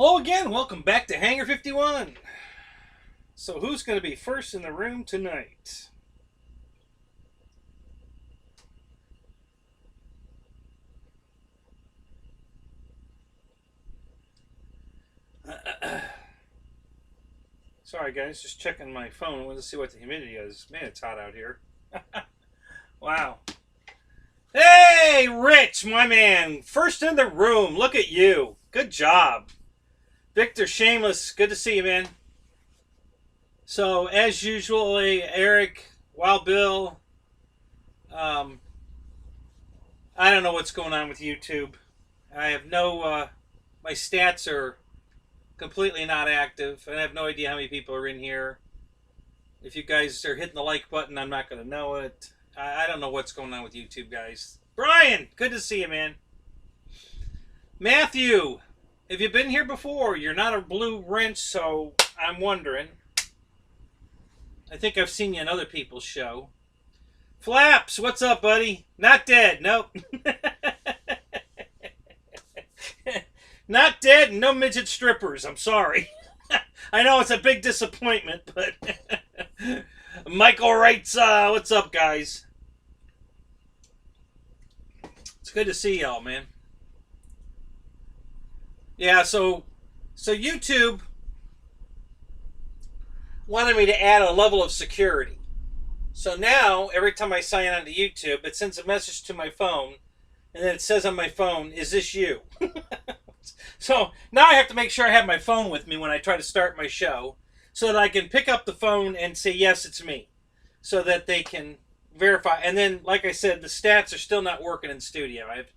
Hello again, welcome back to Hangar 51. So who's going to be first in the room tonight? Sorry guys, just checking my phone. I want to see what the humidity is. Man, it's hot out here. Wow. Hey, Rich, my man. First in the room. Look at you. Good job. Victor Shameless, good to see you, man. So, as usual, Eric, Wild Bill, I don't know what's going on with YouTube. I have my stats are completely not active. I have no idea how many people are in here. If you guys are hitting the like button, I'm not going to know it. I don't know what's going on with YouTube, guys. Brian, good to see you, man. Matthew, have you been here before? You're not a blue wrench, so I'm wondering. I think I've seen you in other people's show. Flaps, what's up, buddy? Not dead, nope. Not dead, no midget strippers, I'm sorry. I know it's a big disappointment, but... Michael writes, what's up, guys? It's good to see y'all, man. Yeah, so YouTube wanted me to add a level of security. So now, every time I sign on to YouTube, it sends a message to my phone, and then it says on my phone, "Is this you?" So now I have to make sure I have my phone with me when I try to start my show, so that I can pick up the phone and say, "Yes, it's me," so that they can verify. And then, like I said, the stats are still not working in studio. I have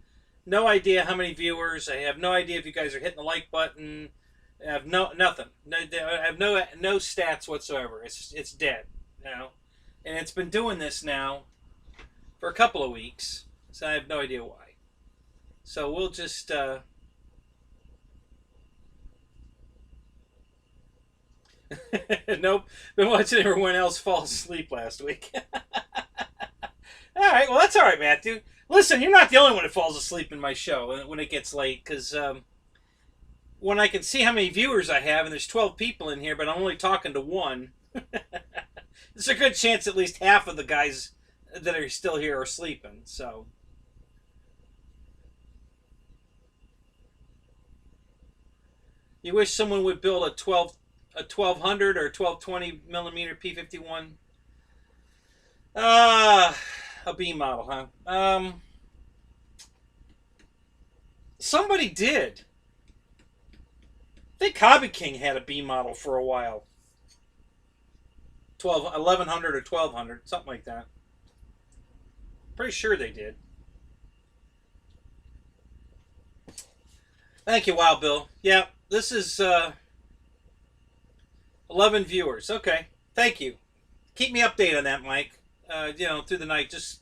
no idea how many viewers. I have no idea if you guys are hitting the like button. I have nothing. I have no stats whatsoever. It's dead now, and it's been doing this now for a couple of weeks, so I have no idea why. So we'll just nope. Been watching everyone else fall asleep last week. All right, well that's all right, Matthew. Listen, you're not the only one that falls asleep in my show when it gets late, because when I can see how many viewers I have, and there's 12 people in here, but I'm only talking to one, there's a good chance at least half of the guys that are still here are sleeping. So, you wish someone would build a 1200 or 1220 millimeter P51? A B model, huh? Somebody did. I think Hobby King had a B model for a while. 1100 or 1200, something like that. Pretty sure they did. Thank you, Wild Bill. Yeah, this is 11 viewers. Okay, thank you. Keep me updated on that, Mike. Through the night, just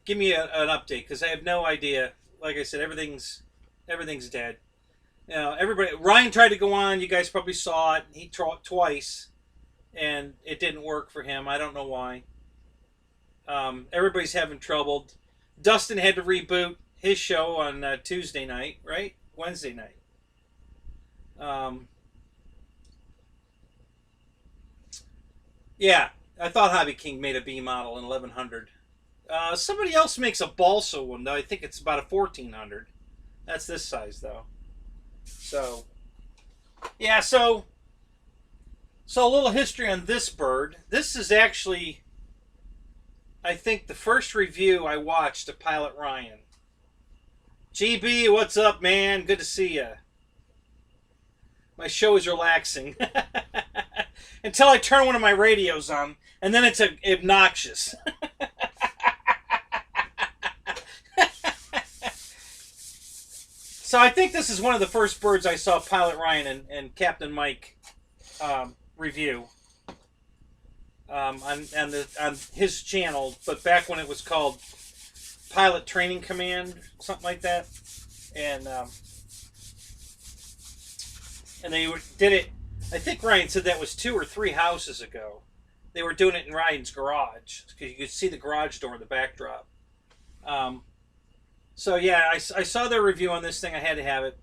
give me an update, because I have no idea. Like I said, everything's dead. Everybody. Ryan tried to go on. You guys probably saw it. He tried twice, and it didn't work for him. I don't know why. Everybody's having trouble. Dustin had to reboot his show on Tuesday night, right? Wednesday night. Yeah, I thought Hobby King made a B model in 1100. Somebody else makes a balsa one, though. I think it's about a 1400. That's this size, though. So, yeah, so a little history on this bird. This is actually, I think, the first review I watched of Pilot Ryan. GB, what's up, man? Good to see you. My show is relaxing. Until I turn one of my radios on, and then it's obnoxious. So I think this is one of the first birds I saw Pilot Ryan and Captain Mike review on his channel, but back when it was called Pilot Training Command, something like that, and they did it. I think Ryan said that was 2 or 3 houses ago. They were doing it in Ryan's garage, because you could see the garage door in the backdrop. So yeah, I saw their review on this thing. I had to have it.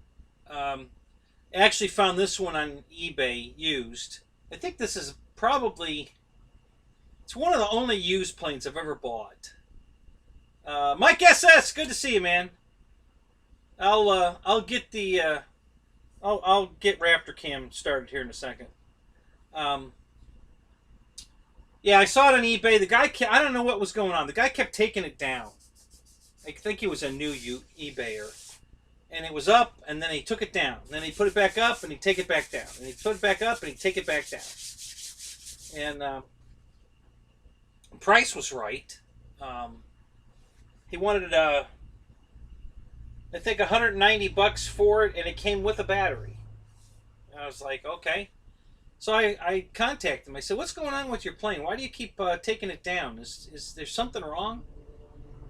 I actually found this one on eBay used. I think this is probably, it's one of the only used planes I've ever bought. Mike SS, good to see you, man. I'll get the I'll get Raptor Cam started here in a second. Um, yeah, I saw it on eBay. The guy, I don't know what was going on. The guy kept taking it down. I think he was a new eBayer, and it was up, and then he took it down. And then he put it back up, and he'd take it back down. And he'd put it back up, and he'd take it back down. And the price was right. He wanted I think $190 for it, and it came with a battery. And I was like, okay. So I contacted him. I said, "What's going on with your plane? Why do you keep taking it down? Is there something wrong?"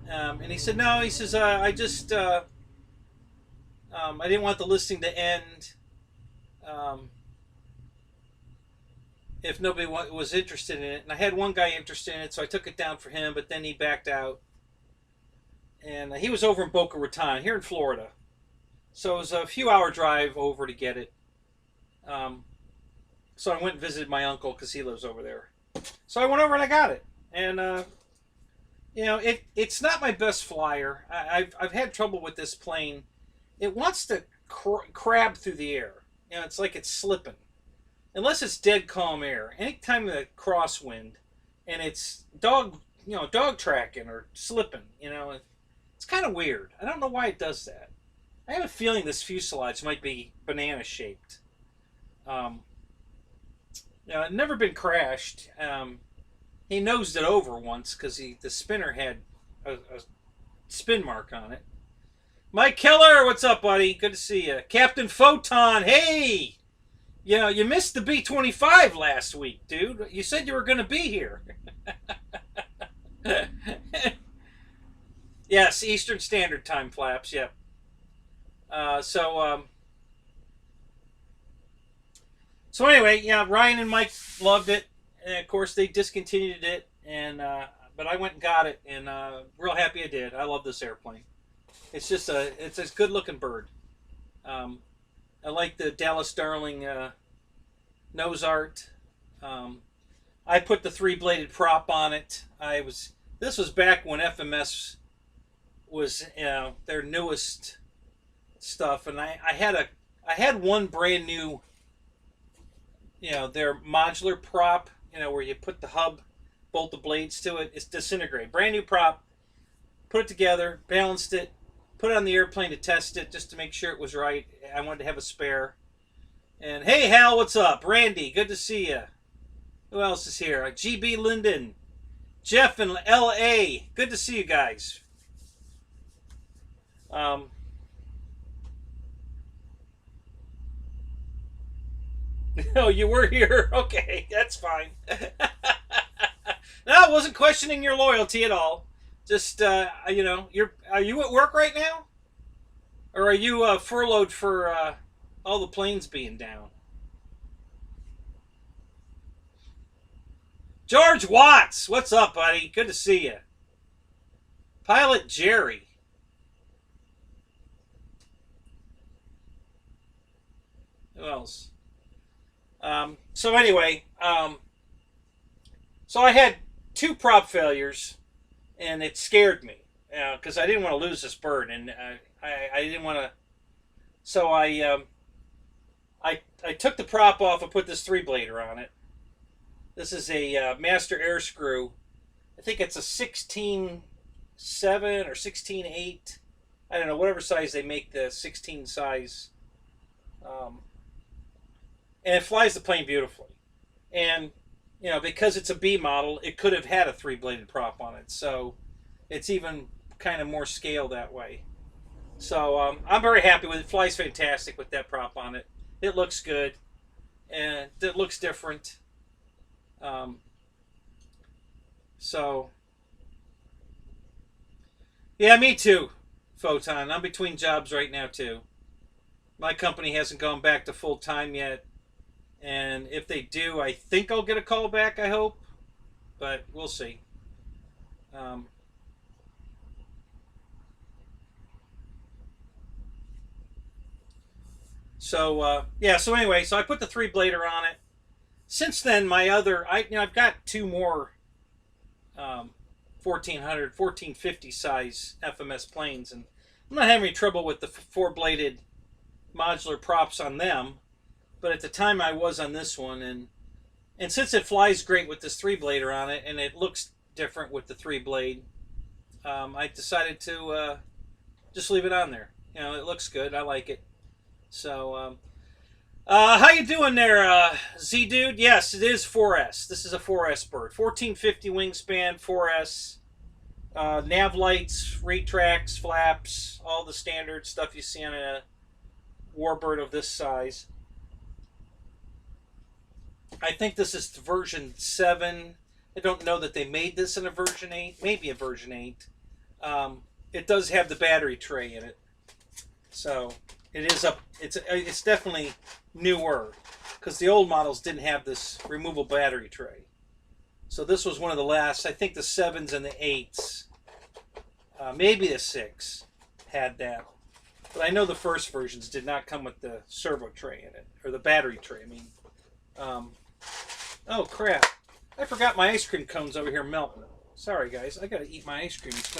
And he said, "No." He says, "I just I didn't want the listing to end um, if nobody was interested in it. And I had one guy interested in it, so I took it down for him. But then he backed out, and he was over in Boca Raton, here in Florida. So it was a few hour drive over to get it. So I went and visited my uncle because he lives over there. So I went over and I got it, and it's not my best flyer. I've had trouble with this plane. It wants to crab through the air. It's like it's slipping, unless it's dead calm air. Anytime the crosswind, and it's dog tracking or slipping. It's kind of weird. I don't know why it does that. I have a feeling this fuselage might be banana shaped. It's never been crashed. He nosed it over once because the spinner had a spin mark on it. Mike Keller, what's up, buddy? Good to see you. Captain Photon, hey! You missed the B-25 last week, dude. You said you were going to be here. Yes, Eastern Standard Time, Flaps, yep. So anyway, yeah, Ryan and Mike loved it, and of course they discontinued it, and but I went and got it, and real happy I did. I love this airplane. It's just it's a good looking bird. I like the Dallas Darling nose art. I put the 3-bladed prop on it. This was back when FMS was their newest stuff, and I had one brand new, their modular prop, where you put the hub, bolt the blades to it. It's disintegrated. Brand new prop. Put it together, balanced it, put it on the airplane to test it just to make sure it was right. I wanted to have a spare. And hey, Hal, what's up? Randy, good to see you. Who else is here? GB Linden, Jeff in LA. Good to see you guys. Oh, you were here. Okay, that's fine. No, I wasn't questioning your loyalty at all. Just are you at work right now, or are you furloughed for all the planes being down? George Watts, what's up, buddy? Good to see you. Pilot Jerry. Who else? So anyway, so I had 2 prop failures, and it scared me because I didn't want to lose this bird, and I didn't want to. So I took the prop off and put this 3-blader on it. This is a master air screw. I think it's a 16.7 or 16.8. I don't know, whatever size they make the 16 size. And it flies the plane beautifully. And, because it's a B model, it could have had a 3-bladed prop on it. So it's even kind of more scale that way. So I'm very happy with it. It flies fantastic with that prop on it. It looks good. And it looks different. So, yeah, me too, Photon. I'm between jobs right now, too. My company hasn't gone back to full time yet. And if they do, I think I'll get a call back, I hope. But we'll see. So yeah. So anyway, so I put the 3-blader on it. Since then, my other I've got two more 1400, 1450 size FMS planes, and I'm not having any trouble with the 4-bladed modular props on them. But at the time, I was on this one, and since it flies great with this 3-blader on it, and it looks different with the 3-blade, I decided to just leave it on there. You know, it looks good. I like it. So, how you doing there, Z dude? Yes, it is 4S. This is a 4S bird. 1450 wingspan, 4S. Nav lights, retracts, flaps, all the standard stuff you see on a warbird of this size. I think this is version 7. I don't know that they made this in a version 8. Maybe a version 8. It does have the battery tray in it. So it is up. It's definitely newer, because the old models didn't have this removable battery tray. So this was one of the last. I think the 7s and the 8s, maybe the 6, had that. But I know the first versions did not come with the servo tray in it, or the battery tray. I mean, oh crap! I forgot my ice cream cones over here melting. Sorry guys, I gotta eat my ice cream. It's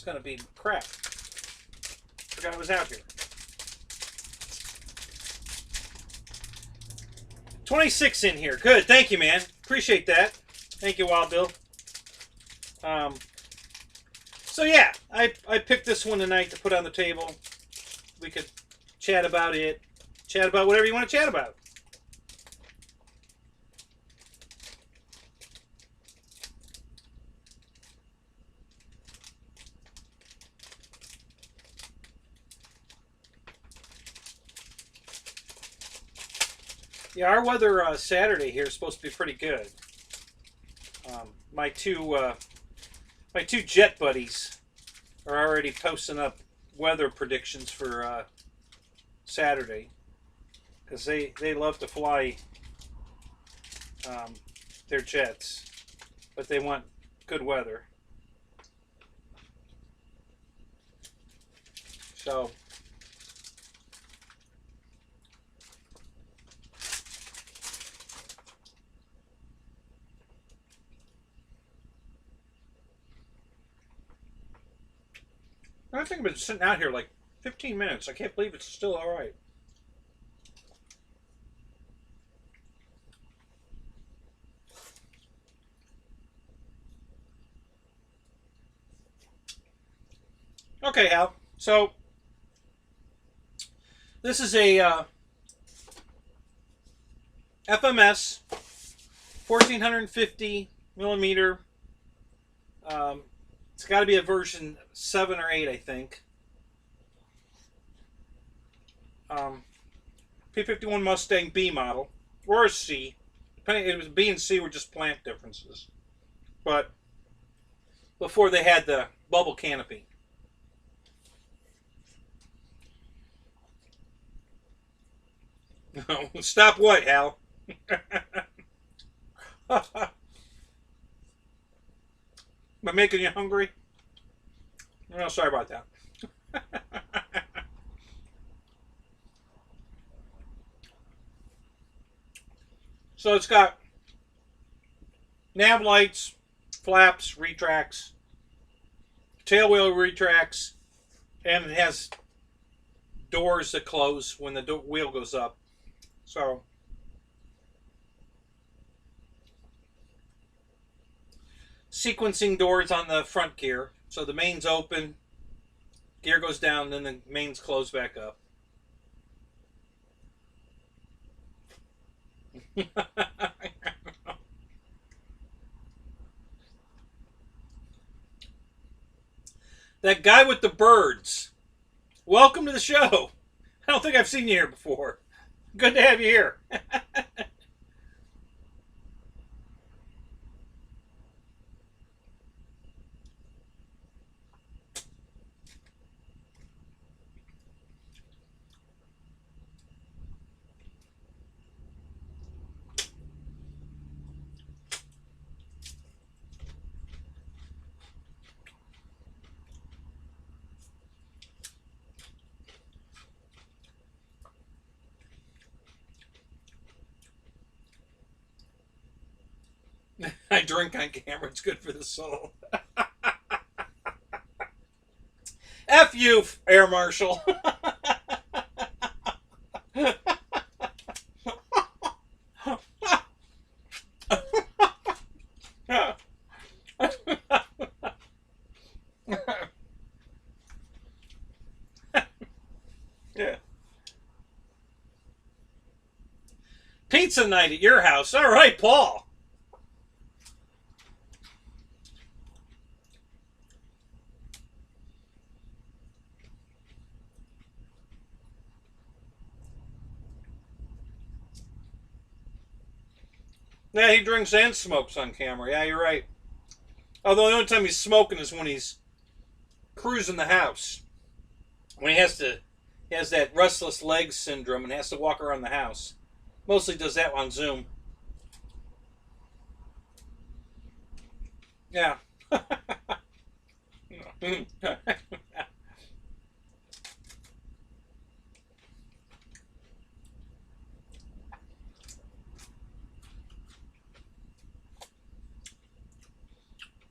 gonna be crap. Forgot it was out here. 26 in here. Good. Thank you, man. Appreciate that. Thank you, Wild Bill. So yeah, I picked this one tonight to put on the table. We could chat about it. Chat about whatever you want to chat about. Yeah, our weather Saturday here is supposed to be pretty good. My two jet buddies are already posting up weather predictions for Saturday, because they love to fly their jets, but they want good weather. So I think I've been sitting out here like 15 minutes. I can't believe it's still all right. Okay, Hal. So this is a FMS 1450 millimeter. It's got to be a version 7 or 8, I think. P-51 Mustang B model, or a C. Depending, it was B and C were just plant differences. But before they had the bubble canopy. Stop what, Hal? Am I making you hungry? No, sorry about that. So it's got nav lights, flaps, retracts, tail wheel retracts, and it has doors that close when the wheel goes up. So sequencing doors on the front gear. So the main's open, gear goes down, then the main's closed back up. That guy with the birds. Welcome to the show. I don't think I've seen you here before. Good to have you here. I drink on camera. It's good for the soul. F you, Air Marshal. Yeah. Pizza night at your house. All right, Paul. Yeah, he drinks and smokes on camera. Yeah, you're right. Although the only time he's smoking is when he's cruising the house. When he has that restless legs syndrome and has to walk around the house. Mostly does that on Zoom. Yeah.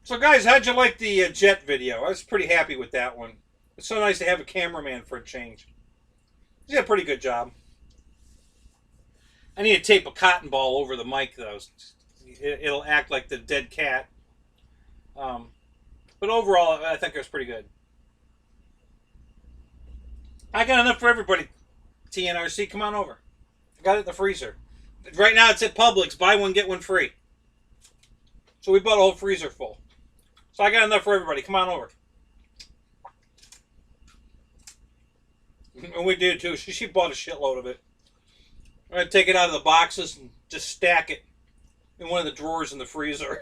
So, guys, how'd you like the jet video? I was pretty happy with that one. It's so nice to have a cameraman for a change. He did a pretty good job. I need to tape a cotton ball over the mic, though. It'll act like the dead cat. Um, but overall, I think it was pretty good. I got enough for everybody. TNRC, come on over. I got it in the freezer. Right now, it's at Publix. Buy one, get one free. So we bought a whole freezer full. So I got enough for everybody. Come on over. And we did too. She bought a shitload of it. I'm going to take it out of the boxes and just stack it in one of the drawers in the freezer.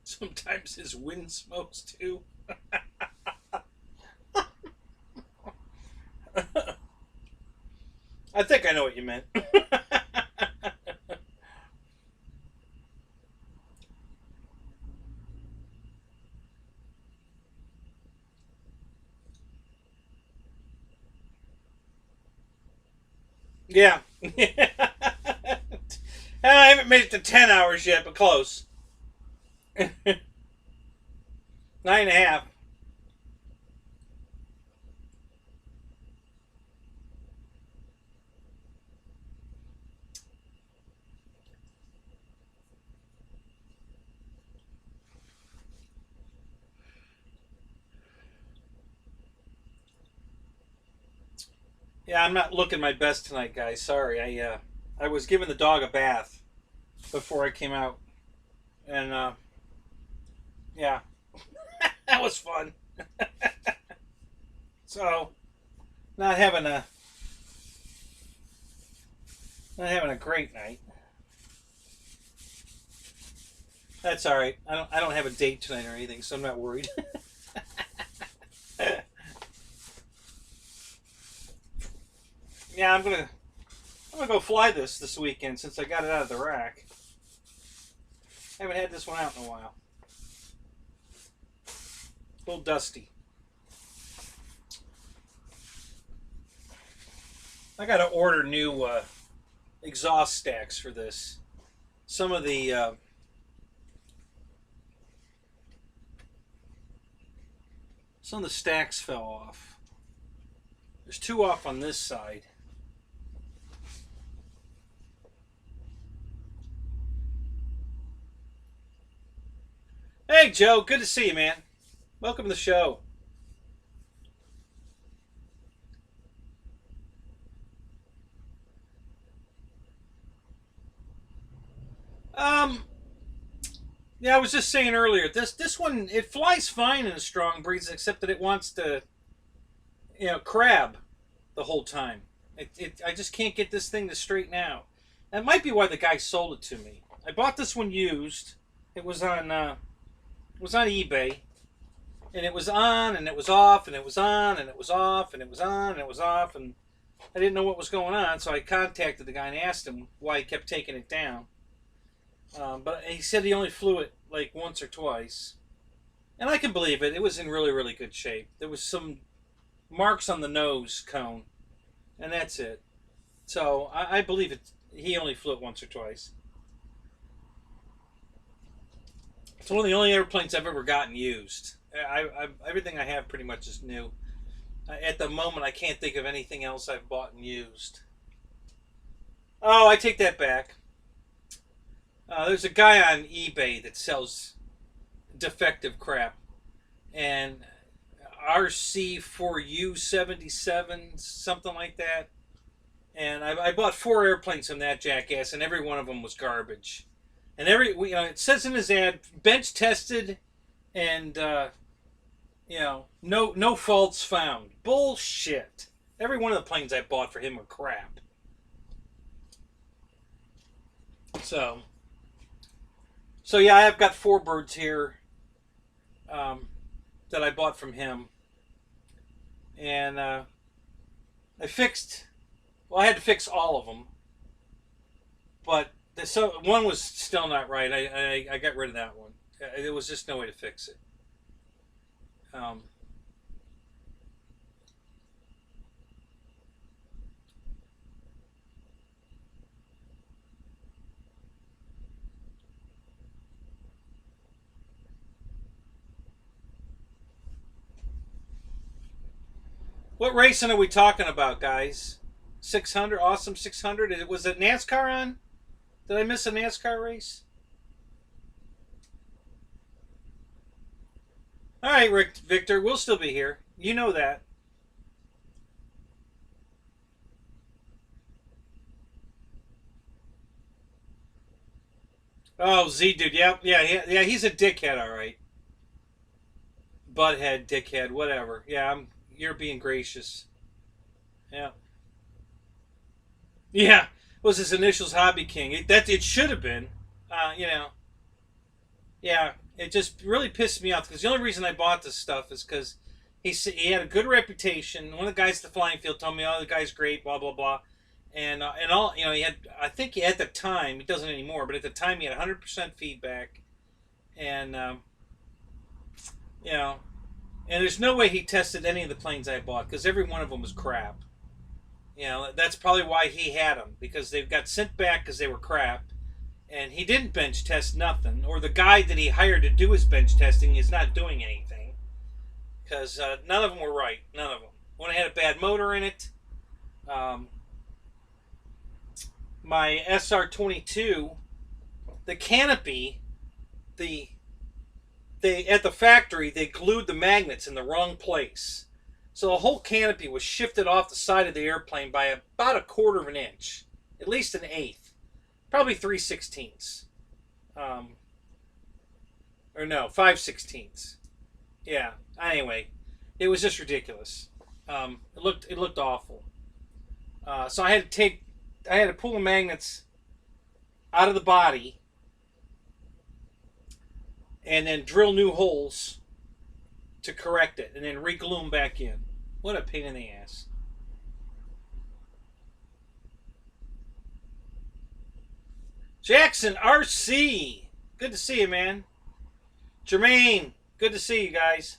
Sometimes his wind smokes too. I think I know what you meant. Yeah. I haven't made it to 10 hours yet, but close. 9.5. Yeah, I'm not looking my best tonight, guys. Sorry. I was giving the dog a bath before I came out. And yeah, that was fun. So, not having a not having a great night. That's all right. I don't have a date tonight or anything, so I'm not worried. Yeah, I'm gonna go fly this weekend since I got it out of the rack. I haven't had this one out in a while. A little dusty. I gotta order new exhaust stacks for this. Some of the stacks fell off. There's two off on this side. Hey, Joe. Good to see you, man. Welcome to the show. Um, yeah, I was just saying earlier. This one it flies fine in a strong breeze, except that it wants to crab the whole time. I just can't get this thing to straighten out. That might be why the guy sold it to me. I bought this one used. It was on eBay, and it was on and it was off and it was on and it was off and it was on and it was off, and I didn't know what was going on, so I contacted the guy and asked him why he kept taking it down. But he said he only flew it like once or twice, and I can believe it. It was in really really good shape. There was some marks on the nose cone, and that's it. So I believe it. He only flew it once or twice. It's one of the only airplanes I've ever gotten used. Everything I have pretty much is new. At the moment, I can't think of anything else I've bought and used. Oh, I take that back. There's a guy on eBay that sells defective crap, and RC4U77, something like that. And I bought 4 airplanes from that jackass, and every one of them was garbage. And it says in his ad, bench tested, and no faults found. Bullshit. Every one of the planes I bought for him were crap. So yeah, I've got 4 birds here that I bought from him, and I fixed. Well, I had to fix all of them, but one was still not right. I got rid of that one. There was just no way to fix it. Um, what racing are we talking about, guys? 600, awesome 600. Was it NASCAR on? Did I miss a NASCAR race? All right, Victor, we'll still be here. You know that. Oh, Z dude, yeah. He's a dickhead, all right. Butthead, dickhead, whatever. Yeah, You're being gracious. Yeah, yeah. Was his initials Hobby King? It should have been. You know. Yeah, it just really pissed me off because the only reason I bought this stuff is because he had a good reputation. One of the guys at the flying field told me, "Oh, the guy's great," blah blah blah, and all he had. I think at the time he doesn't anymore, but at the time he had 100% feedback, and you know, and there's no way he tested any of the planes I bought because every one of them was crap. That's probably why he had them because they got sent back because they were crap, and he didn't bench test nothing, or the guy that he hired to do his bench testing is not doing anything because none of them were right. None of them. One had a bad motor in it. Um, my SR22, the canopy, the they at the factory they glued the magnets in the wrong place, so the whole canopy was shifted off the side of the airplane by about a quarter of an inch, at least an eighth, probably 3/16, um, or no 5/16. Yeah. Anyway, it was just ridiculous. It looked awful. So I had to pull the magnets out of the body and then drill new holes to correct it and then re-glue them back in. What a pain in the ass. Jackson RC, good to see you, man. Jermaine, good to see you guys.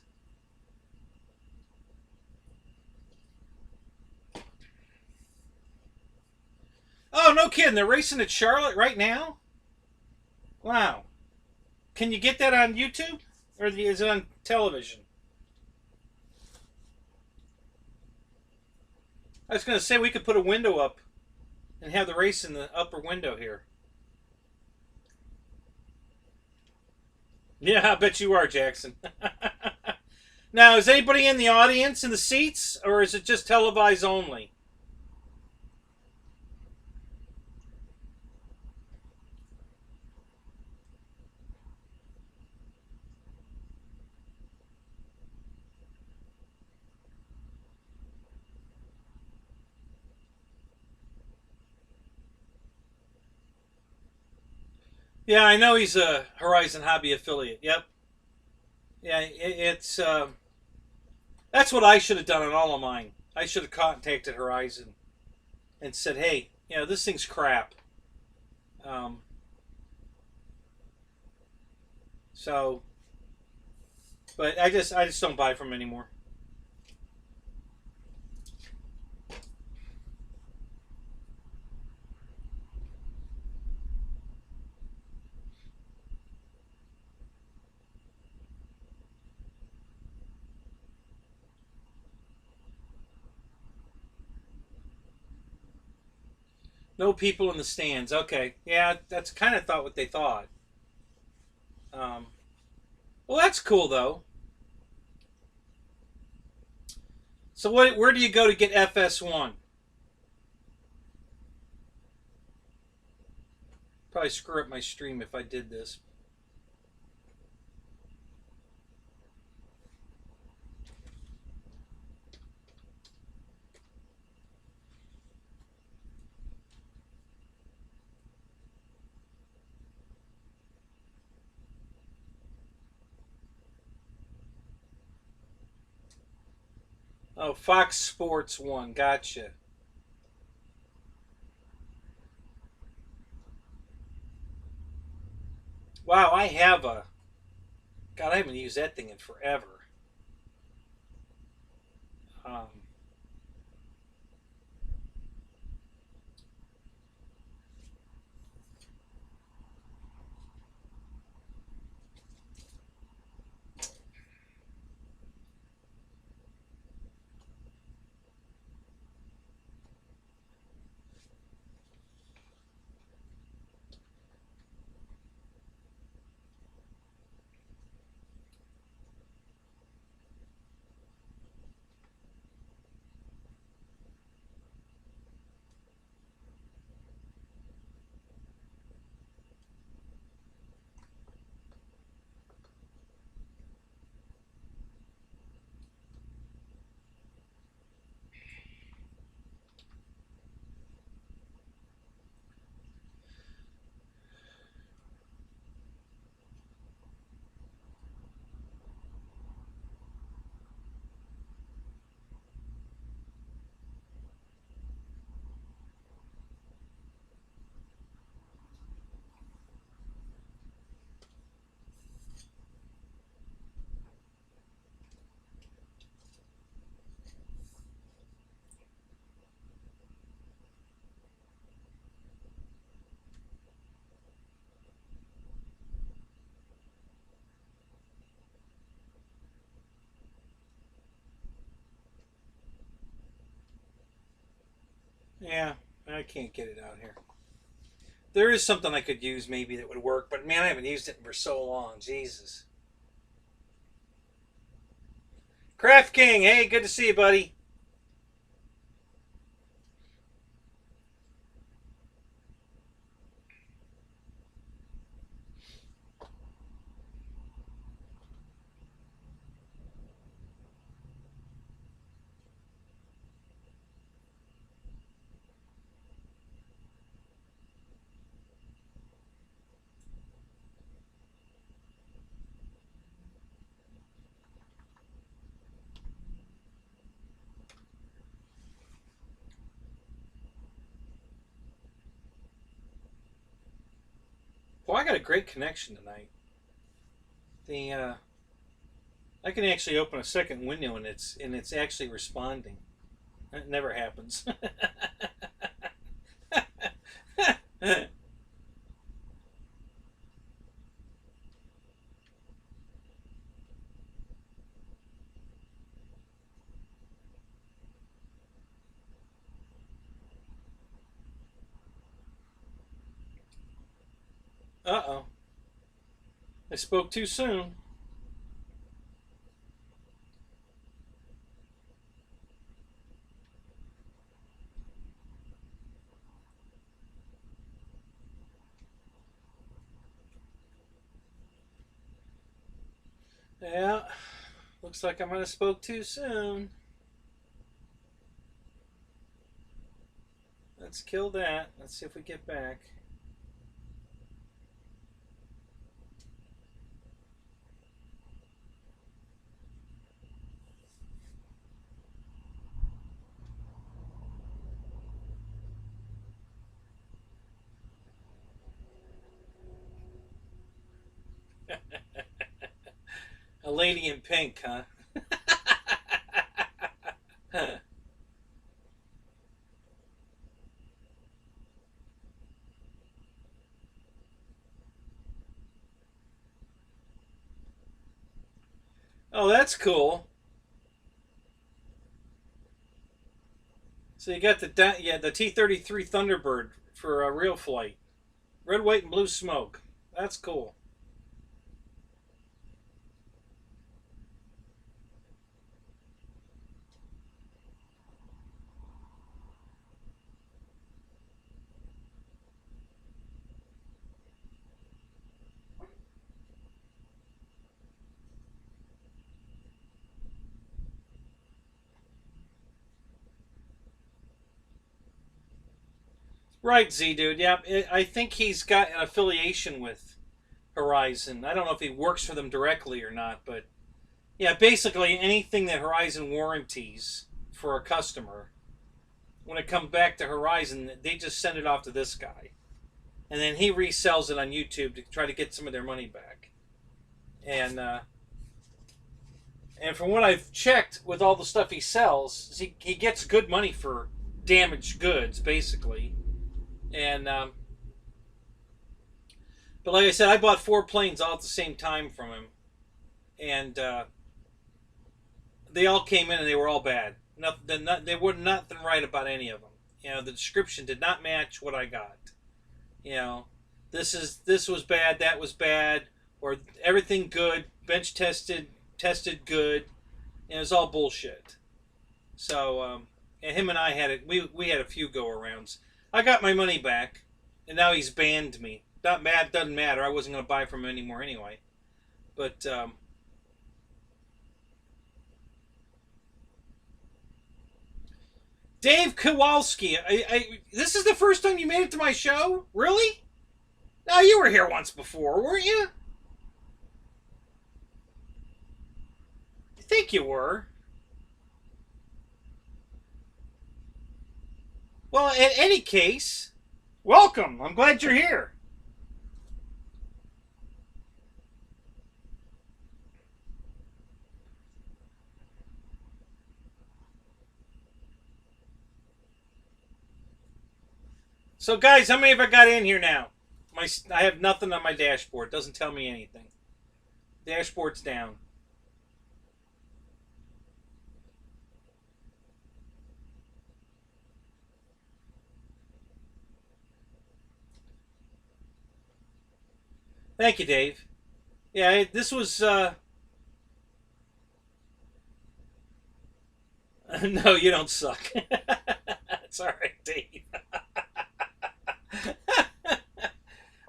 Oh, no kidding. They're racing at Charlotte right now? Wow. Can you get that on YouTube? Or is it on television? I was going to say we could put a window up and have the race in the upper window here. Yeah, I bet you are, Jackson. Now, is anybody in the audience in the seats, or is it just televised only? Yeah, I know he's a Horizon Hobby affiliate. Yep. Yeah, it's that's what I should have done on all of mine. I should have contacted Horizon and said, "Hey, this thing's crap." Um, so, but I just don't buy from him anymore. No people in the stands. Okay, yeah, that's kind of thought what they thought. Um, well, that's cool though. So, where do you go to get FS1? Probably screw up my stream if I did this. Oh, Fox Sports One. Gotcha. Wow, I have a. God, I haven't used that thing in forever. Um, yeah, I can't get it out here. There is something I could use maybe that would work, but man, I haven't used it for so long. Jesus. Craft King, hey, good to see you, buddy. Well, I got a great connection tonight. The I can actually open a second window and it's actually responding. That never happens. Uh oh. I spoke too soon. Yeah. Looks like I might have spoke too soon. Let's kill that. Let's see if we get back. lady in pink, huh? Oh, that's cool. So you got the T-33 Thunderbird for a real flight. Red, white, and blue smoke. That's cool. Right, Z dude. Yeah, I think he's got an affiliation with Horizon. I don't know if he works for them directly or not, but yeah, basically anything that Horizon warranties for a customer, when it comes back to Horizon, they just send it off to this guy, and then he resells it on YouTube to try to get some of their money back. And and from what I've checked with all the stuff he sells, he gets good money for damaged goods, basically. And but like I said, I bought 4 planes all at the same time from him, and they all came in and they were all bad. They were nothing right about any of them. You know, the description did not match what I got. You know, this was bad, that was bad, or everything good, bench tested good. And it was all bullshit. So, and him and I had it. We had a few go arounds. I got my money back, and now he's banned me. Not mad, doesn't matter. I wasn't going to buy from him anymore anyway. But Dave Kowalski, this is the first time you made it to my show? Really? No, you were here once before, weren't you? I think you were. Well, in any case, welcome. I'm glad you're here. So, guys, how many have I got in here now? I have nothing on my dashboard. It doesn't tell me anything. Dashboard's down. Thank you, Dave. Yeah, this was. No, you don't suck. It's all right, Dave.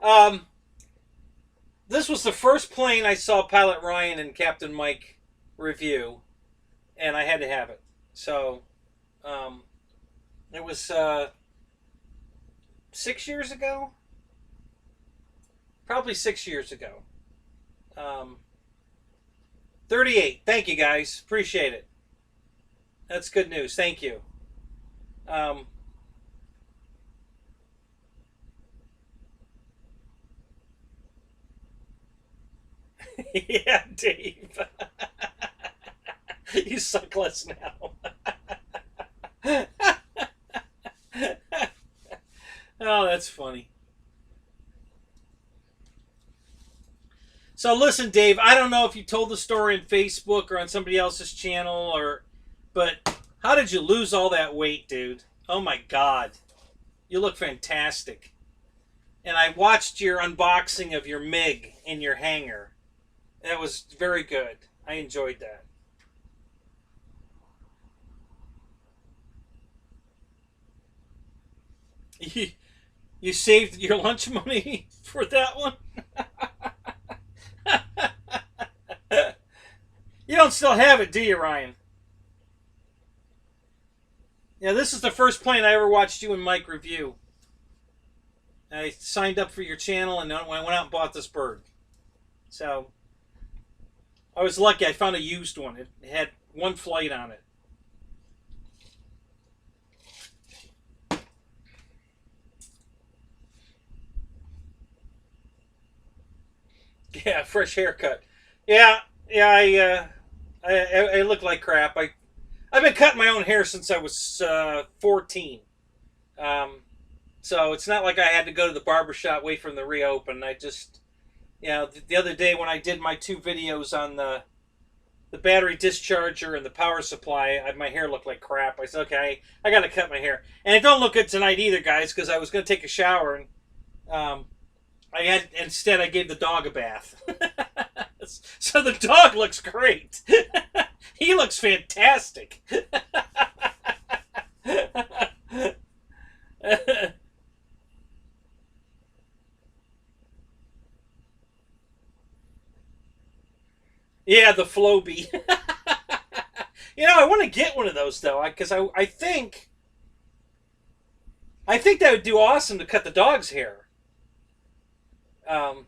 um, this was the first plane I saw Pilot Ryan and Captain Mike review, and I had to have it. So, um, it was 6 years ago, probably 6 years ago. Um, 38. Thank you, guys. Appreciate it. That's good news. Thank you. Um, yeah, Dave. You suck less now. Oh, that's funny. So listen, Dave, I don't know if you told the story on Facebook or on somebody else's channel but how did you lose all that weight, dude? Oh my god. You look fantastic. And I watched your unboxing of your MiG in your hangar. That was very good. I enjoyed that. You, you saved your lunch money for that one? You don't still have it, do you, Ryan? Yeah, this is the first plane I ever watched you and Mike review. I signed up for your channel and I went out and bought this bird. So I was lucky. I found a used one. It had one flight on it. Yeah, fresh haircut. Yeah, Yeah, I look like crap. I've been cutting my own hair since I was 14. Um, so it's not like I had to go to the barber shop, wait for them to reopen. I just, the other day when I did my two videos on the battery discharger and the power supply, my hair looked like crap. I said, okay, I got to cut my hair. And it don't look good tonight either, guys, because I was going to take a shower and um, I gave the dog a bath. So the dog looks great. He looks fantastic. Yeah, the Floby. I want to get one of those though, because I think that would do awesome to cut the dog's hair. Um,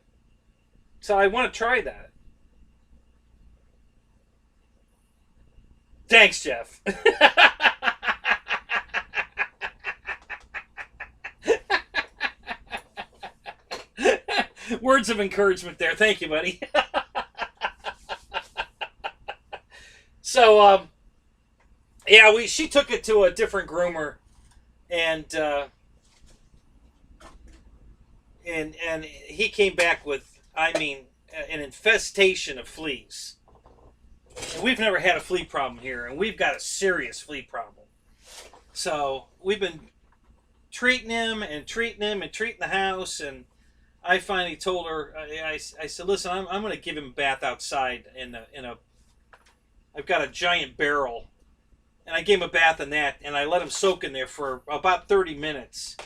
so I want to try that. Thanks, Jeff. Words of encouragement there. Thank you, buddy. So, yeah, she took it to a different groomer, and and he came back with, I mean, an infestation of fleas. And we've never had a flea problem here, and we've got a serious flea problem. So we've been treating him and treating him and treating the house, and I finally told her, I said, listen, I'm going to give him a bath outside I've got a giant barrel, and I gave him a bath in that, and I let him soak in there for about 30 minutes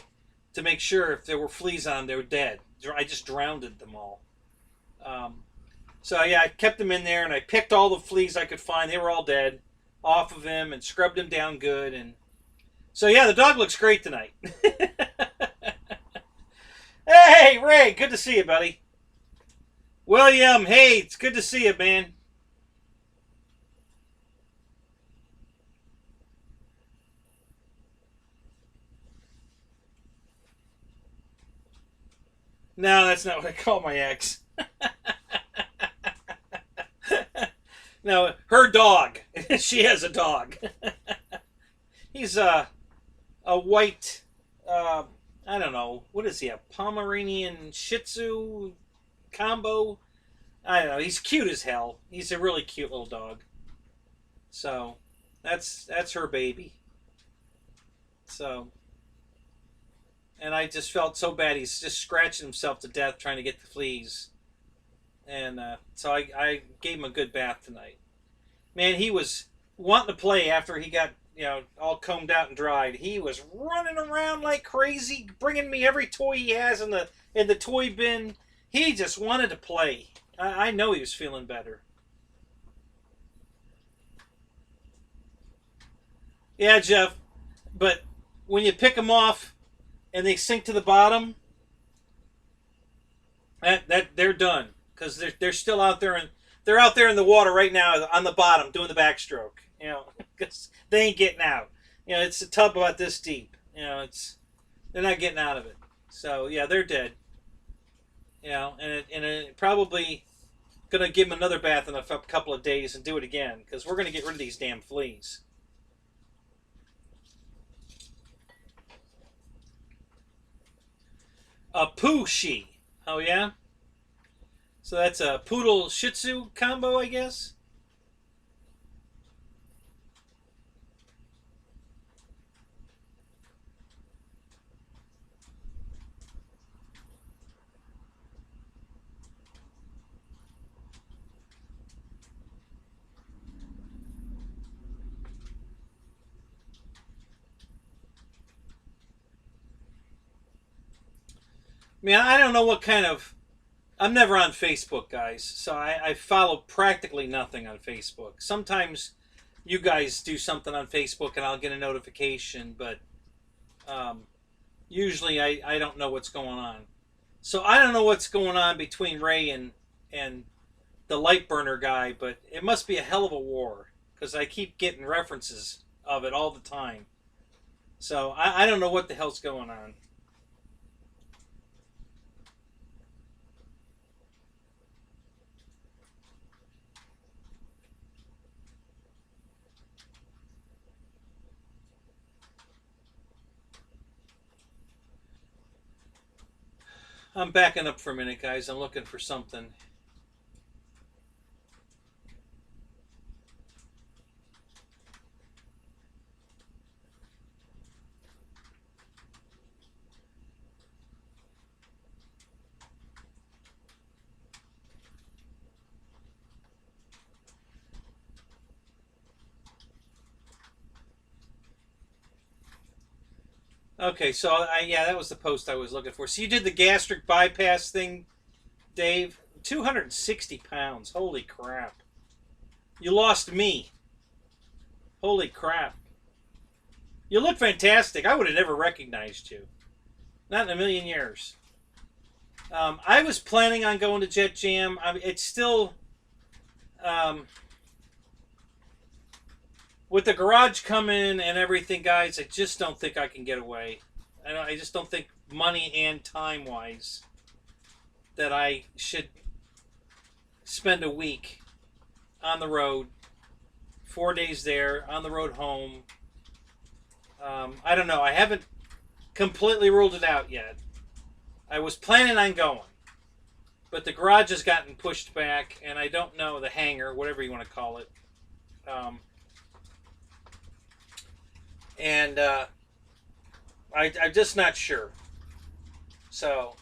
to make sure if there were fleas on, they were dead. I just drowned them all. Um, so yeah, I kept him in there, and I picked all the fleas I could find. They were all dead off of him, and scrubbed him down good. And so yeah, the dog looks great tonight. Hey, Ray, good to see you, buddy. William, hey, it's good to see you, man. No, that's not what I call my ex. No, her dog. She has a dog. He's a white, uh, I don't know, what is he, a Pomeranian Shih Tzu combo? I don't know. He's cute as hell. He's a really cute little dog. So that's her baby. So, and I just felt so bad. He's just scratching himself to death trying to get the fleas. And so I gave him a good bath tonight. Man, he was wanting to play after he got all combed out and dried. He was running around like crazy, bringing me every toy he has in the toy bin. He just wanted to play. I know he was feeling better. Yeah, Jeff. But when you pick them off and they sink to the bottom, that they're done because they're still out there and they're out there in the water right now on the bottom doing the backstroke. Because they ain't getting out. It's a tub about this deep. They're not getting out of it. So yeah, they're dead. And it probably gonna give them another bath in a couple of days and do it again because we're gonna get rid of these damn fleas. A Pooshi. Oh yeah. So that's a poodle Shih Tzu combo, I guess. Man, I don't know what kind of. I'm never on Facebook, guys, so I follow practically nothing on Facebook. Sometimes you guys do something on Facebook and I'll get a notification, but um, usually I don't know what's going on. So I don't know what's going on between Ray and the light burner guy, but it must be a hell of a war because I keep getting references of it all the time. So I don't know what the hell's going on. I'm backing up for a minute, guys. I'm looking for something. Okay, so yeah, that was the post I was looking for. So you did the gastric bypass thing, Dave. 260 pounds. Holy crap. You lost me. Holy crap. You look fantastic. I would have never recognized you. Not in a million years. I was planning on going to Jet Jam. It's still um, with the garage coming and everything, guys. I just don't think I can get away. I just don't think money and time wise that I should spend a week on the road, 4 days there, on the road home. I don't know. I haven't completely ruled it out yet. I was planning on going, but the garage has gotten pushed back, and I don't know, the hangar, whatever you want to call it. Um, and I'm just not sure. So,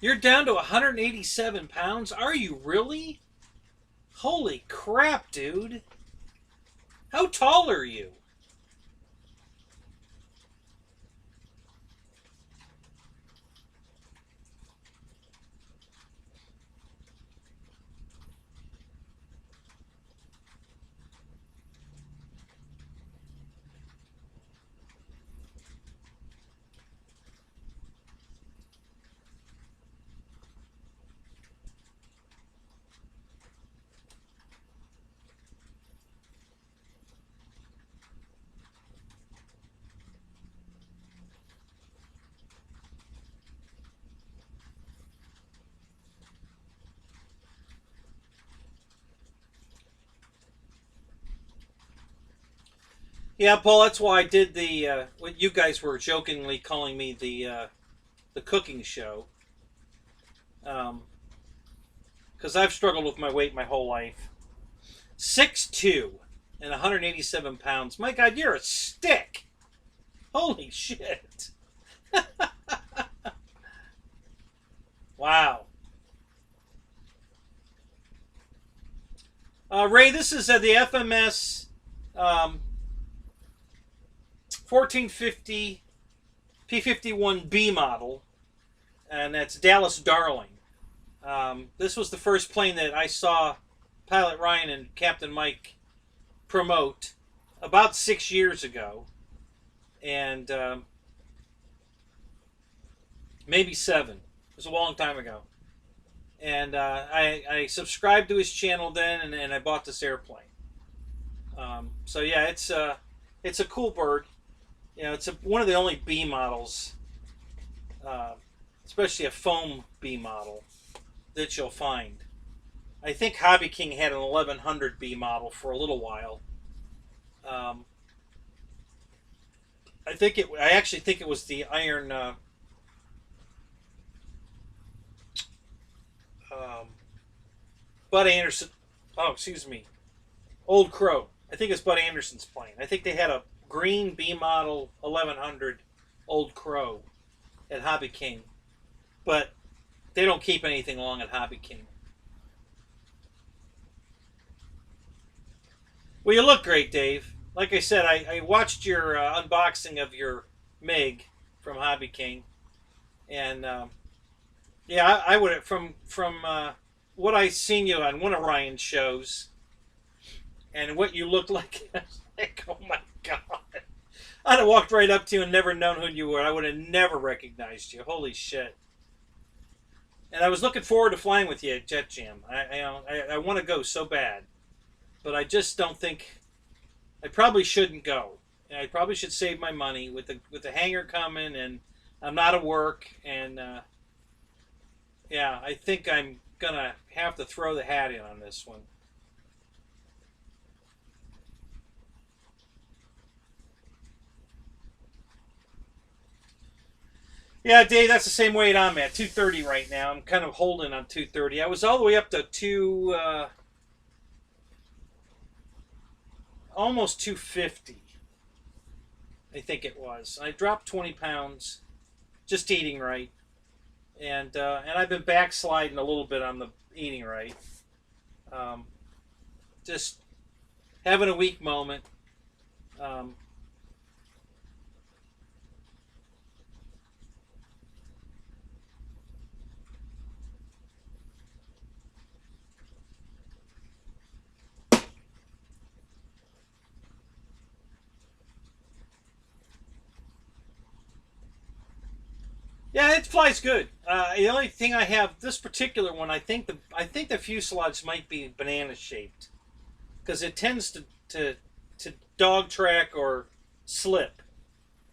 you're down to 187 pounds? Are you really? Holy crap, dude. How tall are you? Yeah, Paul, that's why I did the what you guys were jokingly calling me the cooking show. Um, because I've struggled with my weight my whole life. 6'2" and 187 pounds. My God, you're a stick. Holy shit. Wow. Ray, this is the FMS 1450 P51B model, and that's Dallas Darling. This was the first plane that I saw Pilot Ryan and Captain Mike promote about 6 years ago, and maybe 7. It was a long time ago. And I subscribed to his channel then, and I bought this airplane. So yeah, it's a cool bird. You know, it's one of the only B models, especially a foam B model, that you'll find. I think Hobby King had an 1100 B model for a little while. Um, I actually think it was the iron. Bud Anderson. Oh, excuse me. Old Crow. I think it's Bud Anderson's plane. I think they had a green B model 1100 Old Crow at Hobby King, but they don't keep anything long at Hobby King. Well, you look great, Dave. Like I said, I watched your unboxing of your MiG from Hobby King, and yeah, I would from what I seen you on one of Ryan's shows and what you looked like. I was like, oh my god! I'd have walked right up to you and never known who you were. I would have never recognized you. Holy shit! And I was looking forward to flying with you at Jet Jam. I want to go so bad, but I just don't think I probably shouldn't go. I probably should save my money with the hangar coming, and I'm not at work, and yeah, I think I'm gonna have to throw the hat in on this one. Yeah, Dave, that's the same weight I'm at, 230 right now. I'm kind of holding on 230. I was all the way up to almost 250. I think it was. I dropped 20 pounds just eating right, and I've been backsliding a little bit on the eating right. Um, just having a weak moment. Um, yeah, it flies good. The only thing I have this particular one, I think the fuselage might be banana shaped because it tends to dog track or slip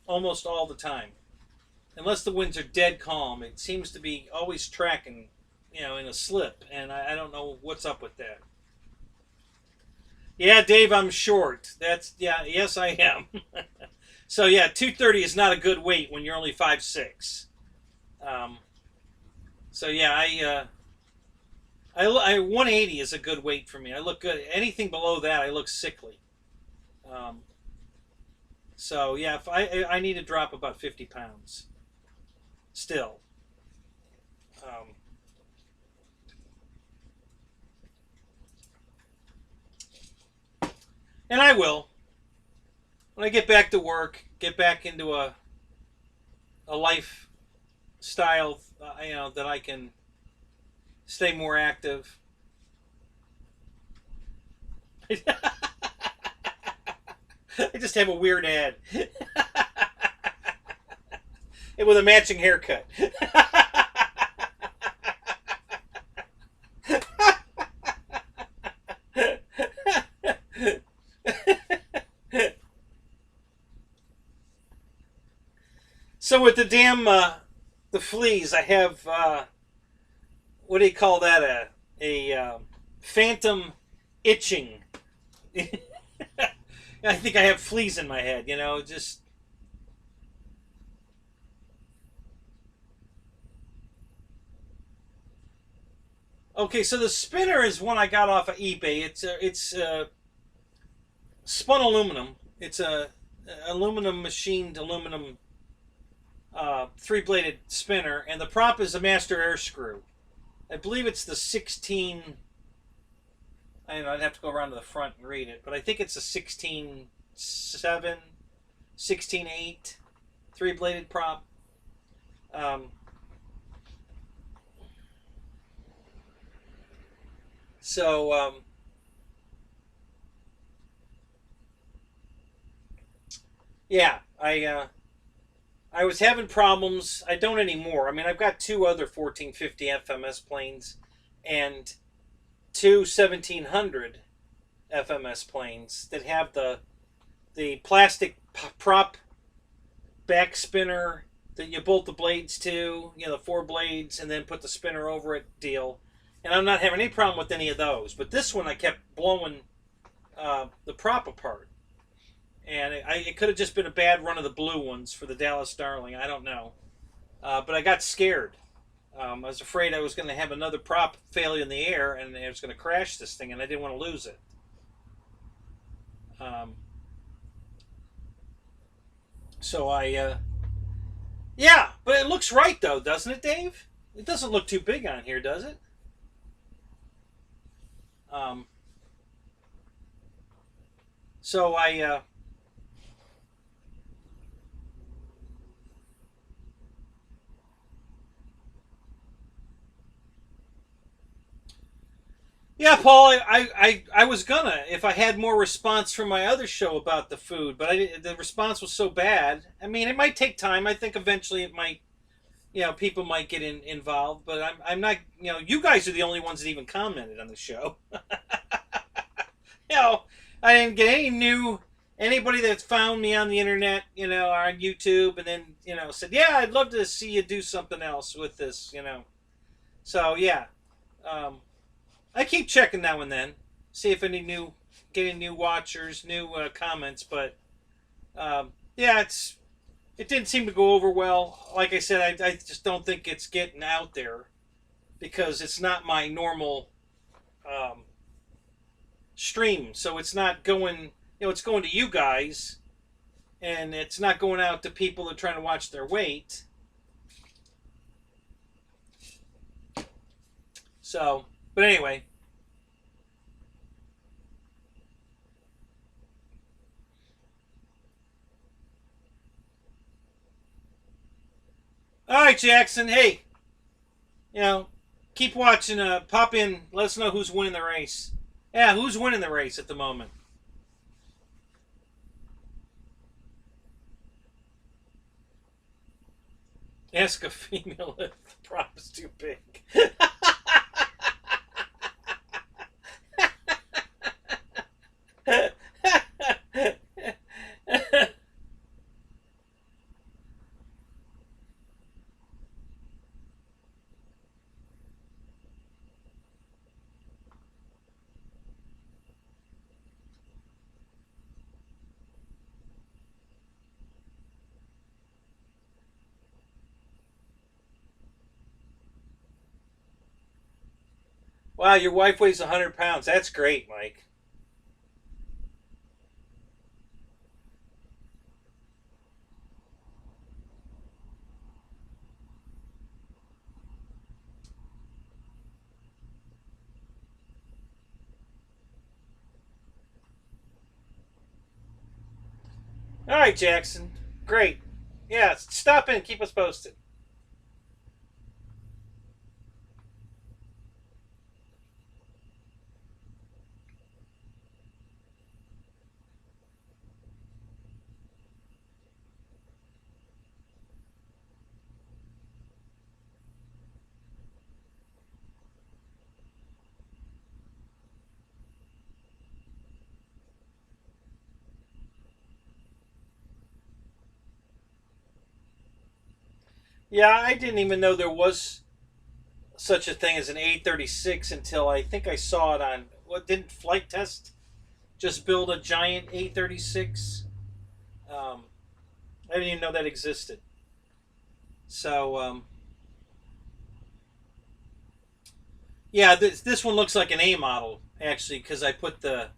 almost all the time. Unless the winds are dead calm, it seems to be always tracking, in a slip, and I don't know what's up with that. Yeah, Dave, I'm short. That's yeah, yes, I am. So yeah, 230 is not a good weight when you're only 5'6". Um, so yeah, 180 is a good weight for me. I look good. Anything below that, I look sickly. Um, so yeah, if I need to drop about 50 pounds still. Um, and I will when I get back to work, get back into a lifestyle, that I can stay more active. I just have a weird head and with a matching haircut. So with the damn the fleas, I have what do you call that? A phantom itching. I think I have fleas in my head. Just okay. So the spinner is one I got off of eBay. It's spun aluminum. It's a aluminum machined aluminum three bladed spinner, and the prop is a master air screw. I believe it's the 16. I don't know, I'd have to go around to the front and read it, but I think it's a 16.7, 16.8 three bladed prop. Um, so yeah, I was having problems. I don't anymore. I mean, I've got two other 1450 FMS planes and two 1700 FMS planes that have the plastic prop back spinner that you bolt the blades to, the four blades, and then put the spinner over it deal. And I'm not having any problem with any of those. But this one, I kept blowing the prop apart. And it could have just been a bad run of the blue ones for the Dallas Darling. I don't know. But I got scared. I was afraid I was going to have another prop failure in the air and it was going to crash this thing, and I didn't want to lose it. Um, so yeah, but it looks right though, doesn't it, Dave? It doesn't look too big on here, does it? Um, so Yeah, Paul, I was gonna if I had more response from my other show about the food, but the response was so bad. I mean, it might take time. I think eventually it might, people might get involved, but I'm not. You guys are the only ones that even commented on the show. you know, I didn't get any new anybody that's found me on the internet, or on YouTube, and then said, yeah, I'd love to see you do something else with this. So yeah, um, I keep checking now and then, see if getting new watchers, new comments, but yeah, it didn't seem to go over well. Like I said, I just don't think it's getting out there because it's not my normal um, stream, so it's not going. It's going to you guys, and it's not going out to people that are trying to watch their weight. So, but anyway, all right, Jackson. Hey, you know, keep watching. Pop in. Let us know who's winning the race. Yeah, who's winning the race at the moment? Ask a female if the prop is too big. Wow, your wife weighs 100 pounds. That's great, Mike. All right, Jackson. Great. Yeah, stop in. Keep us posted. Yeah, I didn't even know there was such a thing as an A36 until I think I saw it on. What didn't Flight Test just build a giant A36? Um, I didn't even know that existed. So yeah, this one looks like an A model actually because I put the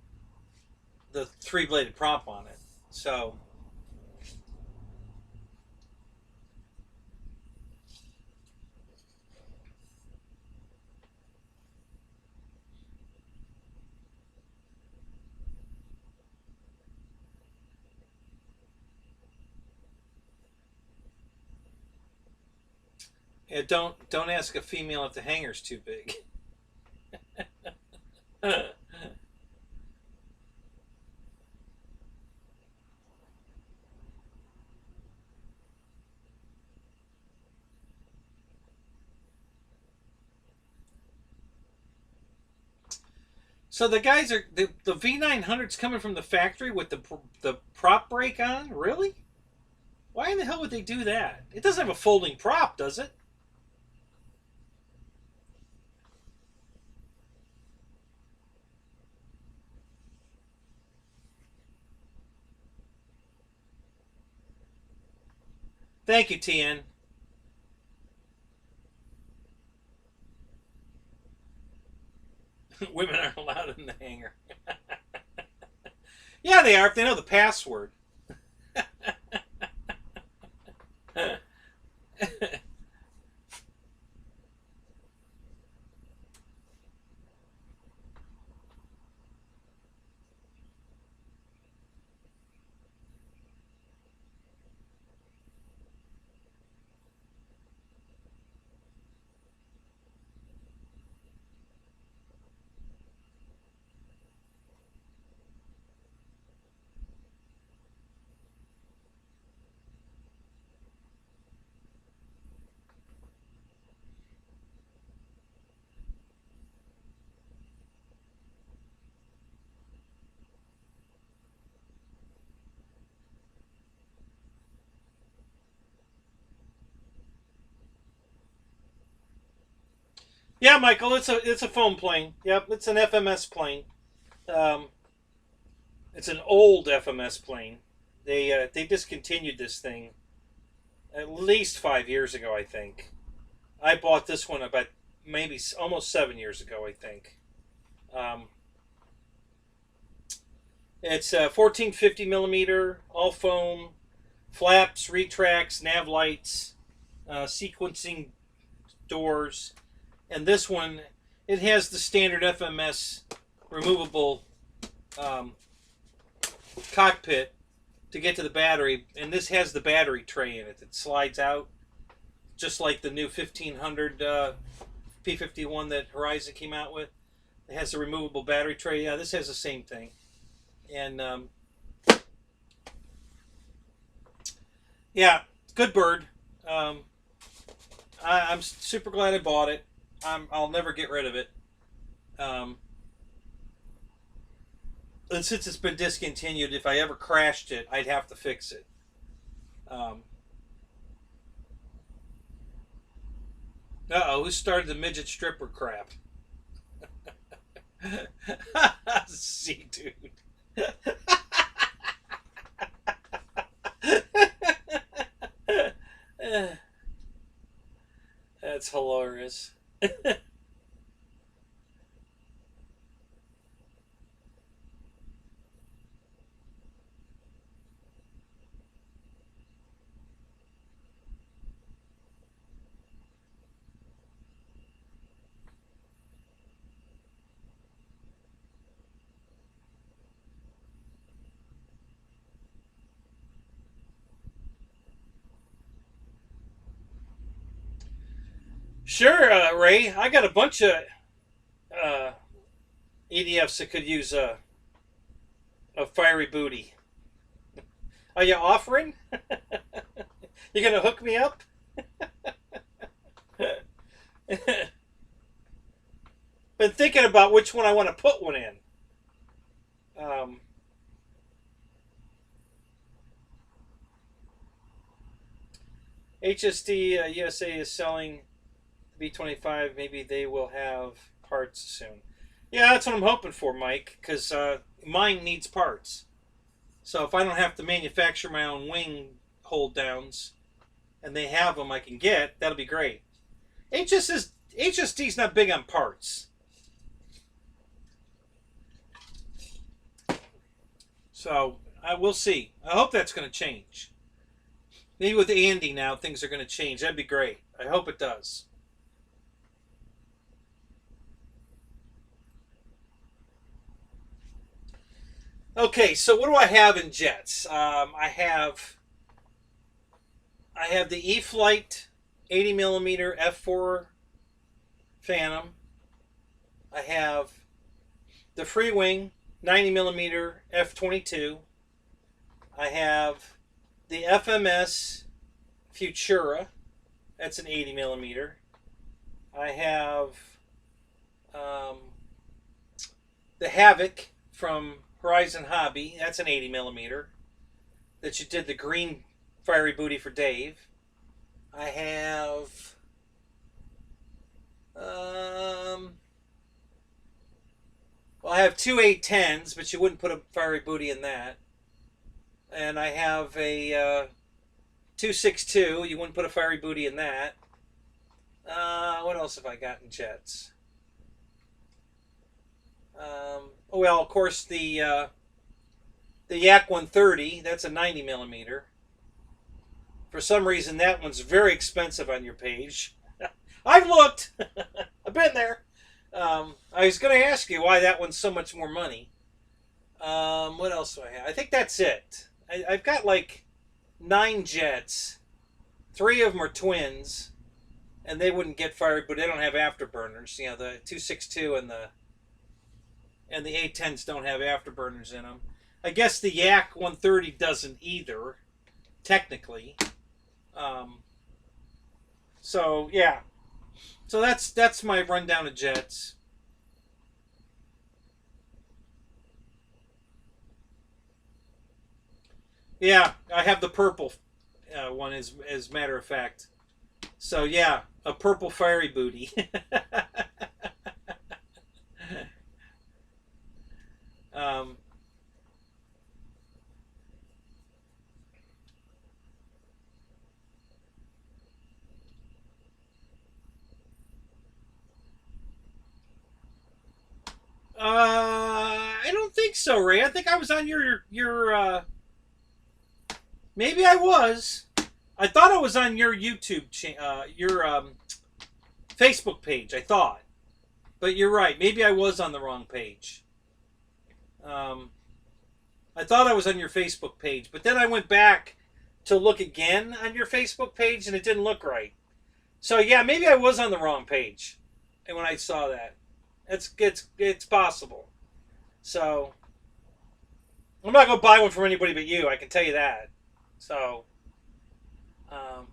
three bladed prop on it. So yeah, don't ask a female if the hanger's too big. So the guys are the V900's coming from the factory with the prop brake on. Really? Why in the hell would they do that? It doesn't have a folding prop, does it? Thank you, TN. Women aren't allowed in the hangar. Yeah, they are if they know the password. Yeah, Michael, it's a foam plane. Yep, it's an FMS plane. Um, it's an old FMS plane. They discontinued this thing at least 5 years ago, I think. I bought this one about maybe almost 7 years ago, I think. Um, it's 1450 millimeter, all foam, flaps, retracts, nav lights, sequencing doors, and this one it has the standard FMS removable um, cockpit to get to the battery, and this has the battery tray in it that slides out, just like the new 1500 P51 that Horizon came out with. It has a removable battery tray. Yeah, this has the same thing, and yeah, good bird. Um, I'm super glad I bought it. I'll never get rid of it. Um, and since it's been discontinued, if I ever crashed it, I'd have to fix it. Um, who started the midget stripper crap? See, dude. That's hilarious. Sure, Ray. I got a bunch of uh, EDFs that could use a fiery booty. Are you offering? You gonna hook me up? Been thinking about which one I want to put one in. Um, HSD USA is selling B25. Maybe they will have parts soon. Yeah, that's what I'm hoping for, Mike, because mine needs parts. So if I don't have to manufacture my own wing hold downs and they have them I can get, that'll be great. HSD's not big on parts. So I will see. I hope that's going to change. Maybe with Andy now things are going to change. That'd be great. I hope it does. Okay, so what do I have in jets? I have the E-flite 80 millimeter F4 Phantom. I have the Free Wing 90 millimeter F22. I have the FMS Futura. That's an 80 millimeter. I have um, the Havoc from Horizon Hobby. That's an 80 millimeter. That you did the green fiery booty for Dave. I have well, I have two A10s, but you wouldn't put a fiery booty in that. And I have a 262. You wouldn't put a fiery booty in that. What else have I got in jets? Well, of course, the Yak 130. That's a 90 millimeter. For some reason, that one's very expensive on your page. I've looked. I've been there. I was going to ask you why that one's so much more money. What else do I have? I think that's it. I've got like 9 jets. 3 of them are twins, and they wouldn't get fired, but they don't have afterburners. You know, the 262 and the A10s don't have afterburners in them. I guess the Yak 130 doesn't either, technically. Um, so yeah, so that's my rundown of jets. Yeah, I have the purple one as matter of fact. So yeah, A purple fiery booty. um, I don't think so, Ray. I think I was on your. Maybe I was. I thought I was on your your Facebook page. I thought, but you're right. Maybe I was on the wrong page. Um, I thought I was on your Facebook page, but then I went back to look again on your Facebook page, and it didn't look right. So yeah, maybe I was on the wrong page, and when I saw that, it's possible. So I'm not gonna buy one from anybody but you. I can tell you that. So um,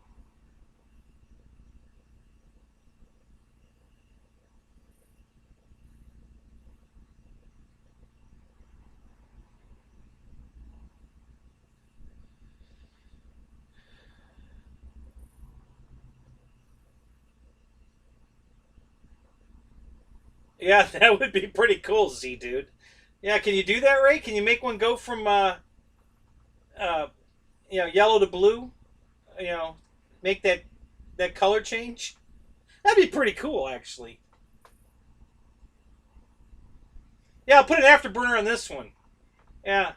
yeah, that would be pretty cool, Z dude. Yeah, can you do that, Ray? Can you make one go from uh, yellow to blue? You know, make that color change. That'd be pretty cool, actually. Yeah, I'll put an afterburner on this one. Yeah,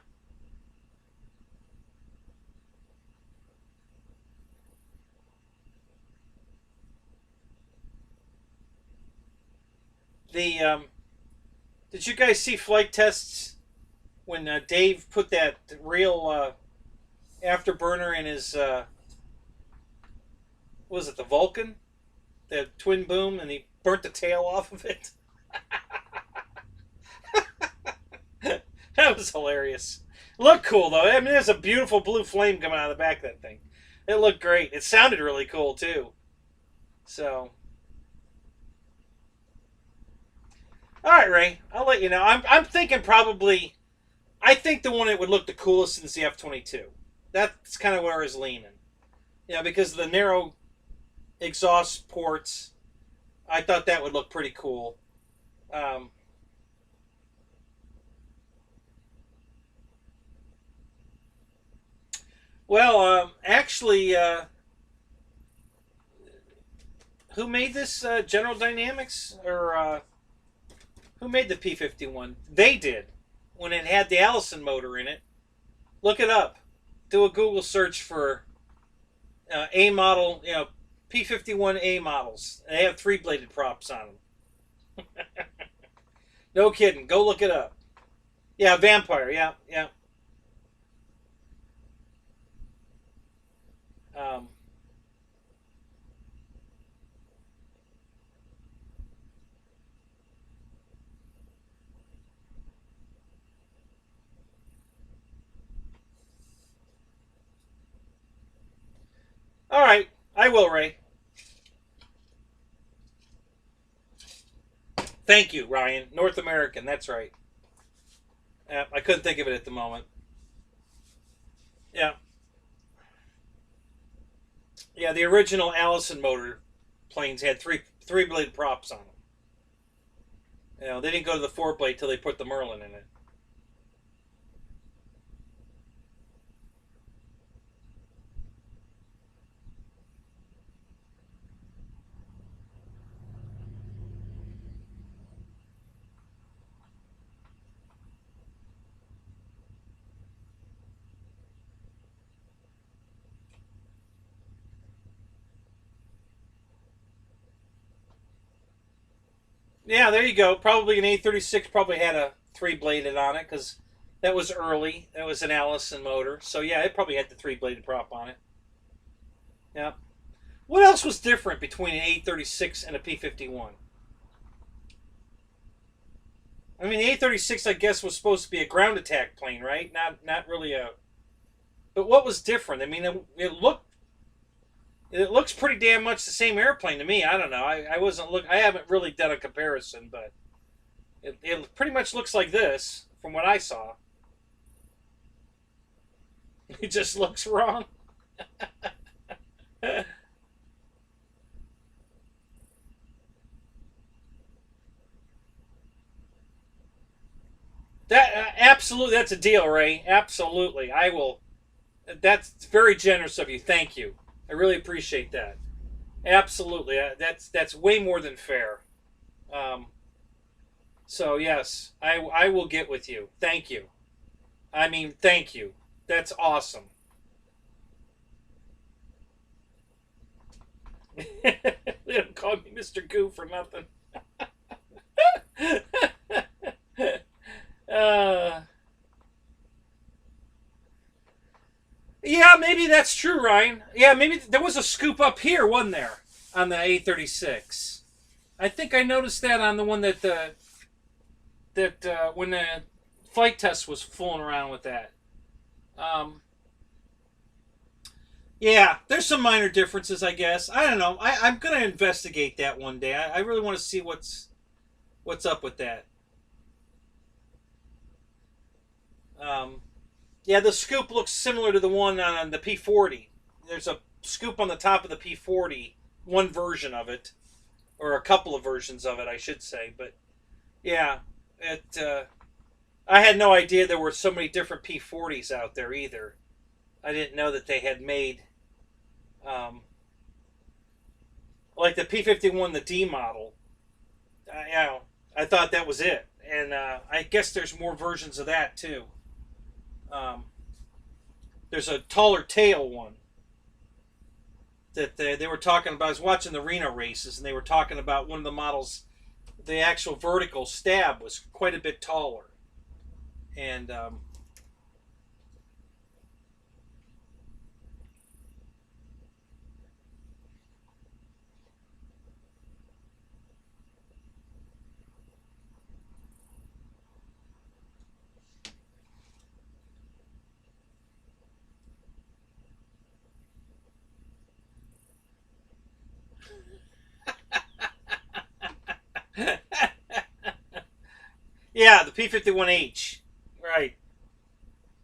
the did you guys see flight tests when Dave put that real afterburner in his was it the Vulcan, the twin boom, and he burnt the tail off of it? That was hilarious. It looked cool though. I mean, there's a beautiful blue flame coming out of the back of that thing. It looked great. It sounded really cool too. So, all right, Ray. I'll let you know. I'm thinking probably. I think the one that would look the coolest is the F-22. That's kind of where I was leaning. Because of the narrow exhaust ports, I thought that would look pretty cool. Um, well, actually, who made this? General Dynamics, or who made the P-51? They did when it had the Allison motor in it. Look it up. Do a Google search for A model, P-51A models. They have three-bladed props on them. No kidding. Go look it up. Yeah, Vampire. Yeah, yeah. Um, all right. I will, Ray. Thank you, Ryan. North American. That's right. I couldn't think of it at the moment. Yeah. Yeah, the original Allison motor planes had three blade props on them. They didn't go to the four blade till they put the Merlin in it. Yeah, there you go. Probably an A36 probably had a three bladed on it because that was early. That was an Allison motor. So yeah, it probably had the three bladed prop on it. Yeah. What else was different between an A36 and a P-51? I mean, the A-36, I guess, was supposed to be a ground attack plane, right? Not really a. But what was different? I mean, it looks pretty damn much the same airplane to me. I don't know. I wasn't look. I haven't really done a comparison, but it pretty much looks like this from what I saw. It just looks wrong. absolutely, that's a deal, Ray. Absolutely, I will. That's very generous of you. Thank you. I really appreciate that. Absolutely, that's way more than fair. Um, so yes, I will get with you. Thank you. I mean, thank you. That's awesome. They don't call me Mr. Goo for nothing. uh, yeah, maybe that's true, Ryan. Yeah, maybe there was a scoop up here, wasn't there, on the A36? I think I noticed that on the one that when the flight test was fooling around with that. Um, yeah, there's some minor differences, I guess. I don't know. I'm gonna investigate that one day. I really want to see what's up with that. Um, yeah, the scoop looks similar to the one on the P40. There's a scoop on the top of the P40, one version of it, or a couple of versions of it, I should say. But yeah, it. I had no idea there were so many different P40s out there either. I didn't know that they had made um, like the P51, the D model. You know, I thought that was it, and I guess there's more versions of that too. Um, there's a taller tail one that they were talking about. I was watching the Reno races, and they were talking about one of the models. The actual vertical stab was quite a bit taller, and yeah, the P51H, right?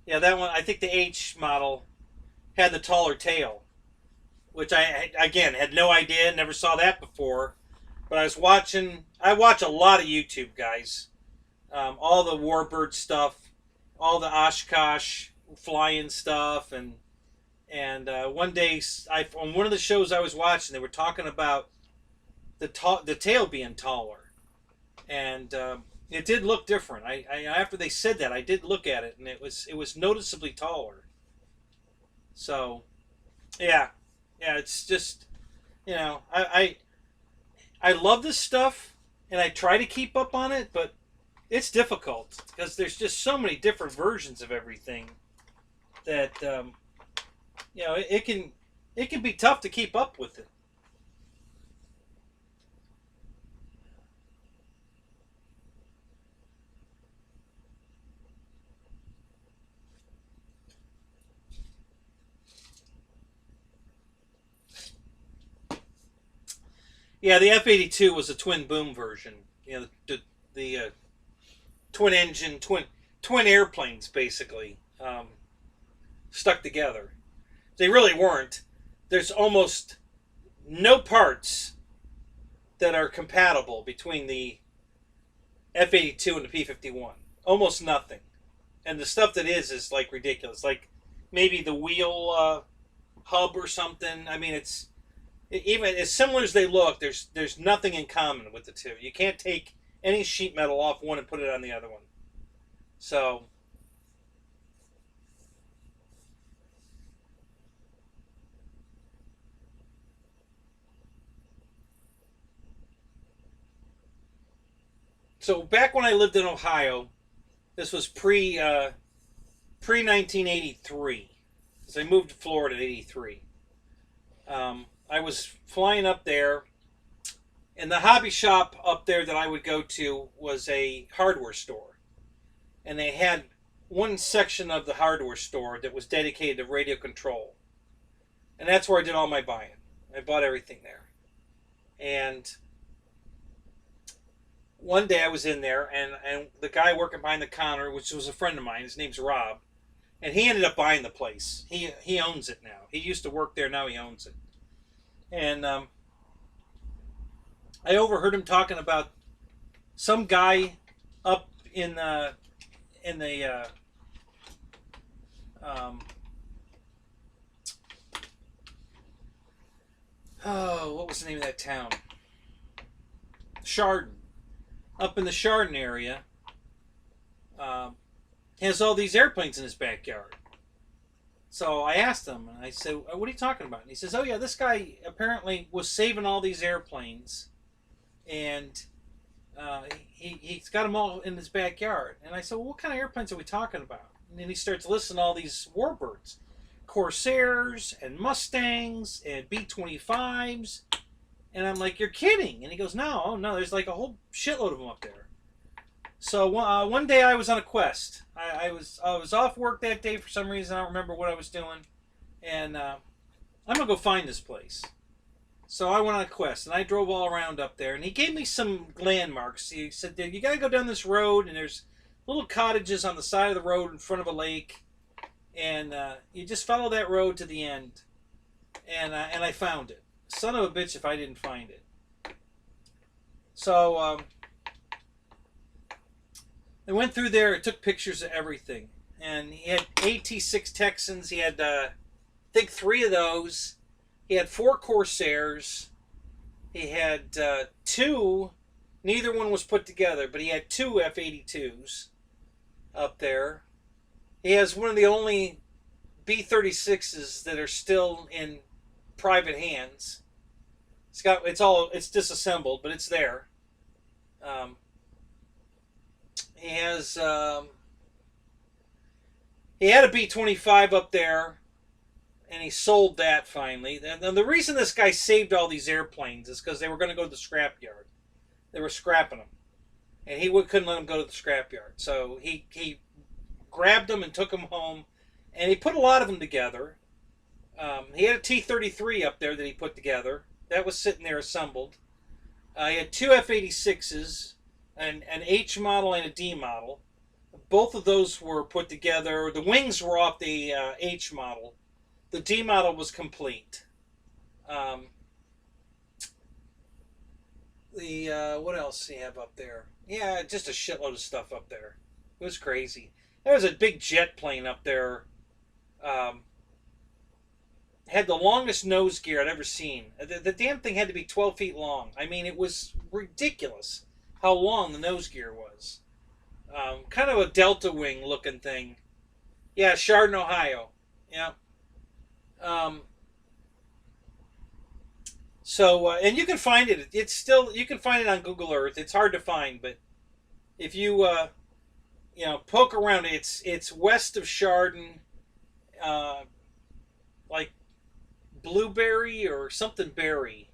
Yeah, that one. I think the H model had the taller tail, which I again had no idea, never saw that before. But I was watching. I watch a lot of YouTube guys, all the Warbird stuff, all the Oshkosh flying stuff, and one day on one of the shows I was watching, they were talking about the tail being taller, and it did look different. I after they said that, I did look at it, and it was noticeably taller. So yeah, yeah, it's just I love this stuff, and I try to keep up on it, but it's difficult because there's just so many different versions of everything that it can be tough to keep up with it. Yeah, the F-82 was a twin boom version. The twin engine, twin airplanes, basically stuck together. They really weren't. There's almost no parts that are compatible between the F-82 and the P-51. Almost nothing. And the stuff that is like ridiculous. Like maybe the wheel hub or something. I mean, even as similar as they look. There's nothing in common with the two. You can't take any sheet metal off one and put it on the other one. So back when I lived in Ohio, this was pre 1983. Because I moved to Florida in '83. I was flying up there, and the hobby shop up there that I would go to was a hardware store, and they had one section of the hardware store that was dedicated to radio control, and that's where I did all my buying. I bought everything there, and one day I was in there, and the guy working behind the counter, which was a friend of mine, his name's Rob, and he ended up buying the place. He owns it now. He used to work there. Now he owns it. And I overheard him talking about some guy up in in the um, oh, what was the name of that town? Chardon. Up in the Chardon area, um, has all these airplanes in his backyard. So I asked him, and I said, "What are you talking about?" And he says, "Oh yeah, this guy apparently was saving all these airplanes, and he's got them all in his backyard." And I said, "Well, what kind of airplanes are we talking about?" And then he starts listing all these warbirds, Corsairs and Mustangs and B-25s, and I'm like, "You're kidding?" And he goes, "No, oh no, there's like a whole shitload of them up there." So one day I was on a quest. I was off work that day for some reason. I don't remember what I was doing, and I'm gonna go find this place. So I went on a quest, and I drove all around up there. And he gave me some landmarks. He said, "You gotta go down this road, and there's little cottages on the side of the road in front of a lake, and you just follow that road to the end." And I found it. Son of a bitch, if I didn't find it. So I went through there. I took pictures of everything, and he had AT-6 Texans. He had, I think, 3 of those. He had 4 Corsairs. He had 2. Neither one was put together, but he had 2 F-82s up there. He has one of the only B-36s that are still in private hands. It's disassembled, but it's there. He has he had a B-25 up there, and he sold that finally. And the reason this guy saved all these airplanes is because they were going to go to the scrapyard. They were scrapping them, and he couldn't let them go to the scrapyard. So he grabbed them and took them home, and he put a lot of them together. He had a T-33 up there that he put together. That was sitting there assembled. He had 2 F-86s, an H model and a D model. Both of those were put together. The wings were off the H model. The D model was complete. What else do you have up there? Yeah, just a shitload of stuff up there. It was crazy. There was a big jet plane up there. Had the longest nose gear I'd ever seen. The damn thing had to be 12 feet long. I mean, it was ridiculous how long the nose gear was. Kind of a delta wing looking thing. Yeah, Chardon, Ohio. Yeah. And you can find it. You can find it on Google Earth. It's hard to find, but if you poke around, it's west of Chardon, like Blueberry or something berry,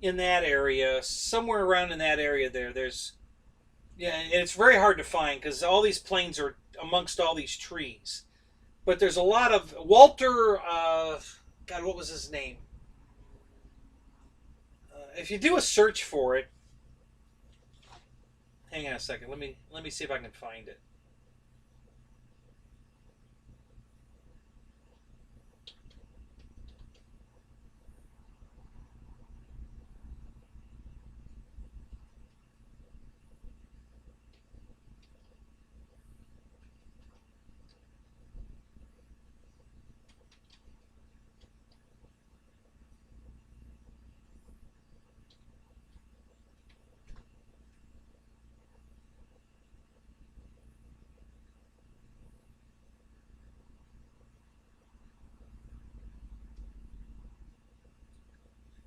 in that area, somewhere around in that area there. And it's very hard to find because all these planes are amongst all these trees. But there's a lot of Walter. God, what was his name? If you do a search for it, hang on a second. Let me see if I can find it.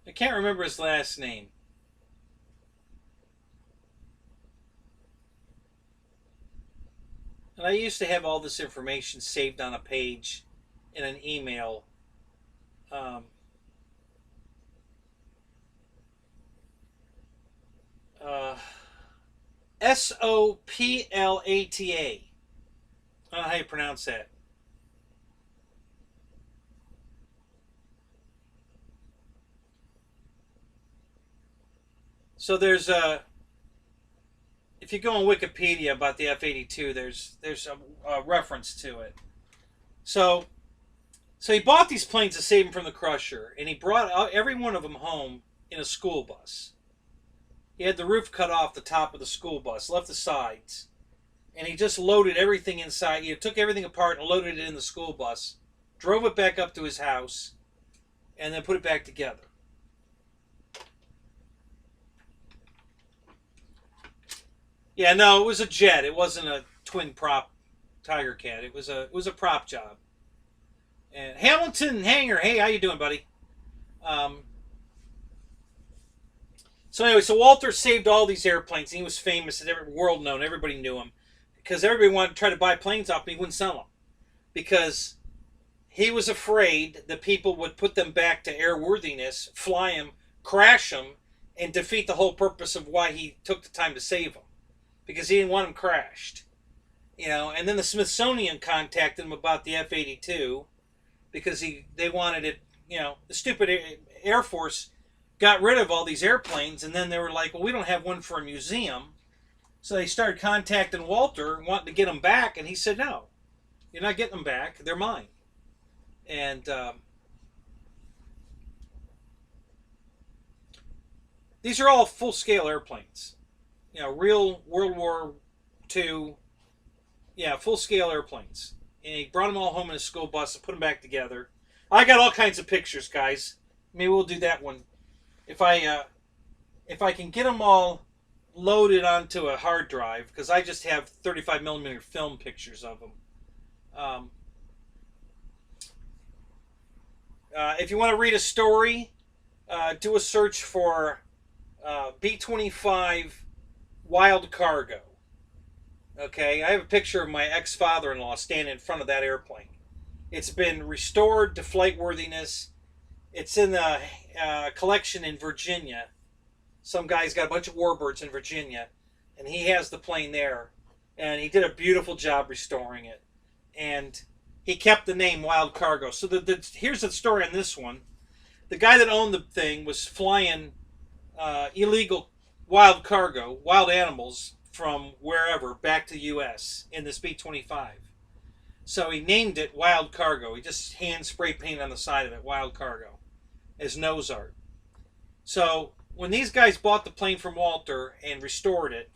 I can't remember his last name. And I used to have all this information saved on a page in an email. Um, uh, Soplata. I don't know how you pronounce that. So there's if you go on Wikipedia about the F-82, there's a reference to it. So he bought these planes to save them from the crusher, and he brought every one of them home in a school bus. He had the roof cut off the top of the school bus, left the sides, and he just loaded everything inside. He took everything apart and loaded it in the school bus, drove it back up to his house, and then put it back together. Yeah, no, it was a jet. It wasn't a twin prop Tiger Cat. It was a prop job. And Hamilton Hanger, hey, how you doing, buddy? Um, so anyway, so Walter saved all these airplanes. And he was famous, and every world known. Everybody knew him because everybody wanted to try to buy planes off him. He wouldn't sell them because he was afraid that people would put them back to airworthiness, fly them, crash them, and defeat the whole purpose of why he took the time to save them because he didn't want them crashed. And then the Smithsonian contacted him about the F-82 because they wanted it. The stupid Air Force got rid of all these airplanes, and then they were like, well, we don't have one for a museum. So they started contacting Walter, wanting to get them back, and he said, no, you're not getting them back. They're mine. And these are all full-scale airplanes. Real World War II, full-scale airplanes. And he brought them all home in his school bus and put them back together. I got all kinds of pictures, guys. Maybe we'll do that one. If I can get them all loaded onto a hard drive, because I just have 35 millimeter film pictures of them. If you want to read a story, do a search for B-25 Wild Cargo. Okay, I have a picture of my ex-father-in-law standing in front of that airplane. It's been restored to flight worthiness. It's in the collection in Virginia. Some guy's got a bunch of warbirds in Virginia, and he has the plane there. And he did a beautiful job restoring it. And he kept the name Wild Cargo. So here's the story on this one. The guy that owned the thing was flying illegal wild cargo, wild animals, from wherever back to the U.S. in this B-25. So he named it Wild Cargo. He just hand spray painted on the side of it, Wild Cargo, as nose art. So when these guys bought the plane from Walter and restored it,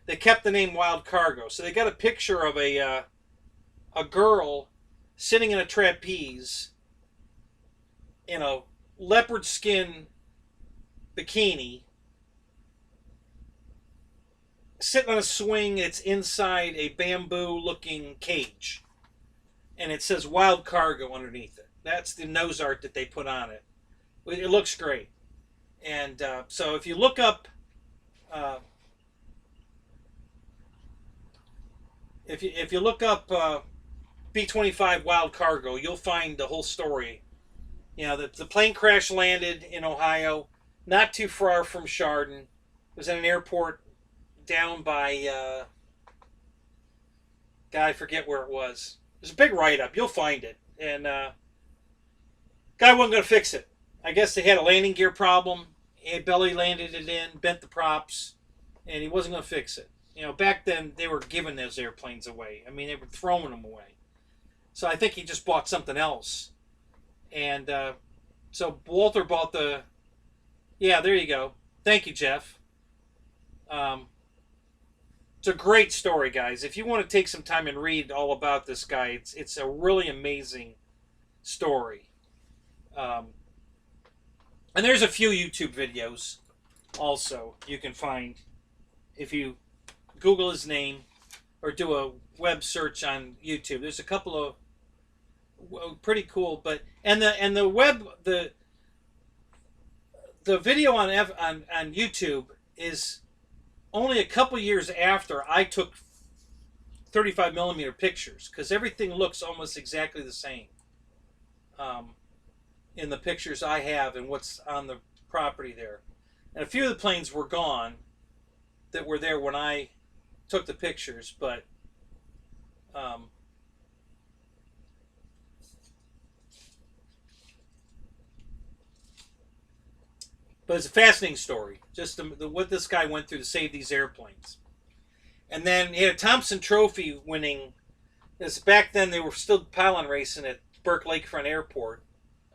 they kept the name Wild Cargo. So they got a picture of a girl sitting in a trapeze in a leopard skin bikini, sitting on a swing. It's inside a bamboo looking cage, and it says Wild Cargo underneath it. That's the nose art that they put on it. It looks great. And so if you look up if you look up B-25 Wild Cargo, you'll find the whole story. The plane crash landed in Ohio, not too far from Chardon. It was at an airport down by, I forget where it was. There's a big write-up. You'll find it. And guy wasn't going to fix it. I guess they had a landing gear problem. He belly landed it in, bent the props, and he wasn't going to fix it. Back then, they were giving those airplanes away. I mean, they were throwing them away. So I think he just bought something else. And so Walter bought the... Yeah, there you go. Thank you, Jeff. It's a great story, guys. If you want to take some time and read all about this guy, it's a really amazing story. And there's a few YouTube videos also you can find if you Google his name or do a web search on YouTube. There's a couple of pretty cool, but and the web the video on YouTube is only a couple years after I took 35 millimeter pictures, because everything looks almost exactly the same in the pictures I have and what's on the property there. And a few of the planes were gone that were there when I took the pictures, but it's a fascinating story, just what this guy went through to save these airplanes. And then he had a Thompson Trophy winning. Back then they were still pylon racing at Burke Lakefront Airport,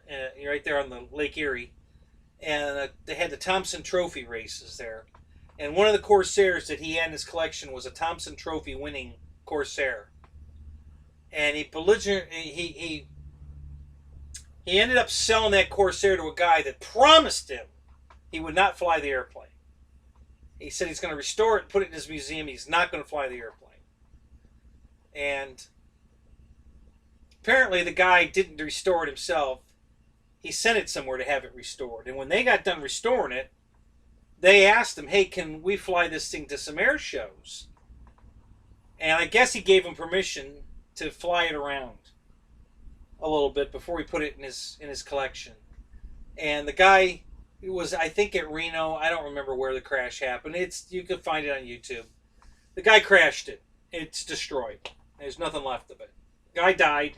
right there on the Lake Erie, and they had the Thompson Trophy races there. And one of the Corsairs that he had in his collection was a Thompson Trophy winning Corsair, and he ended up selling that Corsair to a guy that promised him he would not fly the airplane. He said he's going to restore it and put it in his museum. He's not going to fly the airplane. And apparently the guy didn't restore it himself. He sent it somewhere to have it restored. And when they got done restoring it, they asked him, hey, can we fly this thing to some air shows? And I guess he gave him permission to fly it around a little bit before he put it in his collection. And the guy was, I think, at Reno. I don't remember where the crash happened. You can find it on YouTube. The guy crashed it. It's destroyed. There's nothing left of it. Guy died.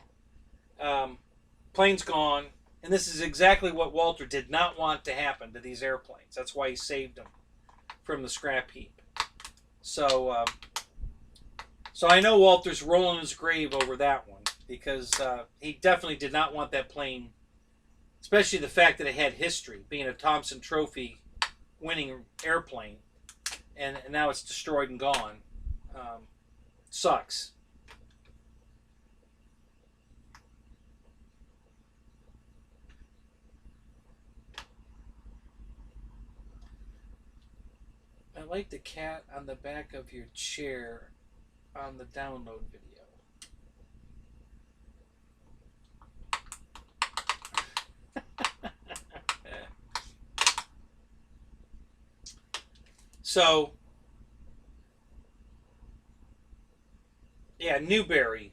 Plane's gone. And this is exactly what Walter did not want to happen to these airplanes. That's why he saved them from the scrap heap. So I know Walter's rolling his grave over that one, because he definitely did not want that plane, especially the fact that it had history, being a Thompson Trophy winning airplane, and now it's destroyed and gone. Sucks. I like the cat on the back of your chair on the download video. So, yeah, Newberry,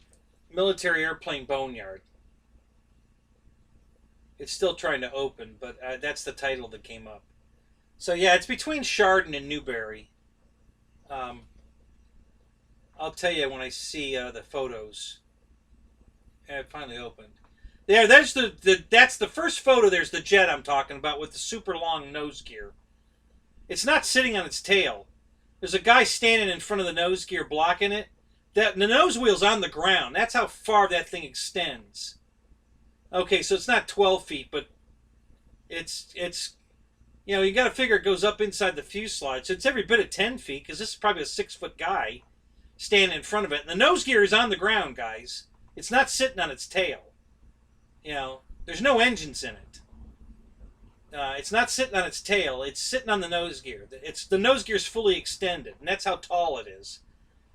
Military Airplane Boneyard. It's still trying to open, but that's the title that came up. So yeah, it's between Chardon and Newberry. I'll tell you when I see the photos. And it finally opened. There's that's the first photo. There's the jet I'm talking about with the super long nose gear. It's not sitting on its tail. There's a guy standing in front of the nose gear blocking it. The nose wheel's on the ground. That's how far that thing extends. Okay, so it's not 12 feet, but it's you got to figure it goes up inside the fuselage. So it's every bit of 10 feet, because this is probably a 6-foot guy standing in front of it. And the nose gear is on the ground, guys. It's not sitting on its tail. There's no engines in it. It's not sitting on its tail. It's sitting on the nose gear. The nose gear's fully extended, and that's how tall it is.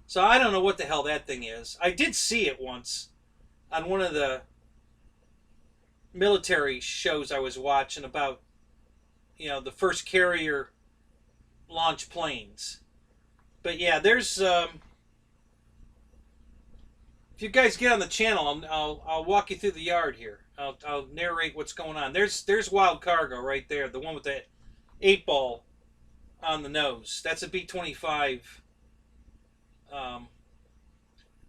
So I don't know what the hell that thing is. I did see it once on one of the military shows I was watching about, the first carrier launch planes. But yeah, there's if you guys get on the channel, I'll walk you through the yard here. I'll narrate what's going on. There's Wild Cargo right there, the one with the 8-ball on the nose. That's a B-25.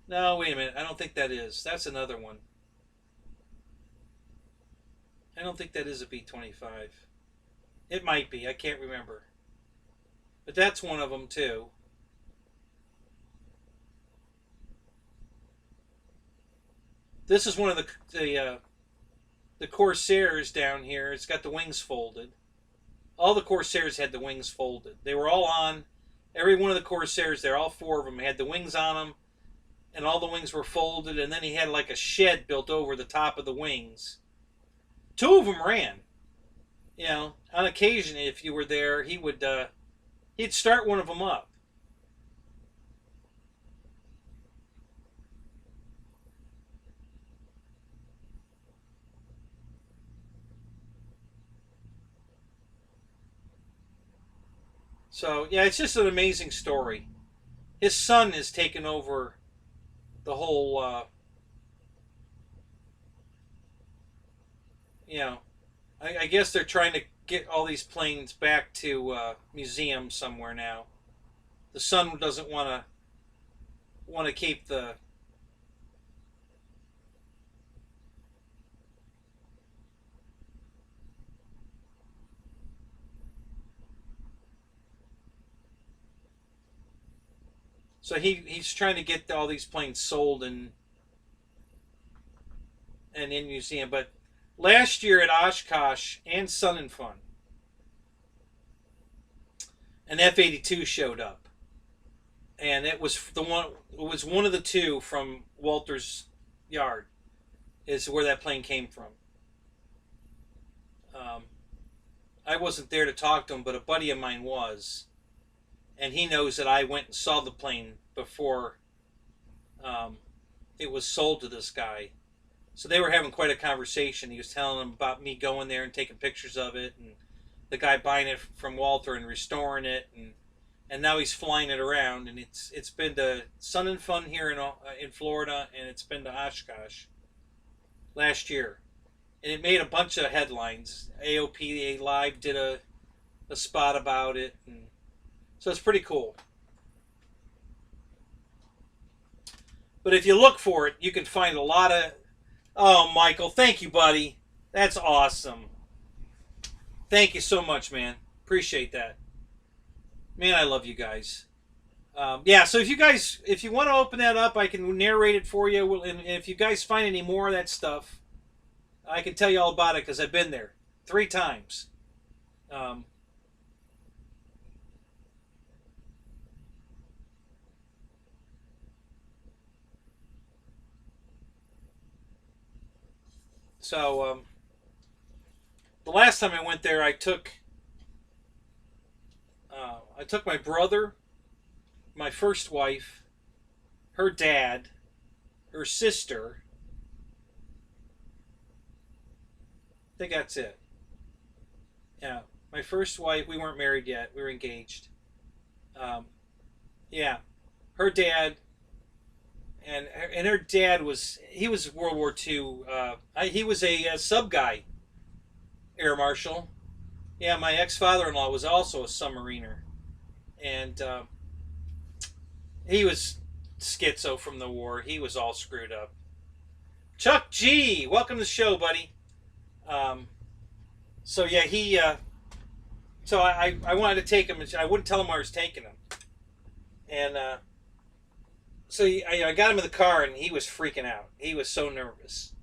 No, wait a minute. I don't think that is. That's another one. I don't think that is a B-25. It might be. I can't remember. But that's one of them too. This is one of the Corsairs down here. It's got the wings folded. All the Corsairs had the wings folded. They were all on. Every one of the Corsairs there, all 4 of them, had the wings on them, and all the wings were folded, and then he had like a shed built over the top of the wings. 2 of them ran. On occasion, if you were there, he'd start one of them up. So, yeah, it's just an amazing story. His son has taken over the whole, I guess they're trying to get all these planes back to museums somewhere now. The son doesn't want to keep the... So he's trying to get all these planes sold and in museum. But last year at Oshkosh and Sun and Fun, an F-82 showed up. and it was the one. It was one of the two from Walter's yard. Is where that plane came from. Um, I wasn't there to talk to him, but a buddy of mine was, and he knows that I went and saw the plane before um, it was sold to this guy. So they were having quite a conversation. He was telling them about me going there and taking pictures of it, and the guy buying it from Walter and restoring it, and now he's flying it around. And it's been to Sun and Fun here in Florida, and it's been to Oshkosh last year, and it made a bunch of headlines. AOPA Live did a spot about it, and so it's pretty cool. But if you look for it, you can find a lot of. Oh, Michael, thank you, buddy. That's awesome. Thank you so much, man. Appreciate that. Man, I love you guys. Yeah, so if you want to open that up, I can narrate it for you. And if you guys find any more of that stuff, I can tell you all about it because I've been there 3 times. Um, so the last time I went there, I took my brother, my first wife, her dad, her sister. I think that's it. Yeah, my first wife. We weren't married yet. We were engaged. Um, yeah, her dad, and her dad was World War II. He was a sub guy, air marshal. Yeah, my ex father-in-law was also a submariner, and he was schizo from the war. He was all screwed up. Chuck G, welcome to the show, buddy. Um, so yeah, he. So I wanted to take him. I wouldn't tell him I was taking him, and so I got him in the car, and he was freaking out. He was so nervous,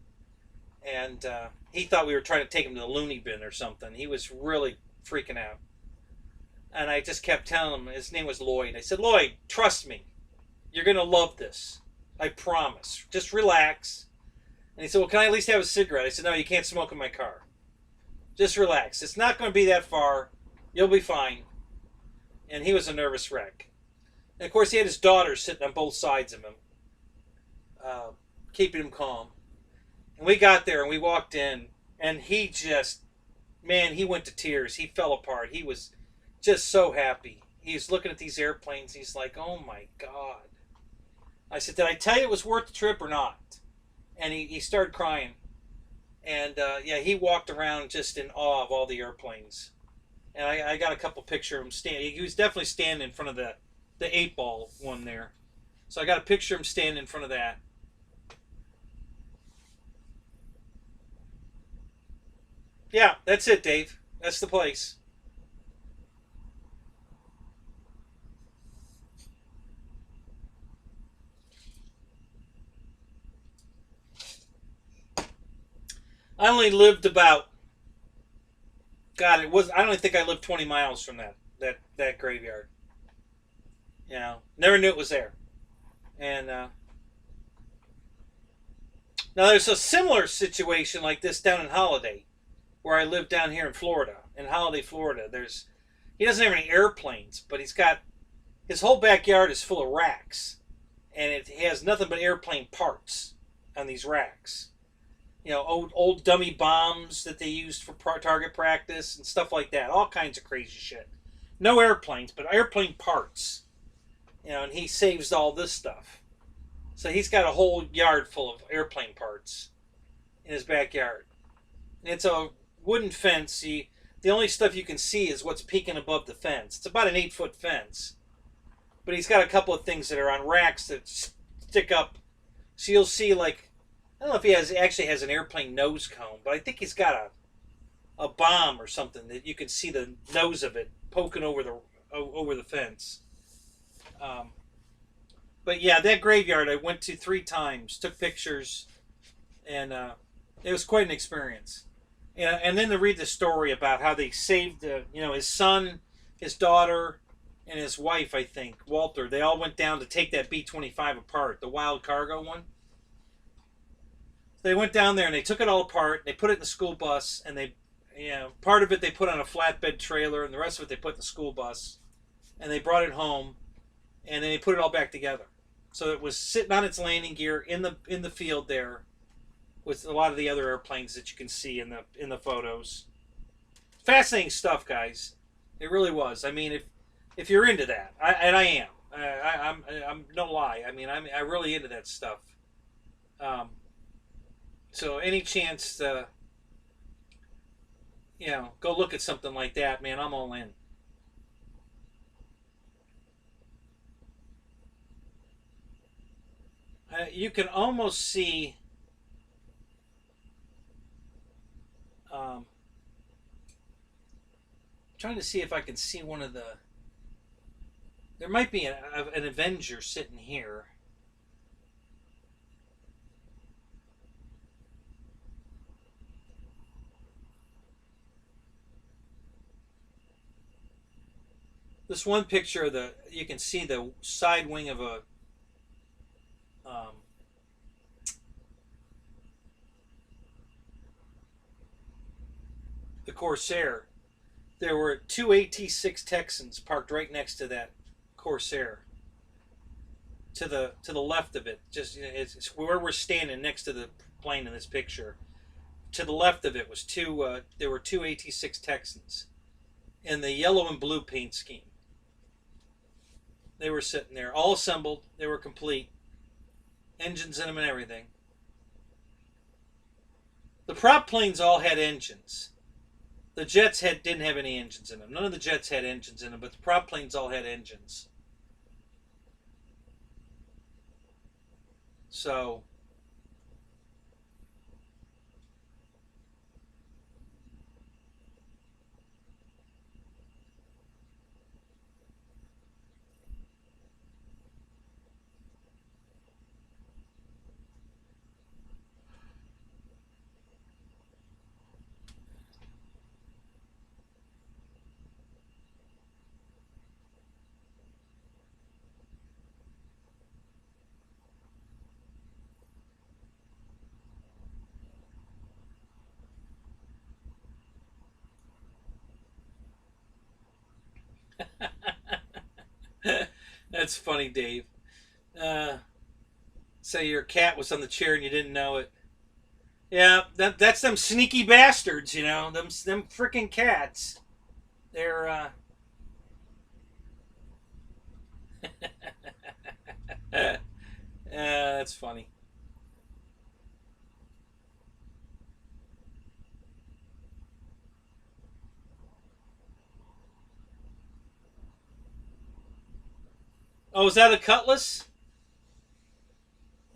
and he thought we were trying to take him to the loony bin or something. He was really freaking out, and I just kept telling him. His name was Lloyd. I said, Lloyd, trust me, you're gonna love this. I promise. Just relax. And he said, well, can I at least have a cigarette? I said, no, you can't smoke in my car. Just relax. It's not going to be that far. You'll be fine. And he was a nervous wreck. And of course, he had his daughter sitting on both sides of him, keeping him calm. And we got there and we walked in, and he just, man, he went to tears. He fell apart. He was just so happy. He's looking at these airplanes. He's like, oh my God. I said, did I tell you it was worth the trip or not? And he started crying. And yeah, he walked around just in awe of all the airplanes. And I got a couple pictures of him standing. He was definitely standing in front of the 8-ball one there. So I got a picture of him standing in front of that. Yeah, that's it, Dave. That's the place. I only lived about, God, it was, I don't think I lived 20 miles from that graveyard. You know, never knew it was there. And now there's a similar situation like this down in Holiday, where I live down here in Florida, in Holiday, Florida. He doesn't have any airplanes, but his whole backyard is full of racks, and it has nothing but airplane parts on these racks. You know, old dummy bombs that they used for target practice and stuff like that. All kinds of crazy shit. No airplanes, but airplane parts. You know, and he saves all this stuff. So he's got a whole yard full of airplane parts in his backyard. And it's a wooden fence. The only stuff you can see is what's peeking above the fence. It's about an 8-foot fence. But he's got a couple of things that are on racks that stick up. So you'll see, like, I don't know if he actually has an airplane nose cone, but I think he's got a bomb or something that you can see the nose of it poking over the fence. Um, but yeah, that graveyard I went to 3 times, took pictures, and it was quite an experience. And then to read the story about how they saved his son, his daughter, and his wife, I think, Walter, they all went down to take that B-25 apart, the wild cargo one. They went down there and they took it all apart. They put it in the school bus, and part of it they put on a flatbed trailer, and the rest of it they put in the school bus, and they brought it home, and then they put it all back together. So it was sitting on its landing gear in the field there, with a lot of the other airplanes that you can see in the photos. Fascinating stuff, guys. It really was. I mean, if you're into that, and I am, I'm no lie. I mean, I'm really into that stuff. Um, so any chance to go look at something like that, man, I'm all in. You can almost see. Um, Trying to see if I can see one of the. There might be an Avenger sitting here. This one picture of you can see the side wing of a um, the Corsair. There were two AT-6 Texans parked right next to that Corsair. To the left of it, just it's where we're standing next to the plane in this picture. To the left of it was there were two AT-6 Texans in the yellow and blue paint scheme. They were sitting there, all assembled. They were complete, engines in them and everything. The prop planes all had engines. The jets didn't have any engines in them. None of the jets had engines in them, but the prop planes all had engines. So, that's funny, Dave. Uh, Say your cat was on the chair and you didn't know it. Yeah, that's them sneaky bastards, them freaking cats. They're that's funny. Oh, is that a cutlass?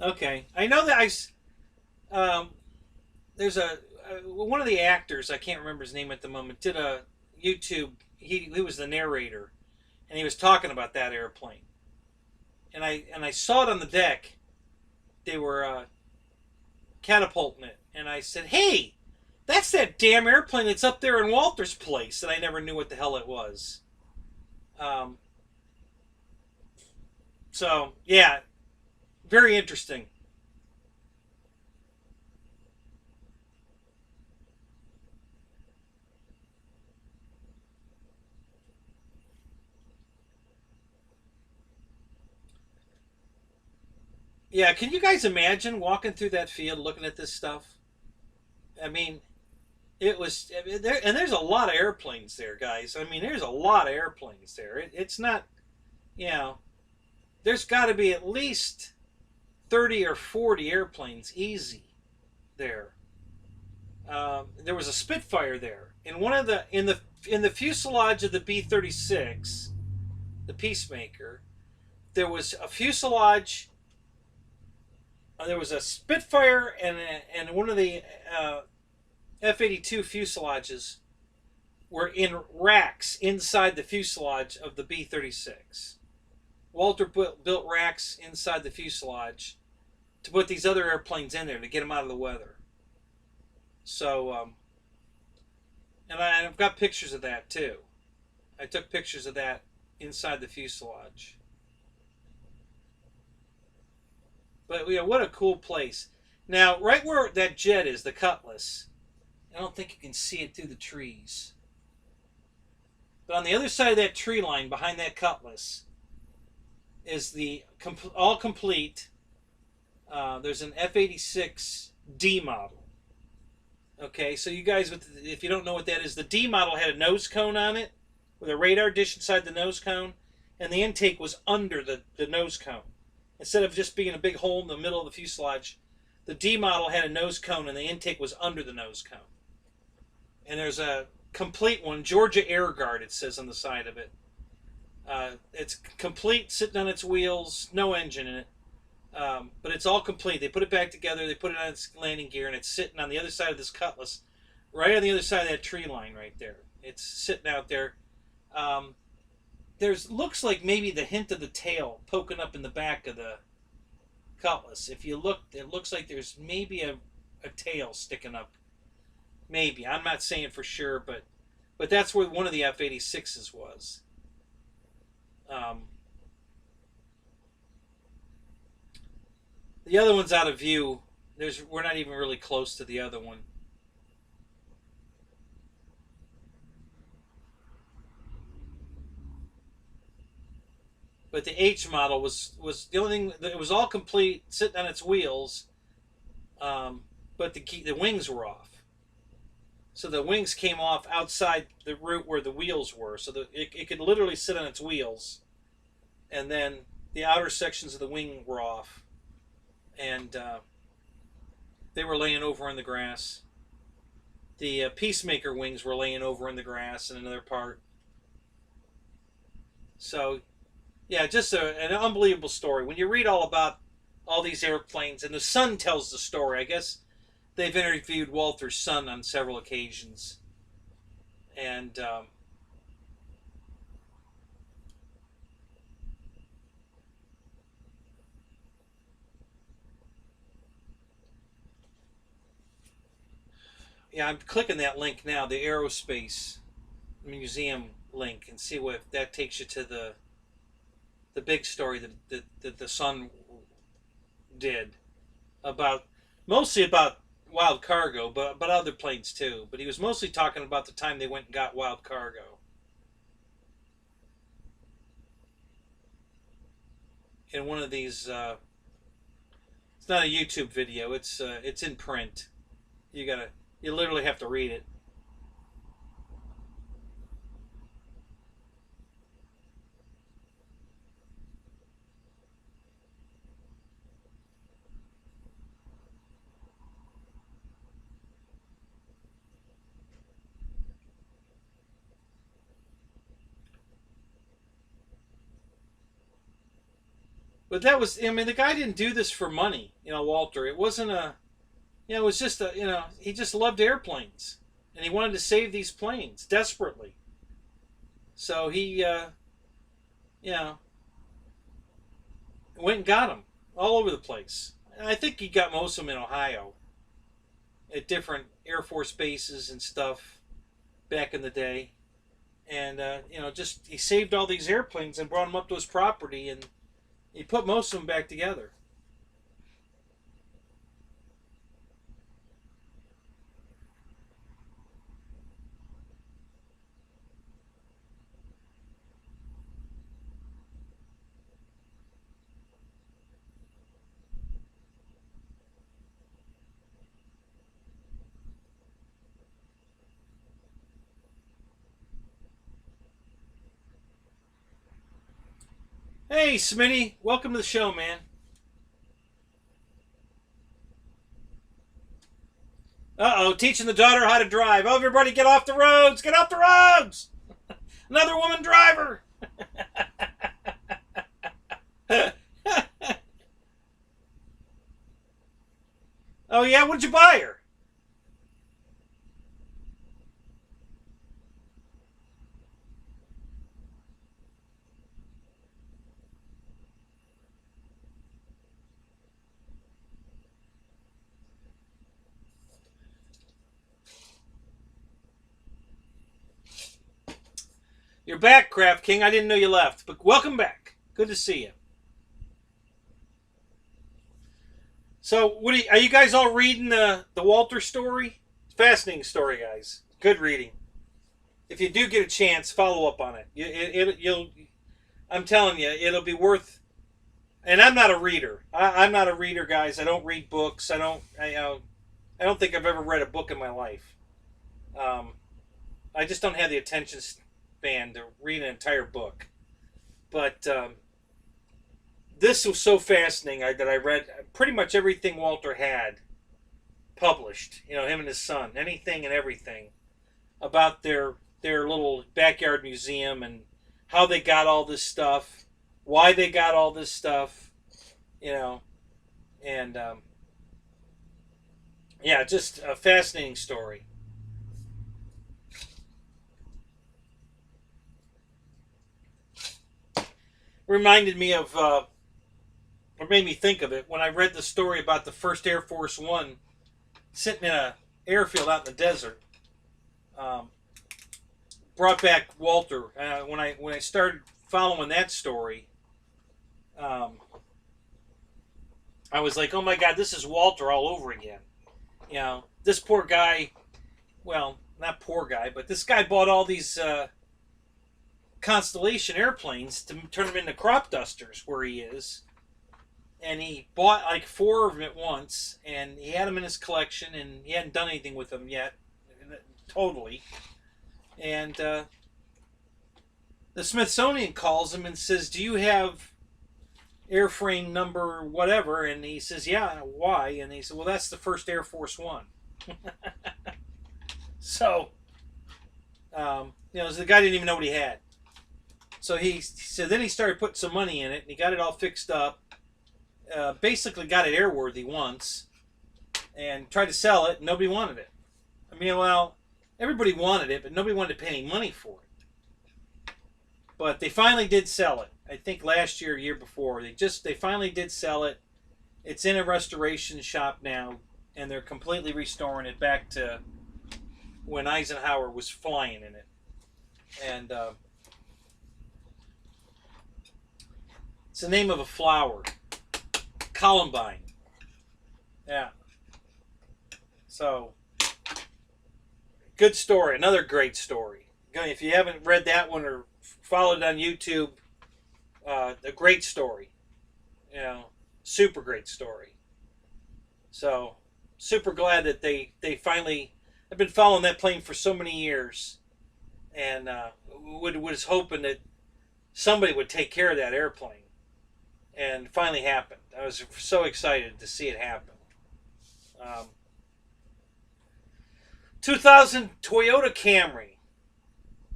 Okay, I know that um, there's one of the actors, I can't remember his name at the moment, did a YouTube. He was the narrator, and he was talking about that airplane, and I saw it on the deck. They were catapulting it, and I said, "Hey, that's that damn airplane that's up there in Walter's place," and I never knew what the hell it was. Um, so yeah, very interesting. Yeah, can you guys imagine walking through that field looking at this stuff? I mean, it was I mean, there, and there's a lot of airplanes there, guys. I mean, there's a lot of airplanes there. It's not, you know, there's got to be at least 30 or 40 airplanes easy there. There was a Spitfire there, in one of the fuselage of the B-36, the Peacemaker. There was a fuselage. There was a Spitfire and one of the F-82 fuselages were in racks inside the fuselage of the B-36. Walter built racks inside the fuselage to put these other airplanes in there to get them out of the weather. So, and I've got pictures of that too. I took pictures of that inside the fuselage. But yeah, what a cool place. Now, right where that jet is, the Cutlass, I don't think you can see it through the trees. But on the other side of that tree line, behind that Cutlass, is the all complete. There's an F-86 D model. Okay, so you guys, if you don't know what that is, the D model had a nose cone on it with a radar dish inside the nose cone, and the intake was under the nose cone. Instead of just being a big hole in the middle of the fuselage, the D model had a nose cone, and the intake was under the nose cone. And there's a complete one, Georgia Air Guard, it says on the side of it. It's complete, sitting on its wheels, no engine in it. But it's all complete. They put it back together, they put it on its landing gear, and it's sitting on the other side of this Cutlass, right on the other side of that tree line right there. It's sitting out there. There's looks like maybe the hint of the tail poking up in the back of the Cutlass. If you look, it looks like there's maybe a tail sticking up. Maybe. I'm not saying for sure, but that's where one of the F-86s was. The other one's out of view. We're not even really close to the other one. But the H model was the only thing that it was all complete, sitting on its wheels, but the wings were off. So the wings came off outside the route where the wheels were, so that it could literally sit on its wheels, and then the outer sections of the wing were off, and they were laying over in the grass. The Peacemaker wings were laying over in the grass in another part. So, yeah, just an unbelievable story. When you read all about all these airplanes, and the son tells the story, I guess they've interviewed Walter's son on several occasions. And yeah, I'm clicking that link now, the Aerospace Museum link, and see what if that takes you to the big story that the son did about, mostly about Wild Cargo, but other planes too. But he was mostly talking about the time they went and got Wild Cargo. In one of these, it's not a YouTube video. It's in print. You literally have to read it. But that was, I mean, the guy didn't do this for money, Walter. It wasn't it was just he just loved airplanes. And he wanted to save these planes desperately. So he, went and got them all over the place. And I think he got most of them in Ohio at different Air Force bases and stuff back in the day. And, just he saved all these airplanes and brought them up to his property, and he put most of them back together. Hey, Smitty, welcome to the show, man. Uh-oh, teaching the daughter how to drive. Oh, everybody get off the roads! Get off the roads! Another woman driver! Oh, yeah? What'd you buy her? You're back, Craft King. I didn't know you left, but welcome back. Good to see you. So, are you guys all reading the Walter story? Fascinating story, guys. Good reading. If you do get a chance, follow up on it. You'll. I'm telling you, it'll be worth. And I'm not a reader. I'm not a reader, guys. I don't read books. I don't. I don't think I've ever read a book in my life. Um, I just don't have the attention span to read an entire book. But this was so fascinating that I read pretty much everything Walter had published. You know, him and his son, anything and everything about their little backyard museum and how they got all this stuff, why they got all this stuff, you know, and yeah, just a fascinating story. Reminded me of, or made me think of it when I read the story about the first Air Force One sitting in a airfield out in the desert. Um, Brought back Walter when I started following that story. Um, I was like, oh my God, this is Walter all over again. You know, this poor guy. Well, not poor guy, but this guy bought all these Constellation airplanes to turn them into crop dusters where he is. And he bought like four of them at once, and he had them in his collection, and he hadn't done anything with them yet, totally. And the Smithsonian calls him and says, "Do you have airframe number whatever?" And he says, "Yeah, why?" And he said, "Well, that's the first Air Force One." So, the guy didn't even know what he had. So he said, then he started putting some money in it, and he got it all fixed up. Basically got it airworthy once, and tried to sell it, and nobody wanted it. I mean, well, everybody wanted it, but nobody wanted to pay any money for it. But they finally did sell it. I think last year, year before, they finally did sell it. It's in a restoration shop now, and they're completely restoring it back to when Eisenhower was flying in it. And it's the name of a flower, Columbine. Yeah. So, good story. Another great story. If you haven't read that one or followed it on YouTube, a great story. You know, super great story. So, super glad that they finally. I've been following that plane for so many years, and was hoping that somebody would take care of that airplane, and finally happened. I was so excited to see it happen. 2000 Toyota Camry.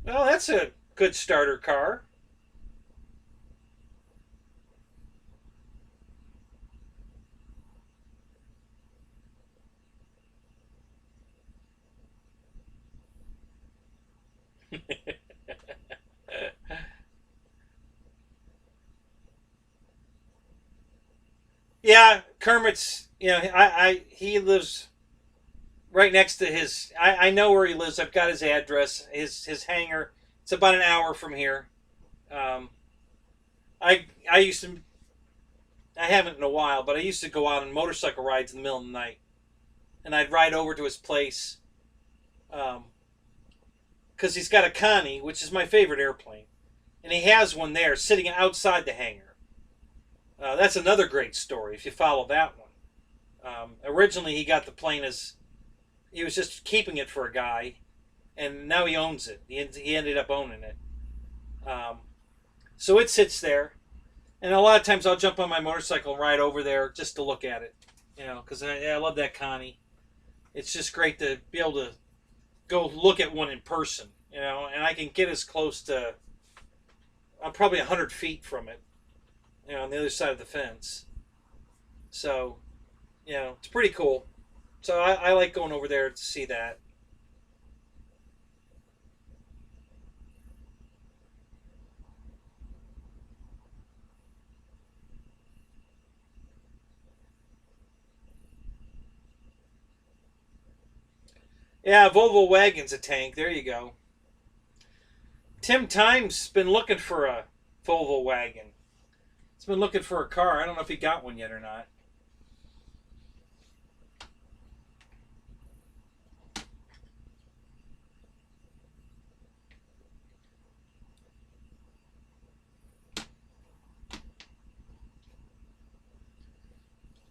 Well, that's a good starter car. Yeah, Kermit's. He lives right next to his. I know where he lives. I've got his address. His hangar. It's about an hour from here. Um, I used to. I haven't in a while, but I used to go out on motorcycle rides in the middle of the night, and I'd ride over to his place. Um, because he's got a Connie, which is my favorite airplane, and he has one there sitting outside the hangar. That's another great story if you follow that one. Originally, he got the plane as he was just keeping it for a guy, and now he owns it. He ended up owning it. Um, so it sits there, and a lot of times I'll jump on my motorcycle and ride over there just to look at it, because I love that Connie. It's just great to be able to go look at one in person, and I can get as close to, I'm probably 100 feet from it, on the other side of the fence. So, it's pretty cool. So I like going over there to see that. Yeah, Volvo wagon's a tank. There you go. Tim Time's been looking for a Volvo wagon. He's been looking for a car. I don't know if he got one yet or not.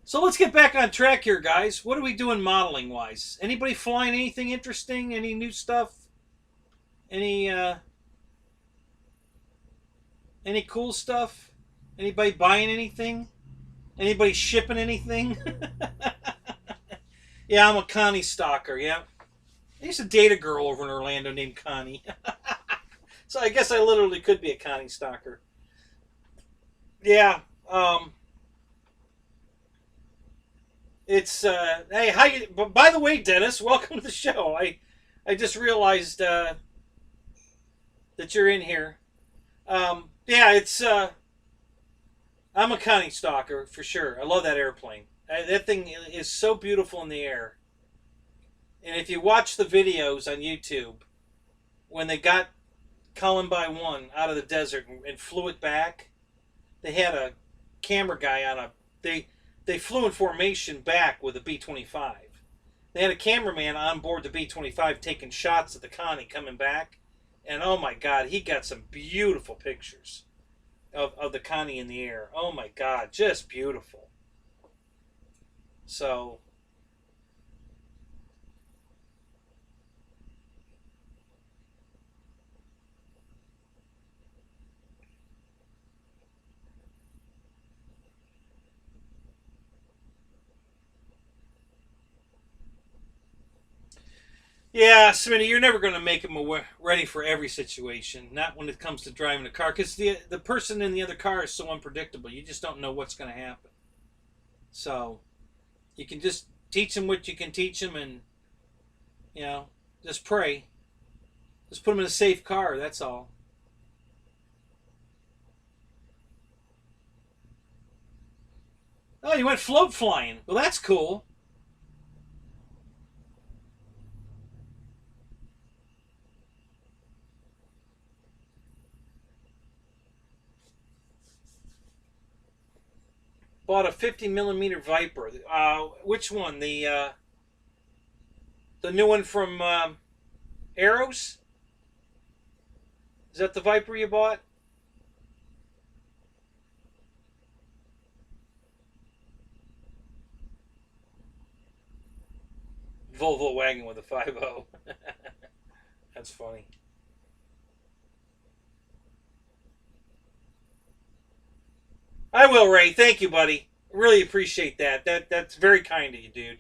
So let's get back on track here, guys. What are we doing modeling wise? Anybody flying anything interesting? Any new stuff? Any any cool stuff? Anybody buying anything? Anybody shipping anything? Yeah, I'm a Connie stalker. Yeah, I used to date a girl over in Orlando named Connie. So I guess I literally could be a Connie stalker. Yeah. It's hey, how you? But by the way, Dennis, welcome to the show. I just realized that you're in here. Yeah, it's I'm a Connie stalker for sure. I love that airplane. That thing is so beautiful in the air. And if you watch the videos on YouTube, when they got Columbine 1 out of the desert and flew it back, they had a camera guy on a they flew in formation back with a B-25. They had a cameraman on board the B-25 taking shots of the Connie coming back, and oh my God, he got some beautiful pictures of the Connie in the air. Oh my God, just beautiful. So yeah, Smitty, you're never going to make them ready for every situation. Not when it comes to driving a car, because the person in the other car is so unpredictable. You just don't know what's going to happen. So you can just teach them what you can teach them, and you know, just pray. Just put them in a safe car. That's all. Oh, you went float flying. Well, that's cool. Bought a 50 millimeter Viper. Which one? The new one from Arrows? Is that the Viper you bought? Volvo wagon with a 5.0. That's funny. I will, Ray. Thank you, buddy. Really appreciate that. That's very kind of you, dude.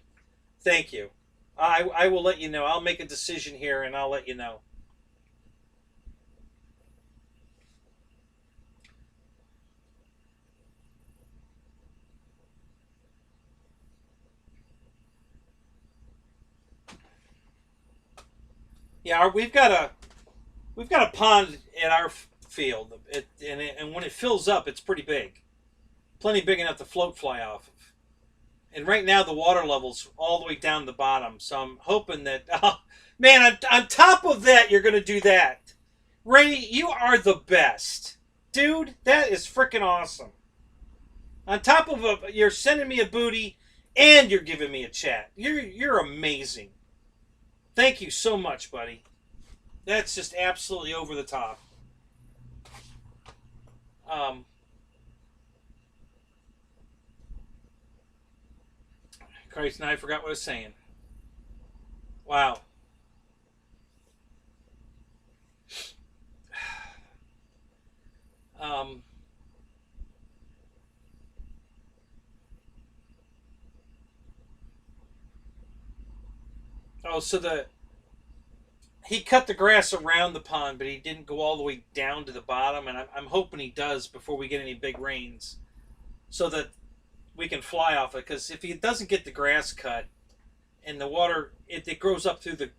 Thank you. I will let you know. I'll make a decision here, and I'll let you know. Yeah, we've got a pond at our field, and when it fills up, it's pretty big, plenty big enough to float fly off of. And right now, the water level's all the way down to the bottom, so I'm hoping that. Oh, man, on top of that, you're gonna do that, Ray. You are the best, dude. That is freaking awesome. On top of you're sending me a booty, and you're giving me a chat. You're amazing. Thank you so much, buddy. That's just absolutely over the top. Um, Christ, now I forgot what I was saying. Wow. Um, oh, so he cut the grass around the pond, but he didn't go all the way down to the bottom, and I'm hoping he does before we get any big rains, so that we can fly off it. Because if he doesn't get the grass cut and the water, it grows up through the,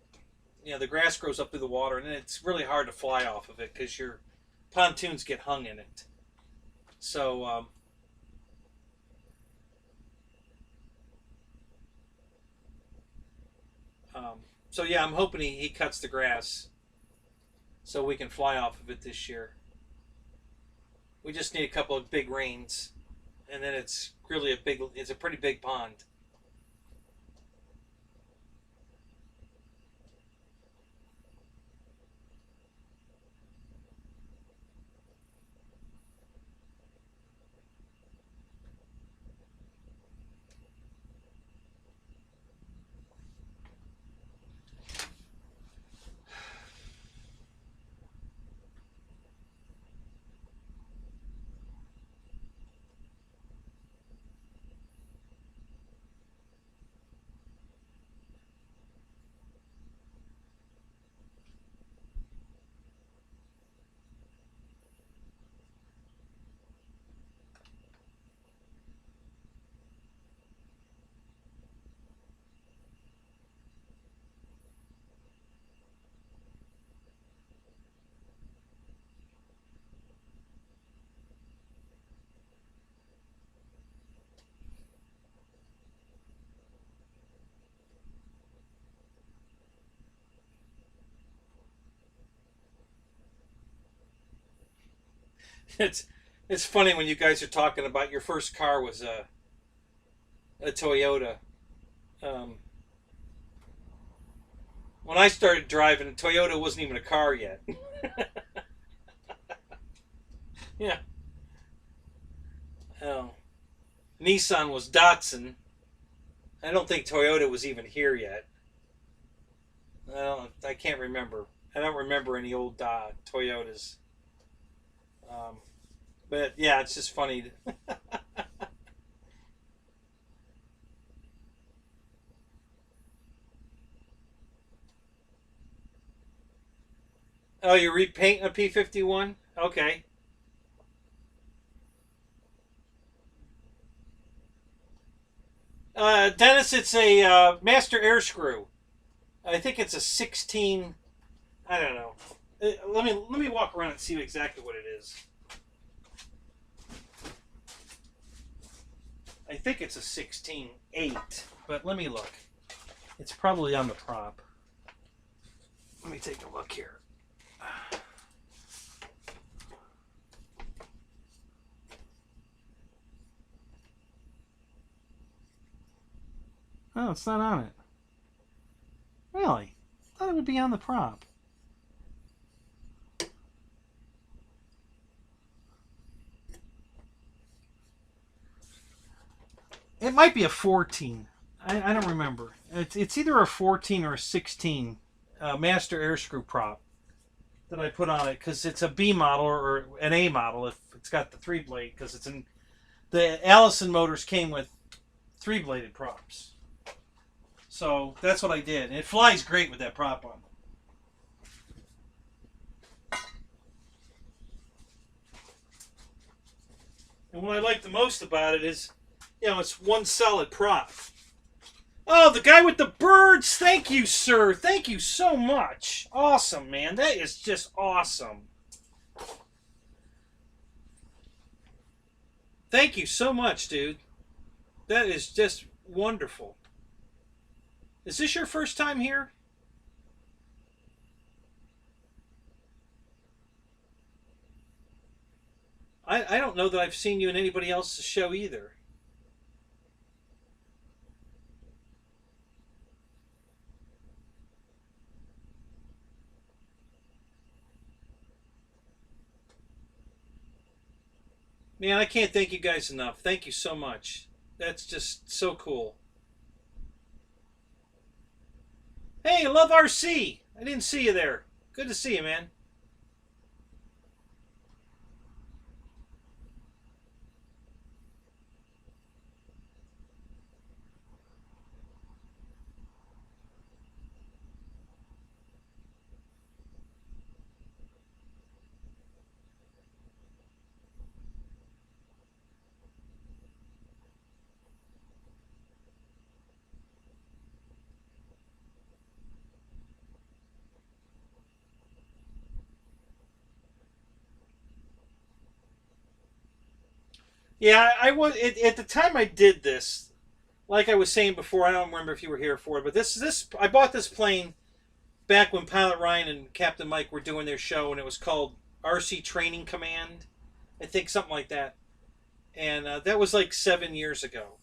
the grass grows up through the water, and then it's really hard to fly off of it because your pontoons get hung in it. So so yeah, I'm hoping he cuts the grass so we can fly off of it this year. We just need a couple of big rains, and then it's a pretty big pond. It's it's funny when you guys are talking about your first car was a Toyota. Um, when I started driving, a Toyota wasn't even a car yet. Yeah. Oh, Nissan was Datsun. I don't think Toyota was even here yet. I can't remember. I don't remember any old Toyotas. Um, but yeah, it's just funny. Oh, you're repainting a P-51? Okay. Dennis, it's a master air screw. I think it's a 16. I don't know. Let me walk around and see exactly what it is. I think it's a 16.8, but let me look. It's probably on the prop. Let me take a look here. Oh, it's not on it. Really? I thought it would be on the prop. It might be a 14. I don't remember. It's either a 14 or a 16 master air screw prop that I put on it because it's a B model or an A model if it's got the 3-blade because it's in the Allison motors came with 3-bladed props. So that's what I did. And it flies great with that prop on. And what I like the most about it is, it's one solid prop. Oh, the guy with the birds. Thank you, sir. Thank you so much. Awesome, man. That is just awesome. Thank you so much, dude. That is just wonderful. Is this your first time here? I don't know that I've seen you in anybody else's show either. Man, I can't thank you guys enough. Thank you so much. That's just so cool. Hey, Love RC. I didn't see you there. Good to see you, man. Yeah, I was at the time I did this. Like I was saying before, I don't remember if you were here for it, but this I bought this plane back when Pilot Ryan and Captain Mike were doing their show, and it was called RC Training Command, I think something like that, and that was like 7 years ago.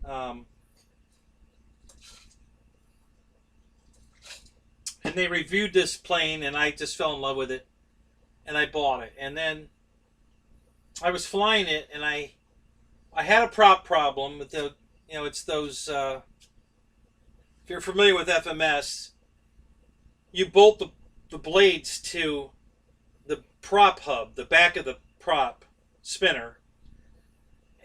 Um, and they reviewed this plane, and I just fell in love with it, and I bought it, and then I was flying it, and I had a prop problem with the, it's those. If you're familiar with FMS, you bolt the blades to the prop hub, the back of the prop spinner,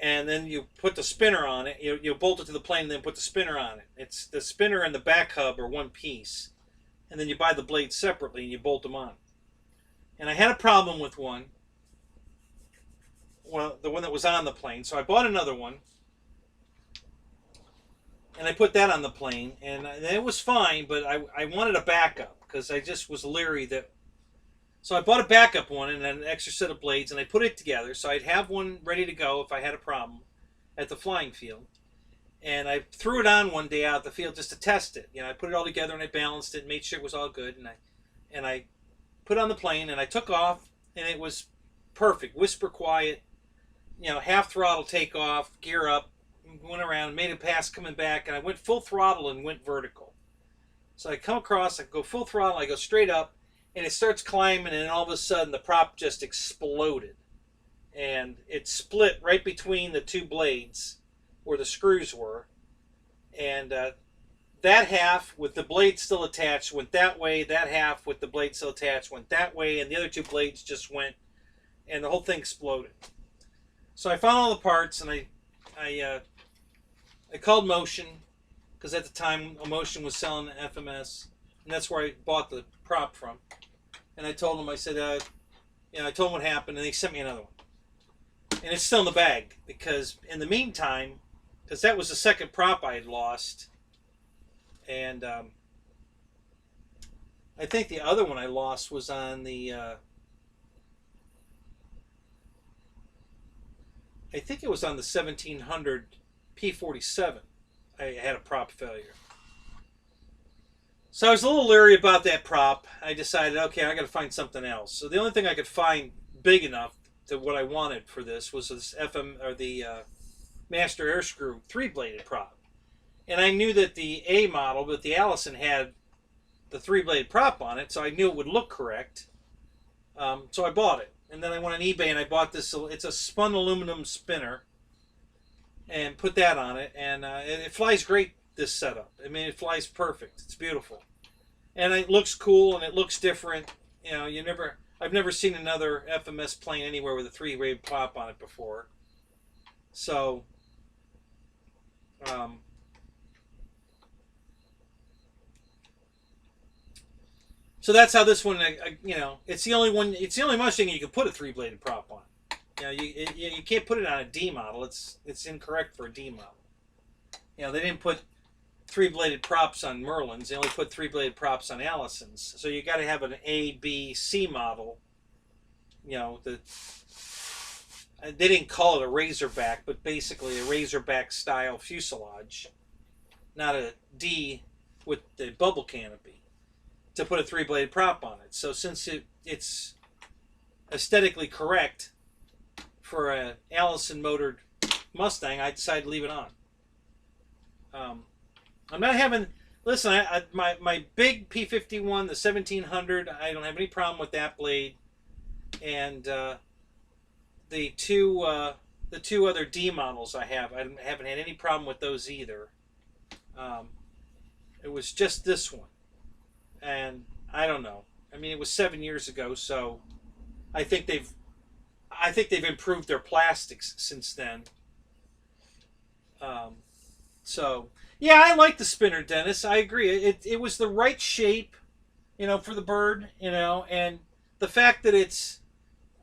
and then you put the spinner on it. You bolt it to the plane and then put the spinner on it. It's the spinner and the back hub are one piece, and then you buy the blades separately and you bolt them on. And I had a problem with one, well, the one that was on the plane, so I bought another one, and I put that on the plane, and it was fine, but I wanted a backup because I just was leery that. So I bought a backup one and an extra set of blades, and I put it together so I'd have one ready to go if I had a problem at the flying field. And I threw it on one day out at the field just to test it. I put it all together and I balanced it and made sure it was all good. And I put it on the plane and I took off, and it was perfect, whisper quiet. Half throttle takeoff, gear up, went around, made a pass coming back, and I went full throttle and went vertical. So I come across, I go full throttle, I go straight up, and it starts climbing, and then all of a sudden the prop just exploded. And it split right between the two blades where the screws were. And that half with the blade still attached went that way, that half with the blade still attached went that way, and the other two blades just went, and the whole thing exploded. So I found all the parts, and I called Motion, because at the time Motion was selling FMS, and that's where I bought the prop from. And I told them, I said, I told them what happened, and they sent me another one. And it's still in the bag, because in the meantime, because that was the second prop I had lost, and I think the other one I lost was on the, I think it was on the 1700 P47. I had a prop failure. So I was a little leery about that prop. I decided, okay, I got to find something else. So the only thing I could find big enough to what I wanted for this was this the Master Air Screw 3-bladed prop. And I knew that the A model, but the Allison had the 3-bladed prop on it, so I knew it would look correct. So I bought it. And then I went on eBay and I bought this. It's a spun aluminum spinner, and put that on it, and it flies great, this setup. I mean, it flies perfect. It's beautiful, and it looks cool, and it looks different. I've never seen another FMS plane anywhere with a 3-way prop on it before. So so that's how this one, it's the only one, it's the only Mustang you can put a 3-bladed prop on. You can't put it on a D model. It's incorrect for a D model. They didn't put 3-bladed props on Merlins. They only put 3-bladed props on Allisons. So you got to have an A, B, C model. They didn't call it a Razorback, but basically a Razorback style fuselage, not a D with the bubble canopy, to put a 3-bladed prop on it. So since it's aesthetically correct for an Allison motored Mustang, I decided to leave it on. I'm not having. Listen, my big P51, the 1700, I don't have any problem with that blade, and the two other D models I haven't had any problem with those either. It was just this one, and I don't know. I mean, it was 7 years ago, so I think they've improved their plastics since then. So yeah, I like the spinner, Dennis. I agree. It was the right shape, for the bird, and the fact that it's,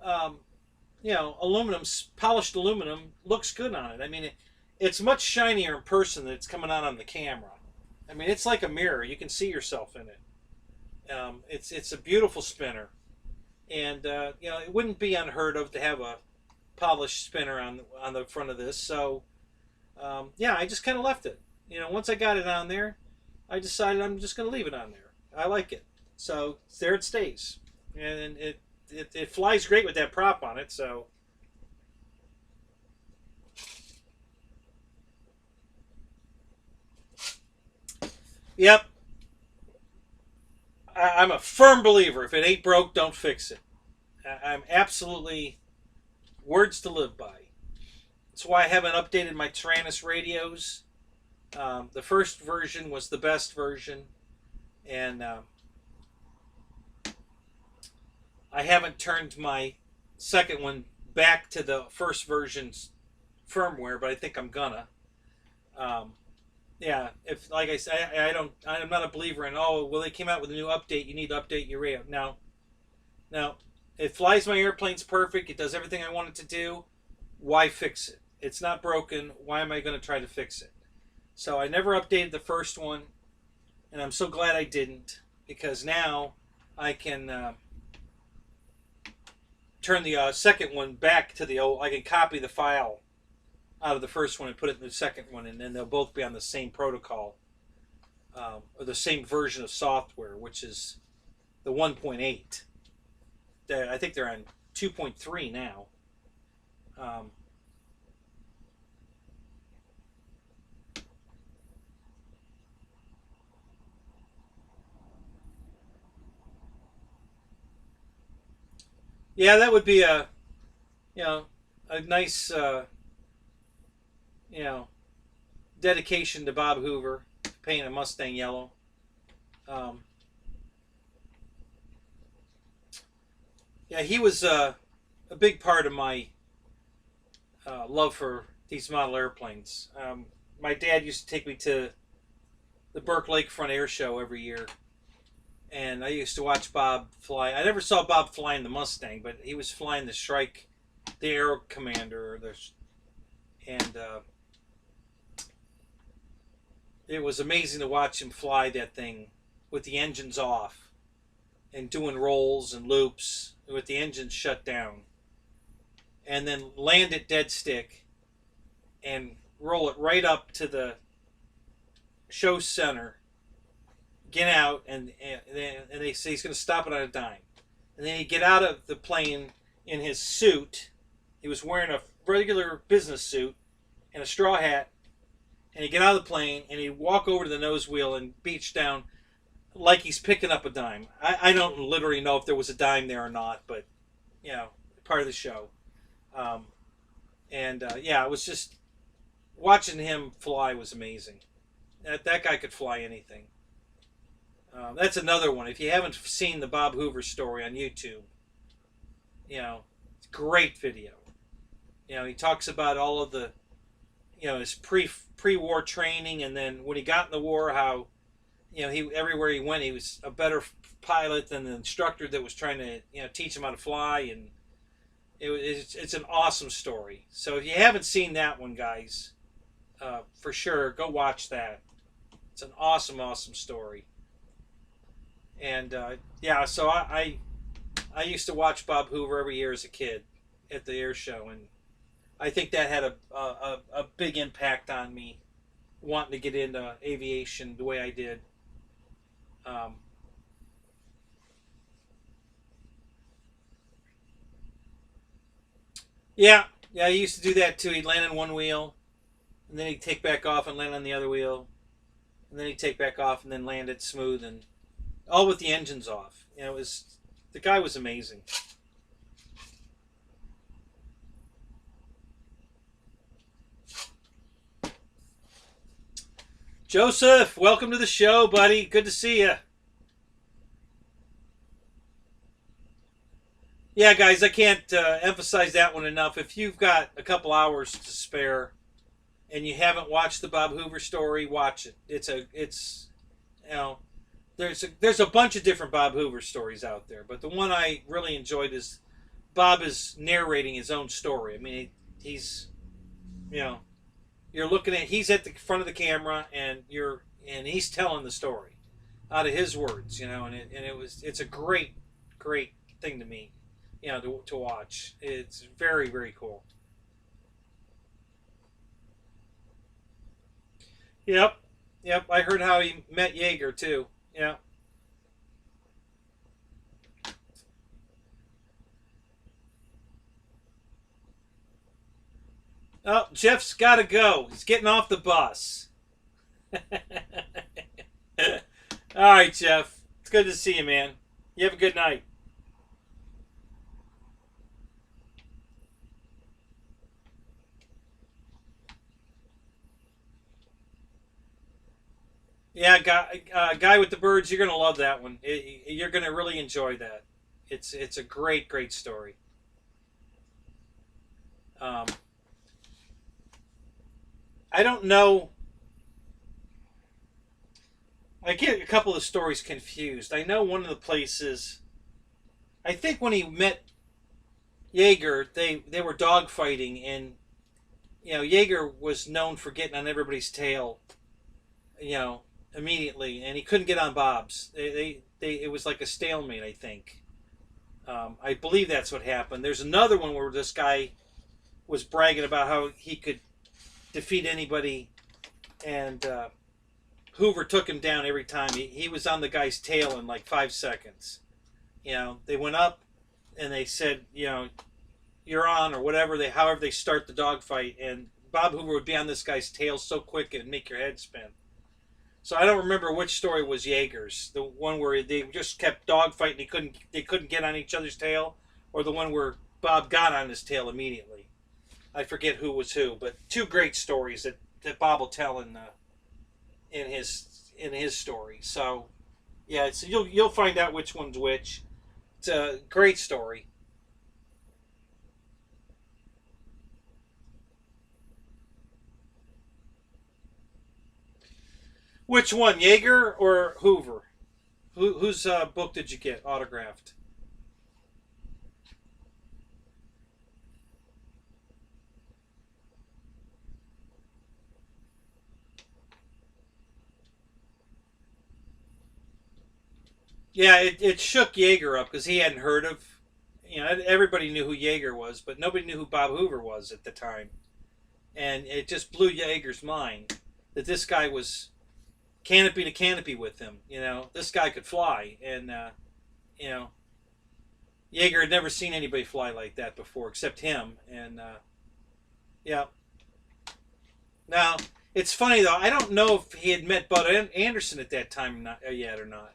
aluminum, polished aluminum, looks good on it. I mean, it's much shinier in person than it's coming out on the camera. I mean, it's like a mirror. You can see yourself in it. It's a beautiful spinner, and it wouldn't be unheard of to have a polished spinner on the front of this. So yeah, I just kind of left it. Once I got it on there, I decided I'm just going to leave it on there. I like it. So there it stays, and it flies great with that prop on it. So yep, I'm a firm believer. If it ain't broke, don't fix it. I'm absolutely words to live by. That's why I haven't updated my Tyrannus radios. The first version was the best version, and I haven't turned my second one back to the first version's firmware, but I think I'm gonna. Um, yeah, if like I said, I don't. I'm not a believer in well they came out with a new update. You need to update your radio. No, no, it flies my airplanes perfect. It does everything I want it to do. Why fix it? It's not broken. Why am I going to try to fix it? So I never updated the first one, and I'm so glad I didn't because now I can turn the second one back to the old. I can copy the file out of the first one and put it in the second one, and then they'll both be on the same protocol or the same version of software, which is the 1.8. I think they're on 2.3 now. Um, yeah, that would be a a nice you know dedication to Bob Hoover painting a Mustang yellow. Um, yeah, he was a big part of my love for these model airplanes. My dad used to take me to the Burke Lakefront Air Show every year, and I used to watch Bob fly. I never saw Bob flying the Mustang, but he was flying the Shrike, the Aero Commander, and it was amazing to watch him fly that thing with the engines off and doing rolls and loops with the engines shut down, and then land it dead stick and roll it right up to the show center, get out, and they say he's going to stop it on a dime. And then he'd get out of the plane in his suit. He was wearing a regular business suit and a straw hat. And he'd get out of the plane and he'd walk over to the nose wheel and beach down like he's picking up a dime. I don't literally know if there was a dime there or not, but, part of the show. Um, it was just watching him fly was amazing. That guy could fly anything. That's another one. If you haven't seen the Bob Hoover story on YouTube, it's a great video. He talks about all of the, his pre-war training, and then when he got in the war, how, he everywhere he went, he was a better pilot than the instructor that was trying to, teach him how to fly, and it's an awesome story. So if you haven't seen that one, guys, for sure, go watch that. It's an awesome, awesome story. And so I used to watch Bob Hoover every year as a kid at the air show, and I think that had a big impact on me wanting to get into aviation the way I did. Um, yeah, he used to do that too. He'd land on one wheel, and then he'd take back off and land on the other wheel, and then he'd take back off and then land it smooth, and all with the engines off. The guy was amazing. Joseph, welcome to the show, buddy. Good to see you. Yeah, guys, I can't emphasize that one enough. If you've got a couple hours to spare and you haven't watched the Bob Hoover story, watch it. It's you know there's a bunch of different Bob Hoover stories out there, but the one I really enjoyed is Bob is narrating his own story. I mean, he's you know you're looking at he's at the front of the camera and he's telling the story out of his words, it's a great thing to me, to watch. It's very, very cool. Yep, yep. I heard how he met Yeager too. Yeah, Oh, Jeff's got to go. He's getting off the bus. All right, Jeff. It's good to see you, man. You have a good night. Yeah, guy with the birds. You're gonna love that one. You're gonna really enjoy that. It's a great story. Um, I don't know. I get a couple of stories confused. I know one of the places. I think when he met Jaeger, they were dogfighting, and Jaeger was known for getting on everybody's tail, you know, immediately, and he couldn't get on Bob's. It was like a stalemate. I think. I believe that's what happened. There's another one where this guy was bragging about how he could defeat anybody, and Hoover took him down every time. He was on the guy's tail in like 5 seconds. They went up and they said, you're on or whatever. However they start the dogfight, and Bob Hoover would be on this guy's tail so quick it'd make your head spin. So I don't remember which story was Jaeger's, the one where they just kept dogfighting. They couldn't get on each other's tail, or the one where Bob got on his tail immediately. I forget who was who, but two great stories that Bob will tell in his story. So yeah, you'll find out which one's which. It's a great story. Which one, Jaeger or Hoover? Whose book did you get autographed? Yeah, it shook Jaeger up because he hadn't heard of. Everybody knew who Jaeger was, but nobody knew who Bob Hoover was at the time, and it just blew Jaeger's mind that this guy was canopy to canopy with him. This guy could fly, and you know, Jaeger had never seen anybody fly like that before except him, and yeah. Now it's funny though. I don't know if he had met Bud Anderson at that time yet or not.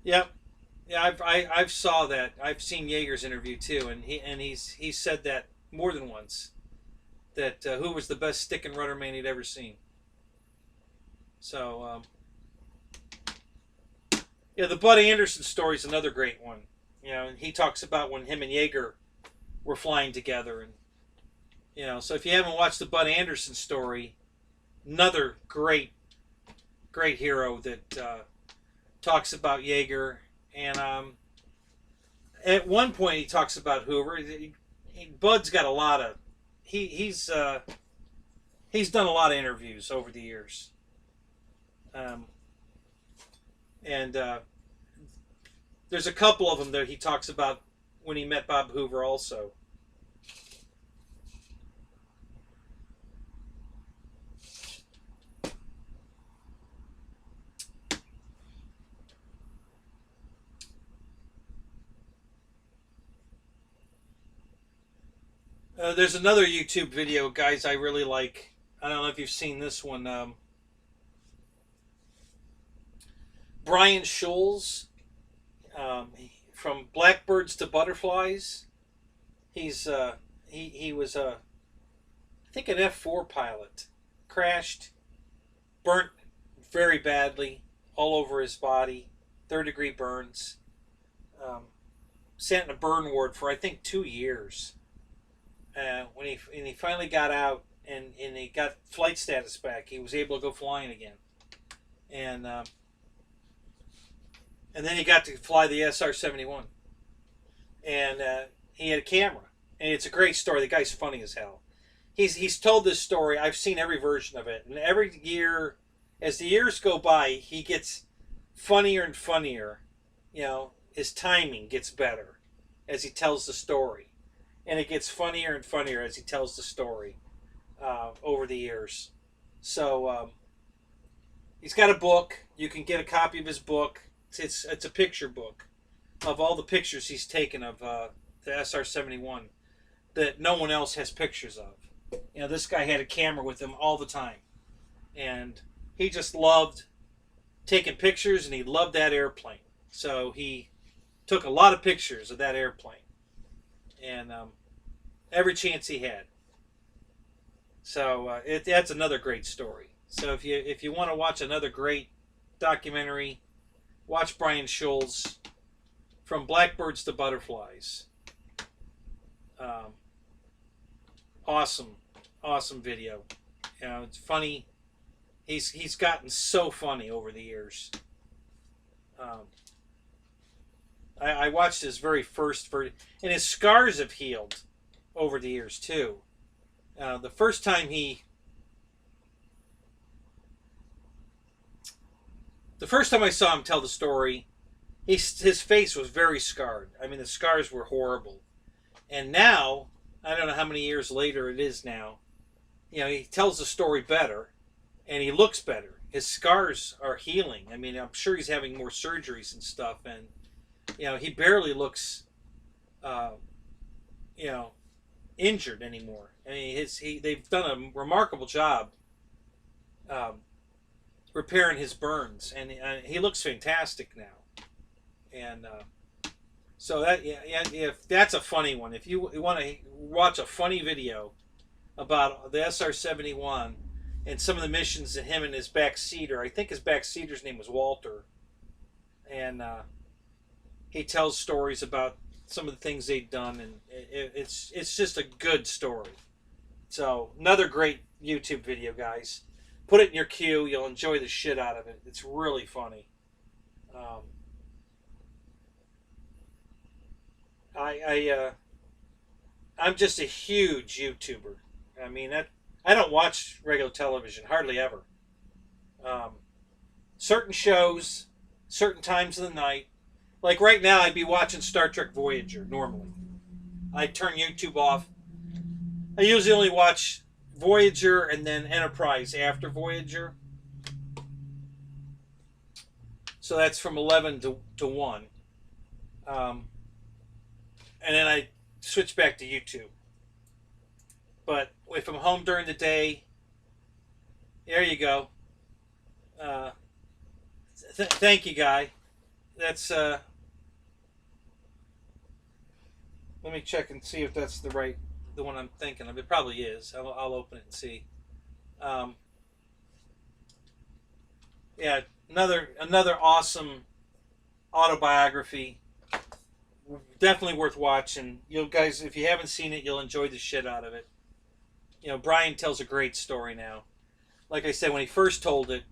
Yep. Yeah, I've saw that. I've seen Jaeger's interview too, and he said that more than once that who was the best stick and rudder man he'd ever seen. So yeah, the Bud Anderson story is another great one. And he talks about when him and Jaeger were flying together, and so if you haven't watched the Bud Anderson story, another great hero that talks about Jaeger, and at one point he talks about Hoover. Bud's got a lot of he's done a lot of interviews over the years, um, and there's a couple of them that he talks about when he met Bob Hoover also. There's another YouTube video, guys, I really like. I don't know if you've seen this one. Brian Scholes, from Blackbirds to Butterflies. He was I think an F4 pilot. Crashed, burnt very badly, all over his body, third-degree burns. Um, Sat in a burn ward for I think 2 years. When he finally got out and he got flight status back, he was able to go flying again, and and then he got to fly the SR-71, and he had a camera, and it's a great story. The guy's funny as hell. He's told this story. I've seen every version of it, and every year, as the years go by, he gets funnier and funnier. His timing gets better as he tells the story, and it gets funnier and funnier as he tells the story over the years. So he's got a book. You can get a copy of his book. It's a picture book. of all the pictures he's taken of the SR-71 that no one else has pictures of. You know, this guy had a camera with him all the time, and he just loved taking pictures, and he loved that airplane. So he took a lot of pictures of that airplane, and every chance he had. So that's another great story. So if you want to watch another great documentary, watch Brian Scholl's From Blackbirds to Butterflies. Awesome video. You know, it's funny. He's gotten so funny over the years. I watched his very first version, and his scars have healed over the years too. The first time I saw him tell the story, his face was very scarred. I mean, the scars were horrible. And now, I don't know how many years later it is now, you know, he tells the story better, and he looks better. His scars are healing. I mean, I'm sure he's having more surgeries and stuff, and, you know, he barely looks, you know, injured anymore. I mean, they've done a remarkable job repairing his burns, and he looks fantastic now. And so that's a funny one. If you want to watch a funny video about the SR-71 and some of the missions that him and his backseater, I think his backseater's name was Walter, and he tells stories about some of the things they've done, and it's just a good story. So another great YouTube video, guys. Put it in your queue. You'll enjoy the shit out of it. It's really funny. I'm just a huge YouTuber. I mean, I don't watch regular television hardly ever. Certain shows, certain times of the night. Like right now, I'd be watching Star Trek Voyager normally. I'd turn YouTube off. I usually only watch Voyager and then Enterprise after Voyager. So that's from 11 to 1. And then I switch back to YouTube. But if I'm home during the day, there you go. Thank you, Guy. That's let me check and see if that's the one I'm thinking of. It probably is. I'll open it and see. Yeah, another awesome autobiography. Definitely worth watching. You guys, if you haven't seen it, you'll enjoy the shit out of it. You know, Brian tells a great story now. Like I said, when he first told it,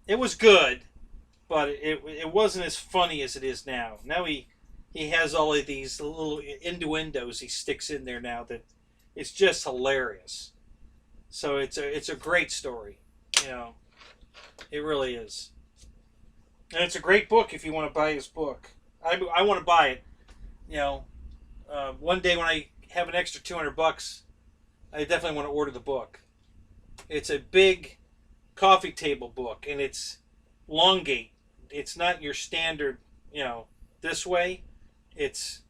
it was good, but it wasn't as funny as it is now. Now he has all of these little innuendos he sticks in there now that it's just hilarious. So it's a great story. You know, it really is. And it's a great book if you want to buy his book. I want to buy it. You know, one day when I have an extra $200, I definitely want to order the book. It's a big coffee table book, and it's elongate. It's not your standard, you know, this way. It's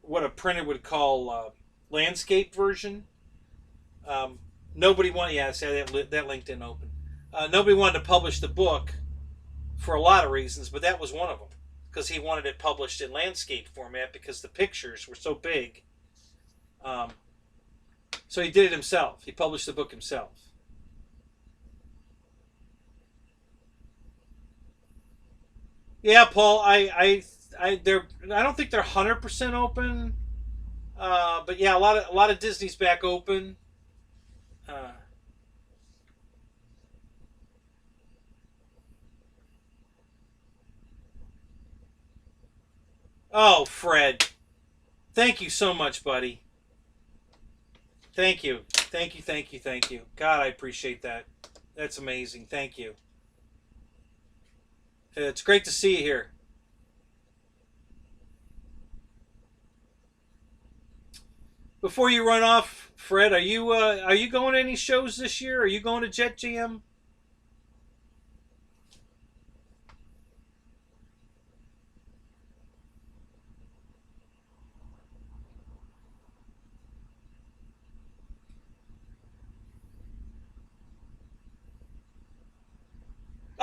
what a printer would call landscape version. Nobody wanted. Yeah, see, that link didn't open. Nobody wanted to publish the book for a lot of reasons, but that was one of them. Because he wanted it published in landscape format because the pictures were so big. So he did it himself. He published the book himself. Yeah, Paul. I don't think they're 100% open. But yeah, a lot of Disney's back open. Oh, Fred. Thank you so much, buddy. Thank you. Thank you. God, I appreciate that. That's amazing. Thank you. It's great to see you here. Before you run off, Fred, are you going to any shows this year? Are you going to Jet Jam?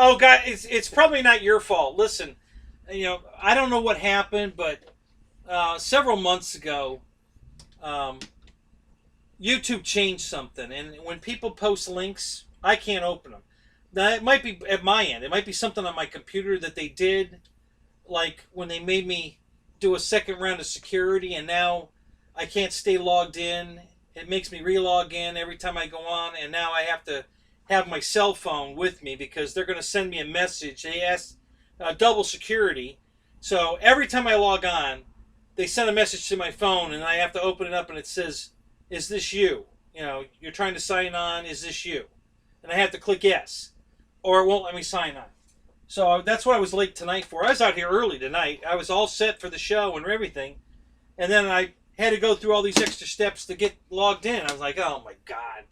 Oh, God, it's probably not your fault. Listen, I don't know what happened, but several months ago, um, YouTube changed something, and when people post links, I can't open them. Now, it might be at my end. It might be something on my computer that they did, like when they made me do a second round of security, and now I can't stay logged in. It makes me re-log in every time I go on, and now I have to have my cell phone with me because they're going to send me a message. They ask double security, so every time I log on, they send a message to my phone, and I have to open it up, and it says, "Is this you? You're trying to sign on. Is this you?" And I have to click yes, or it won't let me sign on. So that's what I was late tonight for. I was out here early tonight. I was all set for the show and everything. And then I had to go through all these extra steps to get logged in. I was like, oh my God.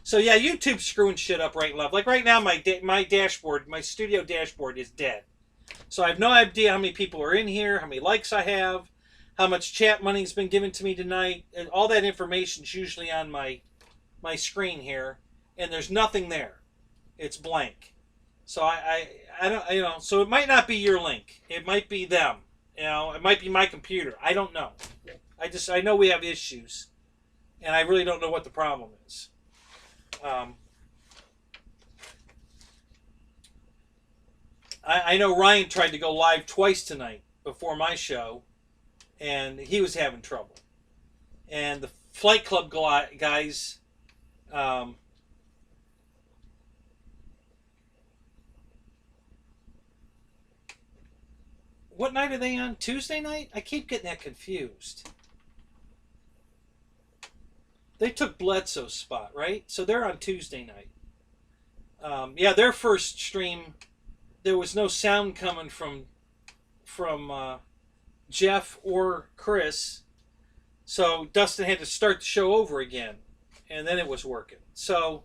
So yeah, YouTube's screwing shit up right and left. Like right now, my dashboard, my studio dashboard is dead. So I have no idea how many people are in here, how many likes I have, how much chat money's been given to me tonight. And all that information's usually on my screen here. And there's nothing there. It's blank. So I don't, so it might not be your link. It might be them. It might be my computer. I don't know. I know we have issues, and I really don't know what the problem is. I know Ryan tried to go live twice tonight before my show, and he was having trouble. And the Flight Club guys, what night are they on? Tuesday night? I keep getting that confused. They took Bledsoe's spot, right? So they're on Tuesday night. Yeah, their first stream, there was no sound coming from Jeff or Chris, so Dustin had to start the show over again, and then it was working. So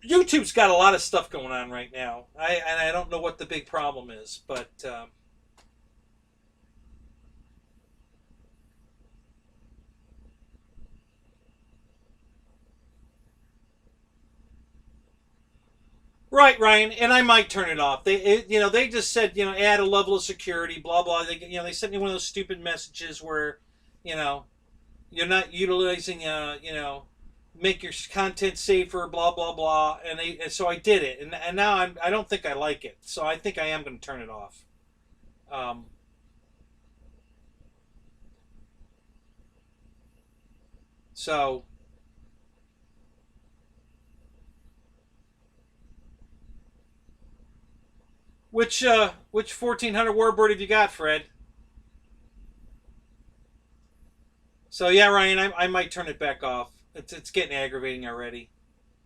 YouTube's got a lot of stuff going on right now. I don't know what the big problem is, but right, Ryan, and I might turn it off. They just said, add a level of security, blah blah. They sent me one of those stupid messages where, you know, you're not utilizing, make your content safer, blah blah blah. And so I did it, and now I don't think I like it. So I think I am going to turn it off. Um, so which 1400 warbird have you got, Fred? So yeah, Ryan, I might turn it back off. It's getting aggravating already.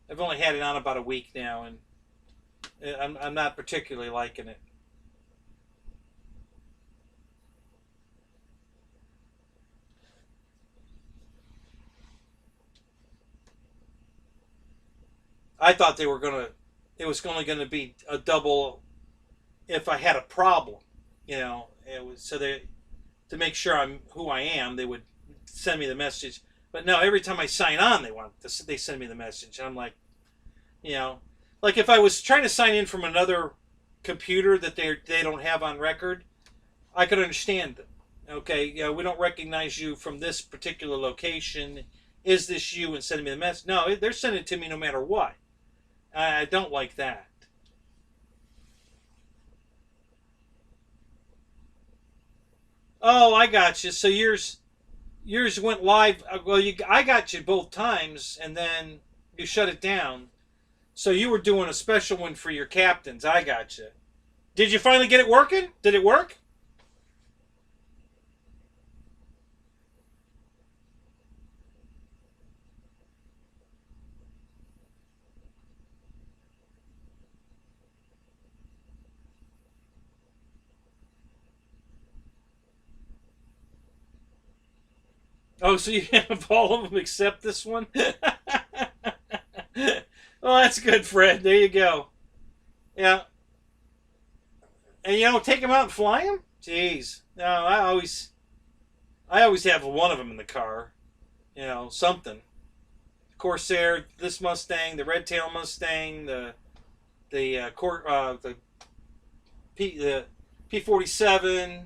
I've only had it on about a week now, and I'm not particularly liking it. I thought it was only gonna be a double if I had a problem. It was so they to make sure I'm who I am. They would send me the message. But no, every time I sign on, they send me the message. I'm like, you know, like if I was trying to sign in from another computer that they don't have on record, I could understand it. Okay, we don't recognize you from this particular location. Is this you? And sending me the message. No, they're sending it to me no matter what. I don't like that. Oh, I got you. So yours went live. Well, I got you both times, and then you shut it down. So you were doing a special one for your captains. I got you. Did you finally get it working? Did it work? Oh, so you have all of them except this one? Well, that's good, Fred. There you go. Yeah, and take them out and fly them. Jeez, no, I always have one of them in the car. Something. Corsair, this Mustang, the Red Tail Mustang, the the P47,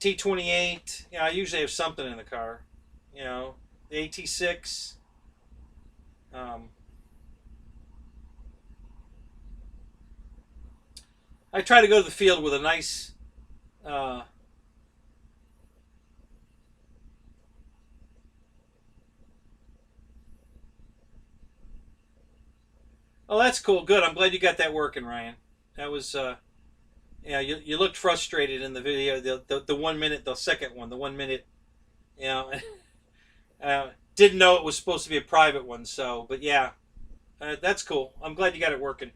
T28. You know, I usually have something in the car. You know, the AT6. Um, I try to go to the field with a nice. Uh, oh, that's cool. Good. I'm glad you got that working, Ryan. That was. Yeah, you looked frustrated in the video. The 1 minute, the second one, the 1 minute. You know, didn't know it was supposed to be a private one. So, but yeah, that's cool. I'm glad you got it working.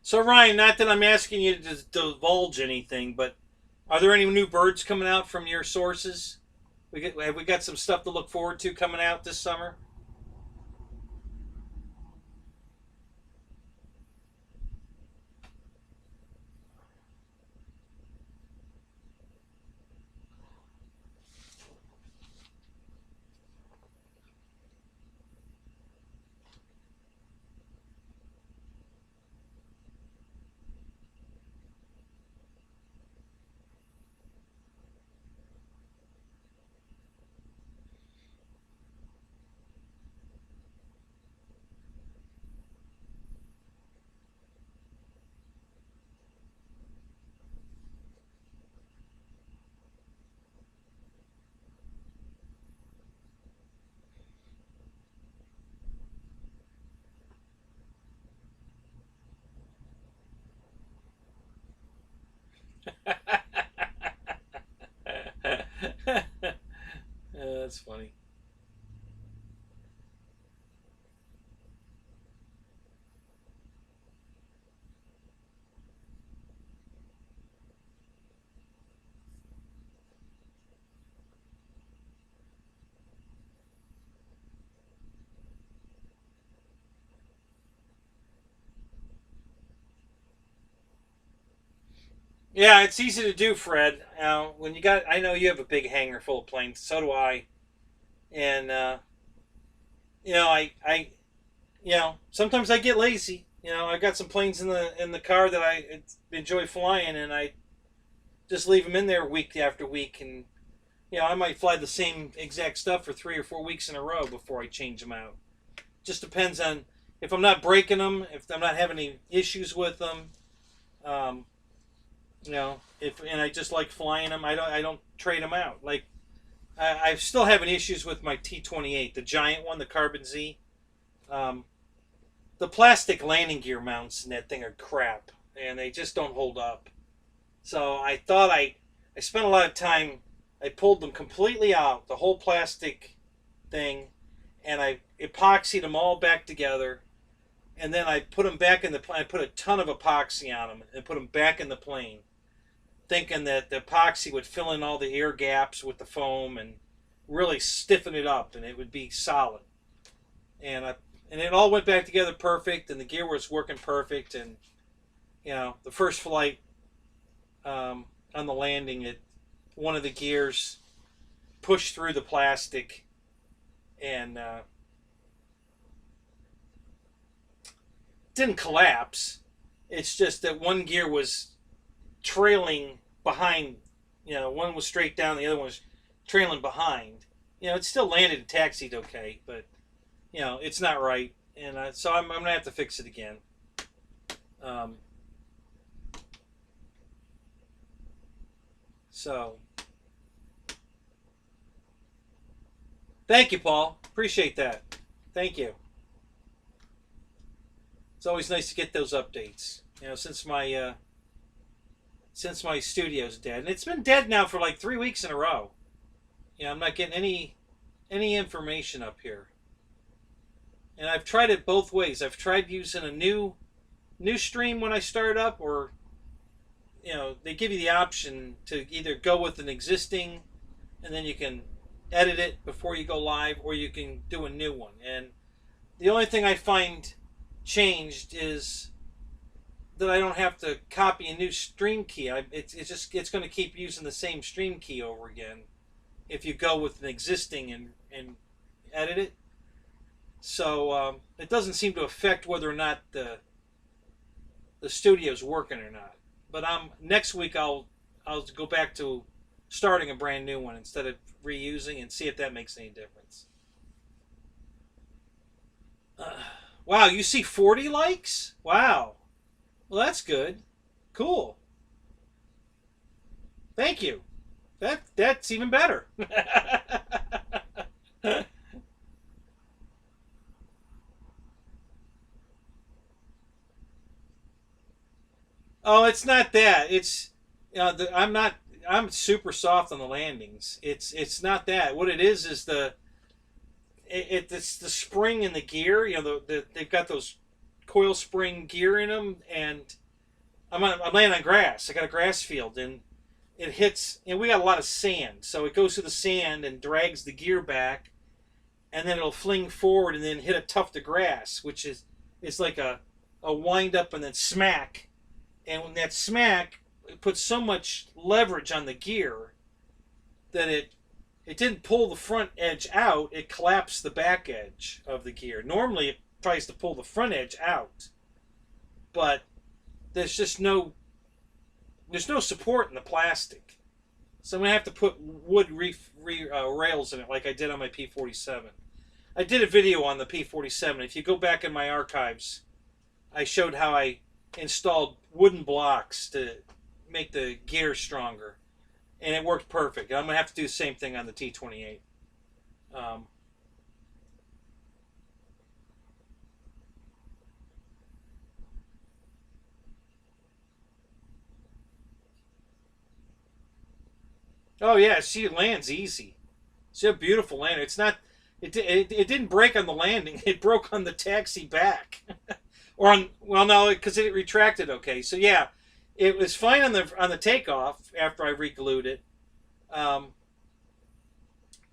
So Ryan, not that I'm asking you to divulge anything, but are there any new birds coming out from your sources? Have we got some stuff to look forward to coming out this summer? That's funny. Yeah, it's easy to do, Fred. When you got, I know you have a big hangar full of planes. So do I, and you know, sometimes I get lazy. You know, I got some planes in the car that I enjoy flying, and I just leave them in there week after week, and you know, I might fly the same exact stuff for 3 or 4 weeks in a row before I change them out. Just depends on if I'm not breaking them, if I'm not having any issues with them. Um, you know, if and I just like flying them, I don't trade them out. Like I'm still having issues with my T28, the giant one, the Carbon Z. Um, the plastic landing gear mounts in that thing are crap, and they just don't hold up. So I thought I spent a lot of time. I pulled them completely out, the whole plastic thing, and I epoxied them all back together. And then I put them back in the plane. I put a ton of epoxy on them and put them back in the plane, thinking that the epoxy would fill in all the air gaps with the foam and really stiffen it up, and it would be solid. And I and it all went back together perfect, and the gear was working perfect. And you know, the first flight on the landing, one of the gears pushed through the plastic and didn't collapse. It's just that one gear was trailing behind. You know, one was straight down, the other one was trailing behind. You know, it still landed and taxied okay, but you know, it's not right, and so I'm gonna have to fix it again. Um, so thank you, Paul. Appreciate that. Thank you. It's always nice to get those updates. Since my studio's dead, and it's been dead now for like 3 weeks in a row. I'm not getting any information up here. And I've tried it both ways. I've tried using a new stream when I start up, or they give you the option to either go with an existing, and then you can edit it before you go live, or you can do a new one. And the only thing I find changed is that I don't have to copy a new stream key. It's going to keep using the same stream key over again if you go with an existing and edit it. So it doesn't seem to affect whether or not the studio's working or not. But next week I'll go back to starting a brand new one instead of reusing, and see if that makes any difference. Wow, you see 40 likes? Wow. Well, that's good. Cool. Thank you. That's even better. Oh, it's not that. I'm super soft on the landings. It's not that. What it is it's the spring in the gear. They've got those coil spring gear in them, and I'm laying on grass. I got a grass field, and it hits, and we got a lot of sand, so it goes through the sand and drags the gear back, and then it'll fling forward and then hit a tuft of grass, which is it's like a wind up and then smack, and when that smack, it puts so much leverage on the gear that it didn't pull the front edge out, it collapsed the back edge of the gear. Normally it tries to pull the front edge out, but there's just there's no support in the plastic. So I'm going to have to put wood rails in it like I did on my P47. I did a video on the P47. If you go back in my archives, I showed how I installed wooden blocks to make the gear stronger, and it worked perfect. I'm going to have to do the same thing on the T28. Oh yeah, she lands easy. She's a beautiful lander. It's not. It didn't break on the landing. It broke on the taxi back, or on well no, because it retracted okay. So yeah, it was fine on the takeoff after I re-glued it. Um,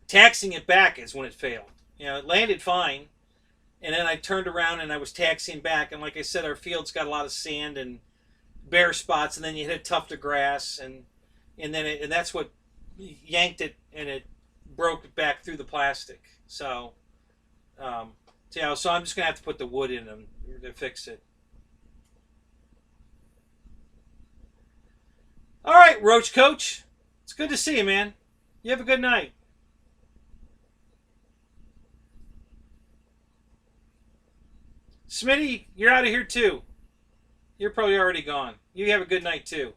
Taxiing it back is when it failed. It landed fine, and then I turned around and I was taxiing back, and like I said, our field's got a lot of sand and bare spots, and then you hit a tuft of grass, and that's what yanked it, and it broke it back through the plastic. So I'm just gonna have to put the wood in them to fix it. All right, Roach Coach, it's good to see you, man. You have a good night. Smitty, you're out of here too. You're probably already gone. You have a good night too.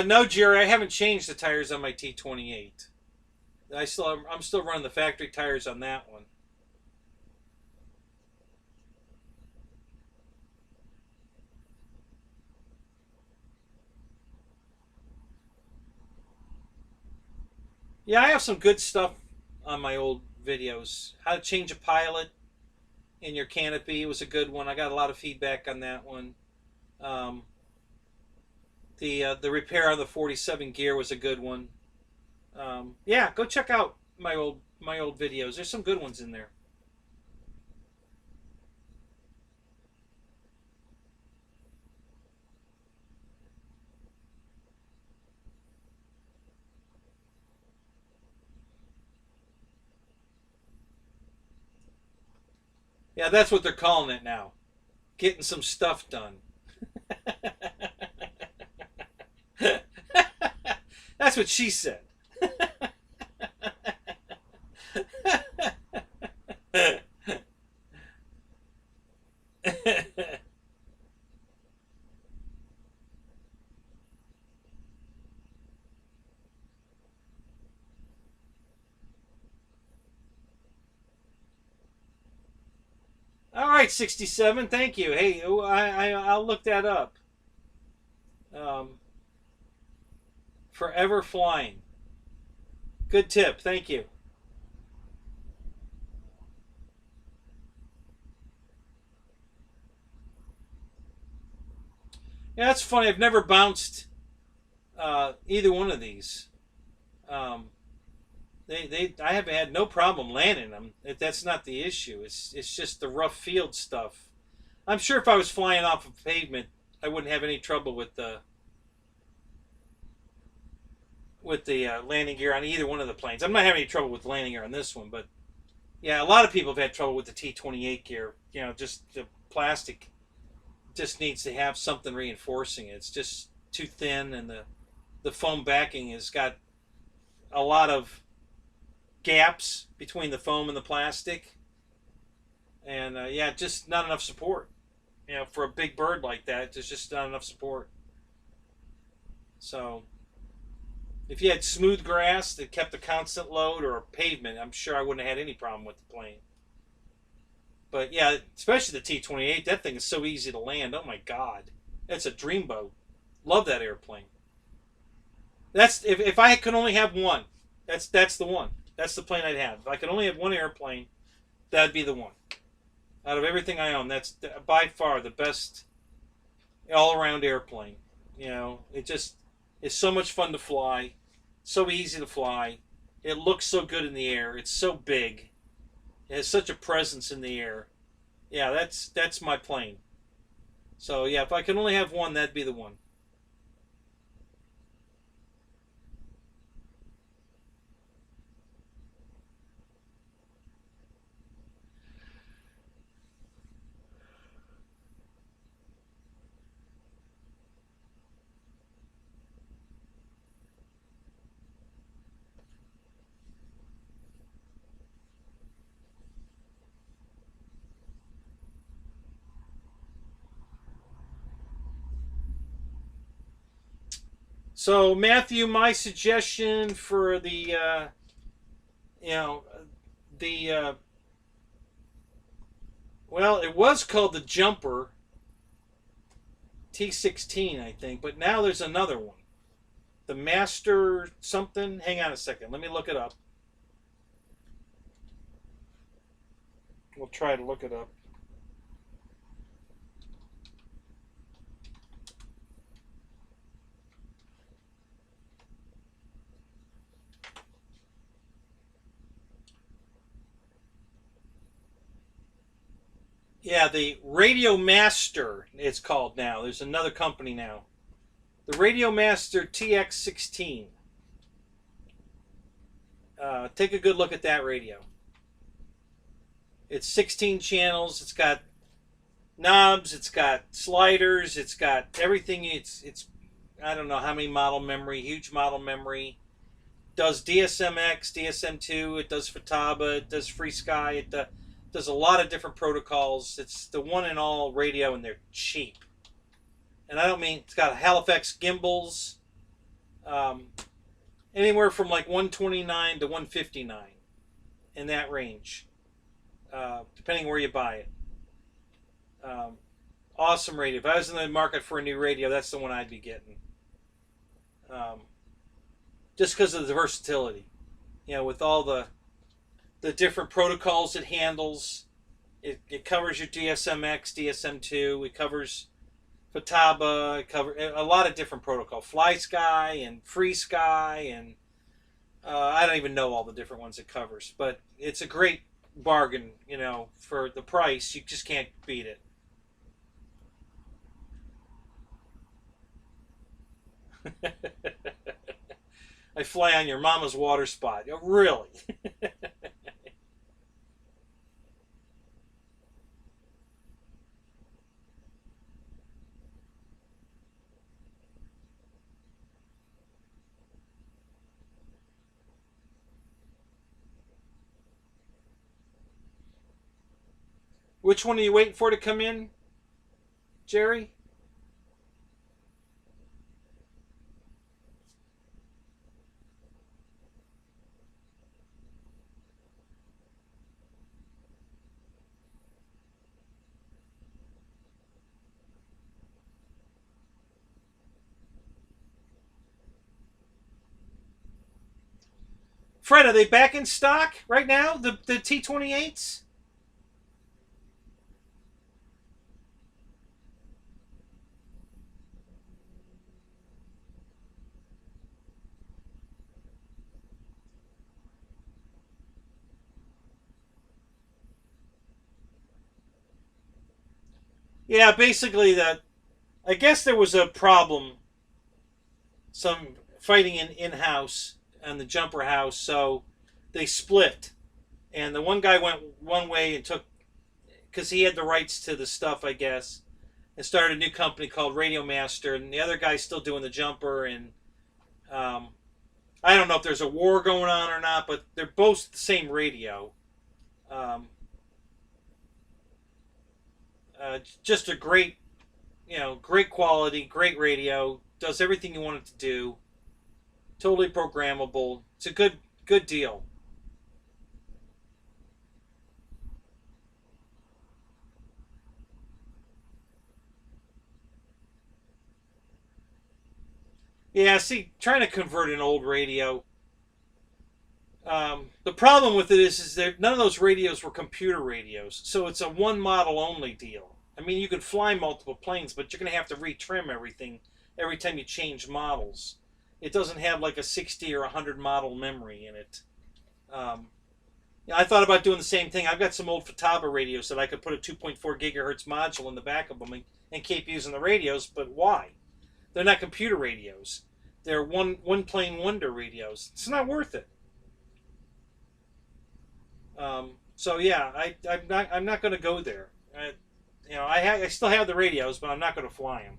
No, Jerry, I haven't changed the tires on my T28. I'm still running the factory tires on that one. Yeah, I have some good stuff on my old videos. How to change a pilot in your canopy was a good one. I got a lot of feedback on that one. Um, the repair on the 47 gear was a good one. Yeah, go check out my old videos. There's some good ones in there. Yeah, that's what they're calling it now. Getting some stuff done. That's what she said. All right, 67. Thank you. Hey, I'll look that up. Um, Forever flying. Good tip. Thank you. Yeah, that's funny. I've never bounced either one of these. Um, I have had no problem landing them. That's not the issue. It's just the rough field stuff. I'm sure if I was flying off of pavement, I wouldn't have any trouble with the landing gear on either one of the planes. I'm not having any trouble with landing gear on this one, but yeah, a lot of people have had trouble with the T-28 gear. You know, just the plastic just needs to have something reinforcing it. It's just too thin, and the foam backing has got a lot of gaps between the foam and the plastic, and yeah, just not enough support. You know, for a big bird like that, there's just not enough support. So if you had smooth grass that kept a constant load or a pavement, I'm sure I wouldn't have had any problem with the plane. But yeah, especially the T-28, that thing is so easy to land. Oh my God, it's a dreamboat. Love that airplane. That's if I could only have one, that's the one. That's the plane I'd have. If I could only have one airplane, that'd be the one. Out of everything I own, that's by far the best all-around airplane. You know, it just is so much fun to fly, so easy to fly. It looks so good in the air. It's so big. It has such a presence in the air. Yeah, that's my plane. So yeah, if I could only have one, that'd be the one. So Matthew, my suggestion for the you know the well, it was called the Jumper T16, I think, but now there's another one, the Master something. Hang on a second, let me look it up. We'll try to look it up. Yeah, the Radio Master it's called now. There's another company now. The Radio Master TX16. Take a good look at that radio. It's 16 channels. It's got knobs. It's got sliders. It's got everything. It's I don't know how many model memory. Huge model memory. Does DSMX, DSM2. It does Futaba. It does FreeSky. Does a lot of different protocols. It's the one and all radio, and they're cheap. And I don't mean it's got Halifax gimbals, um, anywhere from like 129 to 159 in that range, depending where you buy it. Um, awesome radio. If I was in the market for a new radio, that's the one I'd be getting. Um, just because of the versatility, you know, with all the different protocols it handles. It covers your DSMX, DSM2. It covers Futaba. It covers a lot of different protocol. FlySky and FreeSky, and I don't even know all the different ones it covers. But it's a great bargain, you know, for the price. You just can't beat it. I fly on your mama's water spot. Oh, really? Which one are you waiting for to come in, Jerry? Fred, are they back in stock right now? The T28s? Yeah, basically that. I guess there was a problem, some fighting in house on the jumper house, so they split, and the one guy went one way and took because he had the rights to the stuff, I guess, and started a new company called Radio Master, and the other guy's still doing the jumper, and um, I don't know if there's a war going on or not, but they're both the same radio. Um, just a great, great quality, great radio. Does everything you want it to do. Totally programmable. It's a good deal. Yeah, see, trying to convert an old radio. The problem with it is that none of those radios were computer radios, so it's a one model only deal. I mean, you can fly multiple planes, but you're going to have to retrim everything every time you change models. It doesn't have like a 60 or 100 model memory in it. Um, yeah, I thought about doing the same thing. I've got some old Futaba radios that I could put a 2.4 gigahertz module in the back of them and keep using the radios, but why? They're not computer radios. They're one plane wonder radios. It's not worth it. So yeah, I'm not going to go there. I still have the radios, but I'm not going to fly them.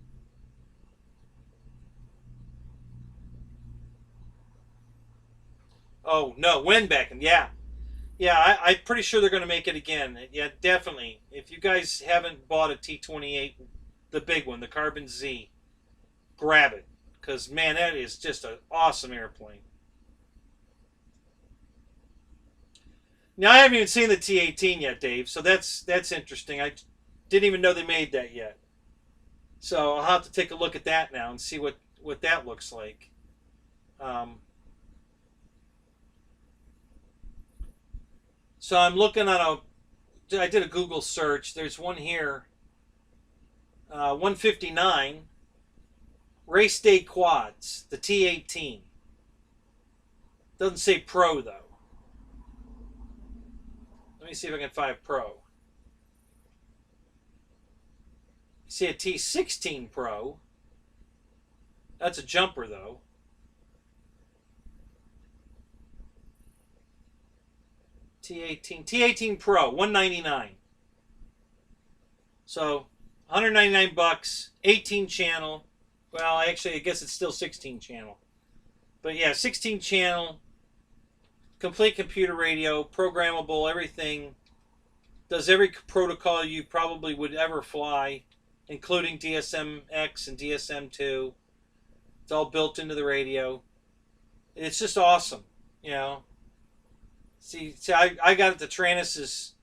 Oh no, Winbeck, yeah, yeah. I'm pretty sure they're going to make it again. Yeah, definitely. If you guys haven't bought a T28, the big one, the Carbon Z, grab it because man, that is just an awesome airplane. Now I haven't even seen the T18 yet, Dave. So that's interesting. I didn't even know they made that yet. So I'll have to take a look at that now and see what that looks like. Um, so I'm looking on a. I did a Google search. There's one here, 159 race day quads, the T18. Doesn't say Pro though. Let me see if I can find Pro. See a T16 Pro. That's a jumper though. T18 Pro 199. So 199 bucks, 18 channel. Well, actually I guess it's still 16 channel. But yeah, 16 channel, complete computer radio, programmable, everything. Does every protocol you probably would ever fly, including DSM-X and DSM-2. It's all built into the radio. It's just awesome, you know. See, I got it to Tranis's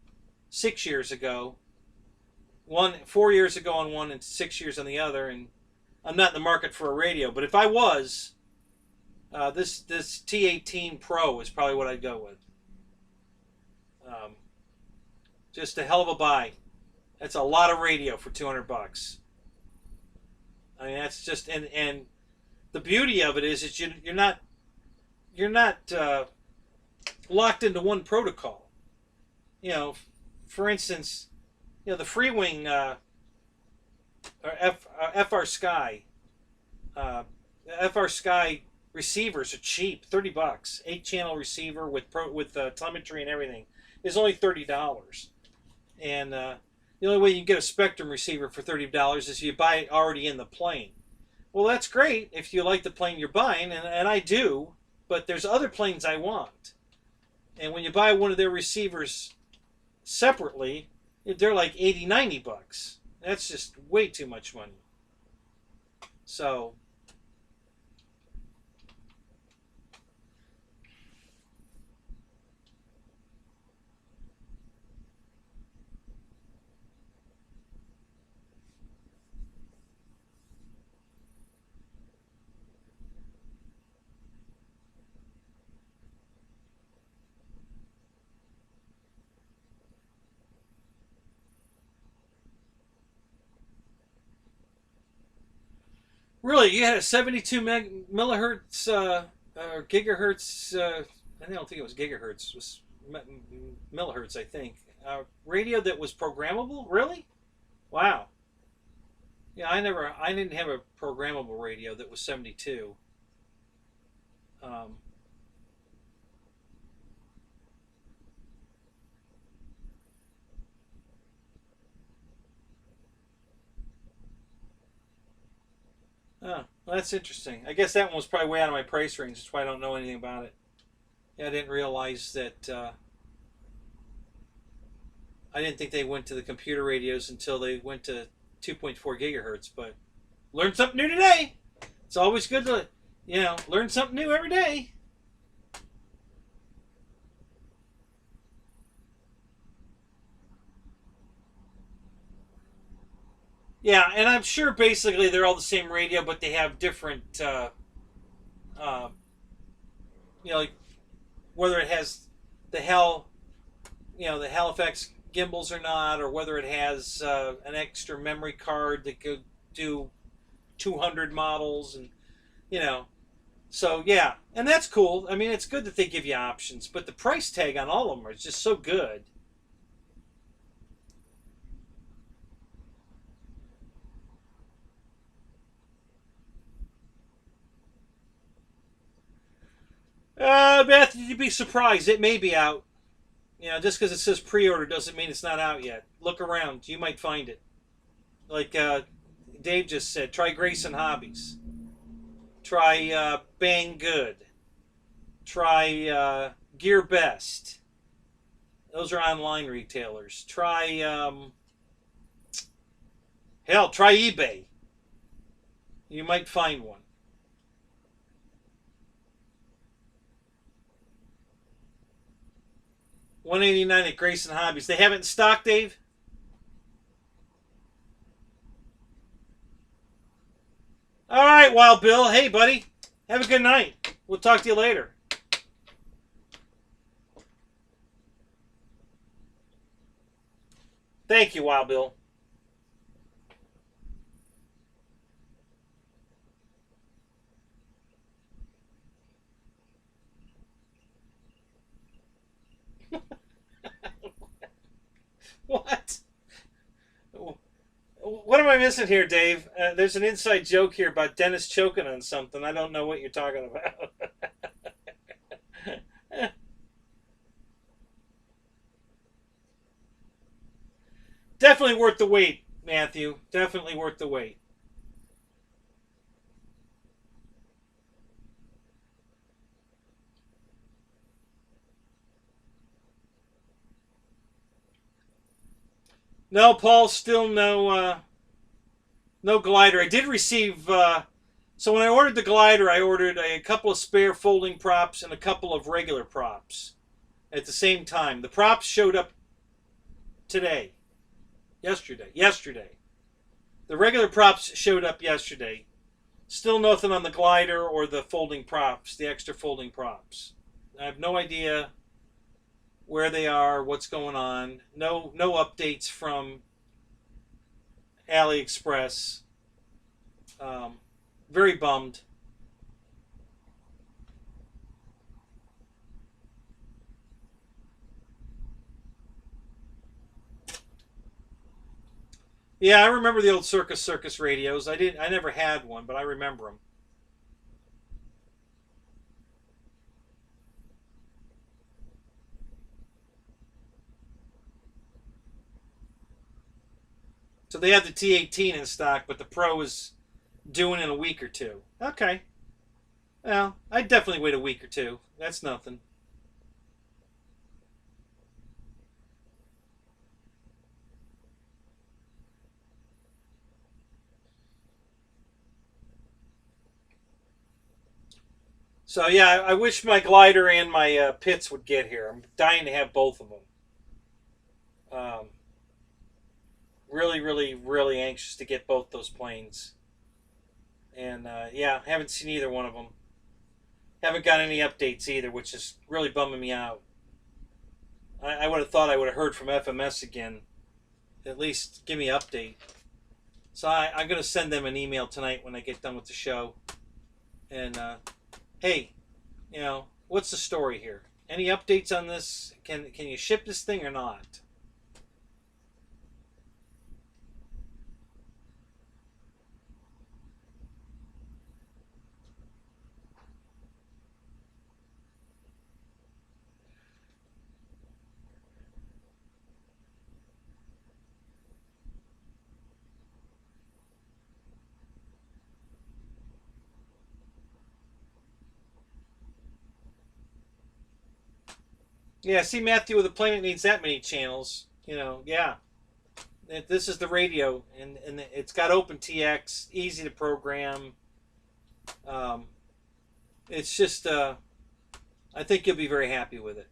6 years ago. 4 years ago on one and 6 years on the other, and I'm not in the market for a radio. But if I was, this T18 Pro is probably what I'd go with. Um, just a hell of a buy. That's a lot of radio for 200 bucks. I mean, that's just and the beauty of it is you're not locked into one protocol. You know, for instance, the Freewing or FR Sky, uh, FR Sky receivers are cheap, $30. 8 channel receiver with telemetry and everything is only $30. And the only way you can get a Spectrum receiver for $30 is you buy it already in the plane. Well, that's great if you like the plane you're buying, and I do, but there's other planes I want. And when you buy one of their receivers separately, they're like 80, $90. That's just way too much money. So, really, you had a 72 millihertz or gigahertz. I don't think it was gigahertz. It was millihertz, I think. Radio that was programmable. Really? Wow. Yeah, I didn't have a programmable radio that was 72. Um, well, that's interesting. I guess that one was probably way out of my price range. That's why I don't know anything about it. Yeah, I didn't realize that. I didn't think they went to the computer radios until they went to 2.4 gigahertz. But learn something new today. It's always good to, learn something new every day. Yeah, and I'm sure basically they're all the same radio, but they have different, uh, like whether it has the Hell, the Halifax gimbals or not, or whether it has an extra memory card that could do 200 models, and you know, so yeah, and that's cool. I mean, it's good that they give you options, but the price tag on all of them is just so good. Beth, you'd be surprised. It may be out. Just because it says pre-order doesn't mean it's not out yet. Look around; you might find it. Like Dave just said, try Grayson Hobbies. Try Bang Good. Try Gear Best. Those are online retailers. Try try eBay. You might find one. 189 at Grayson Hobbies. They have it in stock, Dave. All right, Wild Bill. Hey, buddy. Have a good night. We'll talk to you later. Thank you, Wild Bill. What? What am I missing here, Dave? There's an inside joke here about Dennis choking on something. I don't know what you're talking about. Definitely worth the wait, Matthew. Definitely worth the wait. No, Paul, still no glider. I did receive. So when I ordered the glider, I ordered a couple of spare folding props and a couple of regular props at the same time. The props showed up today, yesterday. The regular props showed up yesterday. Still nothing on the glider or the folding props, the extra folding props. I have no idea where they are, what's going on. No updates from AliExpress. Um, Very bummed. Yeah, I remember the old Circus radios. I never had one, but I remember them. So they have the T18 in stock, but the Pro is due in a week or two. Okay. Well, I'd definitely wait a week or two. That's nothing. So yeah, I wish my glider and my pits would get here. I'm dying to have both of them. Um, really, really, really anxious to get both those planes. And yeah, haven't seen either one of them. Haven't got any updates either, which is really bumming me out. I would have thought I would have heard from FMS again. At least give me an update. So I'm going to send them an email tonight when I get done with the show. And hey, what's the story here? Any updates on this? Can you ship this thing or not? Yeah, see, Matthew, the planet needs that many channels. Yeah. This is the radio, and it's got OpenTX, easy to program. Um, it's just, I think you'll be very happy with it.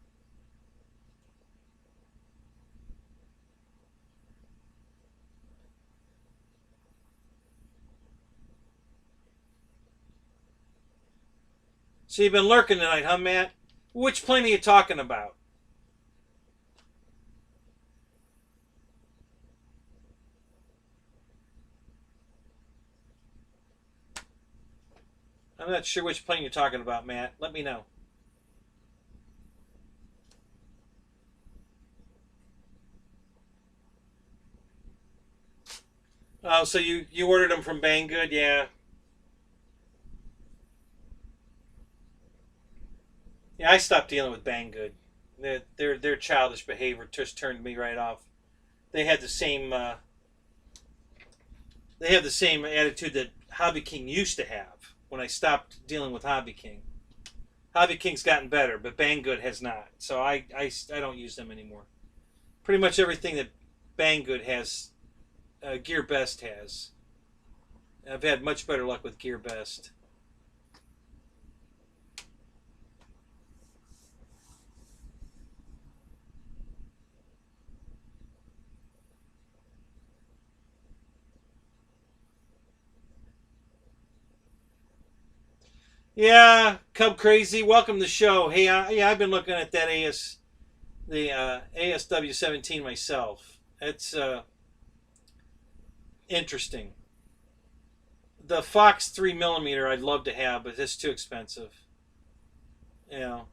So you've been lurking tonight, huh, Matt? Which plane are you talking about? I'm not sure which plane you're talking about, Matt. Let me know. Oh, so you ordered them from Banggood, yeah. Yeah, I stopped dealing with Banggood. Their childish behavior just turned me right off. They had the same they have the same attitude that Hobby King used to have when I stopped dealing with Hobby King. Hobby King's gotten better, but Banggood has not. So I don't use them anymore. Pretty much everything that Banggood has, Gear Best has. I've had much better luck with Gear Best. Yeah, Cub Crazy, welcome to the show. Hey, yeah, I've been looking at that the ASW-17 myself. It's interesting. The Fox 3mm I'd love to have, but it's too expensive. You know,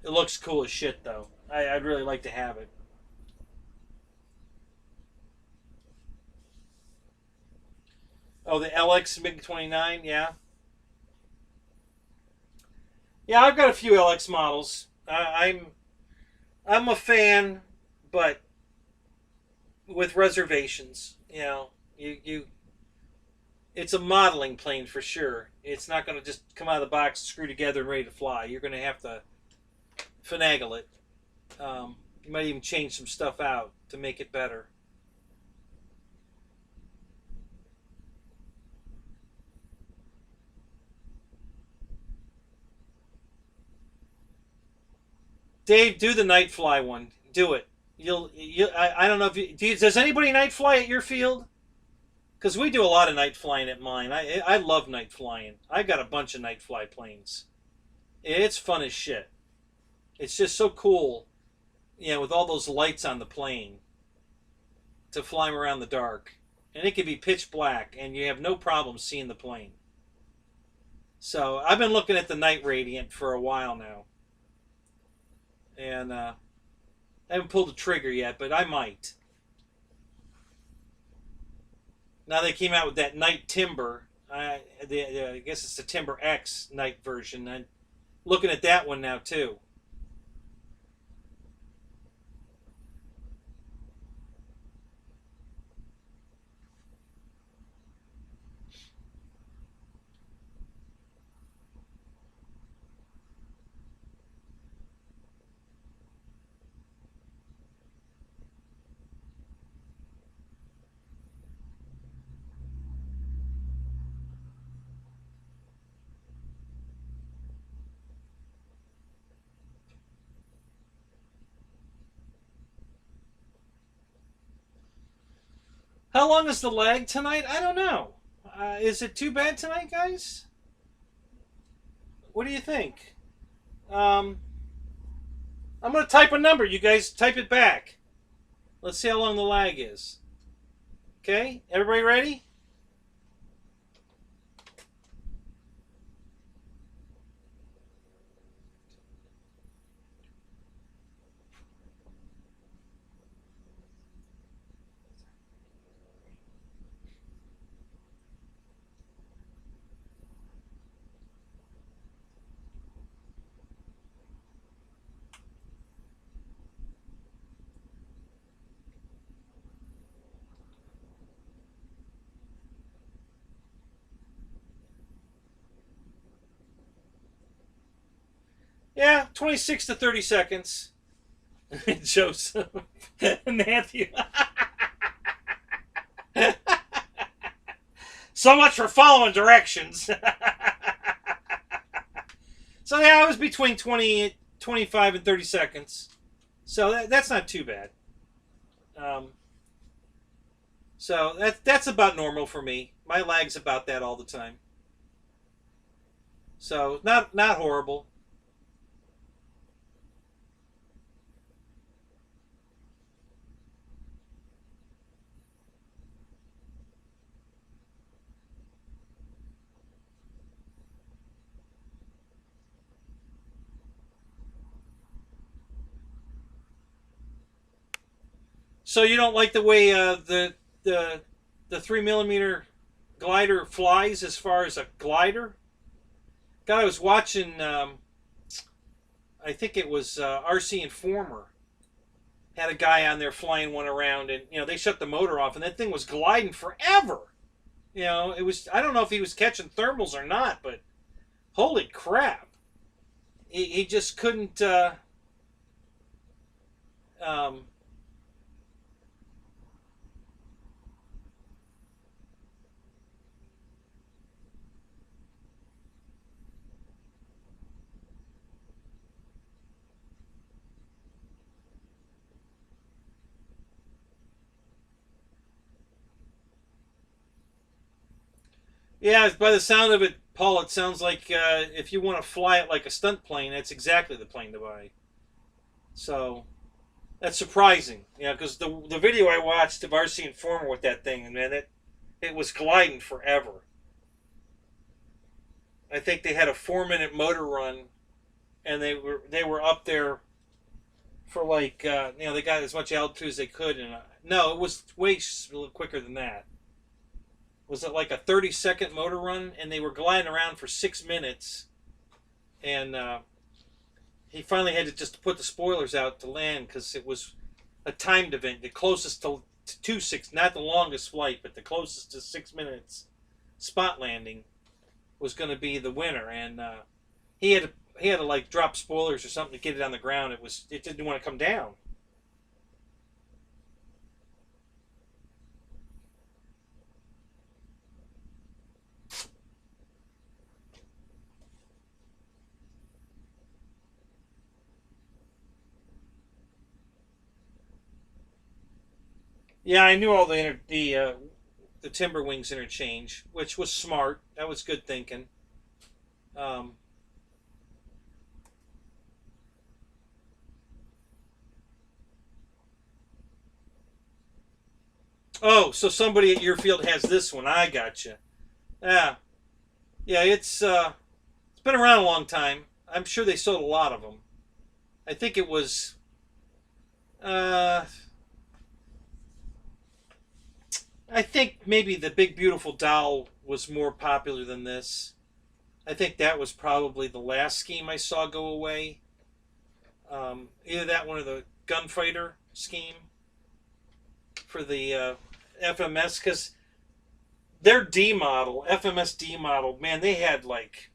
it looks cool as shit though. I'd really like to have it. Oh, the LX MiG 29, yeah, yeah. I've got a few LX models. I'm a fan, but with reservations. You it's a modeling plane for sure. It's not going to just come out of the box, screw together, and ready to fly. You're going to have to finagle it. You might even change some stuff out to make it better. Dave, do the night fly one. Do it. I don't know if does anybody night fly at your field? Because we do a lot of night flying at mine. I love night flying. I got a bunch of night fly planes. It's fun as shit. It's just so cool, with all those lights on the plane to fly 'em around the dark, and it can be pitch black, and you have no problem seeing the plane. So I've been looking at the night radiant for a while now, and I haven't pulled the trigger yet, but I might. Now they came out with that night timber. I guess it's the Timber X night version. I'm looking at that one now too. How long is the lag tonight? I don't know. Is it too bad tonight, guys? What do you think? Um, I'm going to type a number. You guys type it back. Let's see how long the lag is. Okay? Everybody ready? Yeah, 26 to 30 seconds. Joseph. Matthew. So much for following directions. So yeah, it was between 20, 25, and 30 seconds. So that's not too bad. Um, so that's about normal for me. My lag's about that all the time. So not horrible. So you don't like the way the the 3 millimeter glider flies as far as a glider? God, I was watching. I think it was RC Informer had a guy on there flying one around, and they shut the motor off, and that thing was gliding forever. It was. I don't know if he was catching thermals or not, but holy crap, he just couldn't. Um, yeah, by the sound of it, Paul, it sounds like if you want to fly it like a stunt plane, that's exactly the plane to buy. So that's surprising, because the video I watched of RC Informer with that thing, and man, it was gliding forever. I think they had a 4 minute motor run, and they were up there for like they got as much altitude as they could, and no, it was way quicker than that. Was it like a 30-second motor run, and they were gliding around for 6 minutes, and he finally had to just put the spoilers out to land because it was a timed event, the closest to 6, not the longest flight, but the closest to 6 minutes spot landing was going to be the winner, and he had to like drop spoilers or something to get it on the ground. It didn't want to come down. Yeah, I knew all the timber wings interchange, which was smart. That was good thinking. Um, oh, so somebody at your field has this one. I got you. Yeah, yeah. It's been around a long time. I'm sure they sold a lot of them. I think it was. Uh, I think maybe the Big Beautiful Doll was more popular than this. I think that was probably the last scheme I saw go away. Either that one or the Gunfighter scheme for the FMS, because their D model, FMS D model, man, they had like,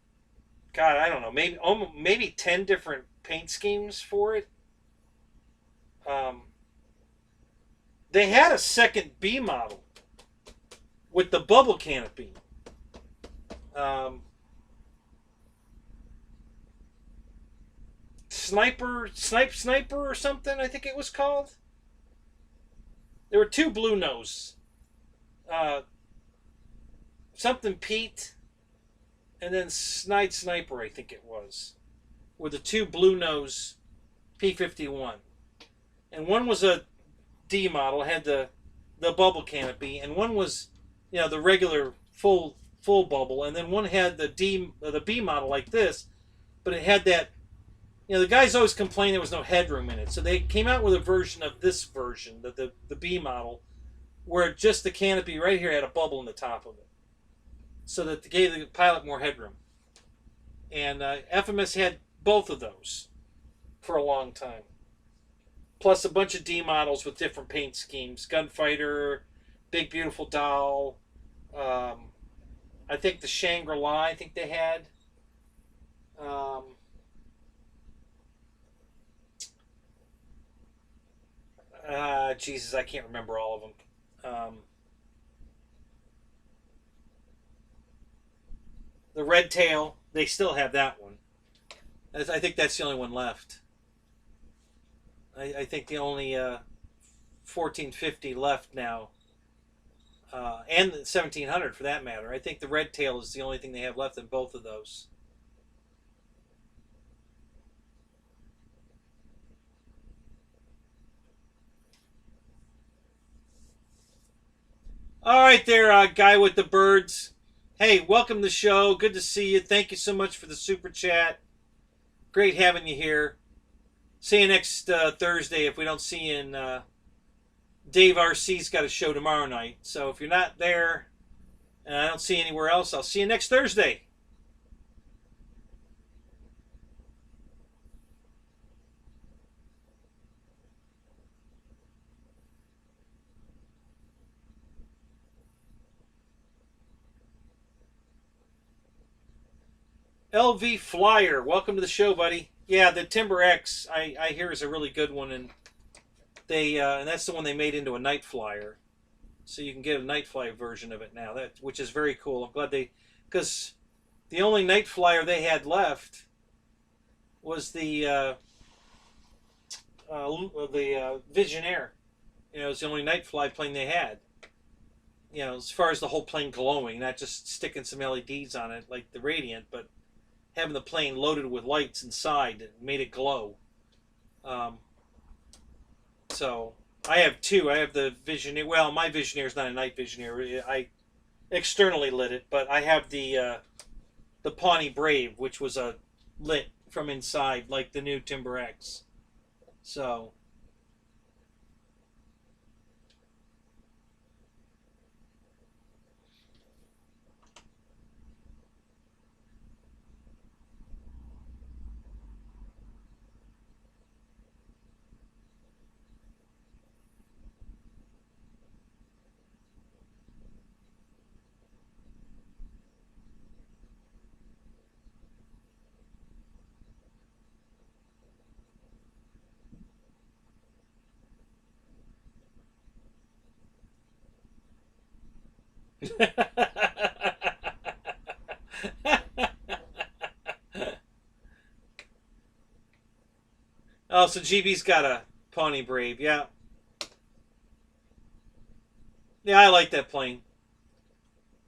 God, I don't know, maybe 10 different paint schemes for it. Um, they had a second B model with the bubble canopy. Um, Sniper or something, I think it was called. There were two blue nose. something Pete, and then Snide Sniper, I think it was, were the two Blue Nose P-51. And one was a D model, had the bubble canopy, and one was, the regular full bubble, and then one had the B model like this, but it had that. The guys always complained there was no headroom in it, so they came out with a version of this version, the B model, where just the canopy right here had a bubble in the top of it, so that it gave the pilot more headroom. And FMS had both of those for a long time. Plus a bunch of D models with different paint schemes. Gunfighter, Big Beautiful Doll. I think the Shangri-La, I think they had. Jesus, I can't remember all of them. The Red Tail, they still have that one. I think that's the only one left. I think the only 1450 left now, and the 1700 for that matter. I think the Red Tail is the only thing they have left in both of those. All right, there, guy with the birds. Hey, welcome to the show. Good to see you. Thank you so much for the super chat. Great having you here. See you next Thursday. If we don't see you in, Dave RC's got a show tomorrow night. So if you're not there and I don't see you anywhere else, I'll see you next Thursday. LV Flyer, welcome to the show, buddy. Yeah, the Timber X, I hear is a really good one, and and that's the one they made into a night flyer, so you can get a night flyer version of it now. Which is very cool. I'm glad because the only night flyer they had left was the Visionaire. It was the only night fly plane they had. As far as the whole plane glowing, not just sticking some LEDs on it like the Radiant, but having the plane loaded with lights inside that made it glow. So I have two. I have the Visionaire. Well, my Visionaire is not a night Visionaire. I externally lit it, but I have the Pawnee Brave, which was a lit from inside, like the new Timber X. So. Oh, so GB's got a Pawnee Brave, yeah. Yeah, I like that plane.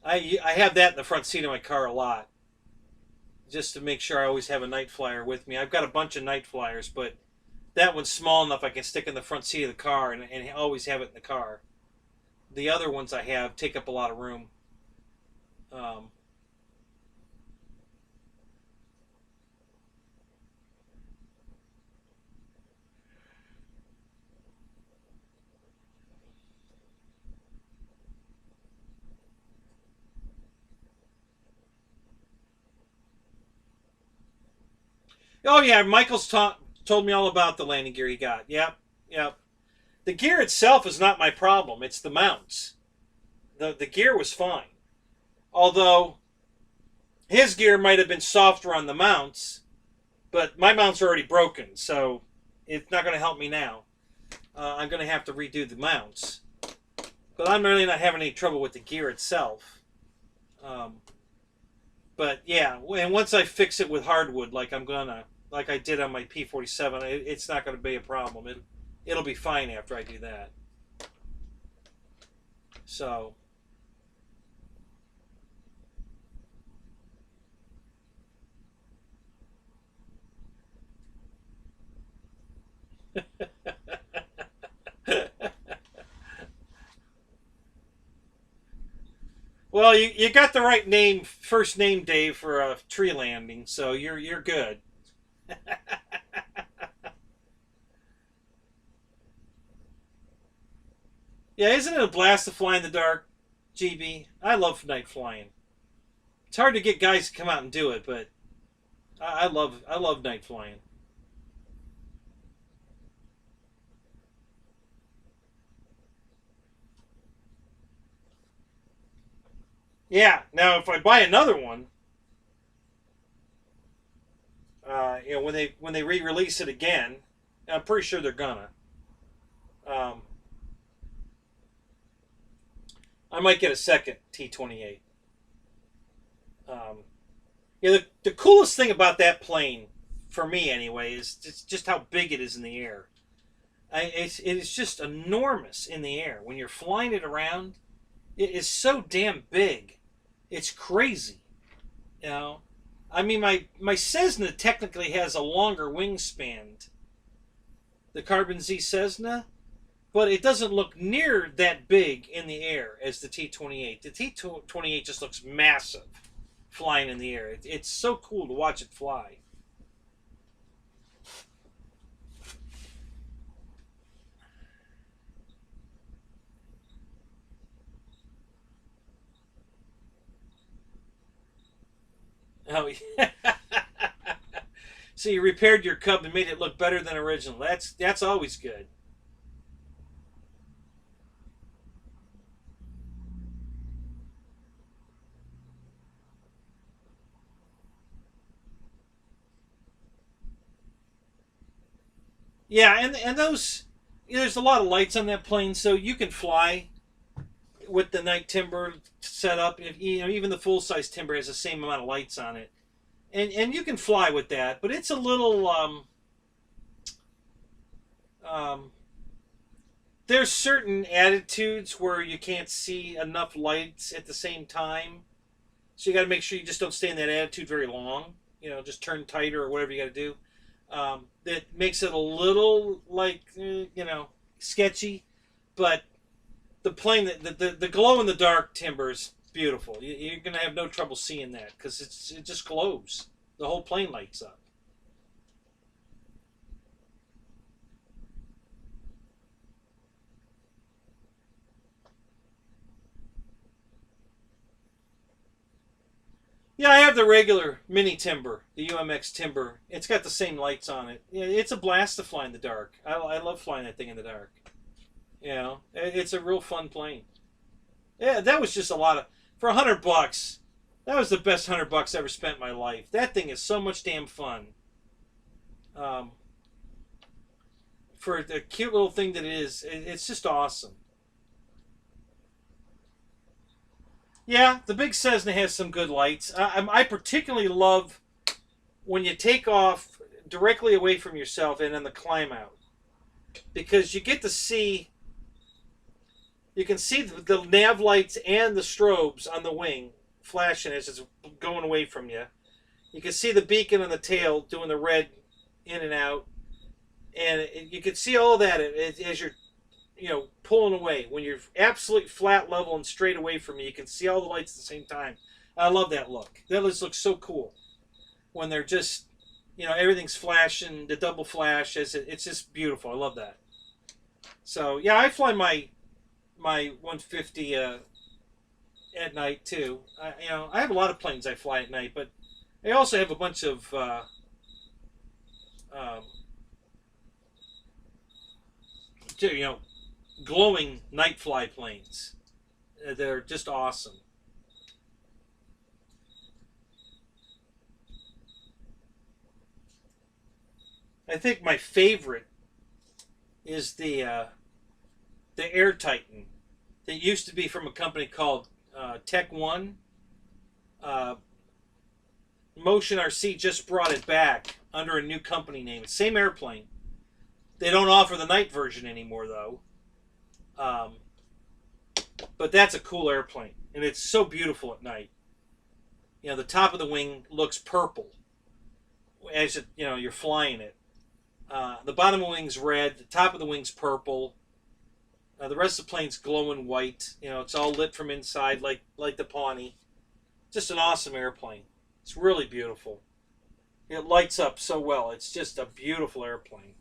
I have that in the front seat of my car a lot, just to make sure I always have a night flyer with me. I've got a bunch of night flyers, but that one's small enough I can stick in the front seat of the car and always have it in the car. The other ones I have take up a lot of room. Oh yeah, Michael's told me all about the landing gear he got. Yep, yep. The gear itself is not my problem. It's the mounts. The gear was fine. Although his gear might have been softer on the mounts, but my mounts are already broken, so it's not going to help me now. I'm going to have to redo the mounts. But I'm really not having any trouble with the gear itself. But yeah, and once I fix it with hardwood, like I did on my P47, it's not going to be a problem. It'll be fine after I do that. So, Well, you got the right name, first name, Dave, for a tree landing, so you're good. Yeah, isn't it a blast to fly in the dark, GB? I love night flying. It's hard to get guys to come out and do it, but I love night flying. Yeah. Now, if I buy another one, when they re-release it again, I'm pretty sure they're gonna. Um, I might get a second T-28. Um, yeah, the coolest thing about that plane, for me anyway, is just how big it is in the air. It is just enormous in the air. When you're flying it around, it is so damn big. It's crazy. You know, I mean, my Cessna technically has a longer wingspan, the Carbon Z Cessna, but it doesn't look near that big in the air as the T-28. The T-28 just looks massive flying in the air. It's so cool to watch it fly. Oh yeah. So you repaired your Cub and made it look better than original. That's always good. Yeah, and those, there's a lot of lights on that plane, so you can fly with the night timber set up. Even the full size timber has the same amount of lights on it, and you can fly with that. But it's a little um, there's certain attitudes where you can't see enough lights at the same time, so you got to make sure you just don't stay in that attitude very long. Just turn tighter or whatever you got to do. That makes it a little like sketchy, but the plane, the glow in the dark timber is beautiful. You're gonna have no trouble seeing that because it just glows. The whole plane lights up. Yeah, I have the regular mini timber, the UMX timber. It's got the same lights on it. Yeah, it's a blast to fly in the dark. I love flying that thing in the dark. It's a real fun plane. Yeah, that was just a lot of for $100. That was the best $100 I ever spent in my life. That thing is so much damn fun. Um, for the cute little thing that it is, it's just awesome. Yeah, the big Cessna has some good lights. I particularly love when you take off directly away from yourself and then the climb out because you can see the nav lights and the strobes on the wing flashing as it's going away from you. You can see the beacon on the tail doing the red in and out, and you can see all that as you're pulling away. When you're absolutely flat level and straight away from you, you can see all the lights at the same time. I love that look. That just looks so cool when they're just everything's flashing, the double flash. It's just beautiful. I love that. So yeah, I fly my 150 at night too. I have a lot of planes I fly at night, but I also have a bunch of um, you know glowing night fly planes. They're just awesome. I think my favorite is the Air Titan that used to be from a company called Tech One. Uh, Motion RC just brought it back under a new company name. Same airplane. They don't offer the night version anymore though. Um, but that's a cool airplane, and it's so beautiful at night. The top of the wing looks purple as you're flying it. The bottom of the wing's red. The top of the wing's purple. The rest of the plane's glowing white. You know, it's all lit from inside like the Pawnee. Just an awesome airplane. It's really beautiful. It lights up so well. It's just a beautiful airplane.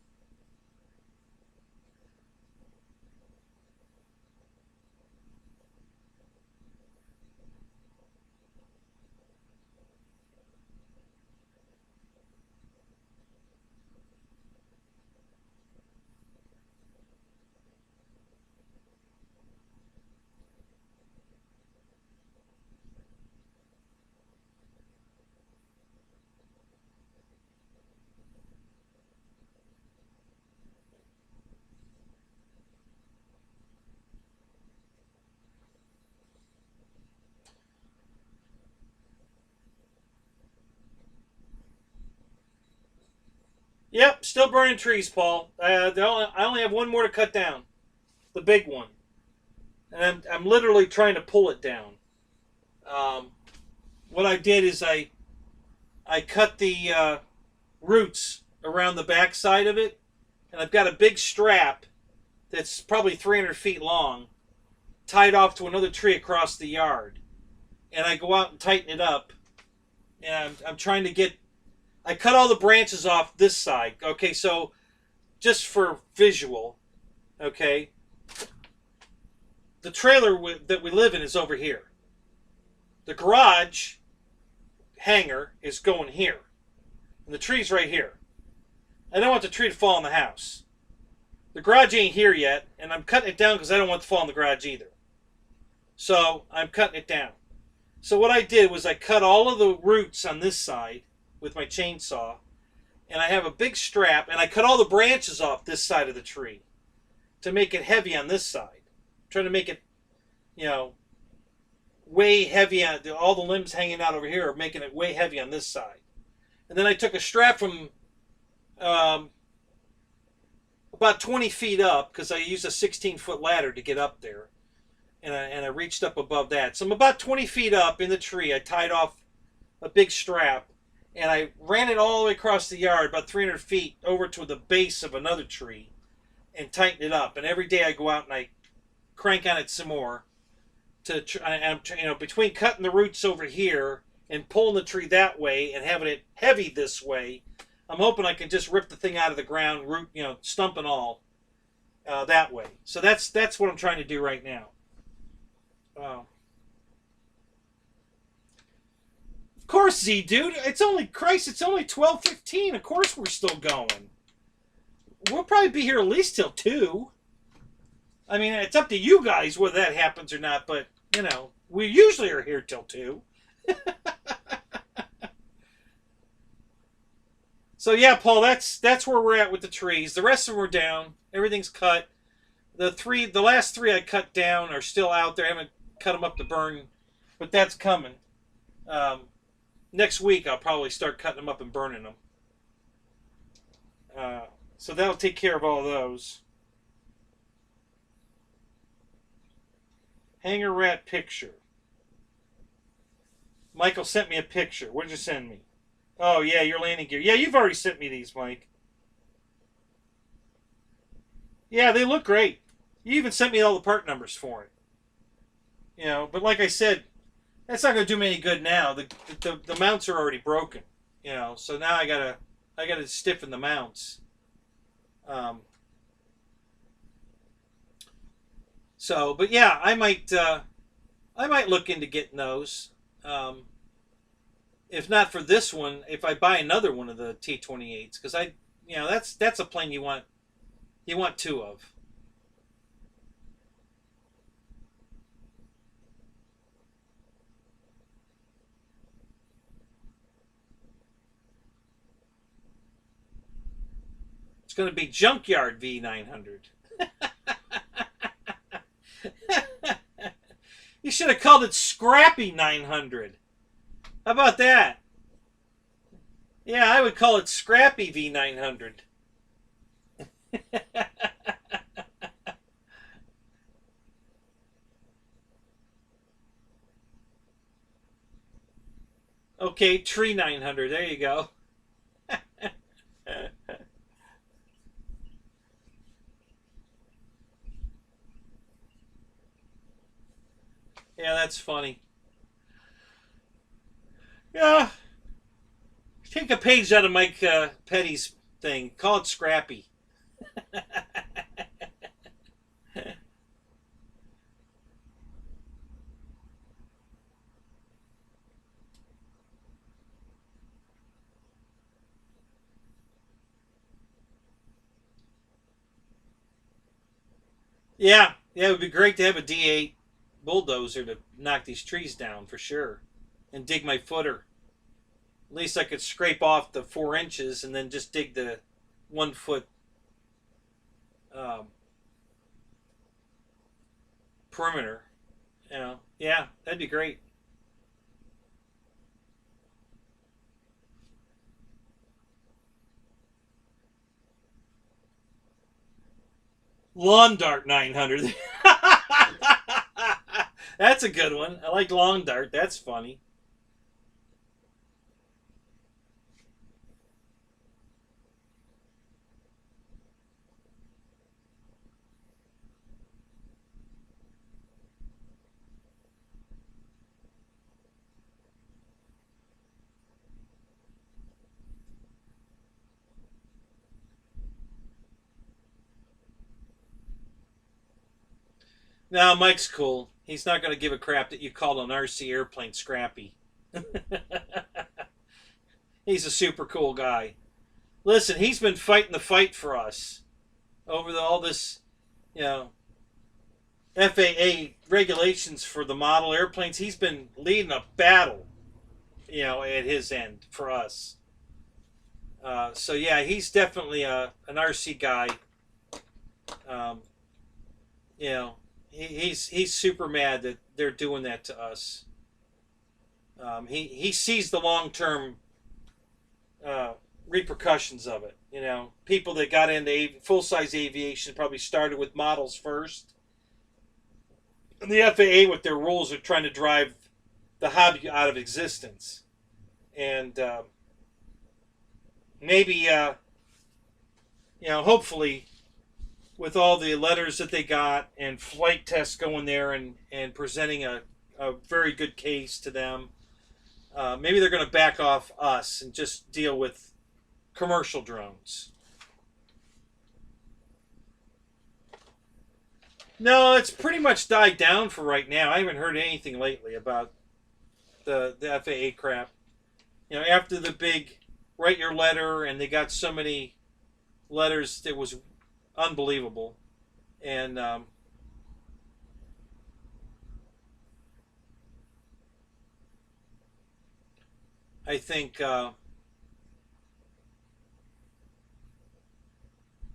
Yep, still burning trees, Paul. I only have one more to cut down, the big one, and I'm literally trying to pull it down. Um, what I did is I cut the roots around the back side of it, and I've got a big strap that's probably 300 feet long, tied off to another tree across the yard, and I go out and tighten it up, and I'm trying to get. I cut all the branches off this side. Okay, so just for visual, okay, the trailer that we live in is over here. The garage hangar is going here, and the tree's right here. I don't want the tree to fall in the house. The garage ain't here yet, and I'm cutting it down because I don't want it to fall in the garage either. So I'm cutting it down. So what I did was I cut all of the roots on this side with my chainsaw, and I have a big strap, and I cut all the branches off this side of the tree to make it heavy on this side. I'm trying to make it, you know, way heavy on all the limbs hanging out over here, are making it way heavy on this side. And then I took a strap from about 20 feet up, because I used a 16-foot ladder to get up there, and I reached up above that. So I'm about 20 feet up in the tree. I tied off a big strap, and I ran it all the way across the yard, about 300 feet, over to the base of another tree, and tightened it up. And every day I go out and I crank on it some more. Between cutting the roots over here and pulling the tree that way and having it heavy this way, I'm hoping I can just rip the thing out of the ground, root, stump and all, that way. So that's what I'm trying to do right now. Of course, Z, dude. It's only 12:15. Of course we're still going. We'll probably be here at least till 2. I mean, it's up to you guys whether that happens or not, but, we usually are here till 2. So, yeah, Paul, that's where we're at with the trees. The rest of them are down. Everything's cut. The last 3 I cut down are still out there. I haven't cut them up to burn, but that's coming. Next week, I'll probably start cutting them up and burning them. So that'll take care of all of those. Hanger rat picture. Michael sent me a picture. What did you send me? Oh, yeah, your landing gear. Yeah, you've already sent me these, Mike. Yeah, they look great. You even sent me all the part numbers for it. But like I said, that's not going to do me any good now. The mounts are already broken. So now I gotta stiffen the mounts. But yeah, I might look into getting those. If not for this one, if I buy another one of the T-28s, because that's a plane you want 2 of. It's going to be Junkyard V900. You should have called it Scrappy 900. How about that? Yeah, I would call it Scrappy V900. Okay, Tree 900. There you go. Yeah, that's funny. Yeah, take a page out of Mike Petty's thing. Call it Scrappy. Yeah, yeah, it would be great to have a D8 bulldozer to knock these trees down for sure, and dig my footer. At least I could scrape off the 4 inches and then just dig the 1 foot um, perimeter. You know, yeah, that'd be great. Lawn dart 900. That's a good one. I like lawn dart. That's funny. Now Mike's cool. He's not going to give a crap that you called an RC airplane scrappy. He's a super cool guy. Listen, he's been fighting the fight for us over all this, you know, FAA regulations for the model airplanes. He's been leading a battle, at his end for us. So yeah, he's definitely an RC guy. Um, he's super mad that they're doing that to us. He sees the long term repercussions of it. People that got into full size aviation probably started with models first, and the FAA with their rules are trying to drive the hobby out of existence. And maybe hopefully with all the letters that they got and flight tests going there and presenting a very good case to them, maybe they're going to back off us and just deal with commercial drones. No, it's pretty much died down for right now. I haven't heard anything lately about the FAA crap. After the big write your letter, and they got so many letters, it was unbelievable. And I think I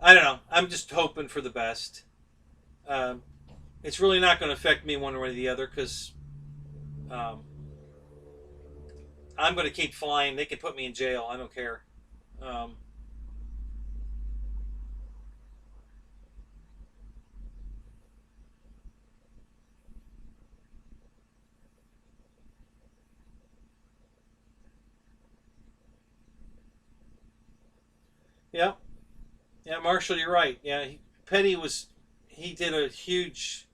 don't know. I'm just hoping for the best. Um, it's really not going to affect me one way or the other because um, I'm going to keep flying. They can put me in jail. I don't care. Um, yeah, yeah, Marshall, you're right. Yeah, Petty he did a huge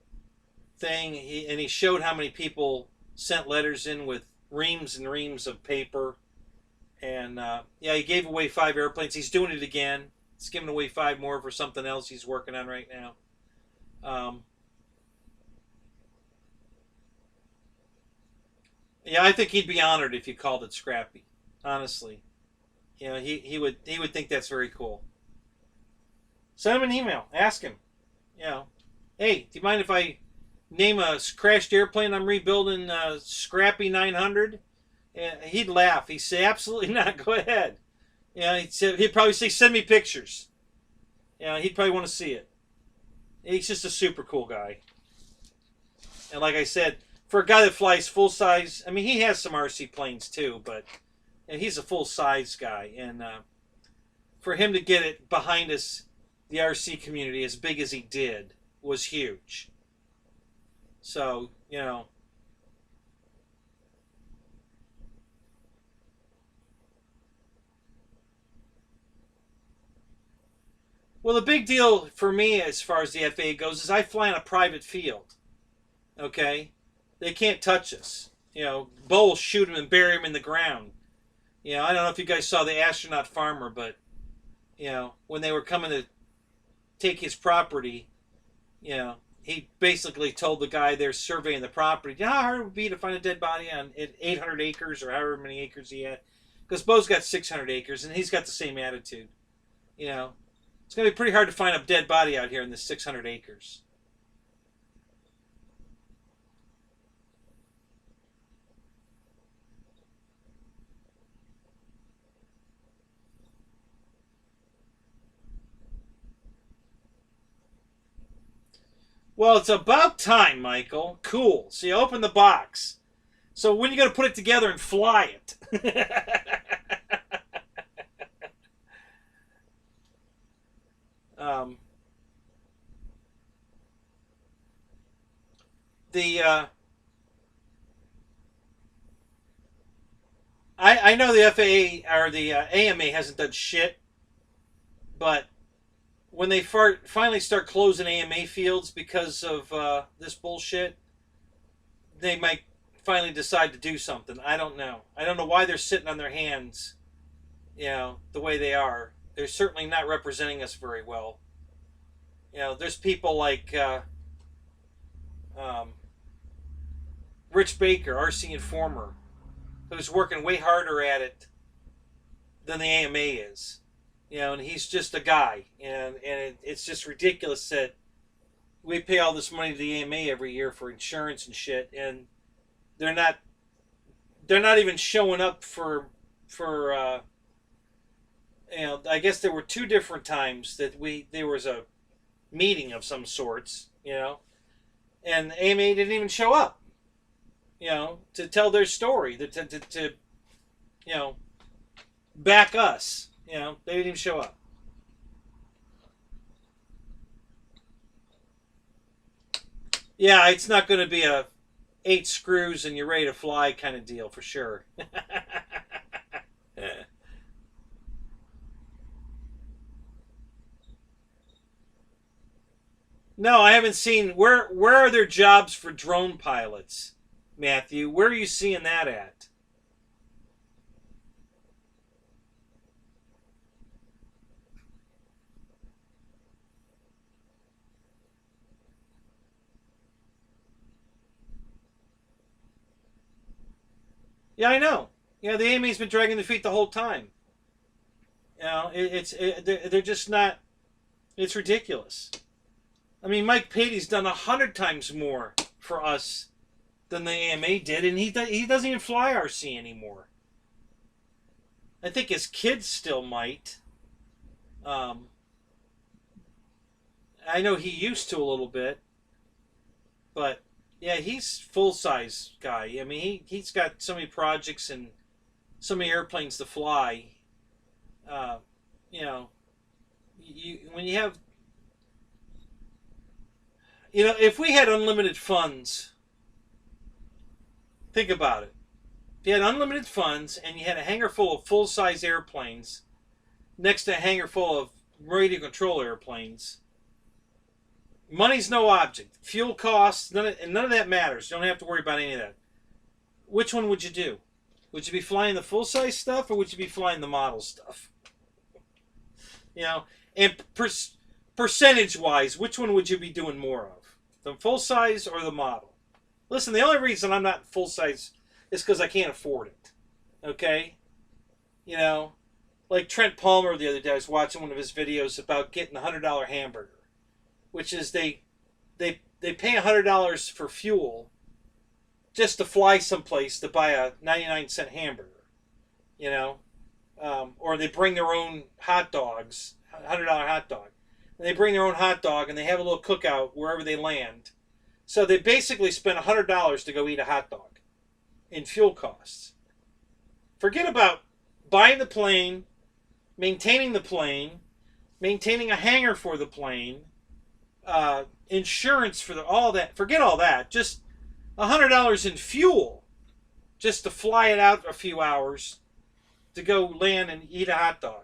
thing, and he showed how many people sent letters in with reams and reams of paper. And yeah, he gave away 5 airplanes. He's doing it again. He's giving away 5 more for something else he's working on right now. Um, yeah, I think he'd be honored if you called it Scrappy. Honestly, he would think that's very cool. Send him an email. Ask him. You know, hey, do you mind if I name a crashed airplane I'm rebuilding Scrappy 900? And he'd laugh. He'd say, absolutely not. Go ahead. He'd probably say, send me pictures. He'd probably want to see it. He's just a super cool guy. And like I said, for a guy that flies full size, I mean, he has some RC planes too, but he's a full size guy. And for him to get it behind us, the RC community, as big as he did, was huge. So, well, the big deal for me as far as the FAA goes is I fly on a private field. Okay? They can't touch us. Bo will shoot him and bury him in the ground. I don't know if you guys saw the astronaut farmer, but when they were coming to take his property, he basically told the guy they're surveying the property, how hard it would be to find a dead body on 800 acres or however many acres he had. Because Bo's got 600 acres and he's got the same attitude. It's going to be pretty hard to find a dead body out here in this 600 acres. Well, it's about time, Michael. Cool. So you open the box. So when are you going to put it together and fly it? um, the I know the FAA or the AMA hasn't done shit, but when they finally start closing AMA fields because of this bullshit, they might finally decide to do something. I don't know. I don't know why they're sitting on their hands, the way they are. They're certainly not representing us very well. There's people like um, Rich Baker, RC Informer, who's working way harder at it than the AMA is. And he's just a guy, and it's just ridiculous that we pay all this money to the AMA every year for insurance and shit, and they're not even showing up for I guess there were two different times that there was a meeting of some sorts, and the AMA didn't even show up, to tell their story, to back us. They didn't even show up. Yeah, it's not going to be a 8 screws and you're ready to fly kind of deal for sure. No, I haven't seen where are there jobs for drone pilots, Matthew? Where are you seeing that at? Yeah, I know. The AMA's been dragging their feet the whole time. They're just not. It's ridiculous. I mean, Mike Patey's done 100 times more for us than the AMA did, and he doesn't even fly RC anymore. I think his kids still might. Um, I know he used to a little bit, but yeah, he's full size guy. I mean, he's got so many projects and so many airplanes to fly. Uh, you know, when you have, if we had unlimited funds, think about it. If you had unlimited funds and you had a hangar full of full size airplanes next to a hangar full of radio control airplanes, money's no object. Fuel costs, none of that matters. You don't have to worry about any of that. Which one would you do? Would you be flying the full size stuff or would you be flying the model stuff? And percentage wise, which one would you be doing more of? The full size or the model? Listen, the only reason I'm not full size is because I can't afford it. Okay? Like Trent Palmer the other day, I was watching one of his videos about getting a $100 hamburger, which is they pay $100 for fuel just to fly someplace to buy a 99-cent hamburger, or they bring their own hot dogs, $100 hot dog. And they bring their own hot dog and they have a little cookout wherever they land. So they basically spend $100 to go eat a hot dog in fuel costs. Forget about buying the plane, maintaining a hangar for the plane, insurance for all that. Forget all that. Just $100 in fuel just to fly it out a few hours to go land and eat a hot dog.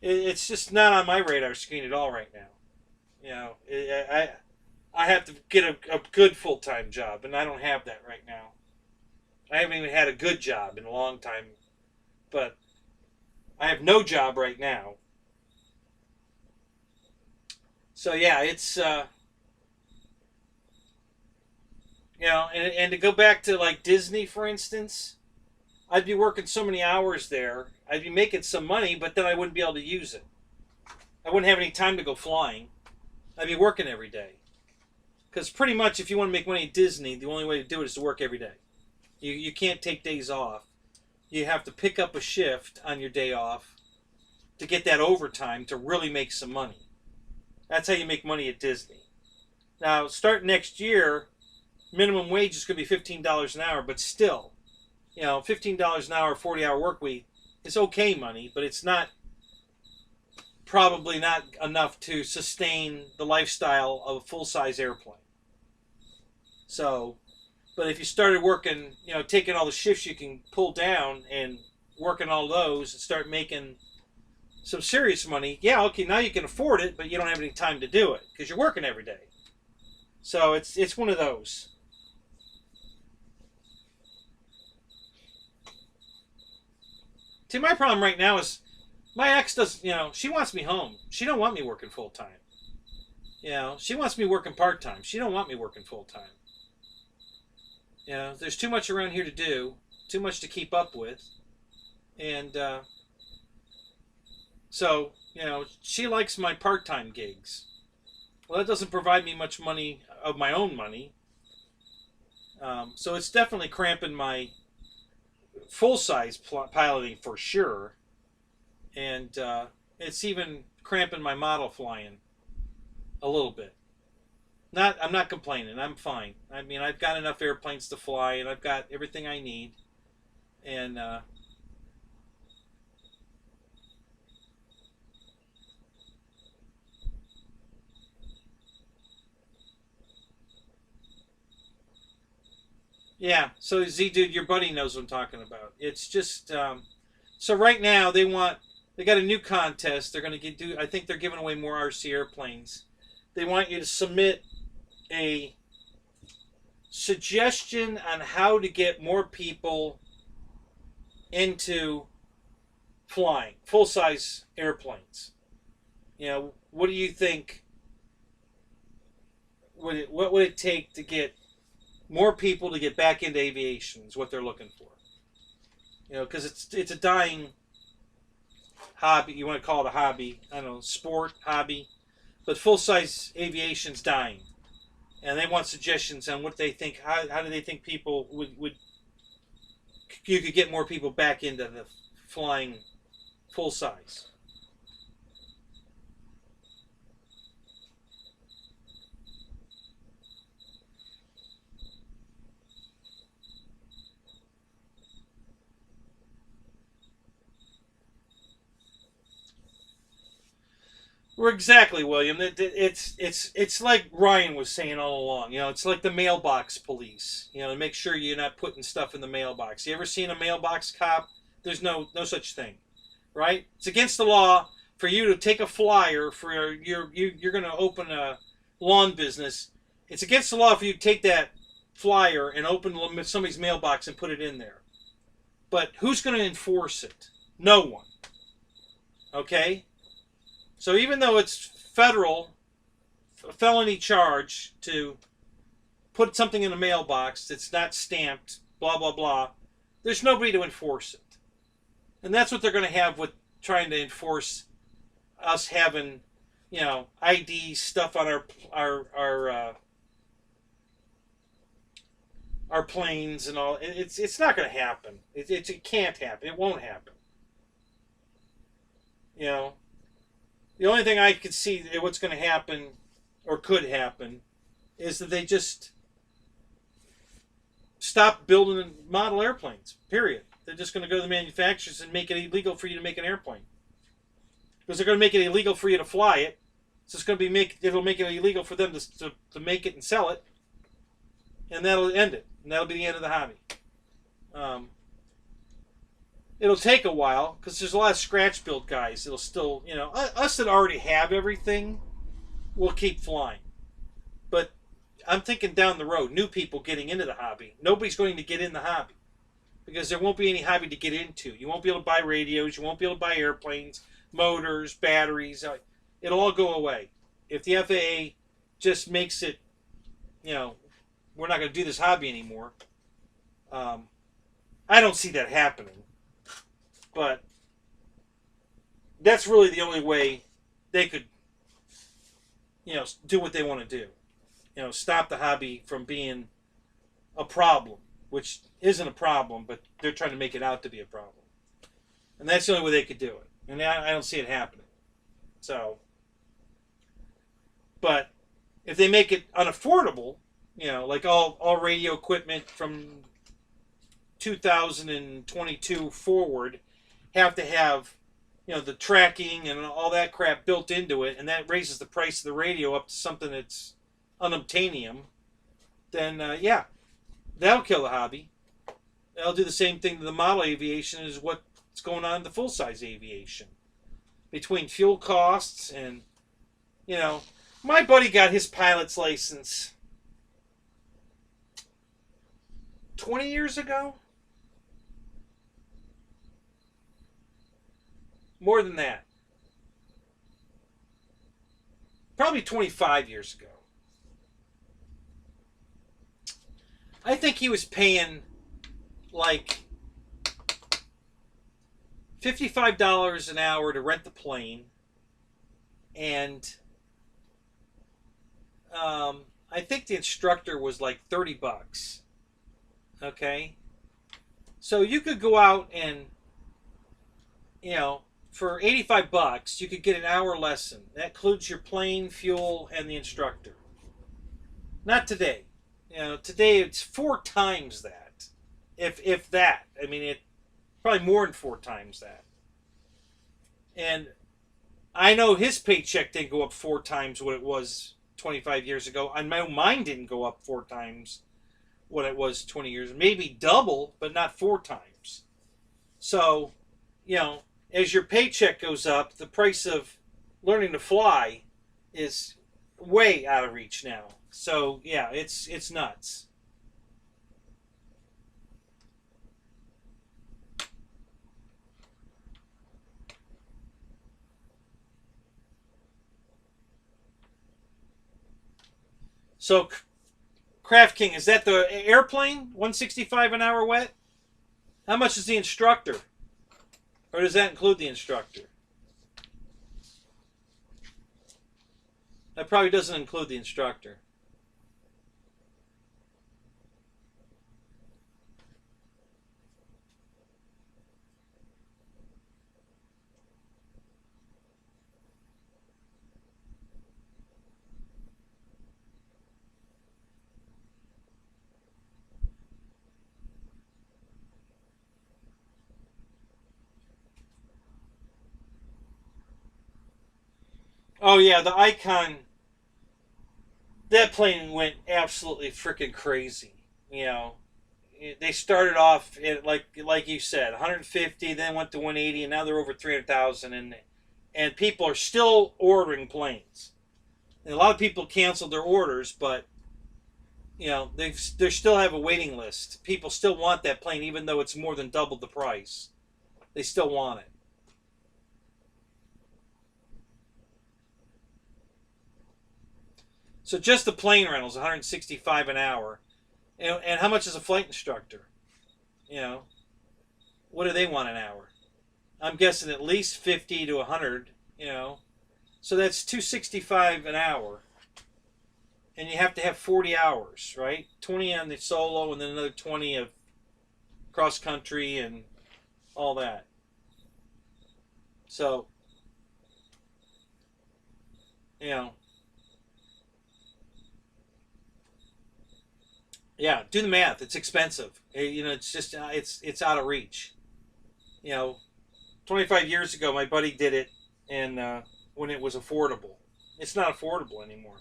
It's just not on my radar screen at all right now. I have to get a good full-time job, and I don't have that right now. I haven't even had a good job in a long time, but I have no job right now. So yeah, it's and to go back to like Disney, for instance, I'd be working so many hours there. I'd be making some money, but then I wouldn't be able to use it. I wouldn't have any time to go flying. I'd be working every day. Because pretty much, if you want to make money at Disney, the only way to do it is to work every day. You can't take days off. You have to pick up a shift on your day off to get that overtime to really make some money. That's how you make money at Disney. Now, starting next year, minimum wage is going to be $15 an hour, but still, $15 an hour, 40-hour work week is okay money, but it's not probably not enough to sustain the lifestyle of a full-size airplane. So, but if you started working, taking all the shifts you can pull down and working all those and start making some serious money, yeah, okay, now you can afford it, but you don't have any time to do it because you're working every day. So it's one of those. See, my problem right now is my ex does, she wants me home. She don't want me working full time. She wants me working part time. She don't want me working full time. There's too much around here to do, too much to keep up with, and so she likes my part time gigs. Well, that doesn't provide me much money of my own money, so it's definitely cramping my full size piloting for sure. And it's even cramping my model flying a little bit. I'm not complaining. I'm fine. I mean, I've got enough airplanes to fly, and I've got everything I need. And yeah. So Z dude, your buddy knows what I'm talking about. It's just so right now they got a new contest. They're going to do. I think they're giving away more RC airplanes. They want you to submit a suggestion on how to get more people into flying full-size airplanes. What do you think? What would it take to get more people to get back into aviation? Is what they're looking for. Because it's a dying hobby. You want to call it a hobby? I don't know, sport hobby, but full-size aviation's dying. And they want suggestions on what they think. How do they think people would you could get more people back into the flying full size? Well, exactly, William. It's like Ryan was saying all along. It's like the mailbox police. To make sure you're not putting stuff in the mailbox. You ever seen a mailbox cop? There's no such thing, right? It's against the law for you to take a flyer for you're going to open a lawn business. It's against the law for you to take that flyer and open somebody's mailbox and put it in there. But who's going to enforce it? No one. Okay? So even though it's federal, a felony charge to put something in a mailbox that's not stamped, blah, blah, blah, there's nobody to enforce it. And that's what they're going to have with trying to enforce us having, ID stuff on our planes and all. It's not going to happen. It can't happen. It won't happen. The only thing I could see what's going to happen or could happen is that they just stop building model airplanes, period. They're just going to go to the manufacturers and make it illegal for you to make an airplane. Because they're going to make it illegal for you to fly it. So it's going to it'll make it illegal for them to make it and sell it. And that'll end it. And that'll be the end of the hobby. It'll take a while because there's a lot of scratch build guys. It'll still, us that already have everything will keep flying. But I'm thinking down the road, new people getting into the hobby. Nobody's going to get in the hobby because there won't be any hobby to get into. You won't be able to buy radios. You won't be able to buy airplanes, motors, batteries. It'll all go away. If the FAA just makes it, we're not going to do this hobby anymore. I don't see that happening. But that's really the only way they could, do what they want to do. Stop the hobby from being a problem, which isn't a problem, but they're trying to make it out to be a problem. And that's the only way they could do it. And I don't see it happening. So, but if they make it unaffordable, like all radio equipment from 2022 forward have to have, the tracking and all that crap built into it, and that raises the price of the radio up to something that's unobtainium, then yeah, that'll kill the hobby. That'll do the same thing to the model aviation as what's going on in the full-size aviation. Between fuel costs and, my buddy got his pilot's license 20 years ago? More than that. Probably 25 years ago. I think he was paying like $55 an hour to rent the plane. And I think the instructor was like $30. Okay? So you could go out and, for $85, you could get an hour lesson. That includes your plane, fuel, and the instructor. Not today. Today it's 4 times that. If that. I mean, it probably more than 4 times that. And I know his paycheck didn't go up 4 times what it was 25 years ago. And mine didn't go up 4 times what it was 20 years. Maybe double, but not 4 times. So, as your paycheck goes up, the price of learning to fly is way out of reach now. So, yeah, it's nuts. So, Craft King, is that the airplane? 165 an hour wet? How much is the instructor? Or does that include the instructor? That probably doesn't include the instructor. Oh yeah, the Icon. That plane went absolutely freaking crazy. They started off at like you said, 150, then went to 180, and now they're over 300,000, and people are still ordering planes. And a lot of people canceled their orders, but they still have a waiting list. People still want that plane, even though it's more than double the price. They still want it. So just the plane rentals, 165 an hour. And how much is a flight instructor? What do they want an hour? I'm guessing at least 50 to 100, So that's 265 an hour. And you have to have 40 hours, right? 20 on the solo and then another 20 of cross country and all that. So, yeah, do the math. It's expensive. It's just it's out of reach. 25 years ago, my buddy did it, and when it was affordable, it's not affordable anymore.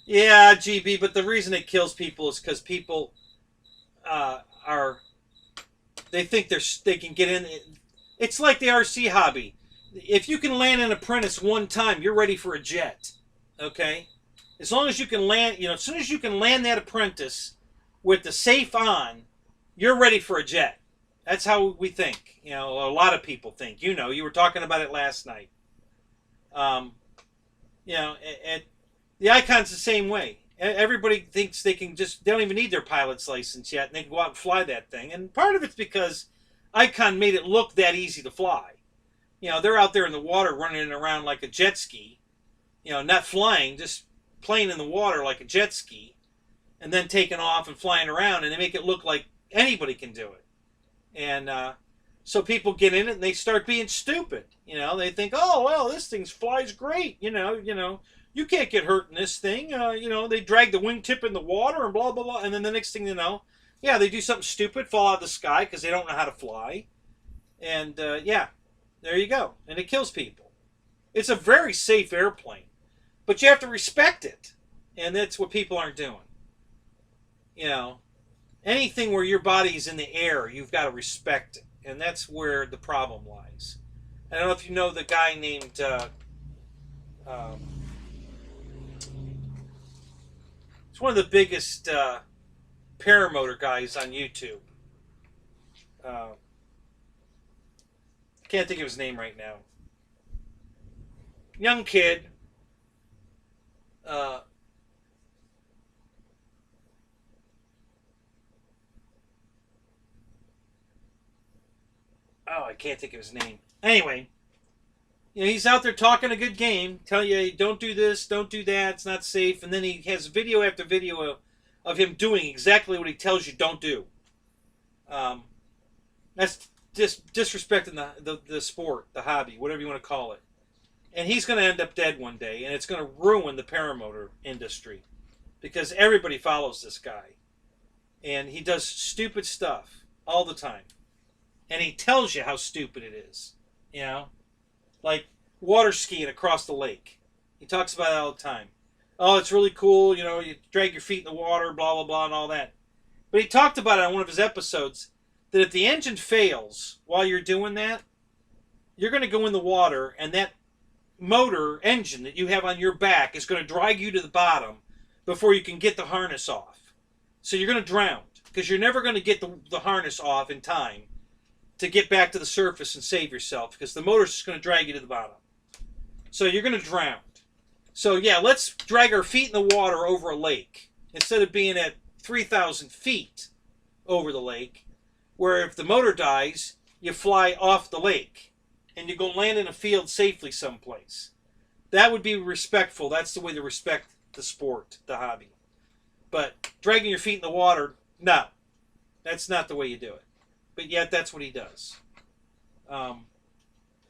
Yeah, GB. But the reason it kills people is because people are they think they can get in. It's like the RC hobby. If you can land an apprentice one time, you're ready for a jet. Okay? As long as you can land, as soon as you can land that apprentice with the safe on, you're ready for a jet. That's how we think. A lot of people think. You were talking about it last night. Um, and the Icon's the same way. Everybody thinks they don't even need their pilot's license yet, and they can go out and fly that thing. And part of it's because Icon made it look that easy to fly. They're out there in the water running around like a jet ski, not flying, just playing in the water like a jet ski, and then taking off and flying around, and they make it look like anybody can do it. And so people get in it and they start being stupid. They think, oh well, this thing flies great. You can't get hurt in this thing. They drag the wingtip in the water and blah blah blah, and then the next thing you know, yeah, they do something stupid, fall out of the sky because they don't know how to fly, and yeah, there you go, and it kills people. It's a very safe airplane, but you have to respect it, and that's what people aren't doing. Anything where your body's in the air, you've got to respect it, and that's where the problem lies. I don't know if you know the guy named um, it's one of the biggest paramotor guys on YouTube. Can't think of his name right now. Young kid. Uh, oh, I can't think of his name. Anyway, he's out there talking a good game, telling you don't do this, don't do that, it's not safe, and then he has video after video of him doing exactly what he tells you don't do. That's just disrespecting the sport, the hobby, whatever you want to call it. And he's going to end up dead one day, and it's going to ruin the paramotor industry because everybody follows this guy. And he does stupid stuff all the time. And he tells you how stupid it is. Like water skiing across the lake. He talks about it all the time. Oh, it's really cool. You drag your feet in the water, blah, blah, blah, and all that. But he talked about it on one of his episodes that if the engine fails while you're doing that, you're going to go in the water, and that motor engine that you have on your back is going to drag you to the bottom before you can get the harness off. So you're going to drown because you're never going to get the harness off in time to get back to the surface and save yourself because the motor's just going to drag you to the bottom. So you're going to drown. So yeah, let's drag our feet in the water over a lake instead of being at 3,000 feet over the lake, where if the motor dies, you fly off the lake and you go land in a field safely someplace. That would be respectful. That's the way to respect the sport, the hobby. But dragging your feet in the water, no. That's not the way you do it. But yet that's what he does.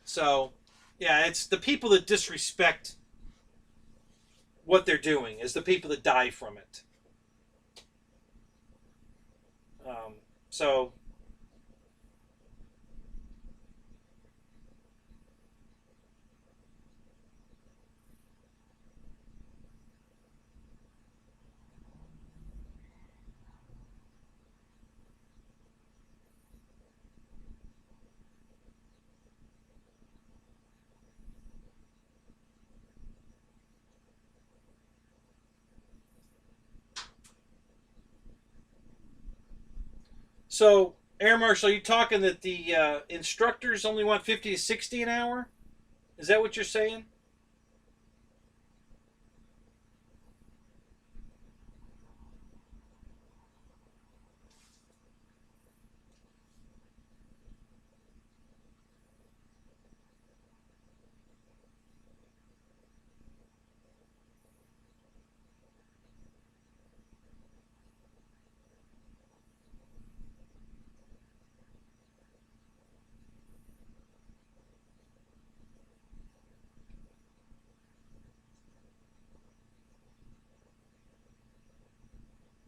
So, yeah, it's the people that disrespect what they're doing is the people that die from it. So... So, Air Marshal, are you talking that the instructors only want 50 to 60 an hour? Is that what you're saying?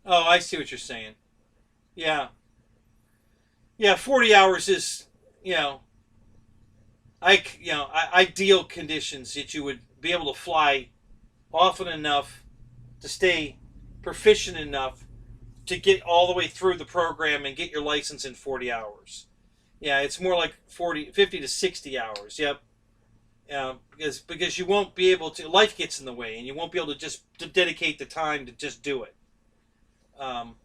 Oh, I see what you're saying. Yeah. Yeah, 40 hours is, you know, ideal conditions that you would be able to fly often enough to stay proficient enough to get all the way through the program and get your license in 40 hours. Yeah, it's more like 50 to 60 hours. Yep. Because you won't be able to. Life gets in the way, and you won't be able to just to dedicate the time to just do it. Um,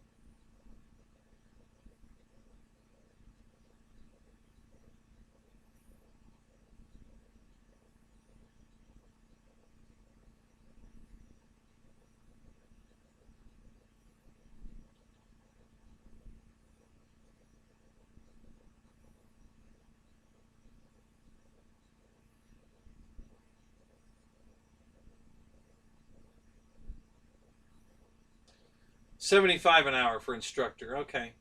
75 an hour for instructor. Okay.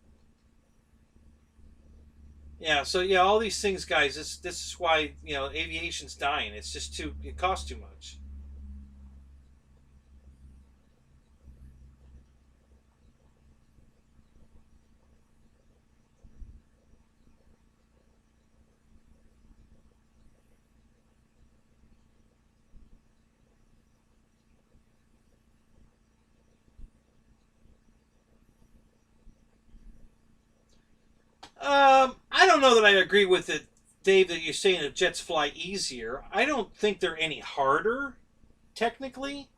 Yeah. So yeah, all these things, guys. This is why aviation's dying. It's just too. It costs too much. I don't know that I agree with it, Dave. That you're saying that jets fly easier. I don't think they're any harder, technically.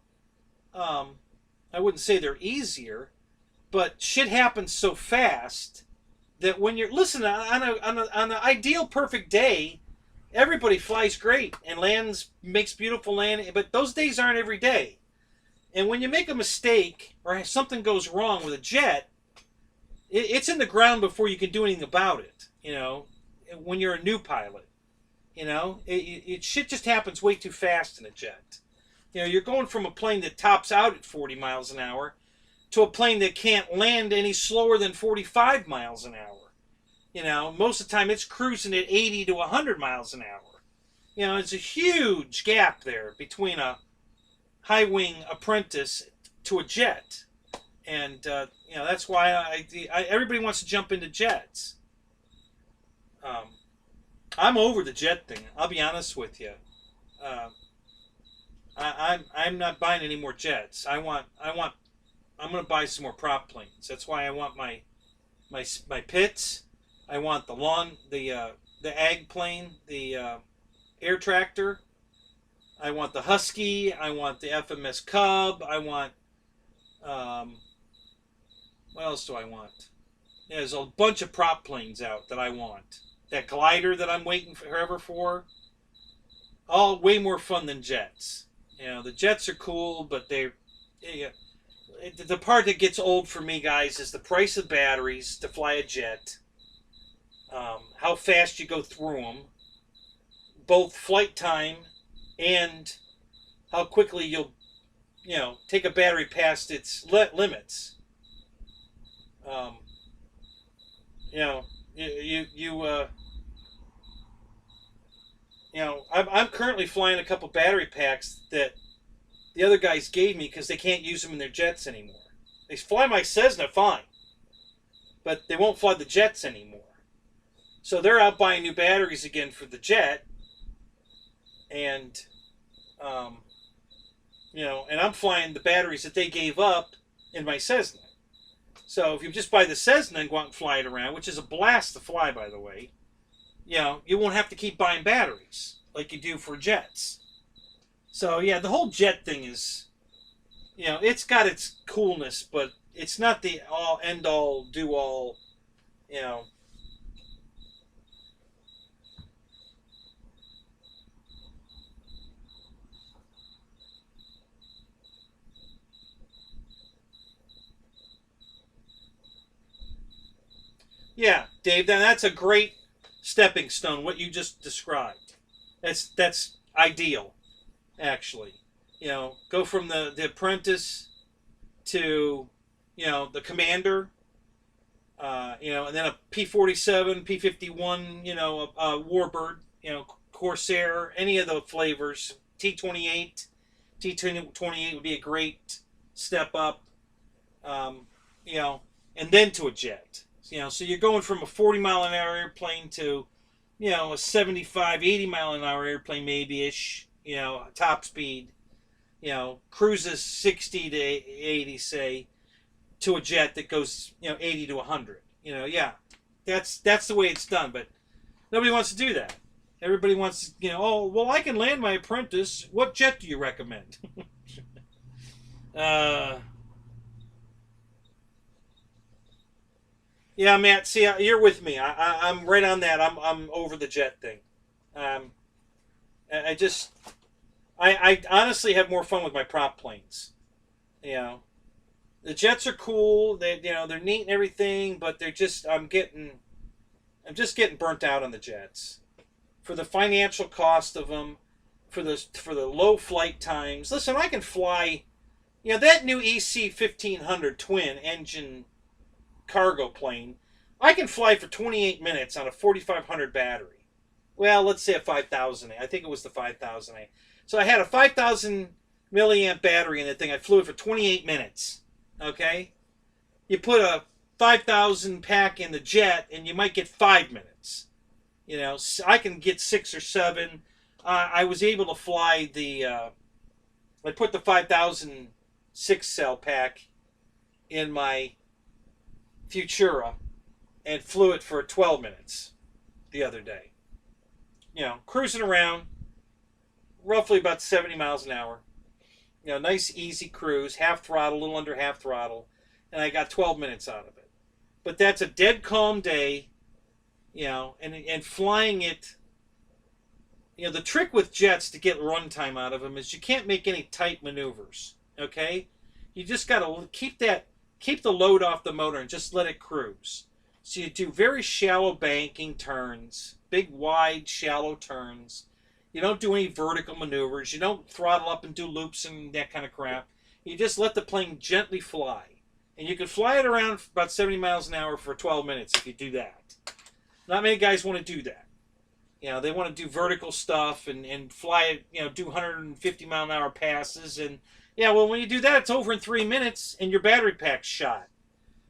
Um, I wouldn't say they're easier, but shit happens so fast that when you're listen on an ideal perfect day, everybody flies great and lands makes beautiful landing. But those days aren't every day. And when you make a mistake or something goes wrong with a jet, it's in the ground before you can do anything about it. When you're a new pilot, shit just happens way too fast in a jet. You're going from a plane that tops out at 40 miles an hour to a plane that can't land any slower than 45 miles an hour. Most of the time it's cruising at 80 to 100 miles an hour. It's a huge gap there between a high wing apprentice to a jet. And that's why everybody wants to jump into jets. Um, I'm over the jet thing. I'll be honest with you. Uh, I'm not buying any more jets. I'm going to buy some more prop planes. That's why I want my pits. I want the ag plane, the air tractor. I want the Husky. I want the FMS Cub. I want um, what else do I want? Yeah, there's a bunch of prop planes out that I want. That glider that I'm waiting forever for. All way more fun than jets. The jets are cool, but yeah, the part that gets old for me, guys, is the price of batteries to fly a jet. How fast you go through them, both flight time and how quickly you'll take a battery past its limits. Um, you know, I'm currently flying a couple battery packs that the other guys gave me because they can't use them in their jets anymore. They fly my Cessna fine, but they won't fly the jets anymore. So they're out buying new batteries again for the jet, and um, and I'm flying the batteries that they gave up in my Cessna. So if you just buy the Cessna and go out and fly it around, which is a blast to fly, by the way, you won't have to keep buying batteries like you do for jets. So yeah, the whole jet thing is, it's got its coolness, but it's not the all end all do all. You know, yeah, Dave, that's a great stepping stone. What you just described, that's ideal, actually. Go from the apprentice to the commander, and then a P-47, P-51, a Warbird, Corsair, any of the flavors. T-28, T-28 would be a great step up, um, you know, and then to a jet. So you're going from a 40 mile an hour airplane to, a 75, 80 mile an hour airplane, maybe ish, top speed, cruises 60 to 80, say, to a jet that goes 80 to 100. Yeah, that's the way it's done, but nobody wants to do that. Everybody wants, oh, well, I can land my apprentice. What jet do you recommend? uh, yeah, Matt. See, you're with me. I'm right on that. I'm over the jet thing. Um, I just, I honestly have more fun with my prop planes. You know, the jets are cool. They're neat and everything, but they're just, I'm just getting burnt out on the jets for the financial cost of them, for the low flight times. Listen, I can fly. That new EC 1500 twin engine cargo plane, I can fly for 28 minutes on a 4500 battery. Well, let's say a 5000A. I think it was the 5000A. So I had a 5000 milliamp battery in that thing. I flew it for 28 minutes. Okay? You put a 5000 pack in the jet and you might get 5 minutes. I can get 6 or 7. I was able to fly I put the 5000 6-cell pack in my Futura and flew it for 12 minutes the other day. Cruising around, roughly about 70 miles an hour. Nice easy cruise, half throttle, a little under half throttle, and I got 12 minutes out of it. But that's a dead calm day, and flying it. The trick with jets to get runtime out of them is you can't make any tight maneuvers. Okay, you just got to keep the load off the motor and just let it cruise. So you do very shallow banking turns, big wide shallow turns. You don't do any vertical maneuvers. You don't throttle up and do loops and that kind of crap. You just let the plane gently fly. And you can fly it around for about 70 miles an hour for 12 minutes if you do that. Not many guys want to do that. They want to do vertical stuff and fly it, do 150 mile an hour passes. And yeah, well, when you do that, it's over in 3 minutes and your battery pack's shot.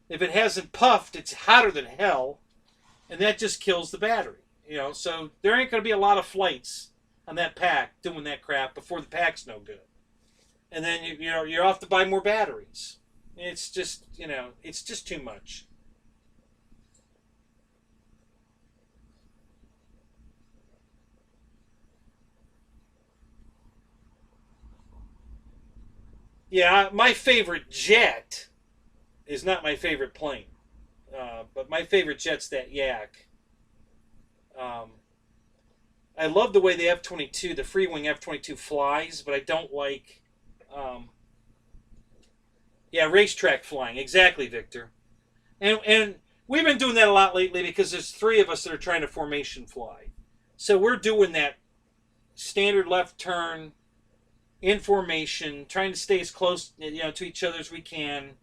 If it hasn't puffed, it's hotter than hell, and that just kills the battery. So there ain't going to be a lot of flights on that pack doing that crap before the pack's no good. And then you're off to buy more batteries. It's just it's just too much. Yeah, my favorite jet is not my favorite plane, but my favorite jet's that Yak. Um, I love the way the F-22, the free wing F-22 flies, but I don't like, um, yeah, racetrack flying. Exactly, Victor. And we've been doing that a lot lately because there's 3 of us that are trying to formation fly. So we're doing that standard left turn in formation, trying to stay as close, to each other as we can,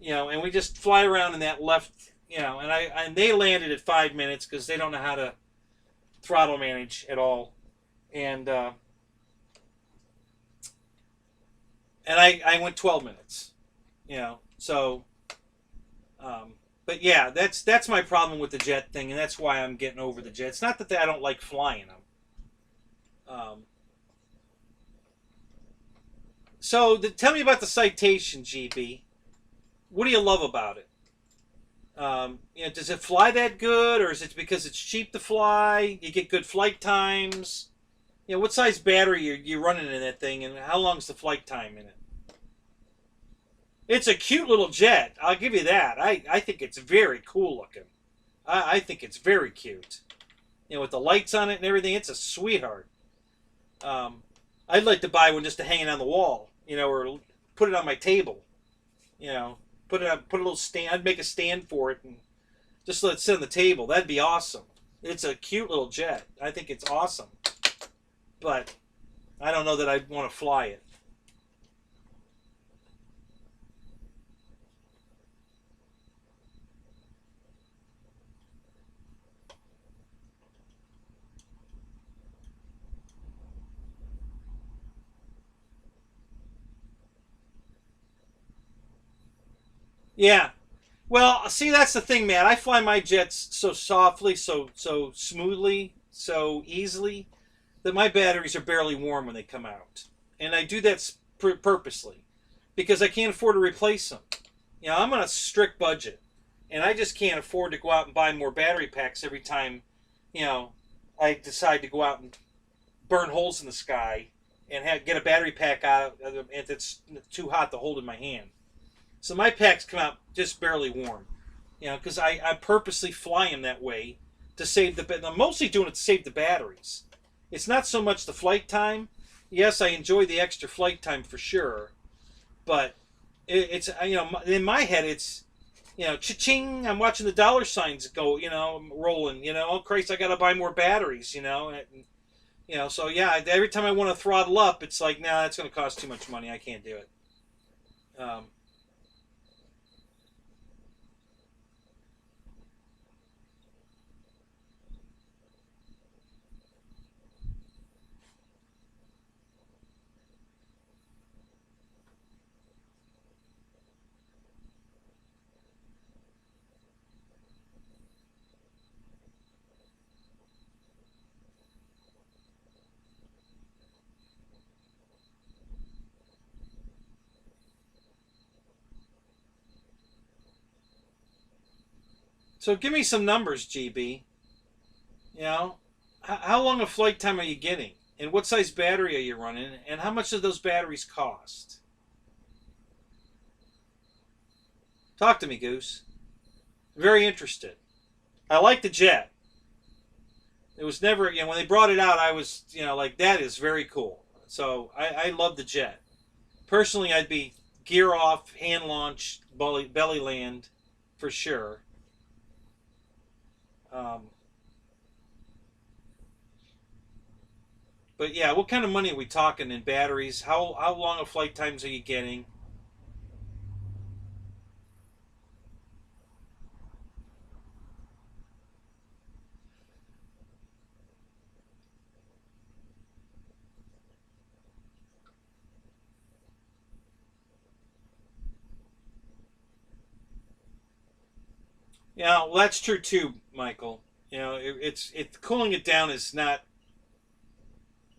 and we just fly around in that left, and they landed at 5 minutes because they don't know how to throttle manage at all, and I went 12 minutes, so, but yeah, that's my problem with the jet thing, and that's why I'm getting over the jet. It's not that I don't like flying them. So tell me about the Citation, GB. What do you love about it? Does it fly that good, or is it because it's cheap to fly? You get good flight times. What size battery you running in that thing, and how long's the flight time in it? It's a cute little jet. I'll give you that. I think it's very cool looking. I think it's very cute. With the lights on it and everything, it's a sweetheart. I'd like to buy one just to hang it on the wall, or put it on my table. Put a little stand. I'd make a stand for it and just let it sit on the table. That'd be awesome. It's a cute little jet. I think it's awesome, but I don't know that I'd want to fly it. Yeah. Well, see, that's the thing, man. I fly my jets so softly, so smoothly, so easily that my batteries are barely warm when they come out, and I do that purposely because I can't afford to replace them. I'm on a strict budget, and I just can't afford to go out and buy more battery packs every time, you know, I decide to go out and burn holes in the sky and get a battery pack out if it's too hot to hold in my hand. So my packs come out just barely warm, because I purposely fly them that way to save the. I'm mostly doing it to save the batteries. It's not so much the flight time. Yes, I enjoy the extra flight time for sure, but it's in my head it's cha-ching. I'm watching the dollar signs go, rolling. Oh Christ, I got to buy more batteries. So yeah, every time I want to throttle up, it's like, nah, that's going to cost too much money. I can't do it. Um, so give me some numbers, GB. You know, how long of flight time are you getting? And what size battery are you running? And how much do those batteries cost? Talk to me, Goose. Very interested. I like the jet. It was never, when they brought it out, I was, like, that is very cool. So I love the jet. Personally, I'd be gear off, hand launch, belly land for sure. Um, but yeah, what kind of money are we talking in batteries? How long of flight times are you getting? Yeah, well, that's true too, Michael. It's cooling it down is not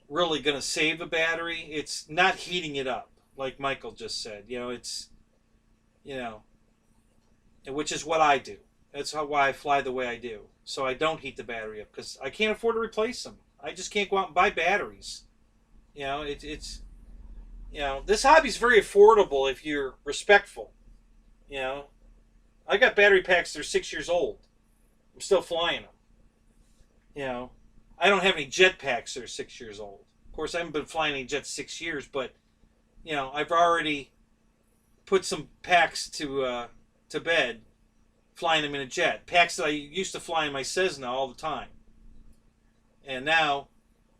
really going to save a battery. It's not heating it up, like Michael just said. You know, which is what I do. That's why I fly the way I do. So I don't heat the battery up because I can't afford to replace them. I just can't go out and buy batteries. It's this hobby's very affordable if you're respectful. You know, I got battery packs that are 6 years old. I'm still flying them. You know, I don't have any jet packs that are 6 years old. Of course, I haven't been flying any jets 6 years, but I've already put some packs to bed, flying them in a jet. Packs that I used to fly in my Cessna all the time, and now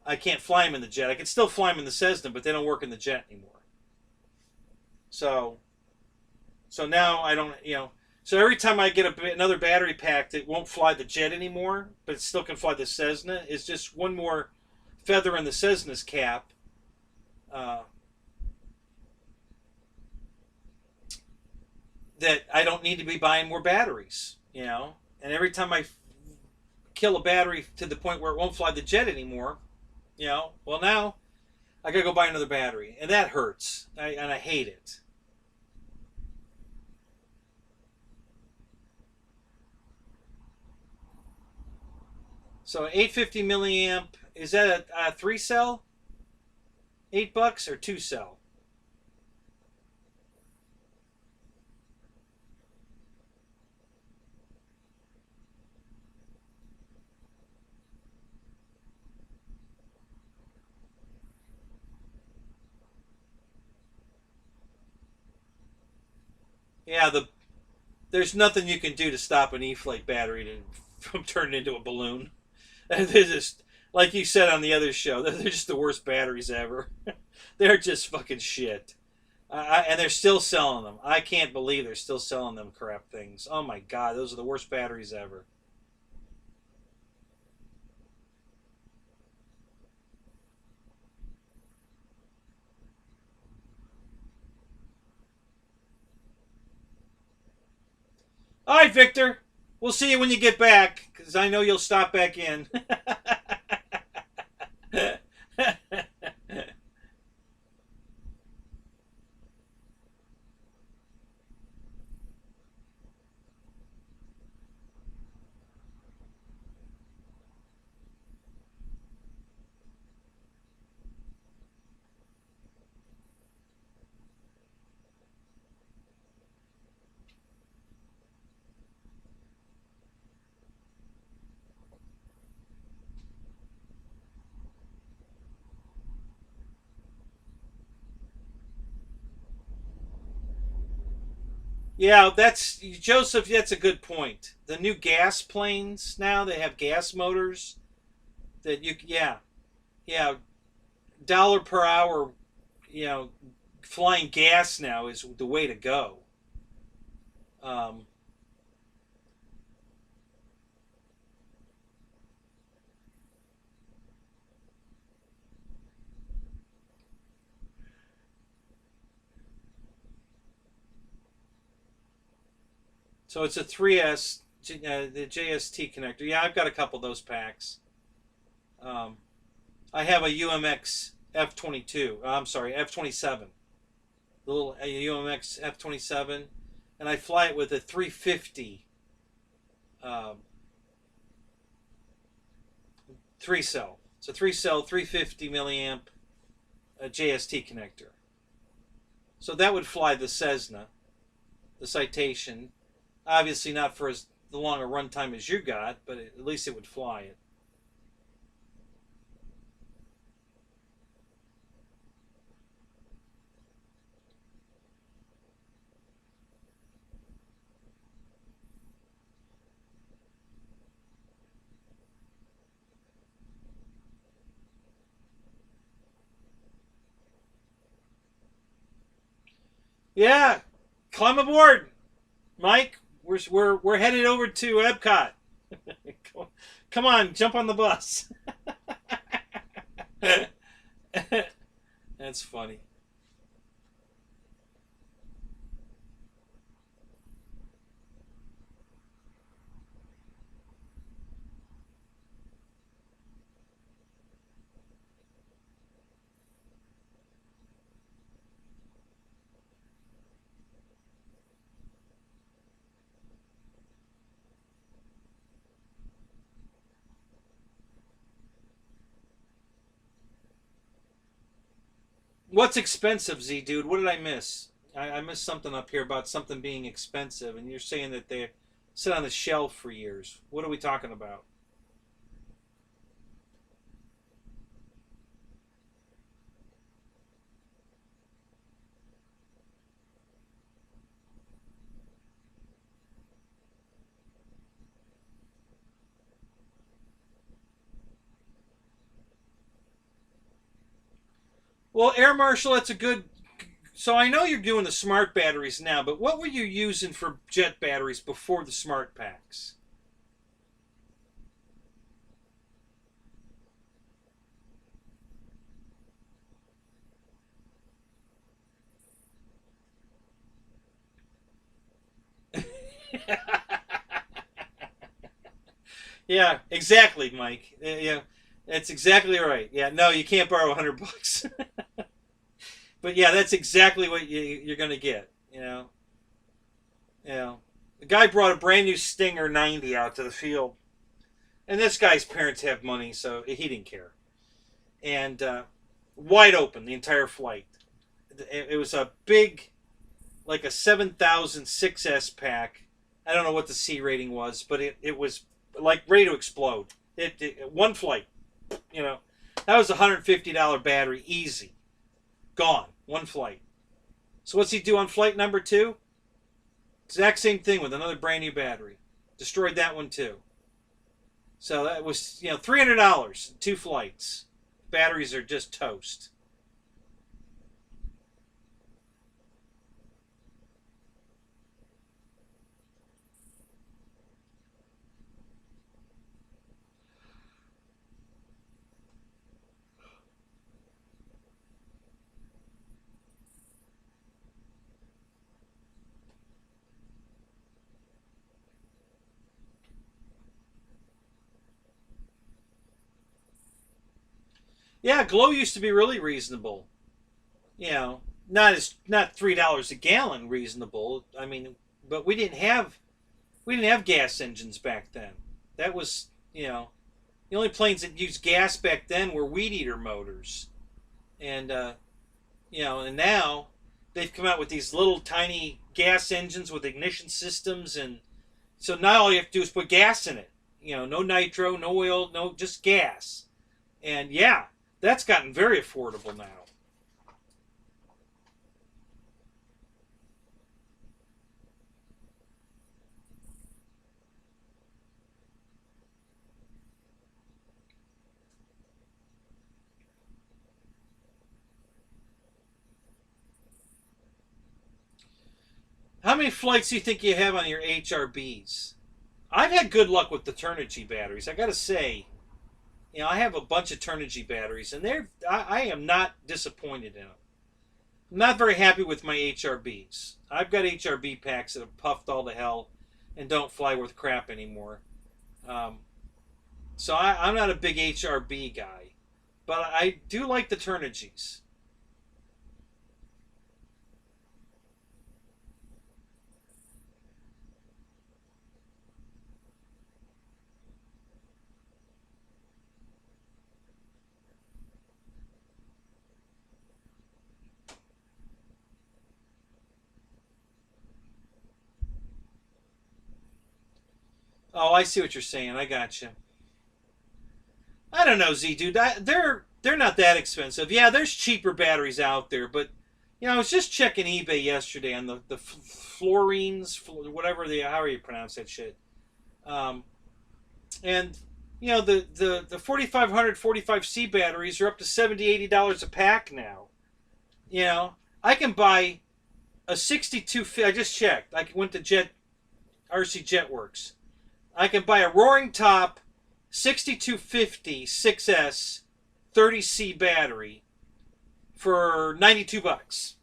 I can't fly them in the jet. I can still fly them in the Cessna, but they don't work in the jet anymore. So, so now I don't. So every time I get another battery pack that won't fly the jet anymore, but it still can fly the Cessna, it's just one more feather in the Cessna's cap. Uh, that I don't need to be buying more batteries. And every time I kill a battery to the point where it won't fly the jet anymore, well now I gotta go buy another battery, and that hurts. And I hate it. So 850 milliamp, is that a three cell? $8 or two cell? Yeah, there's nothing you can do to stop an E-flate battery from turning into a balloon. They're just, like you said on the other show, they're just the worst batteries ever. They're just fucking shit. And they're still selling them. I can't believe they're still selling them crap things. Oh my god, those are the worst batteries ever. All right, Victor. We'll see you when you get back, because I know you'll stop back in. Yeah, that's Joseph. That's a good point. The new gas planes now they have gas motors that you yeah yeah dollar per hour. You know, flying gas now is the way to go. Um, so it's a 3S, the JST connector. Yeah, I've got a couple of those packs. Um, I have a UMX F22. I'm sorry, F27. The little UMX F27, and I fly it with a 350 um, three cell. It's a three cell 350 milliamp JST connector. So that would fly the Cessna, the Citation. Obviously not for as long a runtime as you got, but at least it would fly it. Yeah, climb aboard, Mike. We're headed over to Epcot. Come on, jump on the bus. That's funny. What's expensive, Z dude? What did I miss? I missed something up here about something being expensive, and you're saying that they sit on the shelf for years. What are we talking about? Well, Air Marshal, that's a good. So I know you're doing the smart batteries now, but what were you using for jet batteries before the smart packs? Yeah, exactly, Mike. Yeah, that's exactly right. Yeah, no, you can't borrow $100. But yeah, that's exactly what you're going to get. You know, the guy brought a brand new Stinger 90 out to the field, and this guy's parents have money, so he didn't care. And wide open the entire flight. It was a big, like a 7000 6S pack. I don't know what the C rating was, but it was like ready to explode. One flight, you know, that was a $150 battery, easy, gone, one flight. So what's he do on flight number two? Exact same thing with another brand new battery. Destroyed that one too. So that was $300 two flights. Batteries are just toast. Yeah, Glow used to be really reasonable. Not $3 a gallon reasonable. I mean, but we didn't have gas engines back then. That was the only planes that used gas back then were weed eater motors, and and now they've come out with these little tiny gas engines with ignition systems, and so now all you have to do is put gas in it. No nitro, no oil, no just gas, and yeah, that's gotten very affordable now. many flights do you think you have on your HRBs? I've had good luck with the Turnigy batteries. I got to say, I have a bunch of Turnigy batteries, and I am not disappointed in them. I'm not very happy with my HRBs. I've got HRB packs that have puffed all to hell and don't fly worth crap anymore. Um, so I'm not a big HRB guy, but I do like the Turnigys. Oh, I see what you're saying. I got you. I don't know, Z dude. They're not that expensive. Yeah, there's cheaper batteries out there, but I was just checking eBay yesterday on the fluorines, whatever however you pronounce that shit. Um, and the 4500 45C batteries are up to $70 $80 a pack now. I can buy a 62. I just checked. I went to RC Jetworks. I can buy a Roaring Top 6250 6S 30C battery for $92.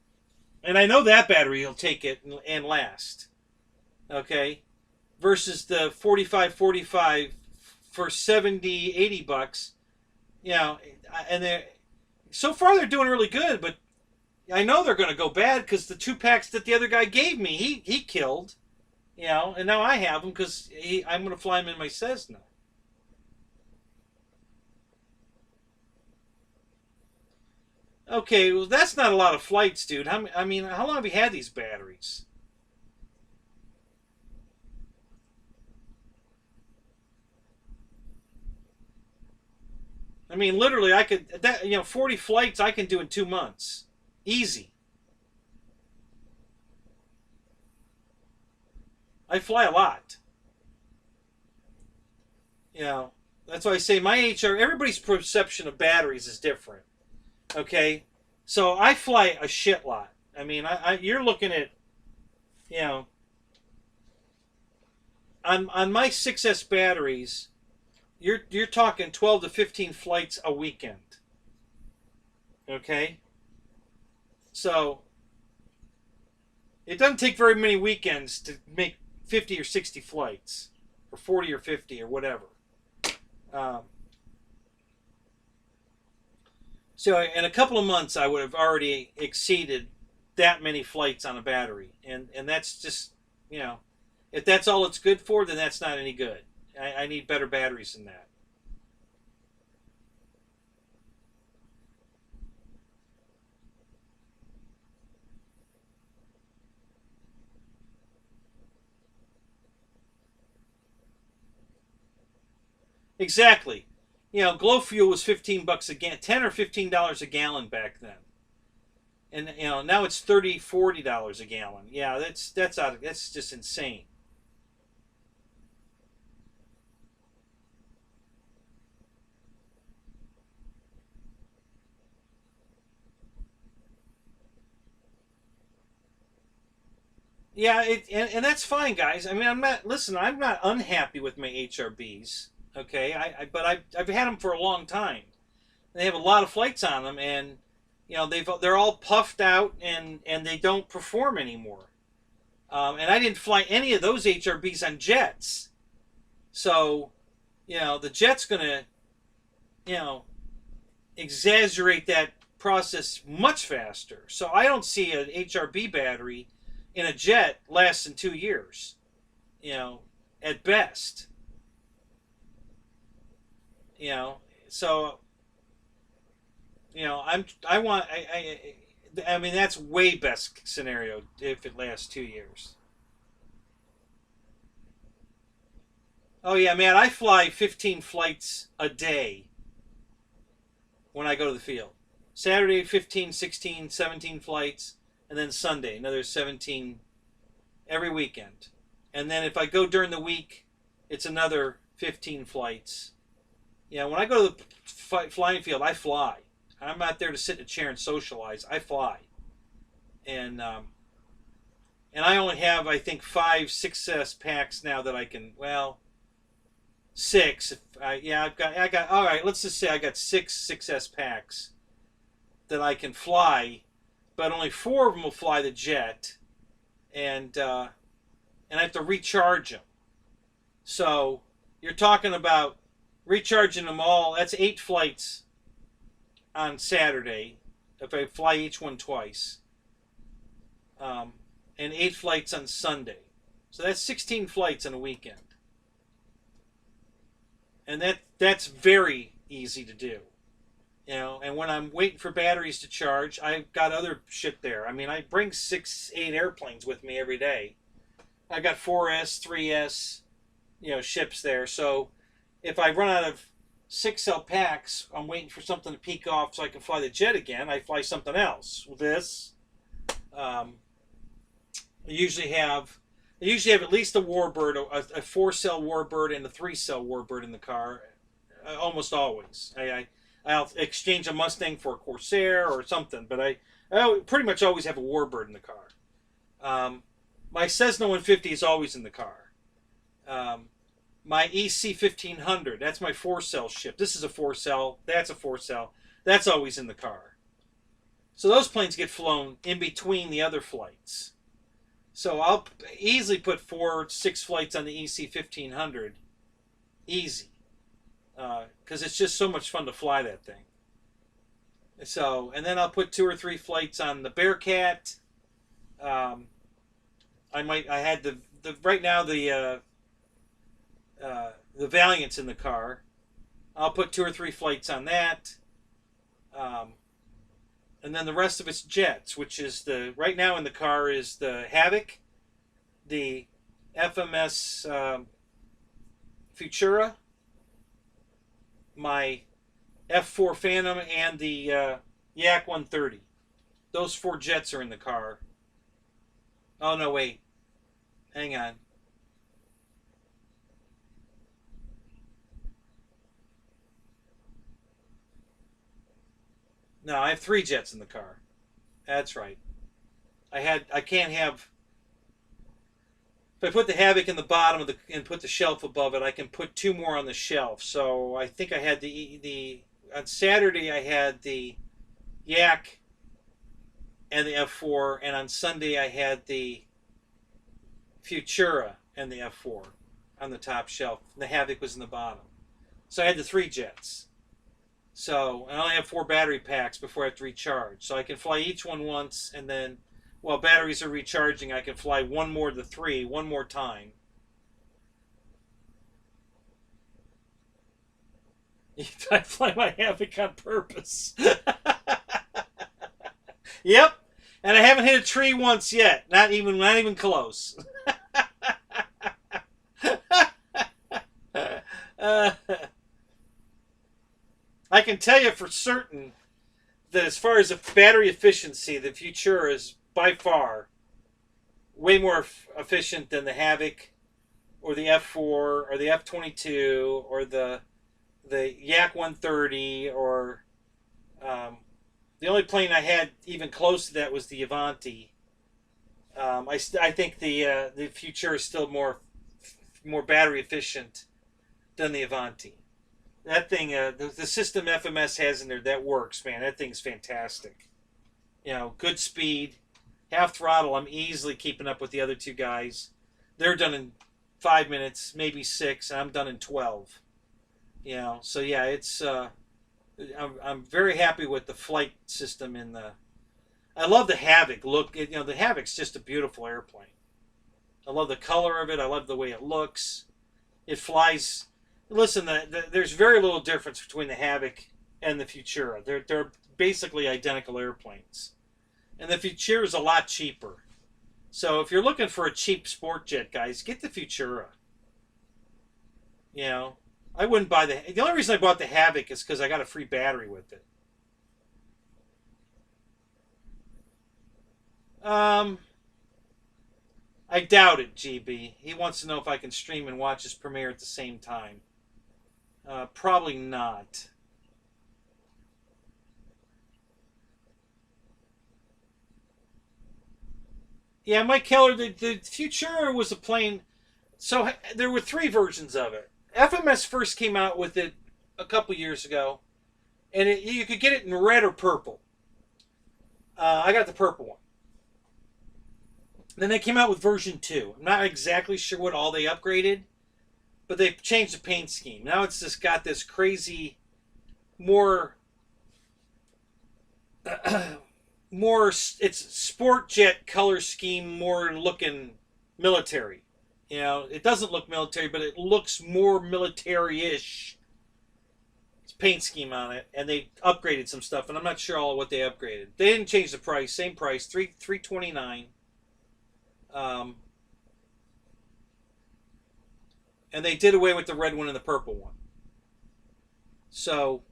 And I know that battery will take it and last. Okay? Versus the 4545 for 70 $80. And so far they're doing really good, but I know they're going to go bad because the 2 packs that the other guy gave me, he killed. And now I have them because I'm going to fly them in my Cessna. Okay, well, that's not a lot of flights, dude. How long have you had these batteries? Literally, I could 40 flights I can do in 2 months, easy. I fly a lot. That's why I say my HR. Everybody's perception of batteries is different. Okay, so I fly a shit lot. You're looking at, you know, on my 6S batteries, you're talking 12 to 15 flights a weekend. Okay, so it doesn't take very many weekends to make 50 or 60 flights, or 40 or 50 or whatever. Um, so in a couple of months, I would have already exceeded that many flights on a battery, and that's just if that's all it's good for, then that's not any good. I need better batteries than that. Exactly. Glow fuel was 15 bucks a gallon, $10 or $15 a gallon back then, and now it's $30 $40 a gallon. Yeah, that's just insane. Yeah, and that's fine, guys. I'm not unhappy with my HRBs. Okay, but I've had them for a long time. They have a lot of flights on them, and they're all puffed out, and they don't perform anymore. And I didn't fly any of those HRBs on jets, so the jet's gonna you know exaggerate that process much faster. So I don't see an HRB battery in a jet less than 2 years, you know, at best. You know, so I want I mean that's way best scenario if it lasts 2 years. Oh yeah, man, I fly 15 flights a day when I go to the field. Saturday 15, 16, 17 flights, and then Sunday another 17 every weekend. And then if I go during the week, it's another 15 flights. When I go to the flying field, I fly. I'm not there to sit in a chair and socialize. I fly. And And I only have, I think, 5 6S packs now that I can. Well, six. If yeah, I got. All right, let's just say I got 6 6S packs that I can fly, but only 4 of them will fly the jet, and I have to recharge them. So you're talking about recharging them all. That's 8 flights on Saturday if I fly each one twice, um, and 8 flights on Sunday. So that's 16 flights in a weekend, and that's very easy to do. And when I'm waiting for batteries to charge, I've got other shit there. I mean, I bring 6 8 airplanes with me every day. I got 4S 3S ships there. So if I run out of 6 cell packs, I'm waiting for something to peak off so I can fly the jet again. I fly something else. This, um, I usually have at least a warbird, a 4 cell warbird, and a 3 cell warbird in the car. Almost always. I'll exchange a Mustang for a Corsair or something, but I pretty much always have a warbird in the car. My Cessna 150 is always in the car. My EC 1500, that's my 4 cell ship. This is a 4 cell. That's a 4 cell. That's always in the car. So those planes get flown in between the other flights. So I'll easily put 4 6 flights on the EC 1500. Easy. Because it's just so much fun to fly that thing. So, and then I'll put 2 or 3 flights on the Bearcat. I had the right now the Valiant's in the car. I'll put 2 or 3 flights on that. And then the rest of it's jets, which is right now in the car is the Havoc, the FMS Futura, my F4 Phantom, and the Yak 130. Those 4 jets are in the car. Oh no, wait. Hang on. No, I have 3 jets in the car. That's right. I can't have. If I put the Havoc in the bottom of and put the shelf above it, I can put 2 more on the shelf. So I think I had the on Saturday I had the Yak and the F4, and on Sunday I had the Futura and the F4 on the top shelf. The Havoc was in the bottom. So I had the 3 jets. So I only have 4 battery packs before I have to recharge. So I can fly each one once, and then while batteries are recharging, I can fly one more of the 3 one more time. I fly my Havoc on purpose. Yep, and I haven't hit a tree once yet. Not even close. uh, I can tell you for certain that as far as the battery efficiency, the Futura is by far way more efficient than the Havoc or the F4 or the F-22 or the Yak 130 or the only plane I had even close to that was the Avanti. I think the Futura is still more battery efficient than the Avanti. That thing, the system FMS has in there, that works, man. That thing's fantastic. Good speed, half throttle. I'm easily keeping up with the other 2 guys. They're done in 5 minutes, maybe 6, and I'm done in 12. So yeah, it's. I'm very happy with the flight system in the. I love the Havoc look. The Havoc's just a beautiful airplane. I love the color of it. I love the way it looks. It flies. Listen, there's very little difference between the Havoc and the Futura. They're basically identical airplanes, and the Futura is a lot cheaper. So if you're looking for a cheap sport jet, guys, get the Futura. I wouldn't buy the only reason I bought the Havoc is because I got a free battery with it. I doubt it, GB. He wants to know if I can stream and watch his premiere at the same time. Probably not. Yeah, Mike Keller, the Futura was a plane. So there were three versions of it. FMS first came out with it a couple years ago, and you could get it in red or purple. I got the purple one. Then they came out with version 2. I'm not exactly sure what all they upgraded, but they changed the paint scheme. Now it's just got this crazy, more, more. It's sport jet color scheme, more looking military. You know, it doesn't look military, but it looks more military-ish. It's paint scheme on it, and they upgraded some stuff, and I'm not sure all of what they upgraded. They didn't change the price, same price, $329. And they did away with the red one and the purple one. So,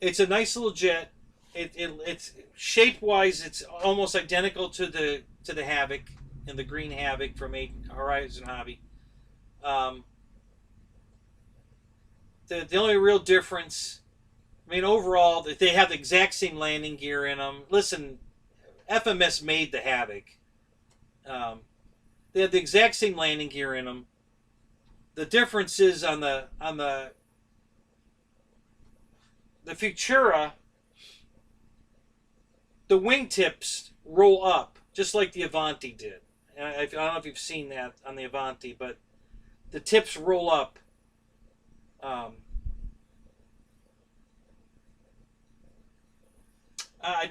it's a nice little jet. It's shape wise, it's almost identical to the Havoc and the green Havoc from Horizon Hobby. Um, the only real difference, I mean, overall, they have the exact same landing gear in them. Listen, FMS made the Havoc. They have the exact same landing gear in them. The difference is on the Futura, the wingtips roll up just like the Avanti did. And I don't know if you've seen that on the Avanti, but the tips roll up.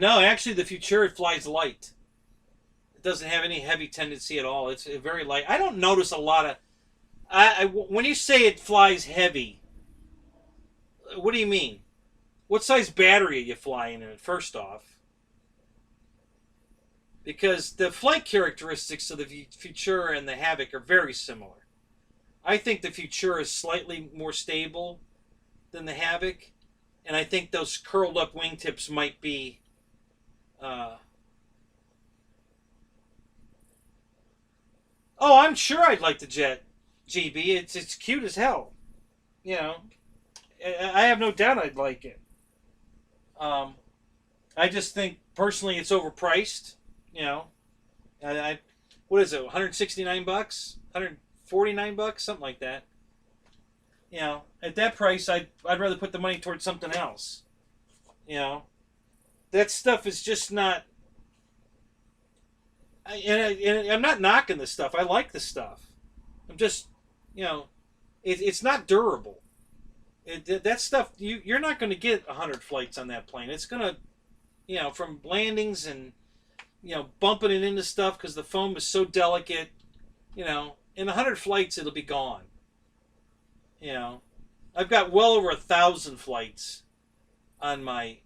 No, actually, the Futura flies light. It doesn't have any heavy tendency at all. It's very light. I don't notice a lot of. When you say it flies heavy, what do you mean? What size battery are you flying in it? First off, because the flight characteristics of the Futura and the Havoc are very similar. I think the Futura is slightly more stable than the Havoc, and I think those curled up wingtips might be. Oh, I'm sure I'd like the jet, GB. It's cute as hell. You know, I have no doubt I'd like it. Um, I just think personally it's overpriced. You know, I what is it? 169 bucks, 149 bucks, something like that. You know, at that price, I'd rather put the money towards something else. You know, that stuff is just not. And I'm not knocking the stuff. I like the stuff. I'm just, you know, it's not durable. That stuff you're not going to get 100 flights on that plane. It's going to, you know, from landings and, you know, bumping it into stuff because the foam is so delicate. You know, in 100 flights it'll be gone. You know, I've got well over 1,000 flights on my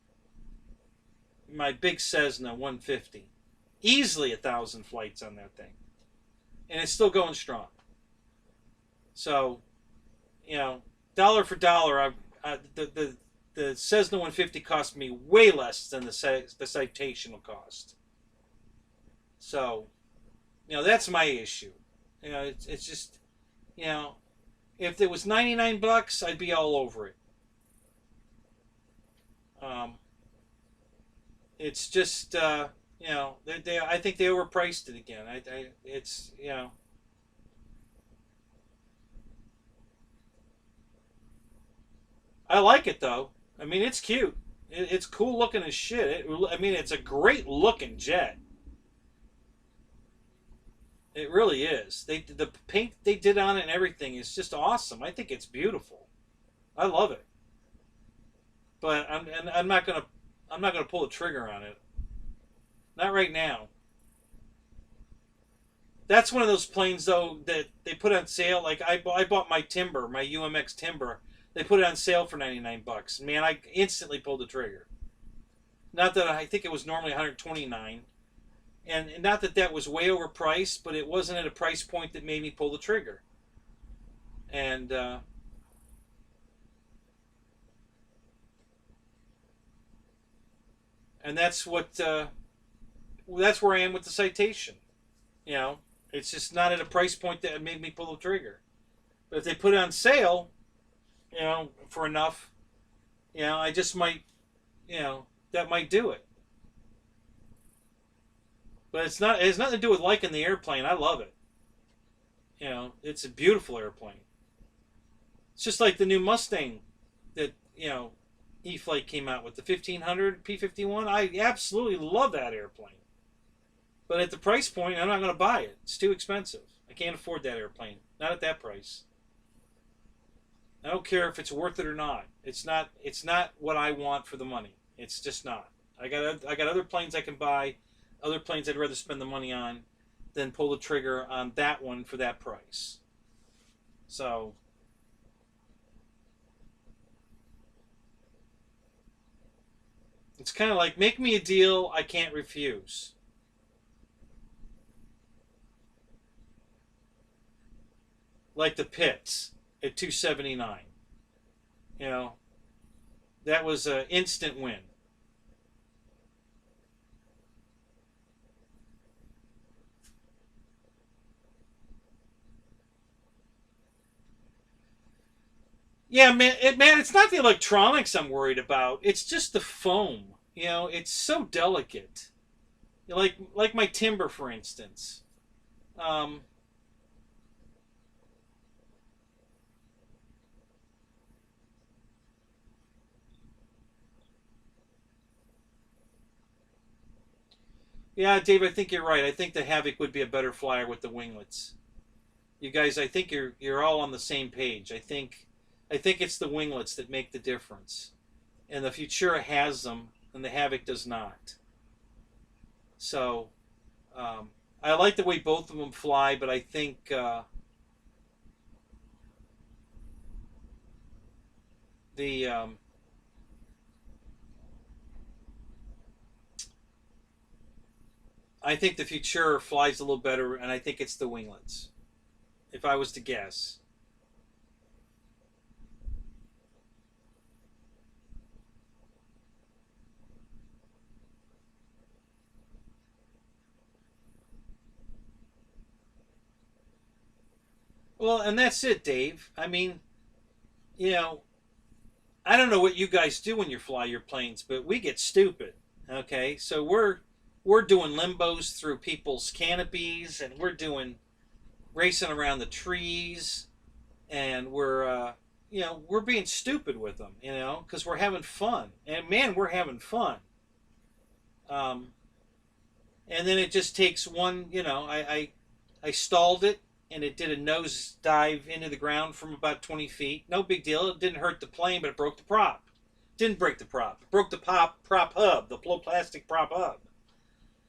big Cessna 150. Easily 1,000 flights on that thing, and it's still going strong. So, you know, dollar for dollar, the Cessna 150 cost me way less than the Citation will cost. So, you know, that's my issue. You know, it's just, you know, if it was 99 bucks, I'd be all over it. It's just, you know, I think they overpriced it again. It's, you know. I like it though. I mean, it's cute. It's cool looking as shit. I mean, it's a great looking jet. It really is. The paint they did on it and everything is just awesome. I think it's beautiful. I love it. But I'm not gonna pull the trigger on it. Not right now. That's one of those planes though that they put on sale. Like I bought my Timber, my UMX Timber. They put it on sale for 99 bucks. Man, I instantly pulled the trigger. Not that I think it was normally 129, and not that that was way overpriced, but it wasn't at a price point that made me pull the trigger. And and that's where I am with the Citation. You know, it's just not at a price point that made me pull the trigger. But if they put it on sale, you know, for enough, you know, I just might, you know, that might do it. But it's not. It has nothing to do with liking the airplane. I love it. You know, it's a beautiful airplane. It's just like the new Mustang that E-Flight came out with, the 1500 P-51. I absolutely love that airplane. But at the price point, I'm not going to buy it. It's too expensive. I can't afford that airplane. Not at that price. I don't care if it's worth it or not. It's not. It's not what I want for the money. It's just not. I got other planes I can buy, other planes I'd rather spend the money on than pull the trigger on that one for that price. So it's kind of like, make me a deal I can't refuse. Like the Pitts at 279. You know, that was an instant win. Yeah, man, it's not the electronics I'm worried about. It's just the foam. It's so delicate. Like my timber, for instance. Um, yeah, Dave, I think you're right. I think the Havoc would be a better flyer with the winglets. You guys, I think you're all on the same page. I think it's the winglets that make the difference, and the Futura has them, and the Havoc does not. So I like the way both of them fly, but I think the I think the Futura flies a little better, and I think it's the winglets. If I was to guess. Well, and that's it, Dave. I mean, you know, I don't know what you guys do when you fly your planes, but we get stupid. Okay, so we're doing limbos through people's canopies, and we're doing racing around the trees, and we're being stupid with them, because we're having fun, and man, we're having fun. Um, and then it just takes one. I stalled it, and it did a nose dive into the ground from about 20 feet. No big deal. It didn't hurt the plane, but it broke the prop. Didn't break the prop. It broke the prop hub, the plastic prop hub.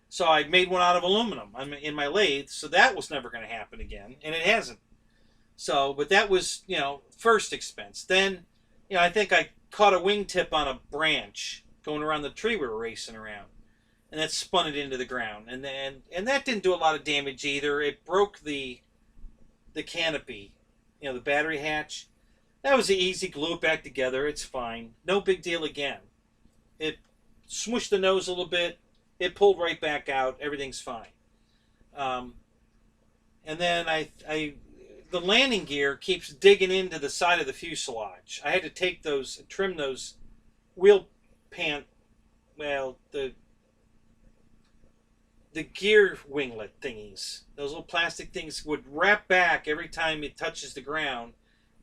So I made one out of aluminum in my lathe, so that was never going to happen again, and it hasn't. So, but that was, first expense. Then, I think I caught a wingtip on a branch going around the tree we were racing around, and that spun it into the ground, and that didn't do a lot of damage either. It broke the canopy, the battery hatch. That was easy. Glue it back together. It's fine. No big deal again. It smushed the nose a little bit. It pulled right back out. Everything's fine. Um, and then the landing gear keeps digging into the side of the fuselage. I had to take trim those wheel pant, well, the gear winglet thingies. Those little plastic things would wrap back every time it touches the ground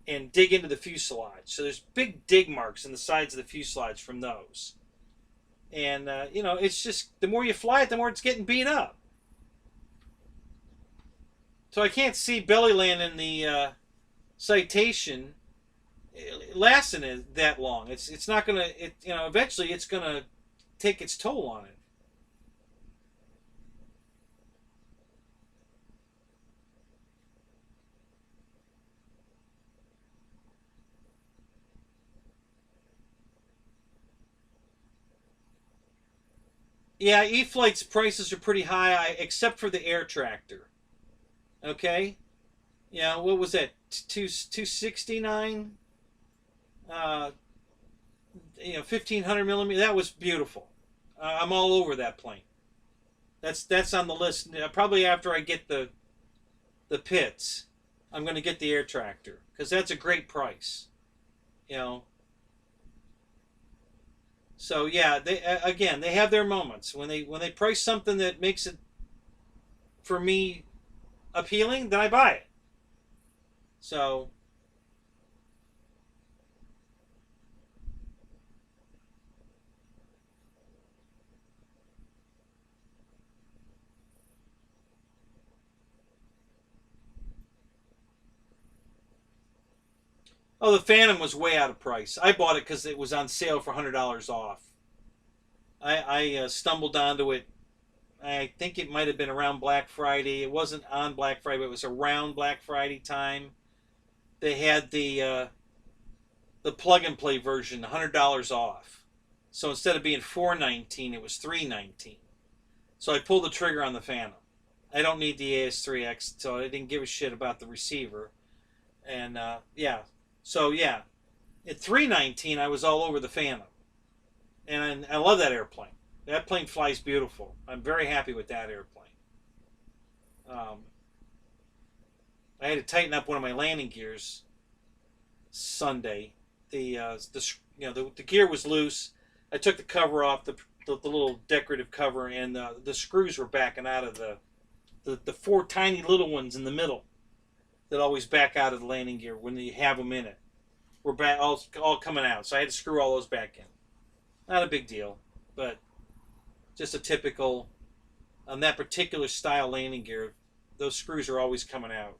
and dig into the fuselage. So there's big dig marks in the sides of the fuselage from those. And, it's just, the more you fly it, the more it's getting beat up. So I can't see belly land in the citation lasting it that long. It's not going to, eventually it's going to take its toll on it. Yeah, E-Flight's prices are pretty high, except for the air tractor. Okay, what was that? 269. 1500 millimeter. That was beautiful. I'm all over that plane. That's on the list. Probably after I get the pits, I'm going to get the air tractor because that's a great price. You know. So yeah, they again they have their moments when they price something that makes it for me appealing, then I buy it. So, oh, the Phantom was way out of price. I bought it because it was on sale for $100 off. I stumbled onto it. I think it might have been around Black Friday. It wasn't on Black Friday, but it was around Black Friday time. They had the plug and play version, $100 off. So instead of being $419, it was $319. So I pulled the trigger on the Phantom. I don't need the AS3X, so I didn't give a shit about the receiver. And yeah, so yeah, at $319, I was all over the Phantom, and I love that airplane. That plane flies beautiful. I'm very happy with that airplane. Um, I had to tighten up one of my landing gears Sunday. The gear was loose. I took the cover off, the little decorative cover, and the screws were backing out of the four tiny little ones in the middle that always back out of the landing gear when you have them in it. Were back all coming out, so I had to screw all those back in. Not a big deal, but just a typical on that particular style landing gear. Those screws are always coming out.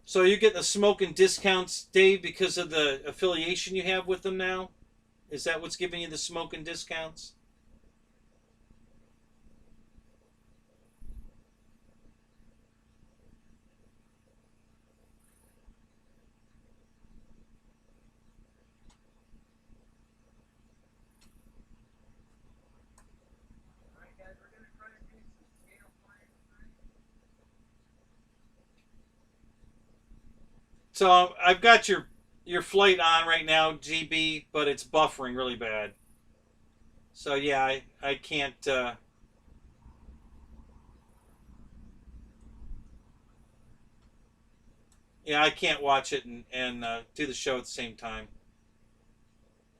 So you get the smoking discounts, Dave, because of the affiliation you have with them now? Is that what's giving you the smoking discounts? So I've got your flight on right now, GB, but it's buffering really bad. So yeah, I can't. Yeah, I can't watch it and do the show at the same time.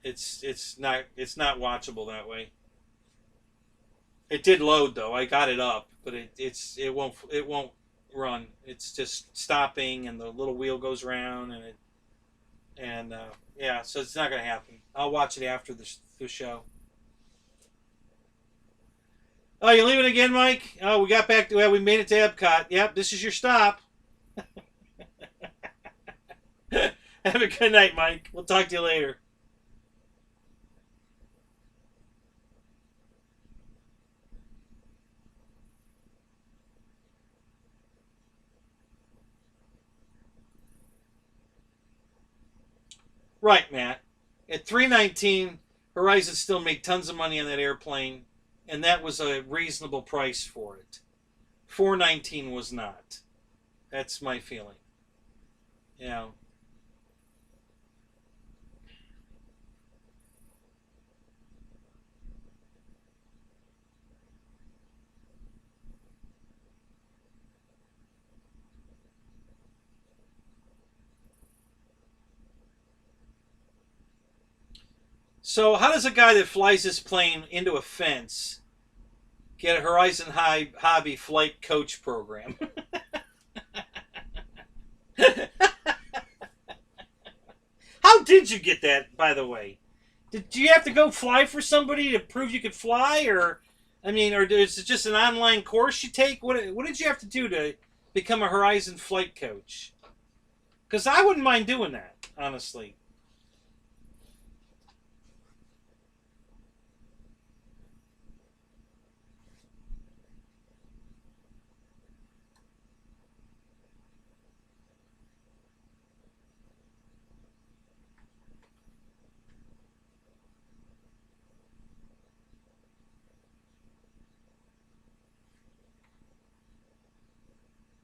It's not watchable that way. It did load though. I got it up, but it won't run. It's just stopping, and the little wheel goes around, and yeah, so it's not gonna happen. I'll watch it after the show. Oh, you leaving again, Mike? Oh, we got back to well, we made it to Epcot. Yep, this is your stop. Have a good night, Mike. We'll talk to you later. Right, Matt. At 319, Horizon still made tons of money on that airplane, and that was a reasonable price for it. 419 was not. That's my feeling. You know. So how does a guy that flies this plane into a fence get a Horizon High Hobby Flight Coach program? How did you get that, by the way? Do you have to go fly for somebody to prove you could fly, or I mean, or is it just an online course you take? What did you have to do to become a Horizon flight coach? Because I wouldn't mind doing that, honestly.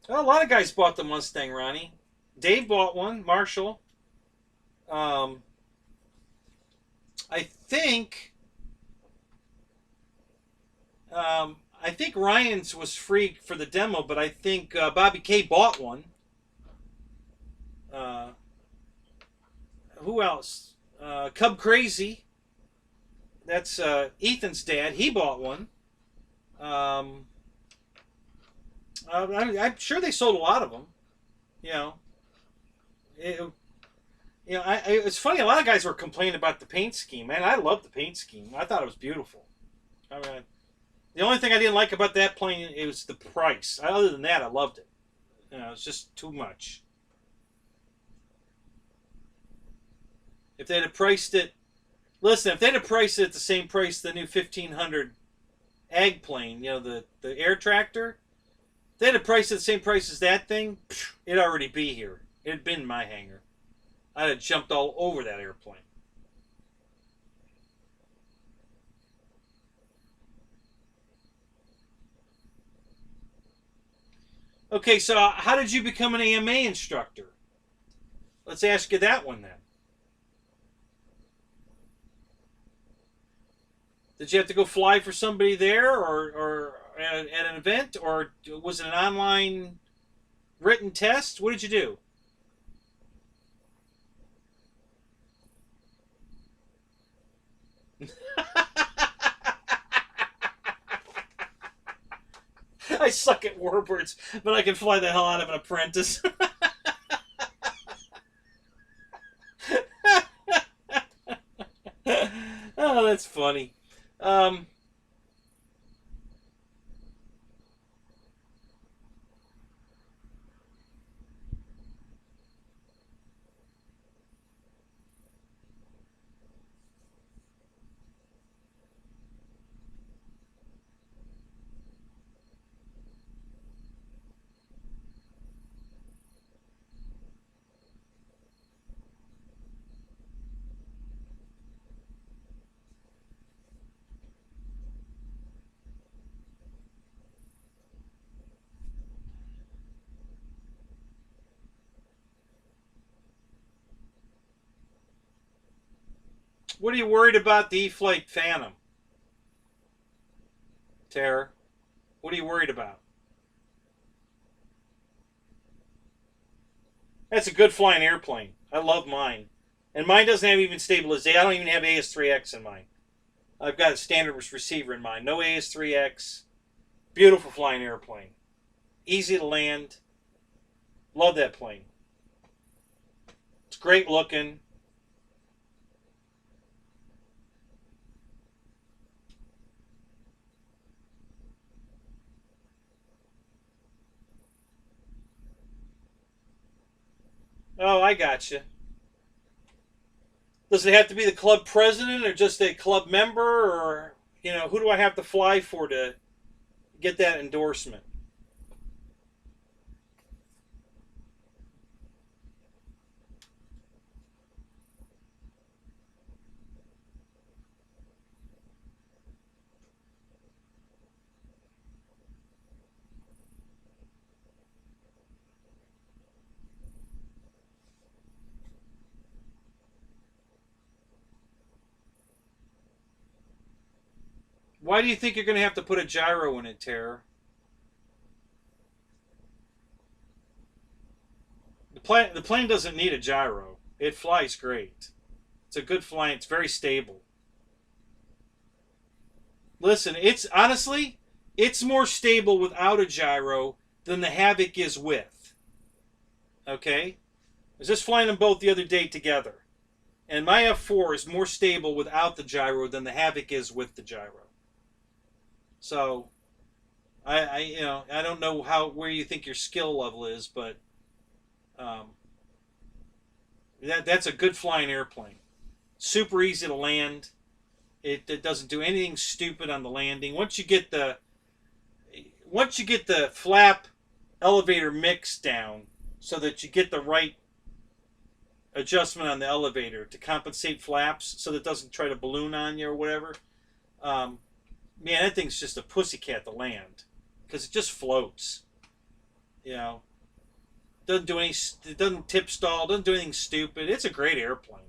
Well, a lot of guys bought the Mustang, Ronnie. Dave bought one. Marshall. Um, I think. I think Ryan's was free for the demo, but I think Bobby K bought one. Uh, who else? Cub Crazy. That's Ethan's dad. He bought one. Um, I'm sure they sold a lot of them. You know, it, it's funny. A lot of guys were complaining about the paint scheme. Man, I love the paint scheme. I thought it was beautiful. I mean, the only thing I didn't like about that plane it was the price. Other than that, I loved it. It's just too much. If they'd have priced it, listen, if they'd have priced it at the same price the new 1500 ag plane, the air tractor, if they'd have priced it the same price as that thing, it'd already be here. It'd been in my hangar. I'd have jumped all over that airplane. Okay, so how did you become an AMA instructor? Let's ask you that one then. Did you have to go fly for somebody there or at an event? Or was it an online written test? What did you do? I suck at warbirds, but I can fly the hell out of an apprentice. Oh, that's funny. Um, what are you worried about the E-Flight Phantom, Tara? What are you worried about? That's a good flying airplane. I love mine. And mine doesn't have even stabilization. I don't even have AS3X in mine. I've got a standard receiver in mine. No AS3X. Beautiful flying airplane. Easy to land. Love that plane. It's great looking. Oh, I gotcha. Does it have to be the club president or just a club member, or who do I have to fly for to get that endorsement? Why do you think you're going to have to put a gyro in it, Terror? The plane doesn't need a gyro. It flies great. It's a good flying. It's very stable. Listen, it's honestly, it's more stable without a gyro than the Havoc is with. Okay? I was just flying them both the other day together. And my F4 is more stable without the gyro than the Havoc is with the gyro. So, I don't know where you think your skill level is, but um, that's a good flying airplane. Super easy to land. It doesn't do anything stupid on the landing. Once you get the flap elevator mix down, so that you get the right adjustment on the elevator to compensate flaps, so that it doesn't try to balloon on you or whatever. Um, Man, that thing's just a pussycat to land because it just floats. You know, it doesn't tip stall, doesn't do anything stupid. It's a great airplane.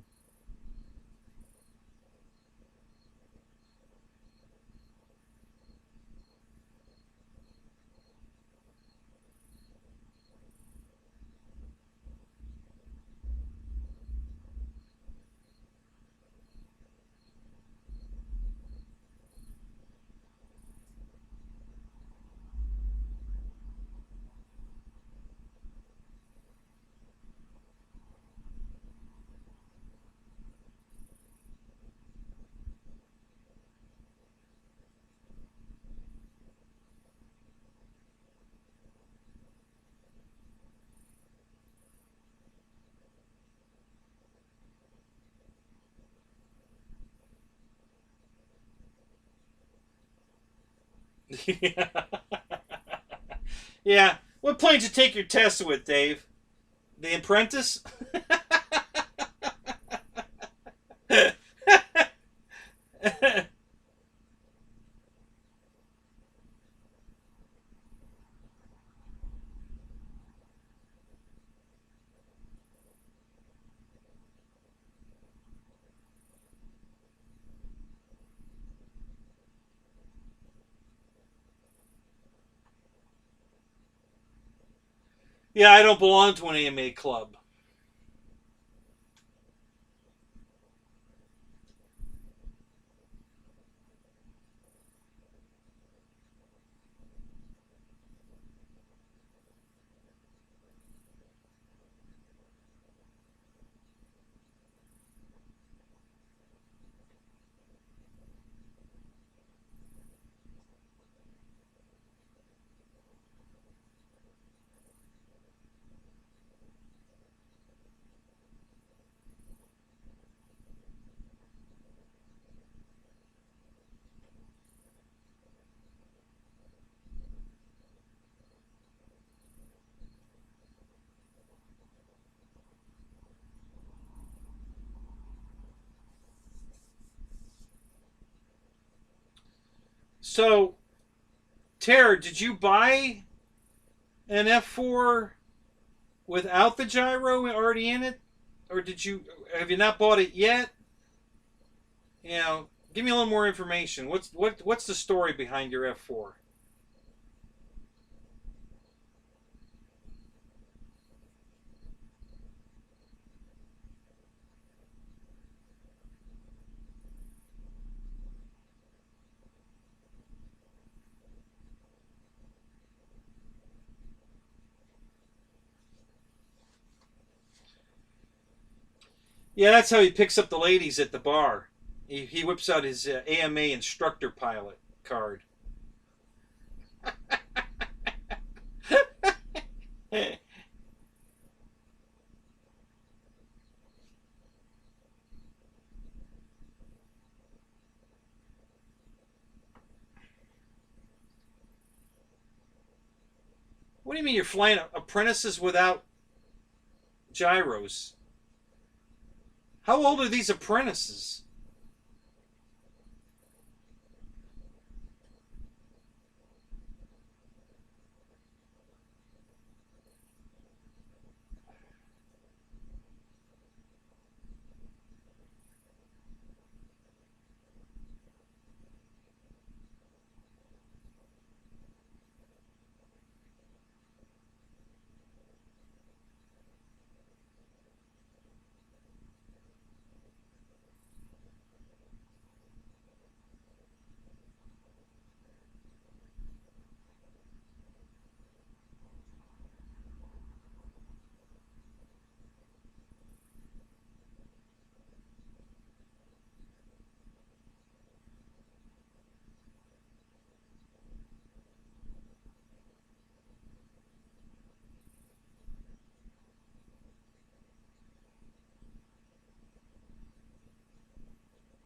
Yeah. Yeah. What plane did you take your test with, Dave? The Apprentice? Yeah, I don't belong to an AMA club. So, Tara, did you buy an F4 without the gyro already in it? Or did you have you not bought it yet? You know, give me a little more information. What's the story behind your F4? Yeah, that's how he picks up the ladies at the bar. He whips out his AMA instructor pilot card. What do you mean you're flying apprentices without gyros? How old are these apprentices?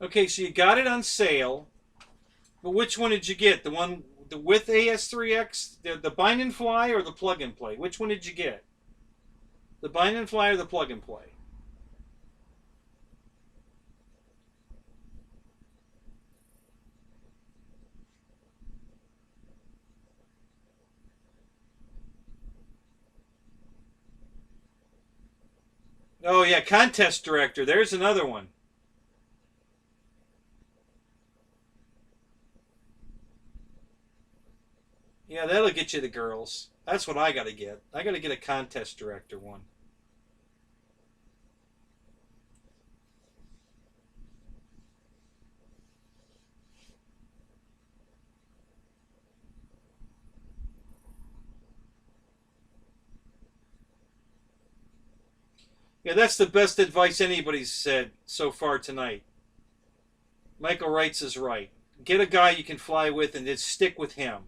Okay, so you got it on sale, but which one did you get? The one with AS3X, the bind and fly, or the plug and play? Which one did you get? The bind and fly or the plug and play? Oh yeah, contest director. There's another one. Yeah, that'll get you the girls. That's what I got to get. I got to get a contest director one. Yeah, that's the best advice anybody's said so far tonight. Michael Wrights is right. Get a guy you can fly with and just stick with him.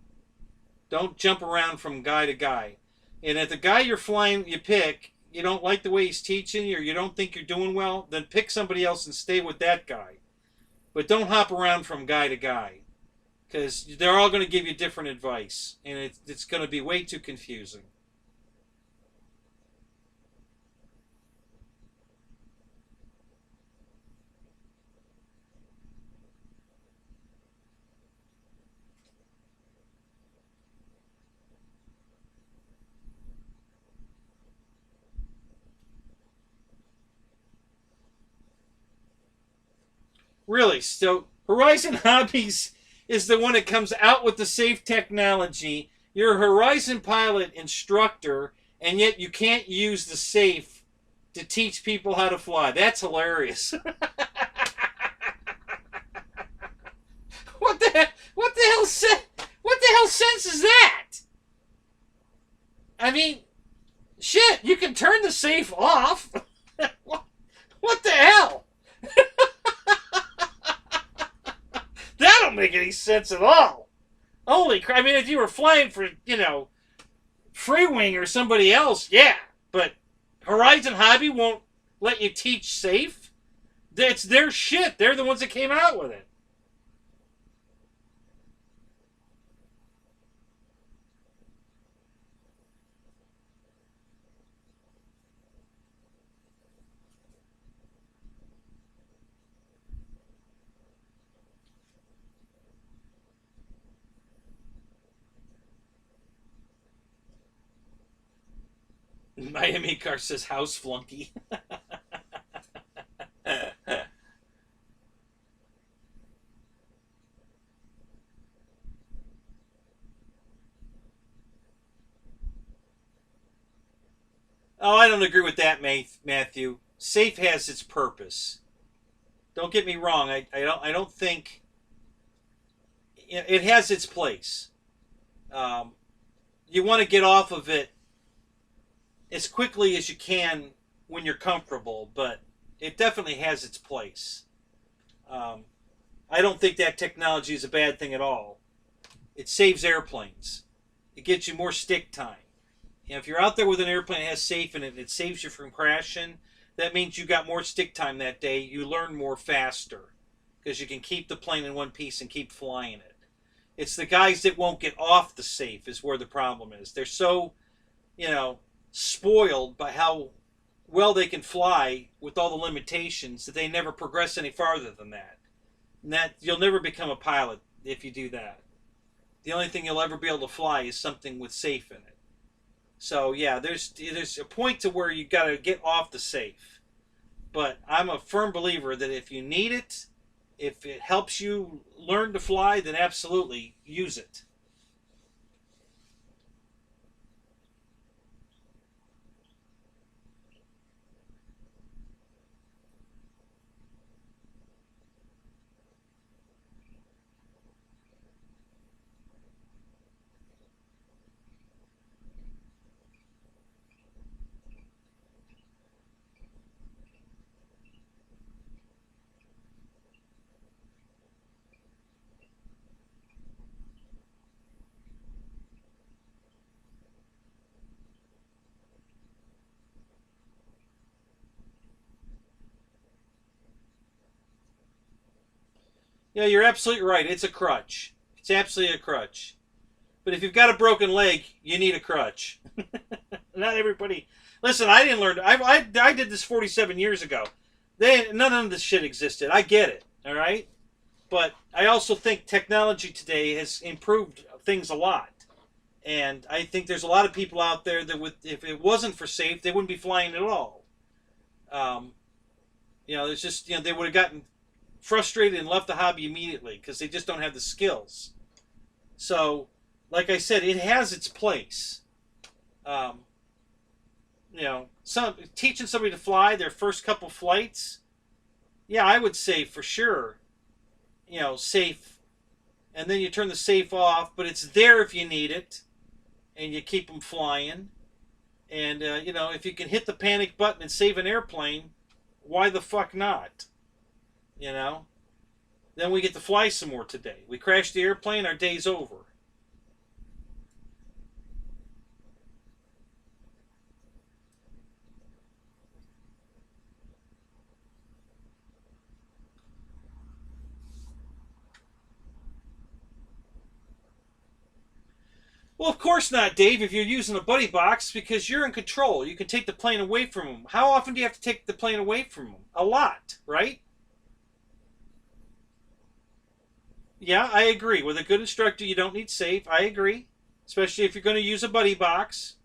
Don't jump around from guy to guy. And if the guy you're flying, you pick, you don't like the way he's teaching you or you don't think you're doing well, then pick somebody else and stay with that guy. But don't hop around from guy to guy. because they're all going to give you different advice, and it's going to be way too confusing. Really, so Horizon Hobbies is the one that comes out with the safe technology. You're a Horizon pilot instructor, and yet you can't use the safe to teach people how to fly. That's hilarious. What the hell what the hell sense is that? I mean, shit, you can turn the safe off. What the hell? That don't make any sense at all. Holy crap. I mean, if you were flying for, Free Wing or somebody else, yeah. But Horizon Hobby won't let you teach safe? It's their shit. They're the ones that came out with it. Miami Car says house flunky. Oh, I don't agree with that, Matthew. Safe has its purpose. Don't get me wrong. I don't think it has its place. Um, you want to get off of it as quickly as you can when you're comfortable, but it definitely has its place. Um, I don't think that technology is a bad thing at all. It saves airplanes. It gives you more stick time. If you're out there with an airplane that has safe in it and it saves you from crashing, that means you got more stick time that day. You learn more faster because you can keep the plane in one piece and keep flying it. It's the guys that won't get off the safe is where the problem is. They're so, you know, spoiled by how well they can fly with all the limitations that they never progress any farther than that. And that you'll never become a pilot if you do that. The only thing you'll ever be able to fly is something with safe in it. So yeah, there's a point to where you got to get off the safe. But I'm a firm believer that if you need it, if it helps you learn to fly, then absolutely use it. Yeah, you're absolutely right. It's a crutch. It's absolutely a crutch. But if you've got a broken leg, you need a crutch. Not everybody. Listen, I didn't learn. I did this 47 years ago. None of this shit existed. I get it. All right. But I also think technology today has improved things a lot. And I think there's a lot of people out there that would, if it wasn't for safe, they wouldn't be flying at all. Um, there's just, they would have gotten frustrated and left the hobby immediately because they just don't have the skills. So, like I said, it has its place. Um, some teaching somebody to fly their first couple flights, yeah, I would say for sure, safe, and then you turn the safe off, but it's there if you need it, and you keep them flying. And if you can hit the panic button and save an airplane, why the fuck not? You know. Then we get to fly some more today. We crash the airplane, our day's over. Well, of course not, Dave, if you're using a buddy box because you're in control. You can take the plane away from them. How often do you have to take the plane away from them? A lot, right? Yeah, I agree. With a good instructor, you don't need safe. I agree. Especially if you're going to use a buddy box.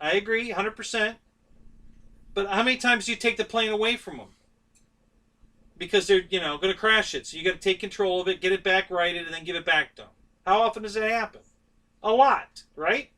I agree, 100%. But how many times do you take the plane away from them? Because they're, going to crash it. So you got to take control of it, get it back righted, and then give it back to them. How often does that happen? A lot, right?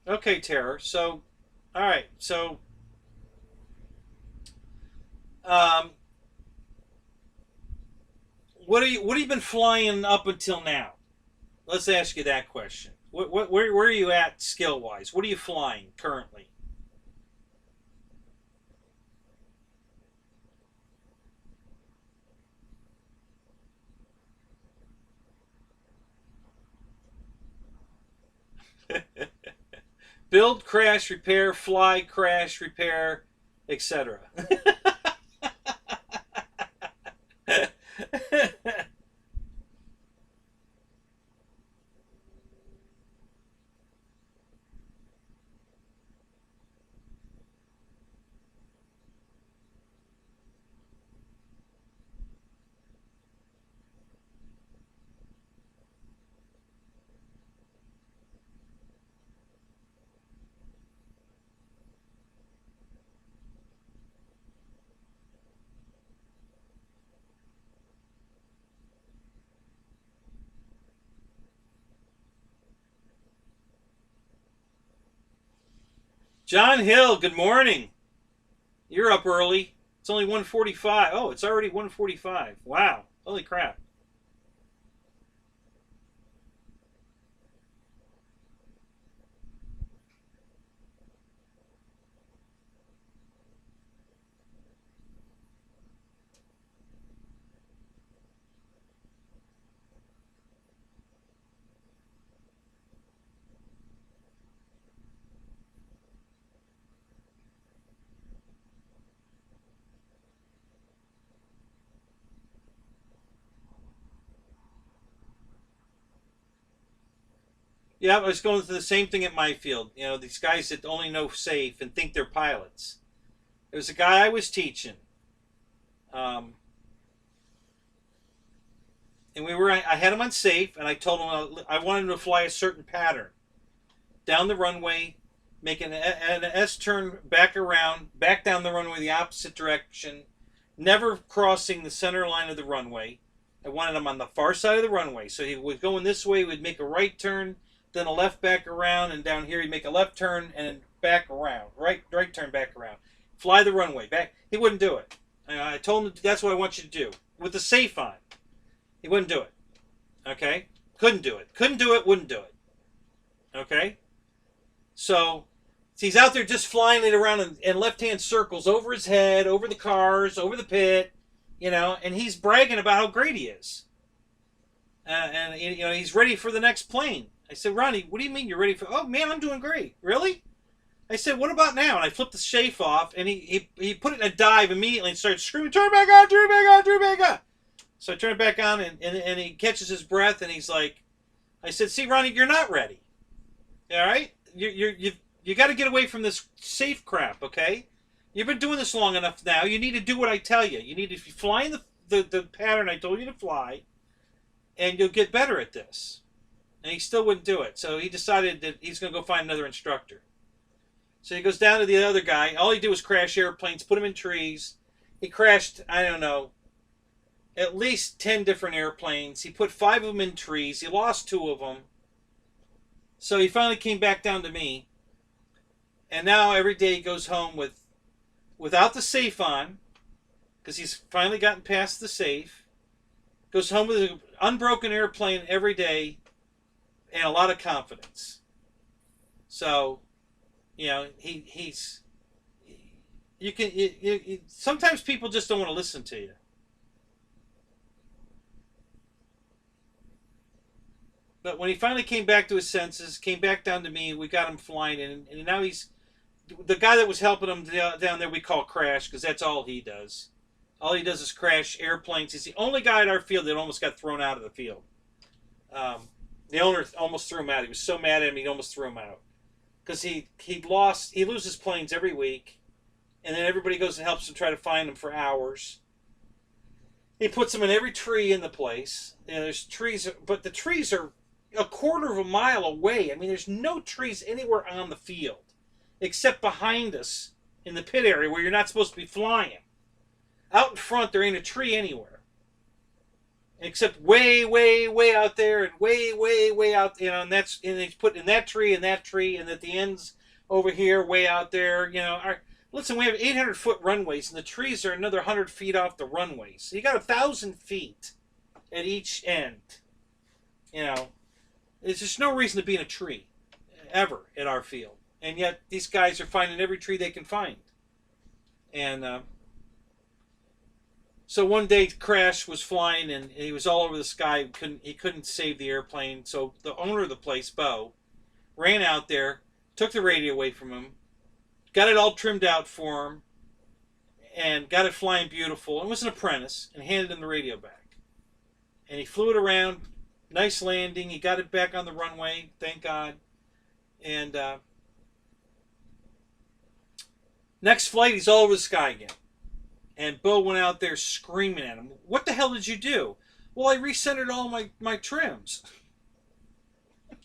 Okay, Terror. So, all right. So, um, what have you been flying up until now? Let's ask you that question. Where are you at skill wise? What are you flying currently? Build, crash, repair, fly, crash, repair, etc. John Hill, good morning. You're up early. It's only 1:45. Oh, it's already 1:45. Wow. Holy crap. Yeah, I was going through the same thing at my field. These guys that only know safe and think they're pilots. There was a guy I was teaching, um, and I had him on safe, and I told him I wanted him to fly a certain pattern down the runway, making an S turn back around, back down the runway the opposite direction, never crossing the center line of the runway. I wanted him on the far side of the runway, so he was going this way. He would make a right turn, then a left back around, and down here he'd make a left turn and then back around, right turn back around, fly the runway back. He wouldn't do it. I told him that's what I want you to do with the safe on. He wouldn't do it. Okay, couldn't do it. Couldn't do it. Wouldn't do it. Okay, so he's out there just flying it around in left-hand circles over his head, over the cars, over the pit, and he's bragging about how great he is. And he's ready for the next plane. I said, Ronnie, what do you mean you're ready for? Oh man, I'm doing great. Really? I said, what about now? And I flipped the safe off, and he put it in a dive immediately and started screaming, turn it back on, turn it back on, turn it back on. So I turn it back on, and he catches his breath, and he's like, I said, see, Ronnie, you're not ready. All right? You got to get away from this safe crap, okay? You've been doing this long enough now. You need to do what I tell you. You need to fly in the pattern I told you to fly, and you'll get better at this. And he still wouldn't do it. So he decided that he's going to go find another instructor. So he goes down to the other guy. All he did was crash airplanes, put them in trees. He crashed, I don't know, at least 10 different airplanes. He put 5 of them in trees. He lost 2 of them. So he finally came back down to me. And now every day he goes home without the safe on, because he's finally gotten past the safe. Goes home with an unbroken airplane every day and a lot of confidence. So he's you can sometimes people just don't want to listen to you. But when he finally came back to his senses, came back down to me, we got him flying, and now he's the guy that was helping him down there. We call Crash because that's all he does. All he does is crash airplanes. He's the only guy at our field that almost got thrown out of the field. Um, the owner almost threw him out. He was so mad at him, he almost threw him out because he loses planes every week, and then everybody goes and helps him try to find them for hours. He puts them in every tree in the place. There's trees, but the trees are a quarter of a mile away. I mean, there's no trees anywhere on the field except behind us in the pit area where you're not supposed to be flying. Out in front, there ain't a tree anywhere except way, way, way out there and way, way, way out. And it's put in that tree and that tree, and at the ends over here, way out there. Listen, we have 800-foot runways, and the trees are another 100 feet off the runways. So you got 1,000 feet at each end. There's just no reason to be in a tree ever at our field. And yet these guys are finding every tree they can find. And so one day Crash was flying, and he was all over the sky. He couldn't save the airplane. So the owner of the place, Bo, ran out there, took the radio away from him, got it all trimmed out for him, and got it flying beautiful. It was an apprentice, and handed him the radio back. And he flew it around. Nice landing. He got it back on the runway, thank God. And next flight, he's all over the sky again. And Bo went out there screaming at him, "What the hell did you do?" "Well, I recentered all my trims."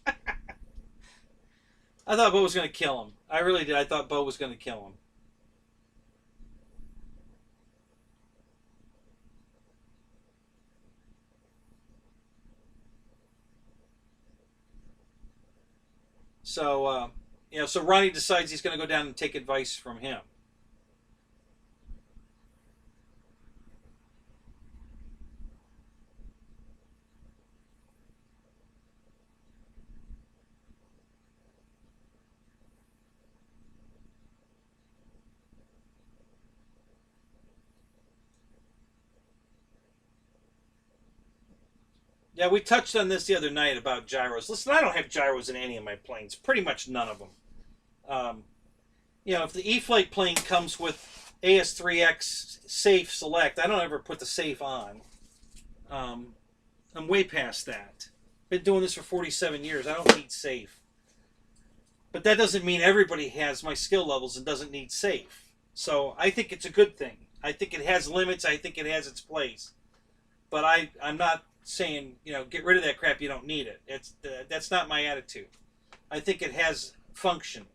I thought Bo was going to kill him. I really did. I thought Bo was going to kill him. So, so Ronnie decides he's going to go down and take advice from him. Yeah, we touched on this the other night about gyros. Listen, I don't have gyros in any of my planes. Pretty much none of them. Um, if the E-flite plane comes with AS3X safe select, I don't ever put the safe on. Um, I'm way past that. Been doing this for 47 years. I don't need safe. But that doesn't mean everybody has my skill levels and doesn't need safe. So I think it's a good thing. I think it has limits. I think it has its place. But I'm not saying, get rid of that crap, you don't need it. That's not my attitude. I think it has function,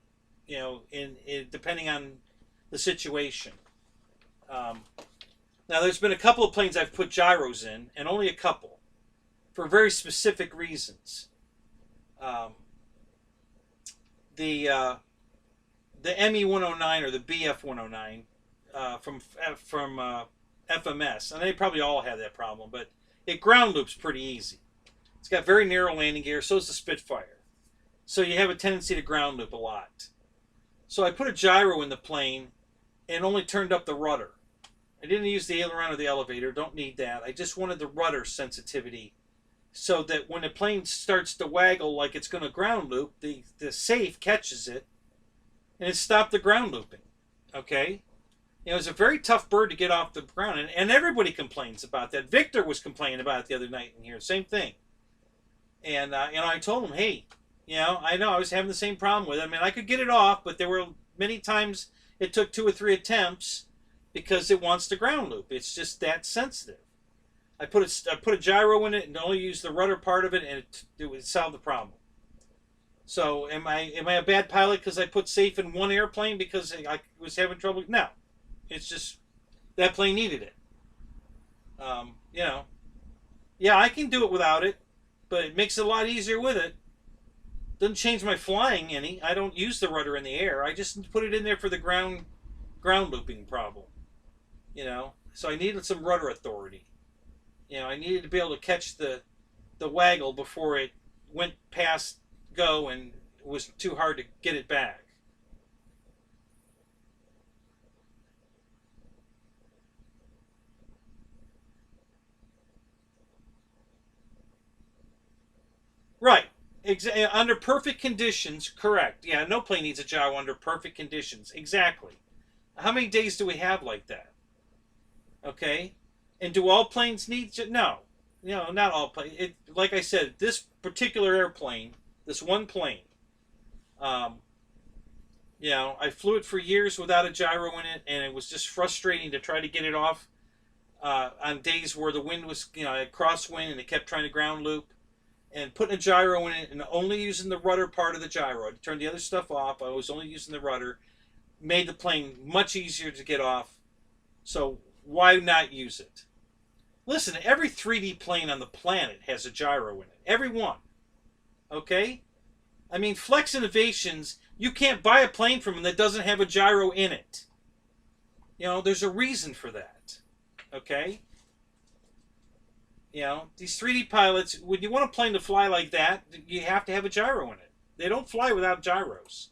in depending on the situation. Now, there's been a couple of planes I've put gyros in, and only a couple, for very specific reasons. Um, the ME-109 or the BF-109 from FMS, and they probably all have that problem, but it ground loops pretty easy. It's got very narrow landing gear, so is the Spitfire. So you have a tendency to ground loop a lot. So I put a gyro in the plane and only turned up the rudder. I didn't use the aileron or the elevator, don't need that. I just wanted the rudder sensitivity so that when the plane starts to waggle like it's going to ground loop, the safe catches it and it stopped the ground looping. Okay? It was a very tough bird to get off the ground, and everybody complains about that. Victor was complaining about it the other night in here, same thing. And I told him, hey, I know I was having the same problem with it. I mean, I could get it off, but there were many times it took 2 or 3 attempts because it wants to ground loop. It's just that sensitive. I put a gyro in it and only used the rudder part of it, and it would solve the problem. So am I a bad pilot because I put safe in one airplane because I was having trouble? No. It's just that plane needed it. Yeah, I can do it without it, but it makes it a lot easier with it. Doesn't change my flying any. I don't use the rudder in the air. I just put it in there for the ground looping problem. So I needed some rudder authority. I needed to be able to catch the waggle before it went past go and was too hard to get it back. Right. Under perfect conditions, correct. Yeah, no plane needs a gyro under perfect conditions. Exactly. How many days do we have like that? Okay. And do all planes need no. Not all planes. Like I said, this particular airplane, this one plane, um, I flew it for years without a gyro in it, and it was just frustrating to try to get it off on days where the wind was, a crosswind, and it kept trying to ground loop. And putting a gyro in it and only using the rudder part of the gyro. I turned the other stuff off. I was only using the rudder. Made the plane much easier to get off. So why not use it? Listen, every 3D plane on the planet has a gyro in it. Every one. Okay? I mean, Flex Innovations, you can't buy a plane from them that doesn't have a gyro in it. There's a reason for that. Okay? These 3D pilots, when you want a plane to fly like that, you have to have a gyro in it. They don't fly without gyros.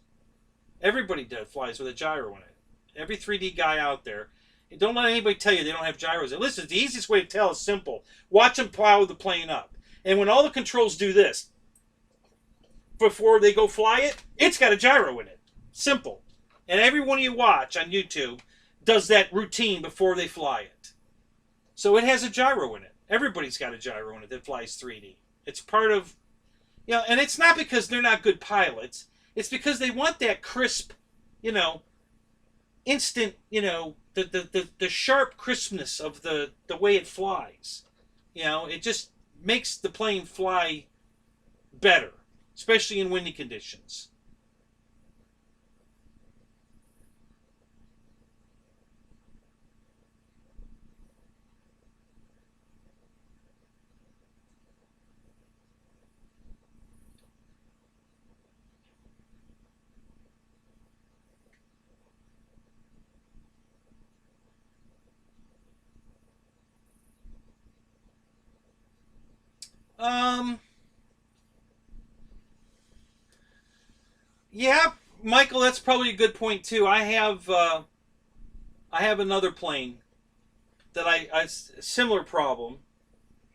Everybody flies with a gyro in it. Every 3D guy out there. And don't let anybody tell you they don't have gyros. And listen, the easiest way to tell is simple. Watch them plow the plane up. And when all the controls do this, before they go fly it, it's got a gyro in it. Simple. And everyone you watch on YouTube does that routine before they fly it. So it has a gyro in it. Everybody's got a gyro in it that flies 3D. It's part of, and it's not because they're not good pilots. It's because they want that crisp, instant, the sharp crispness of the way it flies. It just makes the plane fly better, especially in windy conditions. Um, yeah, Michael, that's probably a good point too. I have another plane that I similar problem,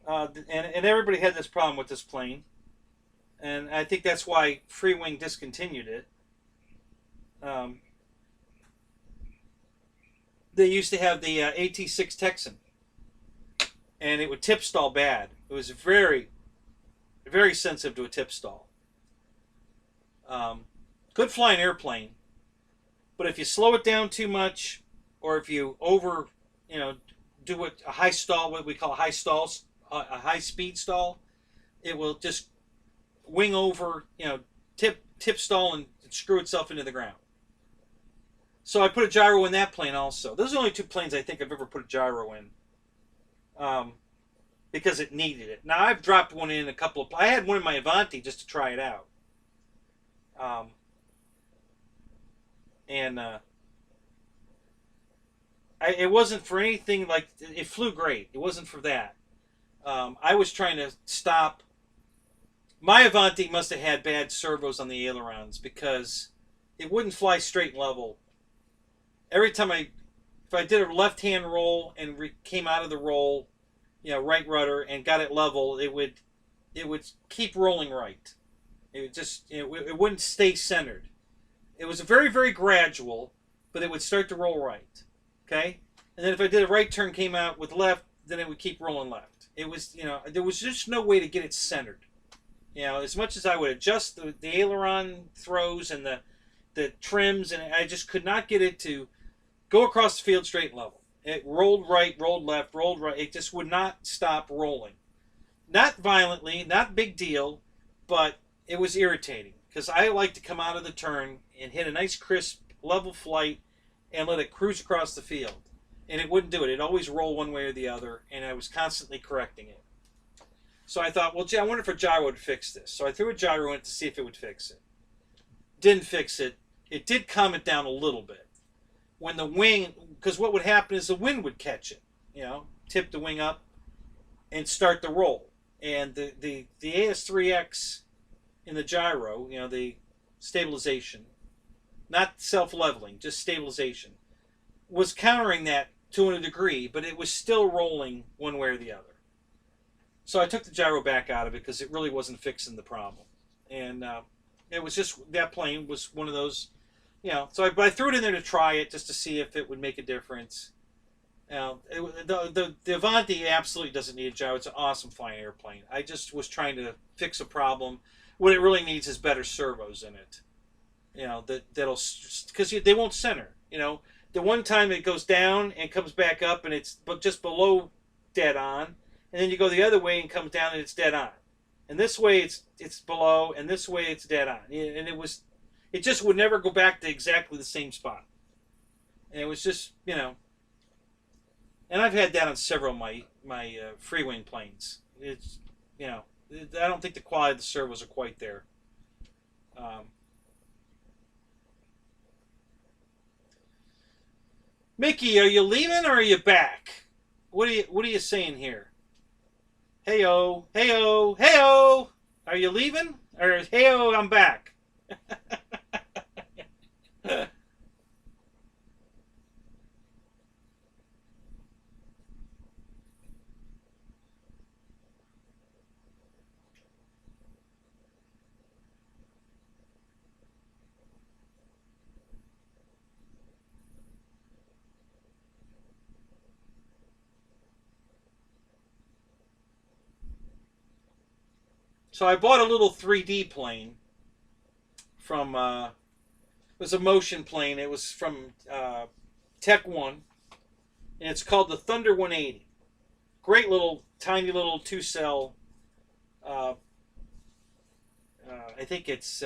and everybody had this problem with this plane, and I think that's why Freewing discontinued it. Um, they used to have the AT6 Texan, and it would tip stall bad. It was very, very sensitive to a tip stall. Um, Good flying airplane, but if you slow it down too much, or if you you know, do a high stall, what we call a high stall, a high speed stall, it will just wing over, tip stall and screw itself into the ground. So I put a gyro in that plane also. Those are the only two planes I think I've ever put a gyro in, um, because it needed it. Now I've dropped one in a couple of. I had one in my Avanti just to try it out, um, and it wasn't for anything like it flew great. It wasn't for that. I was trying to stop. My Avanti must have had bad servos on the ailerons because it wouldn't fly straight and level. Every time if I did a left-hand roll and came out of the roll, right rudder and got it level, it would keep rolling right. It would just it wouldn't stay centered. It was very very gradual, but it would start to roll right. Okay, and then if I did a right turn, came out with left, then it would keep rolling left. It was there was just no way to get it centered. As much as I would adjust the aileron throws and the trims, and I just could not get it to go across the field straight and level. It rolled right, rolled left, rolled right. It just would not stop rolling. Not violently, not big deal, but it was irritating because I like to come out of the turn and hit a nice crisp level flight and let it cruise across the field. And it wouldn't do it. It'd always roll one way or the other, and I was constantly correcting it. So I thought, well, gee, I wonder if a gyro would fix this. So I threw a gyro in it to see if it would fix it. Didn't fix it. It did calm it down a little bit. When the wing, because what would happen is the wind would catch it, tip the wing up and start the roll. And the AS3X in the gyro, the stabilization, not self-leveling, just stabilization, was countering that to a degree, but it was still rolling one way or the other. So I took the gyro back out of it because it really wasn't fixing the problem. And it was just, that plane was one of those, So but I threw it in there to try it just to see if it would make a difference. The Avanti absolutely doesn't need a gyro. It's an awesome flying airplane. I just was trying to fix a problem. What it really needs is better servos in it. That'll, because they won't center. The one time it goes down and comes back up and it's just below dead on, and then you go the other way and comes down and it's dead on, and this way it's below, and this way it's dead on, and it just would never go back to exactly the same spot, and it was just and I've had that on several of my free wing planes. It's I don't think the quality of the servos are quite there. Mickey, are you leaving or are you back? What are you saying here? Heyo, heyo, heyo. Are you leaving? Or heyo, I'm back. So I bought a little 3D plane from it was a motion plane. It was from Tech One, and it's called the Thunder 180. Great little, tiny little two-cell. Uh, I think it's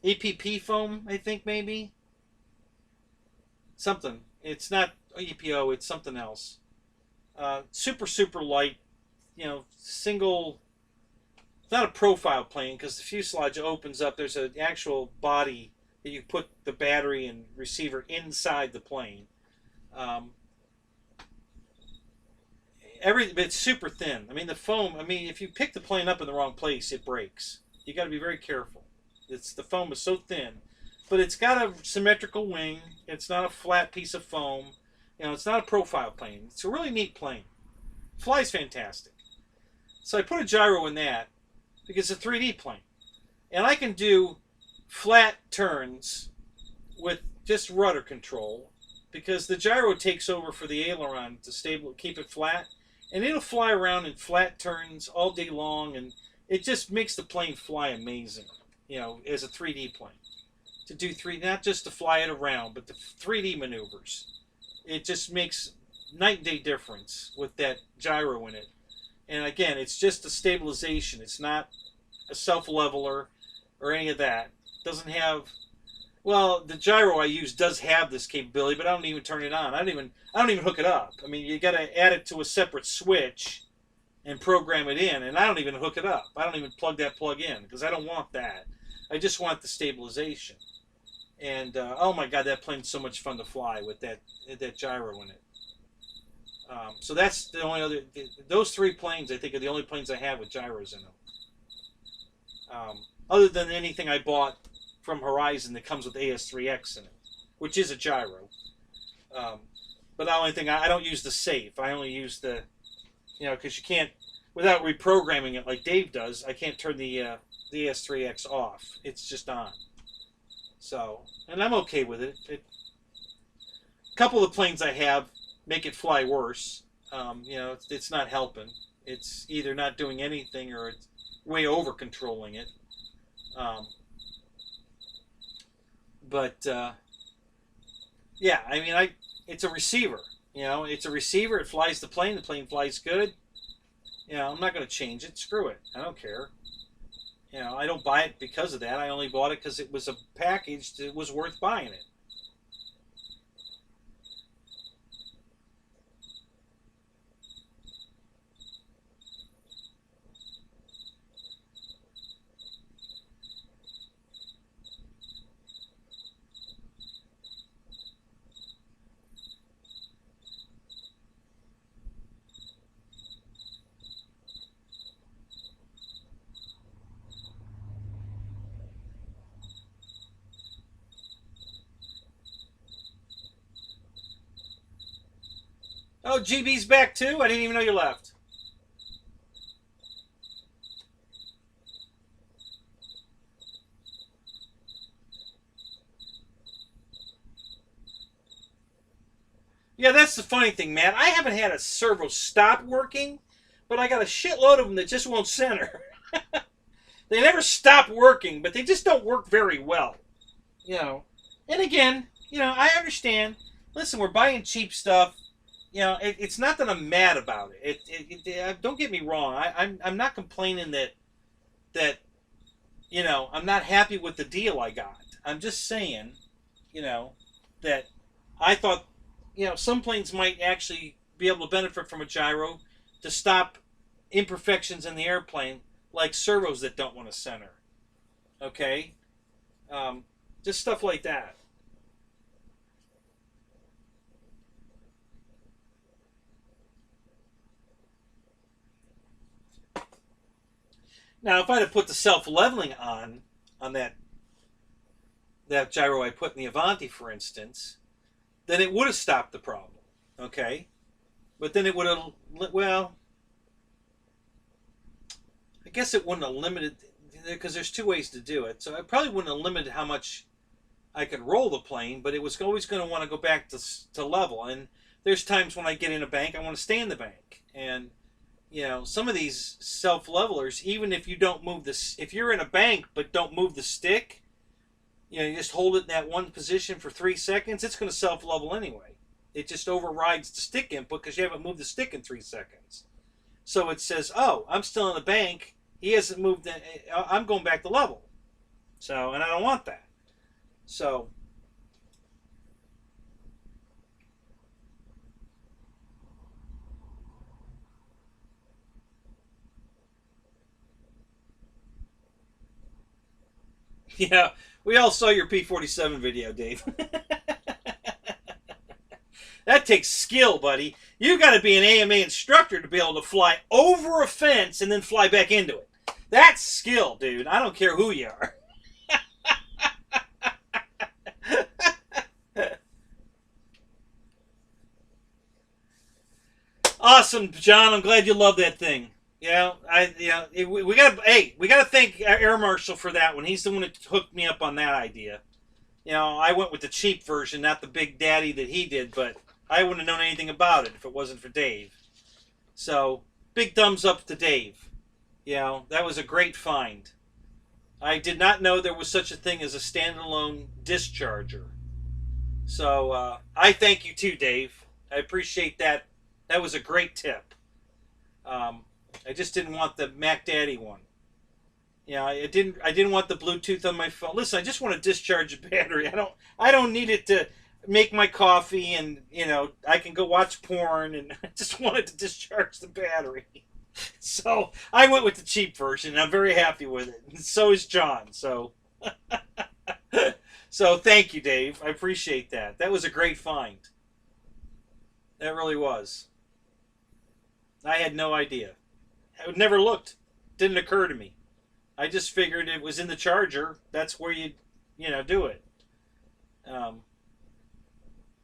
EPP foam. I think maybe something. It's not EPO. It's something else. Super light. Single. It's not a profile plane because the fuselage opens up. There's an actual body that you put the battery and receiver inside the plane. It's super thin. I mean, the foam. I mean, if you pick the plane up in the wrong place, it breaks. You got to be very careful. The foam is so thin, but it's got a symmetrical wing. It's not a flat piece of foam. It's not a profile plane. It's a really neat plane. Flies fantastic. So I put a gyro in that because it's a 3D plane, and I can do flat turns with just rudder control because the gyro takes over for the aileron to keep it flat, and it'll fly around in flat turns all day long, and it just makes the plane fly amazing. As a 3D plane, to do not just to fly it around, but the 3D maneuvers. It just makes night and day difference with that gyro in it. And again, it's just a stabilization. It's not a self-leveler or any of that. It doesn't have. Well, the gyro I use does have this capability, but I don't even turn it on. I don't even hook it up. I mean, you got to add it to a separate switch and program it in, and I don't even hook it up. I don't even plug that plug in because I don't want that. I just want the stabilization. And oh my God, that plane's so much fun to fly with that gyro in it. So that's the only other. Those three planes, I think, are the only planes I have with gyros in them. Other than anything I bought from Horizon that comes with AS3X in it, which is a gyro. But the only thing I don't use the safe. I only use the, because you can't, without reprogramming it like Dave does. I can't turn the AS3X off. It's just on. So, and I'm okay with it. A couple of the planes I have make it fly worse. It's not helping. It's either not doing anything or it's way over controlling it. Yeah, I mean, it's a receiver. It's a receiver. It flies the plane. The plane flies good. I'm not going to change it. Screw it. I don't care. I don't buy it because of that. I only bought it because it was a package that was worth buying it. Oh, GB's back too? I didn't even know you left. Yeah, that's the funny thing, man. I haven't had a servo stop working, but I got a shitload of them that just won't center. They never stop working, but they just don't work very well. You know. And again, I understand. Listen, we're buying cheap stuff. It's not that I'm mad about it. Don't get me wrong. I'm not complaining that I'm not happy with the deal I got. I'm just saying, you know, that I thought, some planes might actually be able to benefit from a gyro to stop imperfections in the airplane, like servos that don't want to center. Okay, um, just stuff like that. Now, if I'd have put the self leveling on that gyro I put in the Avanti, for instance, then it would have stopped the problem. Okay, but then it would have, well, I guess it wouldn't have limited, because there's two ways to do it. So I probably wouldn't have limited how much I could roll the plane, but it was always going to want to go back to level. And there's times when I get in a bank, I want to stay in the bank. And some of these self levelers, even if you don't move this, if you're in a bank but don't move the stick, you just hold it in that one position for 3 seconds, it's going to self level anyway. It just overrides the stick input because you haven't moved the stick in 3 seconds. So it says, "Oh, I'm still in the bank. He hasn't moved. I'm going back to level." So, and I don't want that. So, yeah, we all saw your P-47 video, Dave. That takes skill, buddy. You got to be an AMA instructor to be able to fly over a fence and then fly back into it. That's skill, dude. I don't care who you are. Awesome, John. I'm glad you love that thing. We got to. Hey, we got to thank Air Marshal for that one. He's the one that hooked me up on that idea. I went with the cheap version, not the big daddy that he did, but I wouldn't have known anything about it if it wasn't for Dave. So, big thumbs up to Dave. That was a great find. I did not know there was such a thing as a standalone discharger. So, I thank you too, Dave. I appreciate that. That was a great tip. Um, I just didn't want the Mac Daddy one. I didn't want the Bluetooth on my phone. Listen, I just want to discharge a battery. I don't need it to make my coffee, and I can go watch porn, and I just wanted to discharge the battery. So I went with the cheap version, and I'm very happy with it. And so is John. So thank you, Dave. I appreciate that. That was a great find. That really was. I had no idea. I never looked. Didn't occur to me. I just figured it was in the charger. That's where you do it. Um,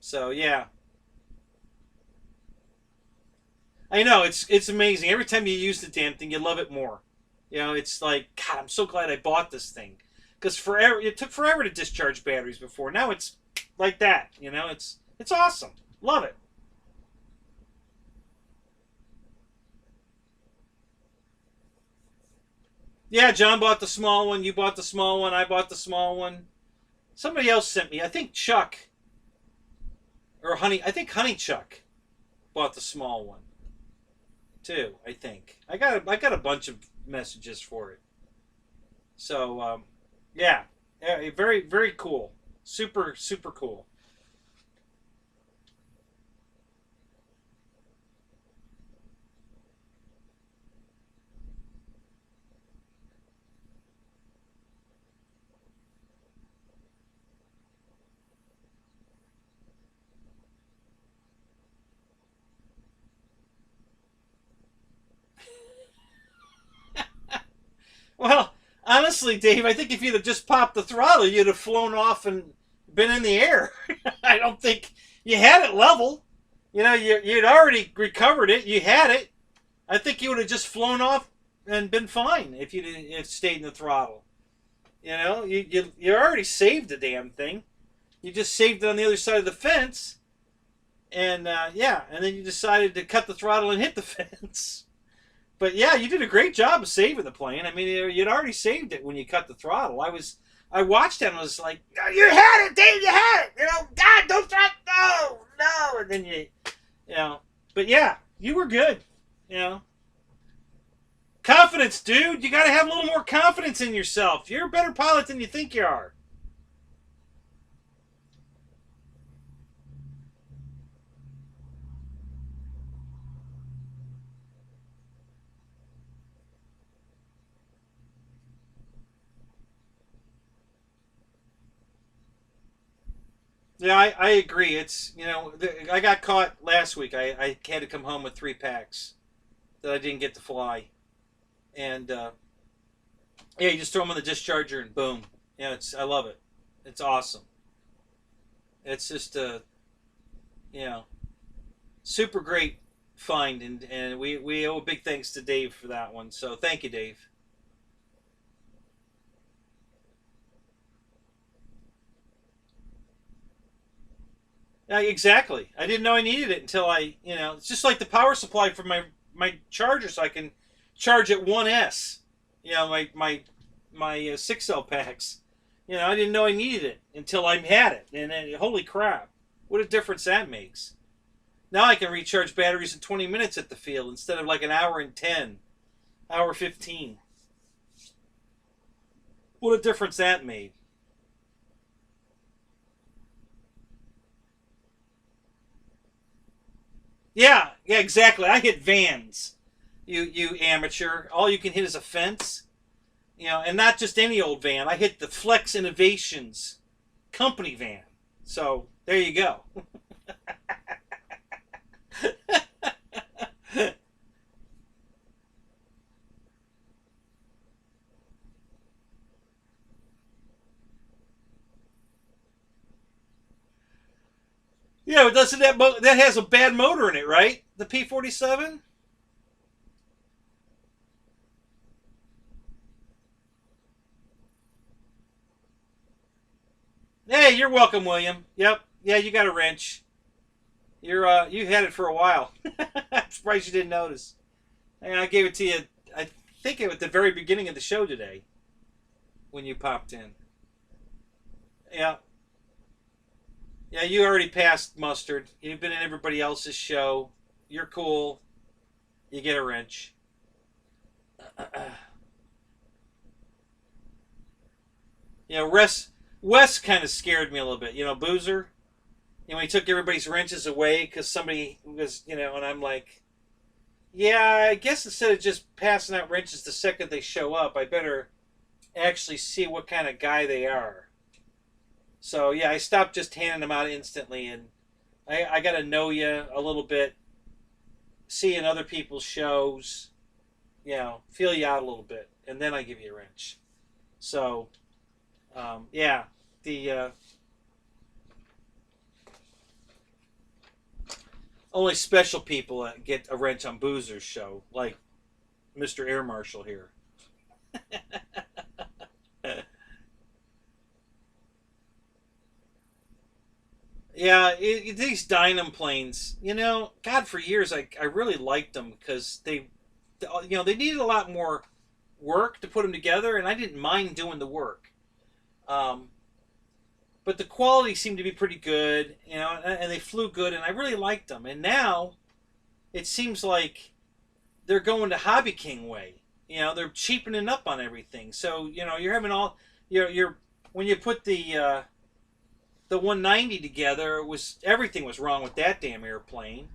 so yeah, I know it's amazing. Every time you use the damn thing, you love it more. It's like, God, I'm so glad I bought this thing, because forever it took forever to discharge batteries before. Now it's like that. It's awesome. Love it. Yeah, John bought the small one. You bought the small one. I bought the small one. Somebody else sent me. I think Chuck or Honey. I think Honey Chuck bought the small one too. I think I got a bunch of messages for it. So yeah, yeah, very very cool. Super super cool. Well, honestly, Dave, I think if you'd have just popped the throttle, you'd have flown off and been in the air. I don't think you had it level. You know, you'd already recovered it. You had it. I think you would have just flown off and been fine if you didn't if stayed in the throttle. You know, you already saved the damn thing. You just saved it on the other side of the fence, and yeah, and then you decided to cut the throttle and hit the fence. But yeah, you did a great job of saving the plane. I mean, you'd already saved it when you cut the throttle. I watched it and I was like, "Oh, you had it, Dave, you had it. You know, God, don't try, no, no." And then you know, but yeah, you were good. You know, confidence, dude. You got to have a little more confidence in yourself. You're a better pilot than you think you are. Yeah, I agree. It's I got caught last week. I had to come home with 3 packs that I didn't get to fly, and yeah, you just throw them on the discharger and boom. Yeah, I love it. It's awesome. It's just a you know super great find, and we owe a big thanks to Dave for that one. So thank you, Dave. Yeah, exactly. I didn't know I needed it until it's just like the power supply for my charger, so I can charge at 1S. My 6 cell packs. I didn't know I needed it until I had it, and then holy crap, what a difference that makes. Now I can recharge batteries in 20 minutes at the field instead of like an hour and 10, hour 15. What a difference that made. Yeah, yeah, exactly. I hit vans. You amateur. All you can hit is a fence. And not just any old van. I hit the Flex Innovations company van. So there you go. Yeah, but doesn't that has a bad motor in it, right? The P-47. Hey, you're welcome, William. Yep. Yeah, you got a wrench. You had it for a while. I'm surprised you didn't notice. And I gave it to you. I think it was at the very beginning of the show today when you popped in. Yeah, yeah. You already passed mustard. You've been in everybody else's show. You're cool. You get a wrench. Wes kind of scared me a little bit. Boozer. He took everybody's wrenches away because somebody was, and I'm like, yeah, I guess instead of just passing out wrenches the second they show up, I better actually see what kind of guy they are. So yeah, I stopped just handing them out instantly, and I got to know you a little bit, seeing other people's shows, feel you out a little bit, and then I give you a wrench. So yeah, the only special people get a wrench on Boozer's show, like Mr. Air Marshal here. Yeah, these Dynam planes, God, for years I really liked them because they needed a lot more work to put them together, and I didn't mind doing the work. Um, but the quality seemed to be pretty good, and they flew good, and I really liked them. And now it seems like they're going to Hobby King way. They're cheapening up on everything. So you're having all you're when you put the 190 together, everything was wrong with that damn airplane.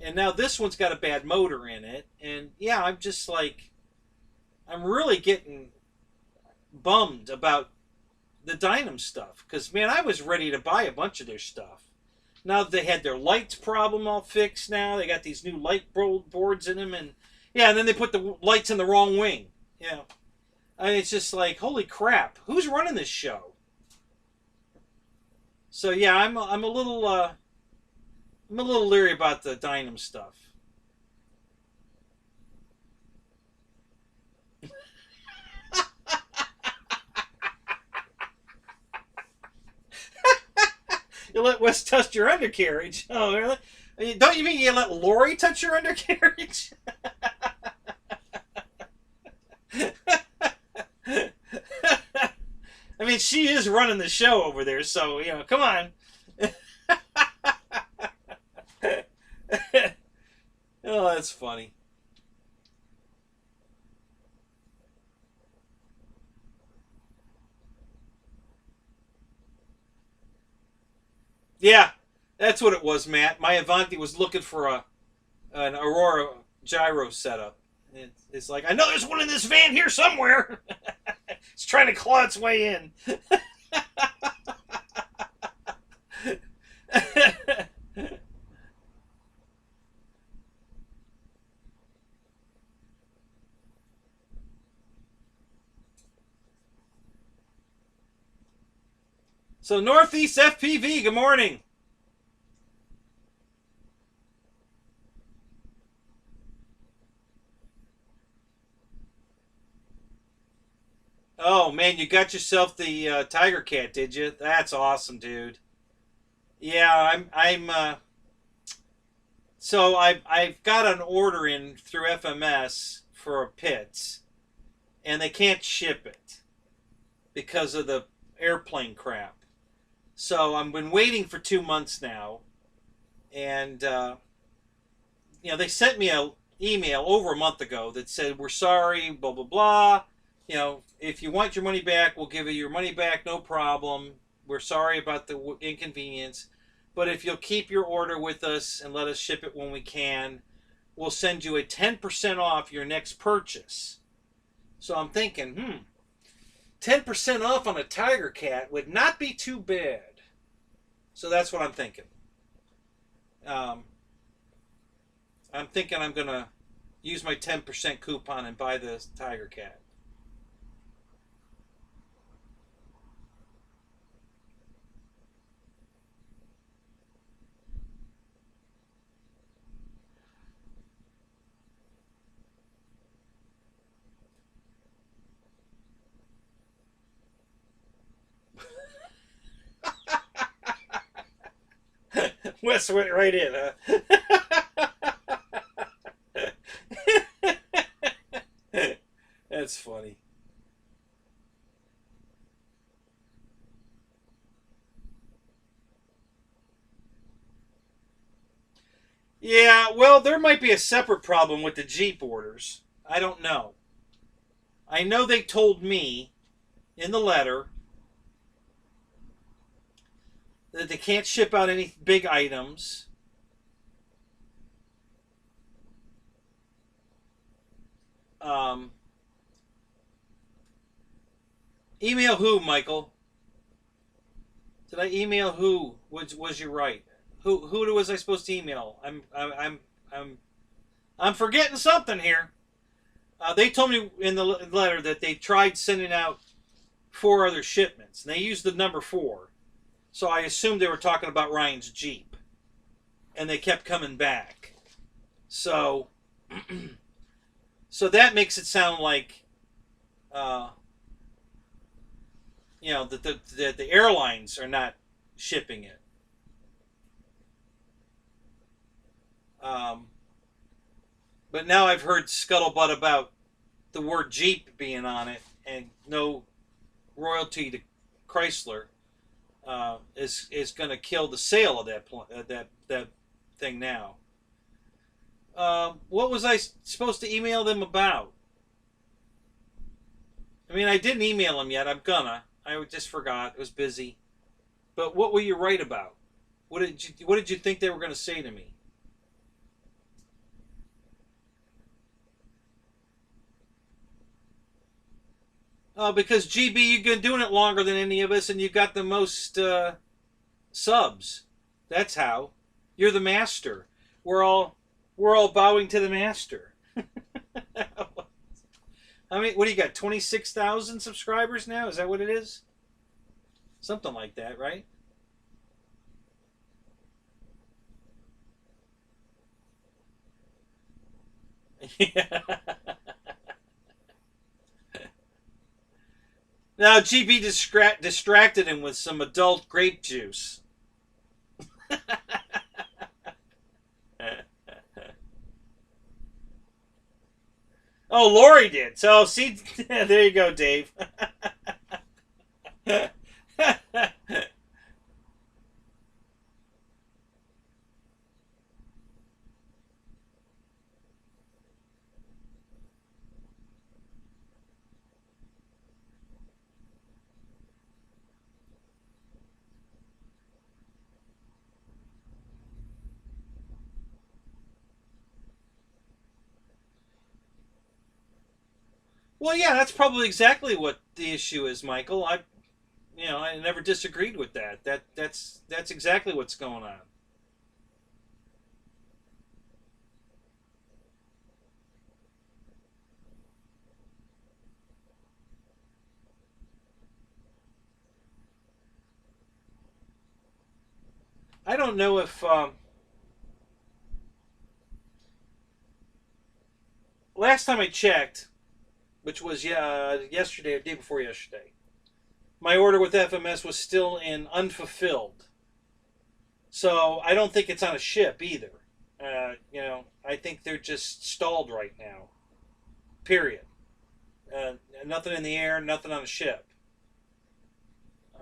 And now this one's got a bad motor in it, and yeah, I'm just like I'm really getting bummed about the Dynam stuff because man, I was ready to buy a bunch of their stuff. Now that they had their lights problem all fixed, now they got these new light boards in them, and yeah, and then they put the lights in the wrong wing. I mean, it's just like holy crap, who's running this show? So yeah, I'm a I'm a little leery about the Dynam stuff. You let Wes touch your undercarriage. Oh, really? Don't you mean you let Lori touch your undercarriage? I mean, she is running the show over there, so, come on. Oh, that's funny. Yeah, that's what it was, Matt. My Avanti was looking for an Aurora gyro setup. It's like, I know there's one in this van here somewhere. It's trying to claw its way in. So Northeast FPV, good morning. Oh man, you got yourself the Tiger Cat, did you? That's awesome, dude. Yeah, so I've got an order in through FMS for a Pitts, and they can't ship it because of the airplane crap. So I've been waiting for 2 months now, and they sent me a email over a month ago that said we're sorry, blah blah blah. If you want your money back, we'll give you your money back, no problem. We're sorry about the inconvenience, but if you'll keep your order with us and let us ship it when we can, we'll send you a 10% off your next purchase. So I'm thinking, 10% off on a Tiger Cat would not be too bad. So that's what I'm thinking. I'm thinking I'm going to use my 10% coupon and buy the Tiger Cat. Wes went right in, huh? That's funny. Yeah, well, there might be a separate problem with the Jeep orders. I don't know. I know they told me in the letter that they can't ship out any big items. Um, Email who, Michael? Did I email who? Was you right? Who was I supposed to email? I'm forgetting something here. They told me in the letter that they tried sending out 4 other shipments, and they used the number 4. So I assumed they were talking about Ryan's Jeep, and they kept coming back. So, so that makes it sound like, uh, that the airlines are not shipping it. Um, but now I've heard scuttlebutt about the word Jeep being on it and no royalty to Chrysler is going to kill the sale of that thing now. What was I supposed to email them about? I mean, I didn't email them yet. I'm gonna. I just forgot. I was busy. But what were you right about? What did you think they were going to say to me? Oh, because GB, you've been doing it longer than any of us, and you got the most subs. That's how. You're the master. We're all bowing to the master. I mean, what do you got? 26,000 subscribers now? Is that what it is? Something like that, right? Yeah. Now, GB distracted him with some adult grape juice. Oh, Lori did. So, see, there you go, Dave. Well, yeah, that's probably exactly what the issue is, Michael. I never disagreed with that. That's exactly what's going on. I don't know if last time I checked, which was yesterday or day before yesterday, my order with FMS was still in unfulfilled. So I don't think it's on a ship either. I think they're just stalled right now. Period. Nothing in the air, nothing on a ship.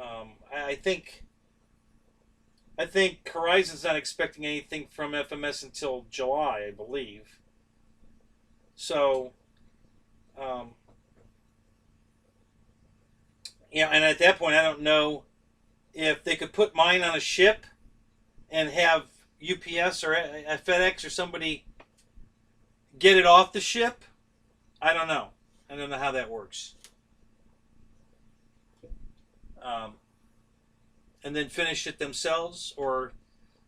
I think Horizon's not expecting anything from FMS until July, I believe. So, um, and at that point, I don't know if they could put mine on a ship and have UPS or a FedEx or somebody get it off the ship. I don't know. I don't know how that works. Um, and then finish it themselves, or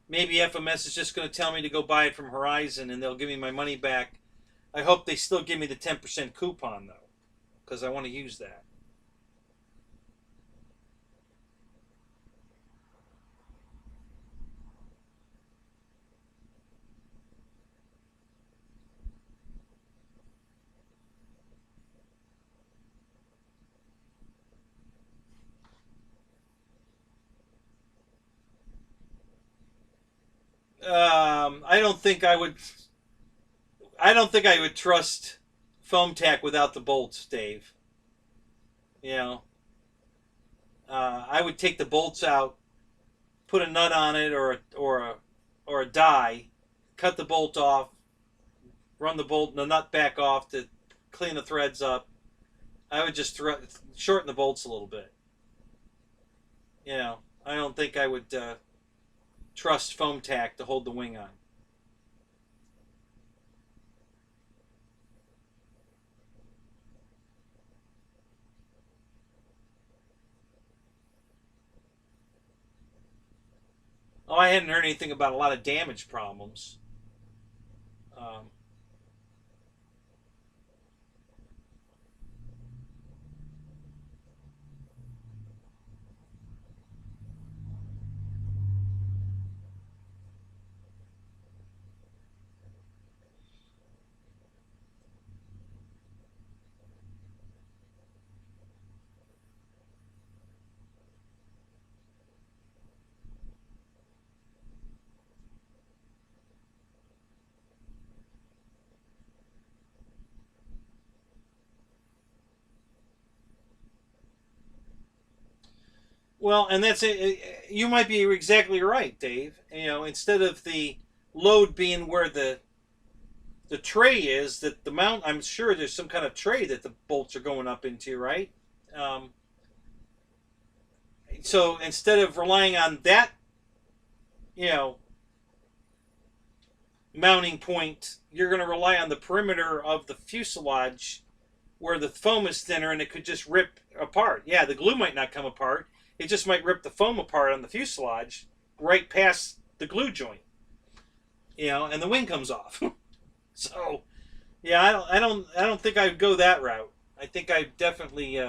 maybe FMS is just going to tell me to go buy it from Horizon and they'll give me my money back. I hope they still give me the 10% coupon though, because I want to use that. I don't think I would. I don't think I would trust foam tack without the bolts, Dave. You know, I would take the bolts out, put a nut on it or a die, cut the bolt off, run the nut back off to clean the threads up. I would just shorten the bolts a little bit. I don't think I would trust foam tack to hold the wing on. Oh, I hadn't heard anything about a lot of damage problems. Um, well, and that's it. You might be exactly right, Dave. Instead of the load being where the tray is, that the mount. I'm sure there's some kind of tray that the bolts are going up into, right? Um, so instead of relying on that, you know, mounting point, you're going to rely on the perimeter of the fuselage where the foam is thinner and it could just rip apart. Yeah, the glue might not come apart. It just might rip the foam apart on the fuselage right past the glue joint, and the wing comes off. So, yeah, I don't think I'd go that route. I think I definitely,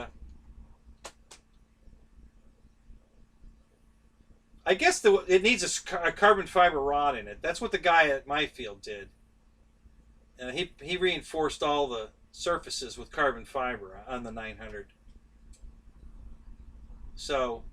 I guess it needs a carbon fiber rod in it. That's what the guy at my field did. He reinforced all the surfaces with carbon fiber on the 900. So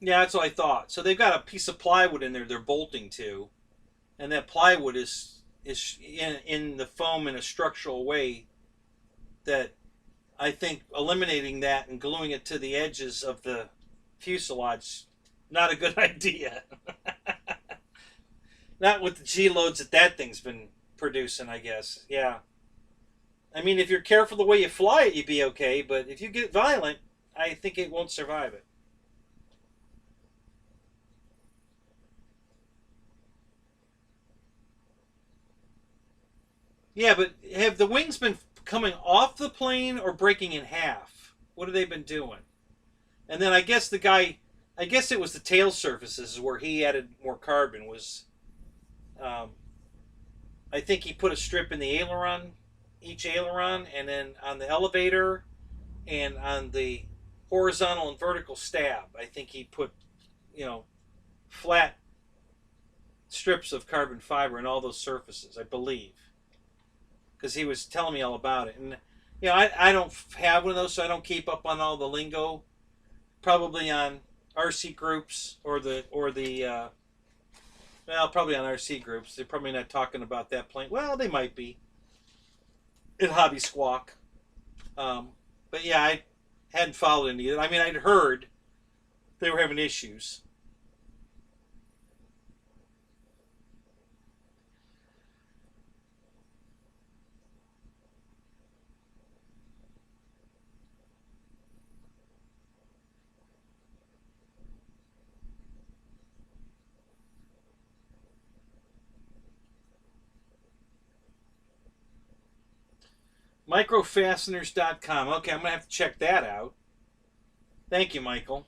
yeah, that's what I thought. So they've got a piece of plywood in there they're bolting to, and that plywood is in the foam in a structural way that I think eliminating that and gluing it to the edges of the fuselage not a good idea. Not with the G loads that thing's been producing, I guess. Yeah. I mean, if you're careful the way you fly it, you'd be okay. But if you get violent, I think it won't survive it. Yeah, but have the wings been coming off the plane or breaking in half? What have they been doing? And then I guess it was the tail surfaces where he added more carbon. Um, I think he put a strip in the aileron, each aileron, and then on the elevator and on the horizontal and vertical stab, I think he put, you know, flat strips of carbon fiber in all those surfaces, I believe, because he was telling me all about it. And I don't have one of those, so I don't keep up on all the lingo. Probably on RC groups or the well, probably on RC groups. They're probably not talking about that plane. Well, they might be in Hobby Squawk. Um, but yeah, I hadn't followed any of it. I mean, I'd heard they were having issues. Microfasteners.com. Okay, I'm going to have to check that out. Thank you, Michael.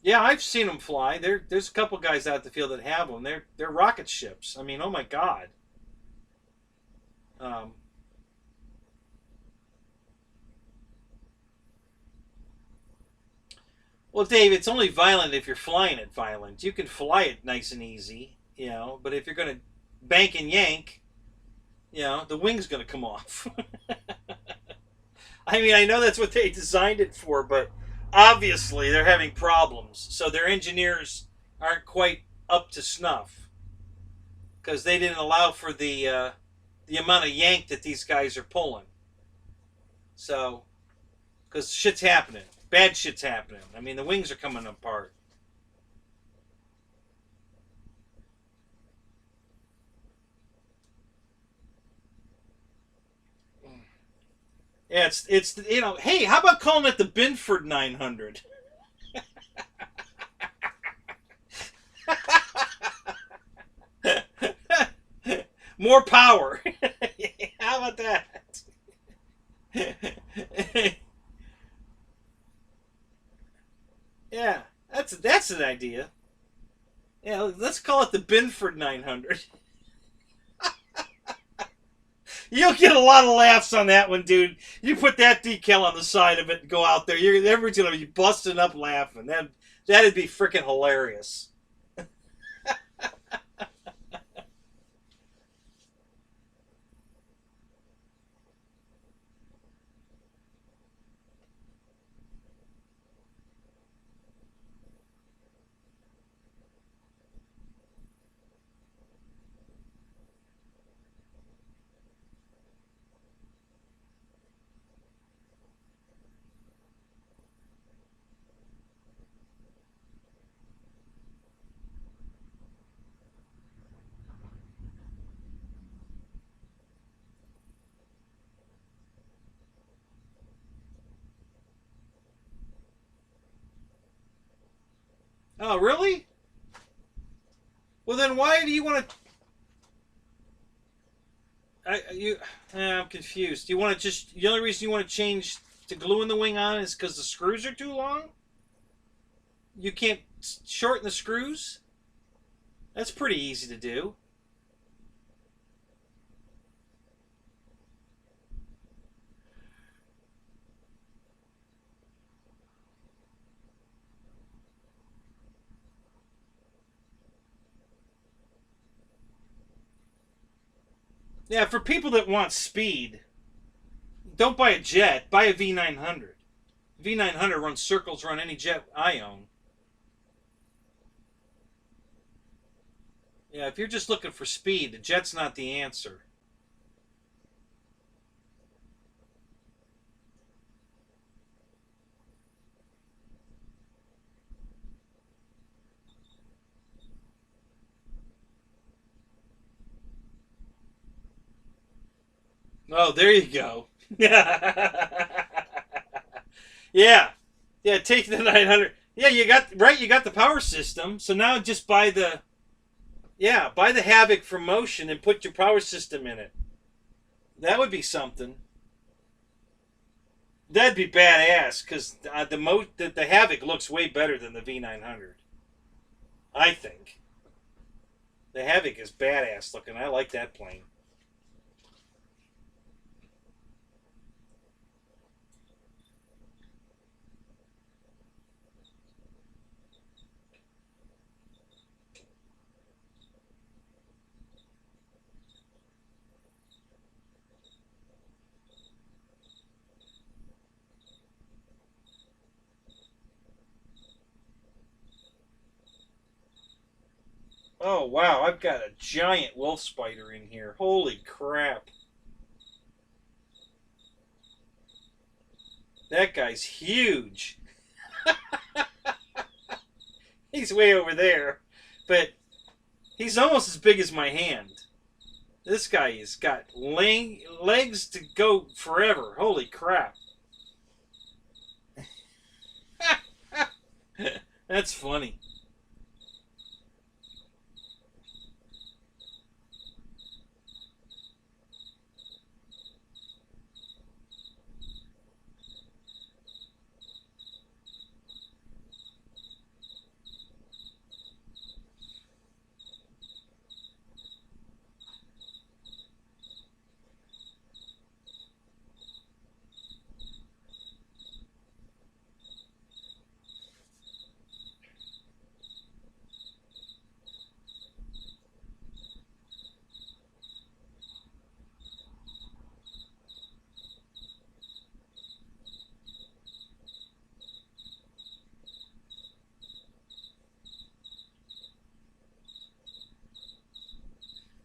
Yeah, I've seen them fly. There's a couple guys out the field that have them. They're rocket ships. I mean, oh my God. Um, well, Dave, it's only violent if you're flying it violent. You can fly it nice and easy, but if you're going to bank and yank, the wing's going to come off. I mean, I know that's what they designed it for, but obviously they're having problems. So their engineers aren't quite up to snuff because they didn't allow for the amount of yank that these guys are pulling. So, because shit's happening, bad shit's happening. I mean, the wings are coming apart. Yeah, it's Hey, how about calling it the Binford 900? More power. How about that? Yeah, that's an idea. Yeah, let's call it the Binford 900. You'll get a lot of laughs on that one, dude. You put that decal on the side of it and go out there. Everyone's gonna be busting up laughing. That'd be freaking hilarious. Oh, really? Well, then why do you want to? I'm confused. Do you want to just? The only reason you want to change to gluing the wing on is because the screws are too long. You can't shorten the screws. That's pretty easy to do. Yeah, for people that want speed, don't buy a jet. Buy a V900. V900 runs circles around any jet I own. Yeah, if you're just looking for speed, the jet's not the answer. Oh, there you go. Yeah. Yeah, take the 900. Yeah, you got right, you got the power system. So now just buy the buy the Havoc from Motion and put your power system in it. That would be something. That'd be badass cuz the Havoc looks way better than the V900. I think. The Havoc is badass looking. I like that plane. Oh wow, I've got a giant wolf spider in here. Holy crap. That guy's huge. He's way over there. But he's almost as big as my hand. This guy has got legs to go forever. Holy crap. That's funny.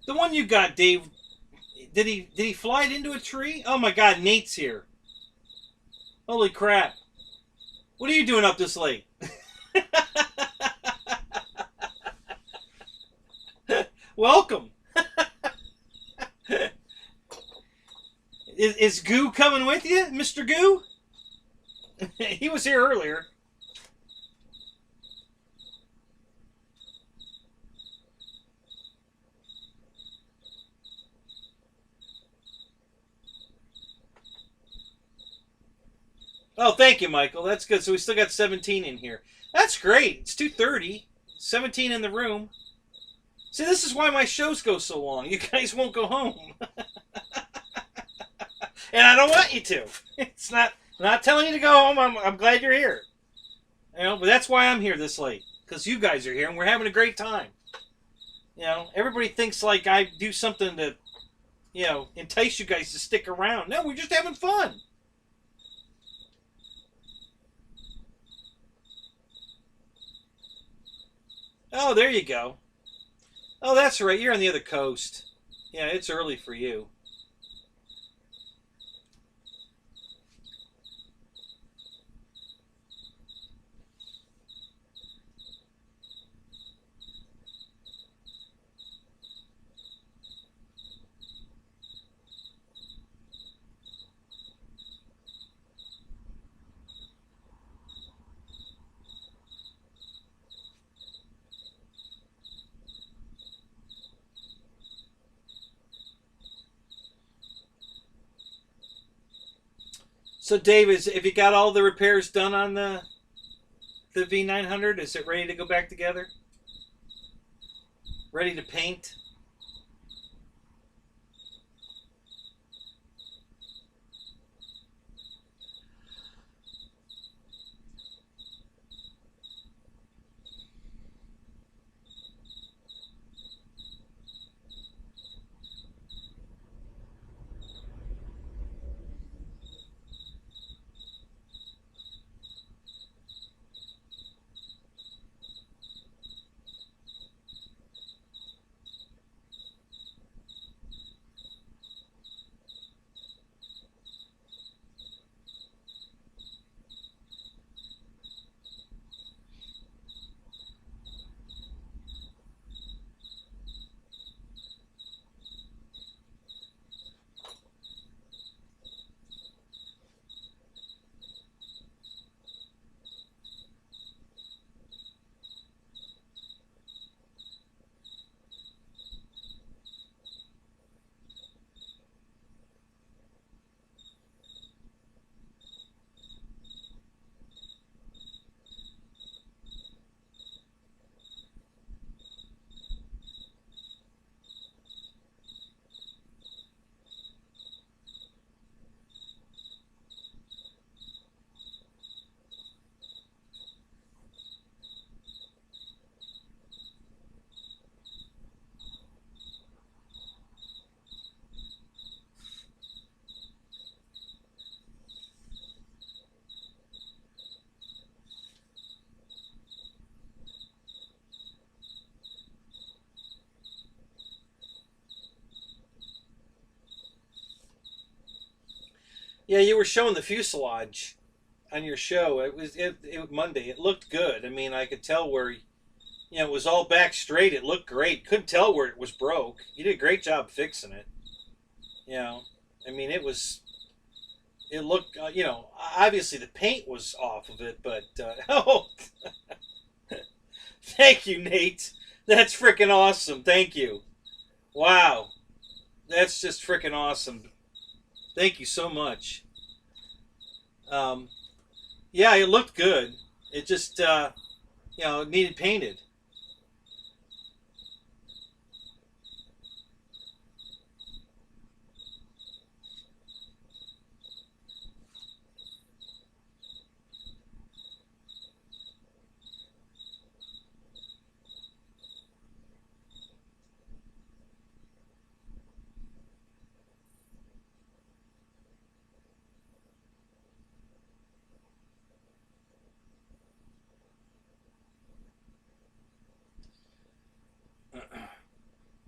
The one you got, Dave, did he fly it into a tree? Oh my god, Nate's here. Holy crap. What are you doing up this late? Welcome. Is Goo coming with you, Mr. Goo? He was here earlier. Oh, thank you, Michael. That's good. So we still got 17 in here. That's great. It's 2:30. 17 in the room. See, this is why my shows go so long. You guys won't go home. And I don't want you to. It's not I'm not telling you to go home. I'm glad you're here. But that's why I'm here this late. Because you guys are here and we're having a great time. Everybody thinks like I do something to, entice you guys to stick around. No, we're just having fun. Oh, there you go. Oh, that's right. You're on the other coast. Yeah, it's early for you. So, Dave, if you got all the repairs done on the V900, is it ready to go back together? Ready to paint? Yeah, you were showing the fuselage on your show. It Monday. It looked good. I mean, I could tell where it was all back straight. It looked great. Couldn't tell where it was broke. You did a great job fixing it. You know, I mean, it looked. Obviously the paint was off of it, but oh, thank you, Nate. That's freaking awesome. Thank you. Wow, that's just freaking awesome. Thank you so much. Um, yeah, it looked good. It just it needed painted.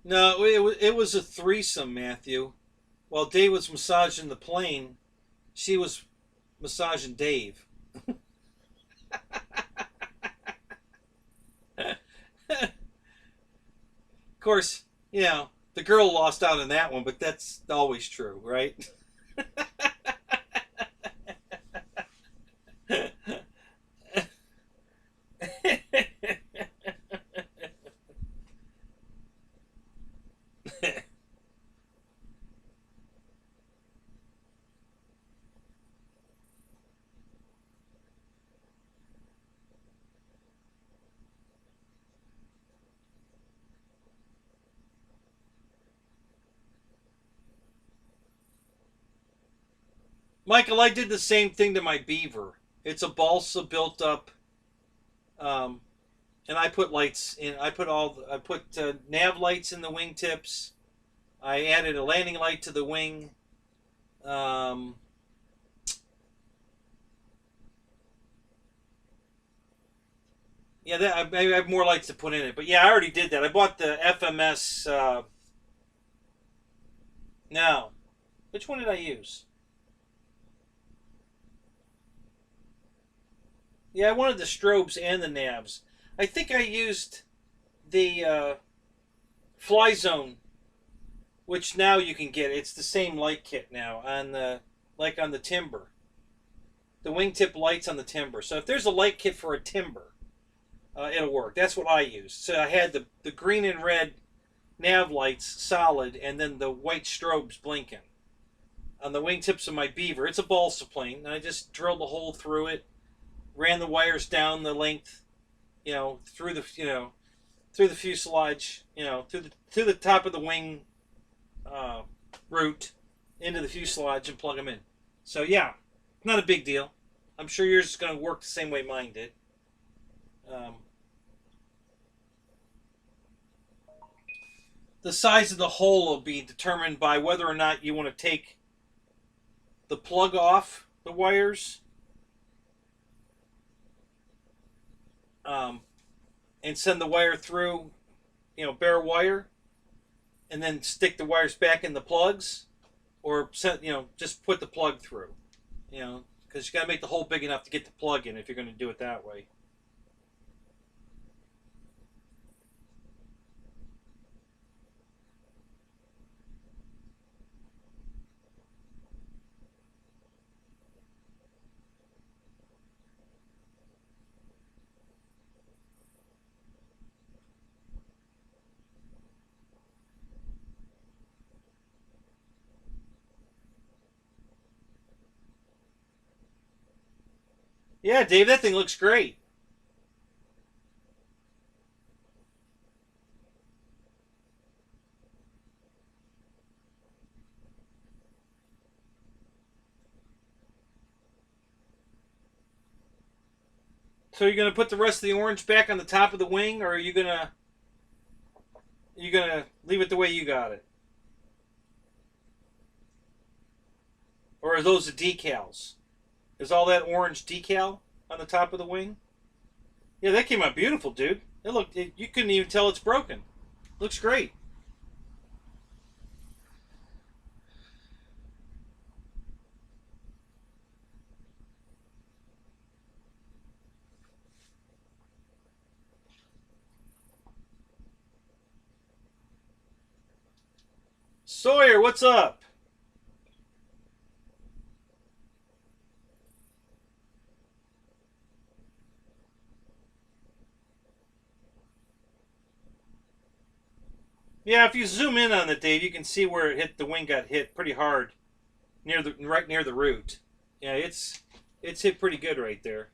No, it was a threesome, Matthew. While Dave was massaging the plane, she was massaging Dave. Of course, the girl lost out on that one, but that's always true, right? Michael, I did the same thing to my beaver. It's a balsa built up, um, and I put lights in. I put nav lights in the wingtips. I added a landing light to the wing. Um, yeah, I have more lights to put in it, but yeah, I already did that. I bought the FMS. Now, which one did I use? Yeah, I wanted the strobes and the nabs. I think I used the Fly Zone, which now you can get. It's the same light kit now on the Timber. The wingtip lights on the Timber. So if there's a light kit for a Timber, it'll work. That's what I used. So I had the green and red nav lights solid, and then the white strobes blinking. on the wingtips of my Beaver. It's a balsa plane, and I just drilled a hole through it, ran the wires down the length, through the fuselage, through the top of the wing uh, root into the fuselage and plug them in. So yeah, not a big deal. I'm sure yours is going to work the same way mine did. Um, the size of the hole will be determined by whether or not you want to take the plug off the wires, um, and send the wire through, bare wire, and then stick the wires back in the plugs, or just put the plug through, because you got to make the hole big enough to get the plug in if you're going to do it that way. Yeah, Dave, that thing looks great. So you're gonna put the rest of the orange back on the top of the wing, or are you gonna leave it the way you got it, or are those the decals? Is all that orange decal on the top of the wing? Yeah, that came out beautiful, dude. You couldn't even tell it's broken. Looks great. Sawyer, what's up? Yeah, if you zoom in on it, Dave, you can see where it hit. The wing got hit pretty hard right near the root. Yeah, it's hit pretty good right there.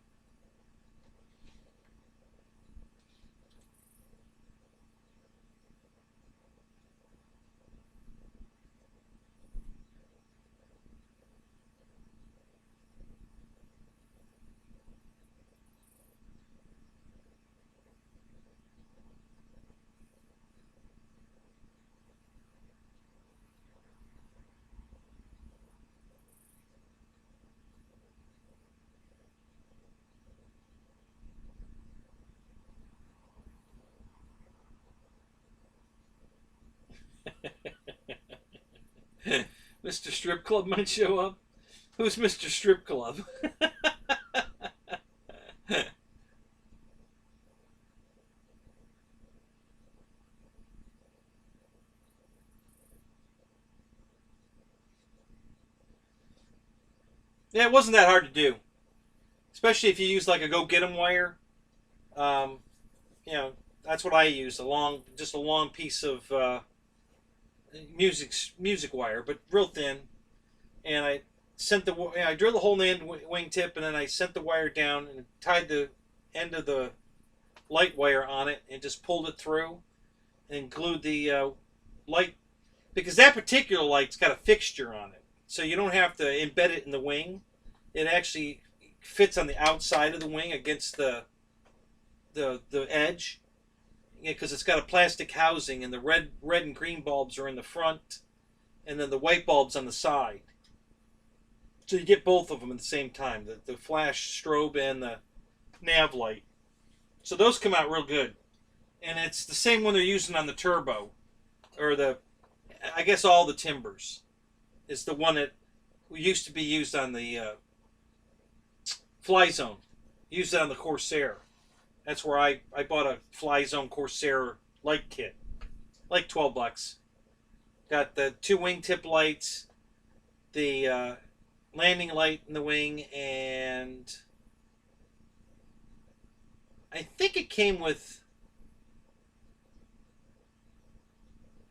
Mr. Strip Club might show up. Who's Mr. Strip Club? Yeah, it wasn't that hard to do, especially if you use like a go get 'em wire. Um, that's what I use, just a long piece of music wire, but real thin. And I drilled the hole in the end wing tip, and then I sent the wire down and tied the end of the light wire on it, and just pulled it through, and glued the light, because that particular light's got a fixture on it, so you don't have to embed it in the wing. It actually fits on the outside of the wing against the edge, because it's got a plastic housing, and the red and green bulbs are in the front, and then the white bulbs on the side. So you get both of them at the same time, the flash strobe and the nav light. So those come out real good, and it's the same one they're using on the turbo, or I guess all the timbers. Is the one that used to be used on the Fly Zone, used it on the Corsair. That's where I bought a Fly Zone Corsair light kit, like $12. Got the two wingtip lights, the landing light in the wing, and I think it came with,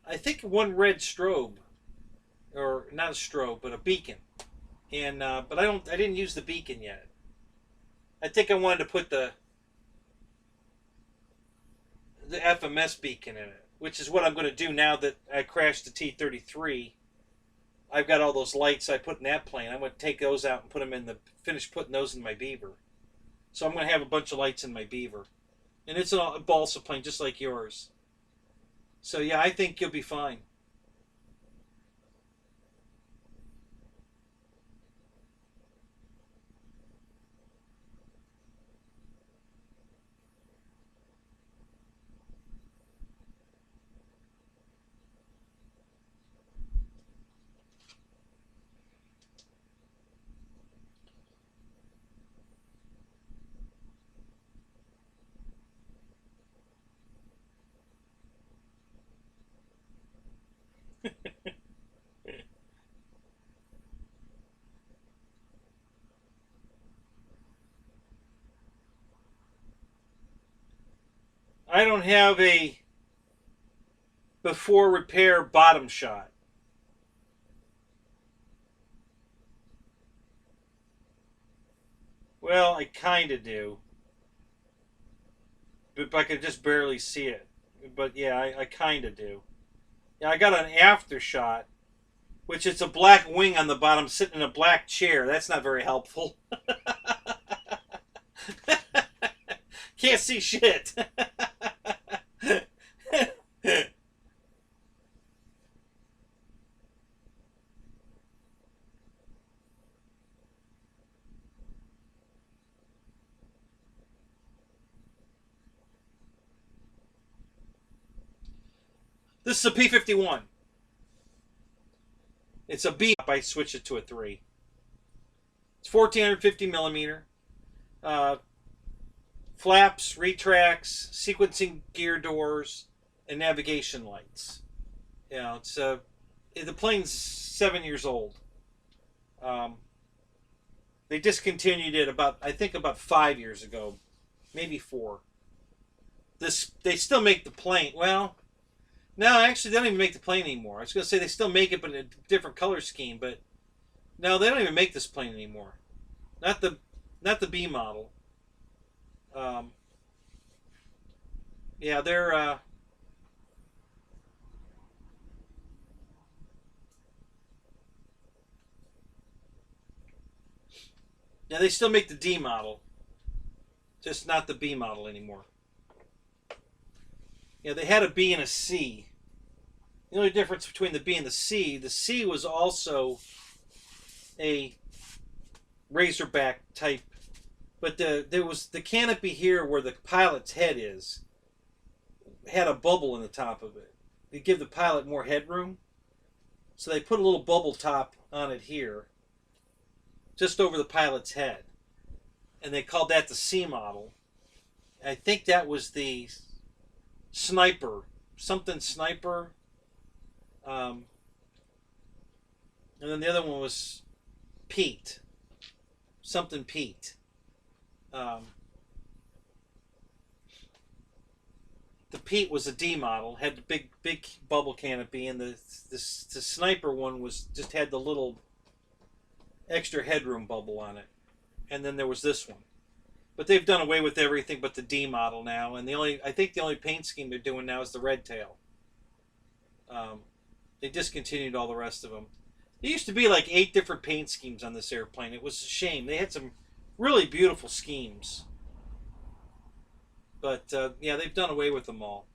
I think one red strobe, or not a strobe, but a beacon. And but I didn't use the beacon yet. I think I wanted to put the FMS beacon in it, which is what I'm going to do now that I crashed the T-33. I've got all those lights I put in that plane. I'm going to take those out and put them in finish putting those in my Beaver. So I'm going to have a bunch of lights in my Beaver. And it's a balsa plane just like yours. So yeah, I think you'll be fine. I don't have a before repair bottom shot. Well, I kind of do, but I can just barely see it. But yeah, I kind of do. Yeah, I got an after shot, which is a black wing on the bottom sitting in a black chair. That's not very helpful. Can't see shit. This is a P-51. It's a B. I switched it to a 3. It's 1450 millimeter. Uh, Flaps, retracts, sequencing gear doors, and navigation lights. Yeah, it's the plane's 7 years old. Um, they discontinued it about 5 years ago, maybe 4. They still make the plane. Well, no, actually they don't even make the plane anymore. I was going to say they still make it, but in a different color scheme. But no, they don't even make this plane anymore. Not the B model. Um, yeah, they're yeah, they still make the D model, just not the B model anymore. Yeah, they had a B and a C. The only difference between the B and the C was also a Razorback type, but there was the canopy here where the pilot's head is had a bubble in the top of it. They give the pilot more headroom, so they put a little bubble top on it here, just over the pilot's head, and they called that the C model. I think that was the Sniper, something Sniper, um, and then the other one was Pete, something Pete. Um, the Pete was a D model, had the big bubble canopy, and the Sniper one was just had the little extra headroom bubble on it. And then there was this one. But they've done away with everything but the D model now, and I think the only paint scheme they're doing now is the red tail. Um, they discontinued all the rest of them. There used to be like 8 different paint schemes on this airplane. It was a shame. They had some really beautiful schemes, but yeah, they've done away with them all.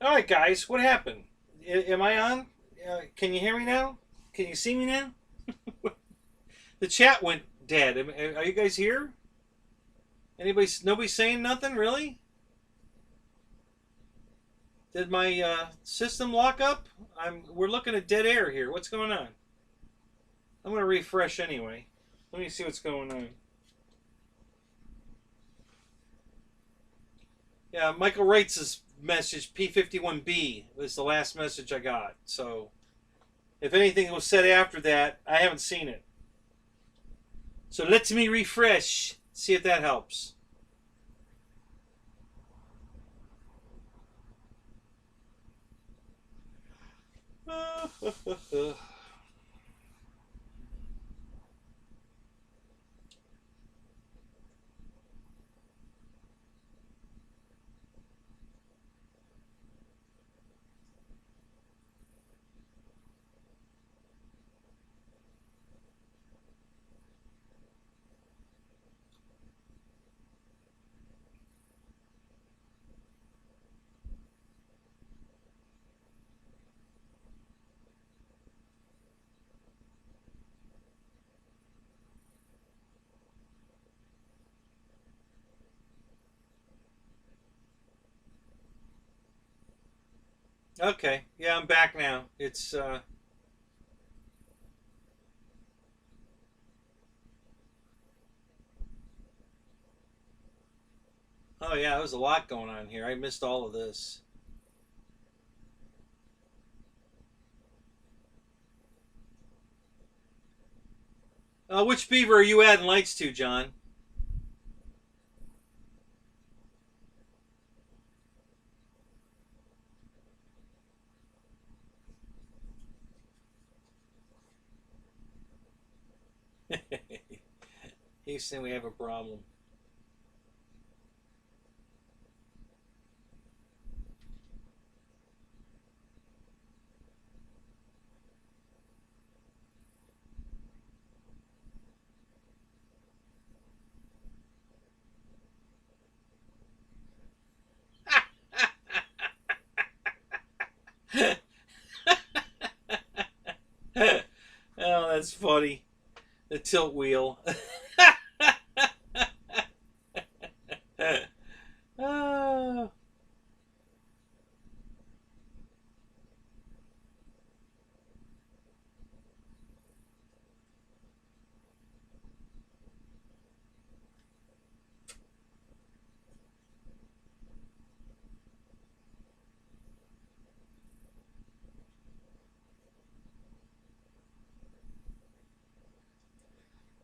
All right, guys, what happened? Am I on? Can you hear me now? Can you see me now? The chat went dead. Are you guys here? Anybody? Nobody saying nothing? Really? Did my system lock up? We're looking at dead air here. What's going on? I'm gonna refresh anyway. Let me see what's going on. Yeah, Michael writes message P51B was the last message I got. So if anything was said after that, I haven't seen it. So let me refresh. See if that helps. Okay, yeah, I'm back now. It's oh yeah, there was a lot going on here. I missed all of this. Which beaver are you adding lights to, John? He's saying we have a problem. Oh, that's funny. The tilt wheel. Oh.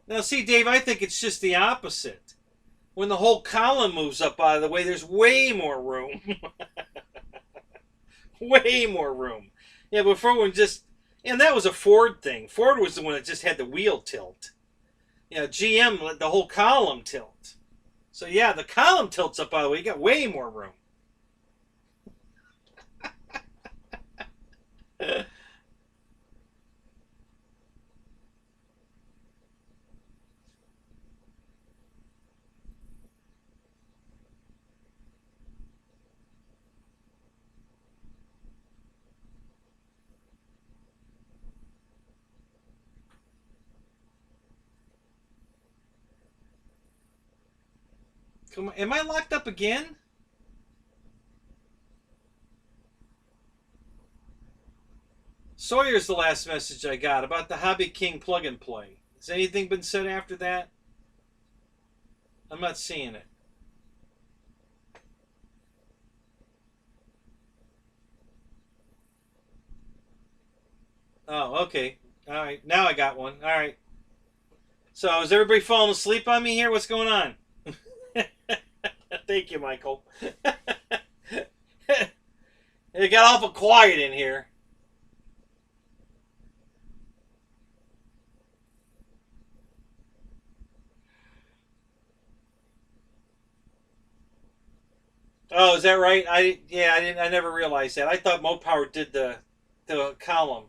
Now, see, Dave, I think it's just the opposite. When the whole column moves up out of the way, there's way more room. Way more room. Yeah, before when just, and that was a Ford thing. Ford was the one that just had the wheel tilt. You know, GM let the whole column tilt. So yeah, the column tilts up out of the way. You got way more room. Come on, am I locked up again? Sawyer's the last message I got about the Hobby King plug and play. Has anything been said after that? I'm not seeing it. Oh, okay. All right. Now I got one. All right. So is everybody falling asleep on me here? What's going on? Thank you, Michael. It got awful quiet in here. Oh, is that right? I didn't. I never realized that. I thought Mopower did the column.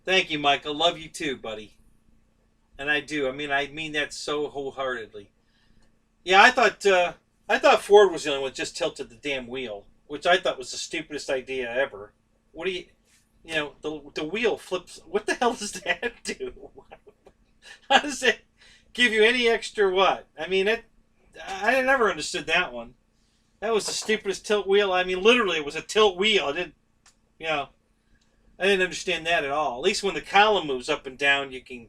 Thank you, Michael. Love you too, buddy. And I do. I mean that so wholeheartedly. Yeah, I thought. I thought Ford was the only one that just tilted the damn wheel, which I thought was the stupidest idea ever. What do you, the wheel flips. What the hell does that do? How does it give you any extra what? I mean, I never understood that one. That was the stupidest tilt wheel. I mean, literally, it was a tilt wheel. You know, I didn't understand that at all. At least when the column moves up and down, you can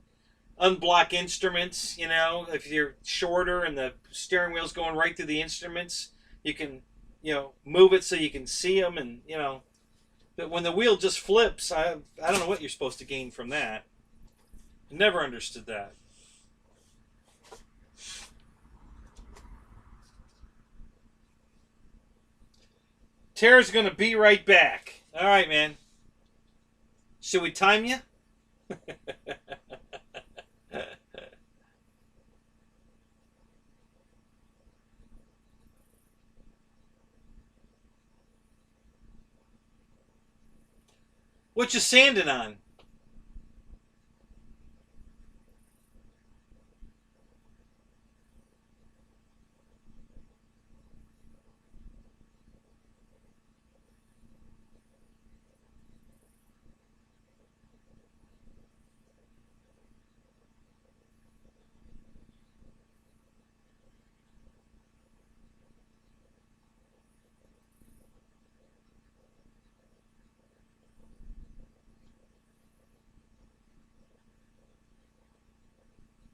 unblock instruments. If you're shorter and the steering wheel's going right through the instruments, you can, move it so you can see them. And but when the wheel just flips, I don't know what you're supposed to gain from that. Never understood that. Tara's gonna be right back. All right, man. Should we time you? What you sanding on?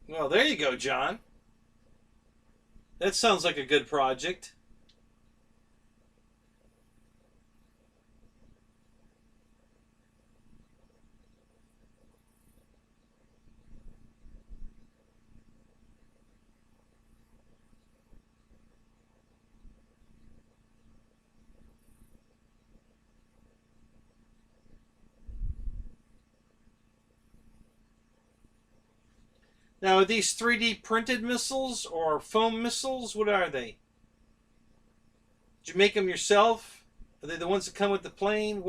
Well, there you go, John. That sounds like a good project. Now, are these 3D printed missiles or foam missiles? What are they? Did you make them yourself? Are they the ones that come with the plane?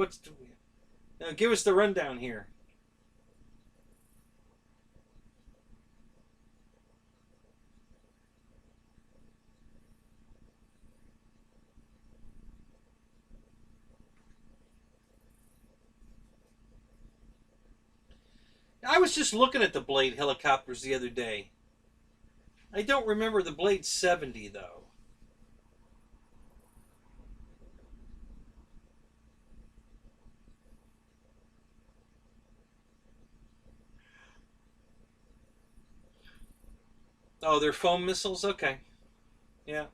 Now, give us the rundown here. I was just looking at the Blade helicopters the other day. I don't remember the Blade 70 though. Oh, they're foam missiles? Okay. Yeah.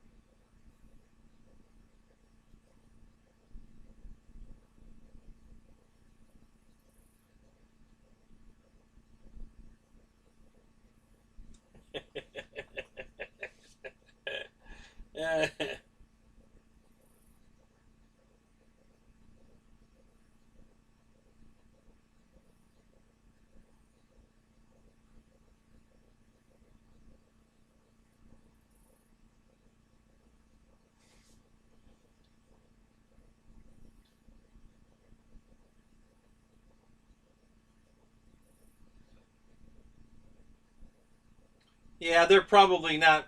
Yeah, they're probably not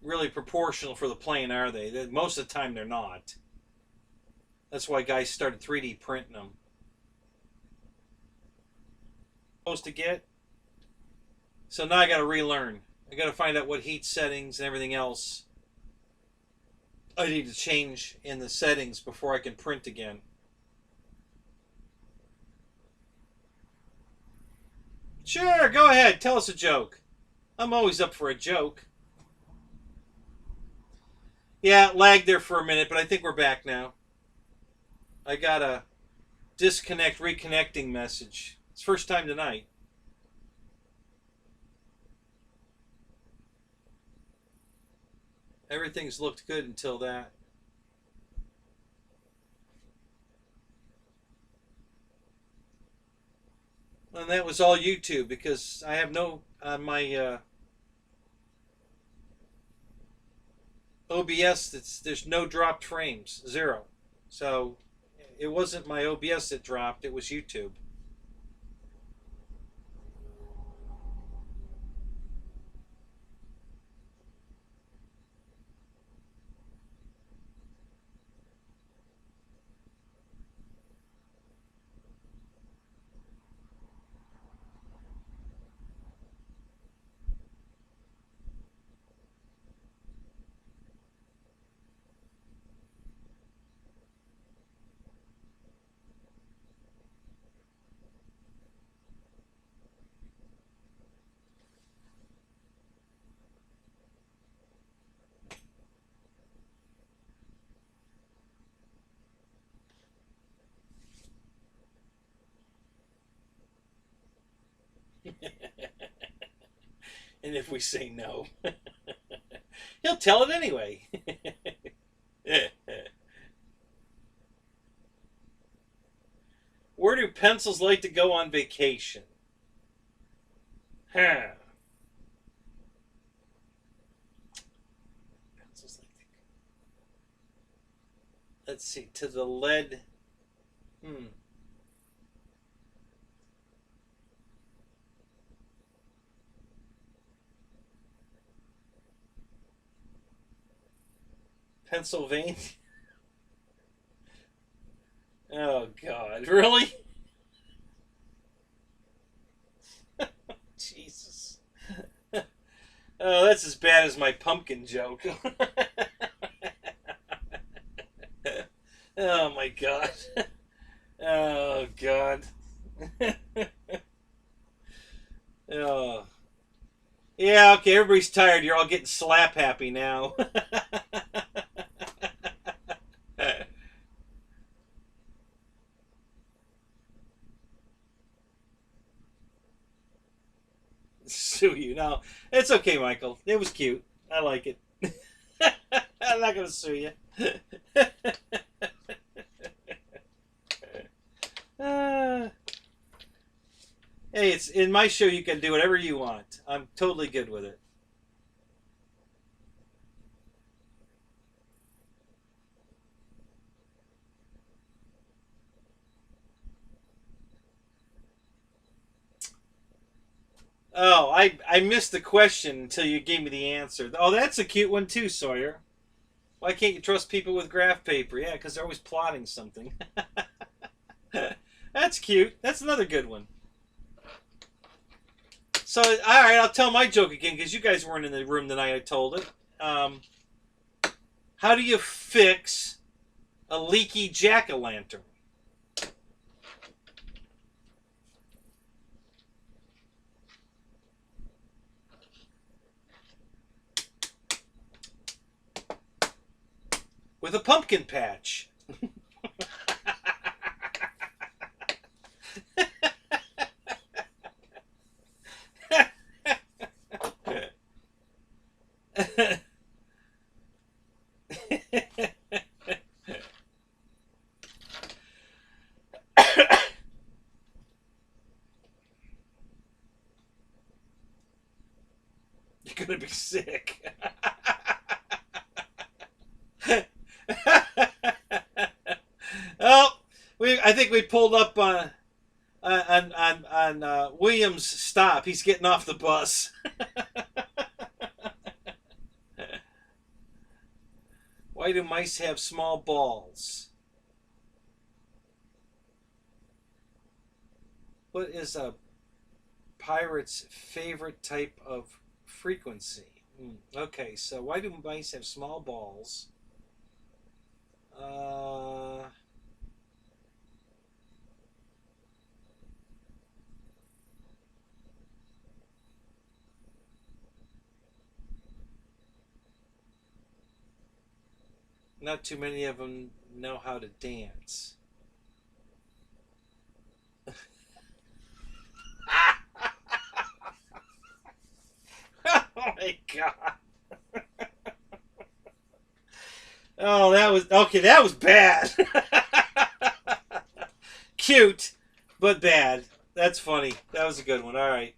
really proportional for the plane, are they? Most of the time, they're not. That's why guys started 3D printing them. Supposed to get. So now I got to relearn. I got to find out what heat settings and everything else I need to change in the settings before I can print again. Sure, go ahead. Tell us a joke. I'm always up for a joke. Yeah, it lagged there for a minute, but I think we're back now. I got a disconnect reconnecting message. It's first time tonight. Everything's looked good until that. And that was all YouTube because I have no on my OBS. There's no dropped frames, zero. So it wasn't my OBS that dropped; it was YouTube. And if we say no, he'll tell it anyway. Where do pencils like to go on vacation? Huh. Pencils like to... Let's see. To the lead. Hmm. Pennsylvania. Oh God, really? Jesus. Oh, that's as bad as my pumpkin joke. Oh my God. Oh God. Oh. Yeah, okay, everybody's tired. You're all getting slap happy now. Sue you. No, it's okay, Michael. It was cute. I like it. I'm not going to sue you. uh, hey, it's in my show. You can do whatever you want. I'm totally good with it. Oh, I missed the question until you gave me the answer. Oh, that's a cute one too, Sawyer. Why can't you trust people with graph paper? Yeah, because they're always plotting something. That's cute. That's another good one. So, all right, I'll tell my joke again because you guys weren't in the room the night I told it. How do you fix a leaky jack-o'-lantern? With a pumpkin patch. You're gonna be sick. Oh, I think we pulled up on Williams' stop. He's getting off the bus. Why do mice have small balls? What is a pirate's favorite type of frequency? Okay, so why do mice have small balls? Uh, Not too many of them know how to dance. Oh my God. Oh, that was okay. That was bad. Cute, but bad. That's funny. That was a good one. All right.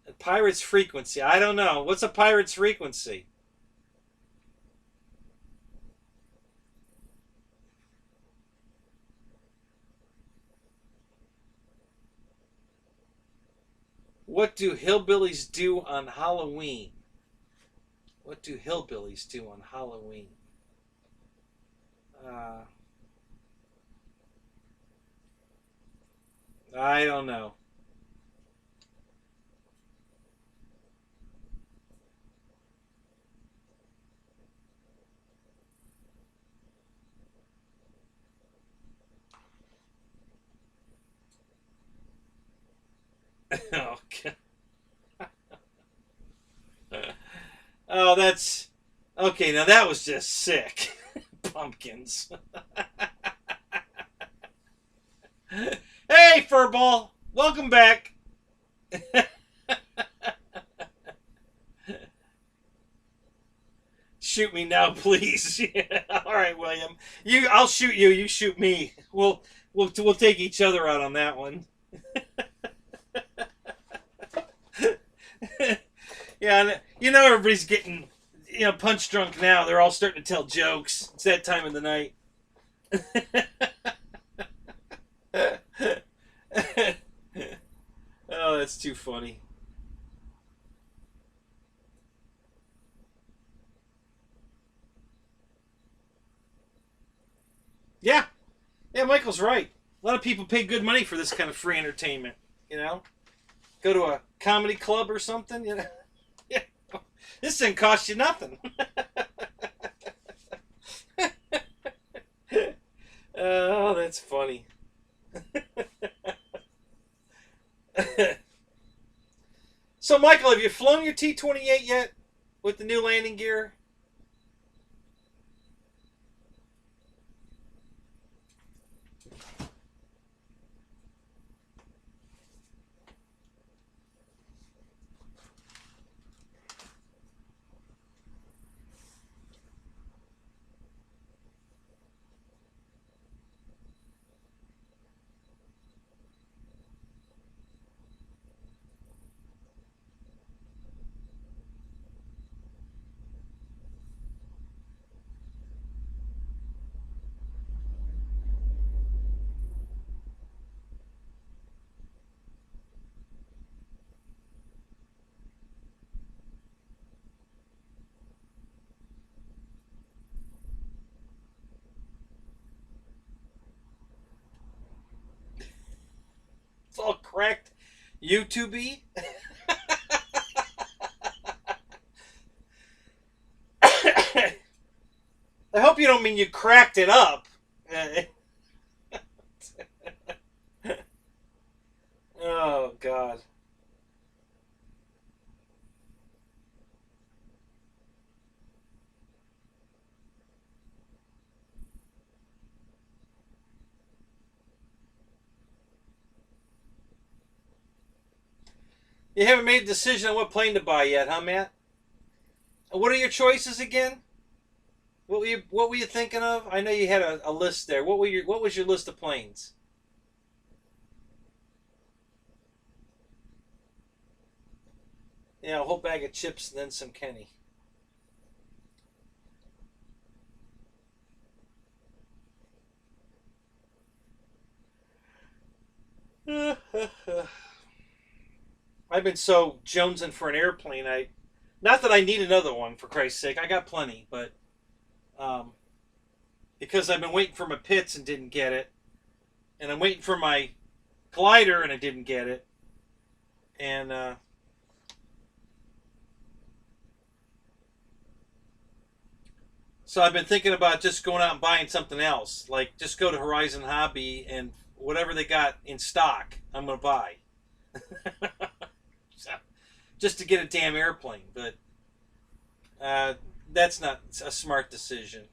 A pirate's frequency. I don't know. What's a pirate's frequency? What do hillbillies do on Halloween? What do hillbillies do on Halloween? Uh, I don't know. Oh, God. Oh, that's okay. Now that was just sick. Pumpkins. Hey, Furball. Welcome back. Shoot me now, please. Yeah. All right, William. I'll shoot you. You shoot me. We'll take each other out on that one. Yeah, and everybody's getting punch drunk now. They're all starting to tell jokes. It's that time of the night. Oh, that's too funny. Yeah, yeah, Michael's right. A lot of people pay good money for this kind of free entertainment. You know, go to a comedy club or something. Yeah, this didn't cost you nothing. Oh, that's funny. So, Michael, have you flown your T-28 yet with the new landing gear? It's all cracked YouTube-y. I hope you don't mean you cracked it up. Oh, God. You haven't made a decision on what plane to buy yet, huh, Matt? What are your choices again? What were you thinking of? I know you had a list there. What was your list of planes? Yeah, a whole bag of chips and then some Kenny. I've been so jonesing for an airplane. Not that I need another one, for Christ's sake. I got plenty, but um, because I've been waiting for my pits and didn't get it, and I'm waiting for my glider and I didn't get it, and so I've been thinking about just going out and buying something else. Like just go to Horizon Hobby and whatever they got in stock, I'm gonna buy. So, just to get a damn airplane, but uh, that's not a smart decision.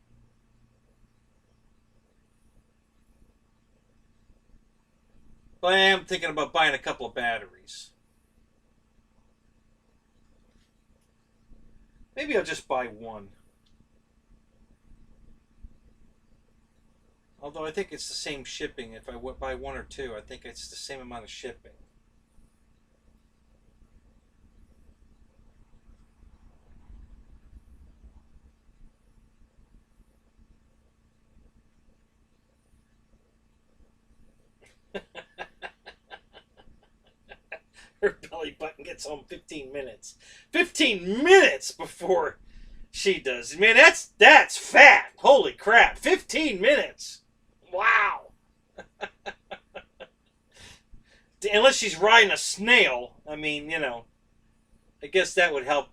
But I am thinking about buying a couple of batteries. Maybe I'll just buy one. Although I think it's the same shipping if I buy one or two. I think it's the same amount of shipping. Her belly button gets home 15 minutes. 15 minutes before she does. Man, that's fat. Holy crap. 15 minutes. Wow. Unless she's riding a snail. I mean, I guess that would help.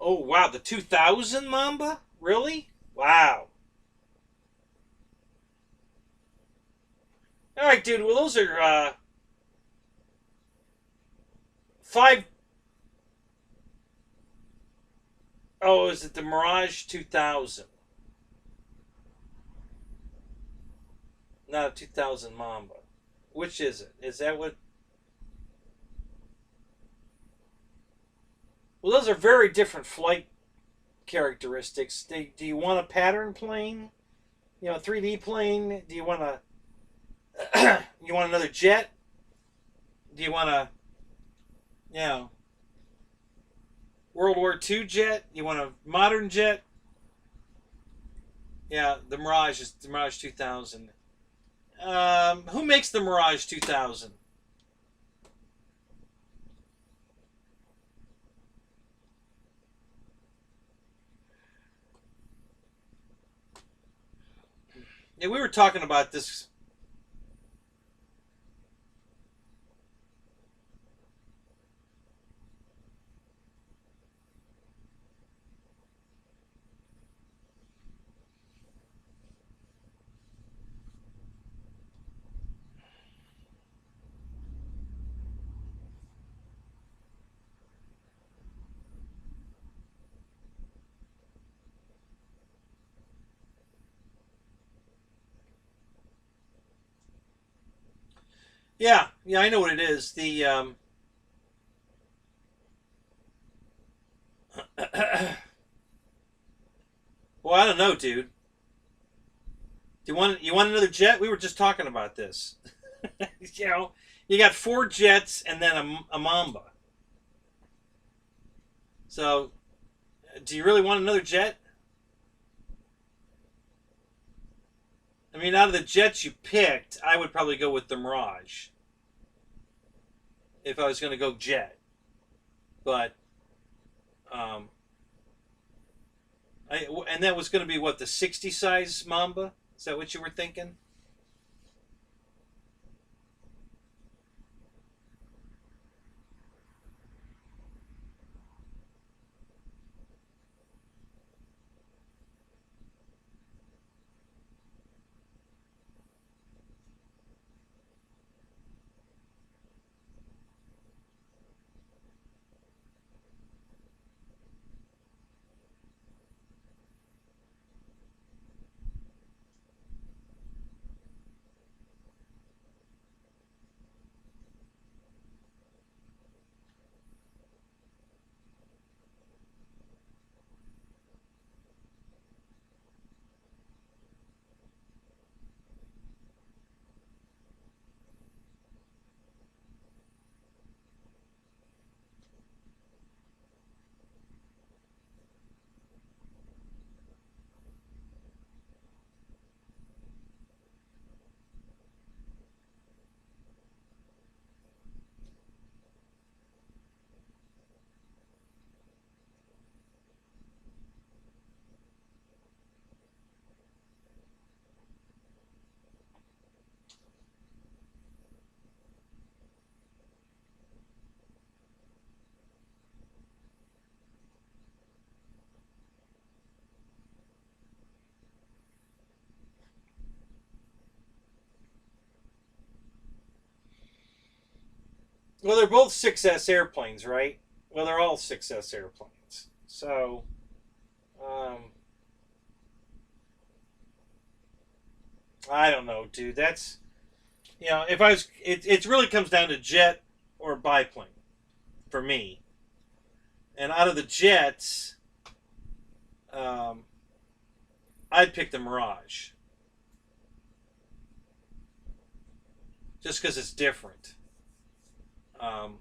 Oh, wow. The 2000 Mamba? Really? Wow. All right, dude. Well, those are five. Oh, is it the Mirage 2000? not a 2000 Mamba. Which is it? Is that what? Well, those are very different flight characteristics. Do you want a pattern plane? You know, a 3D plane? Do you want you want another jet? Do you want a, you know, World War II jet? You want a modern jet? Yeah, the Mirage is the Mirage 2000. Who makes the Mirage 2000? Yeah, we were talking about this. Yeah, yeah, I know what it is. The well, I don't know, dude. Do you want another jet? We were just talking about this. You know, you got four jets and then a Mamba. So, do you really want another jet? I mean, out of the jets you picked, I would probably go with the Mirage if I was going to go jet. But, um, and that was going to be what, the 60 size Mamba? Is that what you were thinking? Well, they're both 6S airplanes, right? Well, they're all 6S airplanes. So, um, I don't know, dude. That's, if I was, it really comes down to jet or biplane for me. And out of the jets, um, I'd pick the Mirage just because it's different. Um,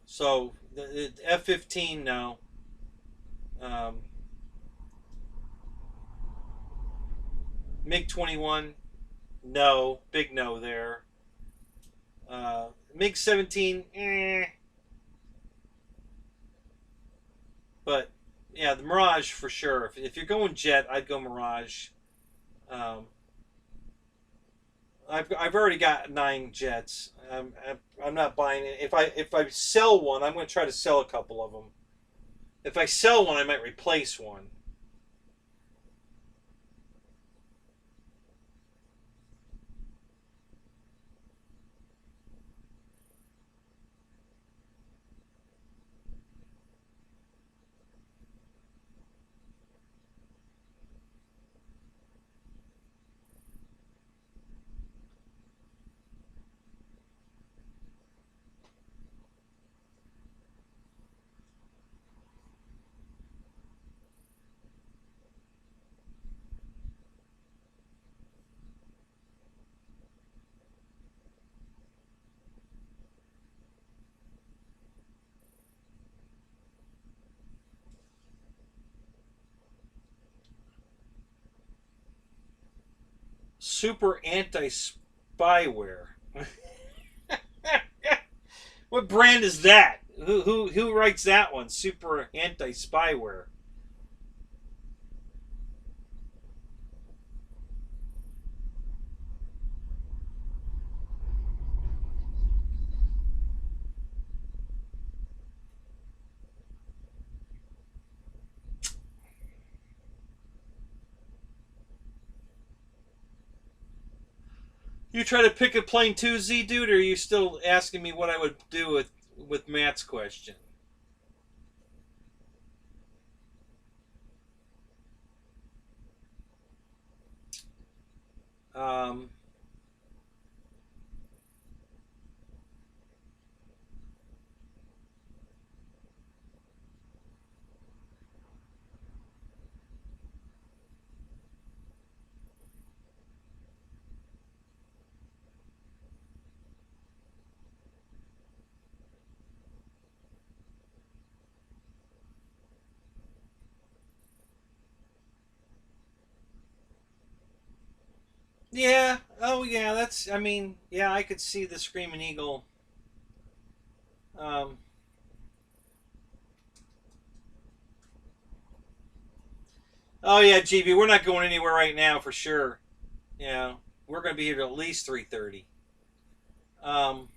so the F-15, no. Um, MiG-21, no. Big no there. MiG-17, eh. But yeah, the Mirage for sure. If you're going jet, I'd go Mirage. Um, I've already got 9 jets. I'm not buying it. If I sell one, I'm going to try to sell a couple of them. If I sell one, I might replace one. Super anti-spyware. What brand is that? Who writes that one? Super anti-spyware. You try to pick a plane too, Z dude, or are you still asking me what I would do with Matt's question? Um, yeah. Oh, yeah. That's. I mean, yeah. I could see the Screaming Eagle. Um, oh yeah, GB. We're not going anywhere right now for sure. Yeah, we're going to be here till at least 3:30. Um,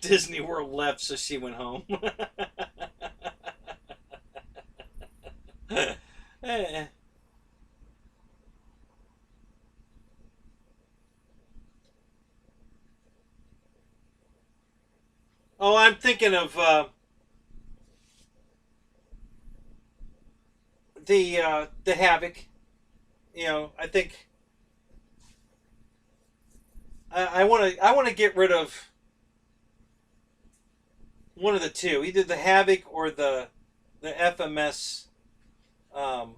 Disney World left, so she went home. Eh. Oh, I'm thinking of the Havoc. I think I want to get rid of one of the two, either the Havoc or the FMS um,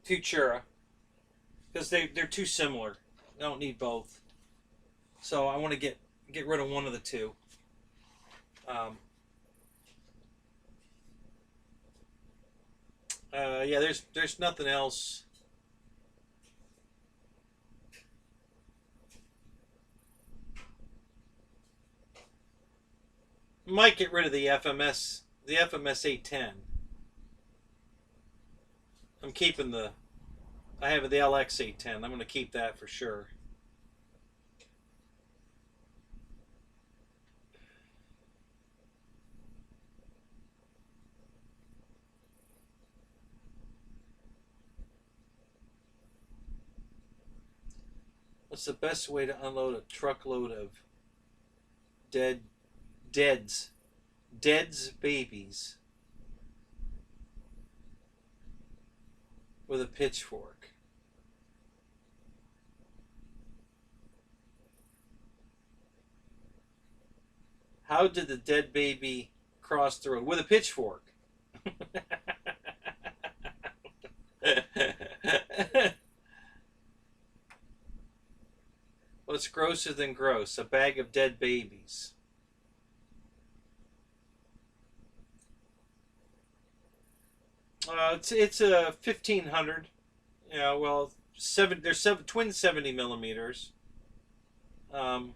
Futura, because they're too similar. I don't need both, so I want to get rid of one of the two. Um, yeah, there's nothing else. Might get rid of the FMS 810. I'm keeping the I have the LX 810. I'm going to keep that for sure. What's the best way to unload a truckload of dead deads deads babies with a pitchfork? How did the dead baby cross the road with a pitchfork? What's grosser than gross? A bag of dead babies. It's a 1500. Yeah, well, there's seven twin 70 millimeters. Um,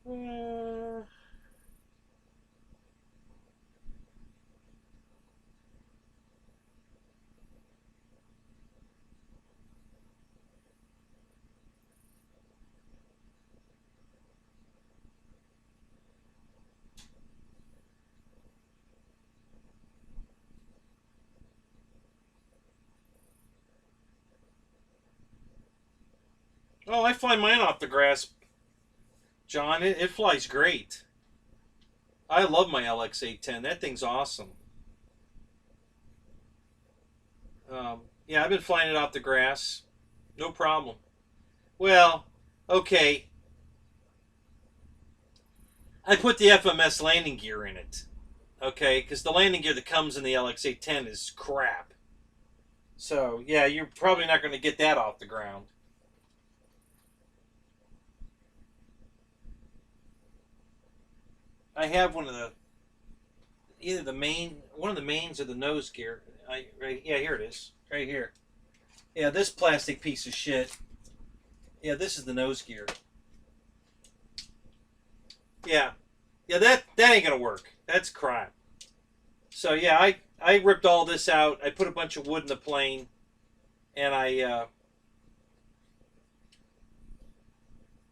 uh, oh, I fly mine off the grass, John. It flies great. I love my LX 810. That thing's awesome. Yeah, I've been flying it off the grass. No problem. Well, okay. I put the FMS landing gear in it. Okay, because the landing gear that comes in the LX810 is crap. So yeah, you're probably not going to get that off the ground. I have one of the either the main one of the mains or the nose gear. Yeah, here it is, right here. Yeah, this plastic piece of shit. Yeah, this is the nose gear. Yeah, yeah, that ain't gonna work. That's crap. So yeah, I ripped all this out. I put a bunch of wood in the plane, and and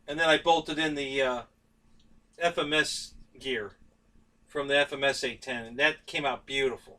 then I bolted in the FMS gear from the FMS 810, and that came out beautiful.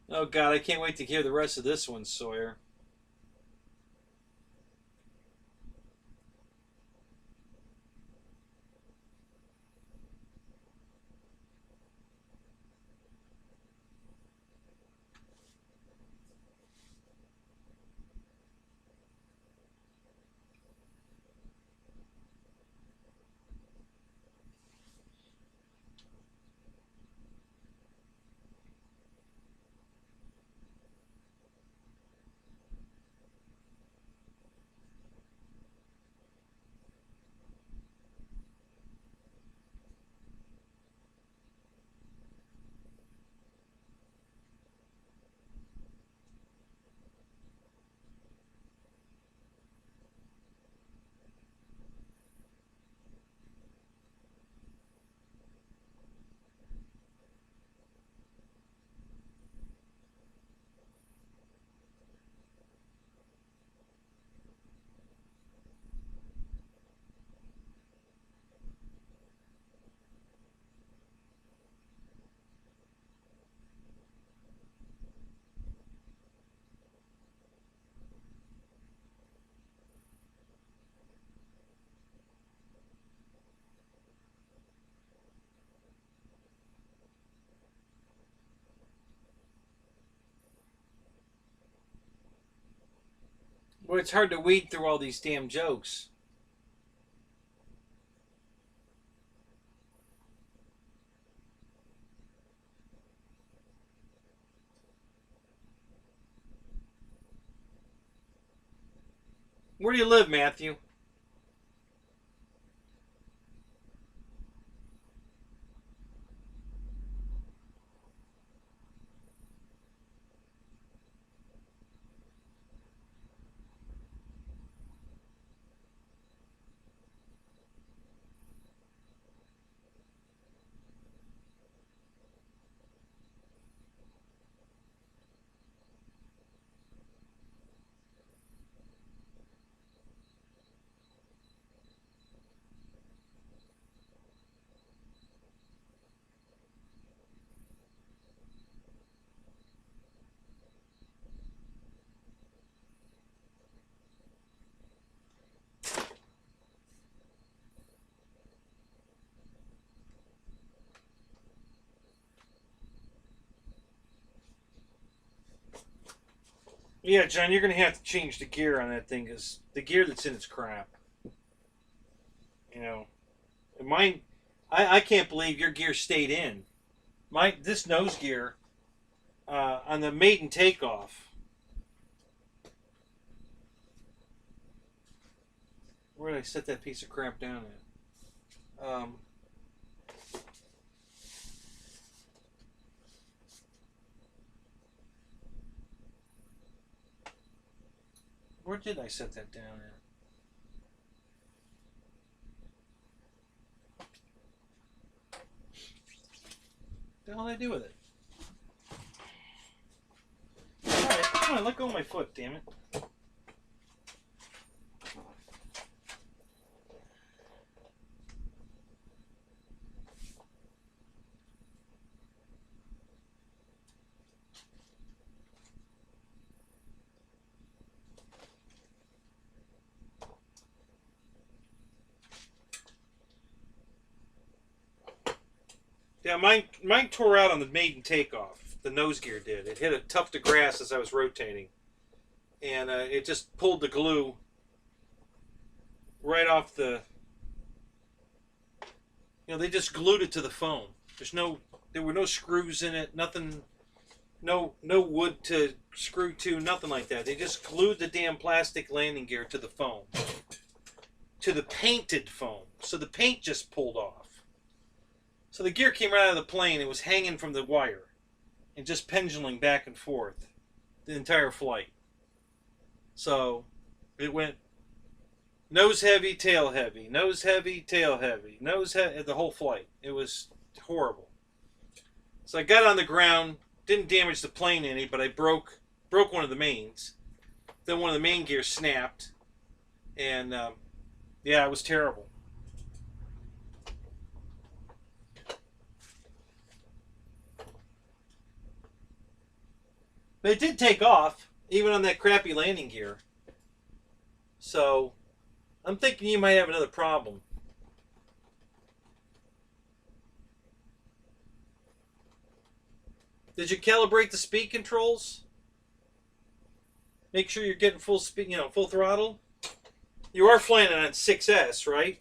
Oh God, I can't wait to hear the rest of this one, Sawyer. Well, it's hard to weed through all these damn jokes. Where do you live, Matthew? Yeah, John, you're gonna have to change the gear on that thing because the gear that's in it's crap. You know, mine. I can't believe your gear stayed in. My this nose gear on the maiden takeoff. Where did I set that piece of crap down at? Where did I set that down at? What the hell did I do with it? Come on, let go of my foot, damn it. Yeah, mine tore out on the maiden takeoff. The nose gear did. It hit a tuft of grass as I was rotating, and it just pulled the glue right off the. You know, they just glued it to the foam. There were no screws in it. Nothing. No wood to screw to. Nothing like that. They just glued the damn plastic landing gear to the foam, to the painted foam. So the paint just pulled off. So the gear came right out of the plane. It was hanging from the wire and just pendulum back and forth the entire flight. So it went nose heavy, tail heavy, nose heavy, tail heavy, the whole flight. It was horrible. So I got on the ground, didn't damage the plane any, but I broke one of the mains. Then one of the main gears snapped, and yeah, it was terrible. But it did take off, even on that crappy landing gear. So, I'm thinking you might have another problem. Did you calibrate the speed controls? Make sure you're getting full speed, full throttle. You are flying it on 6S, right?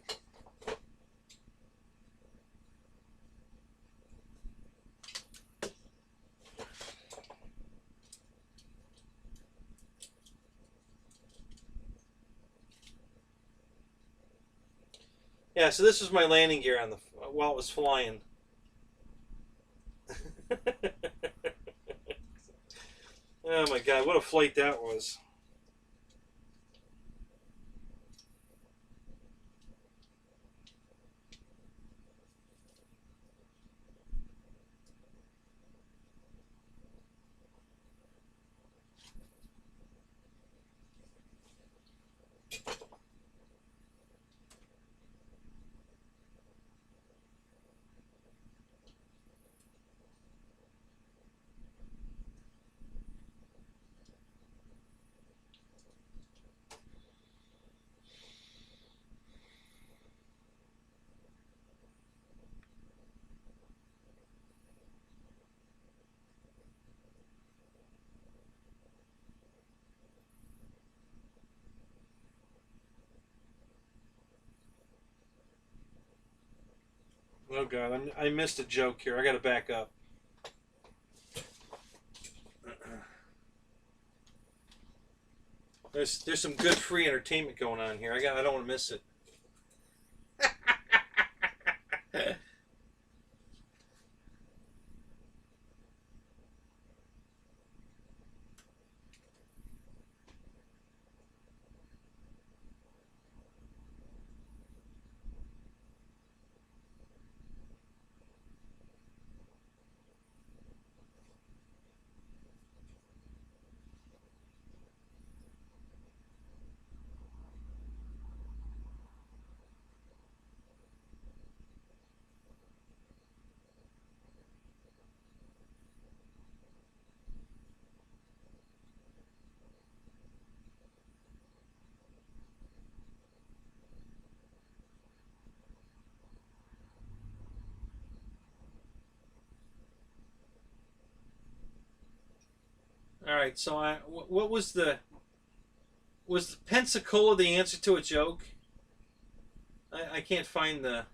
Yeah, so this was my landing gear while it was flying. Oh my god, what a flight that was. Oh god, I missed a joke here. I gotta back up. There's some good free entertainment going on here. I don't want to miss it. All right, so what was the Pensacola the answer to a joke? I can't find the.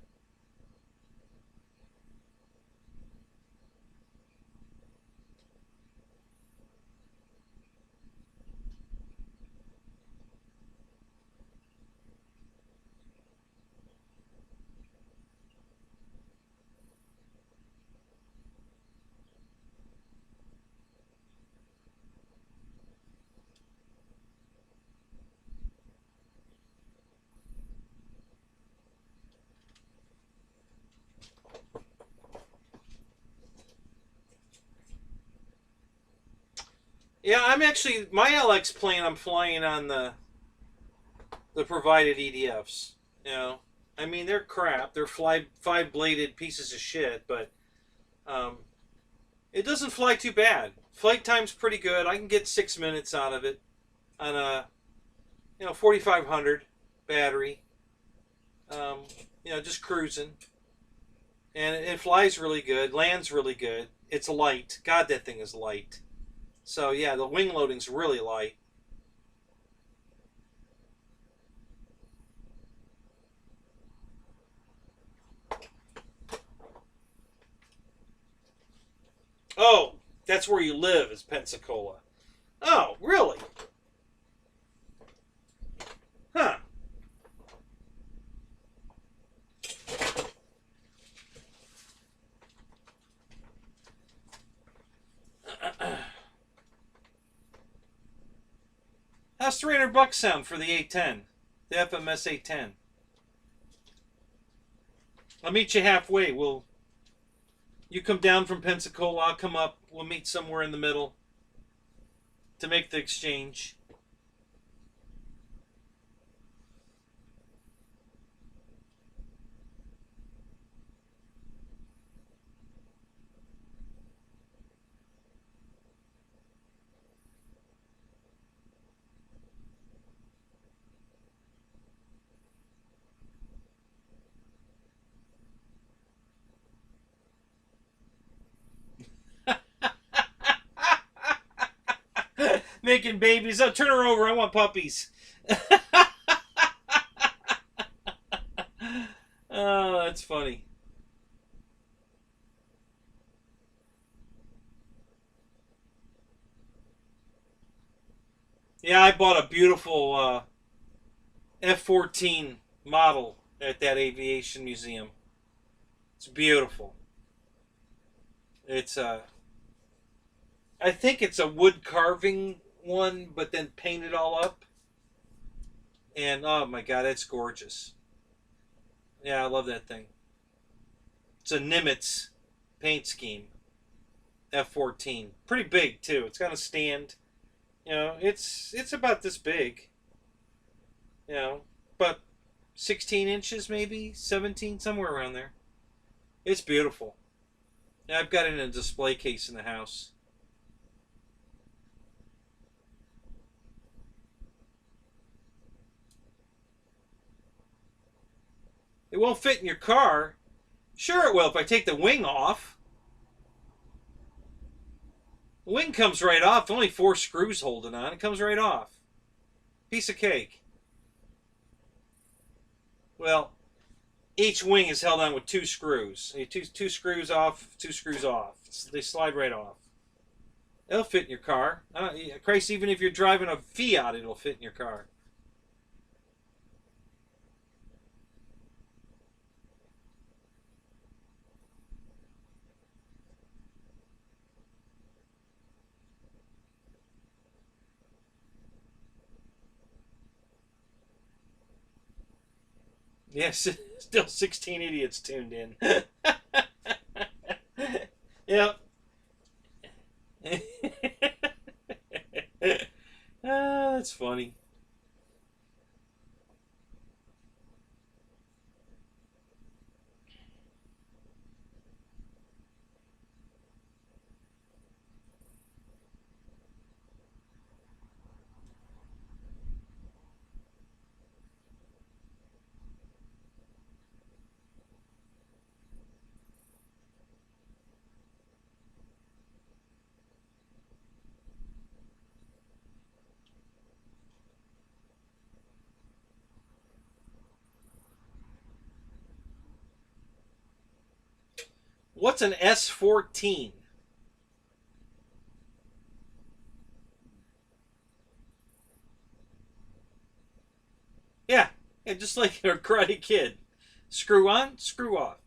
Yeah, I'm actually my LX plane. I'm flying on the provided EDFs. You know, I mean they're crap. They're five bladed pieces of shit, but um, it doesn't fly too bad. Flight time's pretty good. I can get 6 minutes out of it on a 4500 battery. Um, just cruising, and it flies really good. Lands really good. It's light. God, that thing is light. So yeah, the wing loading's really light. Oh, that's where you live, is Pensacola. Oh, really? Huh. How's $300 sound for the 810? The FMS 810. I'll meet you halfway. You come down from Pensacola, I'll come up. We'll meet somewhere in the middle to make the exchange. Making babies. Oh, turn her over. I want puppies. Oh, that's funny. Yeah, I bought a beautiful F-14 model at that aviation museum. It's beautiful. It's I think it's a wood carving one, but then painted all up. And oh my god, it's gorgeous. Yeah, I love that thing. It's a Nimitz paint scheme. F-14, pretty big too. It's got a stand. It's about this big. You know, but 16 inches maybe, 17, somewhere around there. It's beautiful. Yeah, I've got it in a display case in the house. It won't fit in your car. Sure it will if I take the wing off. The wing comes right off. Only four screws holding on. It comes right off. Piece of cake. Well, each wing is held on with two screws. Two screws off, two screws off. They slide right off. It'll fit in your car. Christ, even if you're driving a Fiat, it'll fit in your car. Yes, still 16 idiots tuned in. Yep. That's funny. What's an S-14? Yeah, yeah, just like a Karate Kid. Screw on, screw off.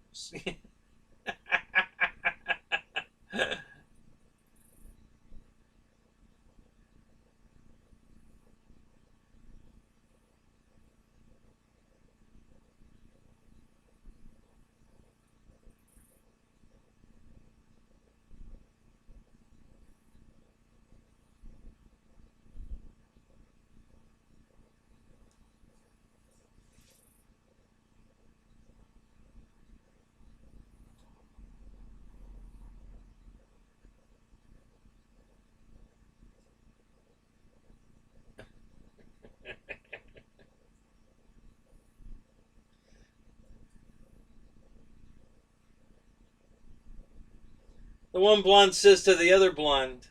The one blonde says to the other blonde,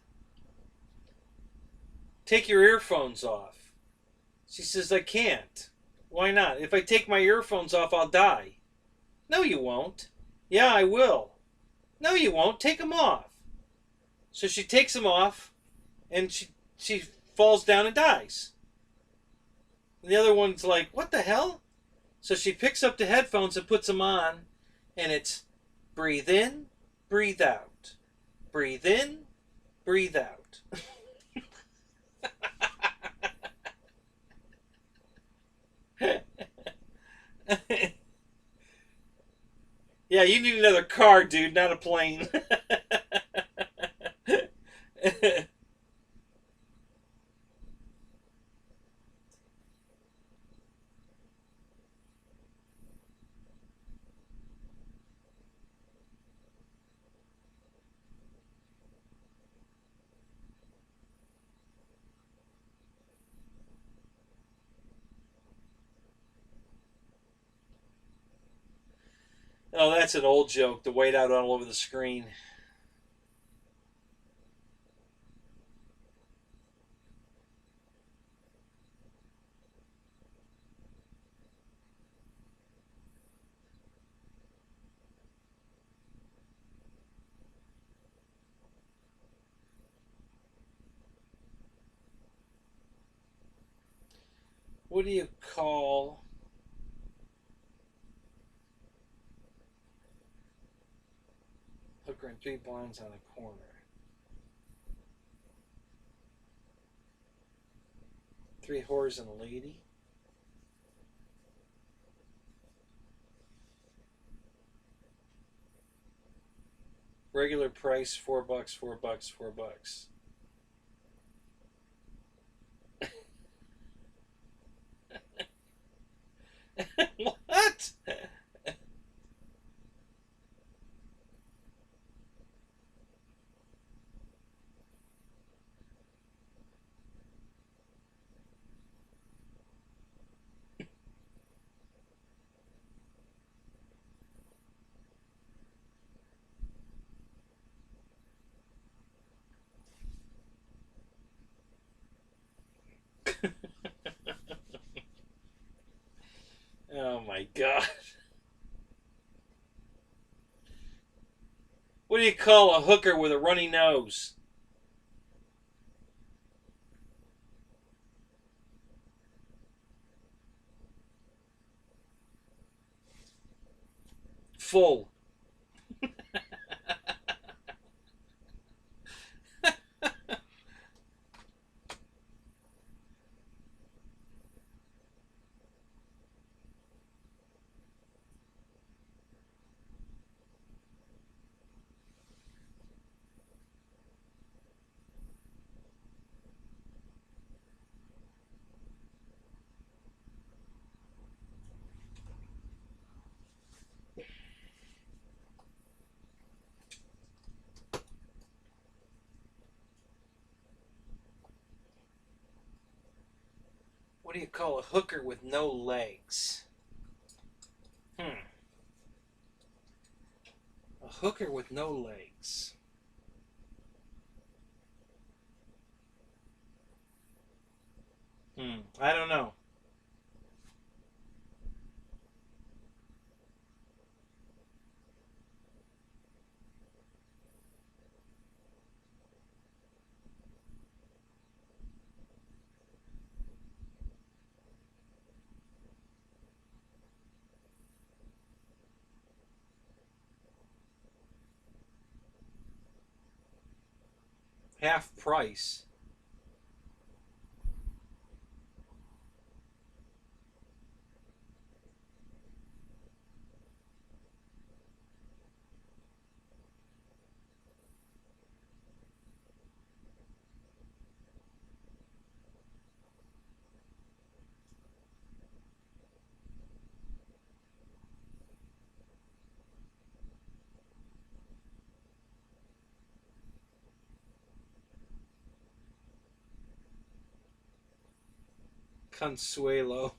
take your earphones off. She says, I can't. Why not? If I take my earphones off, I'll die. No, you won't. Yeah, I will. No, you won't. Take them off. So she takes them off, and she falls down and dies. And the other one's like, what the hell? So she picks up the headphones and puts them on, and it's breathe in, breathe out. Breathe in, breathe out. Yeah, you need another car, dude, not a plane. Oh, that's an old joke. The white out all over the screen. What do you call hooker and three blinds on a corner? Three whores and a lady? Regular price, $4, $4, $4. What? Oh my god. What do you call a hooker with a runny nose? Full. What do you call a hooker with no legs? A hooker with no legs. I don't know. Half price. Consuelo.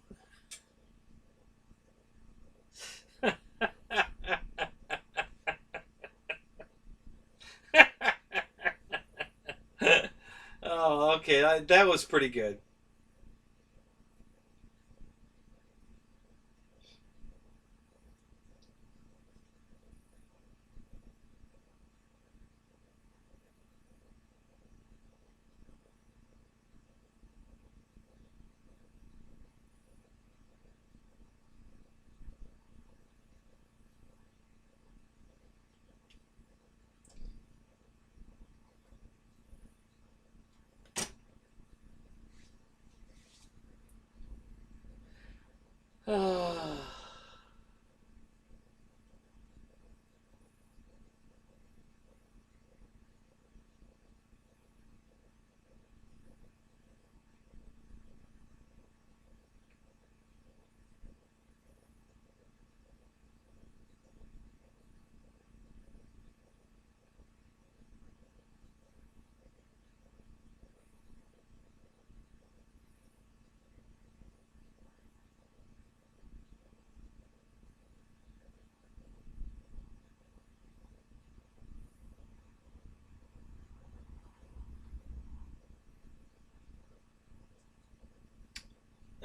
Okay, that was pretty good.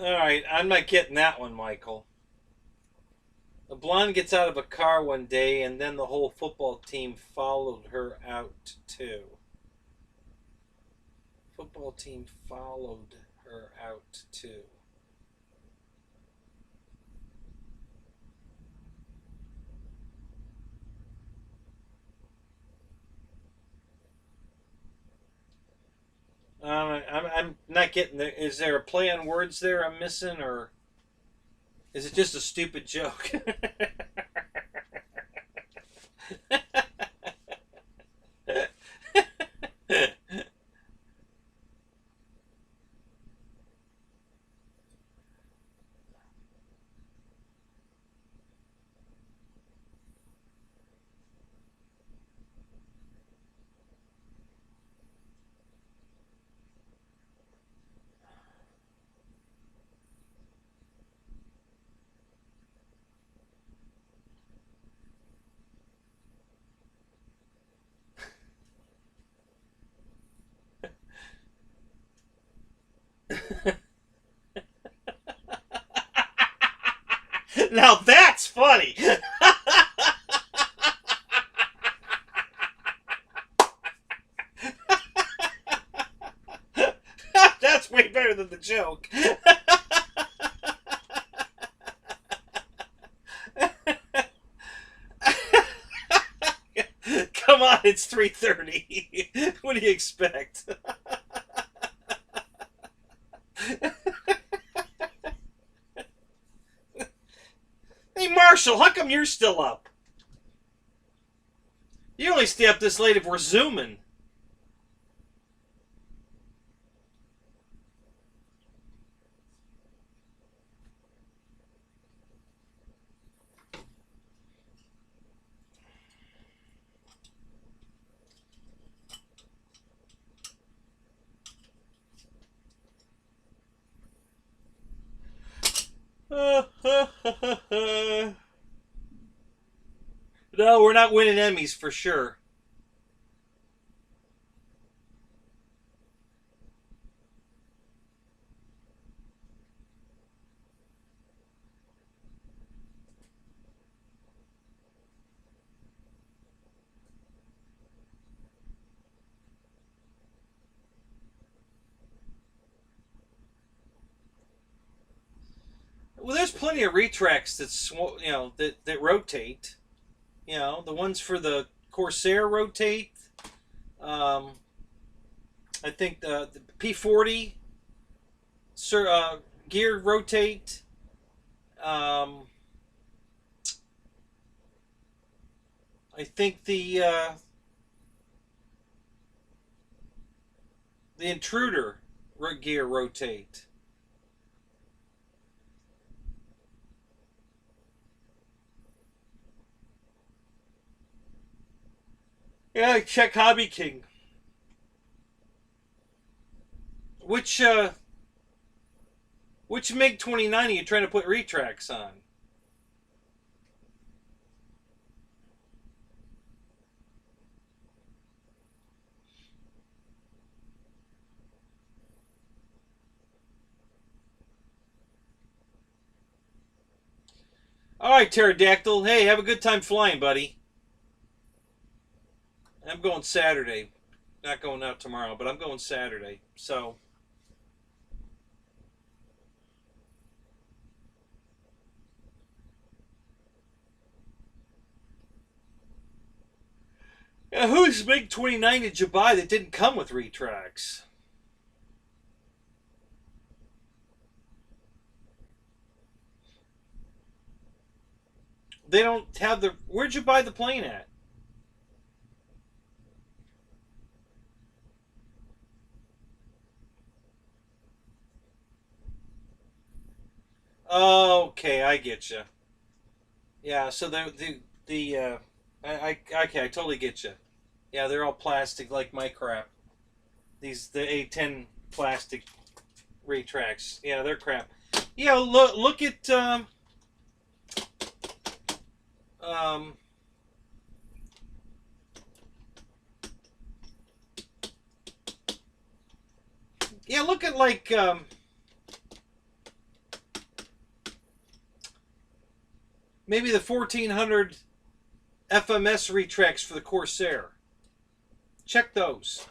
All right, I'm not getting that one, Michael. A blonde gets out of a car one day, and then the whole football team followed her out too. Football team followed her out too. I'm not getting there. Is there a play on words there I'm missing, or is it just a stupid joke? Now that's funny. That's way better than the joke. Come on, it's 3:30. What do you expect? Hey, Marshall, how come you're still up? You only stay up this late if we're zooming. No, we're not winning Emmys for sure. Well, there's plenty of retracts that rotate. The ones for the Corsair rotate. Um, I think the P40 geared rotate. Um, I think the Intruder gear rotate. Yeah, check Hobby King. Which which MiG 29 are you trying to put retracts on? All right, Pterodactyl. Hey, have a good time flying, buddy. I'm going Saturday. Not going out tomorrow, but I'm going Saturday. So, yeah, whose MiG 29 did you buy that didn't come with retracts? They don't have the. Where'd you buy the plane at? Okay, I get you. Yeah, so okay, I totally get you. Yeah, they're all plastic like my crap. The A10 plastic retracts. Yeah, they're crap. Yeah, look at um yeah, look at like maybe the 1400 FMS retracts for the Corsair. Check those.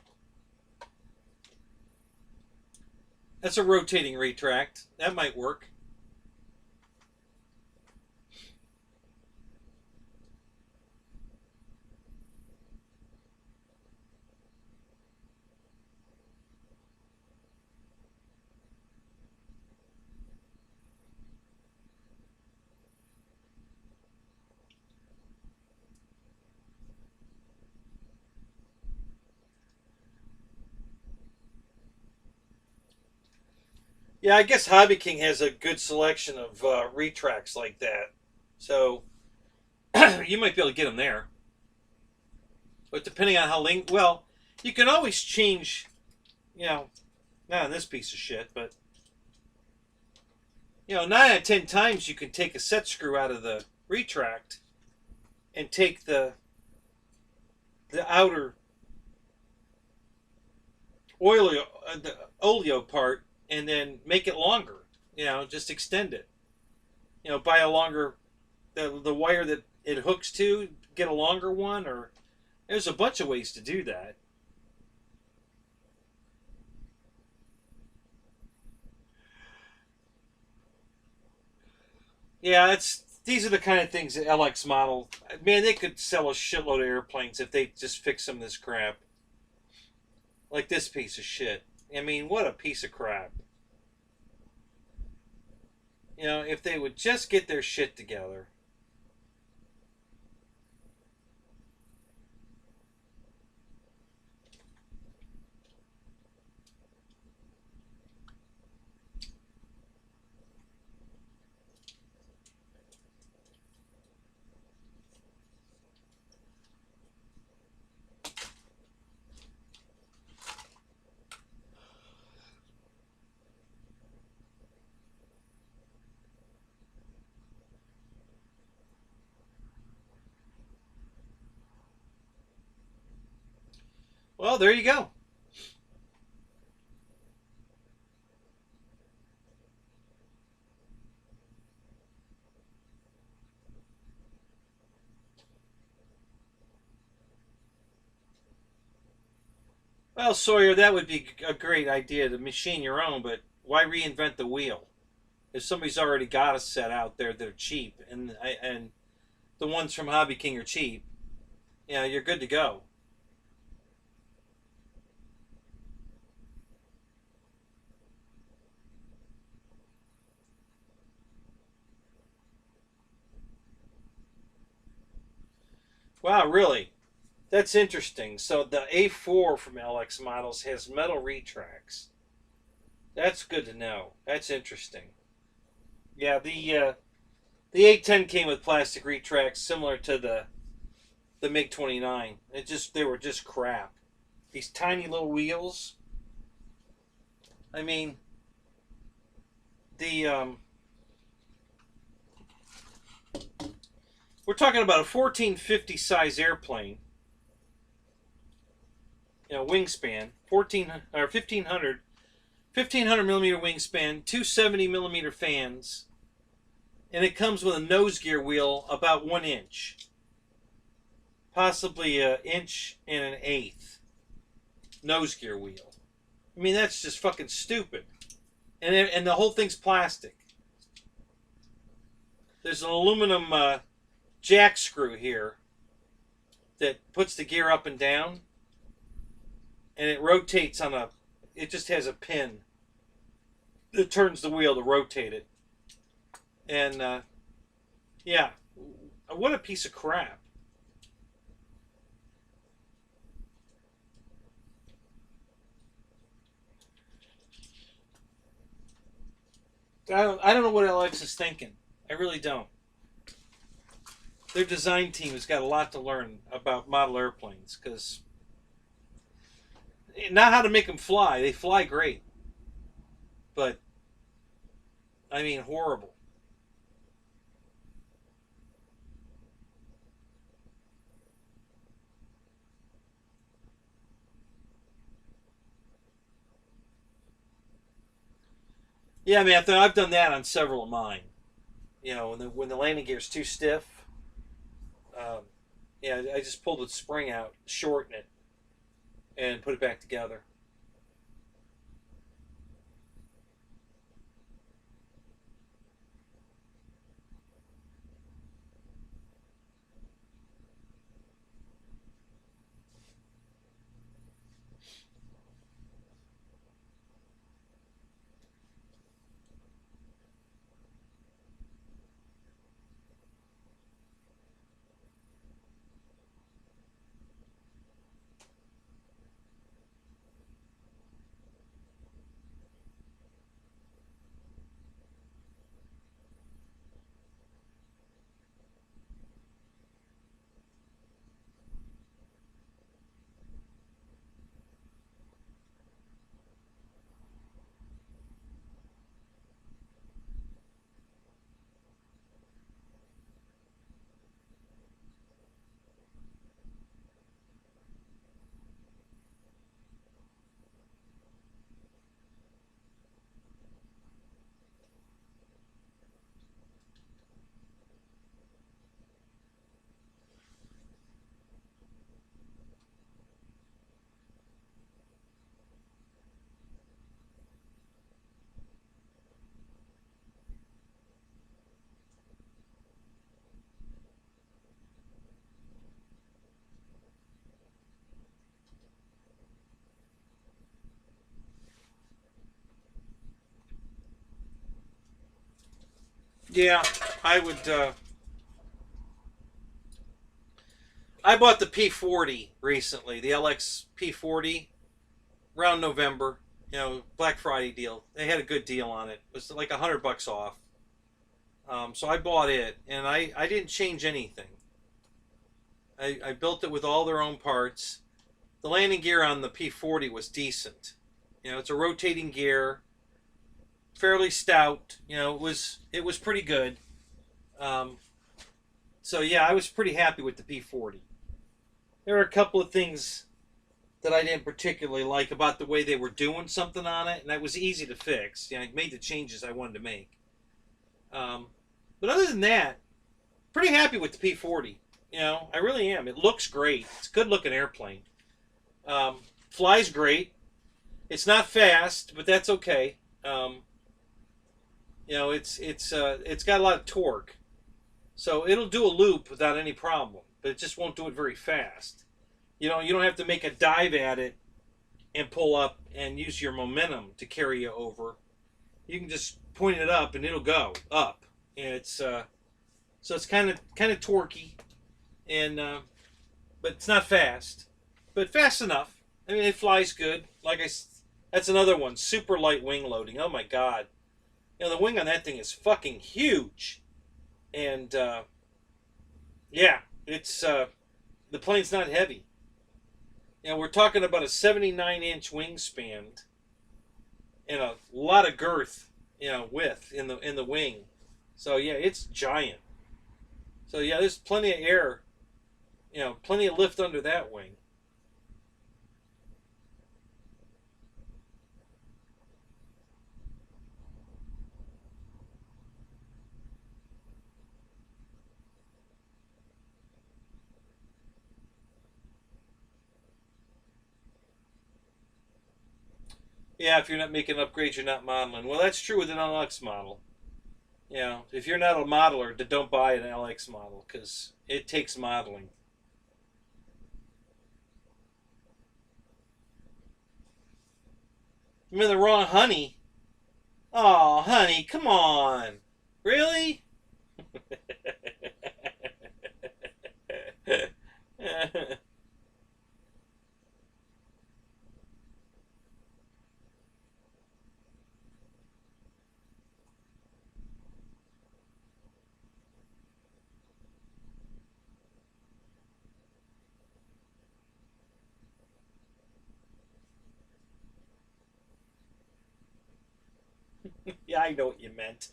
That's a rotating retract. That might work. Yeah, I guess Hobby King has a good selection of retracts like that. So you might be able to get them there. But depending on how well, you can always change, you know, not on this piece of shit, but 9 out of 10 times you can take a set screw out of the retract and take the outer the oleo part and then make it longer. Just extend it. Buy a longer the wire that it hooks to, get a longer one, or there's a bunch of ways to do that. Yeah, these are the kind of things that LX model. Man, they could sell a shitload of airplanes if they just fix some of this crap. Like this piece of shit. I mean, what a piece of crap. If they would just get their shit together. Well, there you go. Well, Sawyer, that would be a great idea to machine your own, but why reinvent the wheel? If somebody's already got a set out there that are cheap, and the ones from Hobby King are cheap, you're good to go. Wow, really? That's interesting. So the A4 from LX models has metal retracts. That's good to know. That's interesting. Yeah, the A10 came with plastic retracts similar to the MiG 29. They were just crap. These tiny little wheels. I mean, the we're talking about a 1450 size airplane. Wingspan 14 or 1500 millimeter wingspan, 270 millimeter fans. and it comes with a nose gear wheel about 1 inch, possibly an inch and an eighth nose gear wheel. I mean, that's just fucking stupid. And the whole thing's plastic. There's an aluminum jack screw here that puts the gear up and down, and it rotates on a. It just has a pin that turns the wheel to rotate it. And yeah, what a piece of crap. I don't know what LX is thinking. I really don't. Their design team has got a lot to learn about model airplanes, because not how to make them fly. They fly great, but I mean horrible. Yeah, man, I've done that on several of mine. You know, when the landing gear's too stiff, um, yeah, I just pull the spring out, shorten it, and put it back together. Yeah, I would. I bought the P40 recently, the LX P40, around November. You know, Black Friday deal. They had a good deal on it. It was like $100 off. So I bought it, and I didn't change anything. I built it with all their own parts. The landing gear on the P40 was decent. You know, it's a rotating gear, fairly stout. You know, it was pretty good. Um, so yeah, I was pretty happy with the P40. There are a couple of things that I didn't particularly like about the way they were doing something on it, and that was easy to fix. You know, I made the changes I wanted to make. Um, but other than that, pretty happy with the P40. You know, I really am. It looks great. It's a good looking airplane. Flies great. It's not fast, but that's okay. Um, you know, it's got a lot of torque, so it'll do a loop without any problem. But it just won't do it very fast. You don't have to make a dive at it and pull up and use your momentum to carry you over. You can just point it up and it'll go up. And it's so it's kind of torquey, and but it's not fast, but fast enough. I mean, it flies good. That's another one. Super light wing loading. Oh my god, you know the wing on that thing is fucking huge, and yeah, it's the plane's not heavy. You know, we're talking about a 79-inch wingspan and a lot of girth, you know, width in the wing. So yeah, it's giant. So yeah, there's plenty of air, you know, plenty of lift under that wing. Yeah, if you're not making upgrades, you're not modeling. Well, that's true with an LX model. You know, if you're not a modeler, then don't buy an LX model because it takes modeling. I'm in the wrong honey. Oh, honey, come on. Really? Yeah, I know what you meant.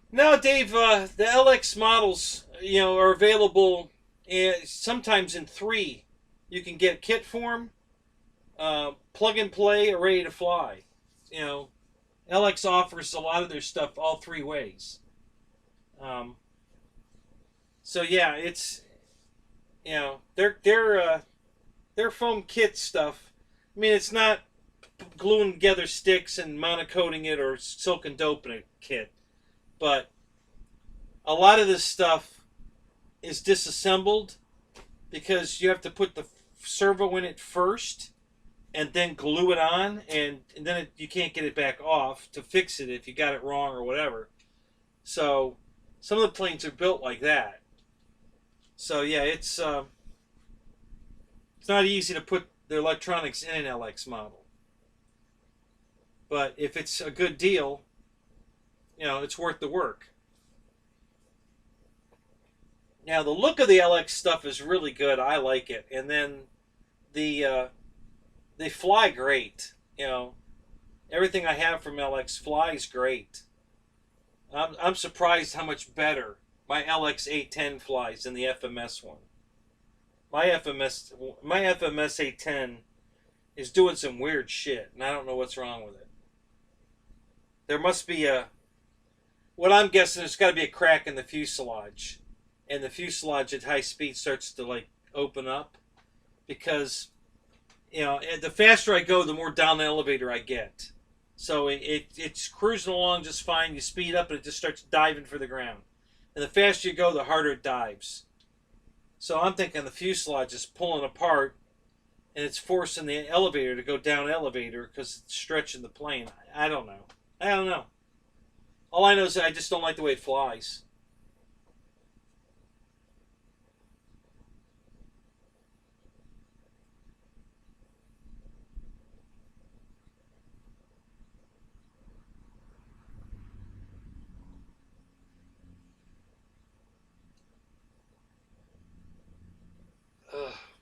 Now, Dave, the LX models, are available sometimes in three. You can get kit form, plug and play, or ready to fly. You know, LX offers a lot of their stuff all three ways. Um, so yeah, it's their foam kit stuff. I mean, it's not gluing together sticks and monocoating it or silk and dope in a kit, but a lot of this stuff is disassembled because you have to put the servo in it first and then glue it on, and then you can't get it back off to fix it if you got it wrong or whatever. So some of the planes are built like that. So yeah, it's not easy to put the electronics in an LX model, but if it's a good deal, it's worth the work. Now the look of the LX stuff is really good. I like it, and then the they fly great. Everything I have from LX flies great. I'm surprised how much better my LX A10 flies than the FMS one. My FMS A10 is doing some weird shit, and I don't know what's wrong with it. There must be what I'm guessing, there's got to be a crack in the fuselage, and the fuselage at high speed starts to like open up because the faster I go, the more down the elevator I get. So it's cruising along just fine. You speed up and it just starts diving for the ground. And the faster you go, the harder it dives. So I'm thinking the fuselage is pulling apart and it's forcing the elevator to go down elevator because it's stretching the plane. I don't know. I don't know. All I know is I just don't like the way it flies.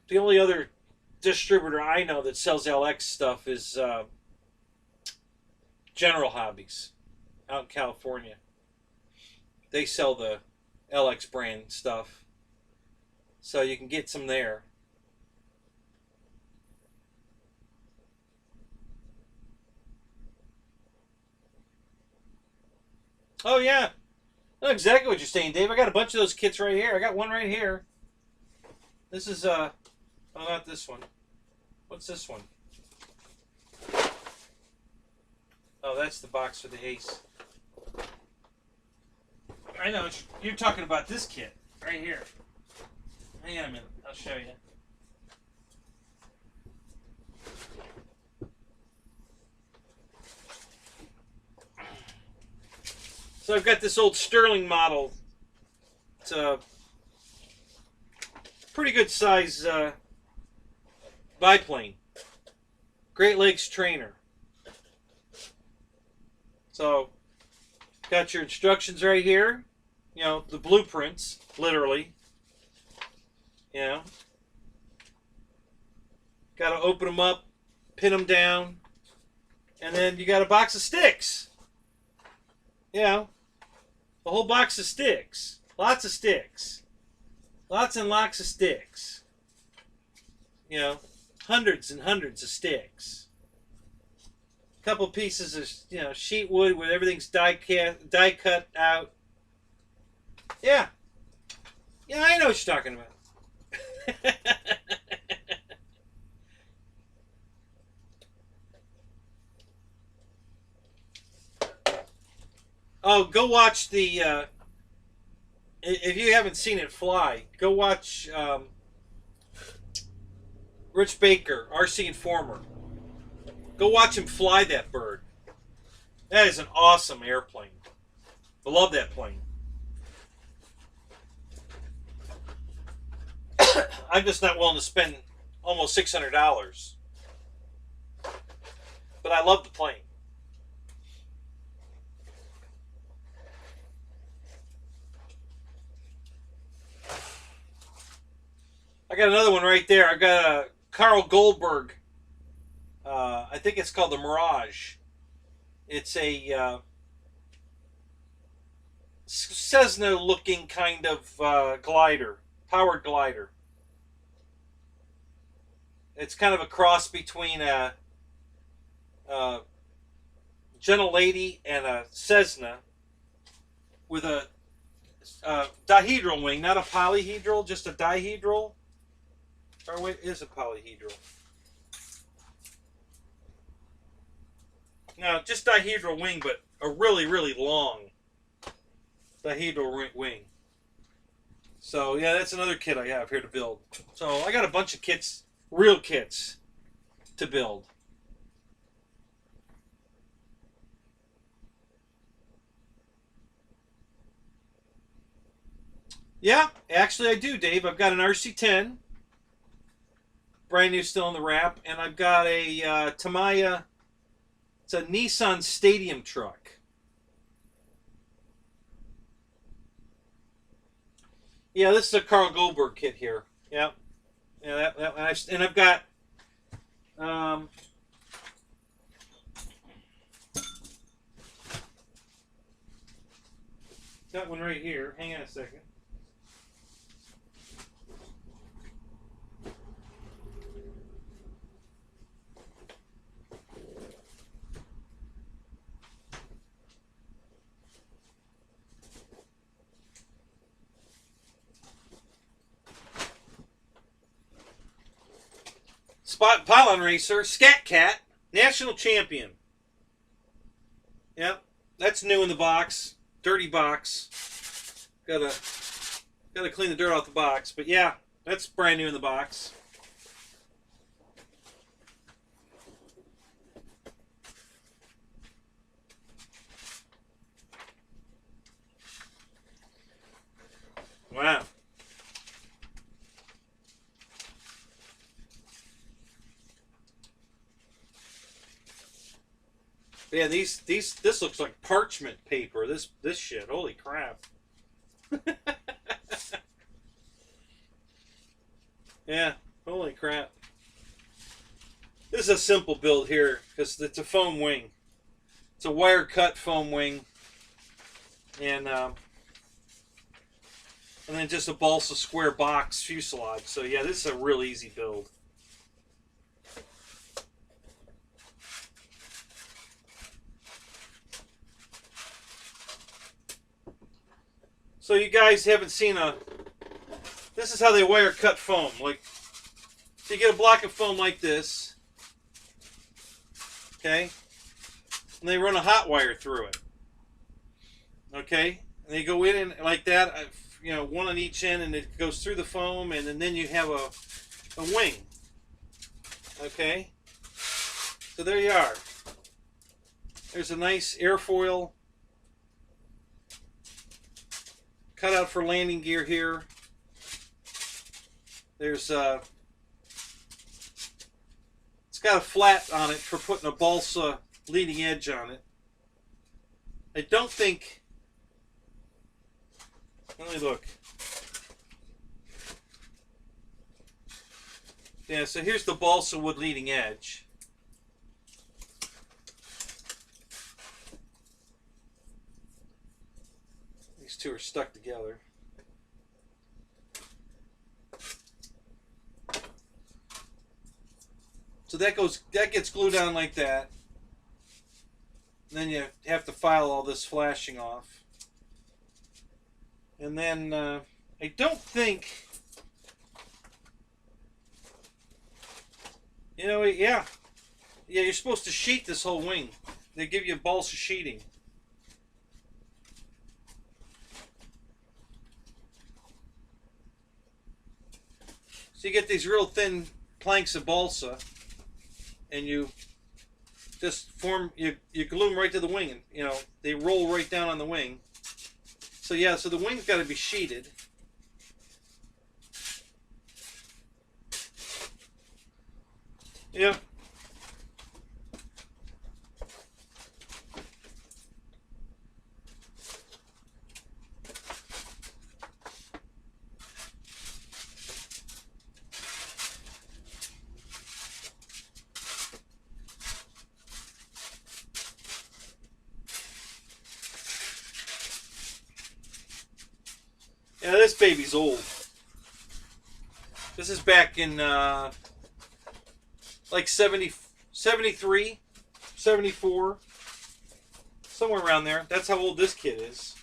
The only other distributor I know that sells LX stuff is General Hobbies out in California. They sell the LX brand stuff, so you can get some there. Oh yeah, I know exactly what you're saying, Dave. I got a bunch of those kits right here. I got one right here. This is oh, not this one. What's this one? Oh, that's the box for the Ace. I know you're talking about this kit right here. Hang on a minute. I'll show you. So I've got this old Sterling model. It's a pretty good size biplane. Great Lakes trainer. So got your instructions right here. The blueprints, literally. You know, got to open them up, pin them down, and then you got a box of sticks. A whole box of sticks. Lots of sticks. Lots and lots of sticks. You know, hundreds and hundreds of sticks. A couple pieces of sheet wood where everything's die cut out. Yeah, yeah, I know what you're talking about. Oh, go watch the. If you haven't seen it fly, go watch Rich Baker, RC Informer. Go watch him fly that bird. That is an awesome airplane. I love that plane. I'm just not willing to spend almost $600. But I love the plane. I got another one right there. I got a Carl Goldberg. I think it's called the Mirage. It's a Cessna-looking kind of glider, powered glider. It's kind of a cross between a Gentle Lady and a Cessna with a dihedral wing, not a polyhedral, just a dihedral. Or wait, is a polyhedral? No, just dihedral wing, but a really, really long dihedral wing. So yeah, that's another kit I have here to build. So I got a bunch of kits, real kits, to build. Yeah, actually I do, Dave. I've got an RC-10, brand new, still in the wrap, and I've got a Tamiya. It's a Nissan Stadium truck. Yeah, this is a Carl Goldberg kit here. Yeah, yeah, and I've got got one right here. Hang on a second. Spot Pylon Racer, Scat Cat, National Champion. Yep, that's new in the box. Dirty box. Gotta clean the dirt off the box. But yeah, that's brand new in the box. Wow. Yeah, this looks like parchment paper. This shit. Holy crap. Yeah, holy crap. This is a simple build here because it's a foam wing. It's a wire cut foam wing, and then just a balsa square box fuselage. So yeah, this is a real easy build. So you guys haven't seen this is how they wire cut foam. Like, so you get a block of foam like this, okay, and they run a hot wire through it, okay, and they go in and like that, one on each end, and it goes through the foam, and then you have a wing, okay. So there you are. There's a nice airfoil cut out for landing gear here. There's it's got a flat on it for putting a balsa leading edge on it. I don't think, let me look. Yeah, so here's the balsa wood leading edge. These two are stuck together. So that gets glued on like that. And then you have to file all this flashing off. And then I don't think, yeah, you're supposed to sheet this whole wing. They give you balsa sheeting. So you get these real thin planks of balsa, and you just you glue them right to the wing, and they roll right down on the wing. So yeah, so the wing's got to be sheeted. Yeah. Yeah, this baby's old. This is back in like 70, 73, 74, somewhere around there. That's how old this kit is.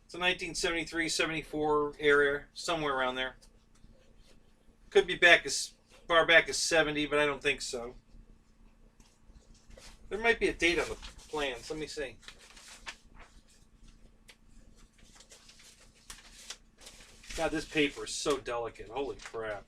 It's a 1973, 74 area, somewhere around there. Could be back as far back as 70, but I don't think so. There might be a date on the plans. Let me see. God, this paper is so delicate. Holy crap.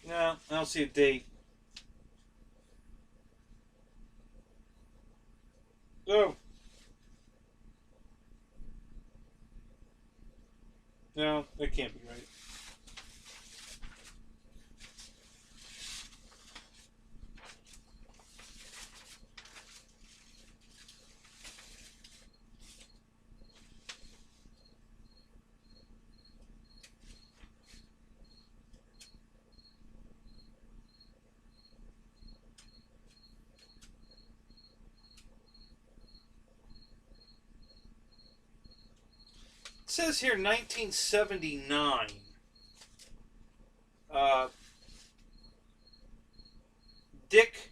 No, I don't see a date. Oh. No, that can't be right. It says here 1979. Dick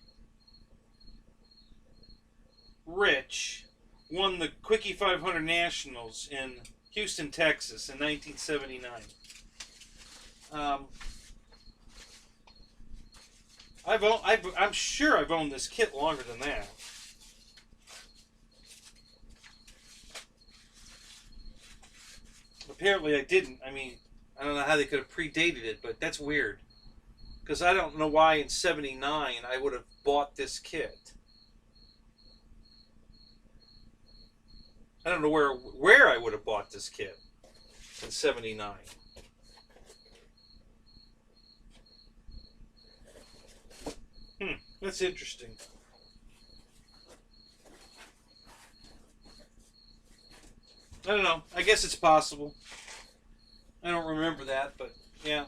Rich won the Quickie 500 Nationals in Houston, Texas in 1979. I'm sure I've owned this kit longer than that. Apparently I didn't. I mean, I don't know how they could have predated it, but that's weird. Because I don't know why in 79 I would have bought this kit. I don't know where I would have bought this kit in 79. That's interesting. I don't know. I guess it's possible. I don't remember that, but yeah.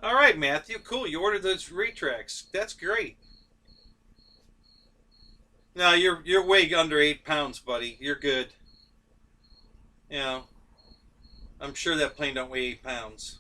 All right, Matthew. Cool. You ordered those retracts. That's great. No, you're way under 8 pounds, buddy. You're good. You know, I'm sure that plane don't weigh 8 pounds.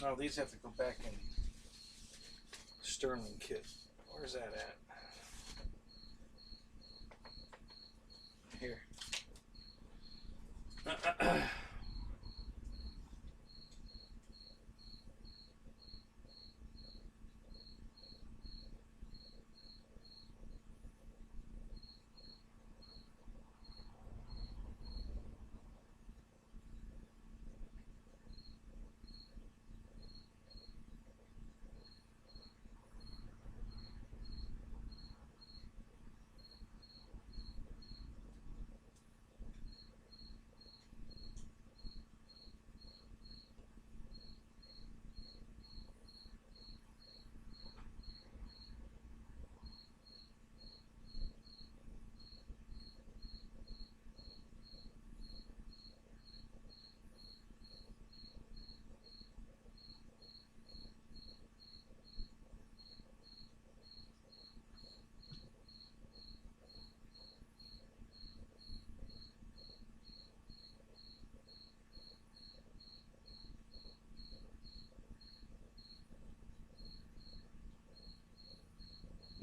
Oh, these have to go back in Sterling kit. Where's that at? Here.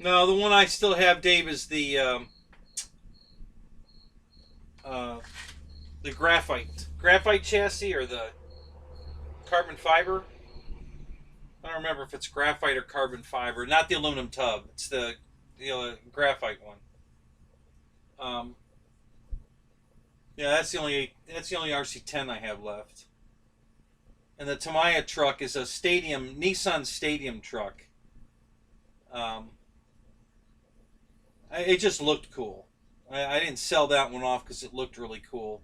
No, the one I still have, Dave, is uh, the graphite chassis or the carbon fiber. I don't remember if it's graphite or carbon fiber. Not the aluminum tub. It's the graphite one. Um, yeah, that's the only RC10 I have left. And the Tamiya truck is a Nissan Stadium truck. Um, it just looked cool. I didn't sell that one off because it looked really cool.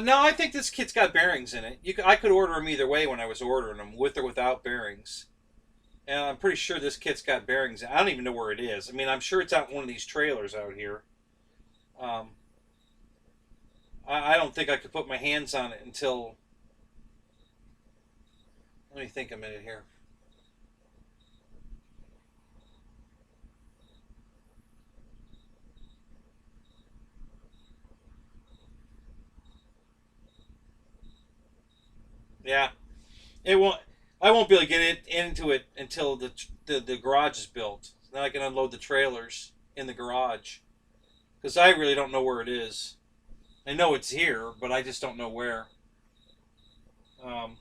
No, I think this kit's got bearings in it. I could order them either way when I was ordering them, with or without bearings. And I'm pretty sure this kit's got bearings. I don't even know where it is. I mean, I'm sure it's out in one of these trailers out here. Um, I don't think I could put my hands on it until. Let me think a minute here. Yeah, it won't. I won't be able to get it into it until the garage is built. Then I can unload the trailers in the garage because I really don't know where it is. I know it's here, but I just don't know where. Um,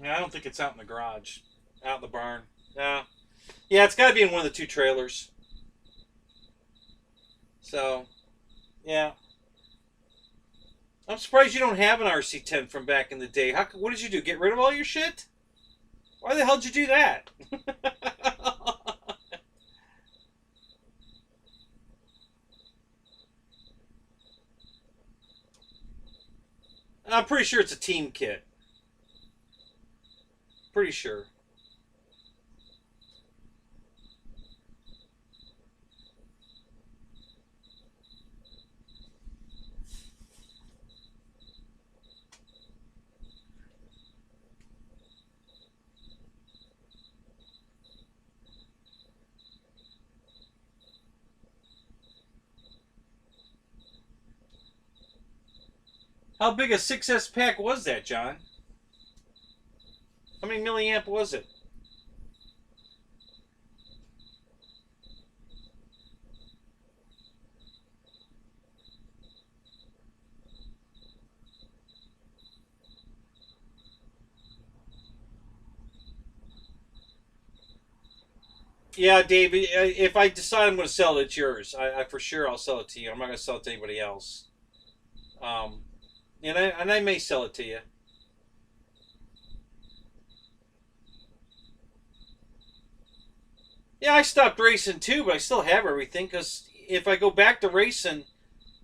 yeah, I don't think it's out in the garage, out in the barn. No. Yeah, it's got to be in one of the two trailers. So, yeah. I'm surprised you don't have an RC10 from back in the day. What did you do? Get rid of all your shit? Why the hell did you do that? I'm pretty sure it's a team kit. Pretty sure. How big a 6S pack was that, John? How many milliamp was it? Yeah, Dave. If I decide I'm going to sell it, it's yours. I for sure I'll sell it to you. I'm not going to sell it to anybody else. Um, and I may sell it to you. Yeah, I stopped racing too, but I still have everything because if I go back to racing,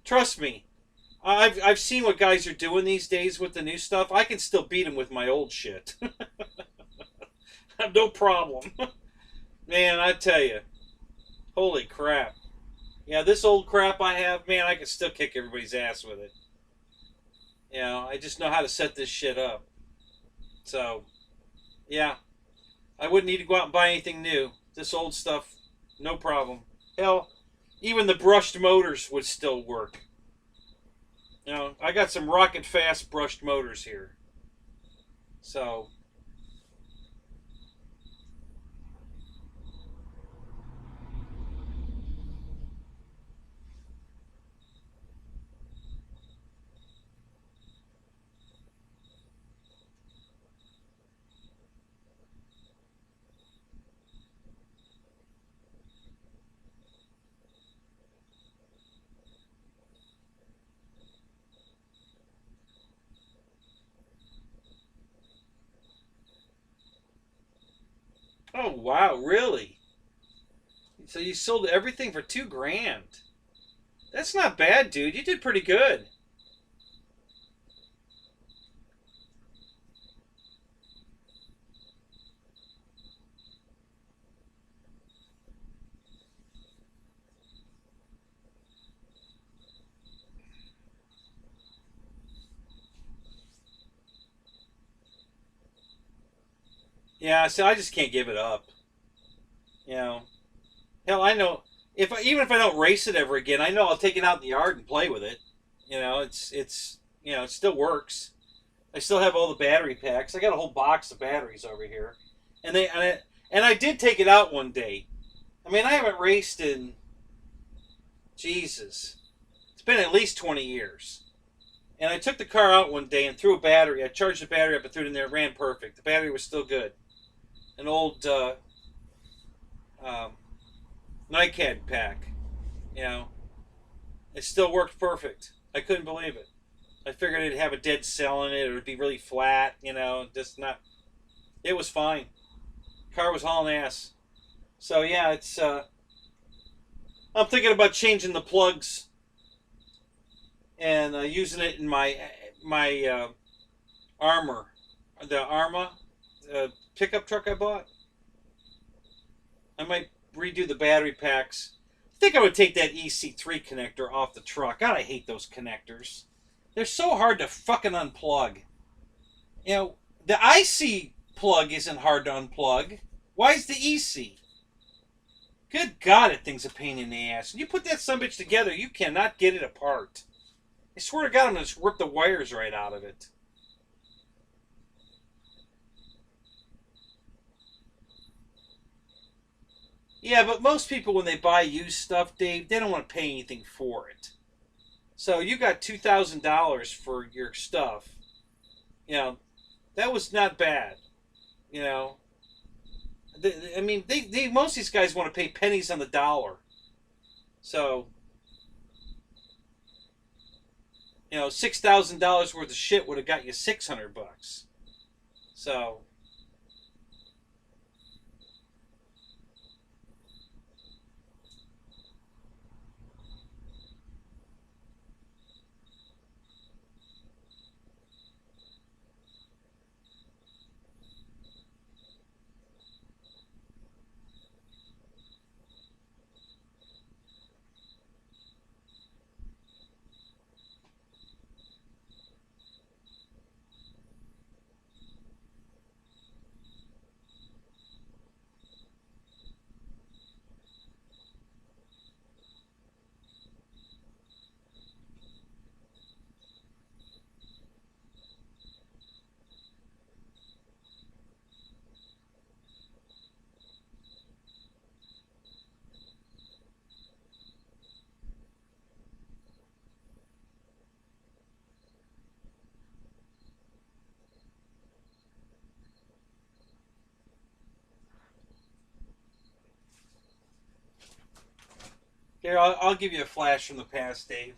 trust me, I've seen what guys are doing these days with the new stuff. I can still beat them with my old shit. No problem. Man, I tell you, holy crap. Yeah, this old crap I have, man, I can still kick everybody's ass with it. I just know how to set this shit up. So, yeah, I wouldn't need to go out and buy anything new. This old stuff, no problem. Hell, even the brushed motors would still work. I got some rocket fast brushed motors here. So, oh wow, really? So you sold everything for 2 grand? That's not bad, dude. You did pretty good. Yeah, so I just can't give it up. You know, hell, I know even if I don't race it ever again, I know I'll take it out in the yard and play with it. It still works. I still have all the battery packs. I got a whole box of batteries over here, and I did take it out one day. I mean, I haven't raced in Jesus. It's been at least 20 years. And I took the car out one day and threw a battery. I charged the battery up and threw it in there. It ran perfect. The battery was still good. An old um, NiCad pack. You know, it still worked perfect. I couldn't believe it. I figured it'd have a dead cell in it. It would be really flat. Just not. It was fine. Car was hauling ass. So yeah, it's. I'm thinking about changing the plugs and using it in my armor, the Arma pickup truck I bought. I might redo the battery packs. I think I would take that EC3 connector off the truck. God, I hate those connectors. They're so hard to fucking unplug. The IC plug isn't hard to unplug. Why is the EC? Good God, that thing's a pain in the ass. When you put that sumbitch together, you cannot get it apart. I swear to God, I'm going to rip the wires right out of it. Yeah, but most people, when they buy used stuff, Dave, they don't want to pay anything for it. So you got $2,000 for your stuff. You know, that was not bad. You know, I mean, most of these guys want to pay pennies on the dollar. So, $6,000 worth of shit would have got you 600 bucks. So, Here, I'll give you a flash from the past, Dave.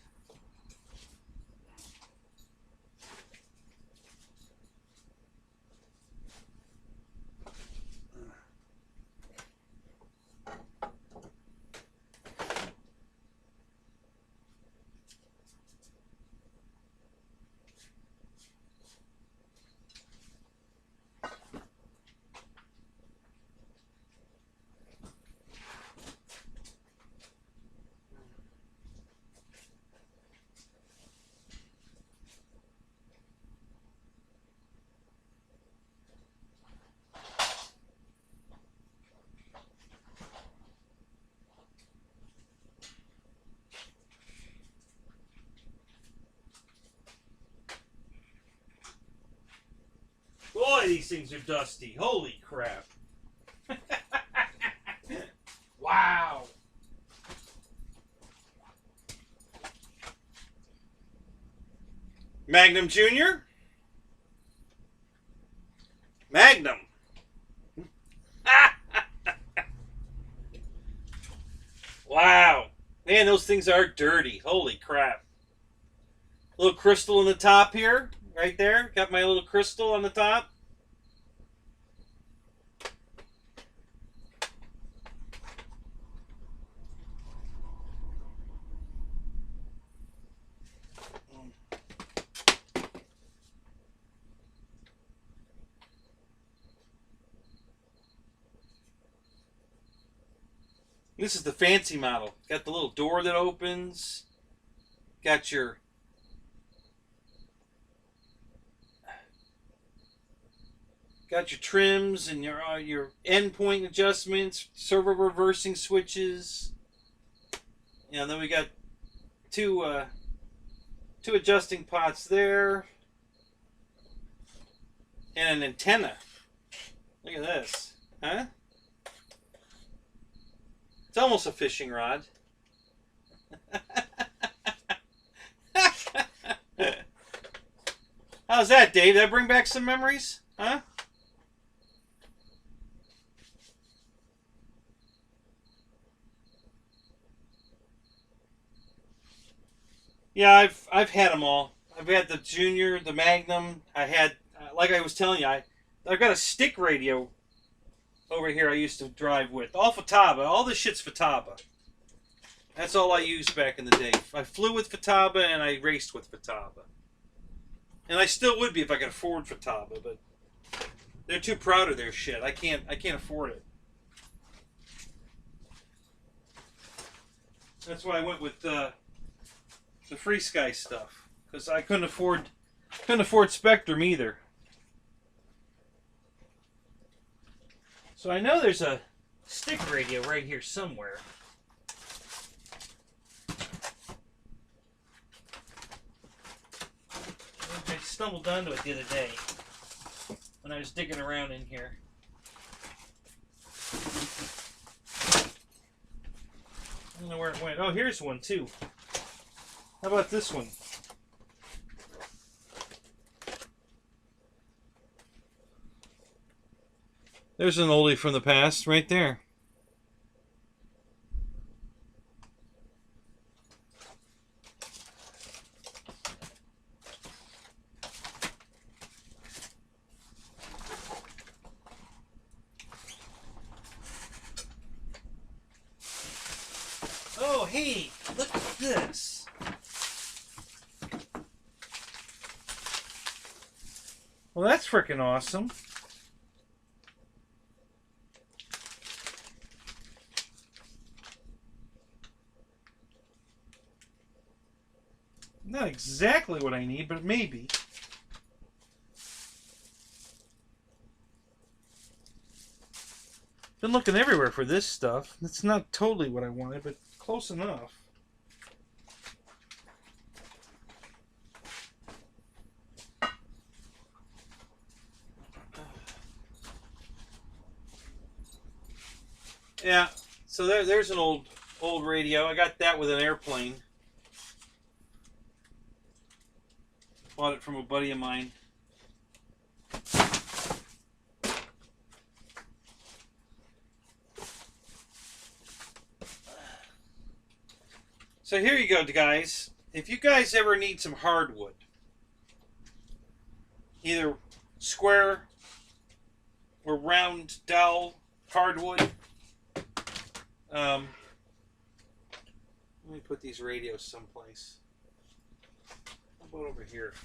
Boy, these things are dusty. Holy crap. Wow. Magnum Jr.? Magnum. Wow. Man, those things are dirty. Holy crap. Little crystal on the top here. Right there. Got my little crystal on the top. This is the fancy model. Got the little door that opens. Got your trims and your endpoint adjustments, servo reversing switches. And then we got two adjusting pots there, and an antenna. Look at this, huh? It's almost a fishing rod. How's that, Dave? Did that bring back some memories? Huh? Yeah, I've had them all. I've had the Junior, the Magnum. I had, like I was telling you, I've got a stick radio over here I used to drive with. All Futaba. All this shit's Futaba. That's all I used back in the day. I flew with Futaba and I raced with Futaba. And I still would be if I could afford Futaba, but they're too proud of their shit. I can't afford it. That's why I went with the Free Sky stuff, because I couldn't afford Spectrum either. So I know there's a stick radio right here somewhere. I stumbled onto it the other day when I was digging around in here. I don't know where it went. Oh, here's one too. How about this one? There's an oldie from the past right there. Oh, hey, look at this. Well, that's freaking awesome. Not exactly what I need, but maybe. Been looking everywhere for this stuff. It's not totally what I wanted, but close enough. Yeah, so there's an old radio. I got that with an airplane. Bought it from a buddy of mine. So here you go, guys. If you guys ever need some hardwood, either square or round dowel hardwood, let me put these radios someplace. How about over here?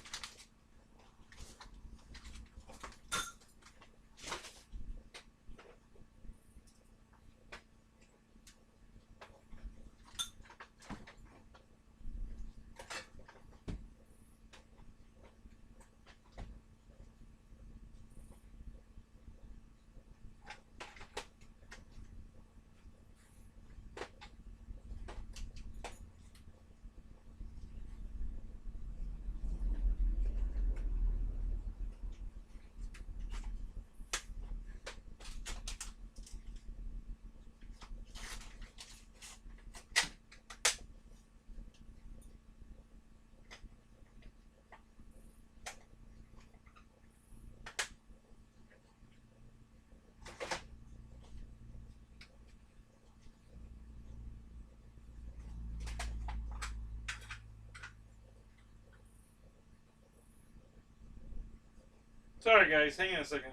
Sorry guys, hang on a second.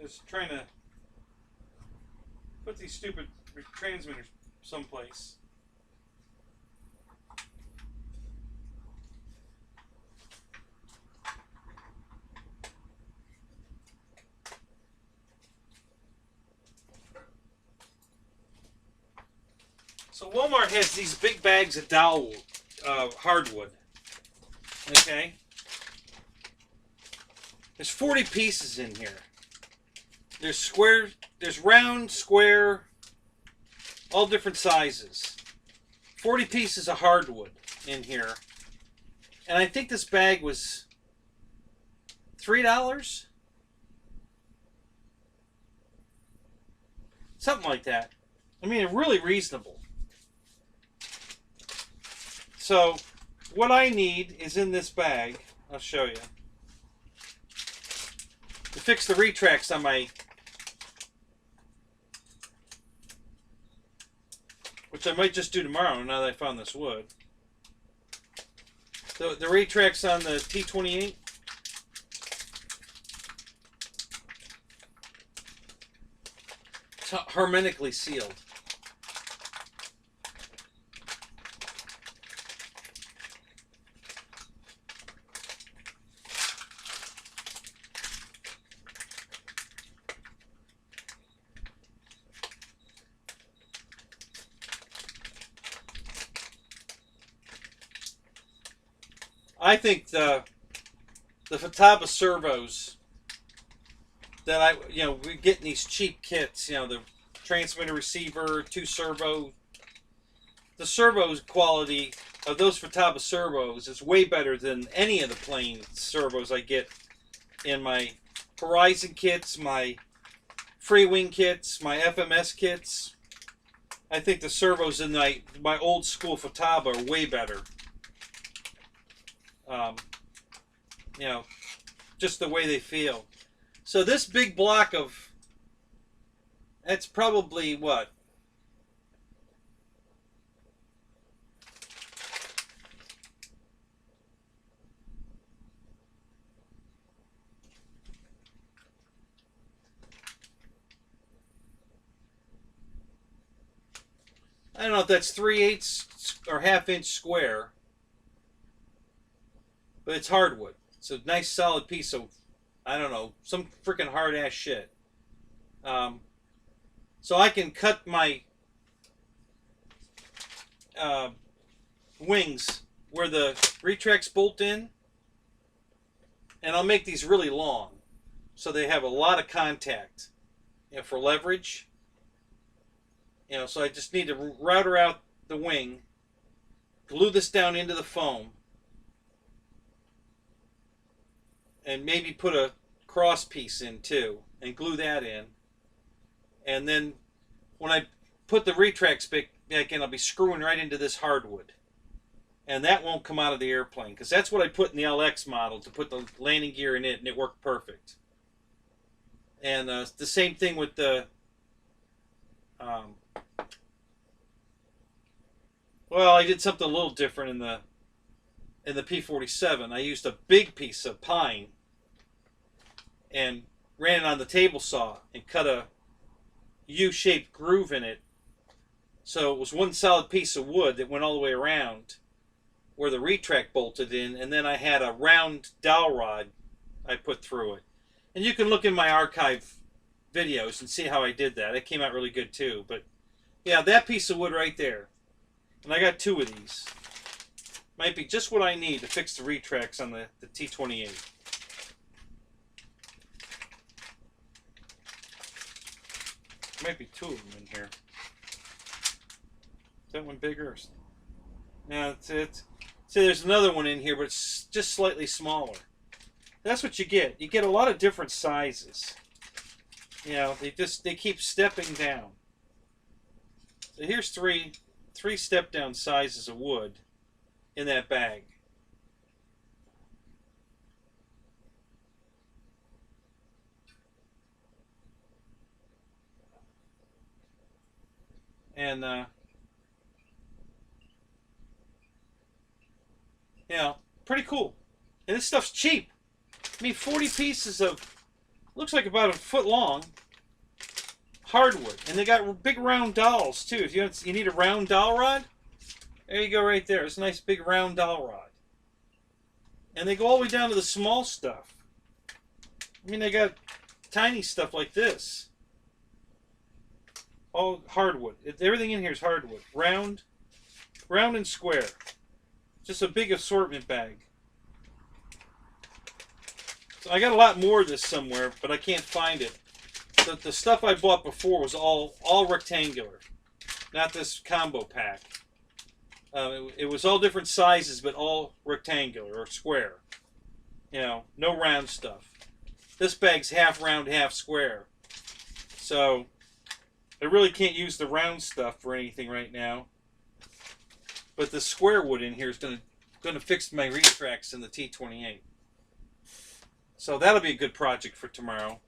Just trying to put these stupid transmitters someplace. So Walmart has these big bags of dowel hardwood. Okay? There's 40 pieces in here. There's square, there's round, square, all different sizes. 40 pieces of hardwood in here. And I think this bag was $3? Something like that. I mean, really reasonable. So, what I need is in this bag. I'll show you. To fix the retracts on my, which I might just do tomorrow now that I found this wood. The retracts on the T28. It's hermetically sealed. I think the Futaba servos that we get in these cheap kits, the transmitter receiver, 2 servo, the servo quality of those Futaba servos is way better than any of the plain servos I get in my Horizon kits, my Freewing kits, my FMS kits. I think the servos in my old school Futaba are way better. Just the way they feel. So this big block of, that's probably what? I don't know if that's 3/8 or 1/2 inch square, but it's hardwood. It's a nice solid piece of, I don't know, some freaking hard ass shit. So I can cut my wings where the retracts bolt in, and I'll make these really long so they have a lot of contact, for leverage. So I just need to router out the wing, glue this down into the foam, and maybe put a cross piece in too, and glue that in. And then when I put the retracts back in, I'll be screwing right into this hardwood. And that won't come out of the airplane, because that's what I put in the LX model to put the landing gear in it, and it worked perfect. And the same thing with the Well, I did something a little different in the P47. I used a big piece of pine and ran it on the table saw and cut a U-shaped groove in it. So it was one solid piece of wood that went all the way around where the retract bolted in, and then I had a round dowel rod I put through it. And you can look in my archive videos and see how I did that. It came out really good too. But yeah, that piece of wood right there. And I got two of these. Might be just what I need to fix the retracts on the T28. Might be two of them in here. Is that one bigger? No, it's see, there's another one in here, but it's just slightly smaller. That's what you get. You get a lot of different sizes. You know, they keep stepping down. So here's three step down sizes of wood in that bag. And yeah, pretty cool. And this stuff's cheap. I mean, 40 pieces of, looks like about a foot long, hardwood. And they got big round dowels too. If you need a round dowel rod, there you go right there. It's a nice big round dowel rod. And they go all the way down to the small stuff. I mean, they got tiny stuff like this. All hardwood. Everything in here is hardwood. Round and square. Just a big assortment bag. So I got a lot more of this somewhere, but I can't find it. The stuff I bought before was all rectangular, not this combo pack. It was all different sizes, but all rectangular or square. You know, no round stuff. This bag's half round, half square. So I really can't use the round stuff for anything right now. But the square wood in here is gonna fix my retracts in the T28. So that'll be a good project for tomorrow.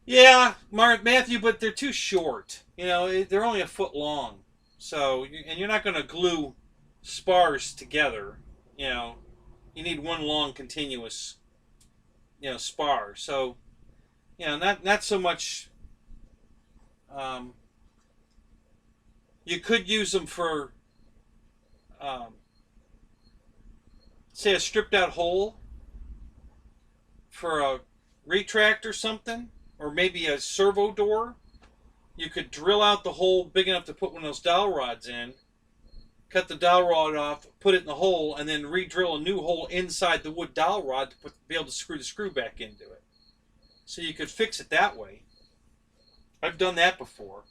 Yeah, Matthew, but they're too short. You know, they're only a foot long. So, and you're not going to glue spars together. You know, you need one long continuous, spar. So, not so much. Um, you could use them for, um, say, a stripped out hole for a retract or something, or maybe a servo door. You could drill out the hole big enough to put one of those dowel rods in, cut the dowel rod off, put it in the hole, and then re-drill a new hole inside the wood dowel rod to be able to screw the screw back into it. So you could fix it that way. I've done that before.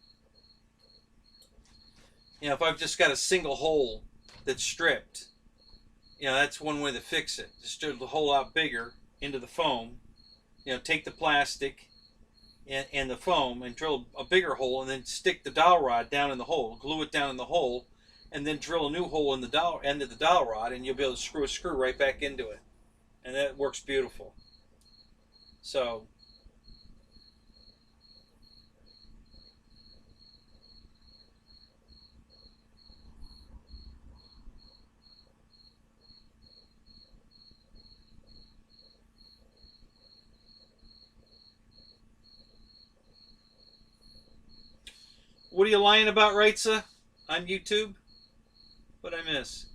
If I've just got a single hole that's stripped, that's one way to fix it. Just drill the hole out bigger into the foam. Take the plastic and the foam and drill a bigger hole, and then stick the dowel rod down in the hole, glue it down in the hole, and then drill a new hole in the end of the dowel rod, and you'll be able to screw a screw right back into it. And that works beautiful. So, what are you lying about, Reitza, on YouTube? What'd I miss?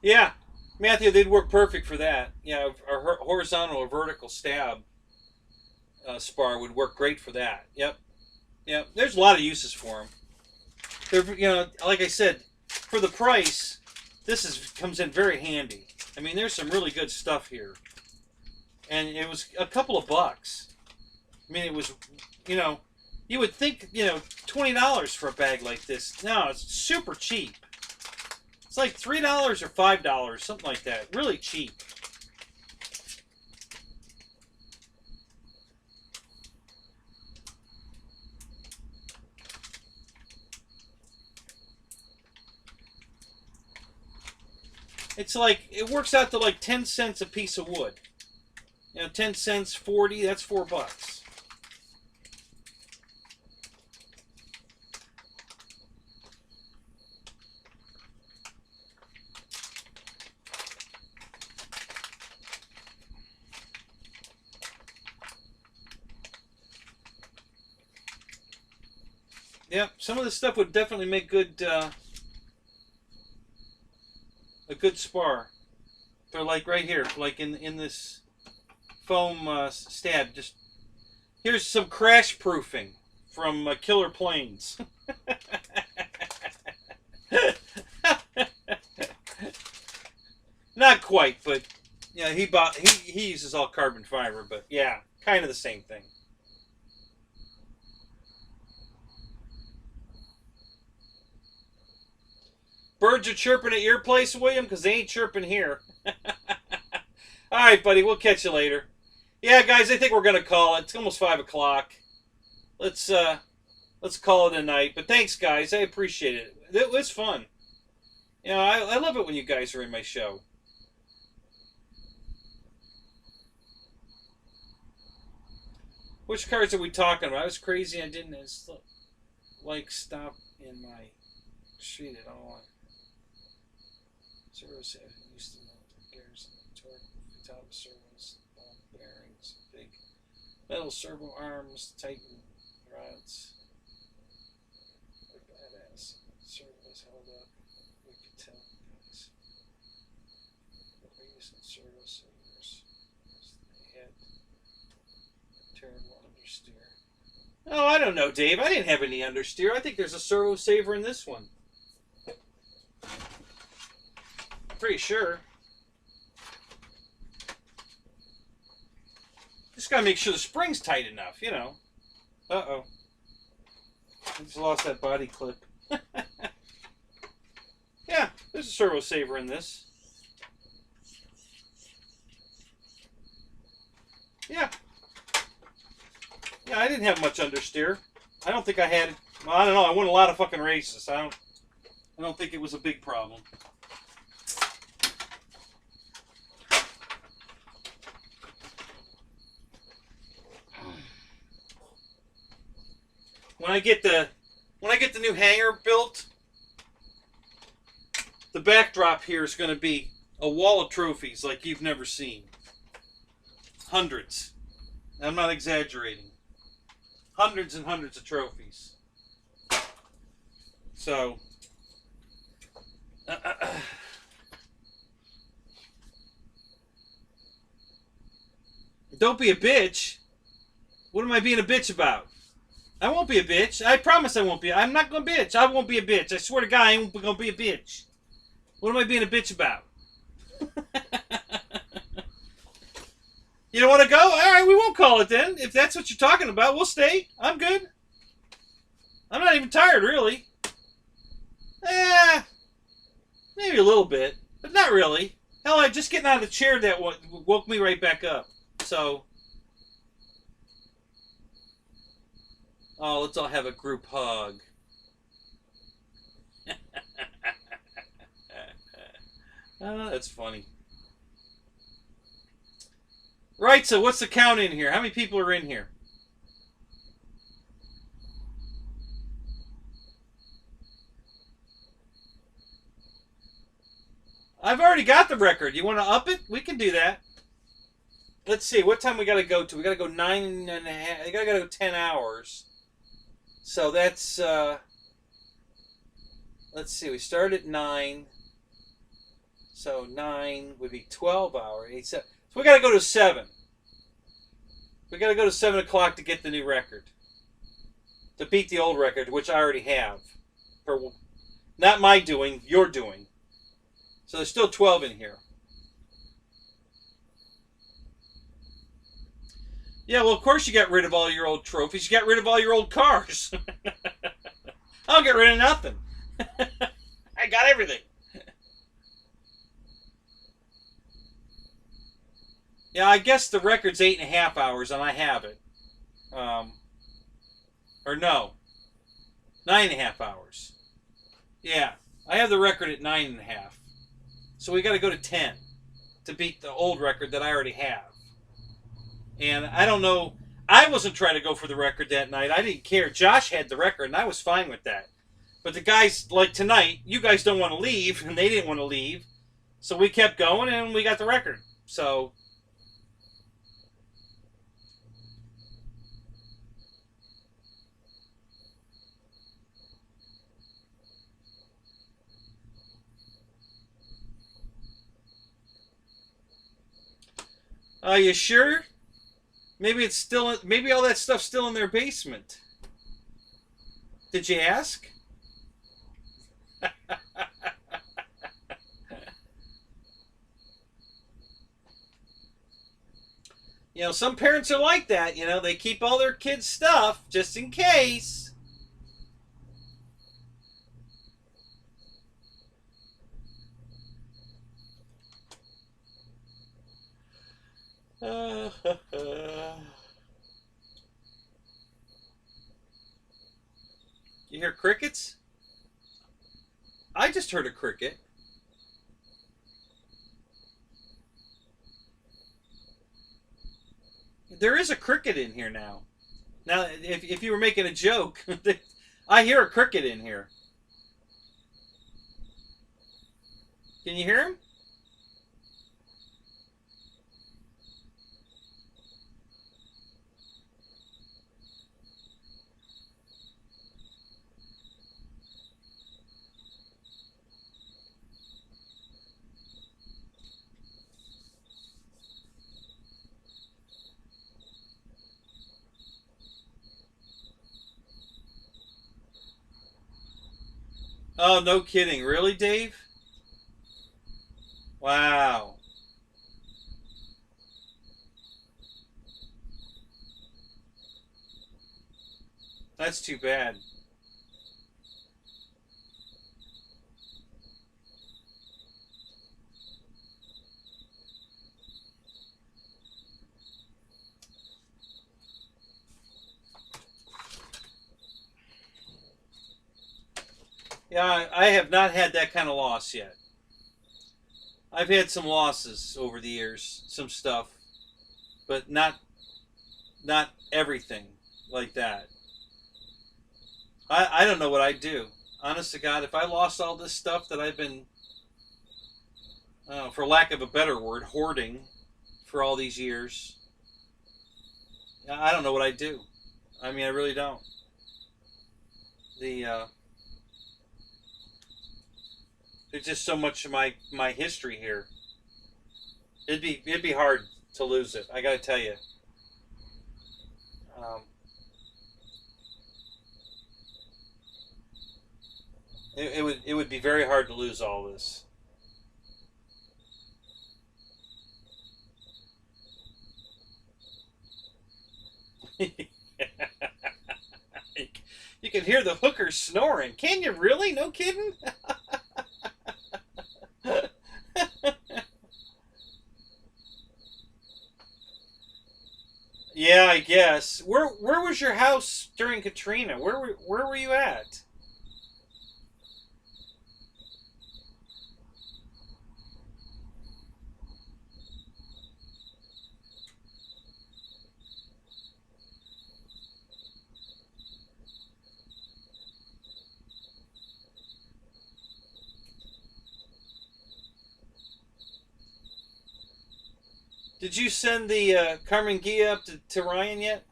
Yeah, Matthew, they'd work perfect for that. Yeah, a horizontal or vertical stab spar would work great for that. Yep, yep. There's a lot of uses for them. They're, like I said, for the price, this is comes in very handy. I mean, there's some really good stuff here, and it was a couple of bucks. I mean, it was, you know, you would think, $20 for a bag like this. No, it's super cheap. It's like $3 or $5, something like that. Really cheap. It's like it works out to like 10 cents a piece of wood. 10 cents, 40. That's $4. Yep, some of this stuff would definitely make a good spar. They're like right here, like in this foam stab. Just here's some crash proofing from Killer Planes. Not quite, but yeah, he uses all carbon fiber, but yeah, kind of the same thing. Birds are chirping at your place, William, because they ain't chirping here. All right, buddy, we'll catch you later. Yeah, guys, I think we're gonna call it. It's almost 5 o'clock. Let's uh, let's call it a night. But thanks, guys. I appreciate it. It was fun. I love it when you guys are in my show. Which cards are we talking about? I was crazy. I didn't like stop in my street at all. Servos used to know gears and torque, top servos, ball bearings, big metal servo arms, Titan rods. They're badass. Servos held up. We could tell guys. We're using servo savers. They had terrible understeer. Oh, I don't know, Dave. I didn't have any understeer. I think there's a servo saver in this one. Pretty sure. Just gotta make sure the spring's tight enough. Uh-oh. I just lost that body clip. Yeah, there's a servo saver in this. Yeah. Yeah, I didn't have much understeer. I don't think I had it. Well, I don't know. I won a lot of fucking races. I don't think it was a big problem. When I get the new hangar built, the backdrop here is going to be a wall of trophies like you've never seen. Hundreds. I'm not exaggerating. Hundreds and hundreds of trophies. So, don't be a bitch. What am I being a bitch about? I won't be a bitch. I promise I won't be. I'm not going to bitch. I won't be a bitch. I swear to God, I ain't going to be a bitch. What am I being a bitch about? You don't want to go? All right, we won't call it then. If that's what you're talking about, we'll stay. I'm good. I'm not even tired, really. Maybe a little bit, but not really. Hell, I just getting out of the chair that woke me right back up. So, let's all have a group hug. Oh, that's funny. Right, so what's the count in here? How many people are in here? I've already got the record. You want to up it? We can do that. Let's see. What time we got to go to? We got to go 9.5. We got to go 10 hours. So that's, let's see. We start at 9. So 9 would be 12 hours. 8, 7. So we got to go to 7. We got to go to 7 o'clock to get the new record. To beat the old record, which I already have. For not my doing, your doing. So there's still 12 in here. Yeah, well, of course you got rid of all your old trophies. You got rid of all your old cars. I don't get rid of nothing. I got everything. Yeah, I guess the record's 8.5 hours, and I have it. Um, or no, 9.5 hours. Yeah, I have the record at 9.5. So we got to go to 10 to beat the old record that I already have. And I don't know. I wasn't trying to go for the record that night. I didn't care. Josh had the record, and I was fine with that. But the guys, like tonight, you guys don't want to leave, and they didn't want to leave. So we kept going, and we got the record. So are you sure? Maybe it's still. Maybe all that stuff's still in their basement. Did you ask? You know, some parents are like that. You know, they keep all their kids' stuff just in case. You hear crickets? I just heard a cricket. There is a cricket in here now. Now, if you were making a joke, I hear a cricket in here. Can you hear him? Oh, no kidding. Really, Dave? Wow. That's too bad. Yeah, I have not had that kind of loss yet. I've had some losses over the years, some stuff, but not everything like that. I don't know what I'd do. Honest to God, if I lost all this stuff that I've been, for lack of a better word, hoarding for all these years, I don't know what I'd do. I mean, I really don't. The There's just so much of my history here. It'd be hard to lose it. I got to tell you. Um, it would be very hard to lose all this. You can hear the hookers snoring. Can you really? No kidding. Yeah, I guess. Where was your house during Katrina? Where were you at? Did you send the Carmen Gia up to Ryan yet?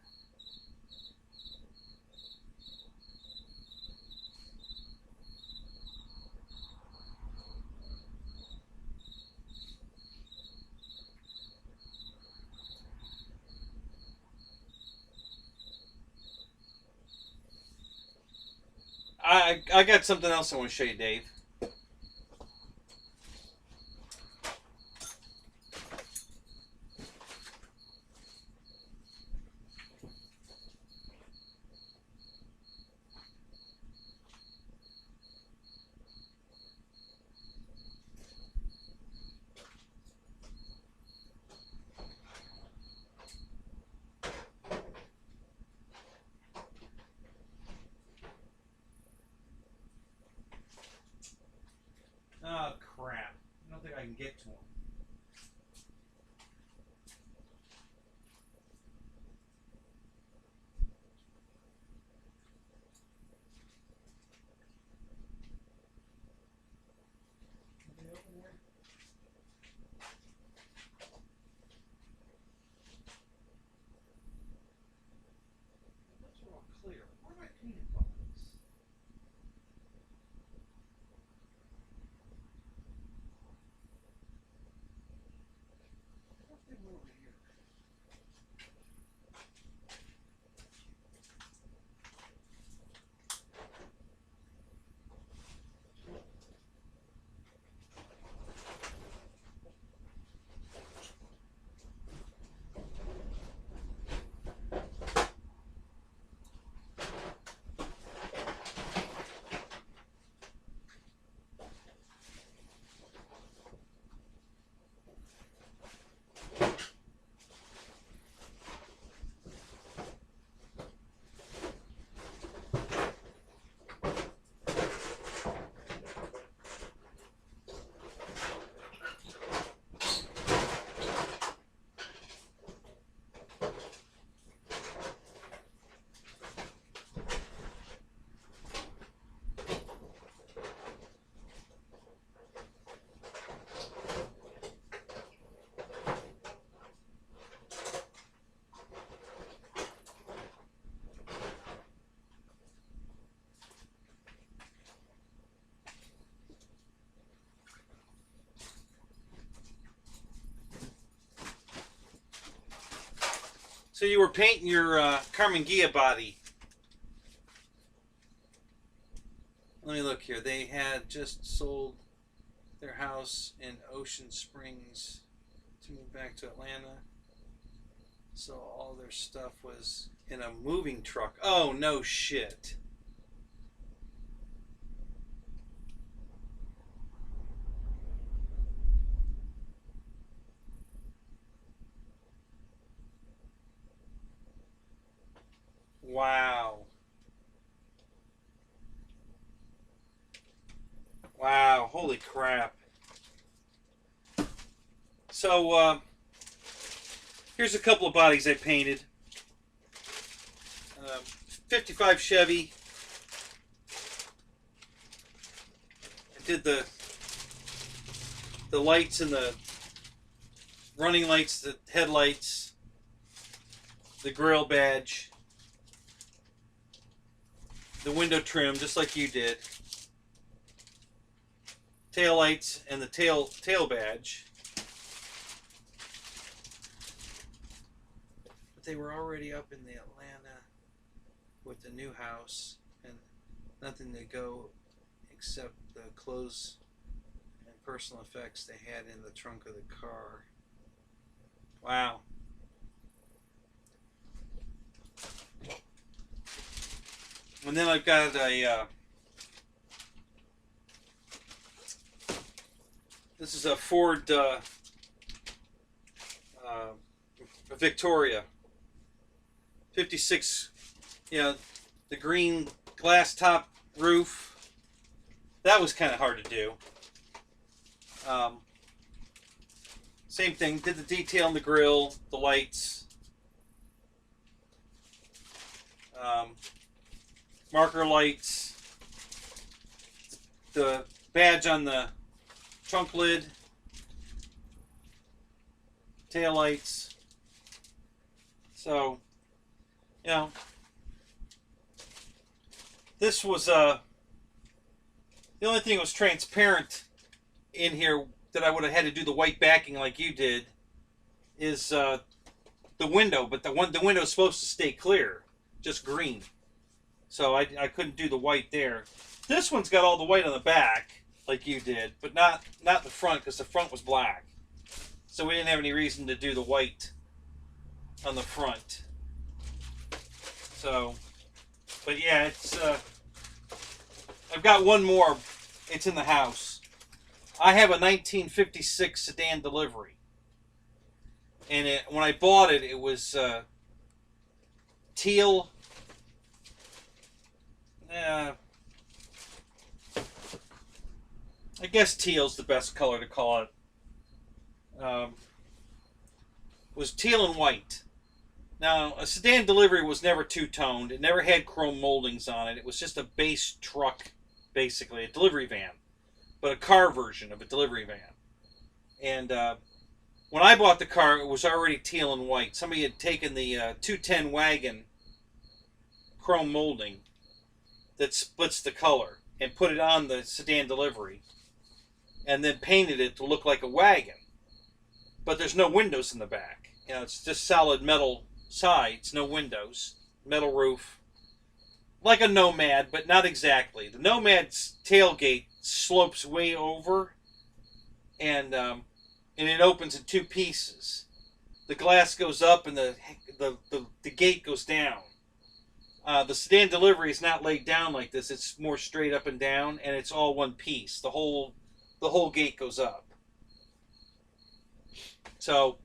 I got something else I want to show you, Dave. Oh crap! I don't think I can get to him. Those are all clear. Where are my peanut butters? I thought they were over here. So you were painting your Carmen Gia body. Let me look here. They had just sold their house in Ocean Springs to move back to Atlanta. So all their stuff was in a moving truck. Oh, no shit. Wow. Wow. Holy crap. So, here's a couple of bodies I painted. 55 Chevy. I did the lights and the running lights, the headlights, the grill badge, the window trim, just like you did, tail lights, and the tail badge. But they were already up in the Atlanta with the new house, and nothing to go except the clothes and personal effects they had in the trunk of the car. Wow. And then I've got this is a Ford Victoria 56, the green glass top roof. That was kind of hard to do. Same thing, did the detail in the grill, the lights, marker lights, the badge on the trunk lid, tail lights. So, this was the only thing that was transparent in here that I would have had to do the white backing like you did is the window, but the window is supposed to stay clear, just green. So I couldn't do the white there. This one's got all the white on the back, like you did, but not the front, because the front was black. So we didn't have any reason to do the white on the front. So, but yeah, it's I've got one more. It's in the house. I have a 1956 sedan delivery, and when I bought it, it was teal. I guess teal's the best color to call it. Was teal and white. Now, a sedan delivery was never two-toned. It never had chrome moldings on it. It was just a base truck, basically, a delivery van, but a car version of a delivery van. And when I bought the car, it was already teal and white. Somebody had taken the 210 wagon chrome molding that splits the color and put it on the sedan delivery, and then painted it to look like a wagon. But there's no windows in the back. You know, it's just solid metal sides, no windows, metal roof. Like a Nomad, but not exactly. The Nomad's tailgate slopes way over, and it opens in two pieces. The glass goes up and the gate goes down. The sedan delivery is not laid down like this. It's more straight up and down, and it's all one piece. The whole gate goes up. So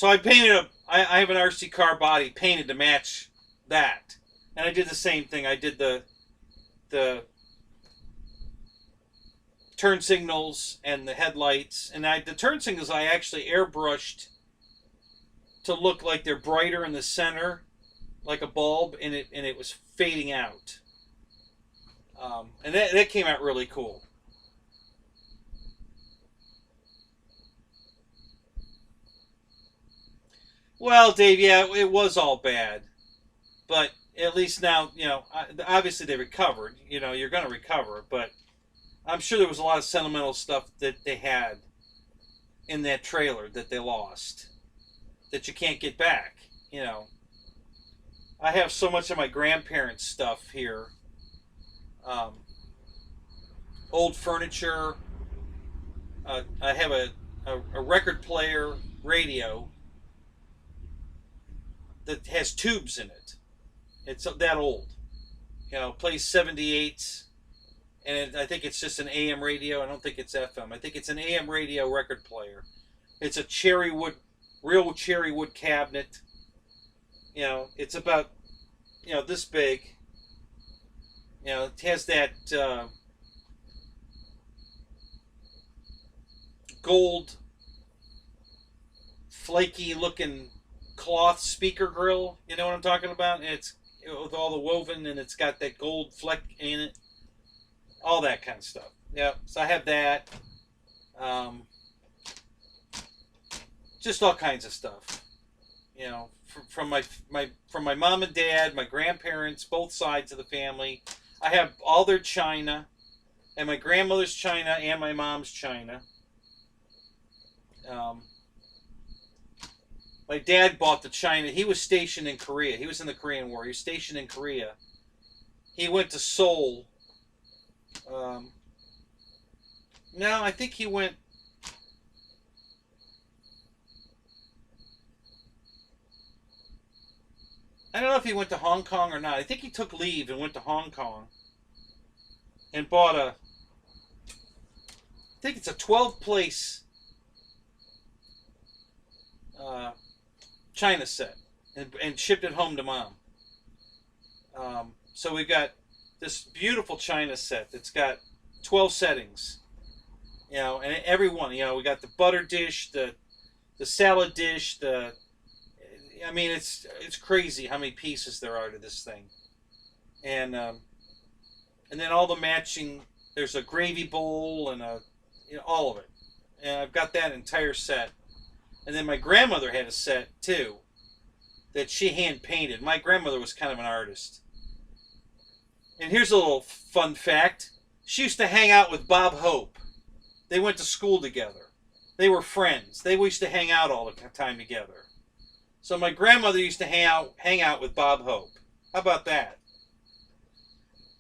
I painted I have an RC car body painted to match that, and I did the same thing. I did the turn signals and the headlights, and the turn signals I actually airbrushed to look like they're brighter in the center, like a bulb, and it was fading out. And that came out really cool. Well, Dave, yeah, it was all bad, but at least now, obviously they recovered. You're going to recover, but I'm sure there was a lot of sentimental stuff that they had in that trailer that they lost, that you can't get back. I have so much of my grandparents' stuff here. Old furniture. I have a record player radio that has tubes in it. It's that old. Plays 78s, and I think it's just an AM radio. I don't think it's FM. I think it's an AM radio record player. It's a real cherry wood cabinet. It's about, this big. It has that gold, flaky looking cloth speaker grill. You know what I'm talking about? And it's with all the woven, and it's got that gold fleck in it. All that kind of stuff. Yeah, so I have that. Just all kinds of stuff. From my mom and dad, my grandparents, both sides of the family. I have all their china, and my grandmother's china and my mom's china. My dad bought the china. He was stationed in Korea. He was in the Korean War. He was stationed in Korea. He went to Seoul. No, I think he went. I don't know if he went to Hong Kong or not. I think he took leave and went to Hong Kong and bought I think it's a 12-place China set and shipped it home to Mom. So we've got this beautiful China set that's got 12 settings, and every one, we got the butter dish, the salad dish, it's crazy how many pieces there are to this thing, and then all the matching. There's a gravy bowl and all of it, and I've got that entire set. And then my grandmother had a set too that she hand painted. My grandmother was kind of an artist. And here's a little fun fact: she used to hang out with Bob Hope. They went to school together. They were friends. They used to hang out all the time together. So my grandmother used to hang out with Bob Hope. How about that?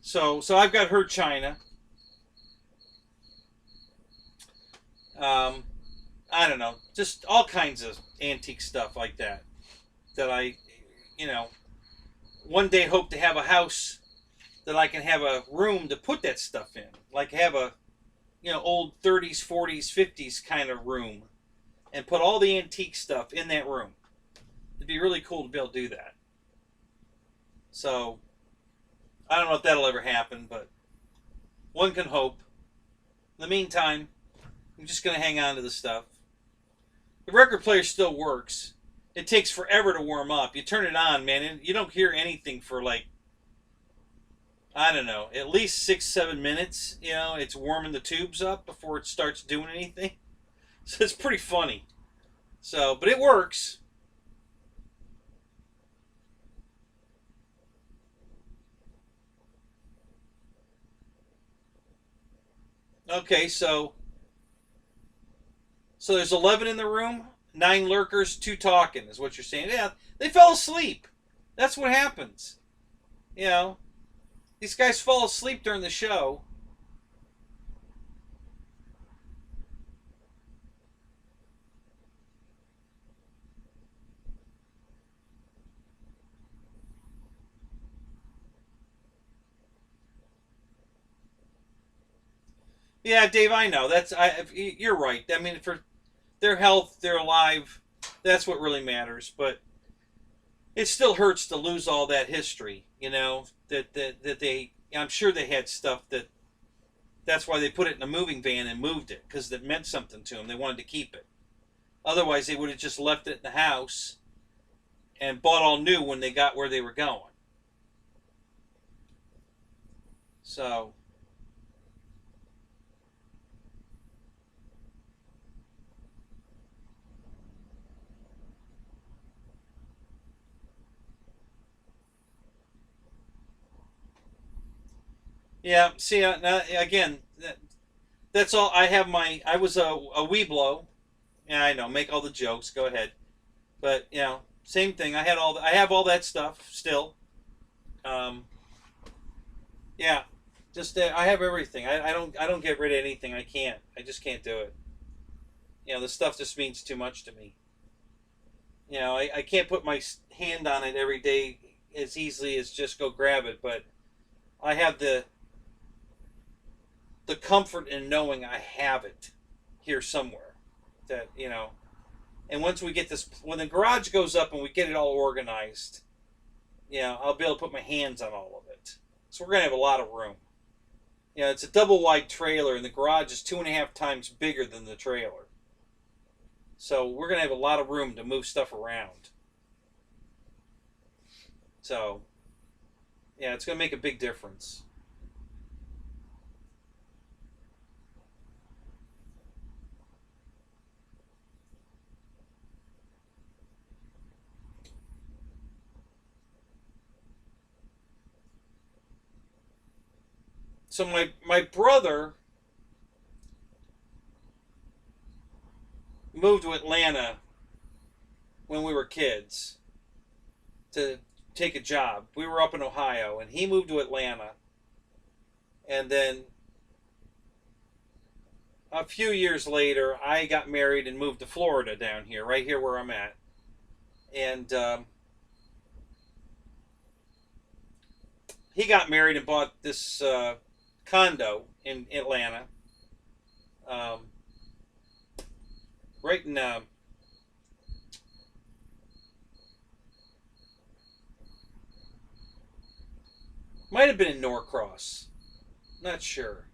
So I've got her china. Um, I don't know, just all kinds of antique stuff like that. That I, you know, one day hope to have a house that I can have a room to put that stuff in, like have a old 30s, 40s, 50s kind of room, and put all the antique stuff in that room. It'd be really cool to be able to do that. So I don't know if that'll ever happen, but one can hope. In the meantime, I'm just gonna hang on to the stuff. The record player still works. It takes forever to warm up. You turn it on, man, and you don't hear anything for like, I don't know, at least 6, 7 minutes. It's warming the tubes up before it starts doing anything. So it's pretty funny. So, but it works. Okay, so there's 11 in the room, 9 lurkers, 2 talking, is what you're saying. Yeah, they fell asleep. That's what happens. You know, these guys fall asleep during the show. Yeah, Dave, I know. You're right. I mean, for their health, they're alive. That's what really matters. But it still hurts to lose all that history. That they. I'm sure they had stuff that. That's why they put it in a moving van and moved it, because it meant something to them. They wanted to keep it. Otherwise, they would have just left it in the house and bought all new when they got where they were going. So, yeah. See, again, that's all. I was a Weeblo. Yeah, I know. Make all the jokes. Go ahead. But same thing. I have all that stuff still. Um, yeah, just I have everything. I don't get rid of anything. I can't. I just can't do it. The stuff just means too much to me. I can't put my hand on it every day as easily as just go grab it. But I have the comfort in knowing I have it here somewhere. That and once we get this, when the garage goes up and we get it all organized, I'll be able to put my hands on all of it. So we're gonna have a lot of room. It's a double wide trailer, and the garage is 2.5 times bigger than the trailer. So we're gonna have a lot of room to move stuff around. So yeah, it's gonna make a big difference. So my brother moved to Atlanta when we were kids to take a job. We were up in Ohio, and he moved to Atlanta. And then a few years later, I got married and moved to Florida down here, right here where I'm at. And he got married and bought this condo in Atlanta, um, right in might have been in Norcross, not sure.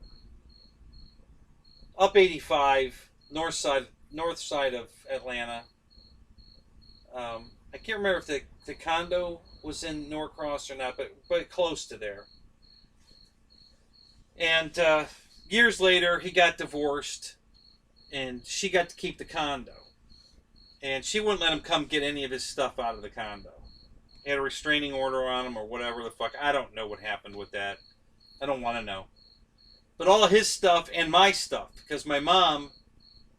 Up 85, north side of Atlanta. I can't remember if the condo was in Norcross or not, but close to there. And years later, he got divorced, and she got to keep the condo. And she wouldn't let him come get any of his stuff out of the condo. He had a restraining order on him or whatever the fuck. I don't know what happened with that. I don't want to know. But all of his stuff and my stuff, because my mom,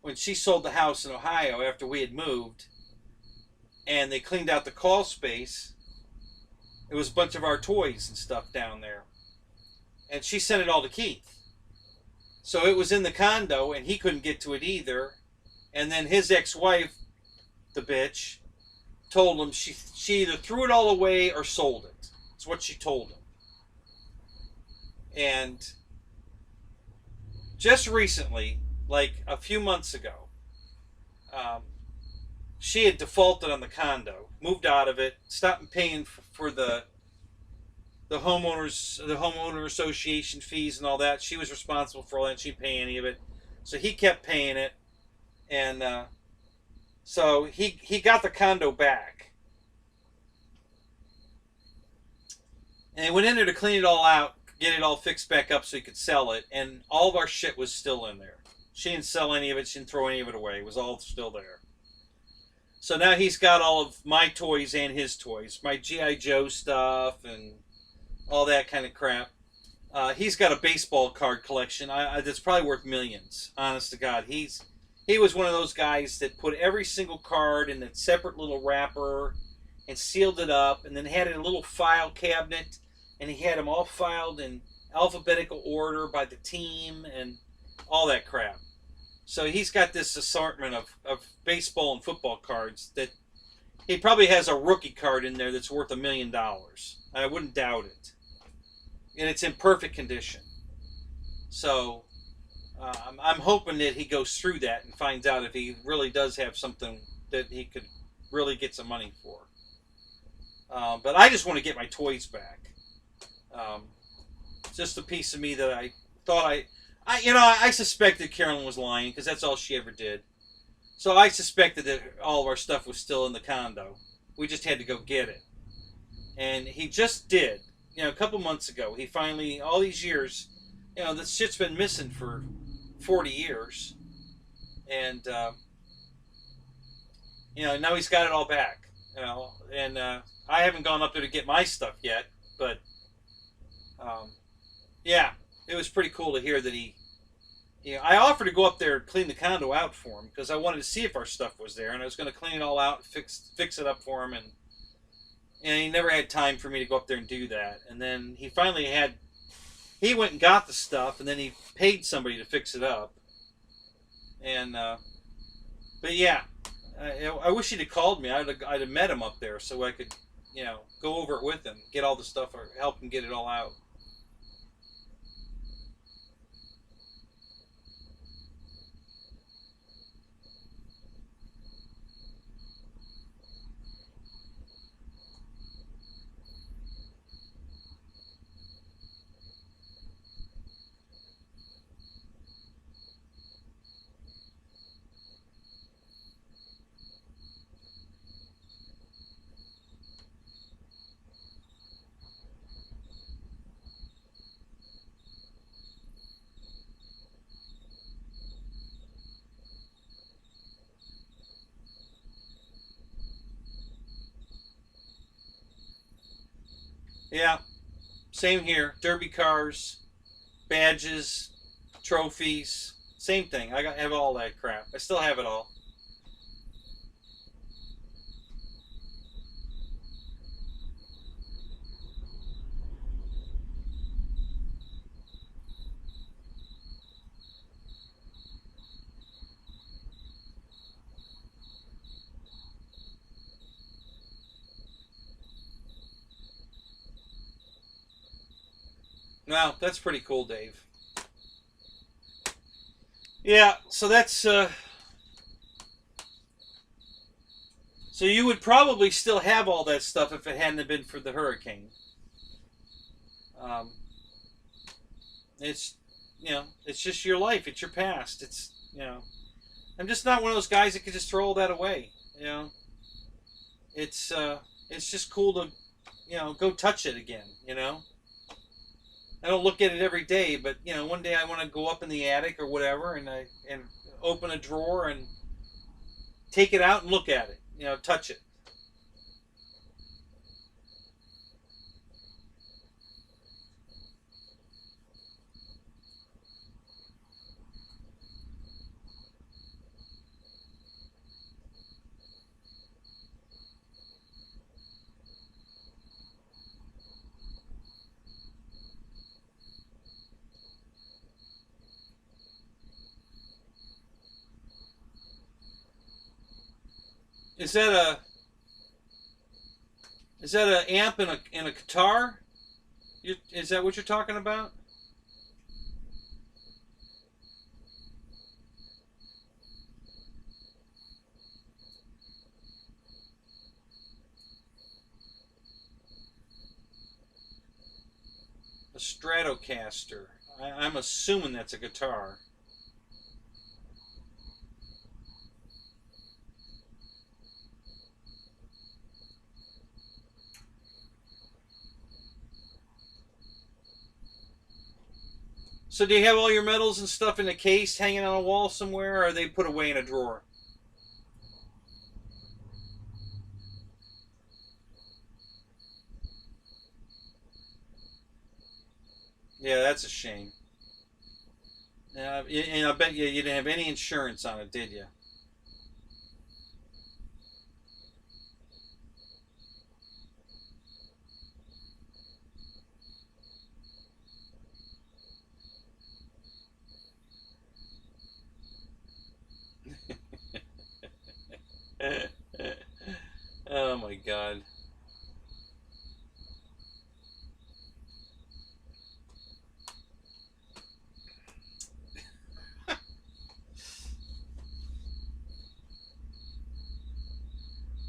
when she sold the house in Ohio after we had moved, and they cleaned out the crawl space, it was a bunch of our toys and stuff down there. and she sent it all to Keith. So it was in the condo, and he couldn't get to it either. And then his ex-wife, the bitch, told him she either threw it all away or sold it. That's what she told him. And just recently, like a few months ago, um, she had defaulted on the condo, moved out of it, stopped paying for the homeowner association fees and all that. She was responsible for all that. She didn't pay any of it, so he kept paying it, and so he got the condo back, and he went in there to clean it all out, get it all fixed back up so he could sell it, and all of our shit was still in there. She didn't sell any of it. She didn't throw any of it away. It was all still there. So now he's got all of my toys and his toys, my G.I. Joe stuff and all that kind of crap. He's got a baseball card collection that's probably worth millions. Honest to God, he was one of those guys that put every single card in that separate little wrapper and sealed it up, and then had it in a little file cabinet, and he had them all filed in alphabetical order by the team and all that crap. So he's got this assortment of baseball and football cards that he probably has a rookie card in there that's worth $1 million. I wouldn't doubt it. And it's in perfect condition. So I'm hoping that he goes through that and finds out if he really does have something that he could really get some money for. But I just want to get my toys back. Just a piece of me that I thought I suspected Carolyn was lying because that's all she ever did. So I suspected that all of our stuff was still in the condo. We just had to go get it. And he just did. A couple months ago, he finally, all these years, this shit's been missing for 40 years. And, now he's got it all back. And I haven't gone up there to get my stuff yet. But, yeah, it was pretty cool to hear that I offered to go up there and clean the condo out for him because I wanted to see if our stuff was there, and I was going to clean it all out, and fix it up for him, and he never had time for me to go up there and do that. And then he finally he went and got the stuff, and then he paid somebody to fix it up. And but yeah, I wish he'd have called me. I'd have met him up there so I could go over it with him, get all the stuff, or help him get it all out. Yeah, same here. Derby cars, badges, trophies, same thing. Have all that crap. I still have it all. Wow, that's pretty cool, Dave. Yeah, so that's so you would probably still have all that stuff if it hadn't been for the hurricane. Um, it's it's just your life. It's your past. I'm just not one of those guys that could just throw all that away. It's it's just cool to go touch it again. I don't look at it every day, but one day I want to go up in the attic or whatever, and open a drawer and take it out and look at it. Touch it. Is that a amp and a guitar? Is that what you're talking about? A Stratocaster. I'm assuming that's a guitar. So do you have all your medals and stuff in a case hanging on a wall somewhere, or are they put away in a drawer? Yeah, that's a shame. And I bet you didn't have any insurance on it, did you? Oh my god.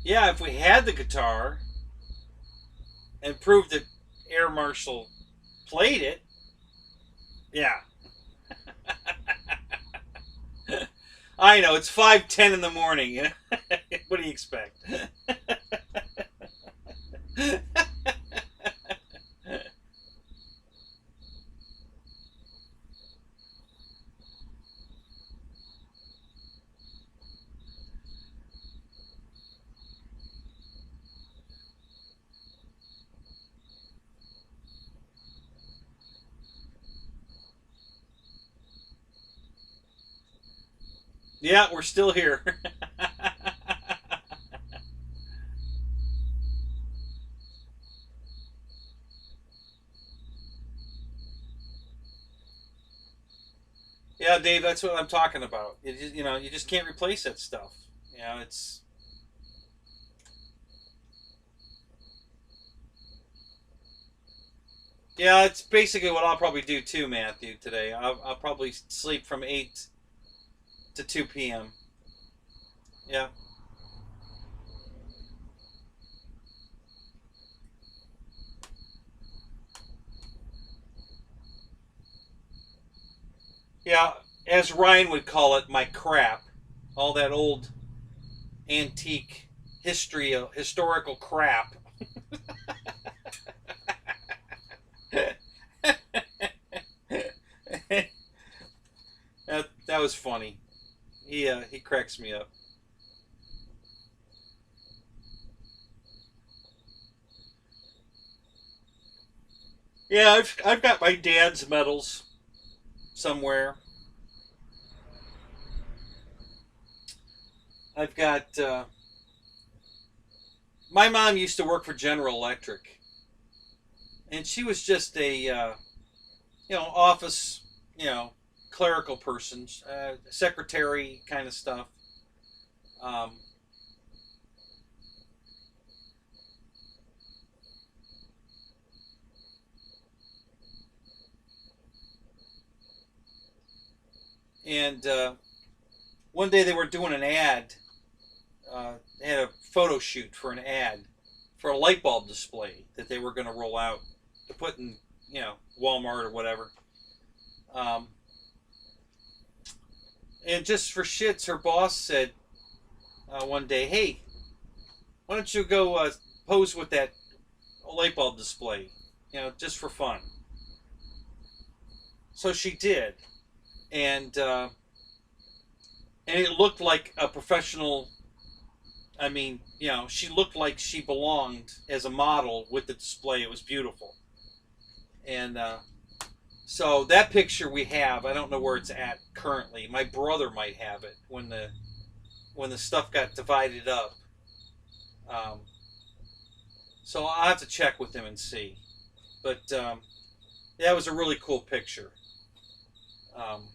Yeah, if we had the guitar and proved that Air Marshal played it, yeah. I know it's 5:10 in the morning. You know? What do you expect? Yeah, we're still here. Yeah, Dave, that's what I'm talking about. You just can't replace that stuff. It's yeah, it's basically what I'll probably do too, Matthew. Today, I'll probably sleep from 8 to 2 p.m. Yeah, yeah. As Ryan would call it, my crap. All that old antique historical crap. That was funny. He cracks me up. Yeah, I've got my dad's medals somewhere. I've got my mom used to work for General Electric, and she was just a office you know clerical person, secretary kind of stuff. Um, and one day they were doing an ad. They had a photo shoot for an ad for a light bulb display that they were going to roll out to put in Walmart or whatever. Um, and just for shits, her boss said one day, "Hey, why don't you go pose with that light bulb display? Just for fun." So she did, and it looked like a professional. I mean, she looked like she belonged as a model with the display. It was beautiful, and so that picture we have, I don't know where it's at currently. My brother might have it when the stuff got divided up. Um, so I'll have to check with him and see. But yeah, it was a really cool picture. Um,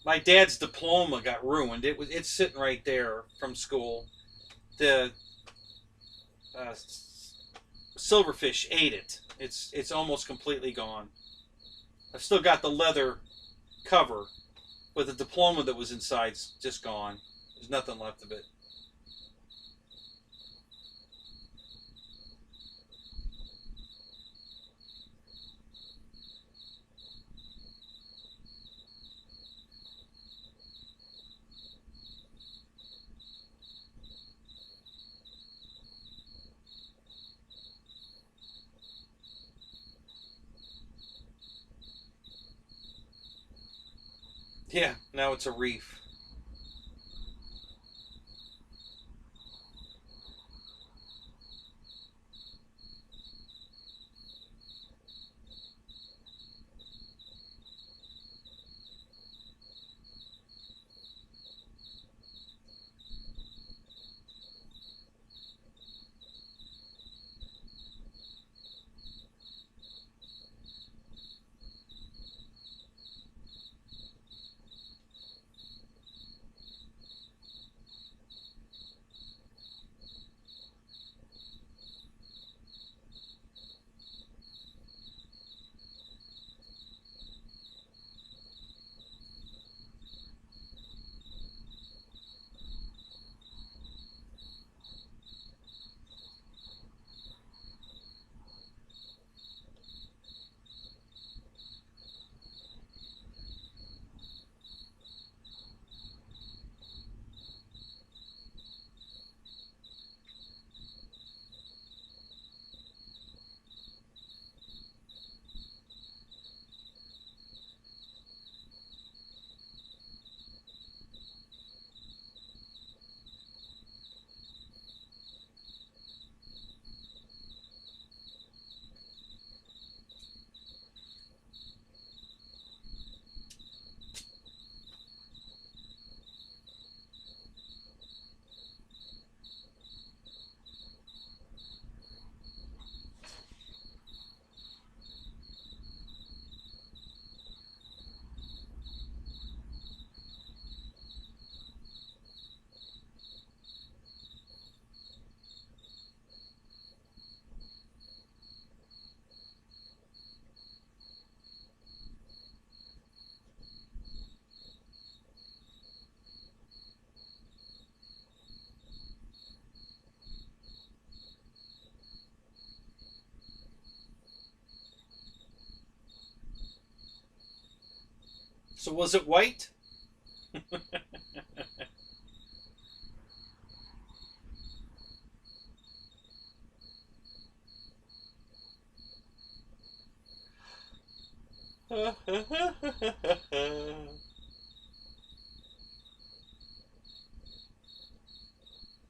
My dad's diploma got ruined. It's sitting right there from school. The uh, silverfish ate it. It's almost completely gone. I've still got the leather cover, but the diploma that was inside's just gone. There's nothing left of it. Yeah, now it's a reef. So was it white?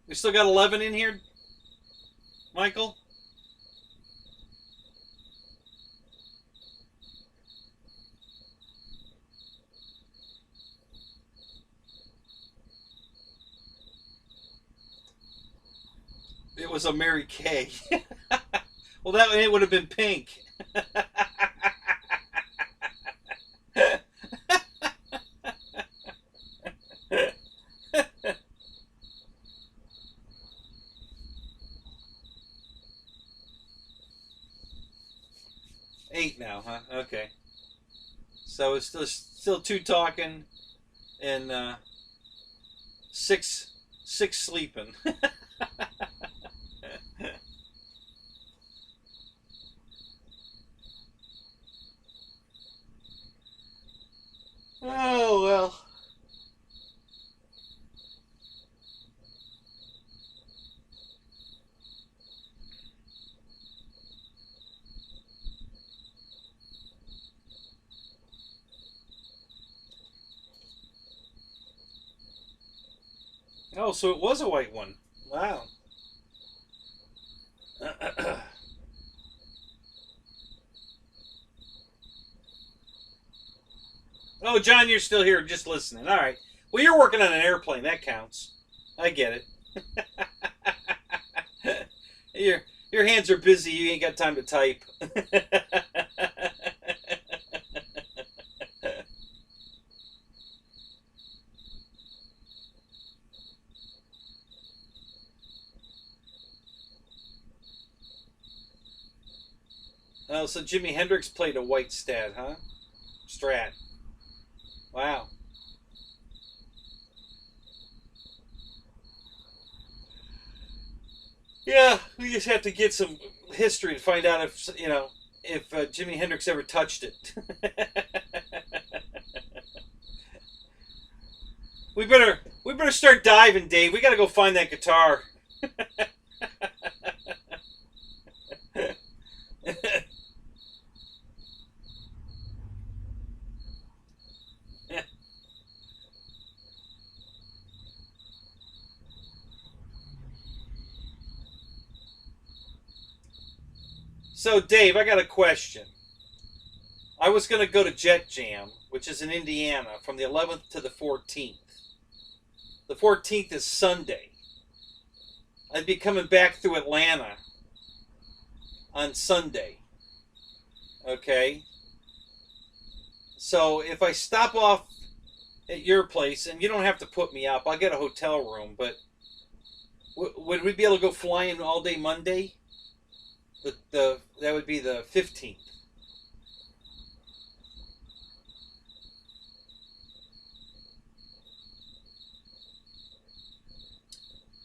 We still got 11 in here, Michael? It was a Mary Kay. Well, that it would have been pink. 8 now, huh? Okay. So it's still 2 talking and six sleeping. Oh well. Oh, so it was a white one. Wow. Oh, John, you're still here, just listening. All right. Well, you're working on an airplane. That counts. I get it. your your hands are busy. You ain't got time to type. Oh, so Jimi Hendrix played a white Strat, huh? Strat. Wow. Yeah, we just have to get some history to find out if if Jimi Hendrix ever touched it. we better start diving, Dave. We got to go find that guitar. So, Dave, I got a question. I was going to go to Jet Jam, which is in Indiana, from the 11th to the 14th. The 14th is Sunday. I'd be coming back through Atlanta on Sunday. Okay? So if I stop off at your place, and you don't have to put me up, I'll get a hotel room, but would we be able to go flying all day Monday? The that would be the 15th.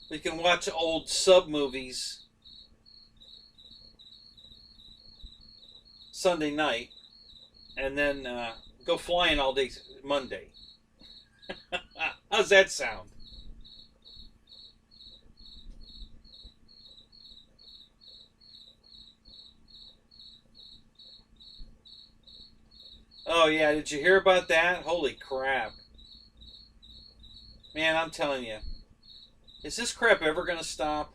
We can watch old sub movies Sunday night, and then go flying all day Monday. How's that sound? Oh yeah, did you hear about that? Holy crap. Man, I'm telling you. Is this crap ever going to stop?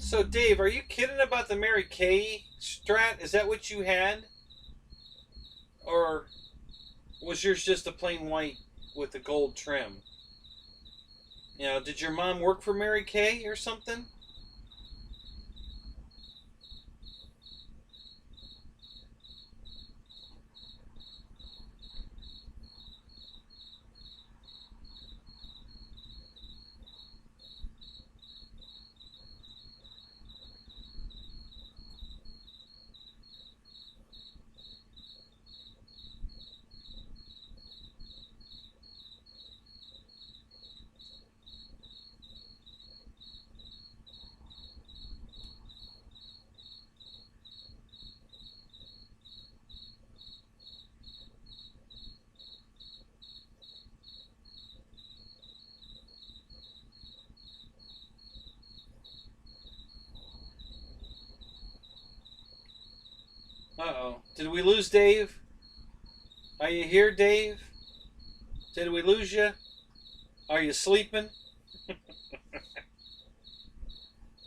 So, Dave, are you kidding about the Mary Kay Strat? Is that what you had? Or was yours just a plain white with the gold trim? Did your mom work for Mary Kay or something? Uh-oh. Did we lose Dave? Are you here, Dave? Did we lose you? Are you sleeping?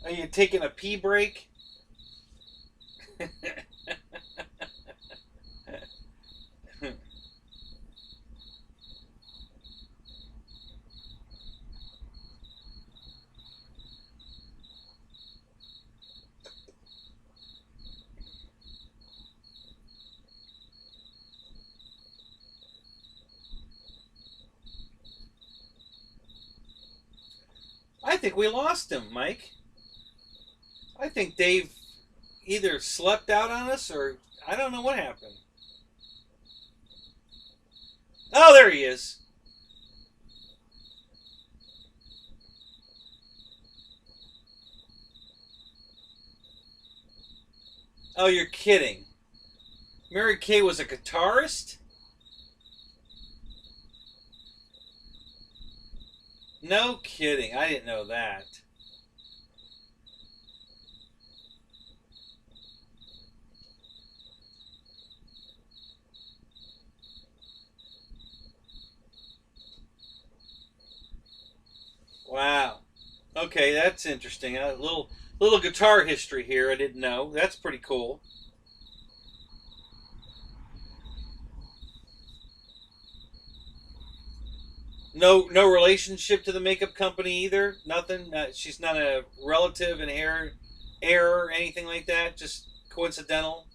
Are you taking a pee break? I think we lost him, Mike. I think Dave either slept out on us or I don't know what happened. Oh, there he is. Oh, you're kidding. Mary Kay was a guitarist? No kidding. I didn't know that. Wow. Okay, that's interesting. A little guitar history here. I didn't know. That's pretty cool. No relationship to the makeup company either. Nothing. She's not a relative in heir or anything like that. Just coincidental.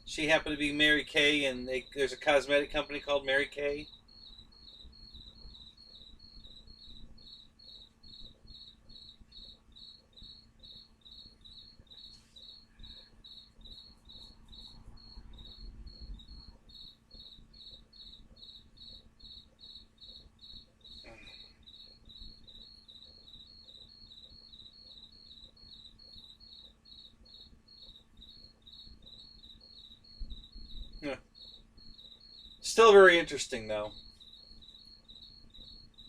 She happened to be Mary Kay, and there's a cosmetic company called Mary Kay. Yeah. Still very interesting though.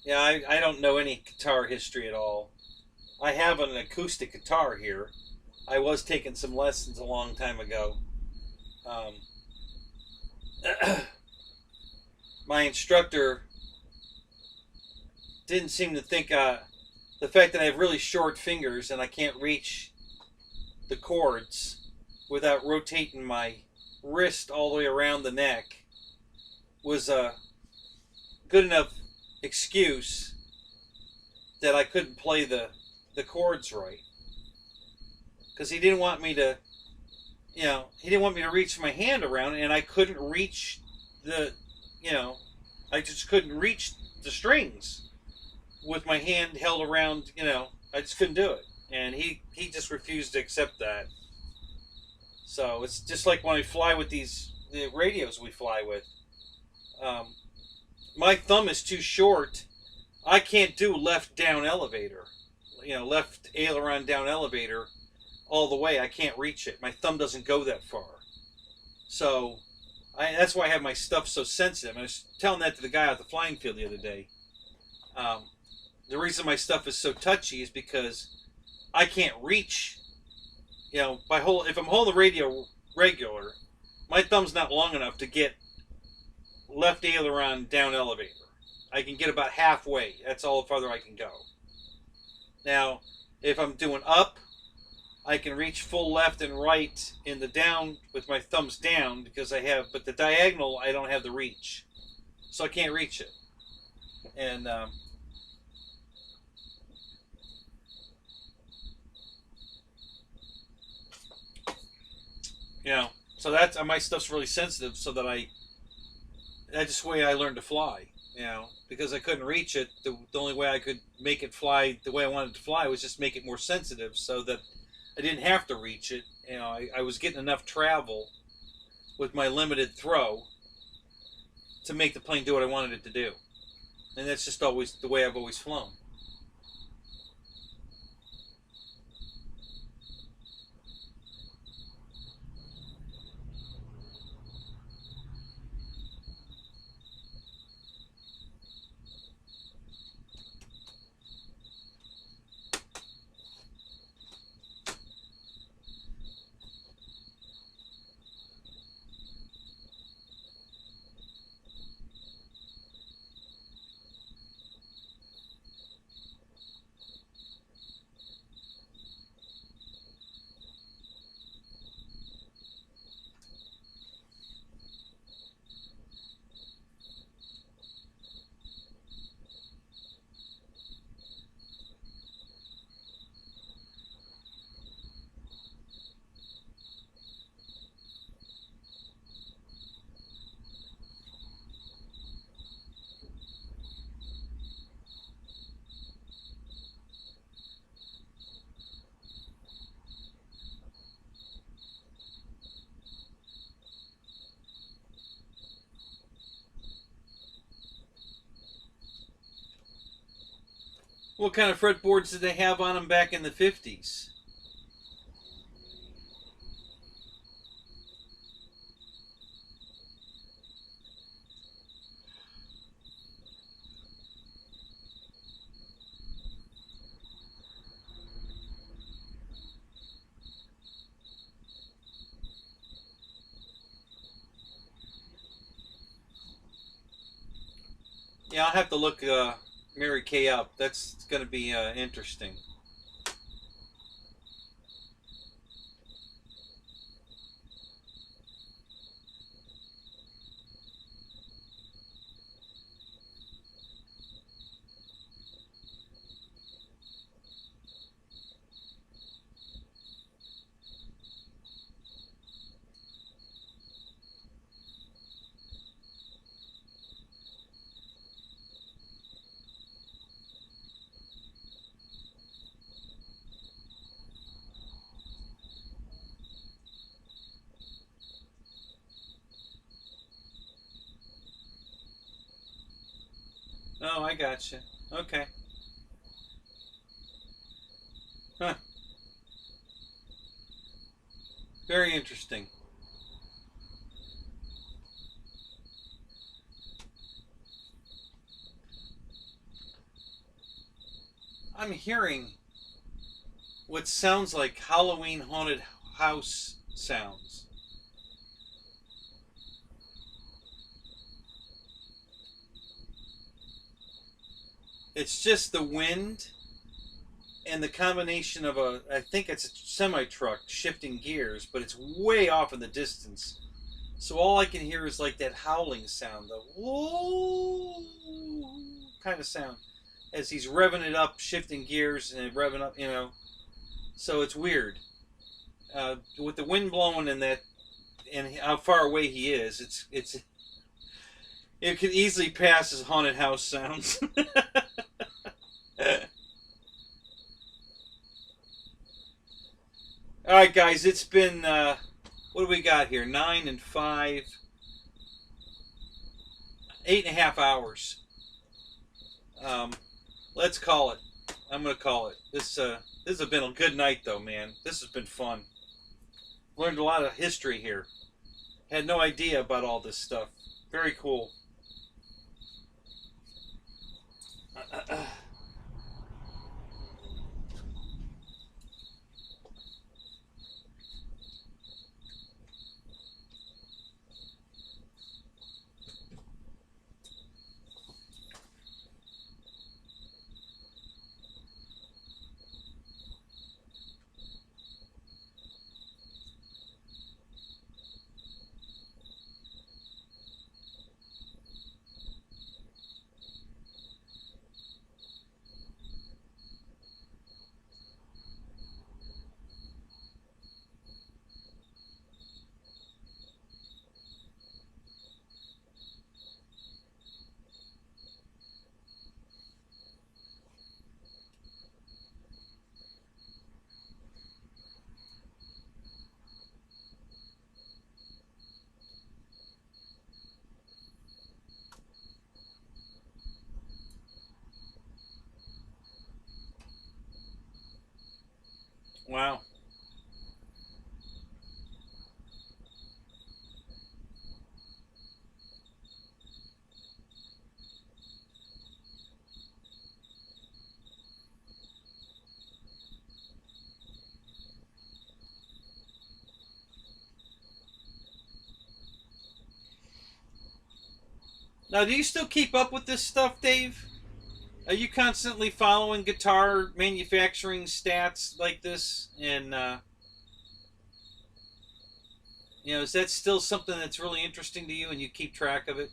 Yeah, I don't know any guitar history at all. I have an acoustic guitar here. I was taking some lessons a long time ago. Um, my instructor didn't seem to think the fact that I have really short fingers and I can't reach the chords without rotating my wrist all the way around the neck was a good enough excuse that I couldn't play the chords right because he didn't want me to, he didn't want me to reach my hand around, and I couldn't reach the, you know, I just couldn't reach the strings with my hand held around, I just couldn't do it, and he just refused to accept that. So it's just like when I fly with the radios we fly with. Um, my thumb is too short. I can't do left down elevator, left aileron down elevator all the way. I can't reach it. My thumb doesn't go that far. So that's why I have my stuff so sensitive. I was telling that to the guy at the flying field the other day. Um, the reason my stuff is so touchy is because I can't reach. If I'm holding the radio regular, my thumb's not long enough to get left aileron down elevator. I can get about halfway. That's all the farther I can go. Now, if I'm doing up, I can reach full left and right in the down with my thumbs down because but the diagonal, I don't have the reach. So I can't reach it. And, so my stuff's really sensitive so that's just the way I learned to fly. Because I couldn't reach it, the only way I could make it fly the way I wanted to fly was just make it more sensitive so that I didn't have to reach it. I was getting enough travel with my limited throw to make the plane do what I wanted it to do. And that's just always the way I've always flown. What kind of fretboards did they have on them back in the 50s? Yeah, I'll have to look Mary Kay up. That's going to be interesting. Oh, I gotcha. Okay. Huh. Very interesting. I'm hearing what sounds like Halloween haunted house sounds. It's just the wind and the combination of I think it's a semi truck shifting gears, but it's way off in the distance. So all I can hear is like that howling sound, the whoa kind of sound, as he's revving it up, shifting gears and revving up, you know. So it's weird. With the wind blowing and that, and how far away he is, it could easily pass as haunted house sounds. All right, guys, it's been what do we got here? 9 and 5, 8.5 hours. Um, let's call it. I'm gonna call it. This has been a good night, though, man. This has been fun. Learned a lot of history here. Had no idea about all this stuff. Very cool. Wow. Now, do you still keep up with this stuff, Dave? Are you constantly following guitar manufacturing stats like this? And is that still something that's really interesting to you, and you keep track of it?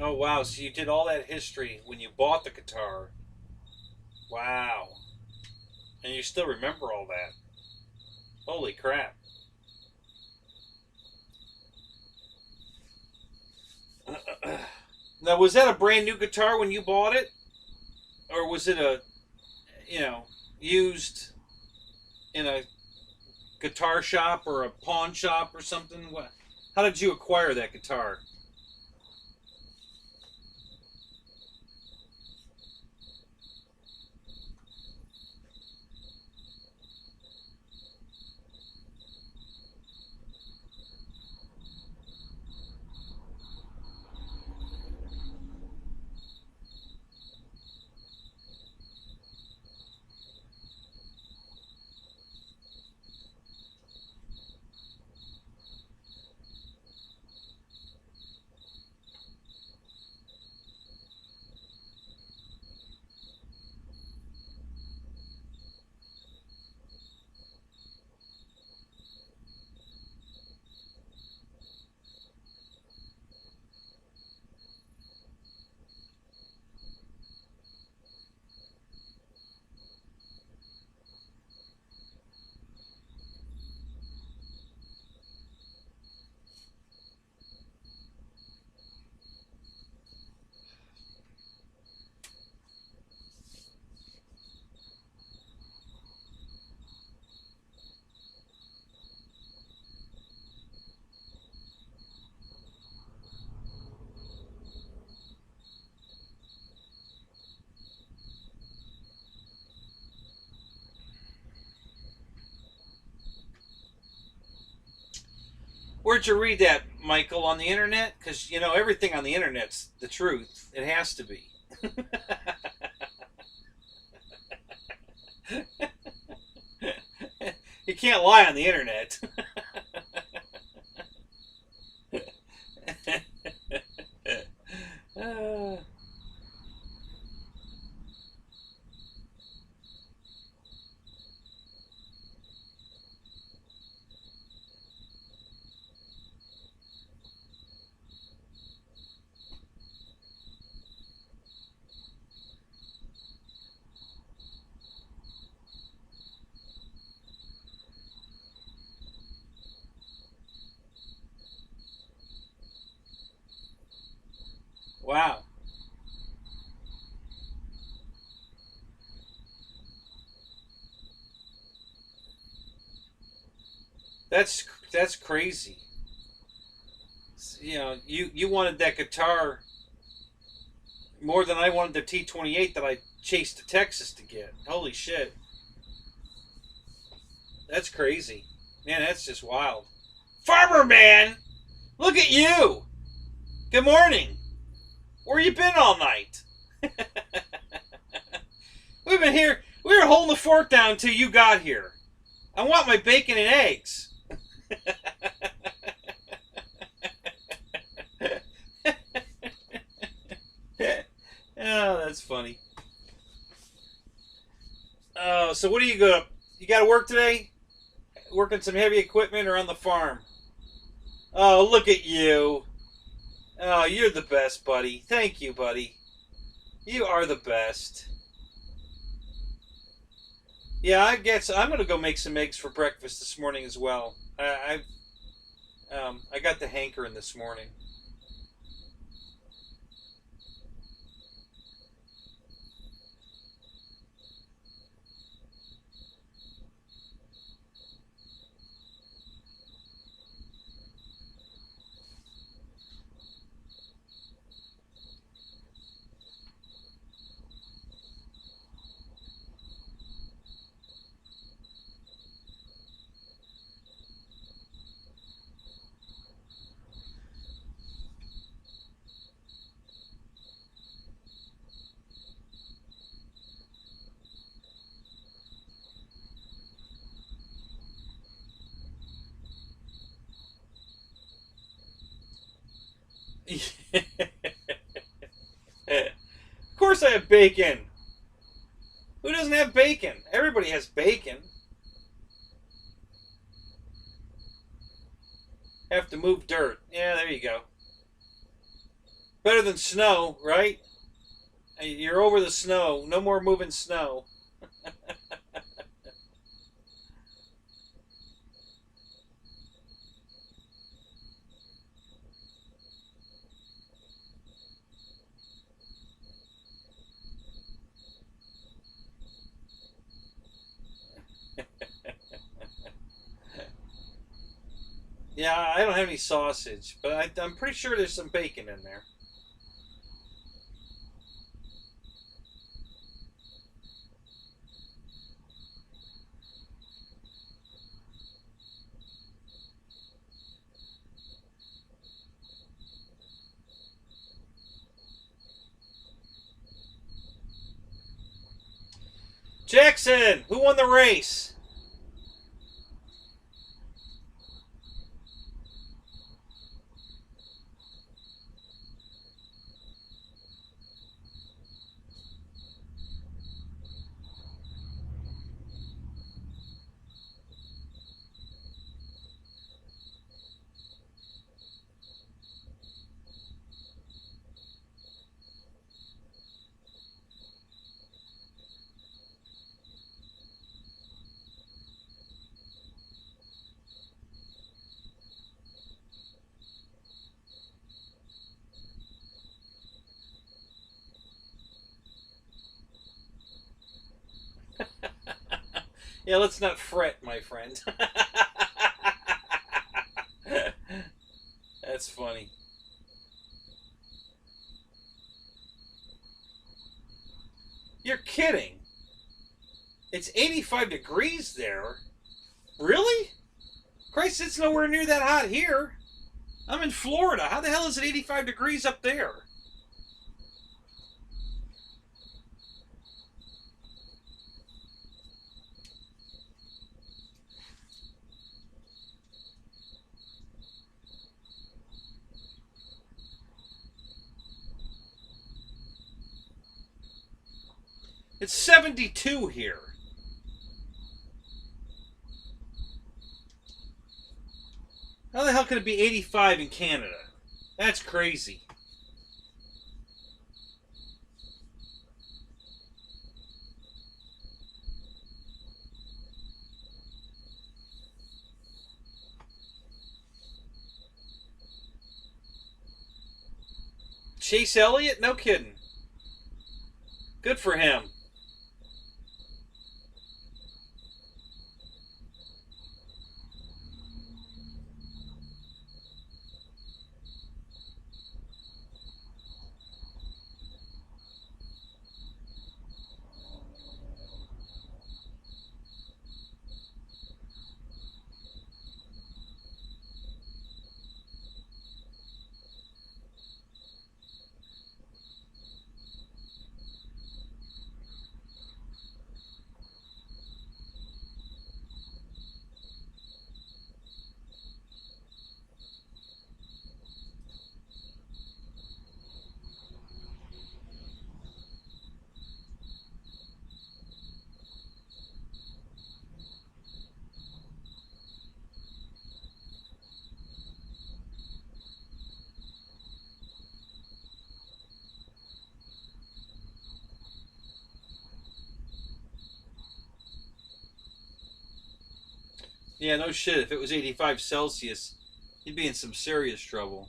Oh wow! So you did all that history when you bought the guitar. Wow! And you still remember all that? Holy crap! Now, was that a brand new guitar when you bought it, or was it a, you know, used in a guitar shop or a pawn shop or something? What? How did you acquire that guitar? Where'd you read that, Michael? On the internet? Because you know everything on the internet's the truth. It has to be. You can't lie on the internet. Uh, wow, that's crazy. You know, you wanted that guitar more than I wanted the T28 that I chased to Texas to get. Holy shit, that's crazy, man. That's just wild. Farmer man, look at you. Good morning. Where you been all night? We've been here. We were holding the fort down until you got here. I want my bacon and eggs. Oh, that's funny. Oh, so what do you go? You got to work today? Working some heavy equipment or on the farm? Oh, look at you. Oh, you're the best, buddy. Thank you, buddy. You are the best. Yeah, I guess I'm gonna go make some eggs for breakfast this morning as well. I got the hankering this morning. Of course, I have bacon. Who doesn't have bacon? Everybody has bacon. Have to move dirt. Yeah, there you go. Better than snow, right? You're over the snow. No more moving snow. Yeah, I don't have any sausage, but I'm pretty sure there's some bacon in there. Jackson, who won the race? Yeah, let's not fret, my friend. That's funny. You're kidding. It's 85 degrees there. Really? Christ, it's nowhere near that hot here. I'm in Florida. How the hell is it 85 degrees up there? It's 72 here. How the hell could it be 85 in Canada? That's crazy. Chase Elliott? No kidding. Good for him. Yeah, no shit. If it was 85 Celsius, you'd be in some serious trouble.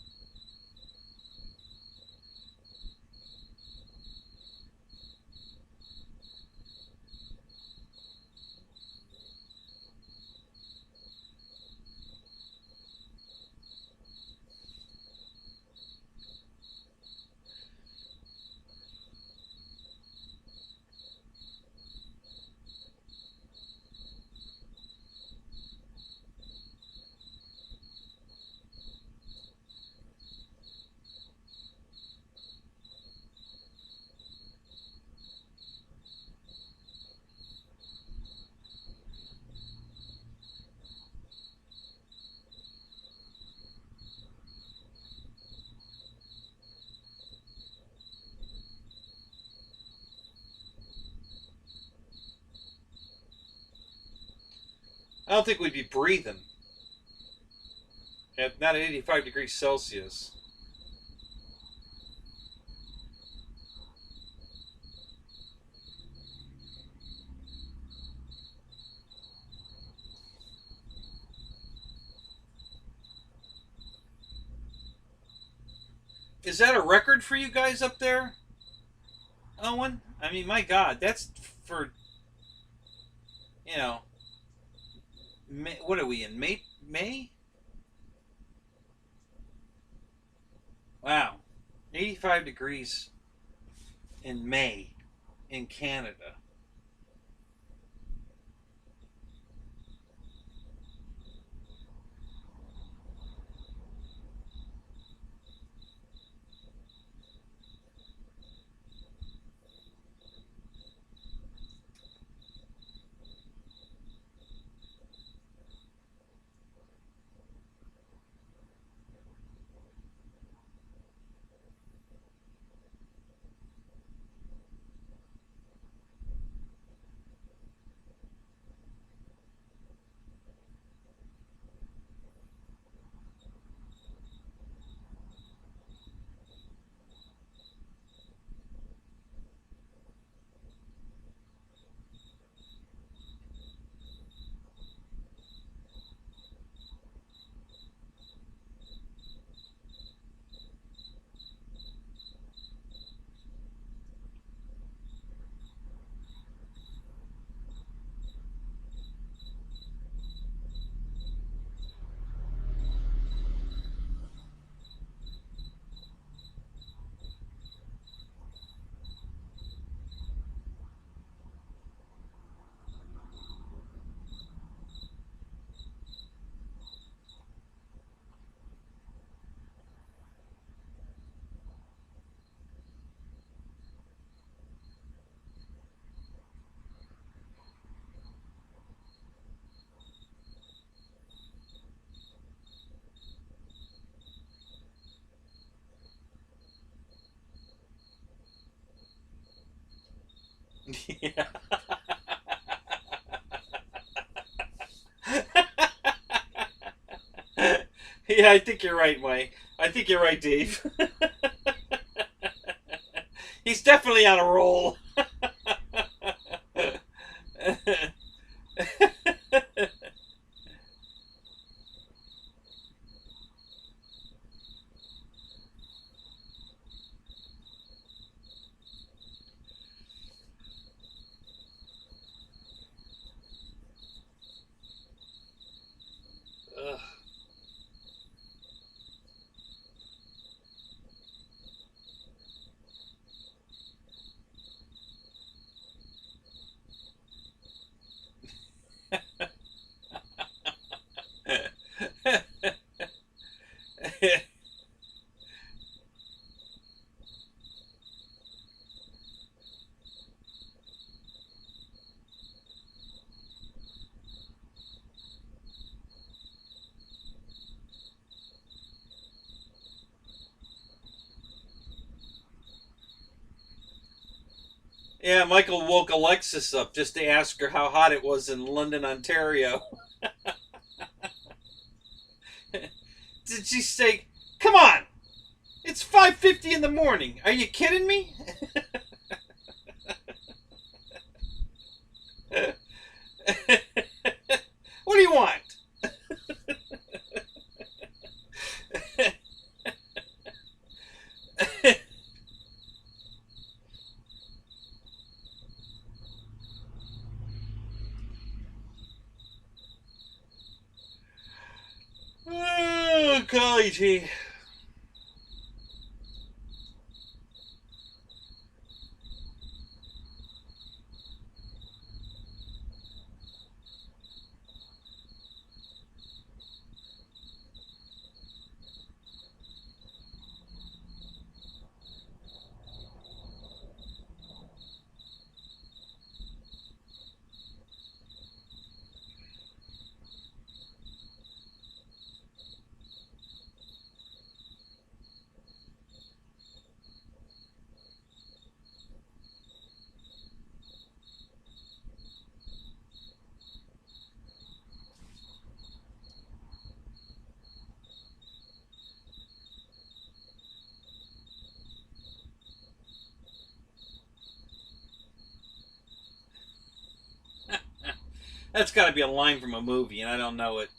I don't think we'd be breathing. Not at 85 degrees Celsius. Is that a record for you guys up there, Owen? I mean, my God, that's for you know. May, what are we in May? May? Wow, 85 degrees in May in Canada. Yeah. Yeah, I think you're right, Mike. I think you're right, Dave. He's definitely on a roll. Yeah, Michael woke Alexis up just to ask her how hot it was in London, Ontario. Did she say, "Come on, it's 5:50 in the morning. Are you kidding me?" What do you want? Oh, golly gee. That's got to be a line from a movie, and I don't know it.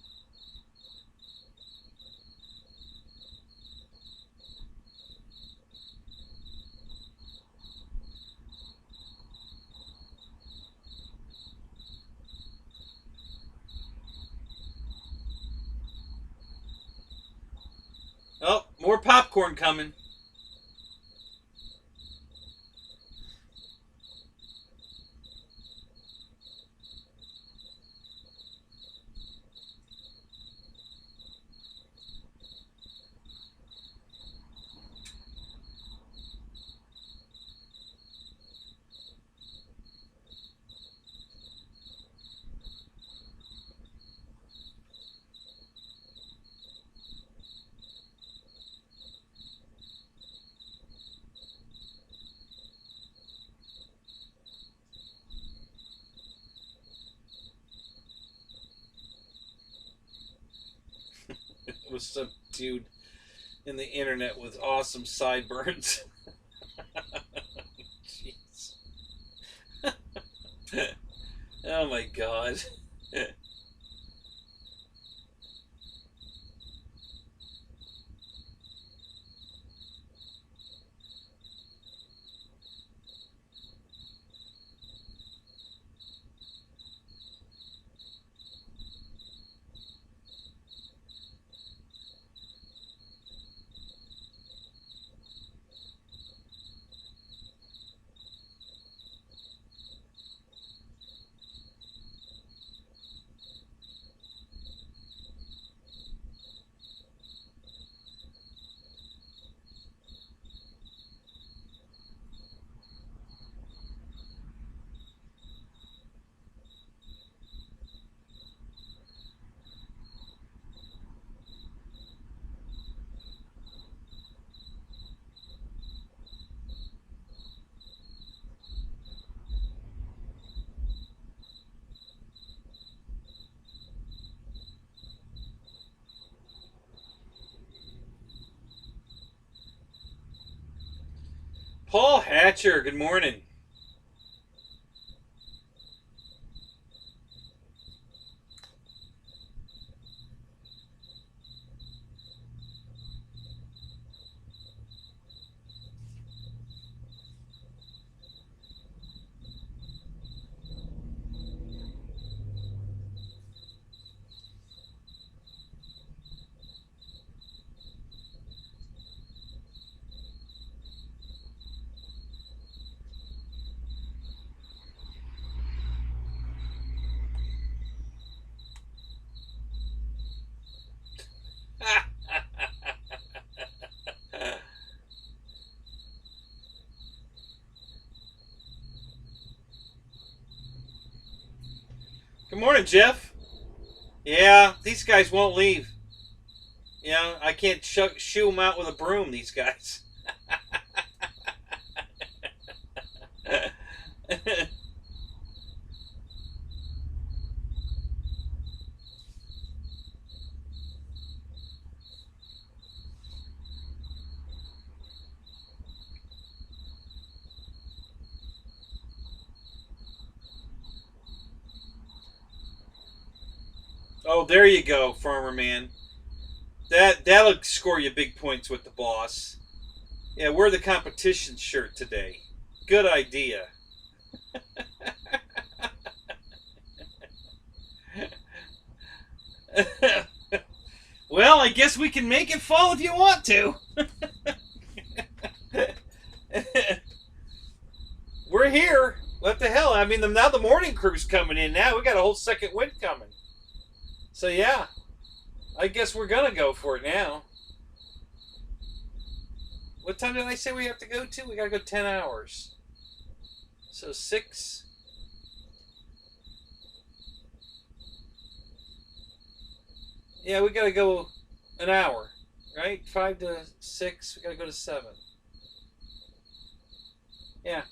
Oh, more popcorn coming. It was some dude in the internet with awesome sideburns. Jeez. Oh my god. Paul Hatcher, good morning. Good morning, Jeff. Yeah, these guys won't leave. You know, I can't shoo them out with a broom, these guys. Oh, there you go, farmer man. That'll score you big points with the boss. Yeah, wear the competition shirt today. Good idea. Well, I guess we can make it fall if you want to. We're here. What the hell? I mean, now the morning crew's coming in. Now we got a whole second wind coming. So yeah, I guess we're gonna go for it now. What time did I say we have to go to? We gotta go 10 hours. So 6. Yeah, we gotta go an hour, right? 5 to 6. We gotta go to 7. Yeah,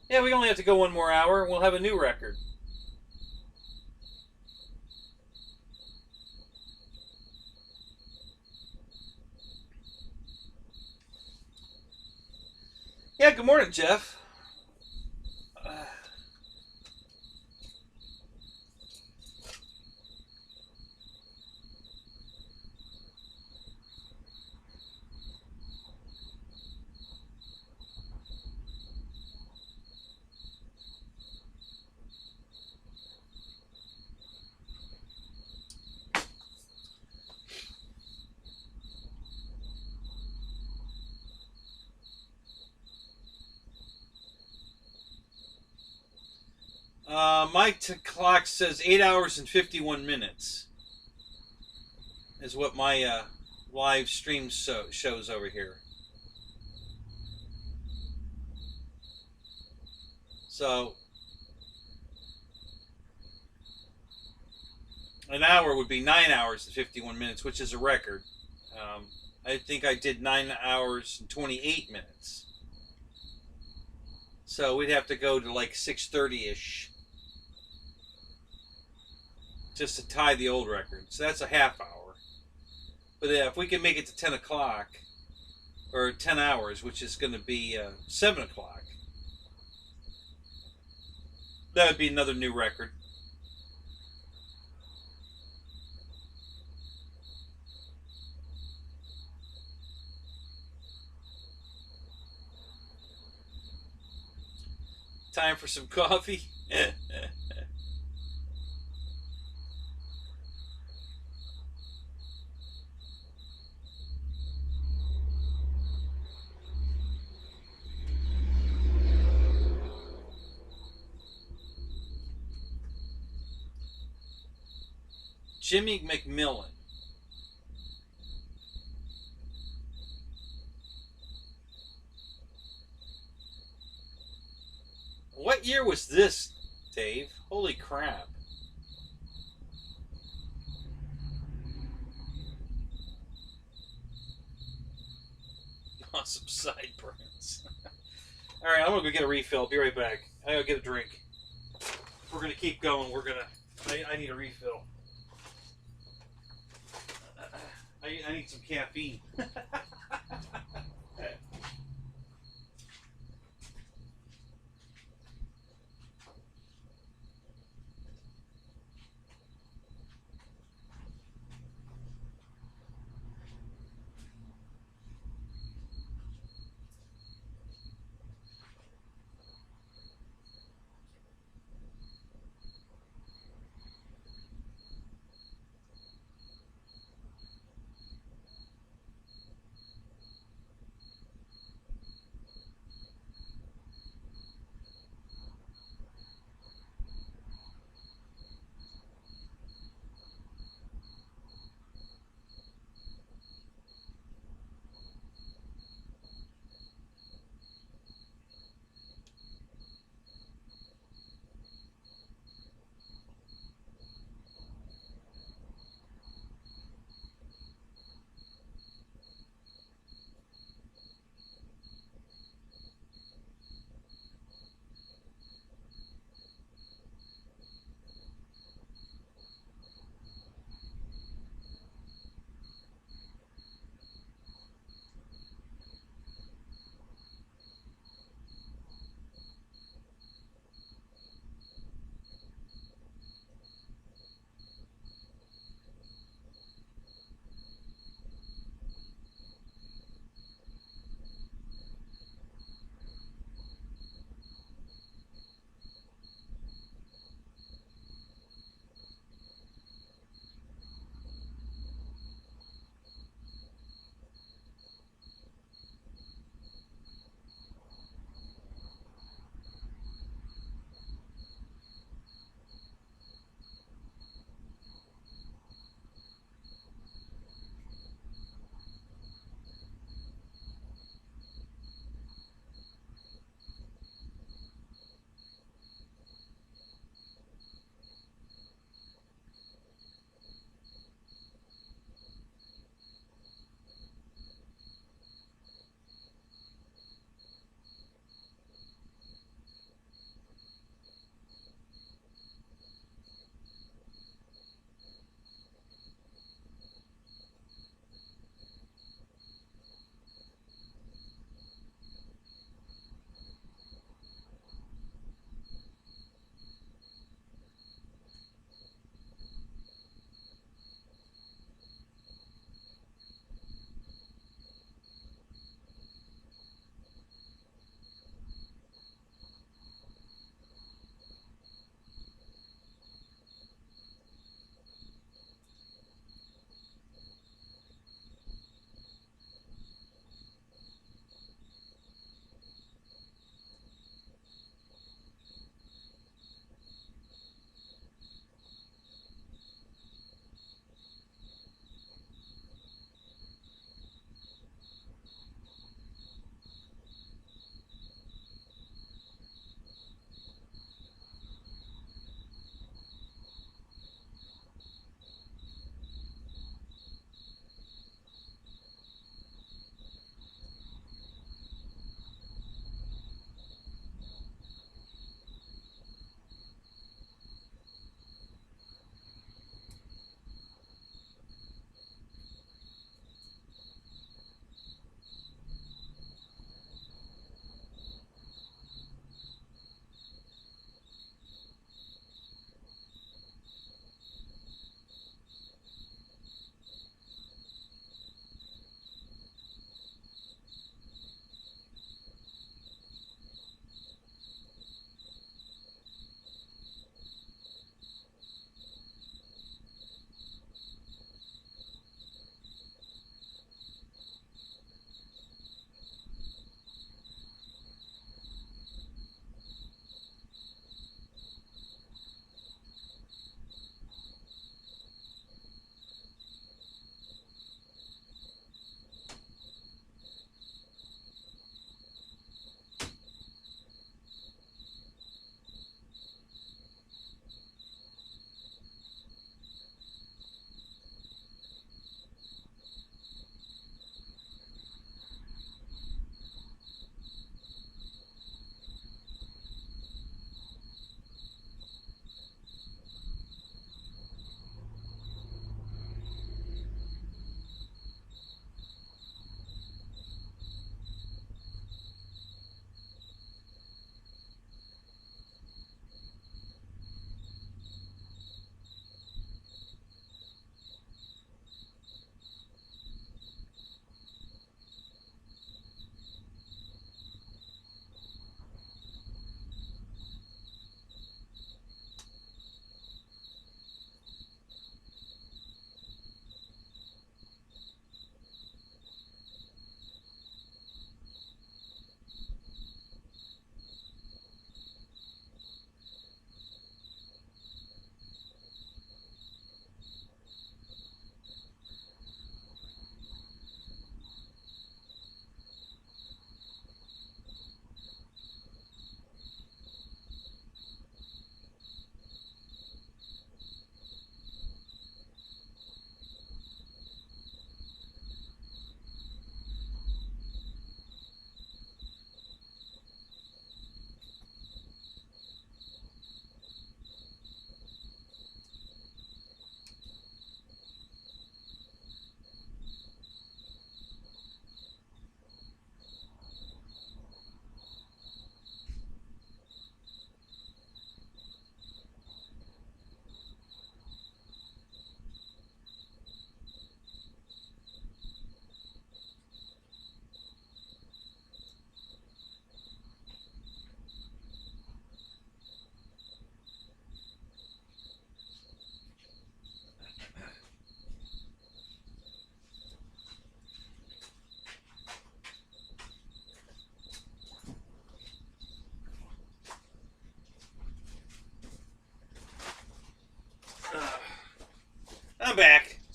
yeah. We only have to go one more hour, and we'll have a new record. Yeah. Good morning, Jeff. Uh, My clock says 8 hours and 51 minutes is what my live stream shows over here. So an hour would be 9 hours and 51 minutes, which is a record. I think I did 9 hours and 28 minutes. So we'd have to go to like 6:30ish just to tie the old record. So that's a half hour. But if we can make it to 10 o'clock, or 10 hours, which is going to be 7 o'clock, that would be another new record. Time for some coffee. Jimmy McMillan. What year was this, Dave? Holy crap. Awesome sideburns. Alright, I'm gonna go get a refill. I'll be right back. I gotta get a drink. If we're gonna keep going, I need a refill. I need some caffeine.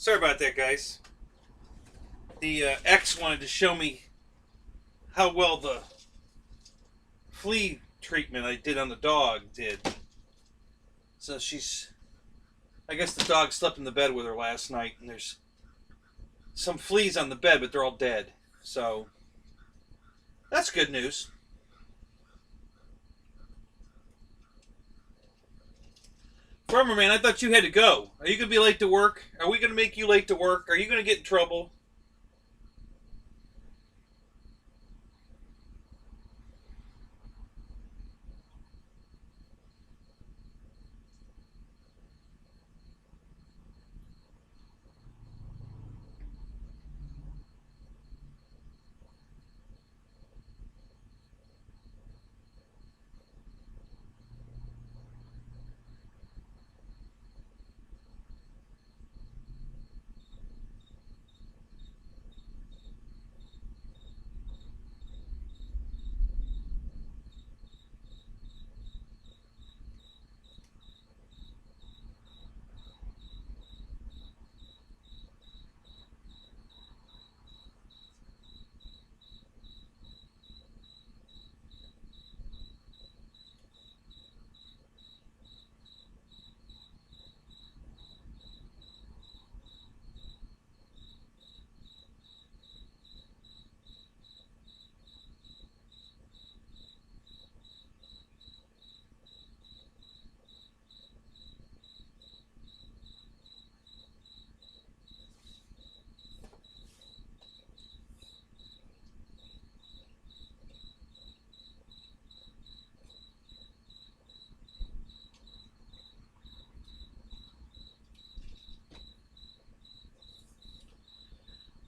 Sorry about that, guys. The ex wanted to show me how well the flea treatment I did on the dog did. So I guess the dog slept in the bed with her last night, and there's some fleas on the bed, but they're all dead. So that's good news. Farmer man, I thought you had to go. Are you going to be late to work? Are we going to make you late to work? Are you going to get in trouble?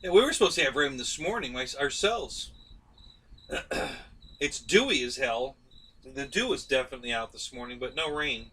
Yeah, we were supposed to have rain this morning ourselves. It's dewy as hell. The dew is definitely out this morning, but no rain.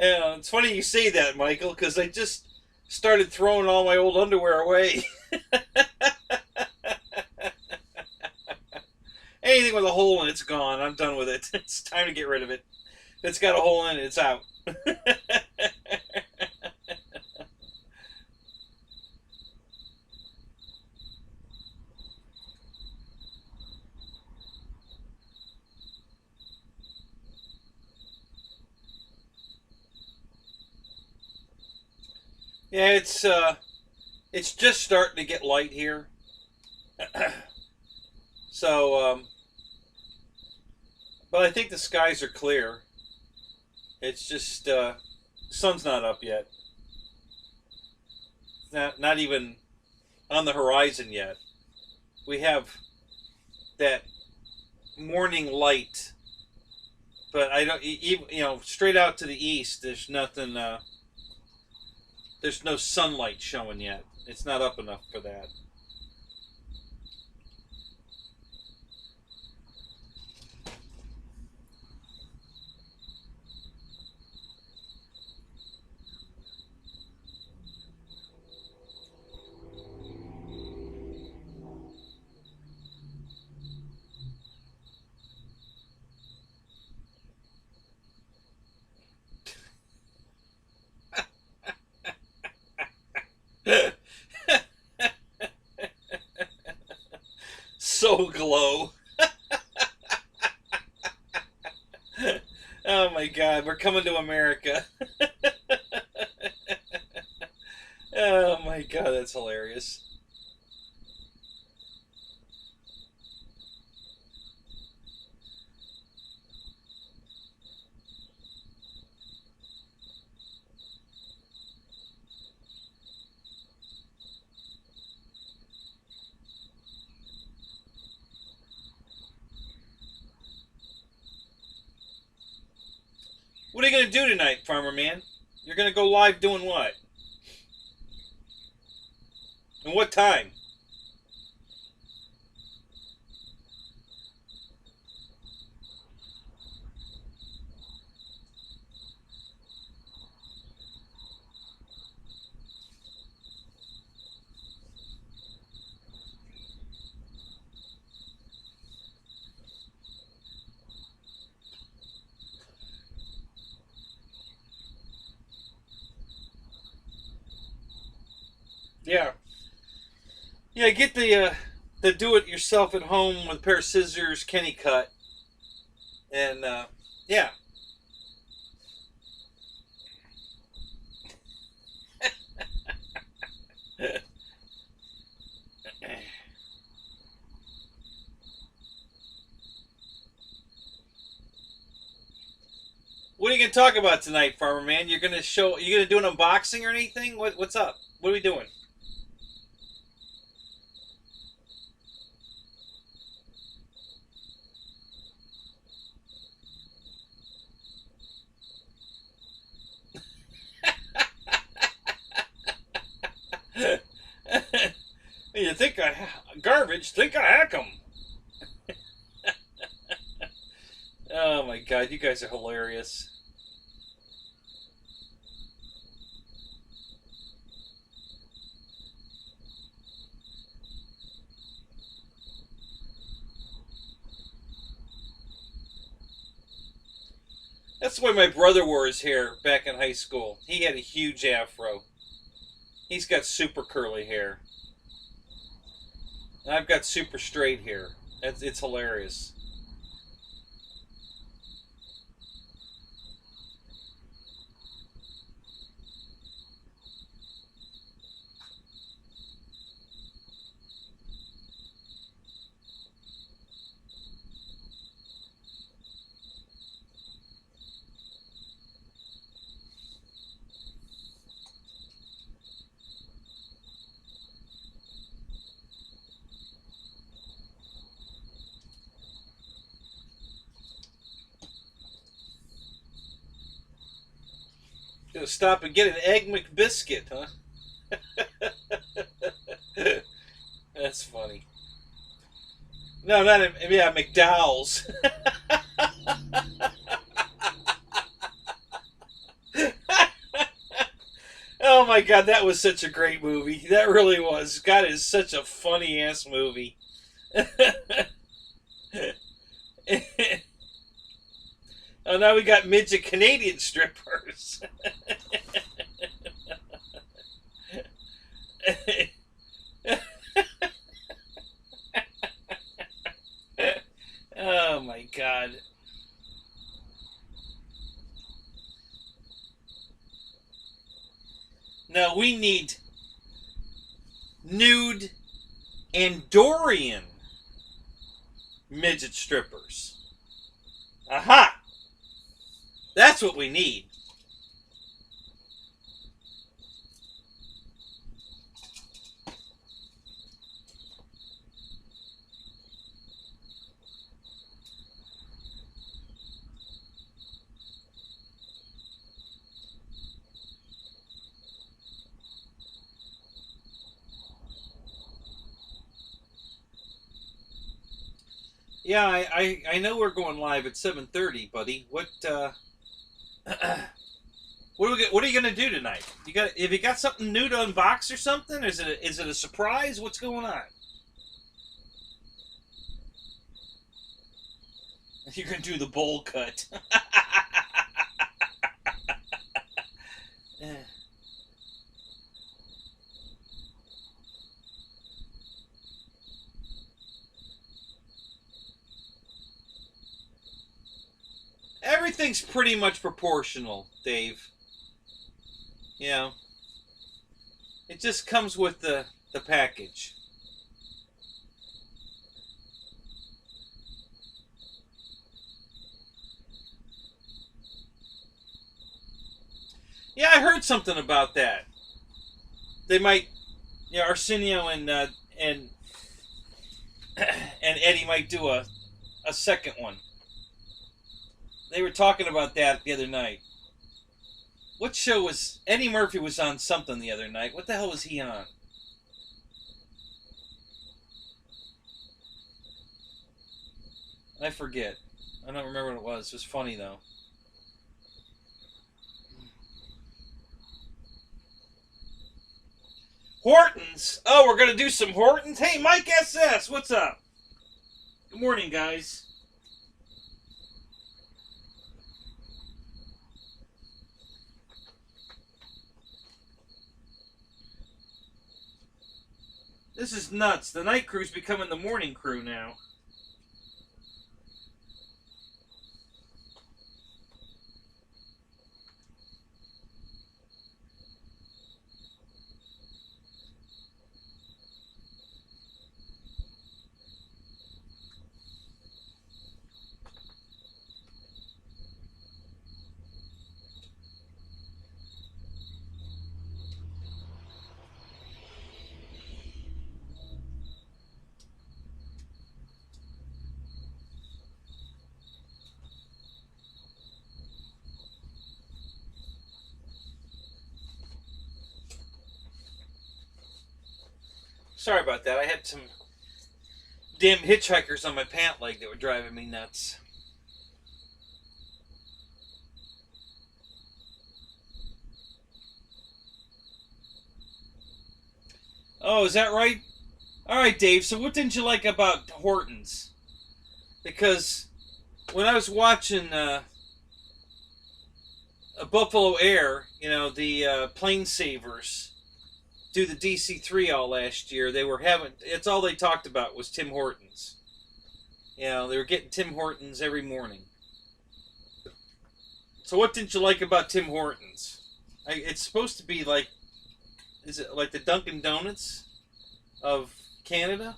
Yeah, it's funny you say that, Michael, because I just started throwing all my old underwear away. Anything with a hole in it's gone. I'm done with it. It's time to get rid of it. If it's got a hole in it, it's out. Yeah, it's just starting to get light here. So, but I think the skies are clear. It's just sun's not up yet. Not even on the horizon yet. We have that morning light, but I don't straight out to the east. There's nothing. There's no sunlight showing yet. It's not up enough for that. So glow. Oh my God, we're coming to America. Oh my God, that's hilarious. What are you going to do tonight, Farmer Man? You're going to go live doing what? And what time? Yeah. Yeah, get the do-it-yourself at home with a pair of scissors, Kenny cut, and yeah. What are you gonna talk about tonight, Farmer Man? You're gonna show? You gonna do an unboxing or anything? What's up? What are we doing? You think I garbage? Think I hack 'em? Oh my god, you guys are hilarious. That's the way my brother wore his hair back in high school. He had a huge afro. He's got super curly hair. And I've got super straight hair. It's hilarious. Gonna stop and get an egg McBiscuit, huh? That's funny. No, not yeah, McDowell's. Oh my god, that was such a great movie. That really was. God, is such a funny ass movie. Oh, now we got midget Canadian strippers. Oh my god. No, we need nude Andorian midget strippers. Aha! That's what we need. Yeah, I know we're going live at 7:30, buddy. What are you gonna do tonight? Have you got something new to unbox or something? Is it a surprise? What's going on? You're gonna do the bowl cut. Everything's pretty much proportional, Dave. You know, it just comes with the package. Yeah, I heard something about that. They might, yeah, Arsenio and and Eddie might do a second one. They were talking about that the other night. What show was Eddie Murphy was on something the other night? What the hell was he on? I forget. I don't remember what it was. It was funny though. Hortons. Oh, we're gonna do some Hortons. Hey, Mike SS, what's up? Good morning, guys. This is nuts. The night crew's becoming the morning crew now. Sorry about that. I had some damn hitchhikers on my pant leg that were driving me nuts. Oh, is that right? All right, Dave. So, what didn't you like about Hortons? Because when I was watching a Buffalo Air, the plane savers do the DC-3 all last year, they were having. It's all they talked about was Tim Hortons. They were getting Tim Hortons every morning. So, what didn't you like about Tim Hortons? It's supposed to be like, is it like the Dunkin' Donuts of Canada?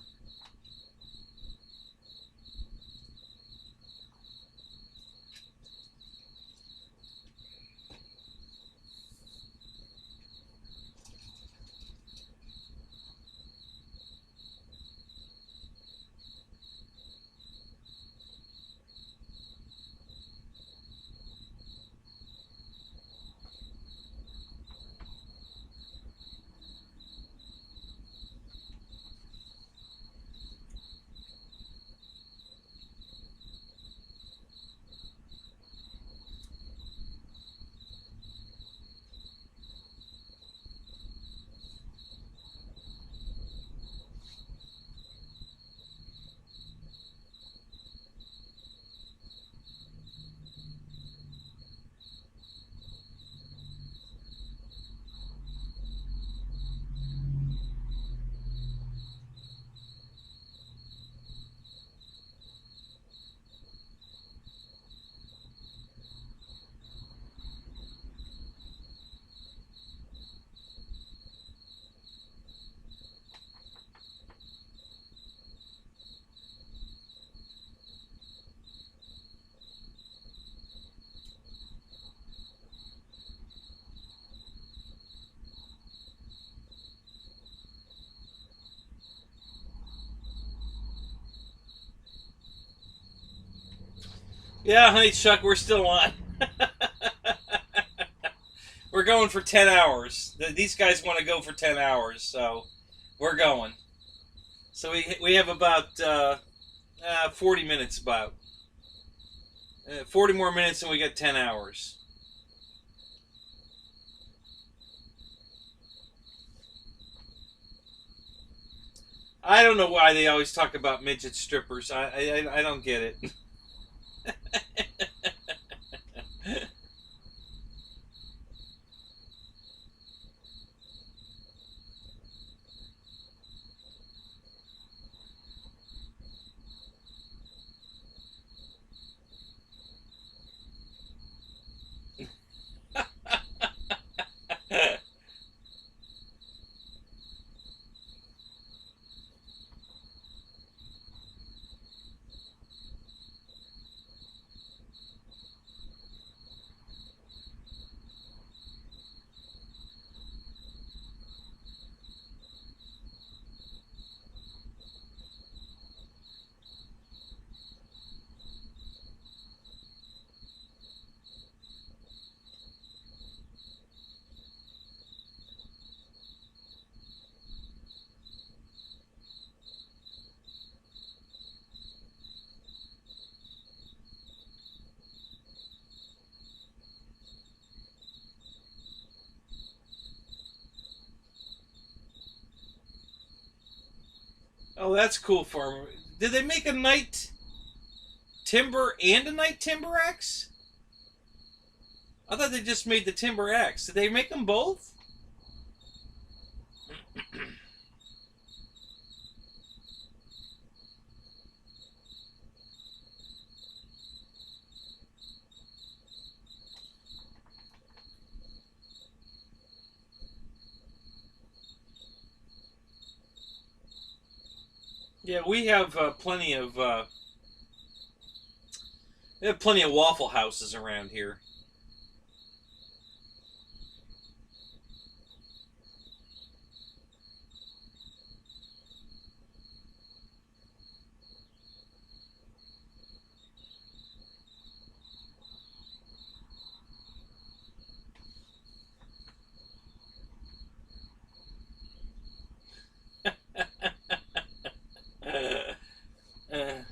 Yeah, honey Chuck, we're still on. We're going for 10 hours. These guys want to go for 10 hours, so we're going. So we have about 40 minutes, about 40 more minutes, and we get 10 hours. I don't know why they always talk about midget strippers. I don't get it. Oh, that's cool, farmer. Did they make a night timber and a night timber axe? I thought they just made the timber axe. Did they make them both? Yeah, we have plenty of Waffle Houses around here. Uh,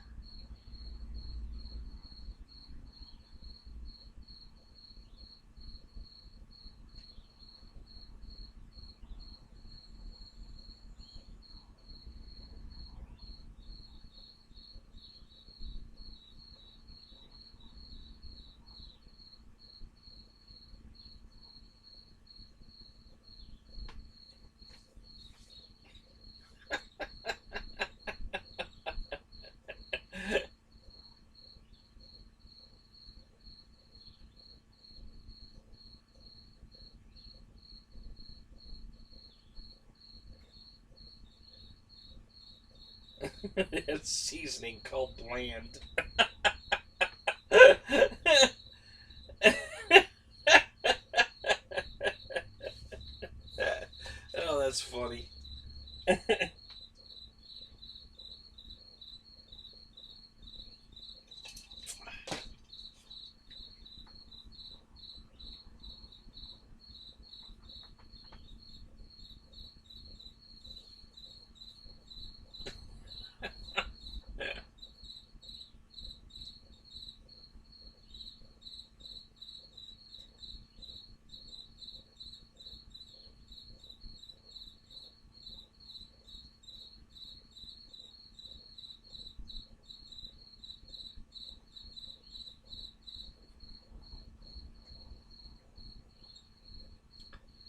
it's seasoning called bland. Oh, that's funny.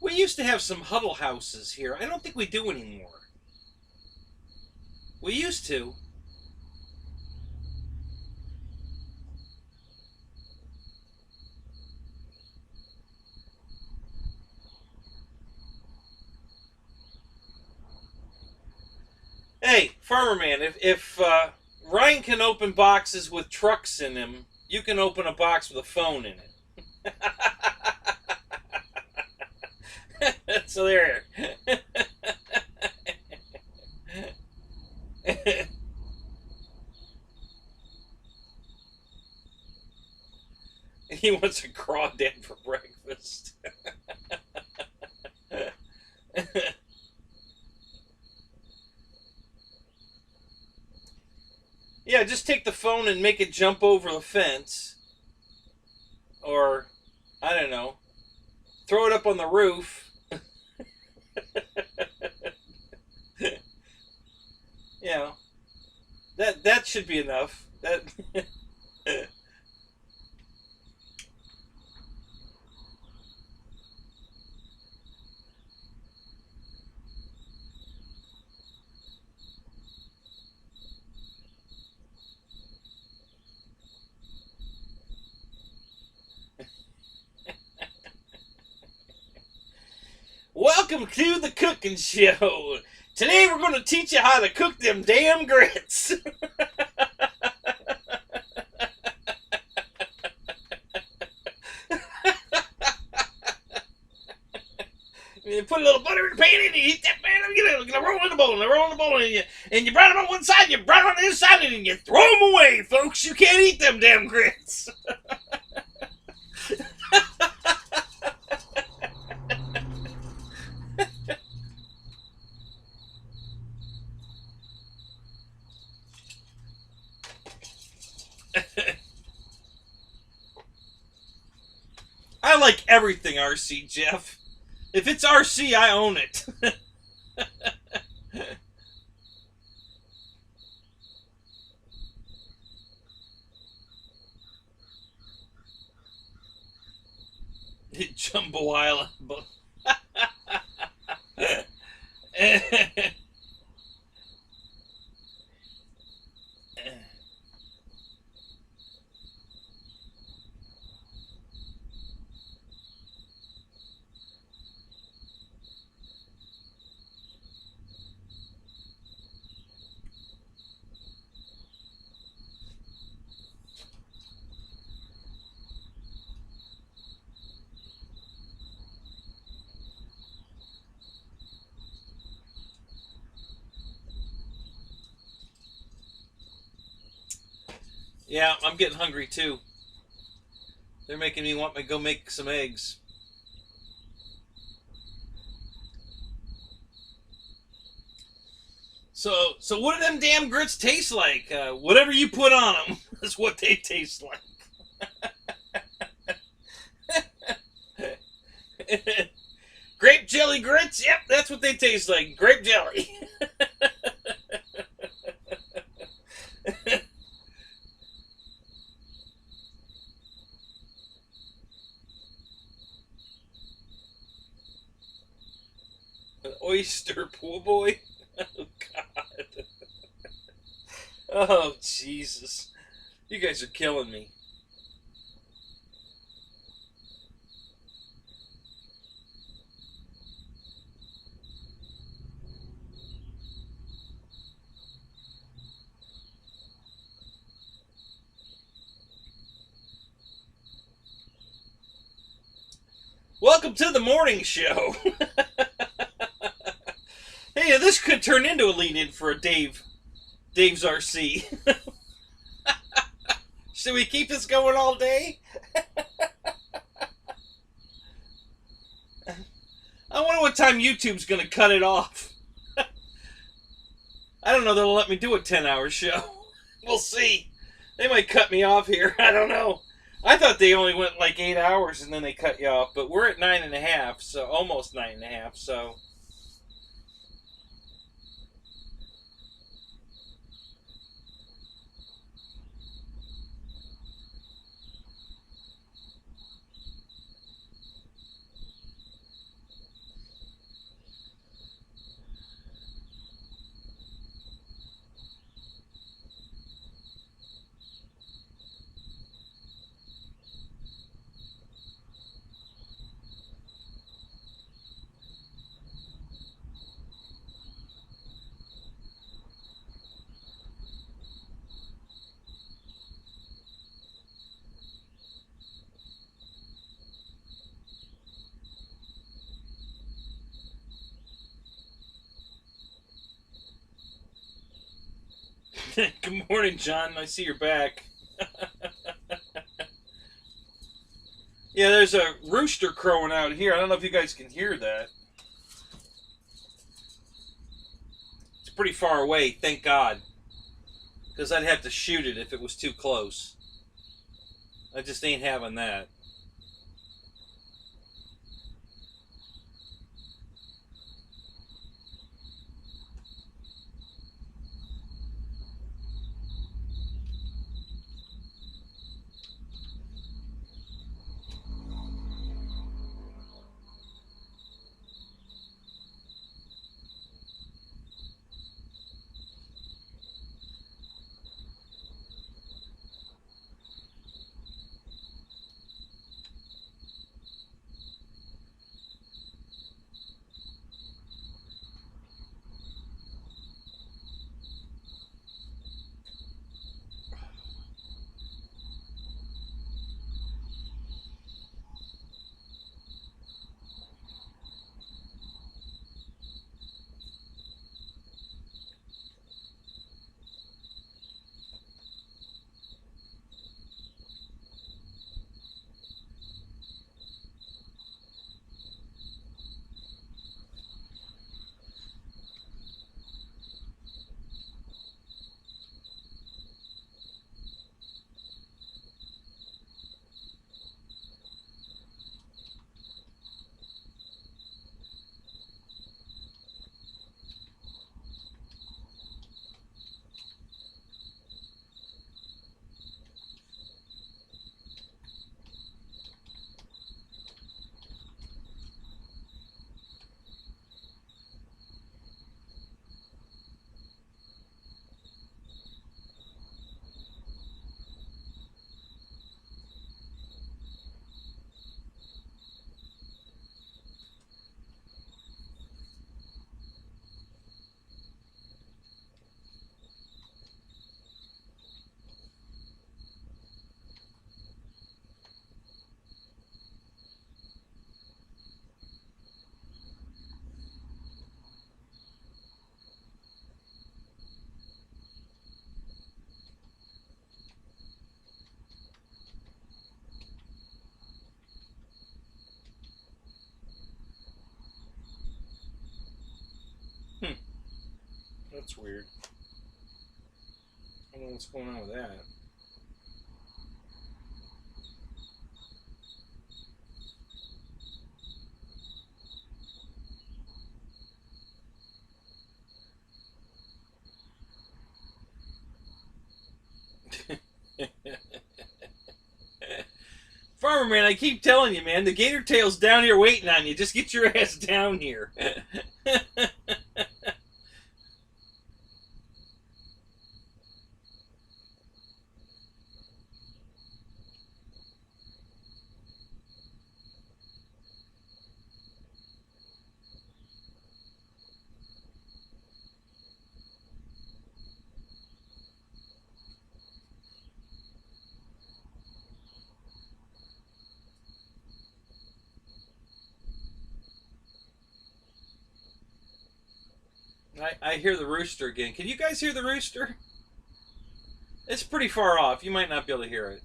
We used to have some huddle houses here. I don't think we do anymore. We used to. Hey, Farmer Man, if Ryan can open boxes with trucks in them, you can open a box with a phone in it. So there. He wants a crawdad for breakfast. Yeah, just take the phone and make it jump over the fence. Or, I don't know, throw it up on the roof. You know, that should be enough. That Welcome to the cooking show. Today we're going to teach you how to cook them damn grits. You put a little butter in the pan and you heat that pan and get a roll in the bowl, and you brown them on one side, you brown them on the other side, and you throw them away, folks. You can't eat them damn grits. I like everything RC, Jeff. If it's RC, I own it. Jumbo Island. But yeah, I'm getting hungry too. They're making me want to go make some eggs. So what do them damn grits taste like? Whatever you put on them is what they taste like. Grape jelly grits? Yep, that's what they taste like. Grape jelly. An oyster pool boy? Oh, God. Oh, Jesus. You guys are killing me. Welcome to the morning show. Hey, this could turn into a lead-in for a Dave's RC. Should we keep this going all day? I wonder what time YouTube's gonna cut it off. I don't know they'll let me do a 10-hour show. We'll see. They might cut me off here. I don't know. I thought they only went like 8 hours and then they cut you off, but we're at 9.5, so almost 9.5, so. Good morning, John. I see you're back. Yeah, there's a rooster crowing out here. I don't know if you guys can hear that. It's pretty far away, thank God. Because I'd have to shoot it if it was too close. I just ain't having that. weird. I don't know what's going on with that. Farmer man, I keep telling you, man, the gator tail's down here waiting on you. Just get your ass down here. I hear the rooster again. Can you guys hear the rooster? It's pretty far off. You might not be able to hear it.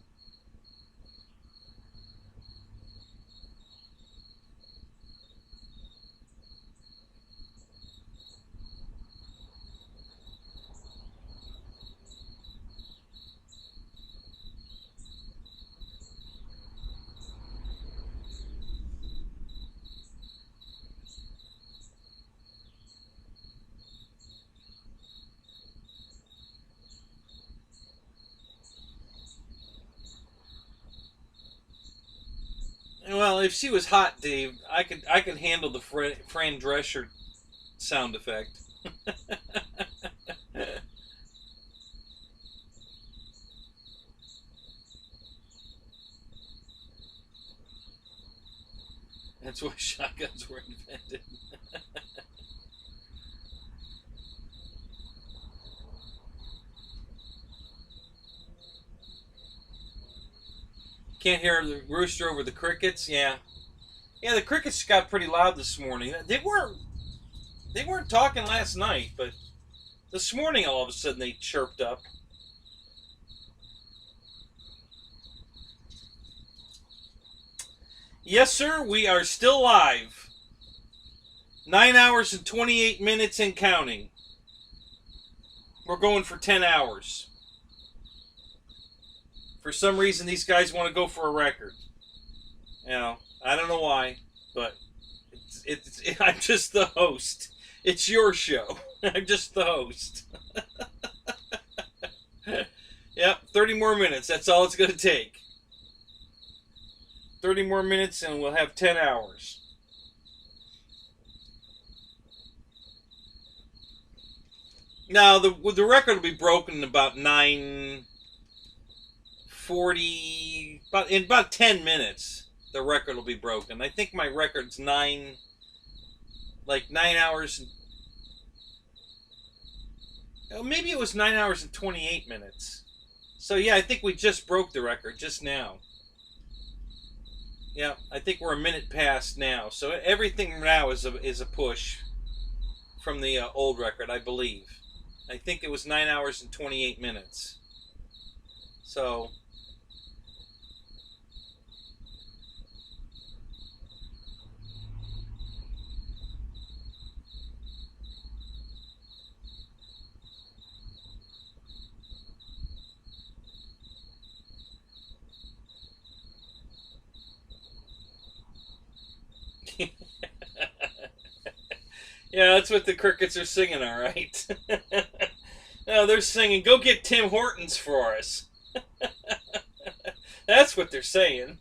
Well, if she was hot, Dave, I could handle the Fran Drescher sound effect. That's why shotguns were invented. Can't hear the rooster over the crickets. Yeah, yeah. The crickets got pretty loud this morning. They weren't talking last night, but this morning all of a sudden they chirped up. Yes, sir. We are still live. 9 hours and 28 minutes and counting. We're going for 10 hours. For some reason, these guys want to go for a record. I don't know why, but I'm just the host. It's your show. I'm just the host. Yep, 30 more minutes. That's all it's going to take. 30 more minutes and we'll have 10 hours. Now, the record will be broken in about 9:40, in about 10 minutes. The record will be broken. I think my record's 9 hours. Maybe it was 9 hours and 28 minutes. So yeah, I think we just broke the record just now. Yeah, I think we're a minute past now. So everything now is a push from the old record, I believe. I think it was 9 hours and 28 minutes. So yeah, that's what the crickets are singing, all right. No, they're singing, "Go get Tim Hortons for us." That's what they're saying.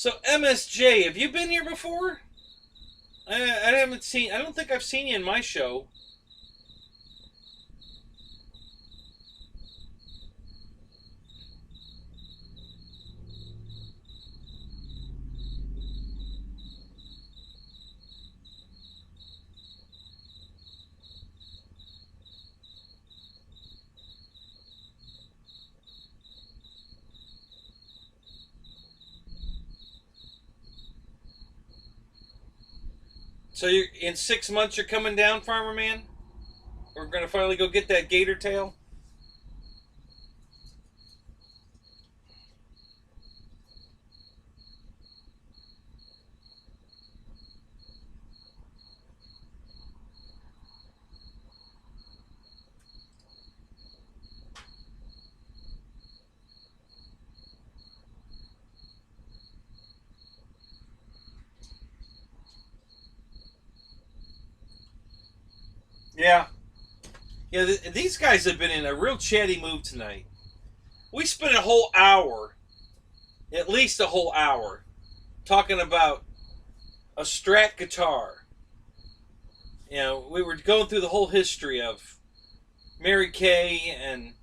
So MSJ, have you been here before? I haven't seen. I don't think I've seen you in my show. So you're in 6 months. You're coming down, Farmer Man. We're gonna finally go get that gator tail. Yeah, yeah. These guys have been in a real chatty mood tonight. We spent a whole hour, at least a whole hour, talking about a Strat guitar. We were going through the whole history of Mary Kay and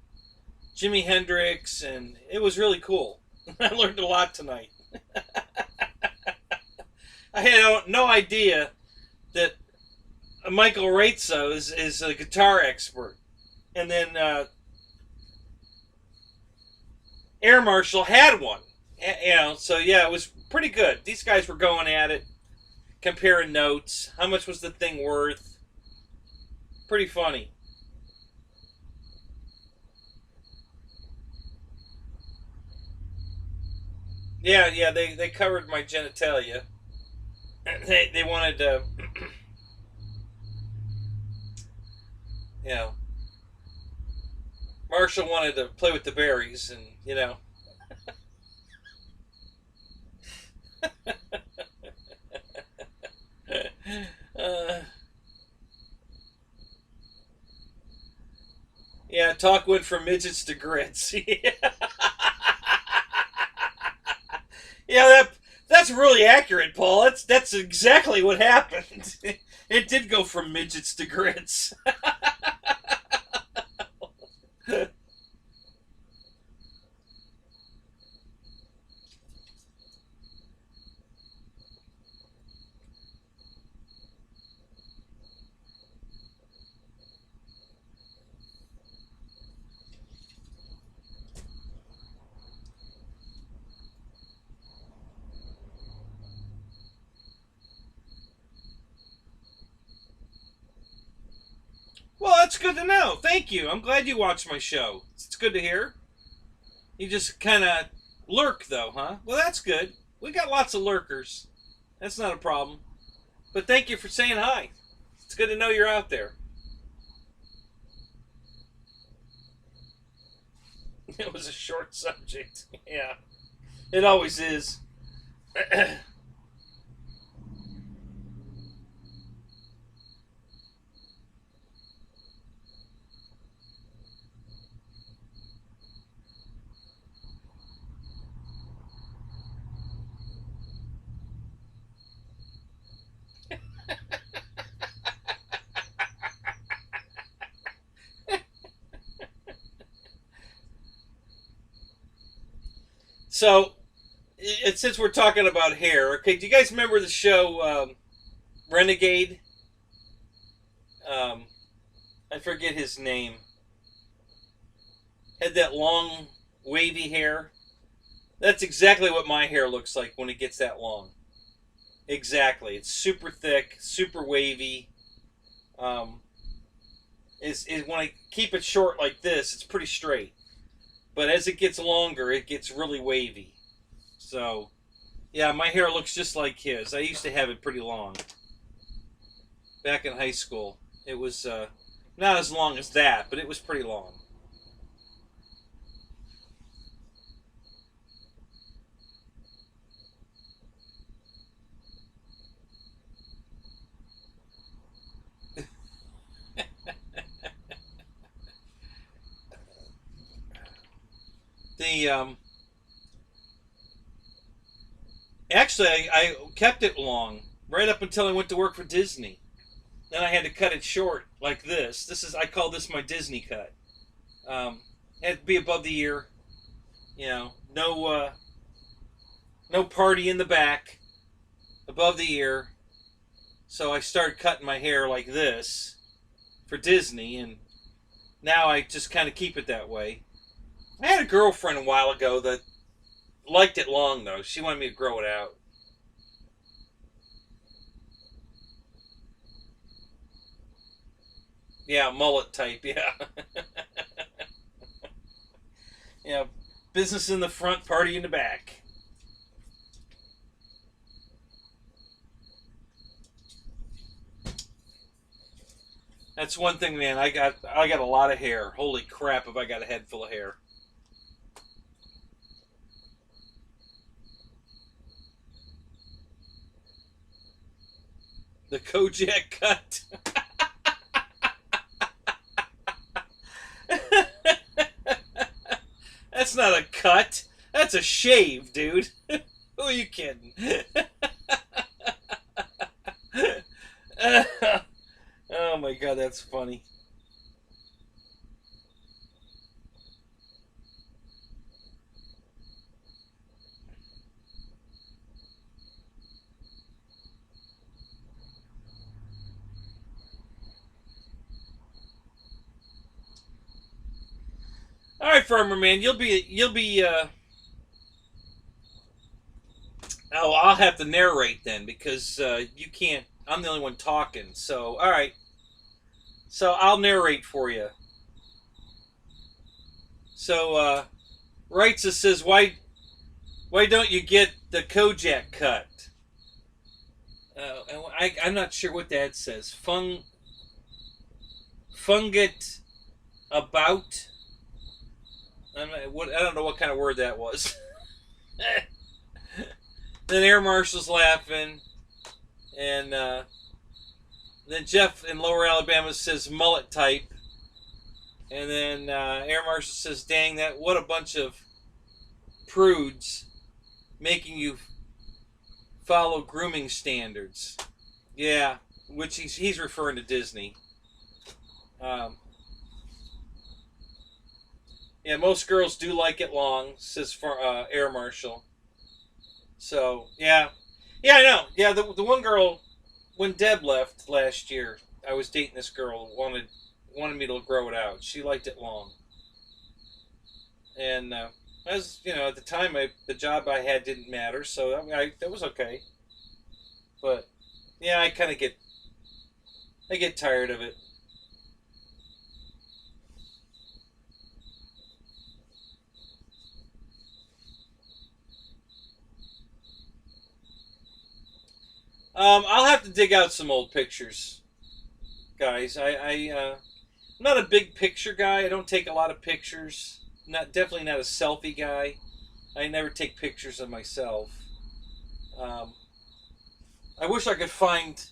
Jimi Hendrix, and it was really cool. I learned a lot tonight. I had no idea that Michael Raitza is a guitar expert, and then Air Marshal had one. So yeah, it was pretty good. These guys were going at it, comparing notes. How much was the thing worth? Pretty funny. Yeah, yeah. They covered my genitalia. They wanted to, you know, Marshall wanted to play with the berries, and uh, yeah, talk went from midgets to grits. Yeah, that's really accurate, Paul. That's exactly what happened. It did go from midgets to grits. Well, that's good to know. Thank you. I'm glad you watched my show. It's good to hear. You just kind of lurk, though, huh? Well, that's good. We got lots of lurkers. That's not a problem. But thank you for saying hi. It's good to know you're out there. It was a short subject. Yeah, it always is. So, since we're talking about hair, okay, do you guys remember the show Renegade? Um, I forget his name. Had that long, wavy hair. That's exactly what my hair looks like when it gets that long. Exactly. It's super thick, super wavy. Um, is when I keep it short like this, it's pretty straight. But as it gets longer, it gets really wavy. So, yeah, my hair looks just like his. I used to have it pretty long back in high school. It was not as long as that, but it was pretty long. The say I kept it long right up until I went to work for Disney. Then I had to cut it short like this. I call this my Disney cut. Had to be above the ear. You know, no party in the back, above the ear. So I started cutting my hair like this for Disney, and now I just kind of keep it that way. I had a girlfriend a while ago that liked it long, though. She wanted me to grow it out. Yeah, mullet type, yeah. Yeah, business in the front, party in the back. That's one thing, man. I got a lot of hair. Holy crap, have I got a head full of hair. The Kojak cut. That's not a cut. That's a shave, dude. Who are you kidding? Oh my god, that's funny. All right, farmer man, you'll be. Oh, I'll have to narrate then because you can't. I'm the only one talking. So, all right. So I'll narrate for you. So, Wrights says, why don't you get the Kojak cut? I'm not sure what that says. Fungit about. I don't know what kind of word that was. Then Air Marshal's laughing, and then Jeff in Lower Alabama says mullet type, and then Air Marshal says, "Dang that! What a bunch of prudes making you follow grooming standards." Yeah, which he's referring to Disney. Um, yeah, most girls do like it long, says Air Marshal. So yeah, I know. Yeah, the one girl when Deb left last year, I was dating this girl who wanted me to grow it out. She liked it long, and as you know, at the time, the job I had didn't matter, so that was okay. But yeah, I get tired of it. I'll have to dig out some old pictures, guys. I'm not a big picture guy. I don't take a lot of pictures. Not definitely not a selfie guy. I never take pictures of myself. Um, I wish I could find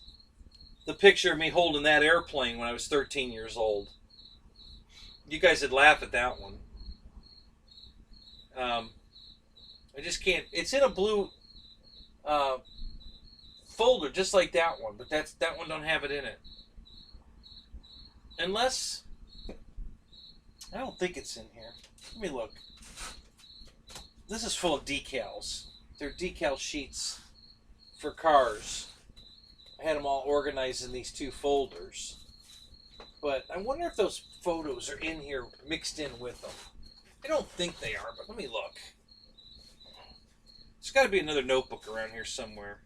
the picture of me holding that airplane when I was 13 years old. You guys would laugh at that one. Um, I just can't. It's in a blue uh, folder, just like that one, but that one don't have it in it. Unless I don't think it's in here. Let me look. This is full of decals. They're decal sheets for cars. I had them all organized in these two folders. But I wonder if those photos are in here mixed in with them. I don't think they are, but let me look. There's got to be another notebook around here somewhere.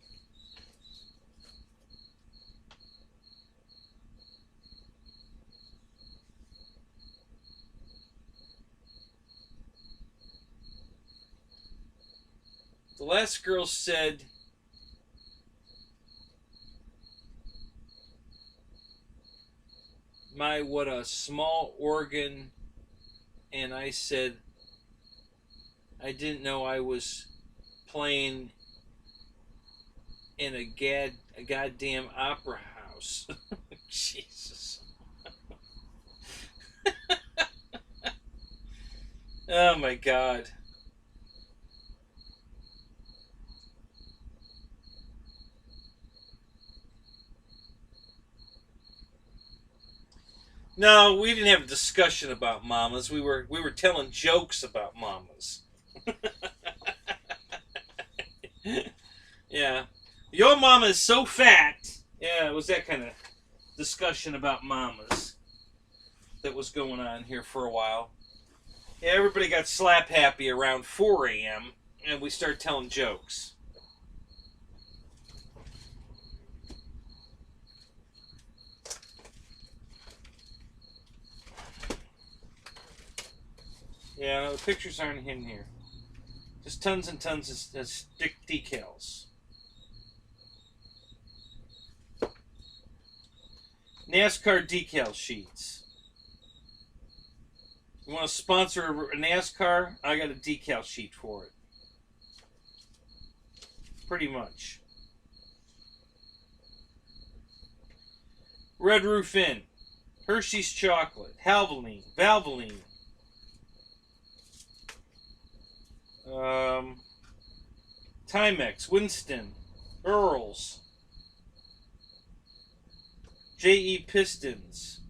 The last girl said, "My, what a small organ," and I said, "I didn't know I was playing in a goddamn opera house." Jesus. Oh my god. No, we didn't have a discussion about mamas. We were telling jokes about mamas. Yeah. Your mama is so fat. Yeah, it was that kind of discussion about mamas that was going on here for a while. Yeah, everybody got slap happy around 4 a.m. and we started telling jokes. Yeah, no, the pictures aren't in here. Just tons and tons of stick decals. NASCAR decal sheets. You want to sponsor a NASCAR? I got a decal sheet for it. Pretty much. Red Roof Inn. Hershey's Chocolate. Valvoline. Timex. Winston. Earls. J.E. Pistons.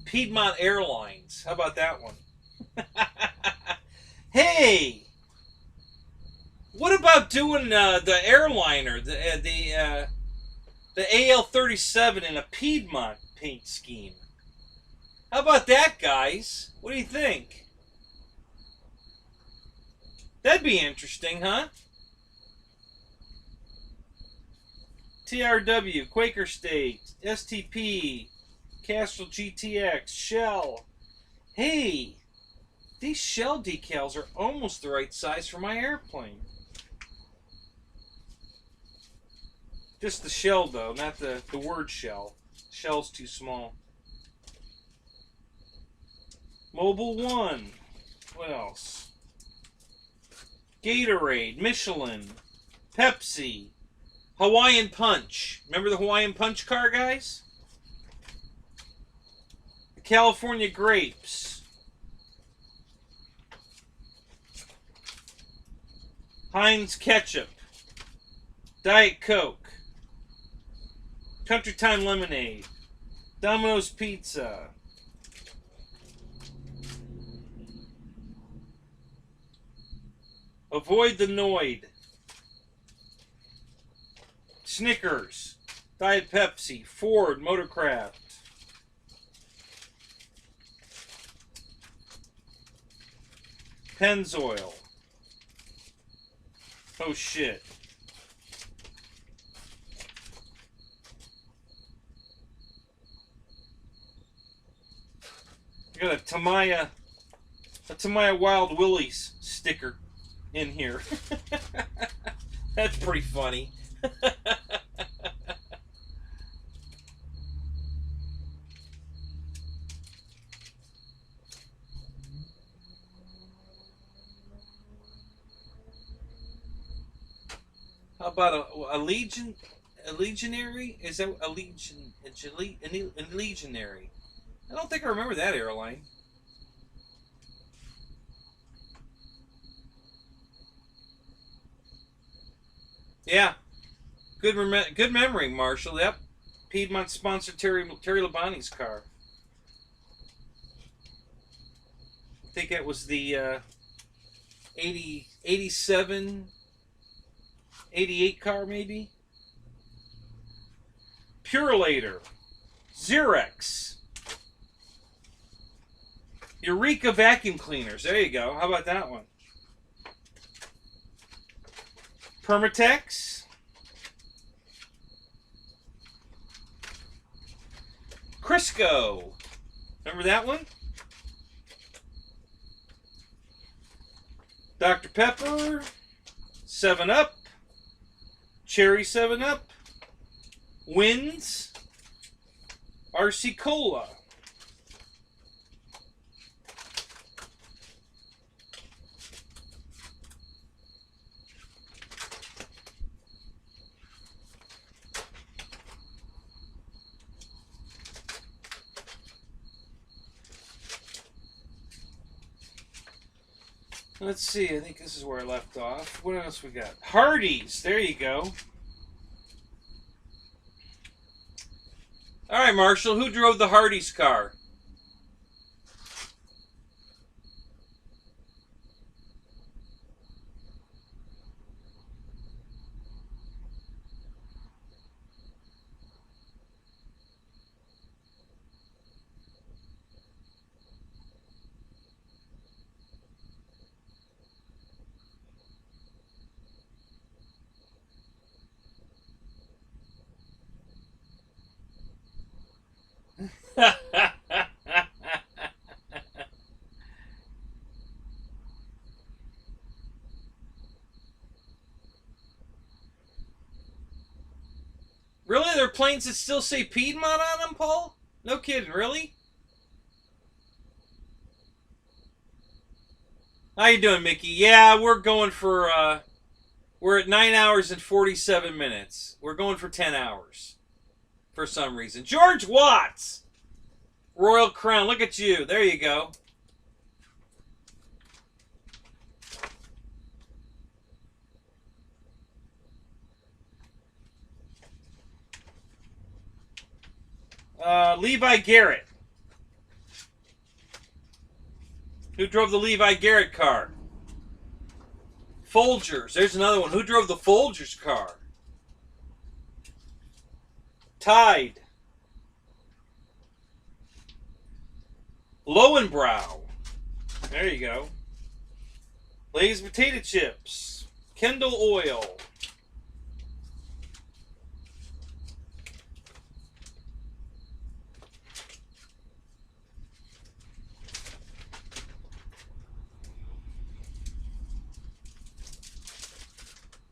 Piedmont Airlines. How about that one? Hey! What about doing the airliner, the AL-37 in a Piedmont paint scheme? How about that, guys? What do you think? That'd be interesting, huh? TRW, Quaker State, STP, Castrol GTX, Shell. Hey, these Shell decals are almost the right size for my airplane. Just the shell, though, not the word shell. Shell's too small. Mobile One. What else? Gatorade, Michelin, Pepsi, Hawaiian Punch. Remember the Hawaiian Punch car, guys? The California Grapes. Heinz Ketchup. Diet Coke. Country Time Lemonade. Domino's Pizza. Avoid the Noid. Snickers. Diet Pepsi. Ford Motorcraft. Pennzoil. Oh shit. I got a Tamaya Wild Willie's sticker in here. That's pretty funny. How about a legion? A legionary? Is that a legion? A legionary? I don't think I remember that airline. Yeah, good memory, Marshall. Yep, Piedmont sponsored Terry Labonte's car. I think it was the 80, 87, 88 car, maybe. Purelator, Xerox, Eureka vacuum cleaners. There you go. How about that one? Permatex, Crisco. Remember that one? Dr. Pepper, 7 Up, Cherry 7 Up, Wins, RC Cola. Let's see, I think this is where I left off. What else we got? Hardee's, there you go. right, Marshall, who drove the Hardee's car? Really? There are planes that still say Piedmont on them, Paul? No kidding, really? How you doing, Mickey? Yeah, we're going for, we're at 9 hours and 47 minutes. We're going for 10 hours. For some reason. George Watts! Royal Crown, look at you. There you go. Levi Garrett. Who drove the Levi Garrett car? Folgers. There's another one. Who drove the Folgers car? Tide. Lowenbrow. There you go. Lay's potato chips. Kendall Oil.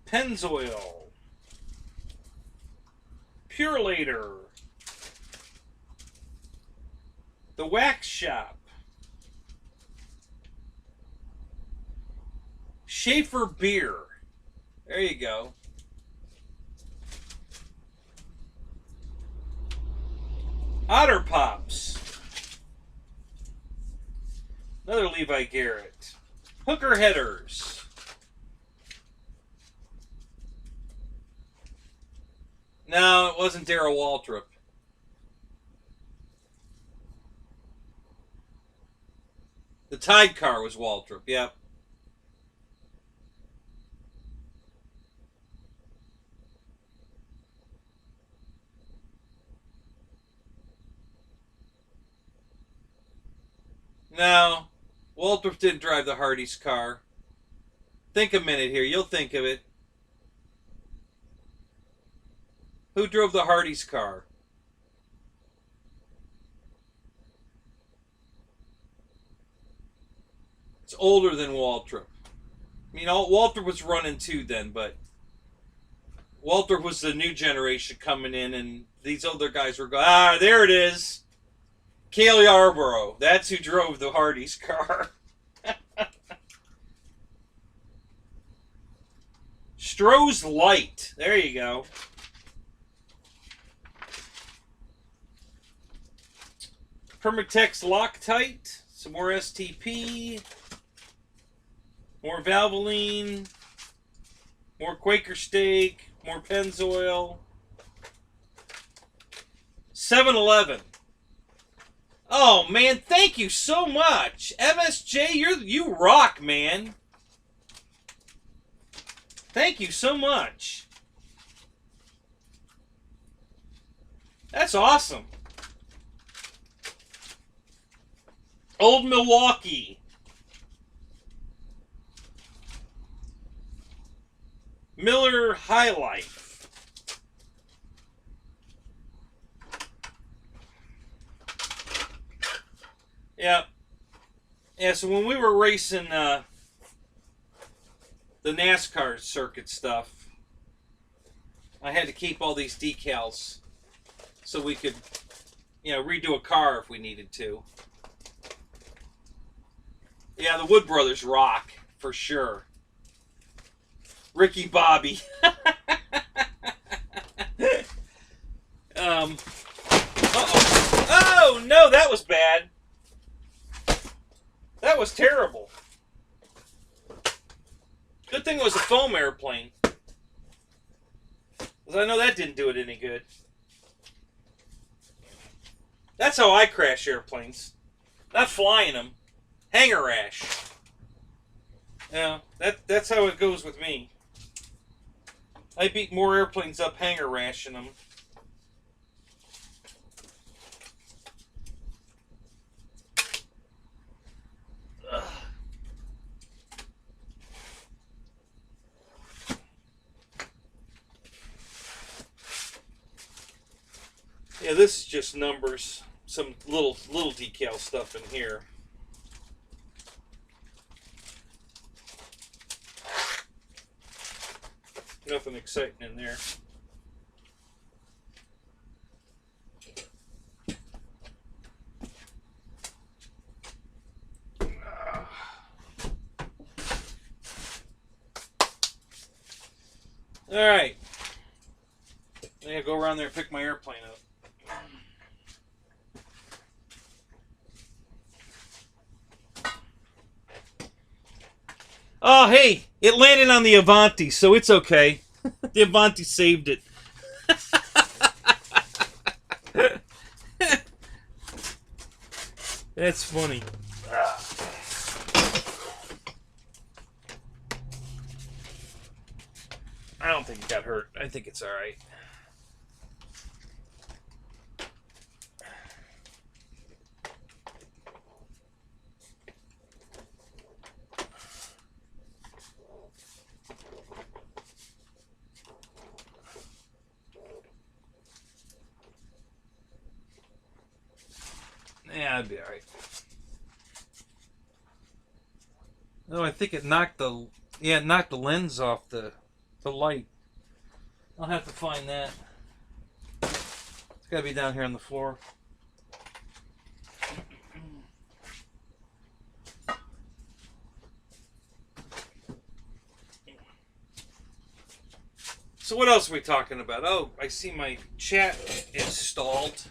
Pennzoil. Purelator. The Wax Shop. Schaefer Beer. There you go. Otter Pops. Another Levi Garrett. Hooker Headers. No, it wasn't Darrell Waltrip. The Tide car was Waltrip, yep. No, Waltrip didn't drive the Hardee's car. Think a minute here, you'll think of it. Who drove the Hardee's car? It's older than Waltrip. I mean, Waltrip was running too then, but Waltrip was the new generation coming in, and these older guys were going, ah, there it is. Cale Yarborough. That's who drove the Hardee's car. Stroh's Light. There you go. Permatex Loctite. Some more STP. More Valvoline. More Quaker Steak. More Pennzoil. 7-Eleven. Oh, man, thank you so much. MSJ, you rock, man. Thank you so much. That's awesome. Old Milwaukee. Miller High Life. Yeah. Yeah, so when we were racing the NASCAR circuit stuff, I had to keep all these decals so we could, redo a car if we needed to. Yeah, the Wood Brothers rock, for sure. Ricky Bobby. Uh-oh. Oh, no, that was bad. That was terrible. Good thing it was a foam airplane. Because I know that didn't do it any good. That's how I crash airplanes. Not flying them. Hangar rash. Yeah, that's how it goes with me. I beat more airplanes up hangar rashing them. Ugh. Yeah, this is just numbers. Some little decal stuff in here. Nothing exciting in there. All right. I gotta go around there and pick my airplane up. Oh, hey, it landed on the Avanti, so it's okay. The Avanti saved it. That's funny. I don't think it got hurt. I think it's all right. Yeah, I'd be all right. No, I think it knocked the lens off the light. I'll have to find that. It's got to be down here on the floor. So what else are we talking about? Oh, I see my chat is stalled.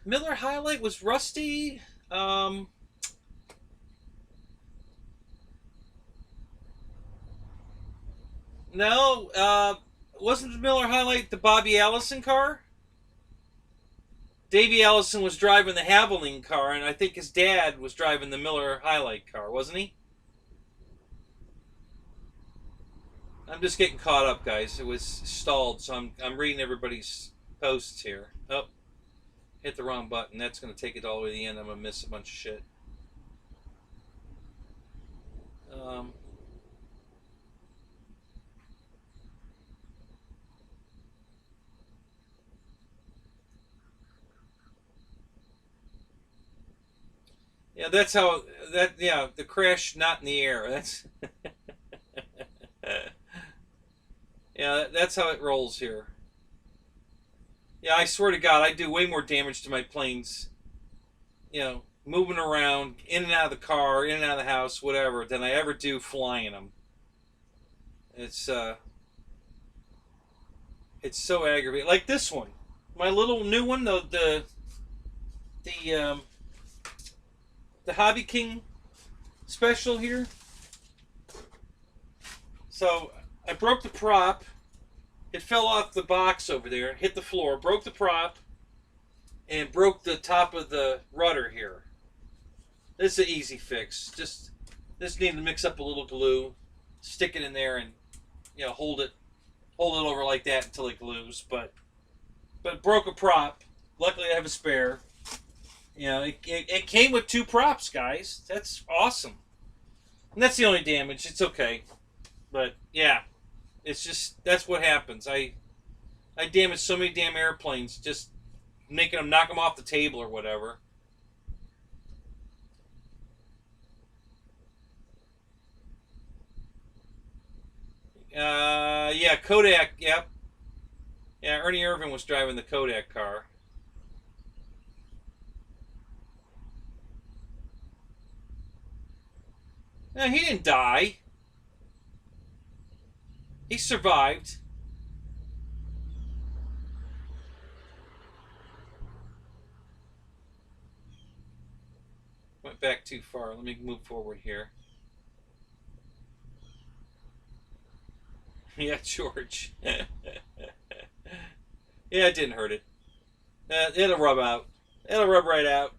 Miller High Light was rusty. No, wasn't the Miller High Light the Bobby Allison car? Davey Allison was driving the Haviland car, and I think his dad was driving the Miller High Light car, wasn't he? I'm just getting caught up, guys. It was stalled, so I'm reading everybody's posts here. Oh, hit the wrong button. That's going to take it all the way to the end. I'm going to miss a bunch of shit. Yeah, that's how yeah, the crash not in the air. That's yeah, that's how it rolls here. Yeah, I swear to God, I do way more damage to my planes, moving around, in and out of the car, in and out of the house, whatever, than I ever do flying them. It's so aggravating. Like this one, my little new one, the Hobby King special here. So I broke the prop. It fell off the box over there, hit the floor, broke the prop, and broke the top of the rudder here. This is an easy fix. Just need to mix up a little glue, stick it in there, and hold it over like that until it glues. But broke a prop. Luckily, I have a spare. It came with two props, guys. That's awesome. And that's the only damage. It's okay. But yeah, it's just that's what happens. I damaged so many damn airplanes just making them knock them off the table or whatever. Yeah, Kodak. Yep. Yeah, Ernie Irvin was driving the Kodak car. Yeah, he didn't die. He survived. Went back too far. Let me move forward here. Yeah, George. Yeah, it didn't hurt it. It'll rub out. It'll rub right out.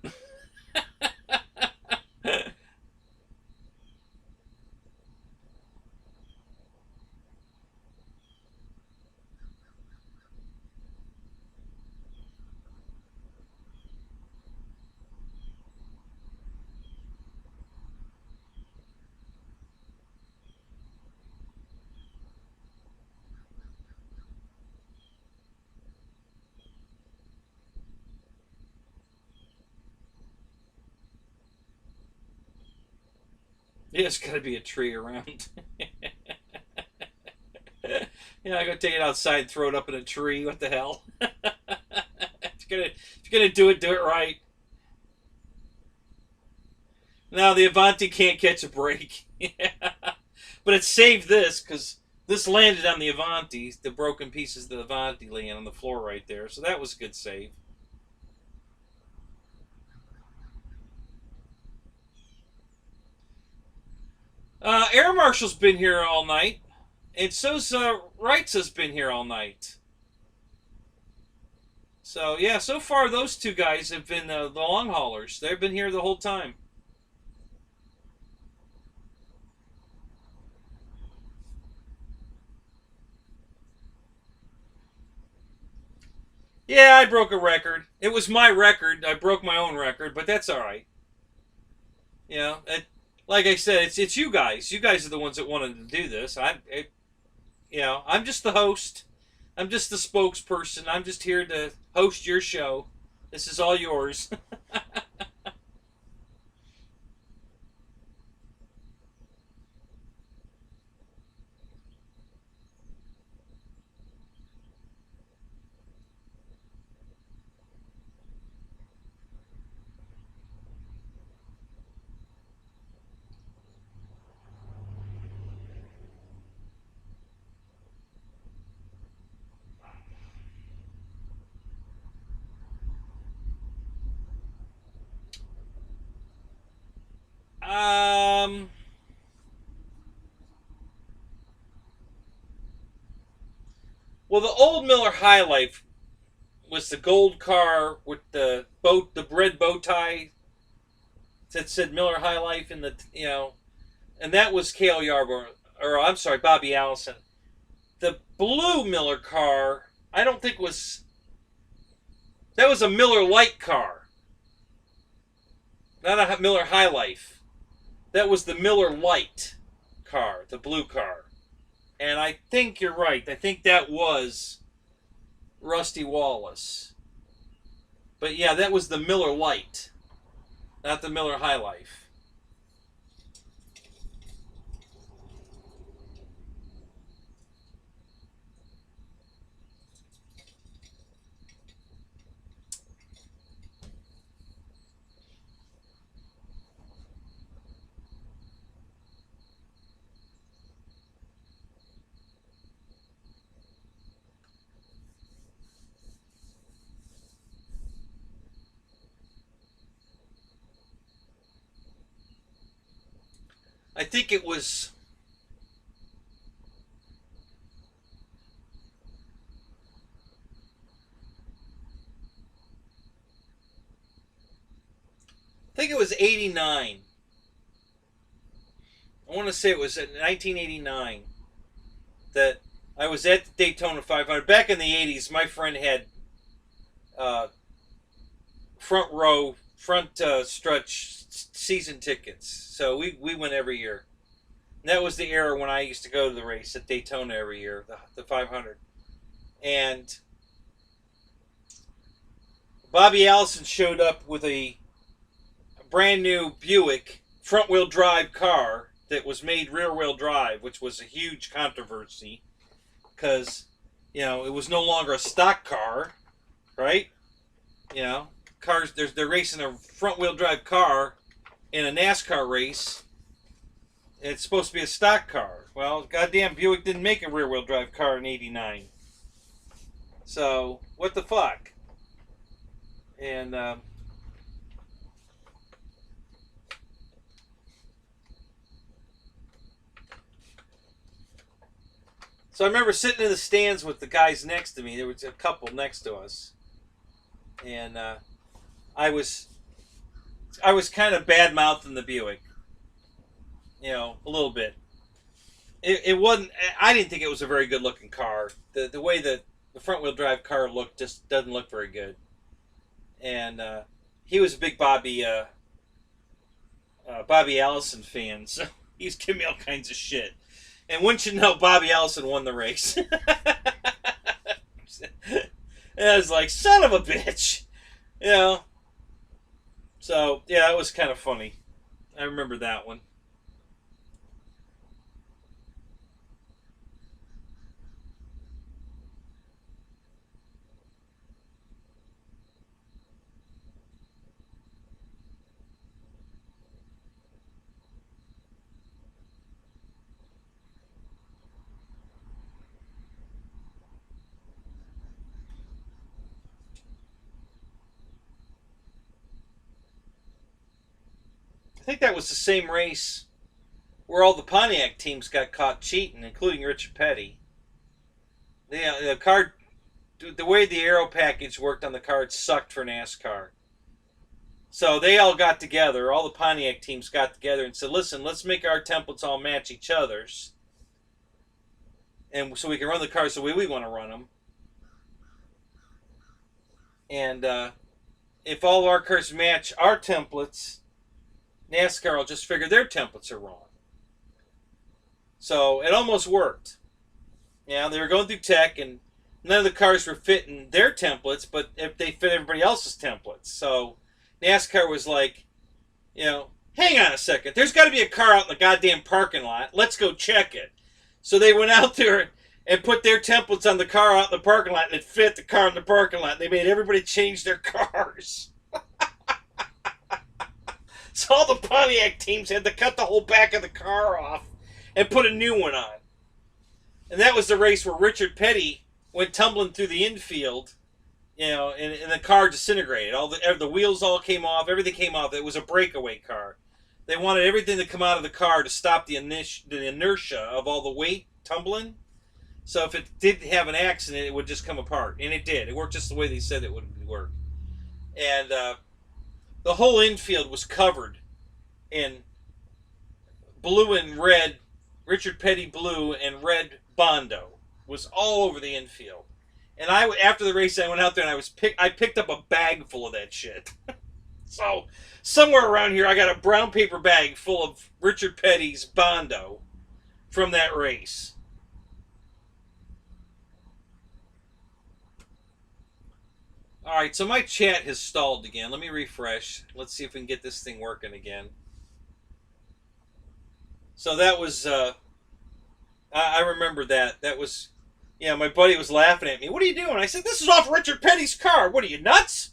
Yeah, it's got to be a tree around. Yeah, I gotta take it outside and throw it up in a tree. What the hell? If you're gonna do it right. Now the Avanti can't catch a break. Yeah. But it saved this because this landed on the Avanti. The broken pieces of the Avanti laying on the floor right there. So that was a good save. Air Marshal's been here all night, and so's Wrights has been here all night. So yeah, so far those two guys have been the long haulers. They've been here the whole time. Yeah, I broke a record. It was my record. I broke my own record, but that's all right. You know, like I said, it's you guys. You guys are the ones that wanted to do this. I'm just the host. I'm just the spokesperson. I'm just here to host your show. This is all yours. um, well, the old Miller High Life was the gold car with the red bow tie that said Miller High Life in and that was Cale Yarborough, or I'm sorry, Bobby Allison. The blue Miller car, I don't think was that was a Miller Light car, not a Miller High Life. That was the Miller Light car, the blue car. And I think you're right. I think that was Rusty Wallace. But yeah, that was the Miller Light, not the Miller High Life. I think it was. I think it was 89. I want to say it was in 1989 that I was at the Daytona 500. Back in the 80s, my friend had uh, front row, front stretch season tickets. So we went every year. That was the era when I used to go to the race at Daytona every year, the 500. And Bobby Allison showed up with a brand new Buick front wheel drive car that was made rear wheel drive, which was a huge controversy because, it was no longer a stock car, right? Cars, they're racing a front wheel drive car in a NASCAR race. It's supposed to be a stock car. Well, goddamn Buick didn't make a rear wheel drive car in '89. So, what the fuck? And, so I remember sitting in the stands with the guys next to me. There was a couple next to us. And I was kind of bad mouthing the Buick, a little bit. It wasn't. I didn't think it was a very good looking car. The way that the front wheel drive car looked just doesn't look very good. And he was a big Bobby Allison fan, so he's giving me all kinds of shit. And wouldn't you know, Bobby Allison won the race. And I was like, son of a bitch, So yeah, it was kind of funny. I remember that one. I think that was the same race where all the Pontiac teams got caught cheating, including Richard Petty. The car, the way the aero package worked on the car, it sucked for NASCAR. So they all got together, all the Pontiac teams got together and said, listen, let's make our templates all match each other's. And so we can run the cars the way we want to run them. And if all our cars match our templates, NASCAR will just figure their templates are wrong. So it almost worked. They were going through tech, and none of the cars were fitting their templates, but if they fit everybody else's templates. So NASCAR was like, hang on a second. There's got to be a car out in the goddamn parking lot. Let's go check it. So they went out there and put their templates on the car out in the parking lot, and it fit the car in the parking lot. They made everybody change their cars. So all the Pontiac teams had to cut the whole back of the car off and put a new one on. And that was the race where Richard Petty went tumbling through the infield, and the car disintegrated. All the wheels all came off. Everything came off. It was a breakaway car. They wanted everything to come out of the car to stop the inertia of all the weight tumbling. So if it did have an accident, it would just come apart. And it did. It worked just the way they said it would work. And the whole infield was covered in blue and red, Richard Petty blue and red Bondo was all over the infield. And after the race, I went out there and I picked up a bag full of that shit. So somewhere around here, I got a brown paper bag full of Richard Petty's Bondo from that race. All right, so my chat has stalled again. Let me refresh. Let's see if we can get this thing working again. So that was, I remember that. That was, my buddy was laughing at me. What are you doing? I said, this is off Richard Petty's car. What are you, nuts?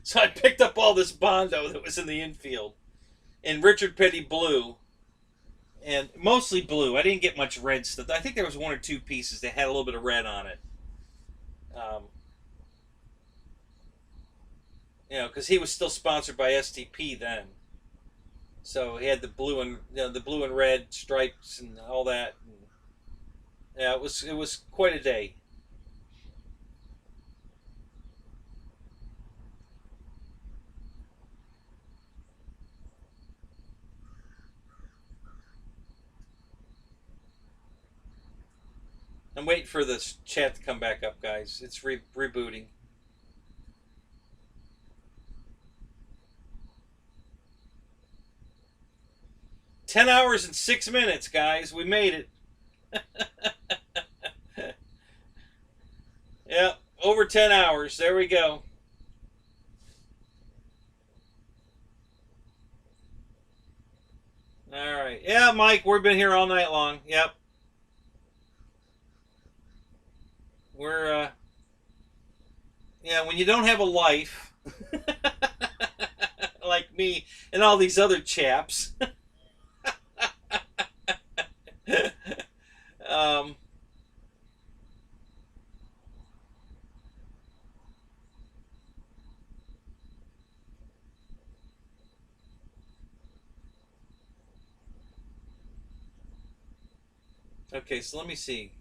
So I picked up all this Bondo that was in the infield in Richard Petty blue, and mostly blue. I didn't get much red stuff. I think there was one or two pieces that had a little bit of red on it. Because he was still sponsored by STP then. So he had the blue and the blue and red stripes and all that. And, yeah, it was quite a day. I'm waiting for this chat to come back up, guys. It's rebooting. 10 hours and 6 minutes, guys. We made it. Yep, over 10 hours. There we go. All right. Yeah, Mike, we've been here all night long. Yep. We're, yeah, when you don't have a life, like me and all these other chaps, um, okay, so let me see.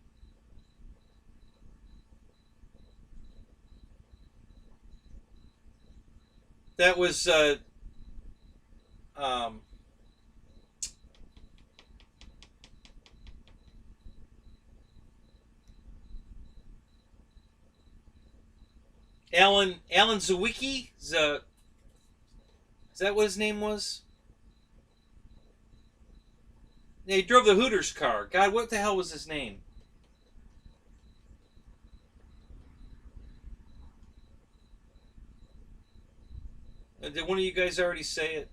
That was, um, Alan Zawicki? Is that what his name was? Yeah, he drove the Hooters car. God, what the hell was his name? Did one of you guys already say it?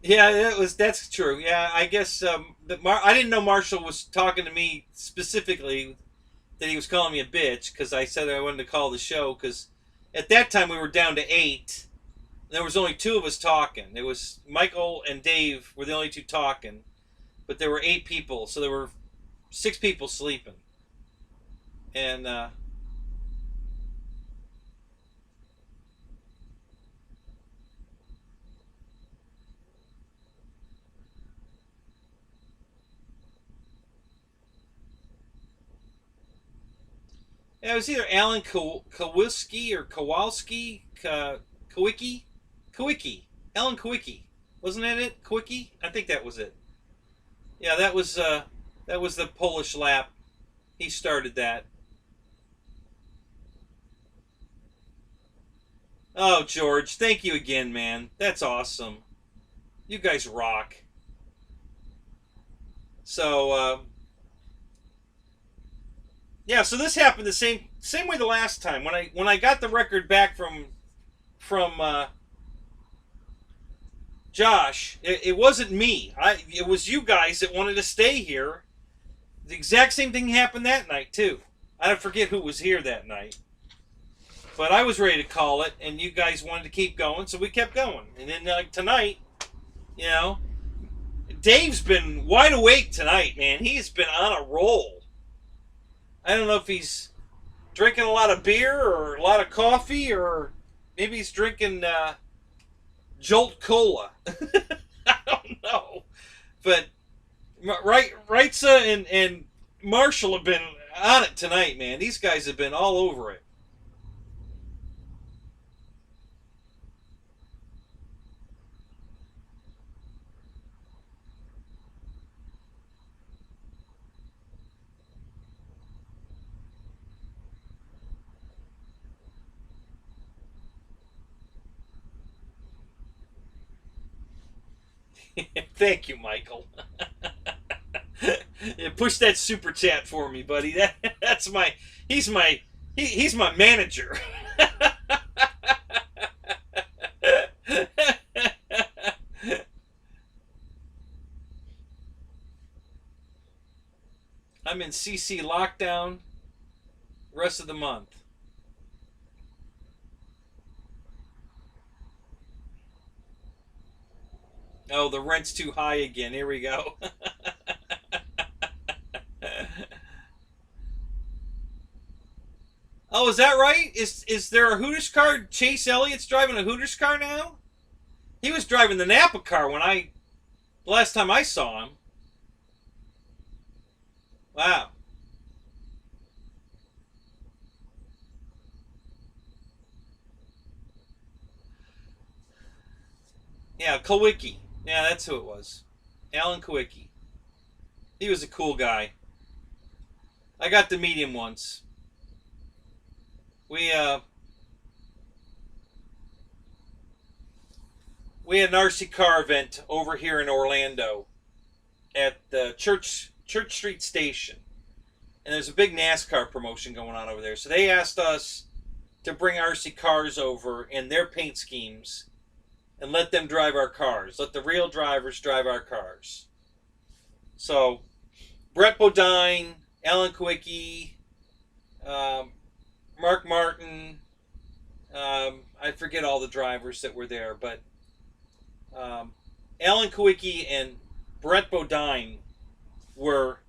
Yeah, that was that's true. Yeah, I guess I didn't know Marshall was talking to me specifically that he was calling me a bitch because I said I wanted to call the show because at that time we were down to eight. There was only two of us talking. It was Michael and Dave were the only two talking, but there were eight people, so there were six people sleeping. And yeah, it was either Alan Kowalski or Kowalski, Kowicki, Kowicki, Alan Kowicki. Wasn't that it? Kowicki? I think that was it. Yeah, that was the Polish lap. He started that. Oh, George, thank you again, man. That's awesome. You guys rock. So, yeah, so this happened the same way the last time when I got the record back from Josh. It wasn't me. It was you guys that wanted to stay here. The exact same thing happened that night too. I don't forget who was here that night, but I was ready to call it, and you guys wanted to keep going, so we kept going. And then like tonight, you know, Dave's been wide awake tonight, man. He's been on a roll. I don't know if he's drinking a lot of beer or a lot of coffee, or maybe he's drinking Jolt Cola. I don't know, but Reitza and Marshall have been on it tonight, man. These guys have been all over it. Thank you, Michael. Yeah, push that super chat for me, buddy. That's my he's my manager. I'm in CC lockdown rest of the month. Oh, the rent's too high again. Here we go. Oh, is that right? Is there a Hooters car? Chase Elliott's driving a Hooters car now? He was driving the Napa car when the last time I saw him. Wow. Yeah, Kowicki. Yeah, that's who it was. Alan Kowicki. He was a cool guy. I got to meet him once. We uh we had an RC car event over here in Orlando at the Church Street Station, and there's a big NASCAR promotion going on over there. So they asked us to bring RC cars over in their paint schemes and let them drive our cars. Let the real drivers drive our cars. So Brett Bodine, Alan Kwiecki, um, Mark Martin. I forget all the drivers that were there, but um, Alan Kwiecki and Brett Bodine were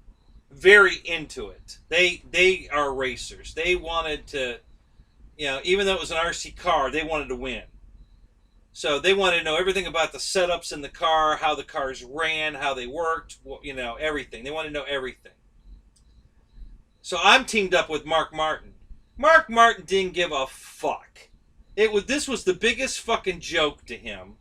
very into it. They are racers. They wanted to, even though it was an RC car, they wanted to win. So they wanted to know everything about the setups in the car, how the cars ran, how they worked, everything. They wanted to know everything. So I'm teamed up with Mark Martin. Mark Martin didn't give a fuck. This was the biggest fucking joke to him.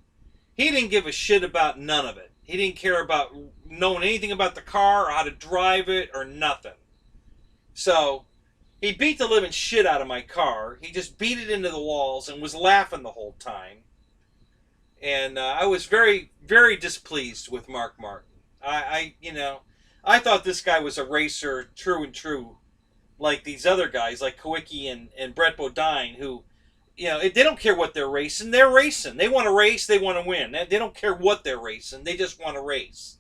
He didn't give a shit about none of it. He didn't care about knowing anything about the car or how to drive it or nothing. So he beat the living shit out of my car. He just beat it into the walls and was laughing the whole time. And I was very, very displeased with Mark Martin. I thought this guy was a racer, true and true, like these other guys, like Kwiecki and Brett Bodine, who, they don't care what they're racing. They're racing. They want to race. They want to win. They don't care what they're racing. They just want to race.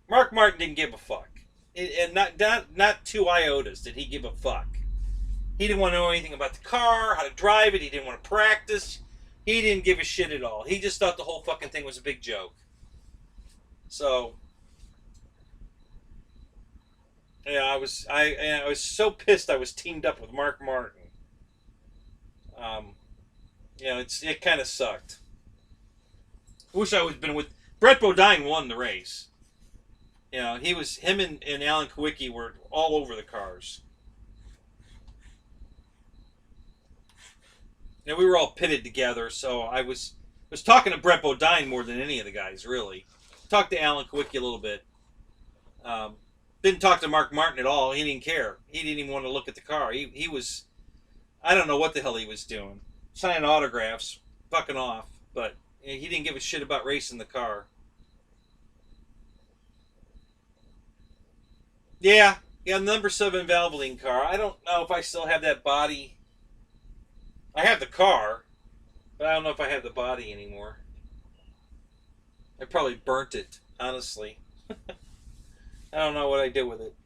Mark Martin didn't give a fuck. And not 2 iotas did he give a fuck. He didn't want to know anything about the car, how to drive it. He didn't want to practice. He didn't give a shit at all. He just thought the whole fucking thing was a big joke. So, yeah, I was so pissed I was teamed up with Mark Martin. It kind of sucked. Wish I would have been with Brett Bodine. Won the race. Him and Alan Kwiecki were all over the cars. We were all pitted together, so I was talking to Brett Bodine more than any of the guys, really. Talked to Alan Kwiecki a little bit. Didn't talk to Mark Martin at all. He didn't care. He didn't even want to look at the car. He was, I don't know what the hell he was doing. Signing autographs, fucking off. But he didn't give a shit about racing the car. Yeah, the number 7 Valvoline car. I don't know if I still have that body. I have the car, but I don't know if I have the body anymore. I probably burnt it, honestly. I don't know what I did with it.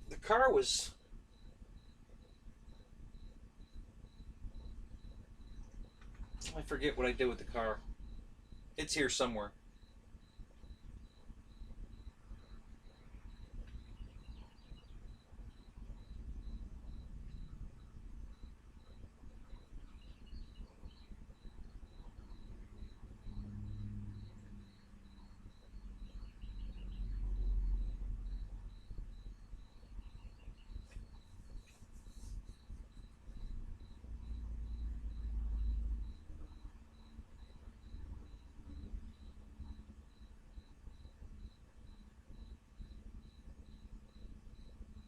The car was... I forget what I did with the car. It's here somewhere.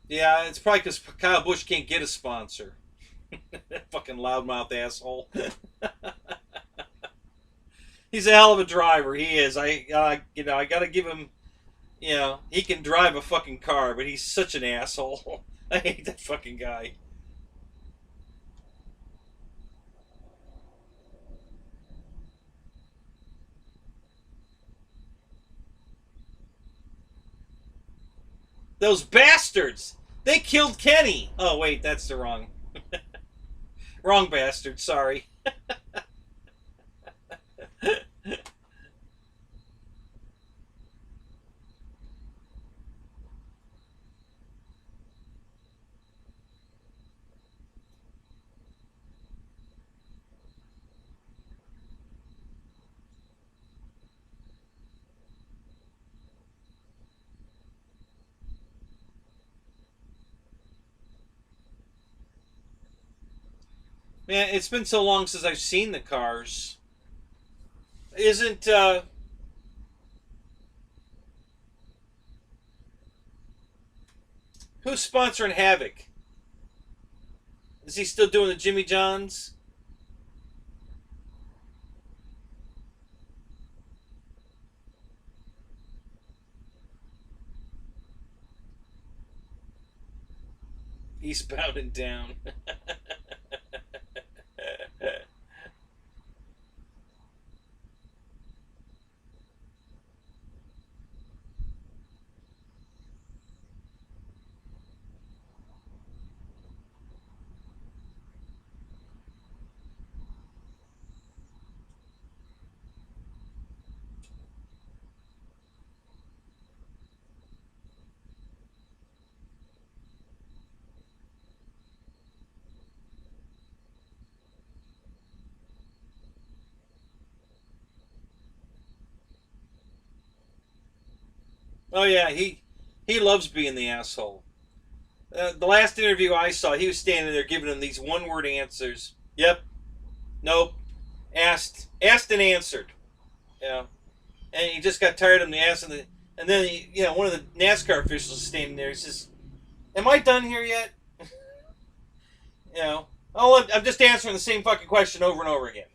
Yeah, it's probably because Kyle Busch can't get a sponsor. That fucking loudmouth asshole. He's a hell of a driver. He is. I got to give him. He can drive a fucking car, but he's such an asshole. I hate that fucking guy. Those bastards! They killed Kenny. Oh wait, that's the wrong bastard. Sorry. Man, it's been so long since I've seen the cars. Isn't who's sponsoring Havoc? Is he still doing the Jimmy Johns? Eastbound and down. Oh yeah, he loves being the asshole. The last interview I saw, he was standing there giving them these one-word answers. Yep. Nope. Asked and answered. Yeah. And he just got tired of them asking and then one of the NASCAR officials is standing there. He says, "Am I done here yet?" you know. Oh, I'm just answering the same fucking question over and over again.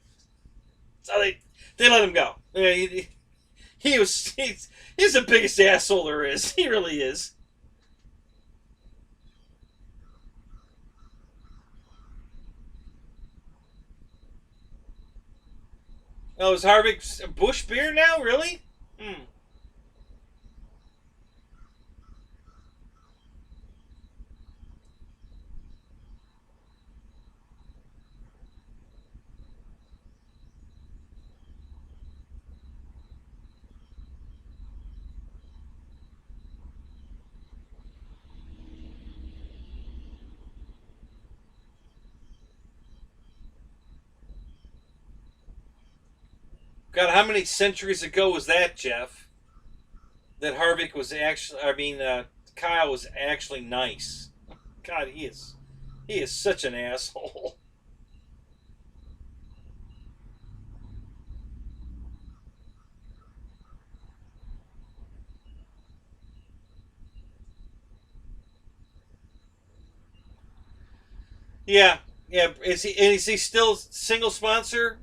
So they let him go. Yeah, he's the biggest asshole there is. He really is. Oh, is Harvick's Bush beer now? Really? Hmm. God, how many centuries ago was that, Jeff? That Harvick was actually, Kyle was actually nice. God, he is such an asshole. Yeah, yeah. Is he still single sponsor,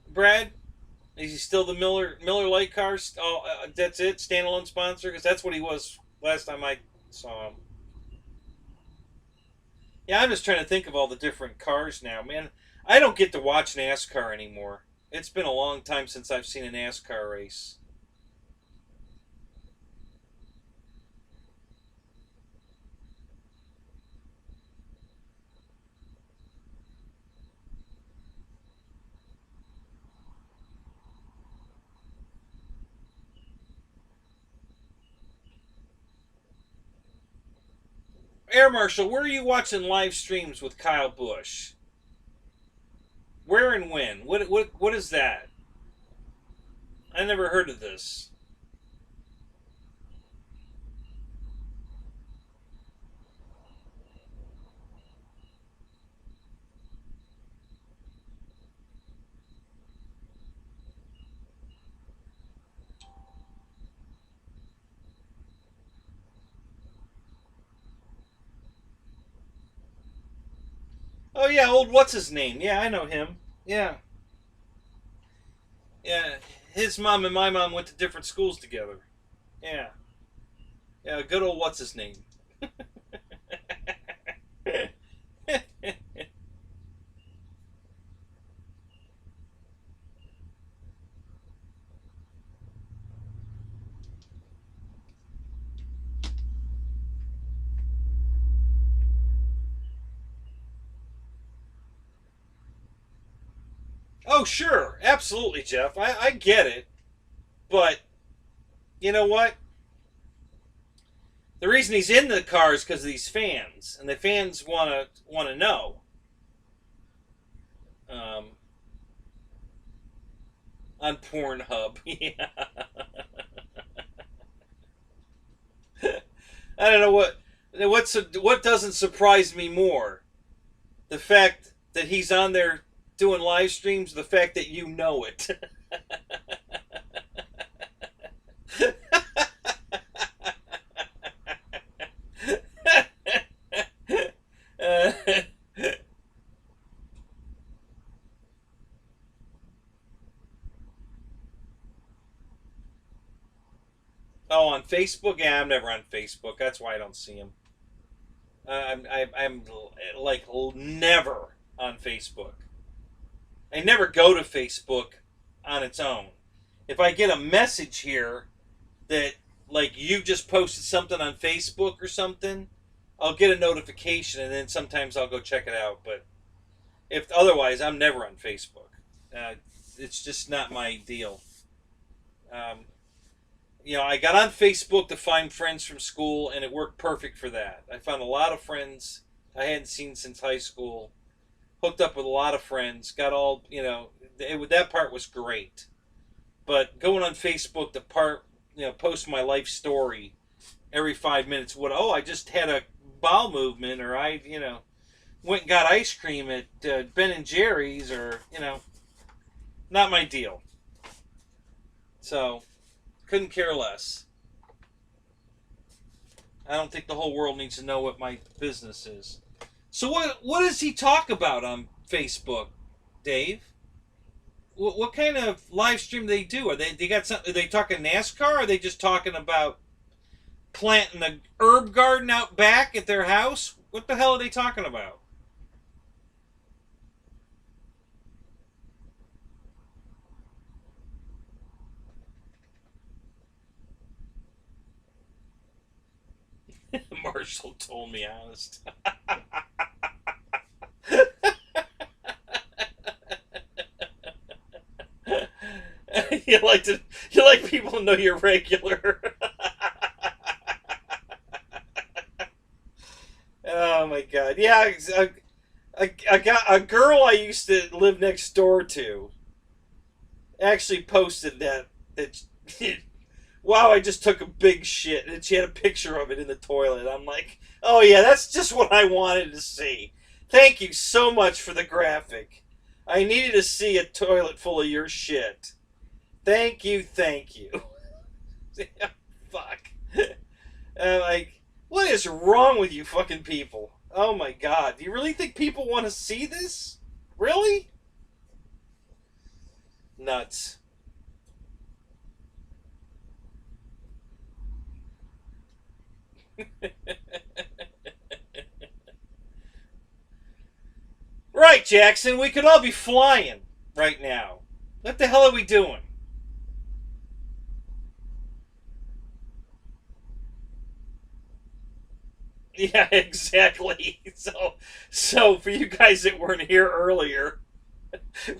Brad? Is he still the Miller Lite cars? Oh, that's it, standalone sponsor, because that's what he was last time I saw him. Yeah, I'm just trying to think of all the different cars now, man. I don't get to watch NASCAR anymore. It's been a long time since I've seen a NASCAR race. Air Marshal, where are you watching live streams with Kyle Busch? Where and when? What is that? I never heard of this. Oh yeah, old what's his name? Yeah, I know him. Yeah, yeah. His mom and my mom went to different schools together. Yeah, yeah. Good old what's his name? Oh sure, absolutely, Jeff. I get it, but you know what? The reason he's in the car is because of these fans, and the fans wanna know. Um, on Pornhub, yeah. I don't know what doesn't surprise me more, the fact that he's on there doing live streams, the fact that you know it. Uh, oh, on Facebook? Yeah, I'm never on Facebook. That's why I don't see them. I'm like never on Facebook. I never go to Facebook on its own. If I get a message here that like you just posted something on Facebook or something, I'll get a notification and then sometimes I'll go check it out. But if otherwise, I'm never on Facebook. Uh, it's just not my deal. Um, I got on Facebook to find friends from school, and it worked perfect for that. I found a lot of friends I hadn't seen since high school. Hooked up with a lot of friends. Got all that part was great. But going on Facebook to post my life story every 5 minutes. I just had a bowel movement, or I went and got ice cream at Ben and Jerry's, or not my deal. So couldn't care less. I don't think the whole world needs to know what my business is. So what does he talk about on Facebook, Dave? What kind of live stream do they do? They got some? Are they talking NASCAR? Or are they just talking about planting a herb garden out back at their house? What the hell are they talking about? Marshall told me honest. You like people to know you're regular. Oh my god! Yeah, I got a girl I used to live next door to. Actually, posted that. Wow, I just took a big shit, and she had a picture of it in the toilet. I'm like, oh yeah, that's just what I wanted to see. Thank you so much for the graphic. I needed to see a toilet full of your shit. Thank you, thank you. Fuck. Like, what is wrong with you fucking people? Oh my god. Do you really think people want to see this? Really? Nuts. Right, Jackson, we could all be flying right now. What the hell are we doing? Yeah, exactly. So for you guys that weren't here earlier,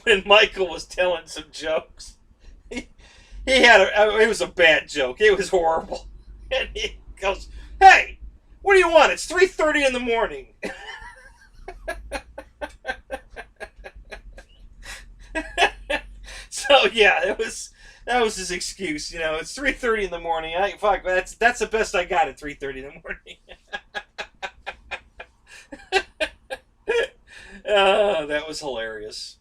when Michael was telling some jokes, he, it was a bad joke. It was horrible. And he goes, "Hey, what do you want? It's 3:30 in the morning." So yeah, that was his excuse. It's 3:30 in the morning. That's the best I got at 3:30 in the morning. That was hilarious.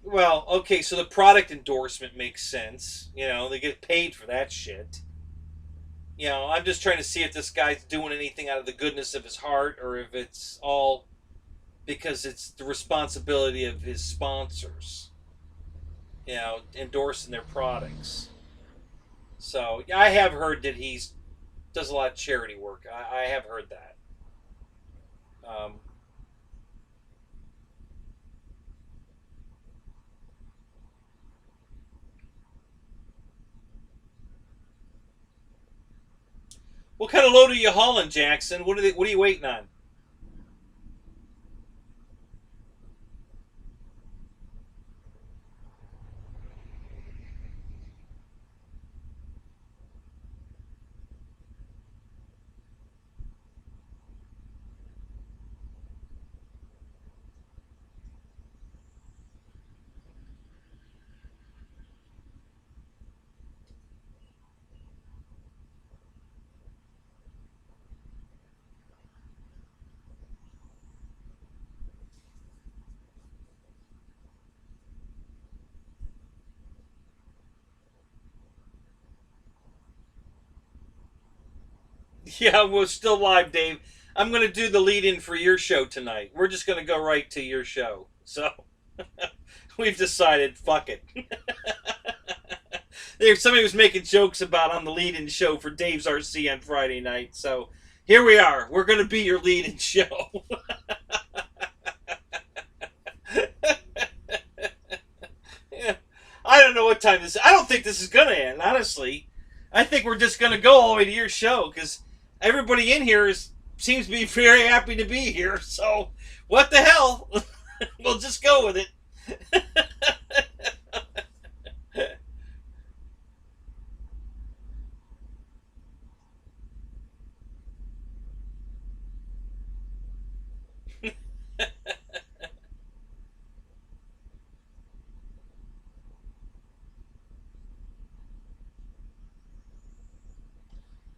Well, okay, so the product endorsement makes sense. They get paid for that shit. I'm just trying to see if this guy's doing anything out of the goodness of his heart, or if it's all because it's the responsibility of his sponsors, endorsing their products. So yeah, I have heard that he's does a lot of charity work. I have heard that. Um, what kind of load are you hauling, Jackson? What are you waiting on? Yeah, we're still live, Dave. I'm going to do the lead in for your show tonight. We're just going to go right to your show. So we've decided, fuck it. There's somebody was making jokes about on the lead in show for Dave's RC on Friday night. So here we are. We're going to be your lead in show. Yeah. I don't know what time this is. I don't think this is going to end, honestly. I think we're just going to go all the way to your show because everybody in here seems to be very happy to be here. So, what the hell? We'll just go with it.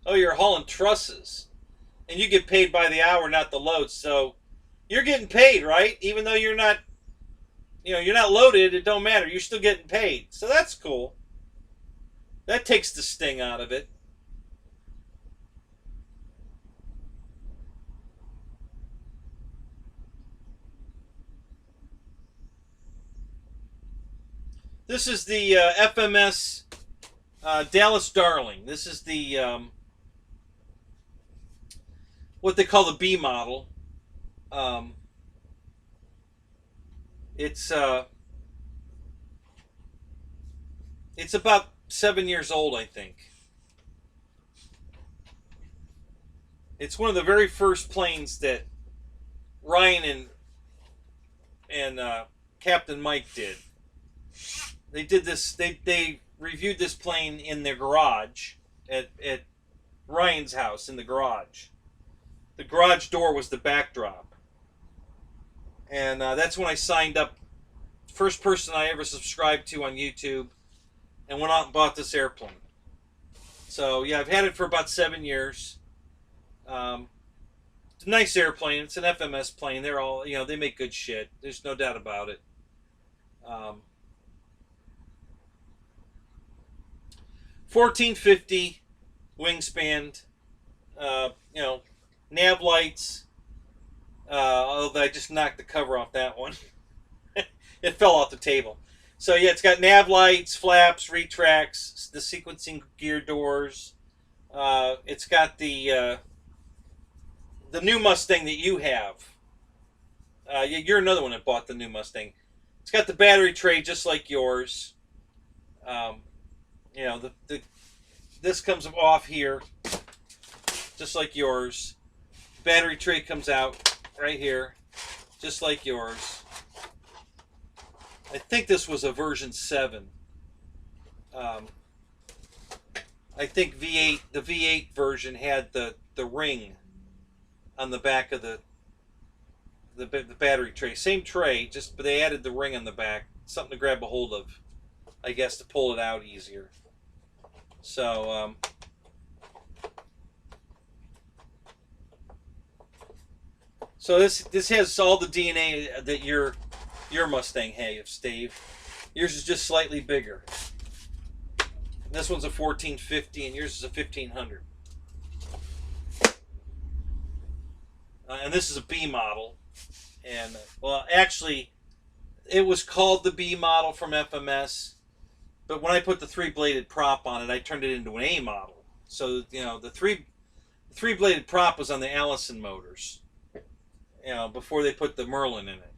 Oh, you're hauling trusses. And you get paid by the hour, not the load. So, you're getting paid, right? Even though you're not loaded, it don't matter. You're still getting paid. So, that's cool. That takes the sting out of it. This is the FMS Dallas Darling. This is the what they call the B model. Um, it's it's about 7 years old, I think. It's one of the very first planes that Ryan and Captain Mike did. They did this. They reviewed this plane in their garage at Ryan's house in the garage. The garage door was the backdrop, and that's when I signed up. First person I ever subscribed to on YouTube, and went out and bought this airplane. So yeah, I've had it for about 7 years. Um, it's a nice airplane. It's an FMS plane. They're all they make good shit. There's no doubt about it. Um, 1450 wingspan. Nav lights. Although I just knocked the cover off that one. It fell off the table. So yeah, it's got nav lights, flaps, retracts, the sequencing gear doors. It's got the new Mustang that you have. You're another one that bought the new Mustang. It's got the battery tray just like yours. Um, this comes off here just like yours. Battery tray comes out right here just like yours. I think this was a version 7. Um, I think the V8 version had the ring on the back of the battery tray. Same tray, but they added the ring on the back, something to grab a hold of, I guess, to pull it out easier. So this has all the DNA that your Mustang has, Steve. Yours is just slightly bigger. This one's a 1450, and yours is a 1500. And this is a B model. And well, actually, it was called the B model from FMS, but when I put the 3-bladed prop on it, I turned it into an A model. So the three-bladed prop was on the Allison motors. Before they put the Merlin in it.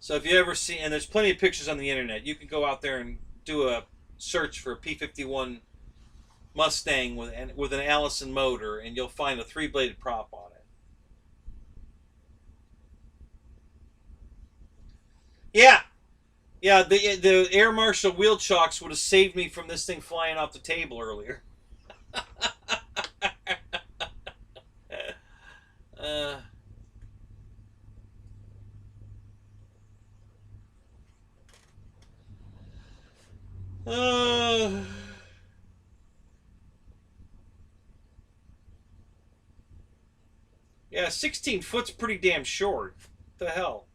So if you ever see, and there's plenty of pictures on the internet, you can go out there and do a search for a P51 Mustang with an Allison motor, and you'll find a 3-bladed prop on it. Yeah, the Air Marshal wheel chocks would have saved me from this thing flying off the table earlier. uh, uh, yeah, 16 foot's pretty damn short. What the hell?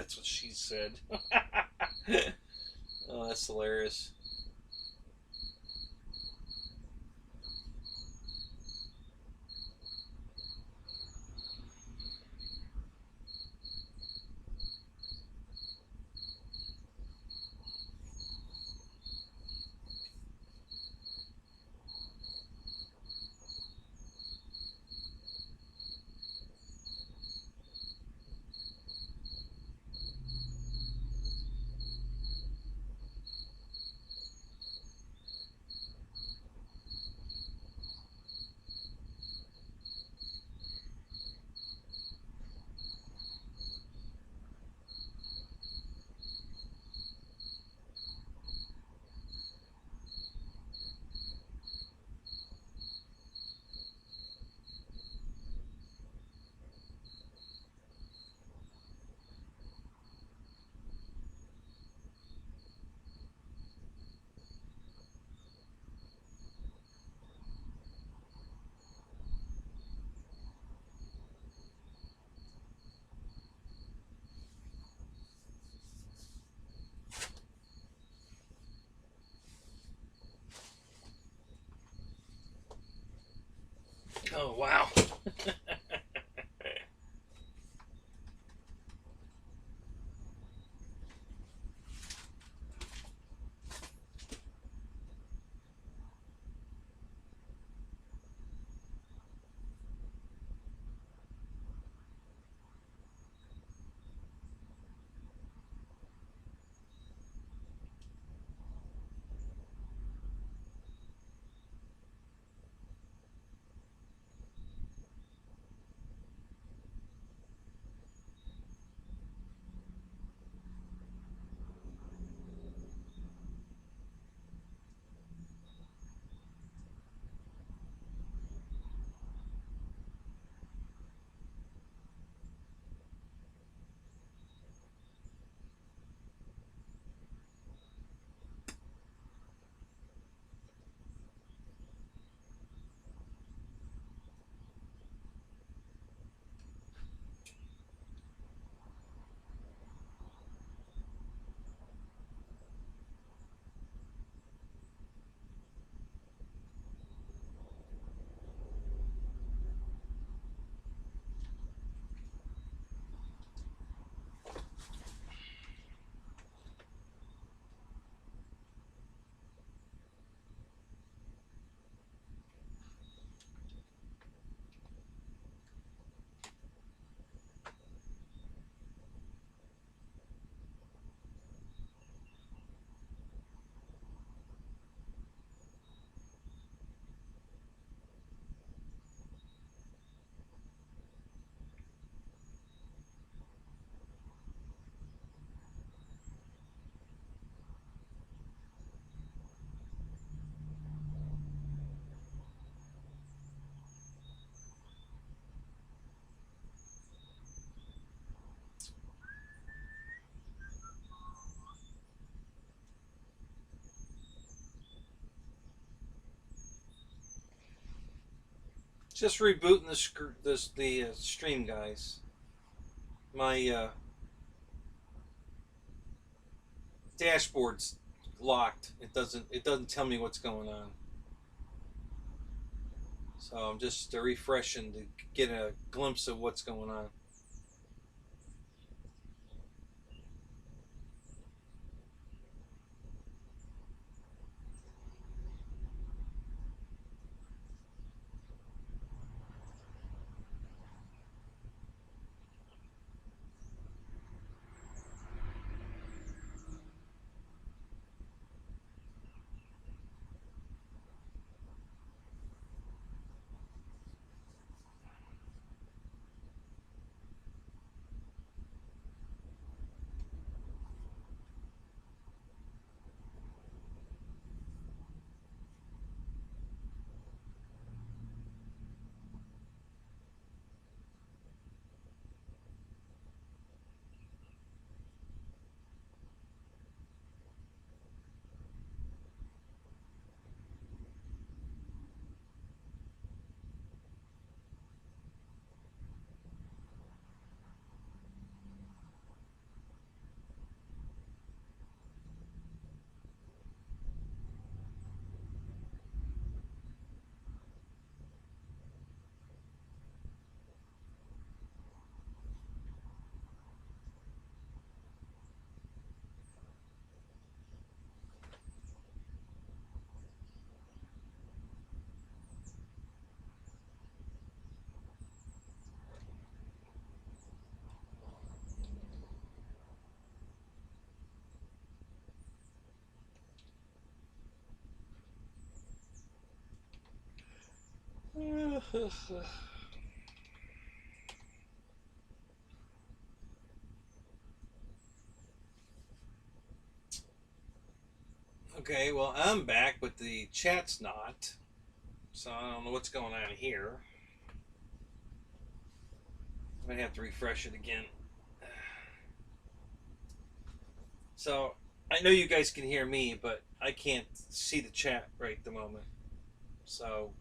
That's what she said. Oh, that's hilarious. Oh, wow. Just rebooting the stream, guys. My dashboard's locked. It doesn't tell me what's going on. So I'm just refreshing to get a glimpse of what's going on. Okay, well, I'm back, but the chat's not. So I don't know what's going on here. I might have to refresh it again. So I know you guys can hear me, but I can't see the chat right at the moment. So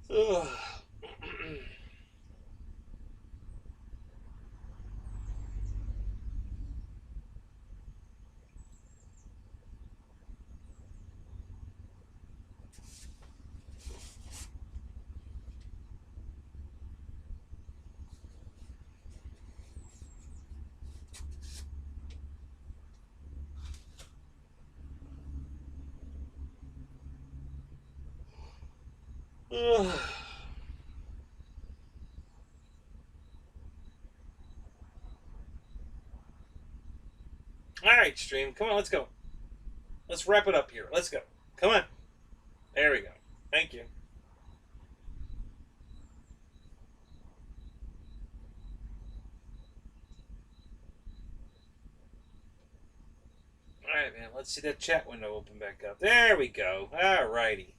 ugh. Ugh. All right, stream. Come on, let's go. Let's wrap it up here. Let's go. Come on. There we go. Thank you. All right, man. Let's see that chat window open back up. There we go. All righty.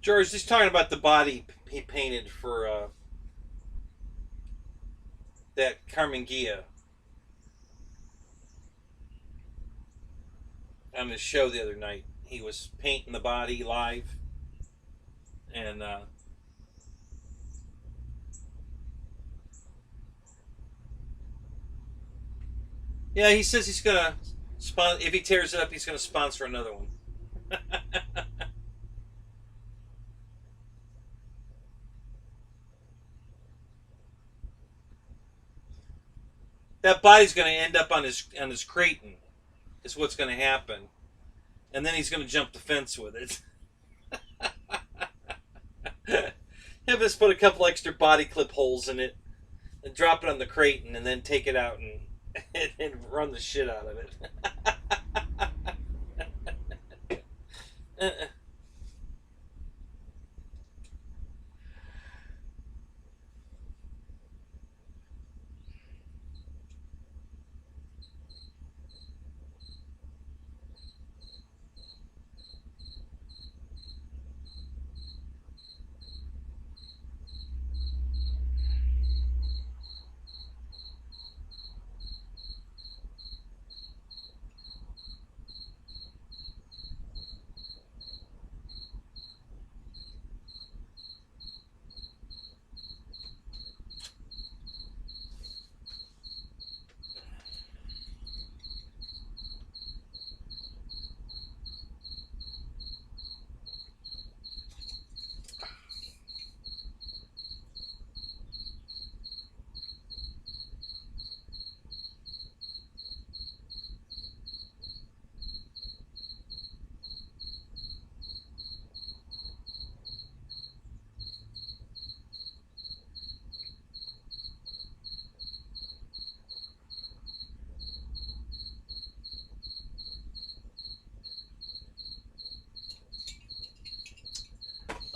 George, just talking about the body he painted for that Carmen Gia on his show the other night. He was painting the body live, and yeah, he says he's gonna if he tears it up, he's gonna sponsor another one. That body's gonna end up on his Creighton, is what's gonna happen, and then he's gonna jump the fence with it. Have us put a couple extra body clip holes in it, and drop it on the Creighton, and then take it out and run the shit out of it.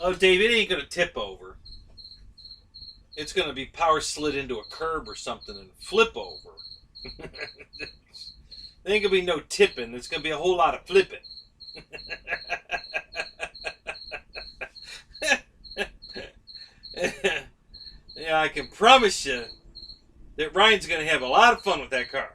Oh, Dave, it ain't gonna tip over. It's gonna be power slid into a curb or something and flip over. There ain't gonna be no tipping. There's gonna be a whole lot of flipping. Yeah, I can promise you that Ryan's gonna have a lot of fun with that car.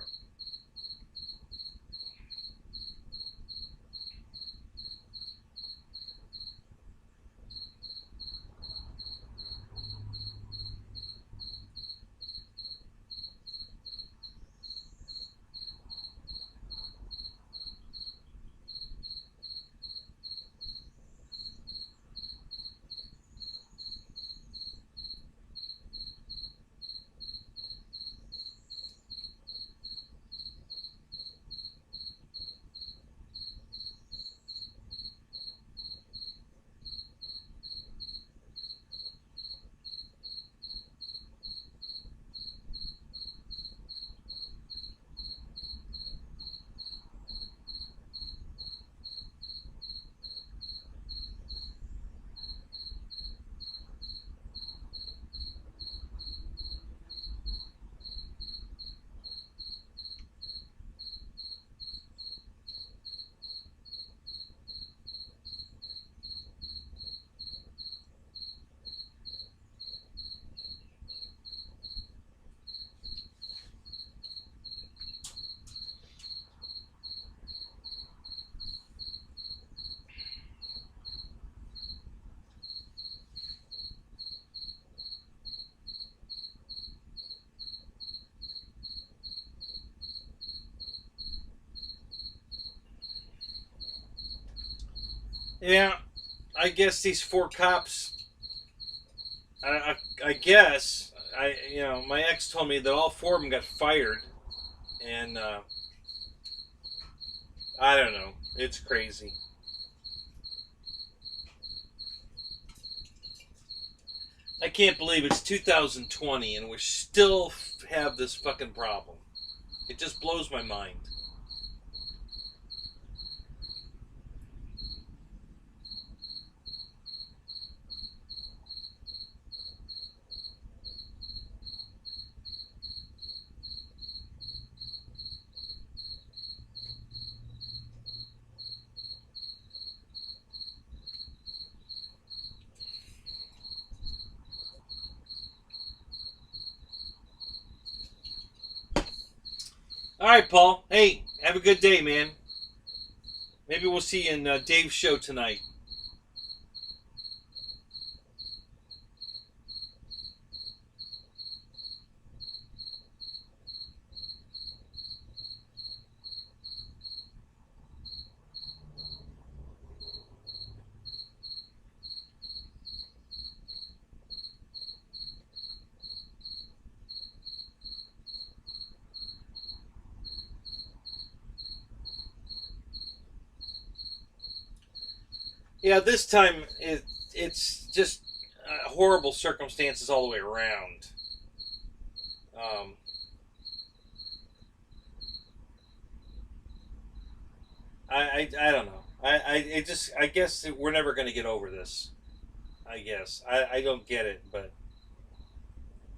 Yeah, I guess these four cops. I guess my ex told me that all four of them got fired, and I don't know. It's crazy. I can't believe it's 2020 and we still have this fucking problem. It just blows my mind. All right, Paul. Hey, have a good day, man. Maybe we'll see you in Dave's show tonight. Yeah, this time it's just horrible circumstances all the way around. Um, I don't know. I guess we're never going to get over this. I guess I don't get it, but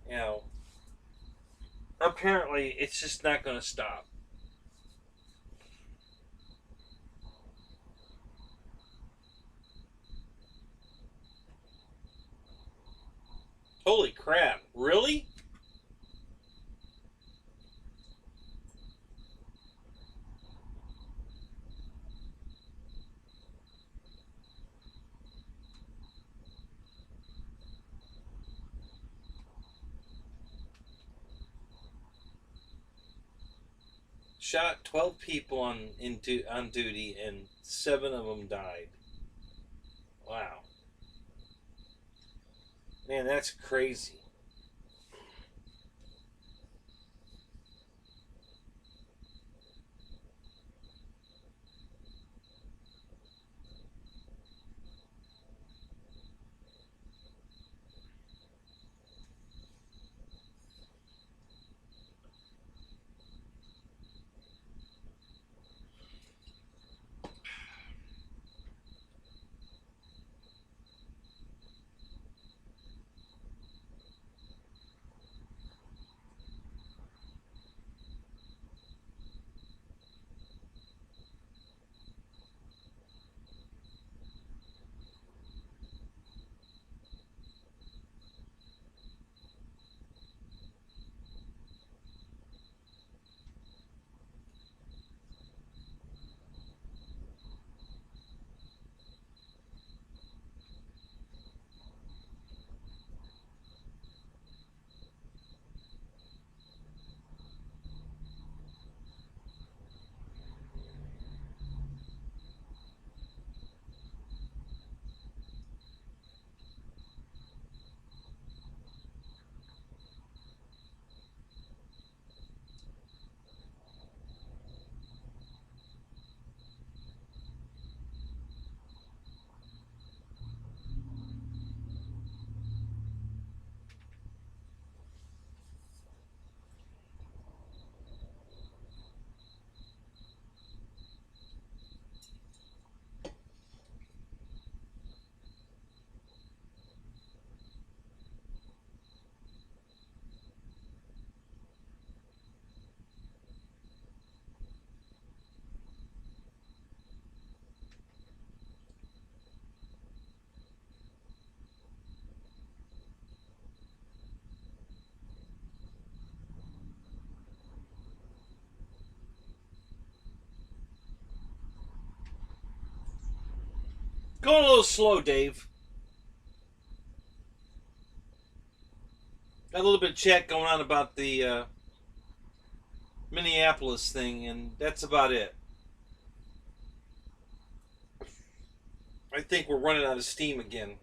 you know, apparently it's just not going to stop. Holy crap! Really? Shot 12 people on duty and 7 of them died. Wow, man, that's crazy. Going a little slow, Dave. Got a little bit of chat going on about the Minneapolis thing, and that's about it. I think we're running out of steam again.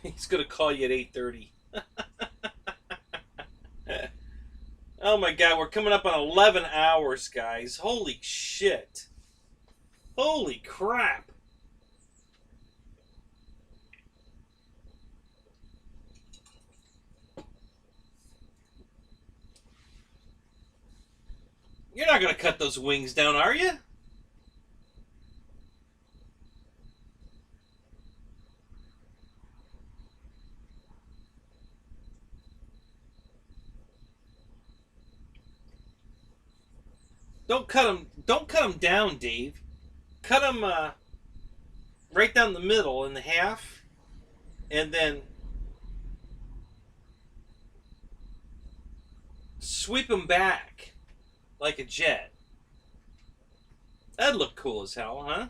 He's gonna call you at 8:30. Oh my God, we're coming up on 11 hours, guys. Holy shit! Holy crap! You're not gonna cut those wings down, are you? Don't cut them. Don't cut them down, Dave. Cut them right down the middle in the half, and then sweep them back like a jet. That'd look cool as hell, huh?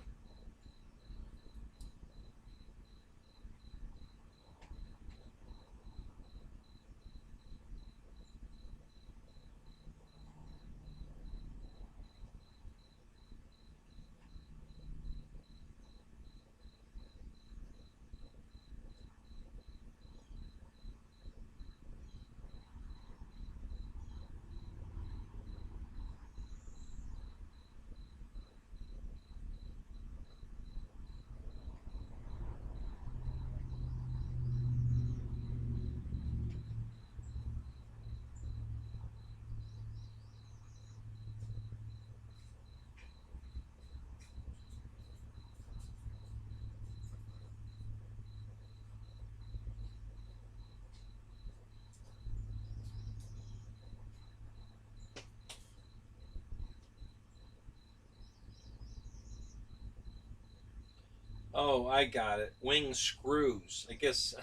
Oh, I got it. Wing screws. I guess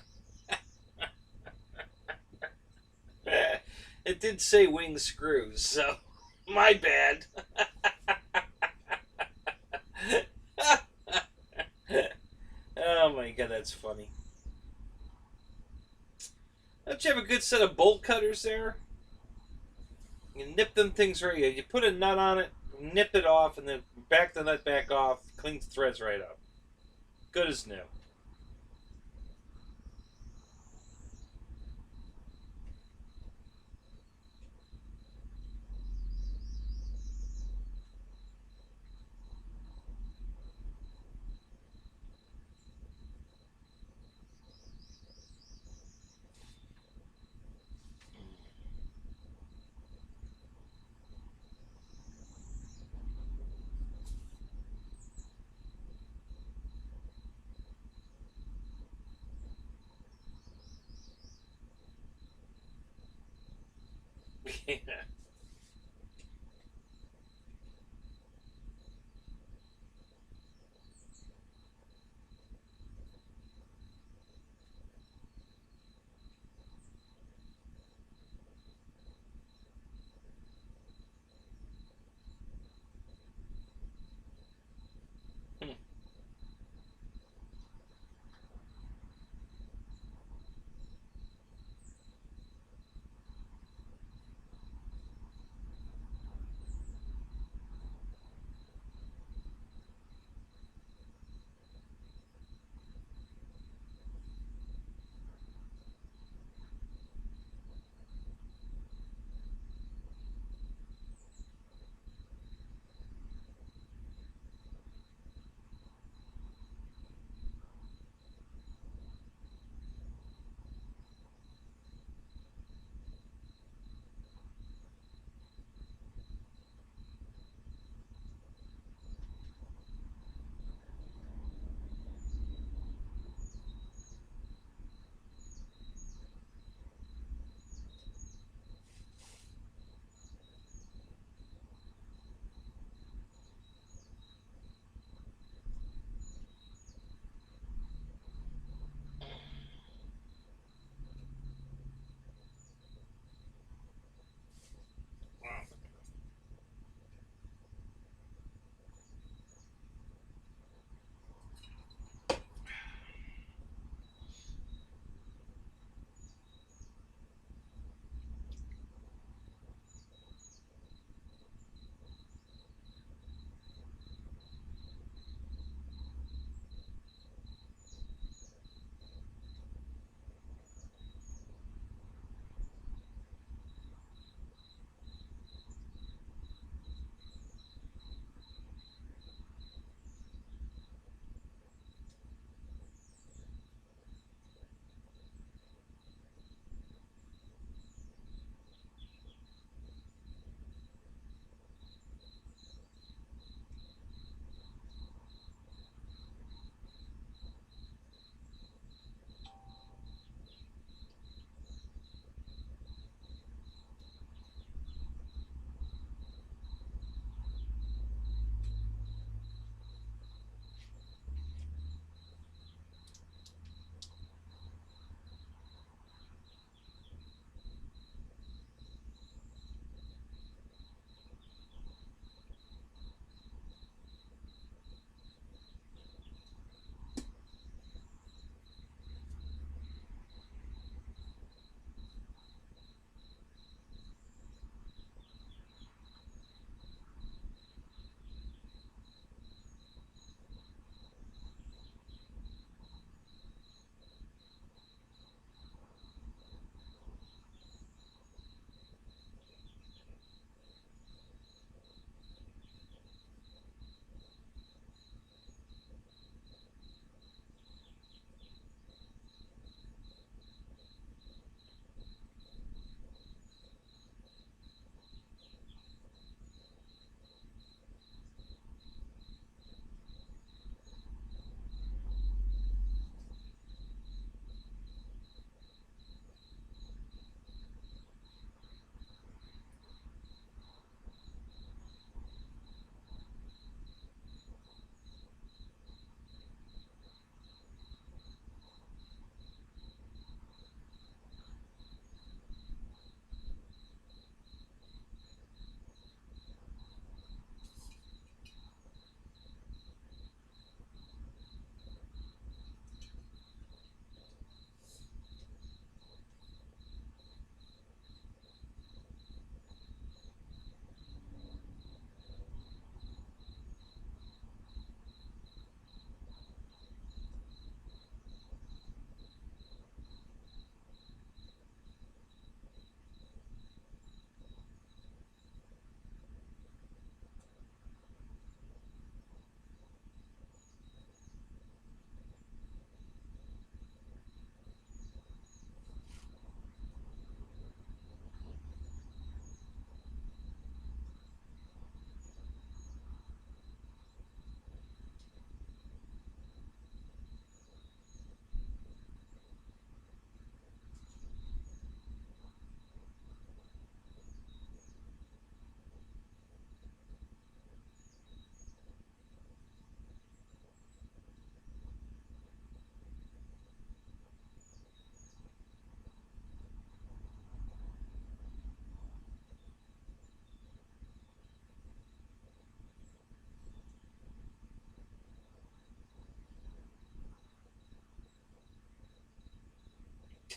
it did say wing screws, so my bad. Oh my God, that's funny. Don't you have a good set of bolt cutters there? You nip them things right. You put a nut on it, nip it off, and then back the nut back off. Cleans the threads right up. Good as new. Yeah.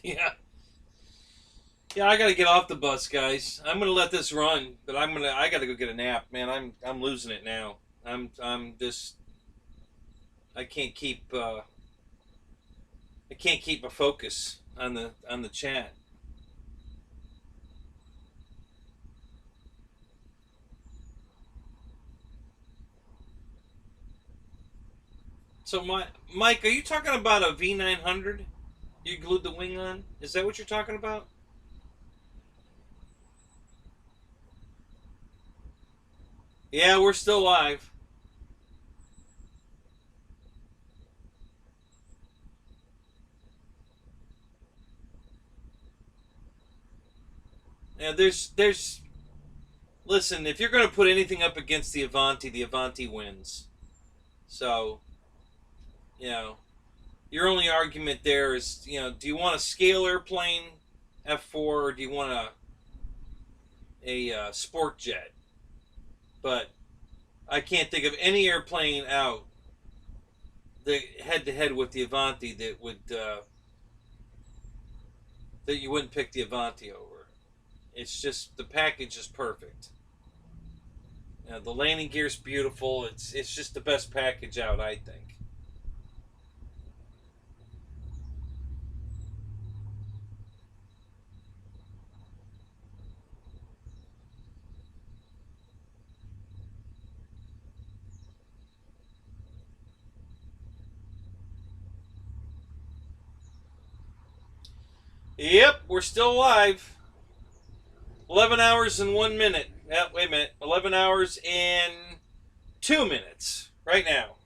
Yeah. Yeah, I gotta get off the bus, guys. I'm gonna let this run, but I gotta go get a nap, man. I'm losing it now. I'm just I can't keep I can't keep my focus on the chat. So Mike, are you talking about a V900? You glued the wing on? Is that what you're talking about? Yeah, we're still live. Yeah, there's listen, if you're going to put anything up against the Avanti wins. So, you know, your only argument there is, do you want a scale airplane F4 or do you want a sport jet? But I can't think of any airplane out the head to head with the Avanti that you wouldn't pick the Avanti over. It's just the package is perfect. The landing gear's beautiful. It's just the best package out, I think. Yep, we're still alive. 11 hours and 1 minute. Wait a minute. 11 hours and 2 minutes right now.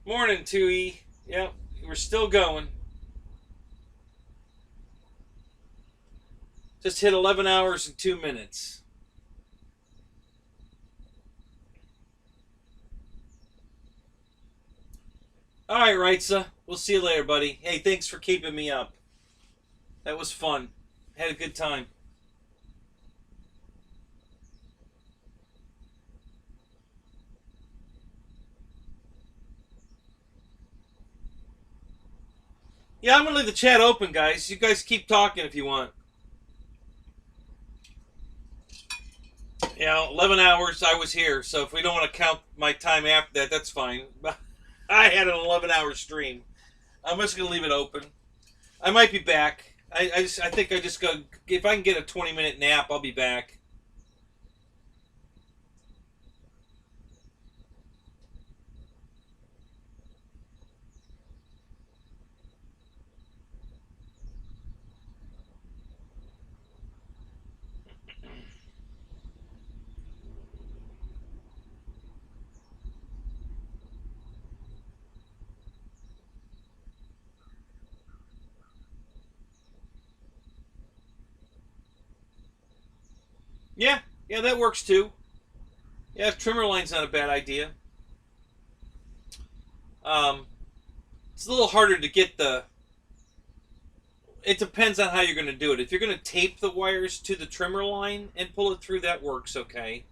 Morning, 2E. Yep, we're still going. Just hit 11 hours and 2 minutes. All right, Reitza. We'll see you later, buddy. Hey, thanks for keeping me up. That was fun. Had a good time. Yeah, I'm going to leave the chat open, guys. You guys keep talking if you want. 11 hours I was here, so if we don't want to count my time after that, that's fine. I had an 11-hour stream. I'm just going to leave it open. I might be back. I think I just go. If I can get a 20-minute nap, I'll be back. Yeah, yeah, that works too. Yeah, trimmer line's not a bad idea. Um, it's a little harder to get the. It depends on how you're going to do it. If you're going to tape the wires to the trimmer line and pull it through, that works okay.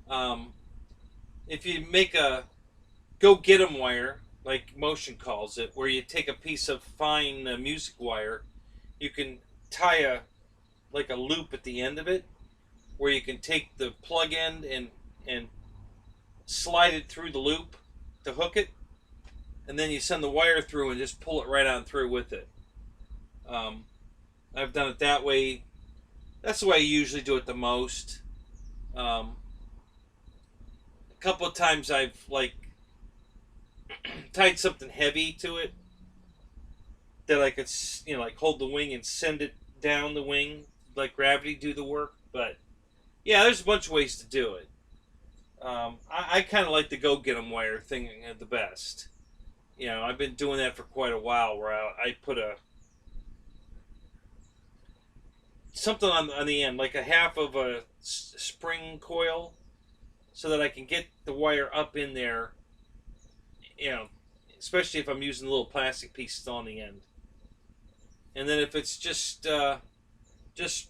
Um, if you make a go get 'em wire, like Motion calls it, where you take a piece of fine music wire, you can tie a loop at the end of it, where you can take the plug end and slide it through the loop to hook it, and then you send the wire through and just pull it right on through with it. Um, I've done it that way. That's the way I usually do it the most. Um, a couple of times I've tied something heavy to it that I could hold the wing and send it down the wing, like gravity do the work. But yeah, there's a bunch of ways to do it. I kind of like the go get 'em wire thing the best. I've been doing that for quite a while, where I put something on the end, like a half of a spring coil, so that I can get the wire up in there, you know, especially if I'm using the little plastic pieces on the end. And then if it's just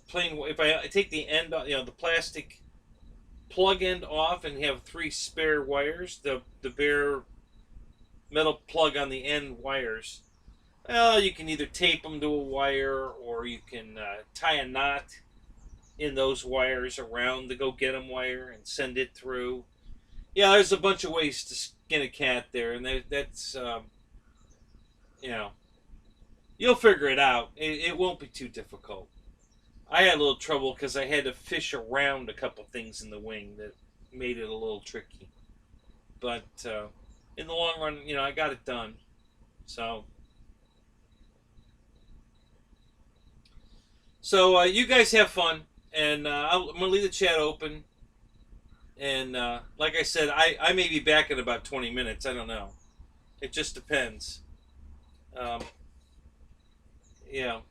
plain, if I take the end, the plastic plug end off and have 3 spare wires, the bare metal plug on the end wires. Well, you can either tape them to a wire, or you can tie a knot in those wires around the go get 'em wire and send it through. Yeah, there's a bunch of ways to skin a cat there, and that's you know, you'll figure it out. It won't be too difficult. I had a little trouble because I had to fish around a couple things in the wing that made it a little tricky. But in the long run, I got it done. So you guys have fun, and I'm gonna leave the chat open. And like I said, I may be back in about 20 minutes. I don't know. It just depends. Um,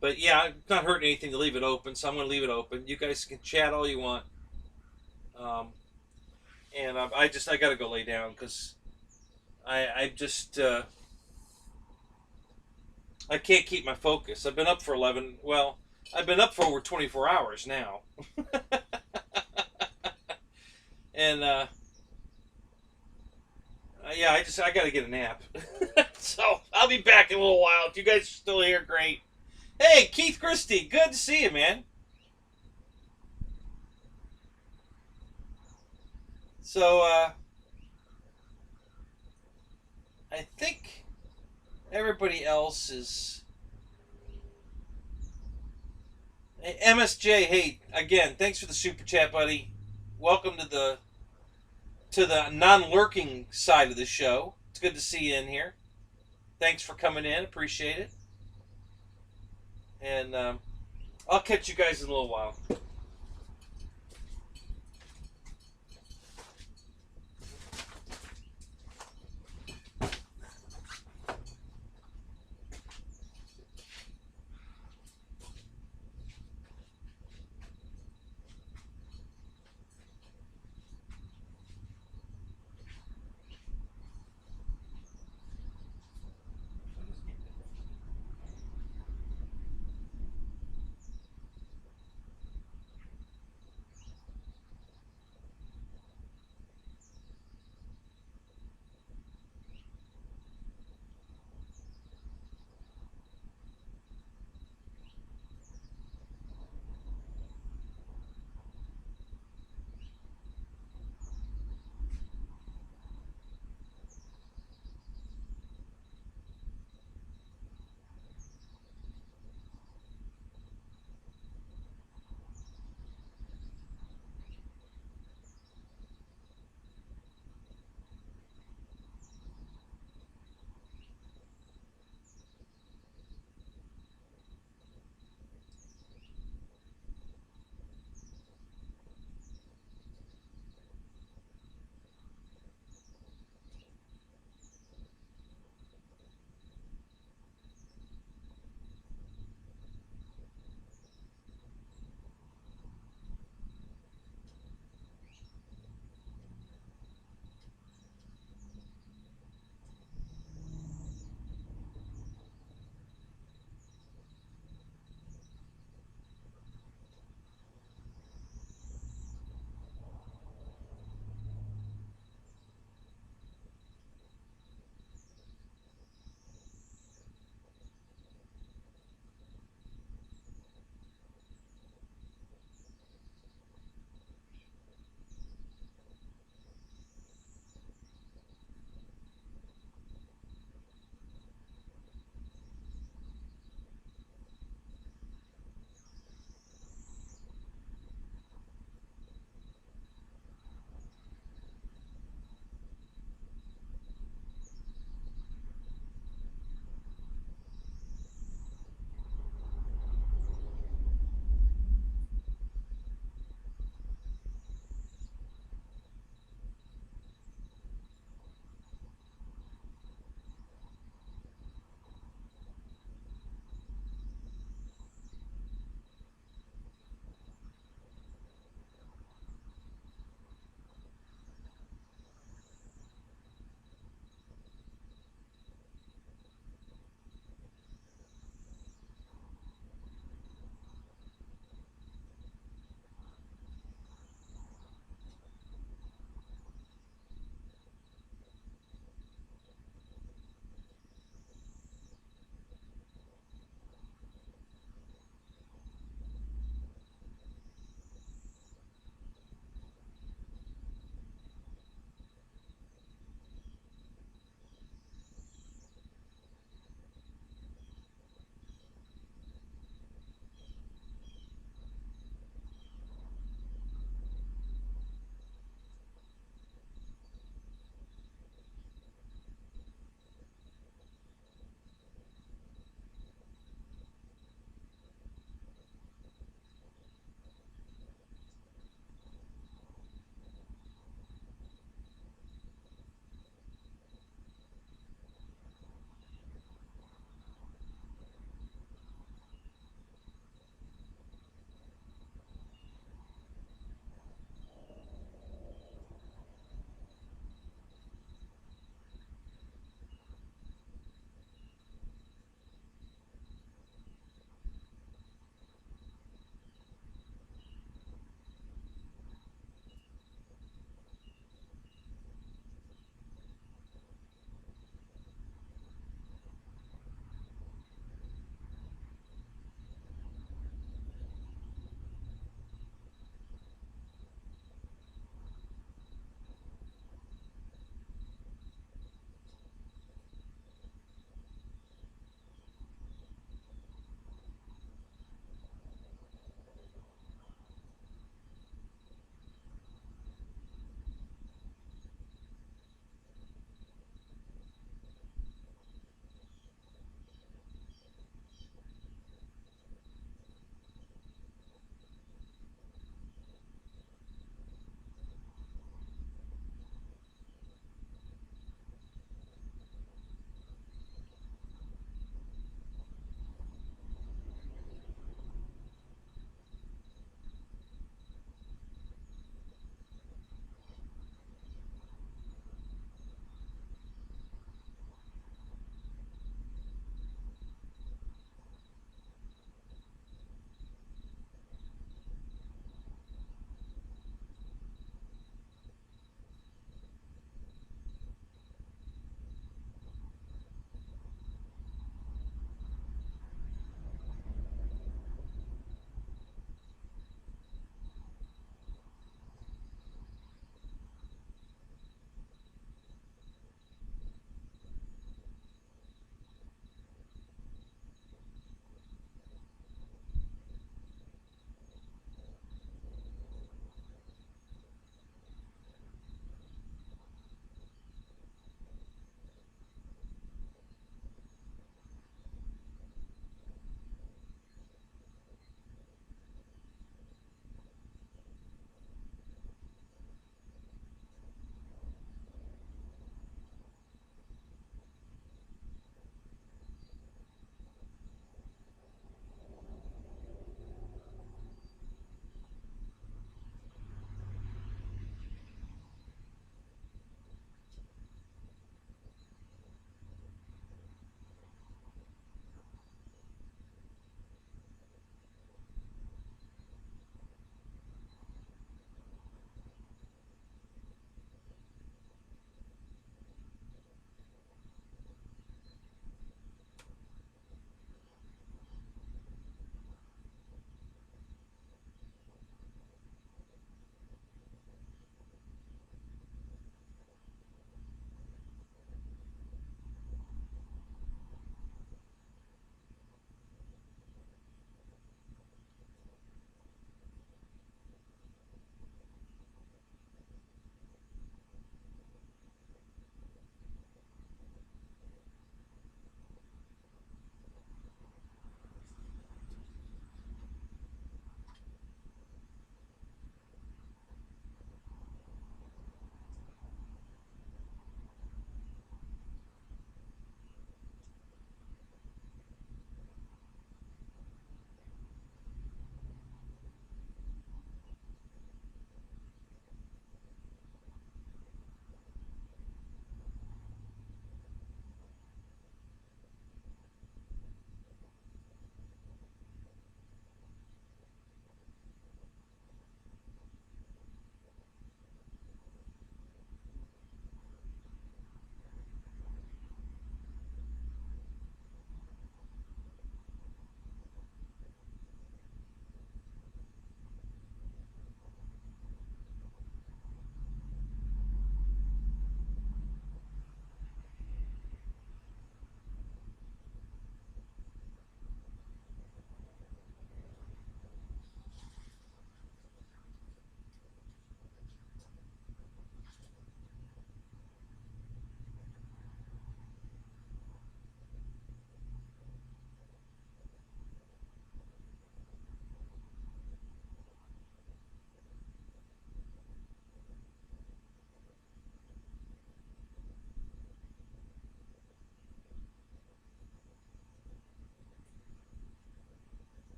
but yeah, it's not hurting anything to leave it open, so I'm going to leave it open. You guys can chat all you want. Um, and I got to go lay down because I just I can't keep my focus. I've been up for 11. Well, I've been up for over 24 hours now. And yeah, I got to get a nap. So I'll be back in a little while. If you guys are still here, great. Hey, Keith Christie, good to see you, man. So I think everybody else is. Hey, MSJ, hey, again, thanks for the super chat, buddy. Welcome to the non-lurking side of the show. It's good to see you in here. Thanks for coming in. Appreciate it. And I'll catch you guys in a little while.